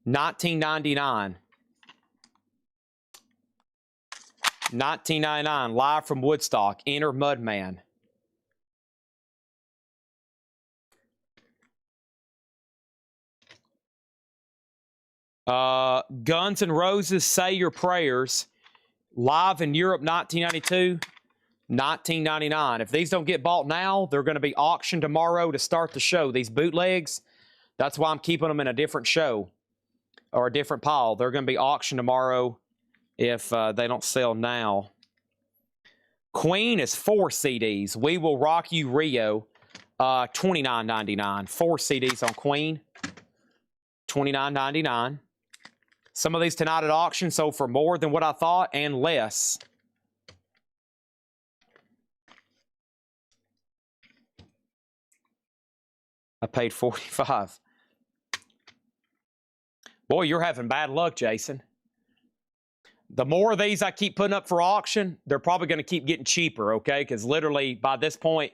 $19.99. $19.99, live from Woodstock, Enter Mudman. Guns N' Roses, Say Your Prayers, live in Europe, 1992, $19.99. If these don't get bought now, they're going to be auctioned tomorrow to start the show. These bootlegs, that's why I'm keeping them in a different show or a different pile. They're going to be auctioned tomorrow if they don't sell now. Queen is 4 CDs. We Will Rock You Rio, $29.99. 4 CDs on Queen, $29.99. Some of these tonight at auction sold for more than what I thought and less. I paid $45. Boy, you're having bad luck, Jason. The more of these I keep putting up for auction, they're probably going to keep getting cheaper, okay? Because literally by this point,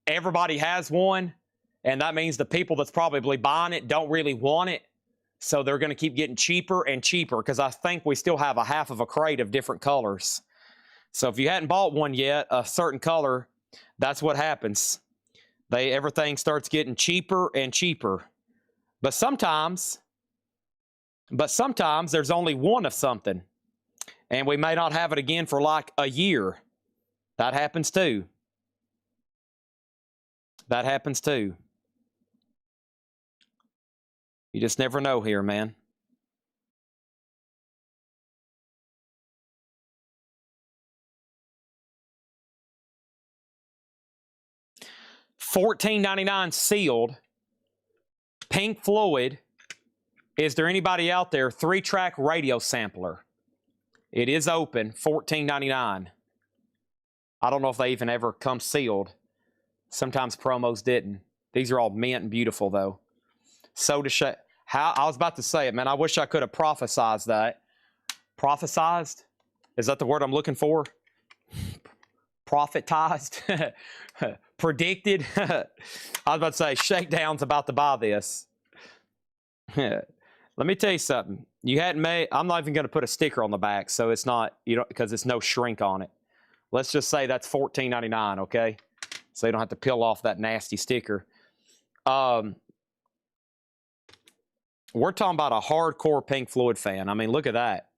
everybody has one, and that means the people that's probably buying it don't really want it. So they're going to keep getting cheaper and cheaper because I think we still have a half of a crate of different colors. So if you hadn't bought one yet, a certain color, that's what happens. Everything starts getting cheaper and cheaper. But sometimes there's only one of something. And we may not have it again for like a year. That happens too. That happens too. You just never know here, man. $14.99 sealed. Pink Floyd. Is there anybody out there? 3-track radio sampler. It is open, $14.99. I don't know if they even ever come sealed. Sometimes promos didn't. These are all mint and beautiful, though. Soda Shake. I was about to say it, man. I wish I could have prophesized that. Prophesized? Is that the word I'm looking for? Prophetized? Predicted? I was about to say, Shakedown's about to buy this. Let me tell you something. You hadn't made, I'm not even going to put a sticker on the back, so it's not, you know, because it's no shrink on it. Let's just say that's $14.99, okay? So you don't have to peel off that nasty sticker. We're talking about a hardcore Pink Floyd fan. I mean, look at that.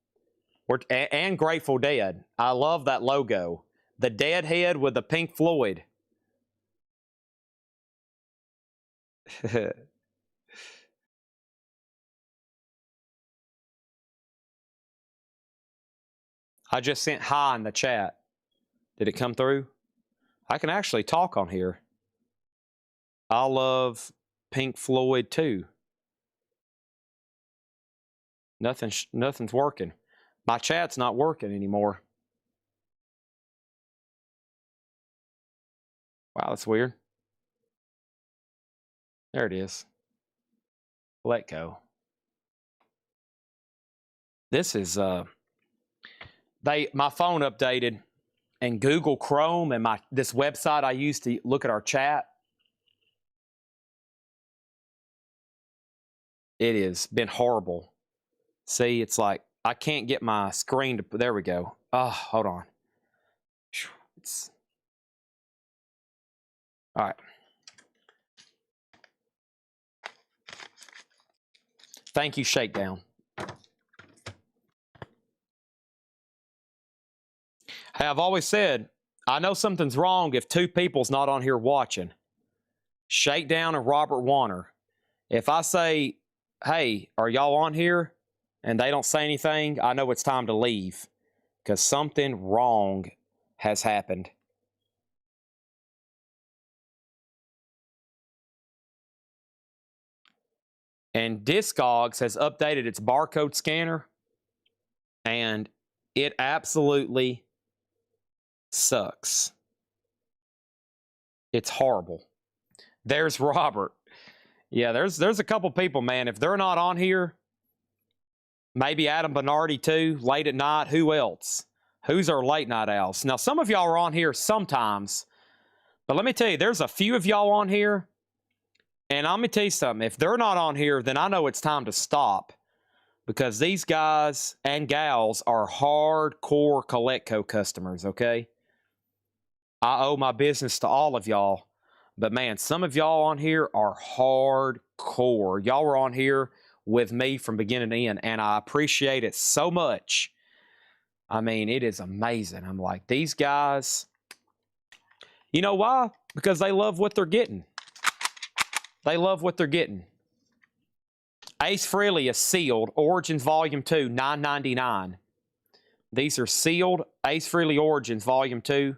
And Grateful Dead. I love that logo. The dead head with the Pink Floyd. I just sent hi in the chat. Did it come through? I can actually talk on here. I love Pink Floyd too. Nothing's working. My chat's not working anymore. Wow, that's weird. There it is. Let go. This is my phone updated, and Google Chrome and this website I used to look at our chat. It has been horrible. See, it's like I can't get my screen to. There we go. Oh, hold on. All right. Thank you, Shakedown. Hey, I've always said, I know something's wrong if 2 people's not on here watching. Shakedown and Robert Warner. If I say, hey, are y'all on here? And they don't say anything, I know it's time to leave. Because something wrong has happened. And Discogs has updated its barcode scanner, and it absolutely sucks. It's horrible. There's Robert. Yeah, there's a couple people, man. If they're not on here, maybe Adam Bernardi too, late at night. Who else? Who's our late night owls? Now, some of y'all are on here sometimes, but let me tell you, there's a few of y'all on here, and I'm going to tell you something. If they're not on here, then I know it's time to stop, because these guys and gals are hardcore Coletco customers, okay? I owe my business to all of y'all, but man, some of y'all on here are hardcore. Y'all were on here with me from beginning to end, and I appreciate it so much. I mean, it is amazing. I'm like, these guys, you know why? Because they love what they're getting. They love what they're getting. Ace Frehley is sealed. Origins Volume 2, $9.99. These are sealed. Ace Frehley Origins Volume 2,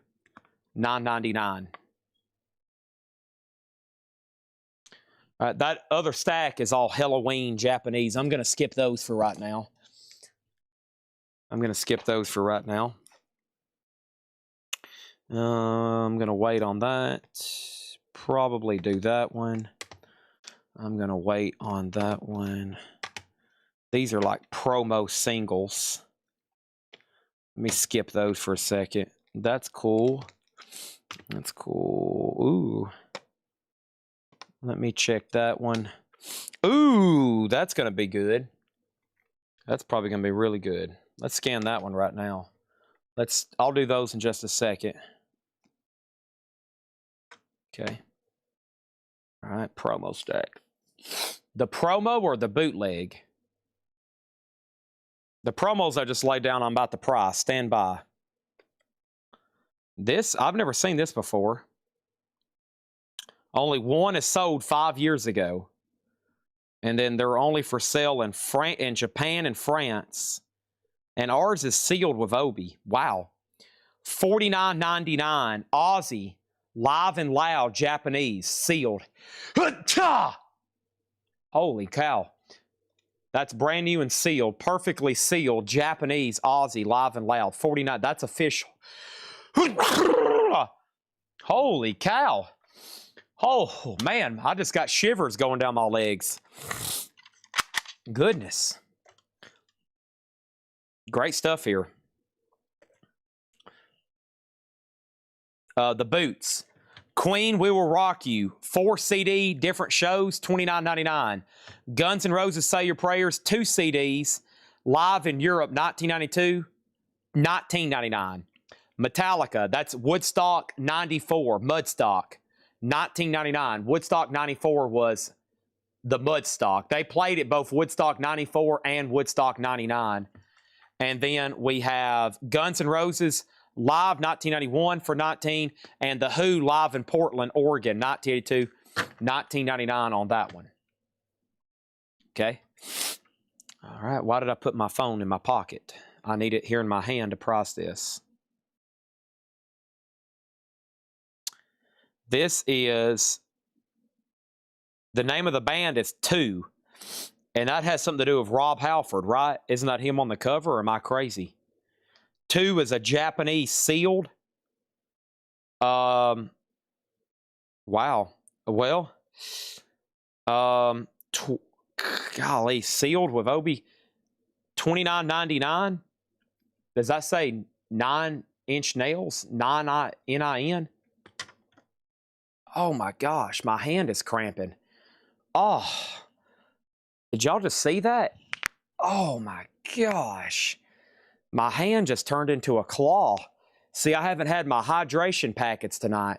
$9.99. That other stack is all Halloween Japanese. I'm going to skip those for right now. I'm going to skip those for right now. I'm going to wait on that. Probably do that one. I'm going to wait on that one. These are like promo singles. Let me skip those for a second. That's cool. That's cool. Ooh. Let me check that one. Ooh, that's going to be good. That's probably going to be really good. Let's scan that one right now. I'll do those in just a second. Okay. All right, promo stack. The promo or the bootleg? The promos I just laid down on about the price. Stand by. This, I've never seen this before. Only one is sold 5 years ago. And then they're only for sale in Japan and France. And ours is sealed with Obi. Wow. $49.99. Aussie. Live and Loud Japanese. Sealed. Holy cow. That's brand new and sealed. Perfectly sealed. Japanese. Aussie. Live and Loud. 49. That's official. Holy cow. Oh, man. I just got shivers going down my legs. Goodness. Great stuff here. The boots. Queen, We Will Rock You. 4 CD, different shows, $29.99. Guns N' Roses, Say Your Prayers, 2 CDs. Live in Europe, 1992, $19.99. Metallica, that's Woodstock 94, Mudstock, $19.99. Woodstock 94 was the Mudstock. They played at both Woodstock 94 and Woodstock 99. And then we have Guns N' Roses live 1991 for 19, and The Who live in Portland, Oregon, 1982, $19.99 on that one. Okay. All right. Why did I put my phone in my pocket? I need it here in my hand to price this. This is, the name of the band is Two. And that has something to do with Rob Halford, right? Isn't that him on the cover, or am I crazy? Two is a Japanese sealed. Wow. Well, golly, sealed with Obi, $29.99. Does that say 9-inch nails? 9-N-I-N? Oh my gosh, my hand is cramping. Oh. Did y'all just see that? Oh my gosh. My hand just turned into a claw. See, I haven't had my hydration packets tonight.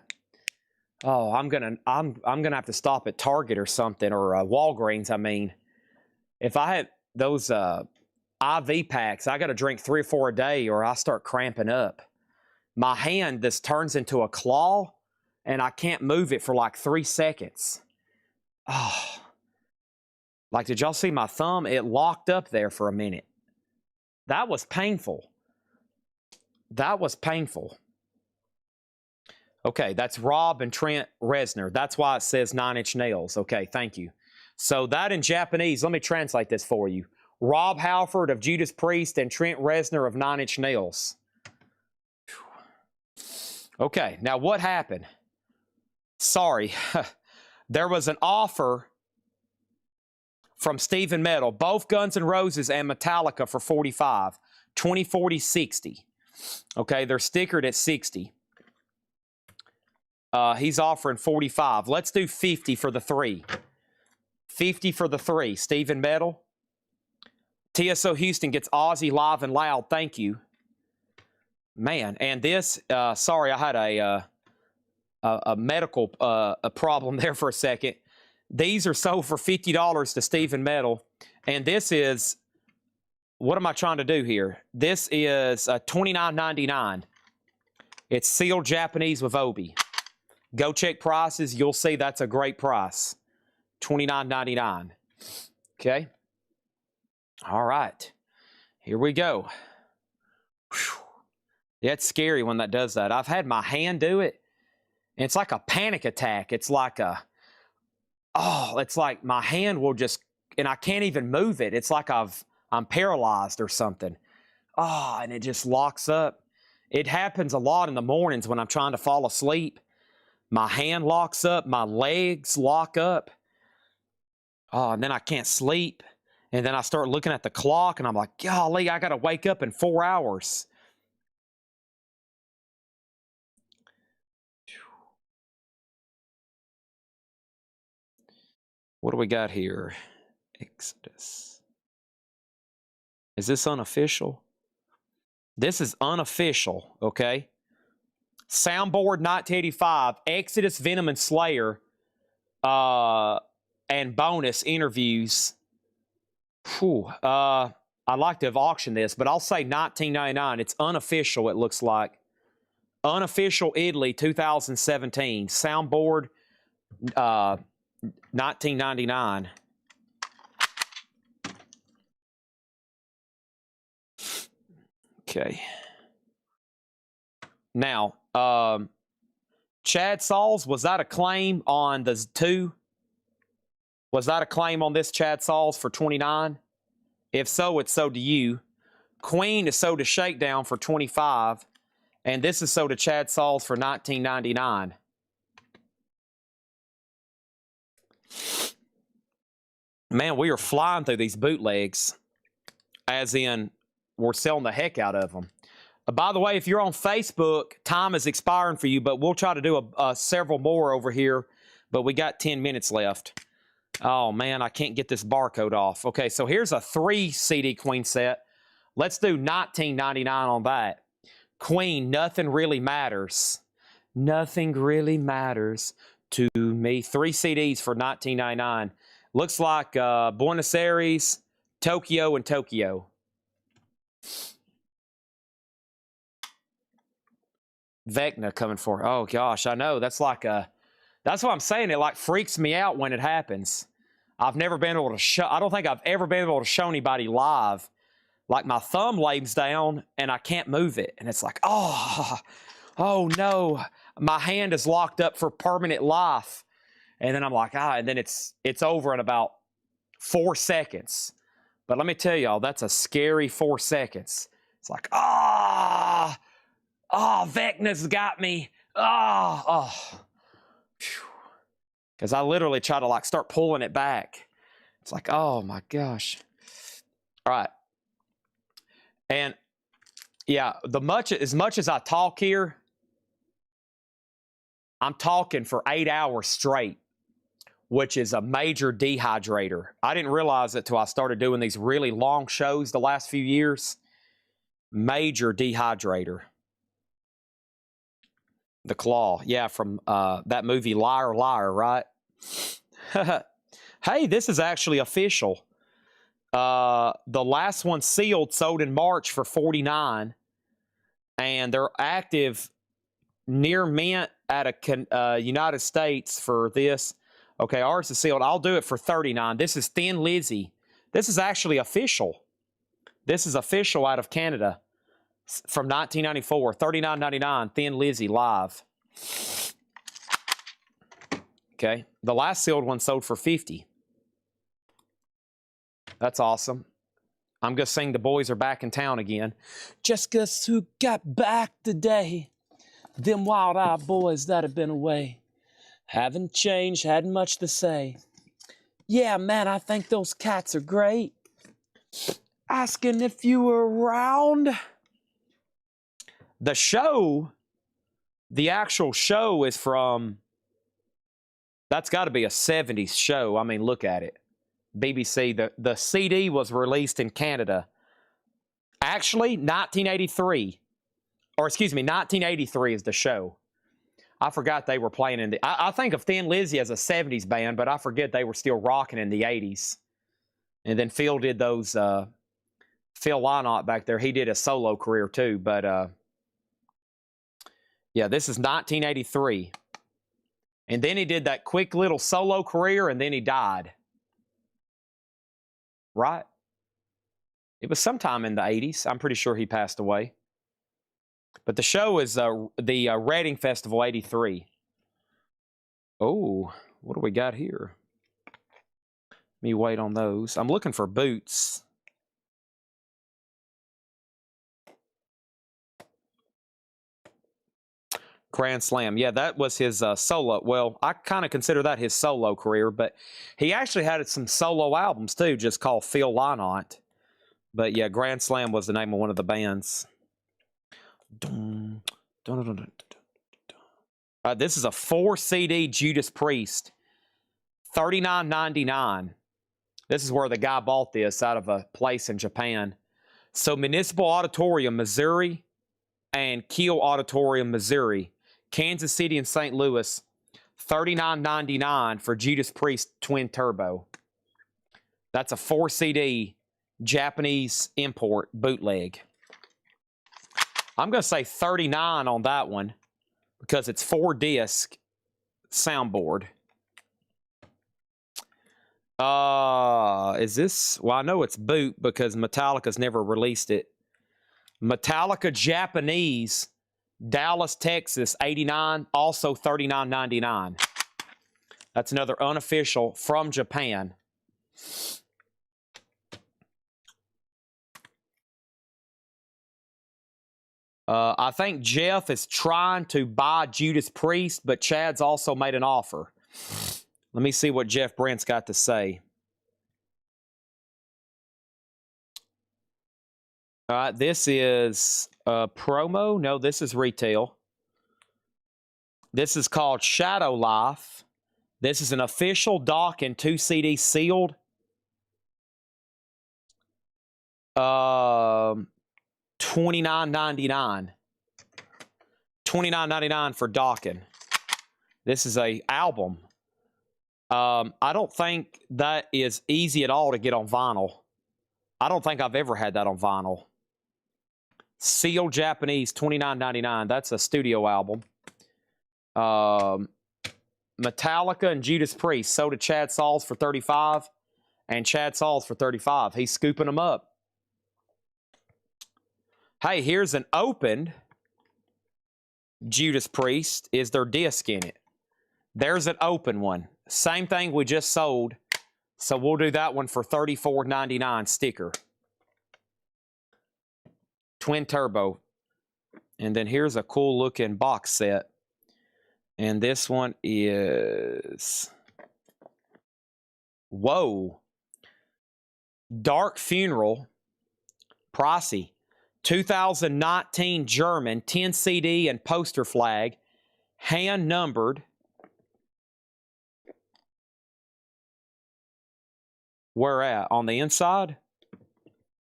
Oh, I'm gonna have to stop at Target or something, or Walgreens. I mean, if I had those IV packs, I got to drink 3 or 4 a day, or I start cramping up. My hand just turns into a claw, and I can't move it for like 3 seconds. Oh. Like, did y'all see my thumb? It locked up there for a minute. That was painful. That was painful. Okay, that's Rob and Trent Reznor. That's why it says 9-inch nails. Okay, thank you. So that in Japanese, let me translate this for you. Rob Halford of Judas Priest and Trent Reznor of Nine Inch Nails. Okay, now what happened? Sorry. There was an offer from Stephen Metal, both Guns N' Roses and Metallica for 45. 20, 40, 60. Okay, they're stickered at 60. He's offering 45. Let's do 50 for the 3. 50 for the 3. Stephen Metal. TSO Houston gets Ozzy Live and Loud. Thank you. Man, and this, sorry, I had a medical problem there for a second. These are sold for $50 to Stephen Metal. And this is, what am I trying to do here? This is $29.99. It's sealed Japanese with Obi. Go check prices. You'll see that's a great price. $29.99. Okay. All right. Here we go. Whew. Yeah, it's scary when that does that. I've had my hand do it. And it's like a panic attack. It's like it's like my hand will just, and I can't even move it. It's like I'm paralyzed or something. And it just locks up. It happens a lot in the mornings when I'm trying to fall asleep. My hand locks up, my legs lock up. And then I can't sleep. And then I start looking at the clock and I'm like, golly, I got to wake up in 4 hours. What do we got here? Exodus. Is this unofficial? This is unofficial, okay? Soundboard 1985, Exodus, Venom, and Slayer, and bonus interviews. I'd like to have auctioned this, but I'll say $19.99. It's unofficial, it looks like. Unofficial Italy 2017. Soundboard $19.99. Okay. Now, Chad Sauls, was that a claim on the 2? Was that a claim on this Chad Sauls for 29? If so, it's sold to you. Queen is sold to Shakedown for 25. And this is sold to Chad Sauls for $19.99. Man, we are flying through these bootlegs. As in, we're selling the heck out of them. By the way, if you're on Facebook, time is expiring for you, but we'll try to do several more over here. But we got 10 minutes left. Oh, man, I can't get this barcode off. Okay, so here's a 3 CD Queen set. Let's do $19.99 on that. Queen, Nothing Really Matters. Nothing really matters to me. 3 CDs for $19.99. Looks like Buenos Aires, Tokyo, and Tokyo. Vecna coming for. Oh gosh, I know. That's like that's what I'm saying. It like freaks me out when it happens. I've never been able to show. I don't think I've ever been able to show anybody live. Like my thumb lays down and I can't move it, and it's like, oh no, my hand is locked up for permanent life. And then I'm like, and then it's over in about 4 seconds. But let me tell y'all, that's a scary 4 seconds. It's like, Vecna's got me. Because I literally try to like start pulling it back. It's like, oh my gosh. All right. And yeah, as much as I talk here, I'm talking for 8 hours straight, which is a major dehydrator. I didn't realize it till I started doing these really long shows the last few years. Major dehydrator. The Claw. Yeah, from that movie Liar, Liar, right? Hey, this is actually official. The last one sealed sold in March for $49. And they're active near mint at a United States for this. Okay, ours is sealed. I'll do it for $39. This is Thin Lizzy. This is actually official. This is official out of Canada from 1994. $39.99. Thin Lizzy live. Okay, the last sealed one sold for $50. That's awesome. I'm going to sing The Boys Are Back in Town again. Just guess who got back today? Them wild-eyed boys that have been away. Haven't changed, hadn't much to say. Yeah, man, I think those cats are great. Asking if you were around. The show, the actual show is from, that's got to be a 70s show. I mean, look at it. BBC, the CD was released in Canada. Actually, 1983. Or excuse me, 1983 is the show. I forgot they were playing in the... I think of Thin Lizzy as a 70s band, but I forget they were still rocking in the 80s. And then Phil did those... Phil Lynott back there, he did a solo career too. But yeah, this is 1983. And then he did that quick little solo career, and then he died. Right? It was sometime in the 80s. I'm pretty sure he passed away. But the show is the Reading Festival 83. Oh, what do we got here? Let me wait on those. I'm looking for boots. Grand Slam. Yeah, that was his solo. Well, I kind of consider that his solo career, but he actually had some solo albums too, just called Phil Lynott. But yeah, Grand Slam was the name of one of the bands. This is a 4-CD Judas Priest, $39.99. This is where the guy bought this out of a place in Japan. So Municipal Auditorium, Missouri, and Kiel Auditorium, Missouri, Kansas City and St. Louis, $39.99 for Judas Priest Twin Turbo. That's a 4-CD Japanese import bootleg. I'm going to say 39 on that one because it's 4-disc soundboard. Is this... Well, I know it's boot because Metallica's never released it. Metallica Japanese, Dallas, Texas, 89, also $39.99. That's another unofficial from Japan. I think Jeff is trying to buy Judas Priest, but Chad's also made an offer. Let me see what Jeff Brent's got to say. All right, this is promo. No, this is retail. This is called Shadow Life. This is an official dock and 2 CD sealed. $29.99. $29.99 for docking. This is a album. I don't think that is easy at all to get on vinyl. I don't think I've ever had that on vinyl. Sealed Japanese, $29.99. That's a studio album. Metallica and Judas Priest sold to Chad Sauls for $35, and Chad Sauls for $35. He's scooping them up. Hey, here's an opened Judas Priest. Is there disc in it? There's an open one. Same thing we just sold. So we'll do that one for $34.99 sticker. Twin Turbo. And then here's a cool looking box set. And this one is... Whoa. Dark Funeral. Pricey. 2019 German 10 CD and poster flag. Hand numbered. Where at? On the inside?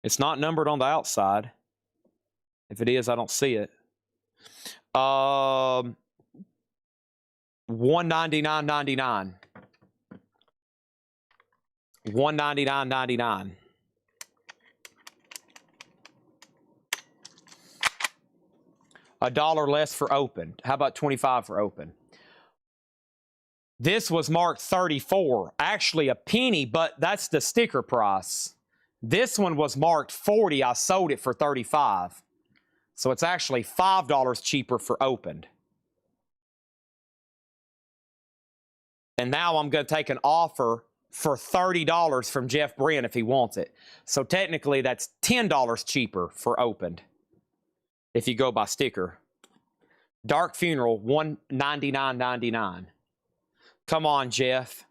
It's not numbered on the outside. If it is, I don't see it. $199.99. $199.99. $1 less for open. How about 25 for open? This was marked 34, actually a penny, but that's the sticker price. This one was marked 40. I sold it for 35. So it's actually $5 cheaper for opened. And now I'm going to take an offer for $30 from Jeff Brent if he wants it. So technically that's $10 cheaper for opened if you go by sticker. Dark Funeral, $199.99. Come on, Jeff.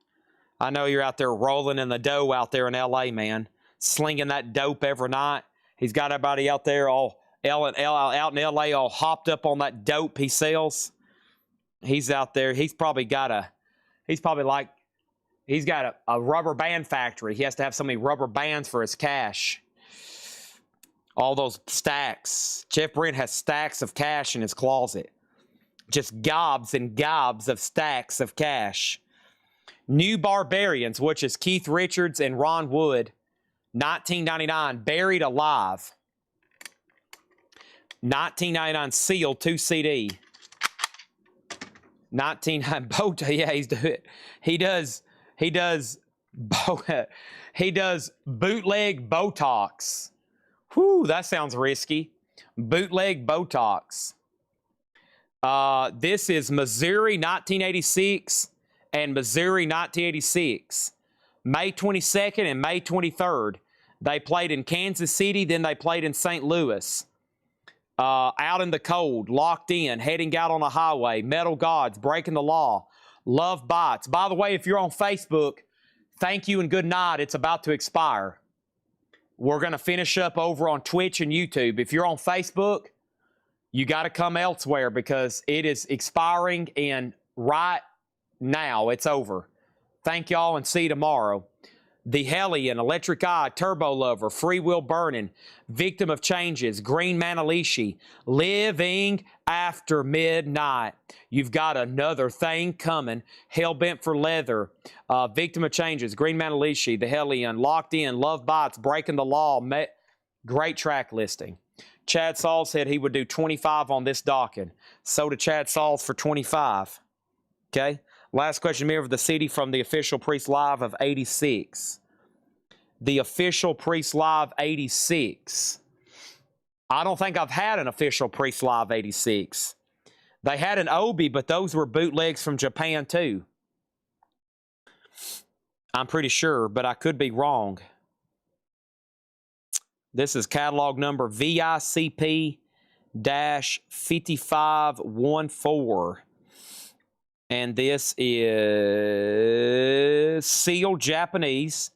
I know you're out there rolling in the dough out there in LA, man. Slinging that dope every night. He's got everybody out there out in LA all hopped up on that dope he sells. He's out there. He's got a rubber band factory. He has to have so many rubber bands for his cash. All those stacks. Jeff Brent has stacks of cash in his closet. Just gobs and gobs of stacks of cash. New Barbarians, which is Keith Richards and Ron Wood. $19.99, Buried Alive. $19.99 sealed, 2 CD. $19.99 Botox. Yeah, he does bootleg Botox. Whew, that sounds risky. Bootleg Botox. This is Missouri 1986 and Missouri 1986. May 22nd and May 23rd. They played in Kansas City, then they played in St. Louis. Out in the cold, locked in, heading out on the highway, Metal Gods, Breaking the Law, Love Bites. By the way, if you're on Facebook, thank you and good night. It's about to expire. We're going to finish up over on Twitch and YouTube. If you're on Facebook, you got to come elsewhere because it is expiring and right now it's over. Thank y'all and see you tomorrow. The Hellion, Electric Eye, Turbo Lover, Free Will Burning, Victim of Changes, Green Manalishi, Living After Midnight. You've got another thing coming. Hellbent for Leather, Victim of Changes, Green Manalishi, The Hellion, Locked In, Love Bites, Breaking the Law. Great track listing. Chad Saul said he would do 25 on this Dokken. So did Chad Sauls for 25. Okay? Last question here of the CD from the Official Priest Live of 86. The Official Priest Live 86. I don't think I've had an Official Priest Live 86. They had an Obi, but those were bootlegs from Japan too. I'm pretty sure, but I could be wrong. This is catalog number VICP-5514. And this is sealed Japanese.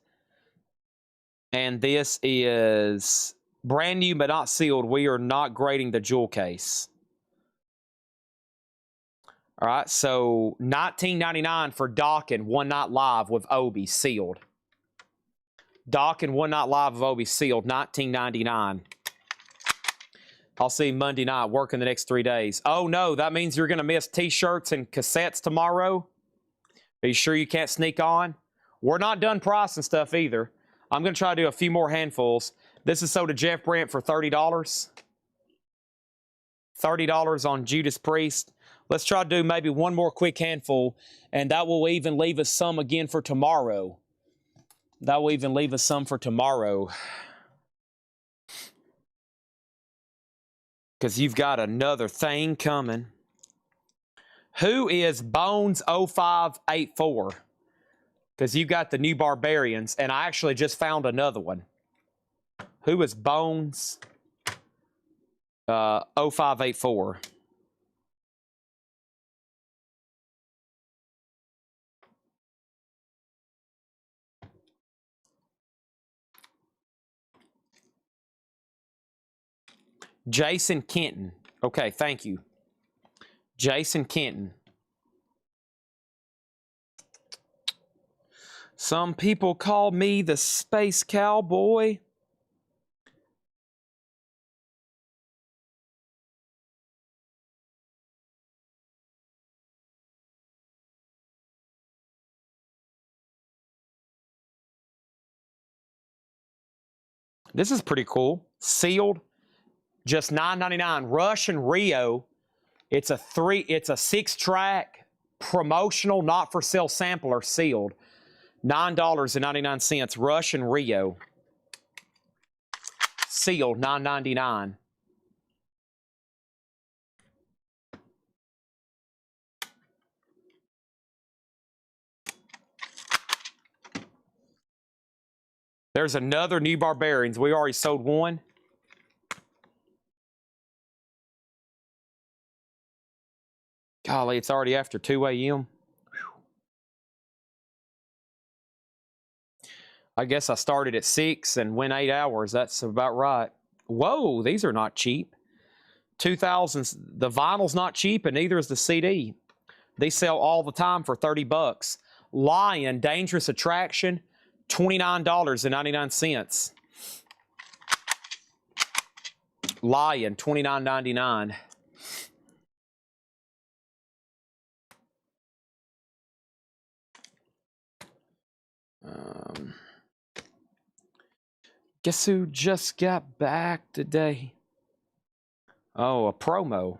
And this is brand new but not sealed. We are not grading the jewel case. All right, so $19.99 for Dokken One Night Live with Obi sealed. Dokken One Night Live with Obi sealed, $19.99. I'll see you Monday night, working the next 3 days. Oh, no, that means you're going to miss T-shirts and cassettes tomorrow? Are you sure you can't sneak on? We're not done pricing stuff either. I'm going to try to do a few more handfuls. This is sold to Jeff Brent for $30. $30 on Judas Priest. Let's try to do maybe one more quick handful, and that will even leave us some again for tomorrow. That will even leave us some for tomorrow. Because you've got another thing coming. Who is Bones 0584? Because you've got the New Barbarians, and I actually just found another one. Who is Bones 0584? Jason Kenton. Okay, thank you. Jason Kenton. Some people call me the Space Cowboy. This is pretty cool. Sealed. Just $9.99. Rush and Rio. It's a 6-track promotional, not for sale sampler sealed. $9.99. Rush and Rio. Sealed, $9.99. There's another New Barbarians. We already sold one. Golly, it's already after 2 a.m. I guess I started at 6 and went 8 hours. That's about right. Whoa, these are not cheap. 2000s, the vinyl's not cheap, and neither is the CD. They sell all the time for 30 bucks. Lion, Dangerous Attraction, $29.99. Lion, $29.99. Guess who just got back today? Oh, a promo.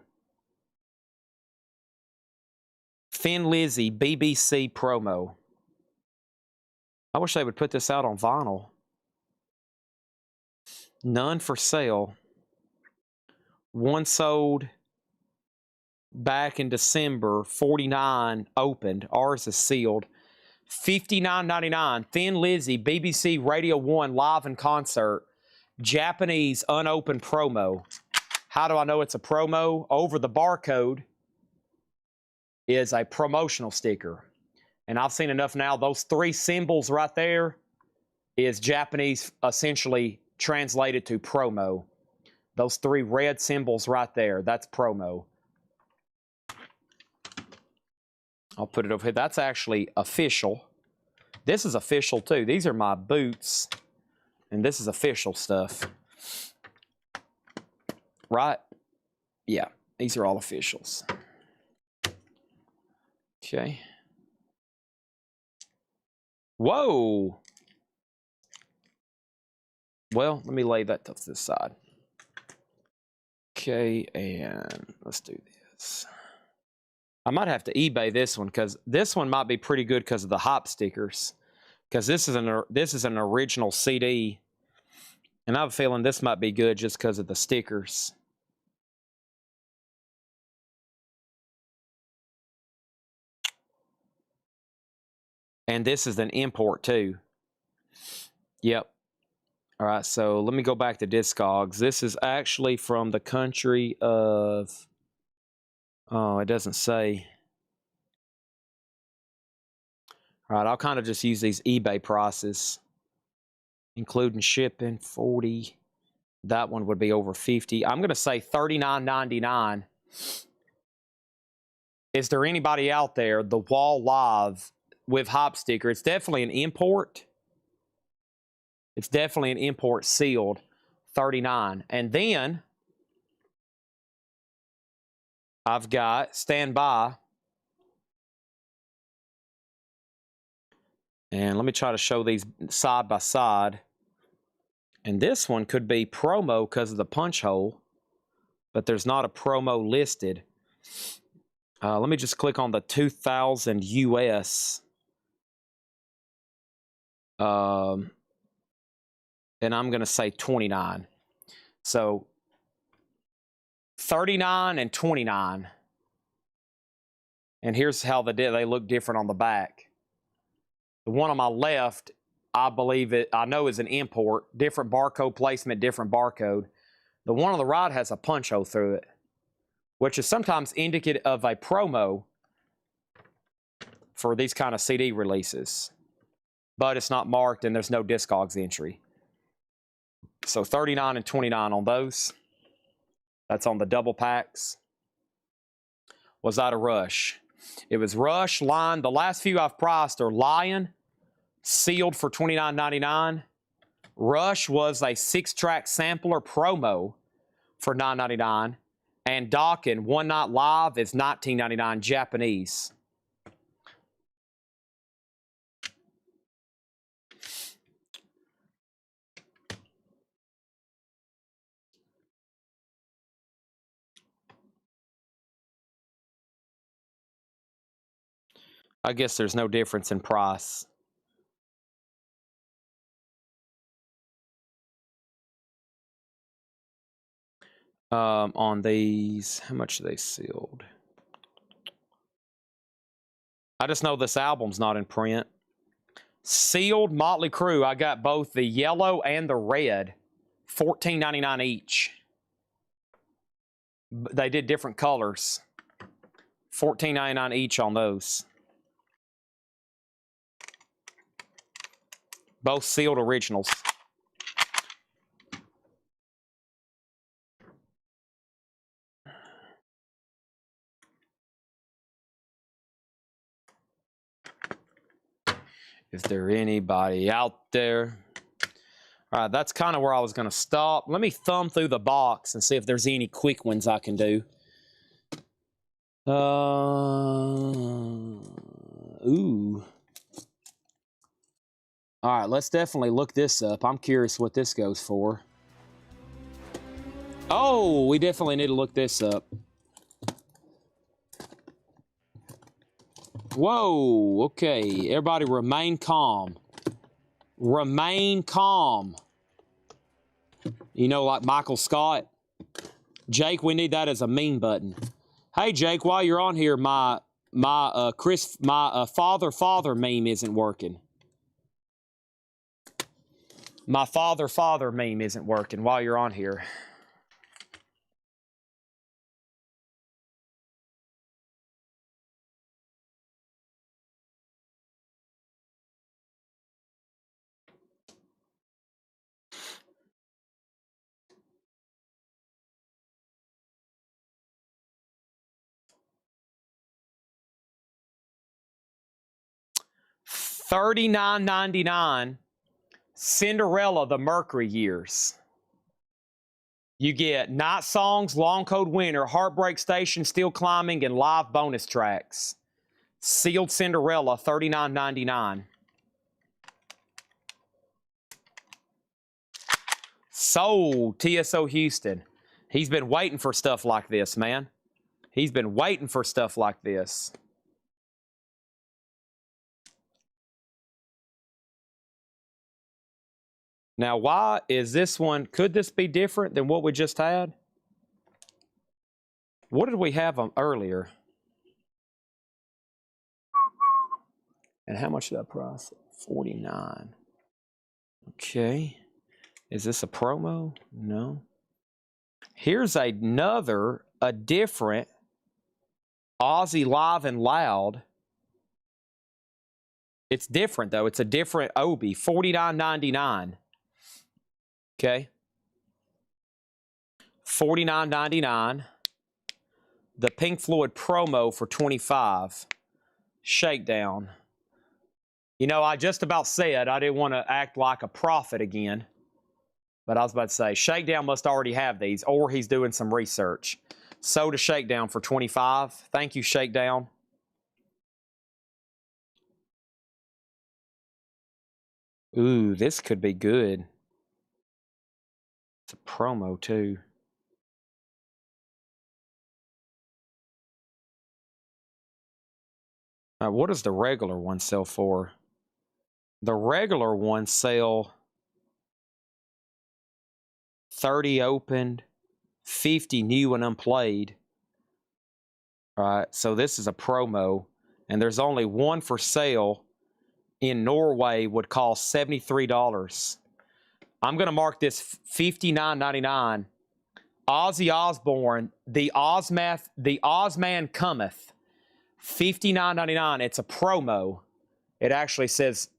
Thin Lizzy, BBC promo. I wish they would put this out on vinyl. None for sale. One sold back in December. 49 opened. Ours is sealed. $59.99. Thin Lizzy, BBC Radio 1 live in concert. Japanese unopened promo. How do I know it's a promo? Over the barcode is a promotional sticker. And I've seen enough now. Those 3 symbols right there is Japanese, essentially translated to promo. Those 3 red symbols right there, that's promo. I'll put it over here. That's actually official. This is official too. These are my boots. And this is official stuff. Right? Yeah, these are all officials. Okay. Whoa. Well, let me lay that to this side. Okay, and let's do this. I might have to eBay this one because this one might be pretty good because of the hop stickers. Because this is an original CD, and I have a feeling this might be good just because of the stickers. And this is an import too. Yep. All right, so let me go back to Discogs. This is actually from the country of... Oh, it doesn't say. All right, I'll kind of just use these eBay prices, including shipping, 40. That one would be over 50. I'm going to say $39.99. Is there anybody out there, the Wall Live with hop sticker? It's definitely an import. It's definitely an import sealed, $39. And then I've got Standby. And let me try to show these side by side. And this one could be promo because of the punch hole, but there's not a promo listed. Let me just click on the 2000 US. And I'm going to say 29. So 39 and 29. And here's how they look different on the back. The one on my left, I know is an import. Different barcode placement, different barcode. The one on the right has a punch hole through it, which is sometimes indicative of a promo for these kind of CD releases. But it's not marked and there's no Discogs entry. So 39 and 29 on those. That's on the double packs. Was that a Rush? It was Rush, Lion. The last few I've priced are Lion, sealed for $29.99. Rush was a 6-track sampler promo for $9.99. And Dokken, One Night Live, is $19.99 Japanese. I guess there's no difference in price. On these, how much are they sealed? I just know this album's not in print. Sealed Motley Crue. I got both the yellow and the red. $14.99 each. They did different colors. $14.99 each on those. Both sealed originals. Is there anybody out there? All right, that's kind of where I was going to stop. Let me thumb through the box and see if there's any quick ones I can do. Ooh. All right, let's definitely look this up. I'm curious what this goes for. Oh, we definitely need to look this up. Whoa, okay. Everybody remain calm. Remain calm. You know, like Michael Scott. Jake, we need that as a meme button. Hey, Jake, while you're on here, my father meme isn't working. My father meme isn't working while you're on here. $39.99. Cinderella, the Mercury Years. You get Night Songs, Long Cold Winter, Heartbreak Station, Still Climbing, and live bonus tracks. Sealed Cinderella, $39.99. Sold, TSO Houston. He's been waiting for stuff like this, man. He's been waiting for stuff like this. Now, why is this one, could this be different than what we just had? What did we have earlier? And how much did that price? $49. Okay. Is this a promo? No. Here's a different Ozzy Live and Loud. It's different, though. It's a different Obi, $49.99. Okay. $49.99. The Pink Floyd promo for $25. Shakedown. You know, I just about said I didn't want to act like a prophet again. But I was about to say, Shakedown must already have these, or he's doing some research. Sold a Shakedown for $25. Thank you, Shakedown. Ooh, this could be good. It's a promo, too. What does the regular one sell for? The regular one sell 30 opened, 50 new and unplayed. All right, so this is a promo, and there's only one for sale in Norway, would cost $73. I'm going to mark this $59.99. Ozzy Osbourne, the Ozman Cometh, $59.99. It's a promo. It actually says,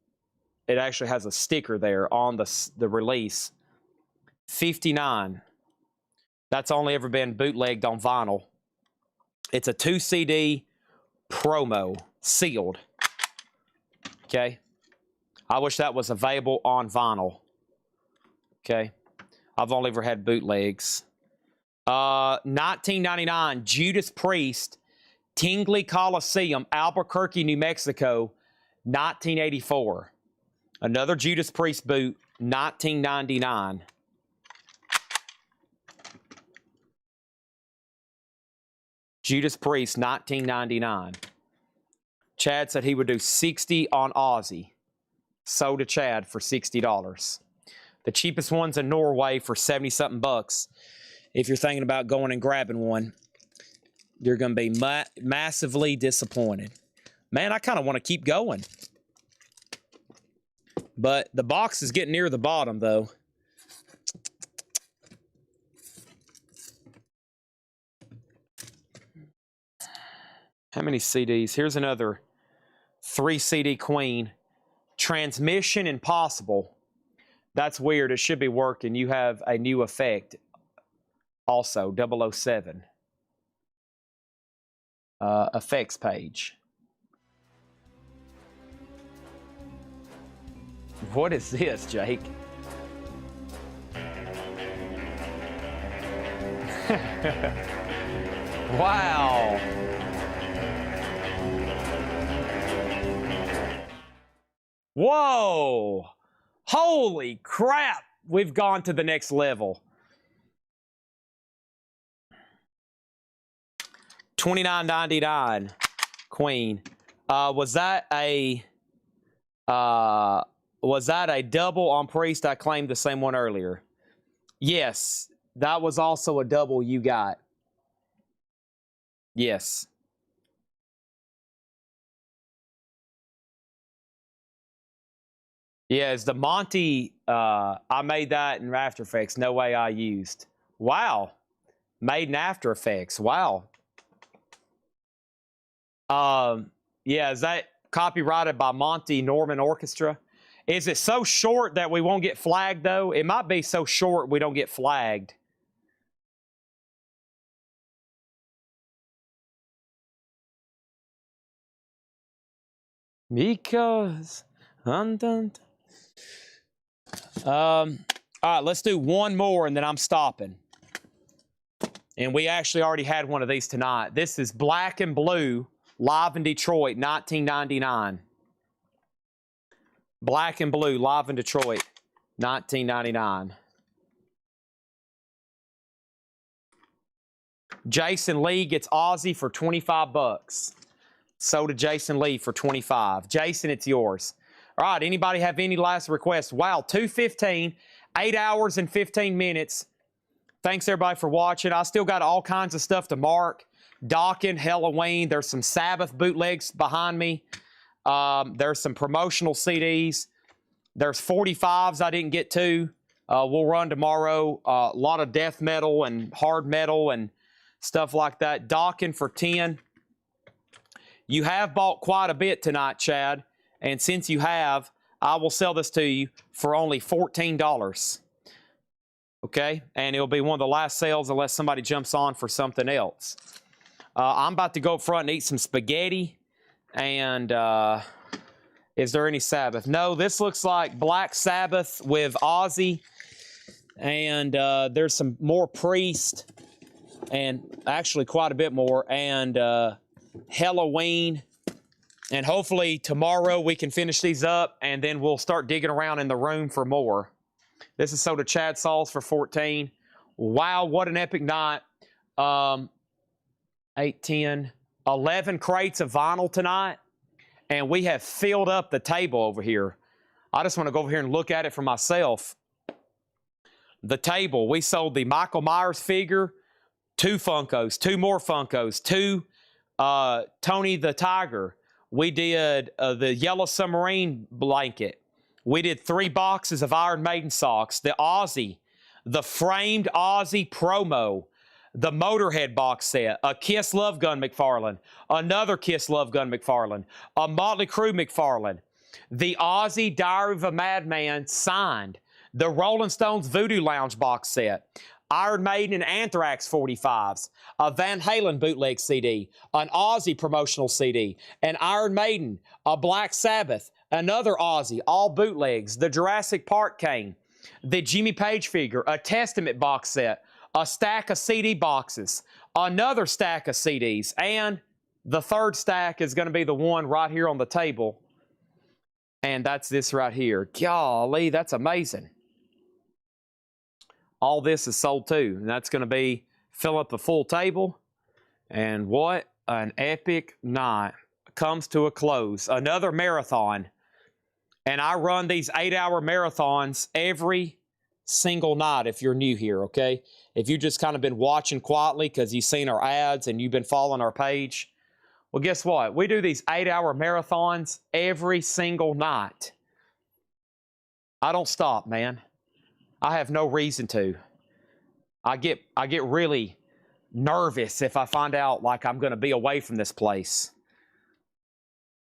it actually has a sticker there on the release. $59. That's only ever been bootlegged on vinyl. It's a 2 CD promo, sealed. Okay. I wish that was available on vinyl. Okay. I've only ever had bootlegs. $19.99, Judas Priest, Tingley Coliseum, Albuquerque, New Mexico, 1984. Another Judas Priest boot, $19.99. Judas Priest, $19.99. Chad said he would do $60 on Ozzy. Sold to Chad for $60. The cheapest one's in Norway for 70-something bucks. If you're thinking about going and grabbing one, you're going to be massively disappointed. Man, I kind of want to keep going. But the box is getting near the bottom, though. How many CDs? Here's another 3 CD Queen. Transmission Impossible. That's weird. It should be working. You have a new effect. Also, 007. Effects page. What is this, Jake? Wow. Whoa. Holy crap. We've gone to the next level. $29.99 Queen. Was that a double on Priest? I claimed the same one earlier. Yes, that was also a double you got. Yes. Yeah, it's the Monty. I made that in After Effects. No way I used. Wow. Made in After Effects. Wow. Yeah, is that copyrighted by Monty Norman Orchestra? Is it so short that we won't get flagged, though? It might be so short we don't get flagged. Because... all right, let's do one more, and then I'm stopping. And we actually already had one of these tonight. This is Black and Blue, live in Detroit, 1999. Black and Blue, live in Detroit, 1999. Jason Lee gets Aussie for 25 bucks. So did Jason Lee for 25. Jason, it's yours. All right, anybody have any last requests? Wow, 2:15, 8 hours and 15 minutes. Thanks, everybody, for watching. I still got all kinds of stuff to mark. Dokken, Halloween. There's some Sabbath bootlegs behind me. There's some promotional CDs. There's 45s I didn't get to. We'll run tomorrow. A lot of death metal and hard metal and stuff like that. Dokken for 10. You have bought quite a bit tonight, Chad. And since you have, I will sell this to you for only $14. Okay? And it'll be one of the last sales unless somebody jumps on for something else. I'm about to go up front and eat some spaghetti. And is there any Sabbath? No, this looks like Black Sabbath with Ozzy. And there's some more Priest. And actually quite a bit more. And Halloween. And hopefully tomorrow we can finish these up, and then we'll start digging around in the room for more. This is sold to Chad Sauls for 14. Wow, what an epic night. 8, 10, 11 crates of vinyl tonight, and we have filled up the table over here. I just want to go over here and look at it for myself. The table, we sold the Michael Myers figure, 2 Funkos, 2 more Funkos, 2 Tony the Tiger. We did the Yellow Submarine blanket. We did 3 boxes of Iron Maiden socks. The Ozzy, the framed Ozzy promo, the Motorhead box set, a Kiss Love Gun McFarlane, another Kiss Love Gun McFarlane, a Motley Crue McFarlane, the Ozzy Diary of a Madman signed, the Rolling Stones Voodoo Lounge box set, Iron Maiden and Anthrax 45s, a Van Halen bootleg CD, an Ozzy promotional CD, an Iron Maiden, a Black Sabbath, another Ozzy, all bootlegs, the Jurassic Park cane, the Jimmy Page figure, a Testament box set, a stack of CD boxes, another stack of CDs, and the third stack is going to be the one right here on the table, and that's this right here. Golly, that's amazing. All this is sold too, and that's going to be fill up the full table. And what an epic night comes to a close. Another marathon. And I run these 8-hour marathons every single night if you're new here, okay? If you've just kind of been watching quietly because you've seen our ads and you've been following our page, well, guess what? We do these 8-hour marathons every single night. I don't stop, man. I have no reason to. I get really nervous if I find out like I'm going to be away from this place.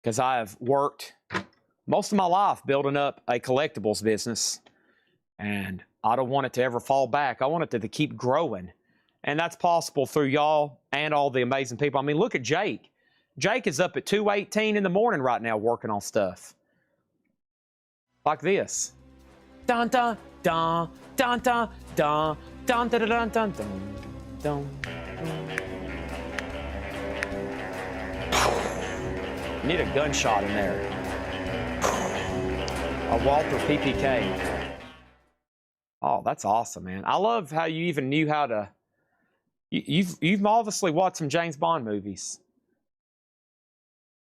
Because I have worked most of my life building up a collectibles business. And I don't want it to ever fall back. I want it to keep growing. And that's possible through y'all and all the amazing people. I mean, look at Jake. Jake is up at 2:18 in the morning right now working on stuff. Like this. Dun dun dun dun dun dun dun dun dun dun dun dun. Need a gunshot in there. A Walther PPK. Oh, that's awesome, man. I love how you even knew how to. You've obviously watched some James Bond movies.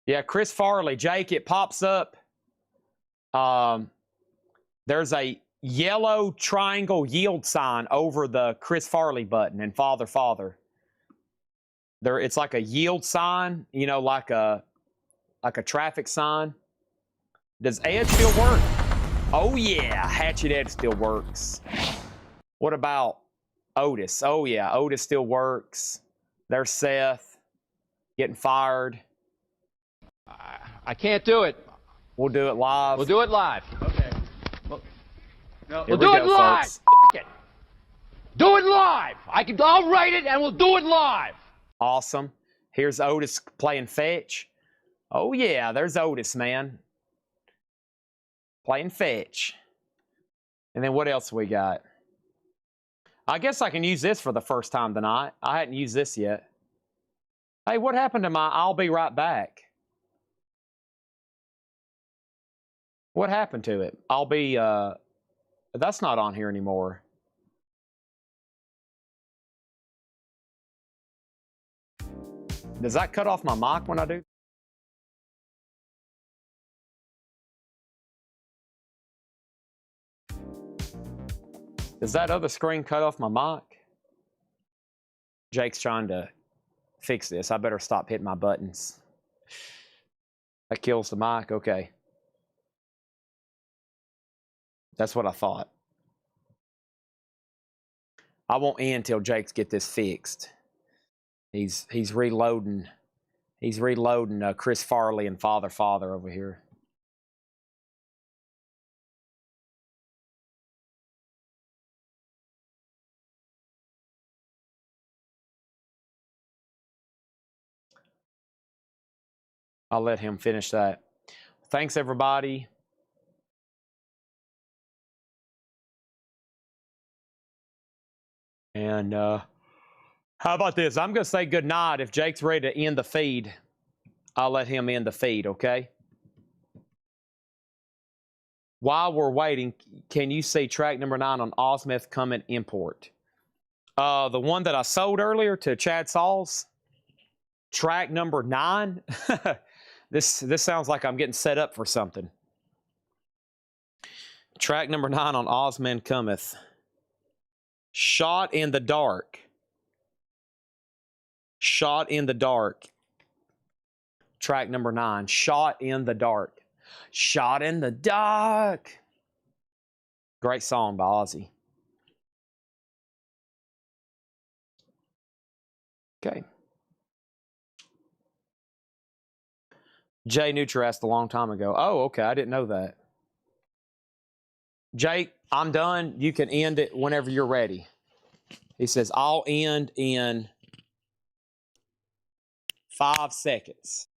Yeah, Chris Farley, Jake. It pops up. There's a yellow triangle yield sign over the Chris Farley button in Father Father. It's like a yield sign, you know, like a traffic sign. Does Edge still work? Oh yeah, Hatchet Edge still works. What about Otis? Oh yeah, Otis still works. There's Seth getting fired. I can't do it. We'll do it live. We'll do it live. Okay. Well, no. Here We'll we do go, it live. folks. F it. Do it live. I'll write it and we'll do it live. Awesome. Here's Otis playing fetch. Oh yeah, there's Otis, man. Playing fetch. And then what else we got? I guess I can use this for the first time tonight. I hadn't used this yet. Hey, what happened to my I'll be right back? What happened to it? That's not on here anymore. Does that cut off my mic when I do? Does that other screen cut off my mic? Jake's trying to fix this. I better stop hitting my buttons. That kills the mic. Okay. That's what I thought. I won't end until Jake's get this fixed. He's reloading. He's reloading Chris Farley and Father Father over here. I'll let him finish that. Thanks, everybody. And how about this? I'm going to say good night. If Jake's ready to end the feed, I'll let him end the feed, okay? While we're waiting, can you see track number 9 on Osmeth Coming Import? The one that I sold earlier to Chad Sauls, track number 9. This sounds like I'm getting set up for something. Track number 9 on Osman Cometh. Shot in the Dark. Shot in the Dark. Track number 9. Shot in the Dark. Shot in the Dark. Great song by Ozzy. Okay. Jay Neutra asked a long time ago. Oh, okay. I didn't know that. Jake, I'm done. You can end it whenever you're ready. He says, I'll end in 5 seconds.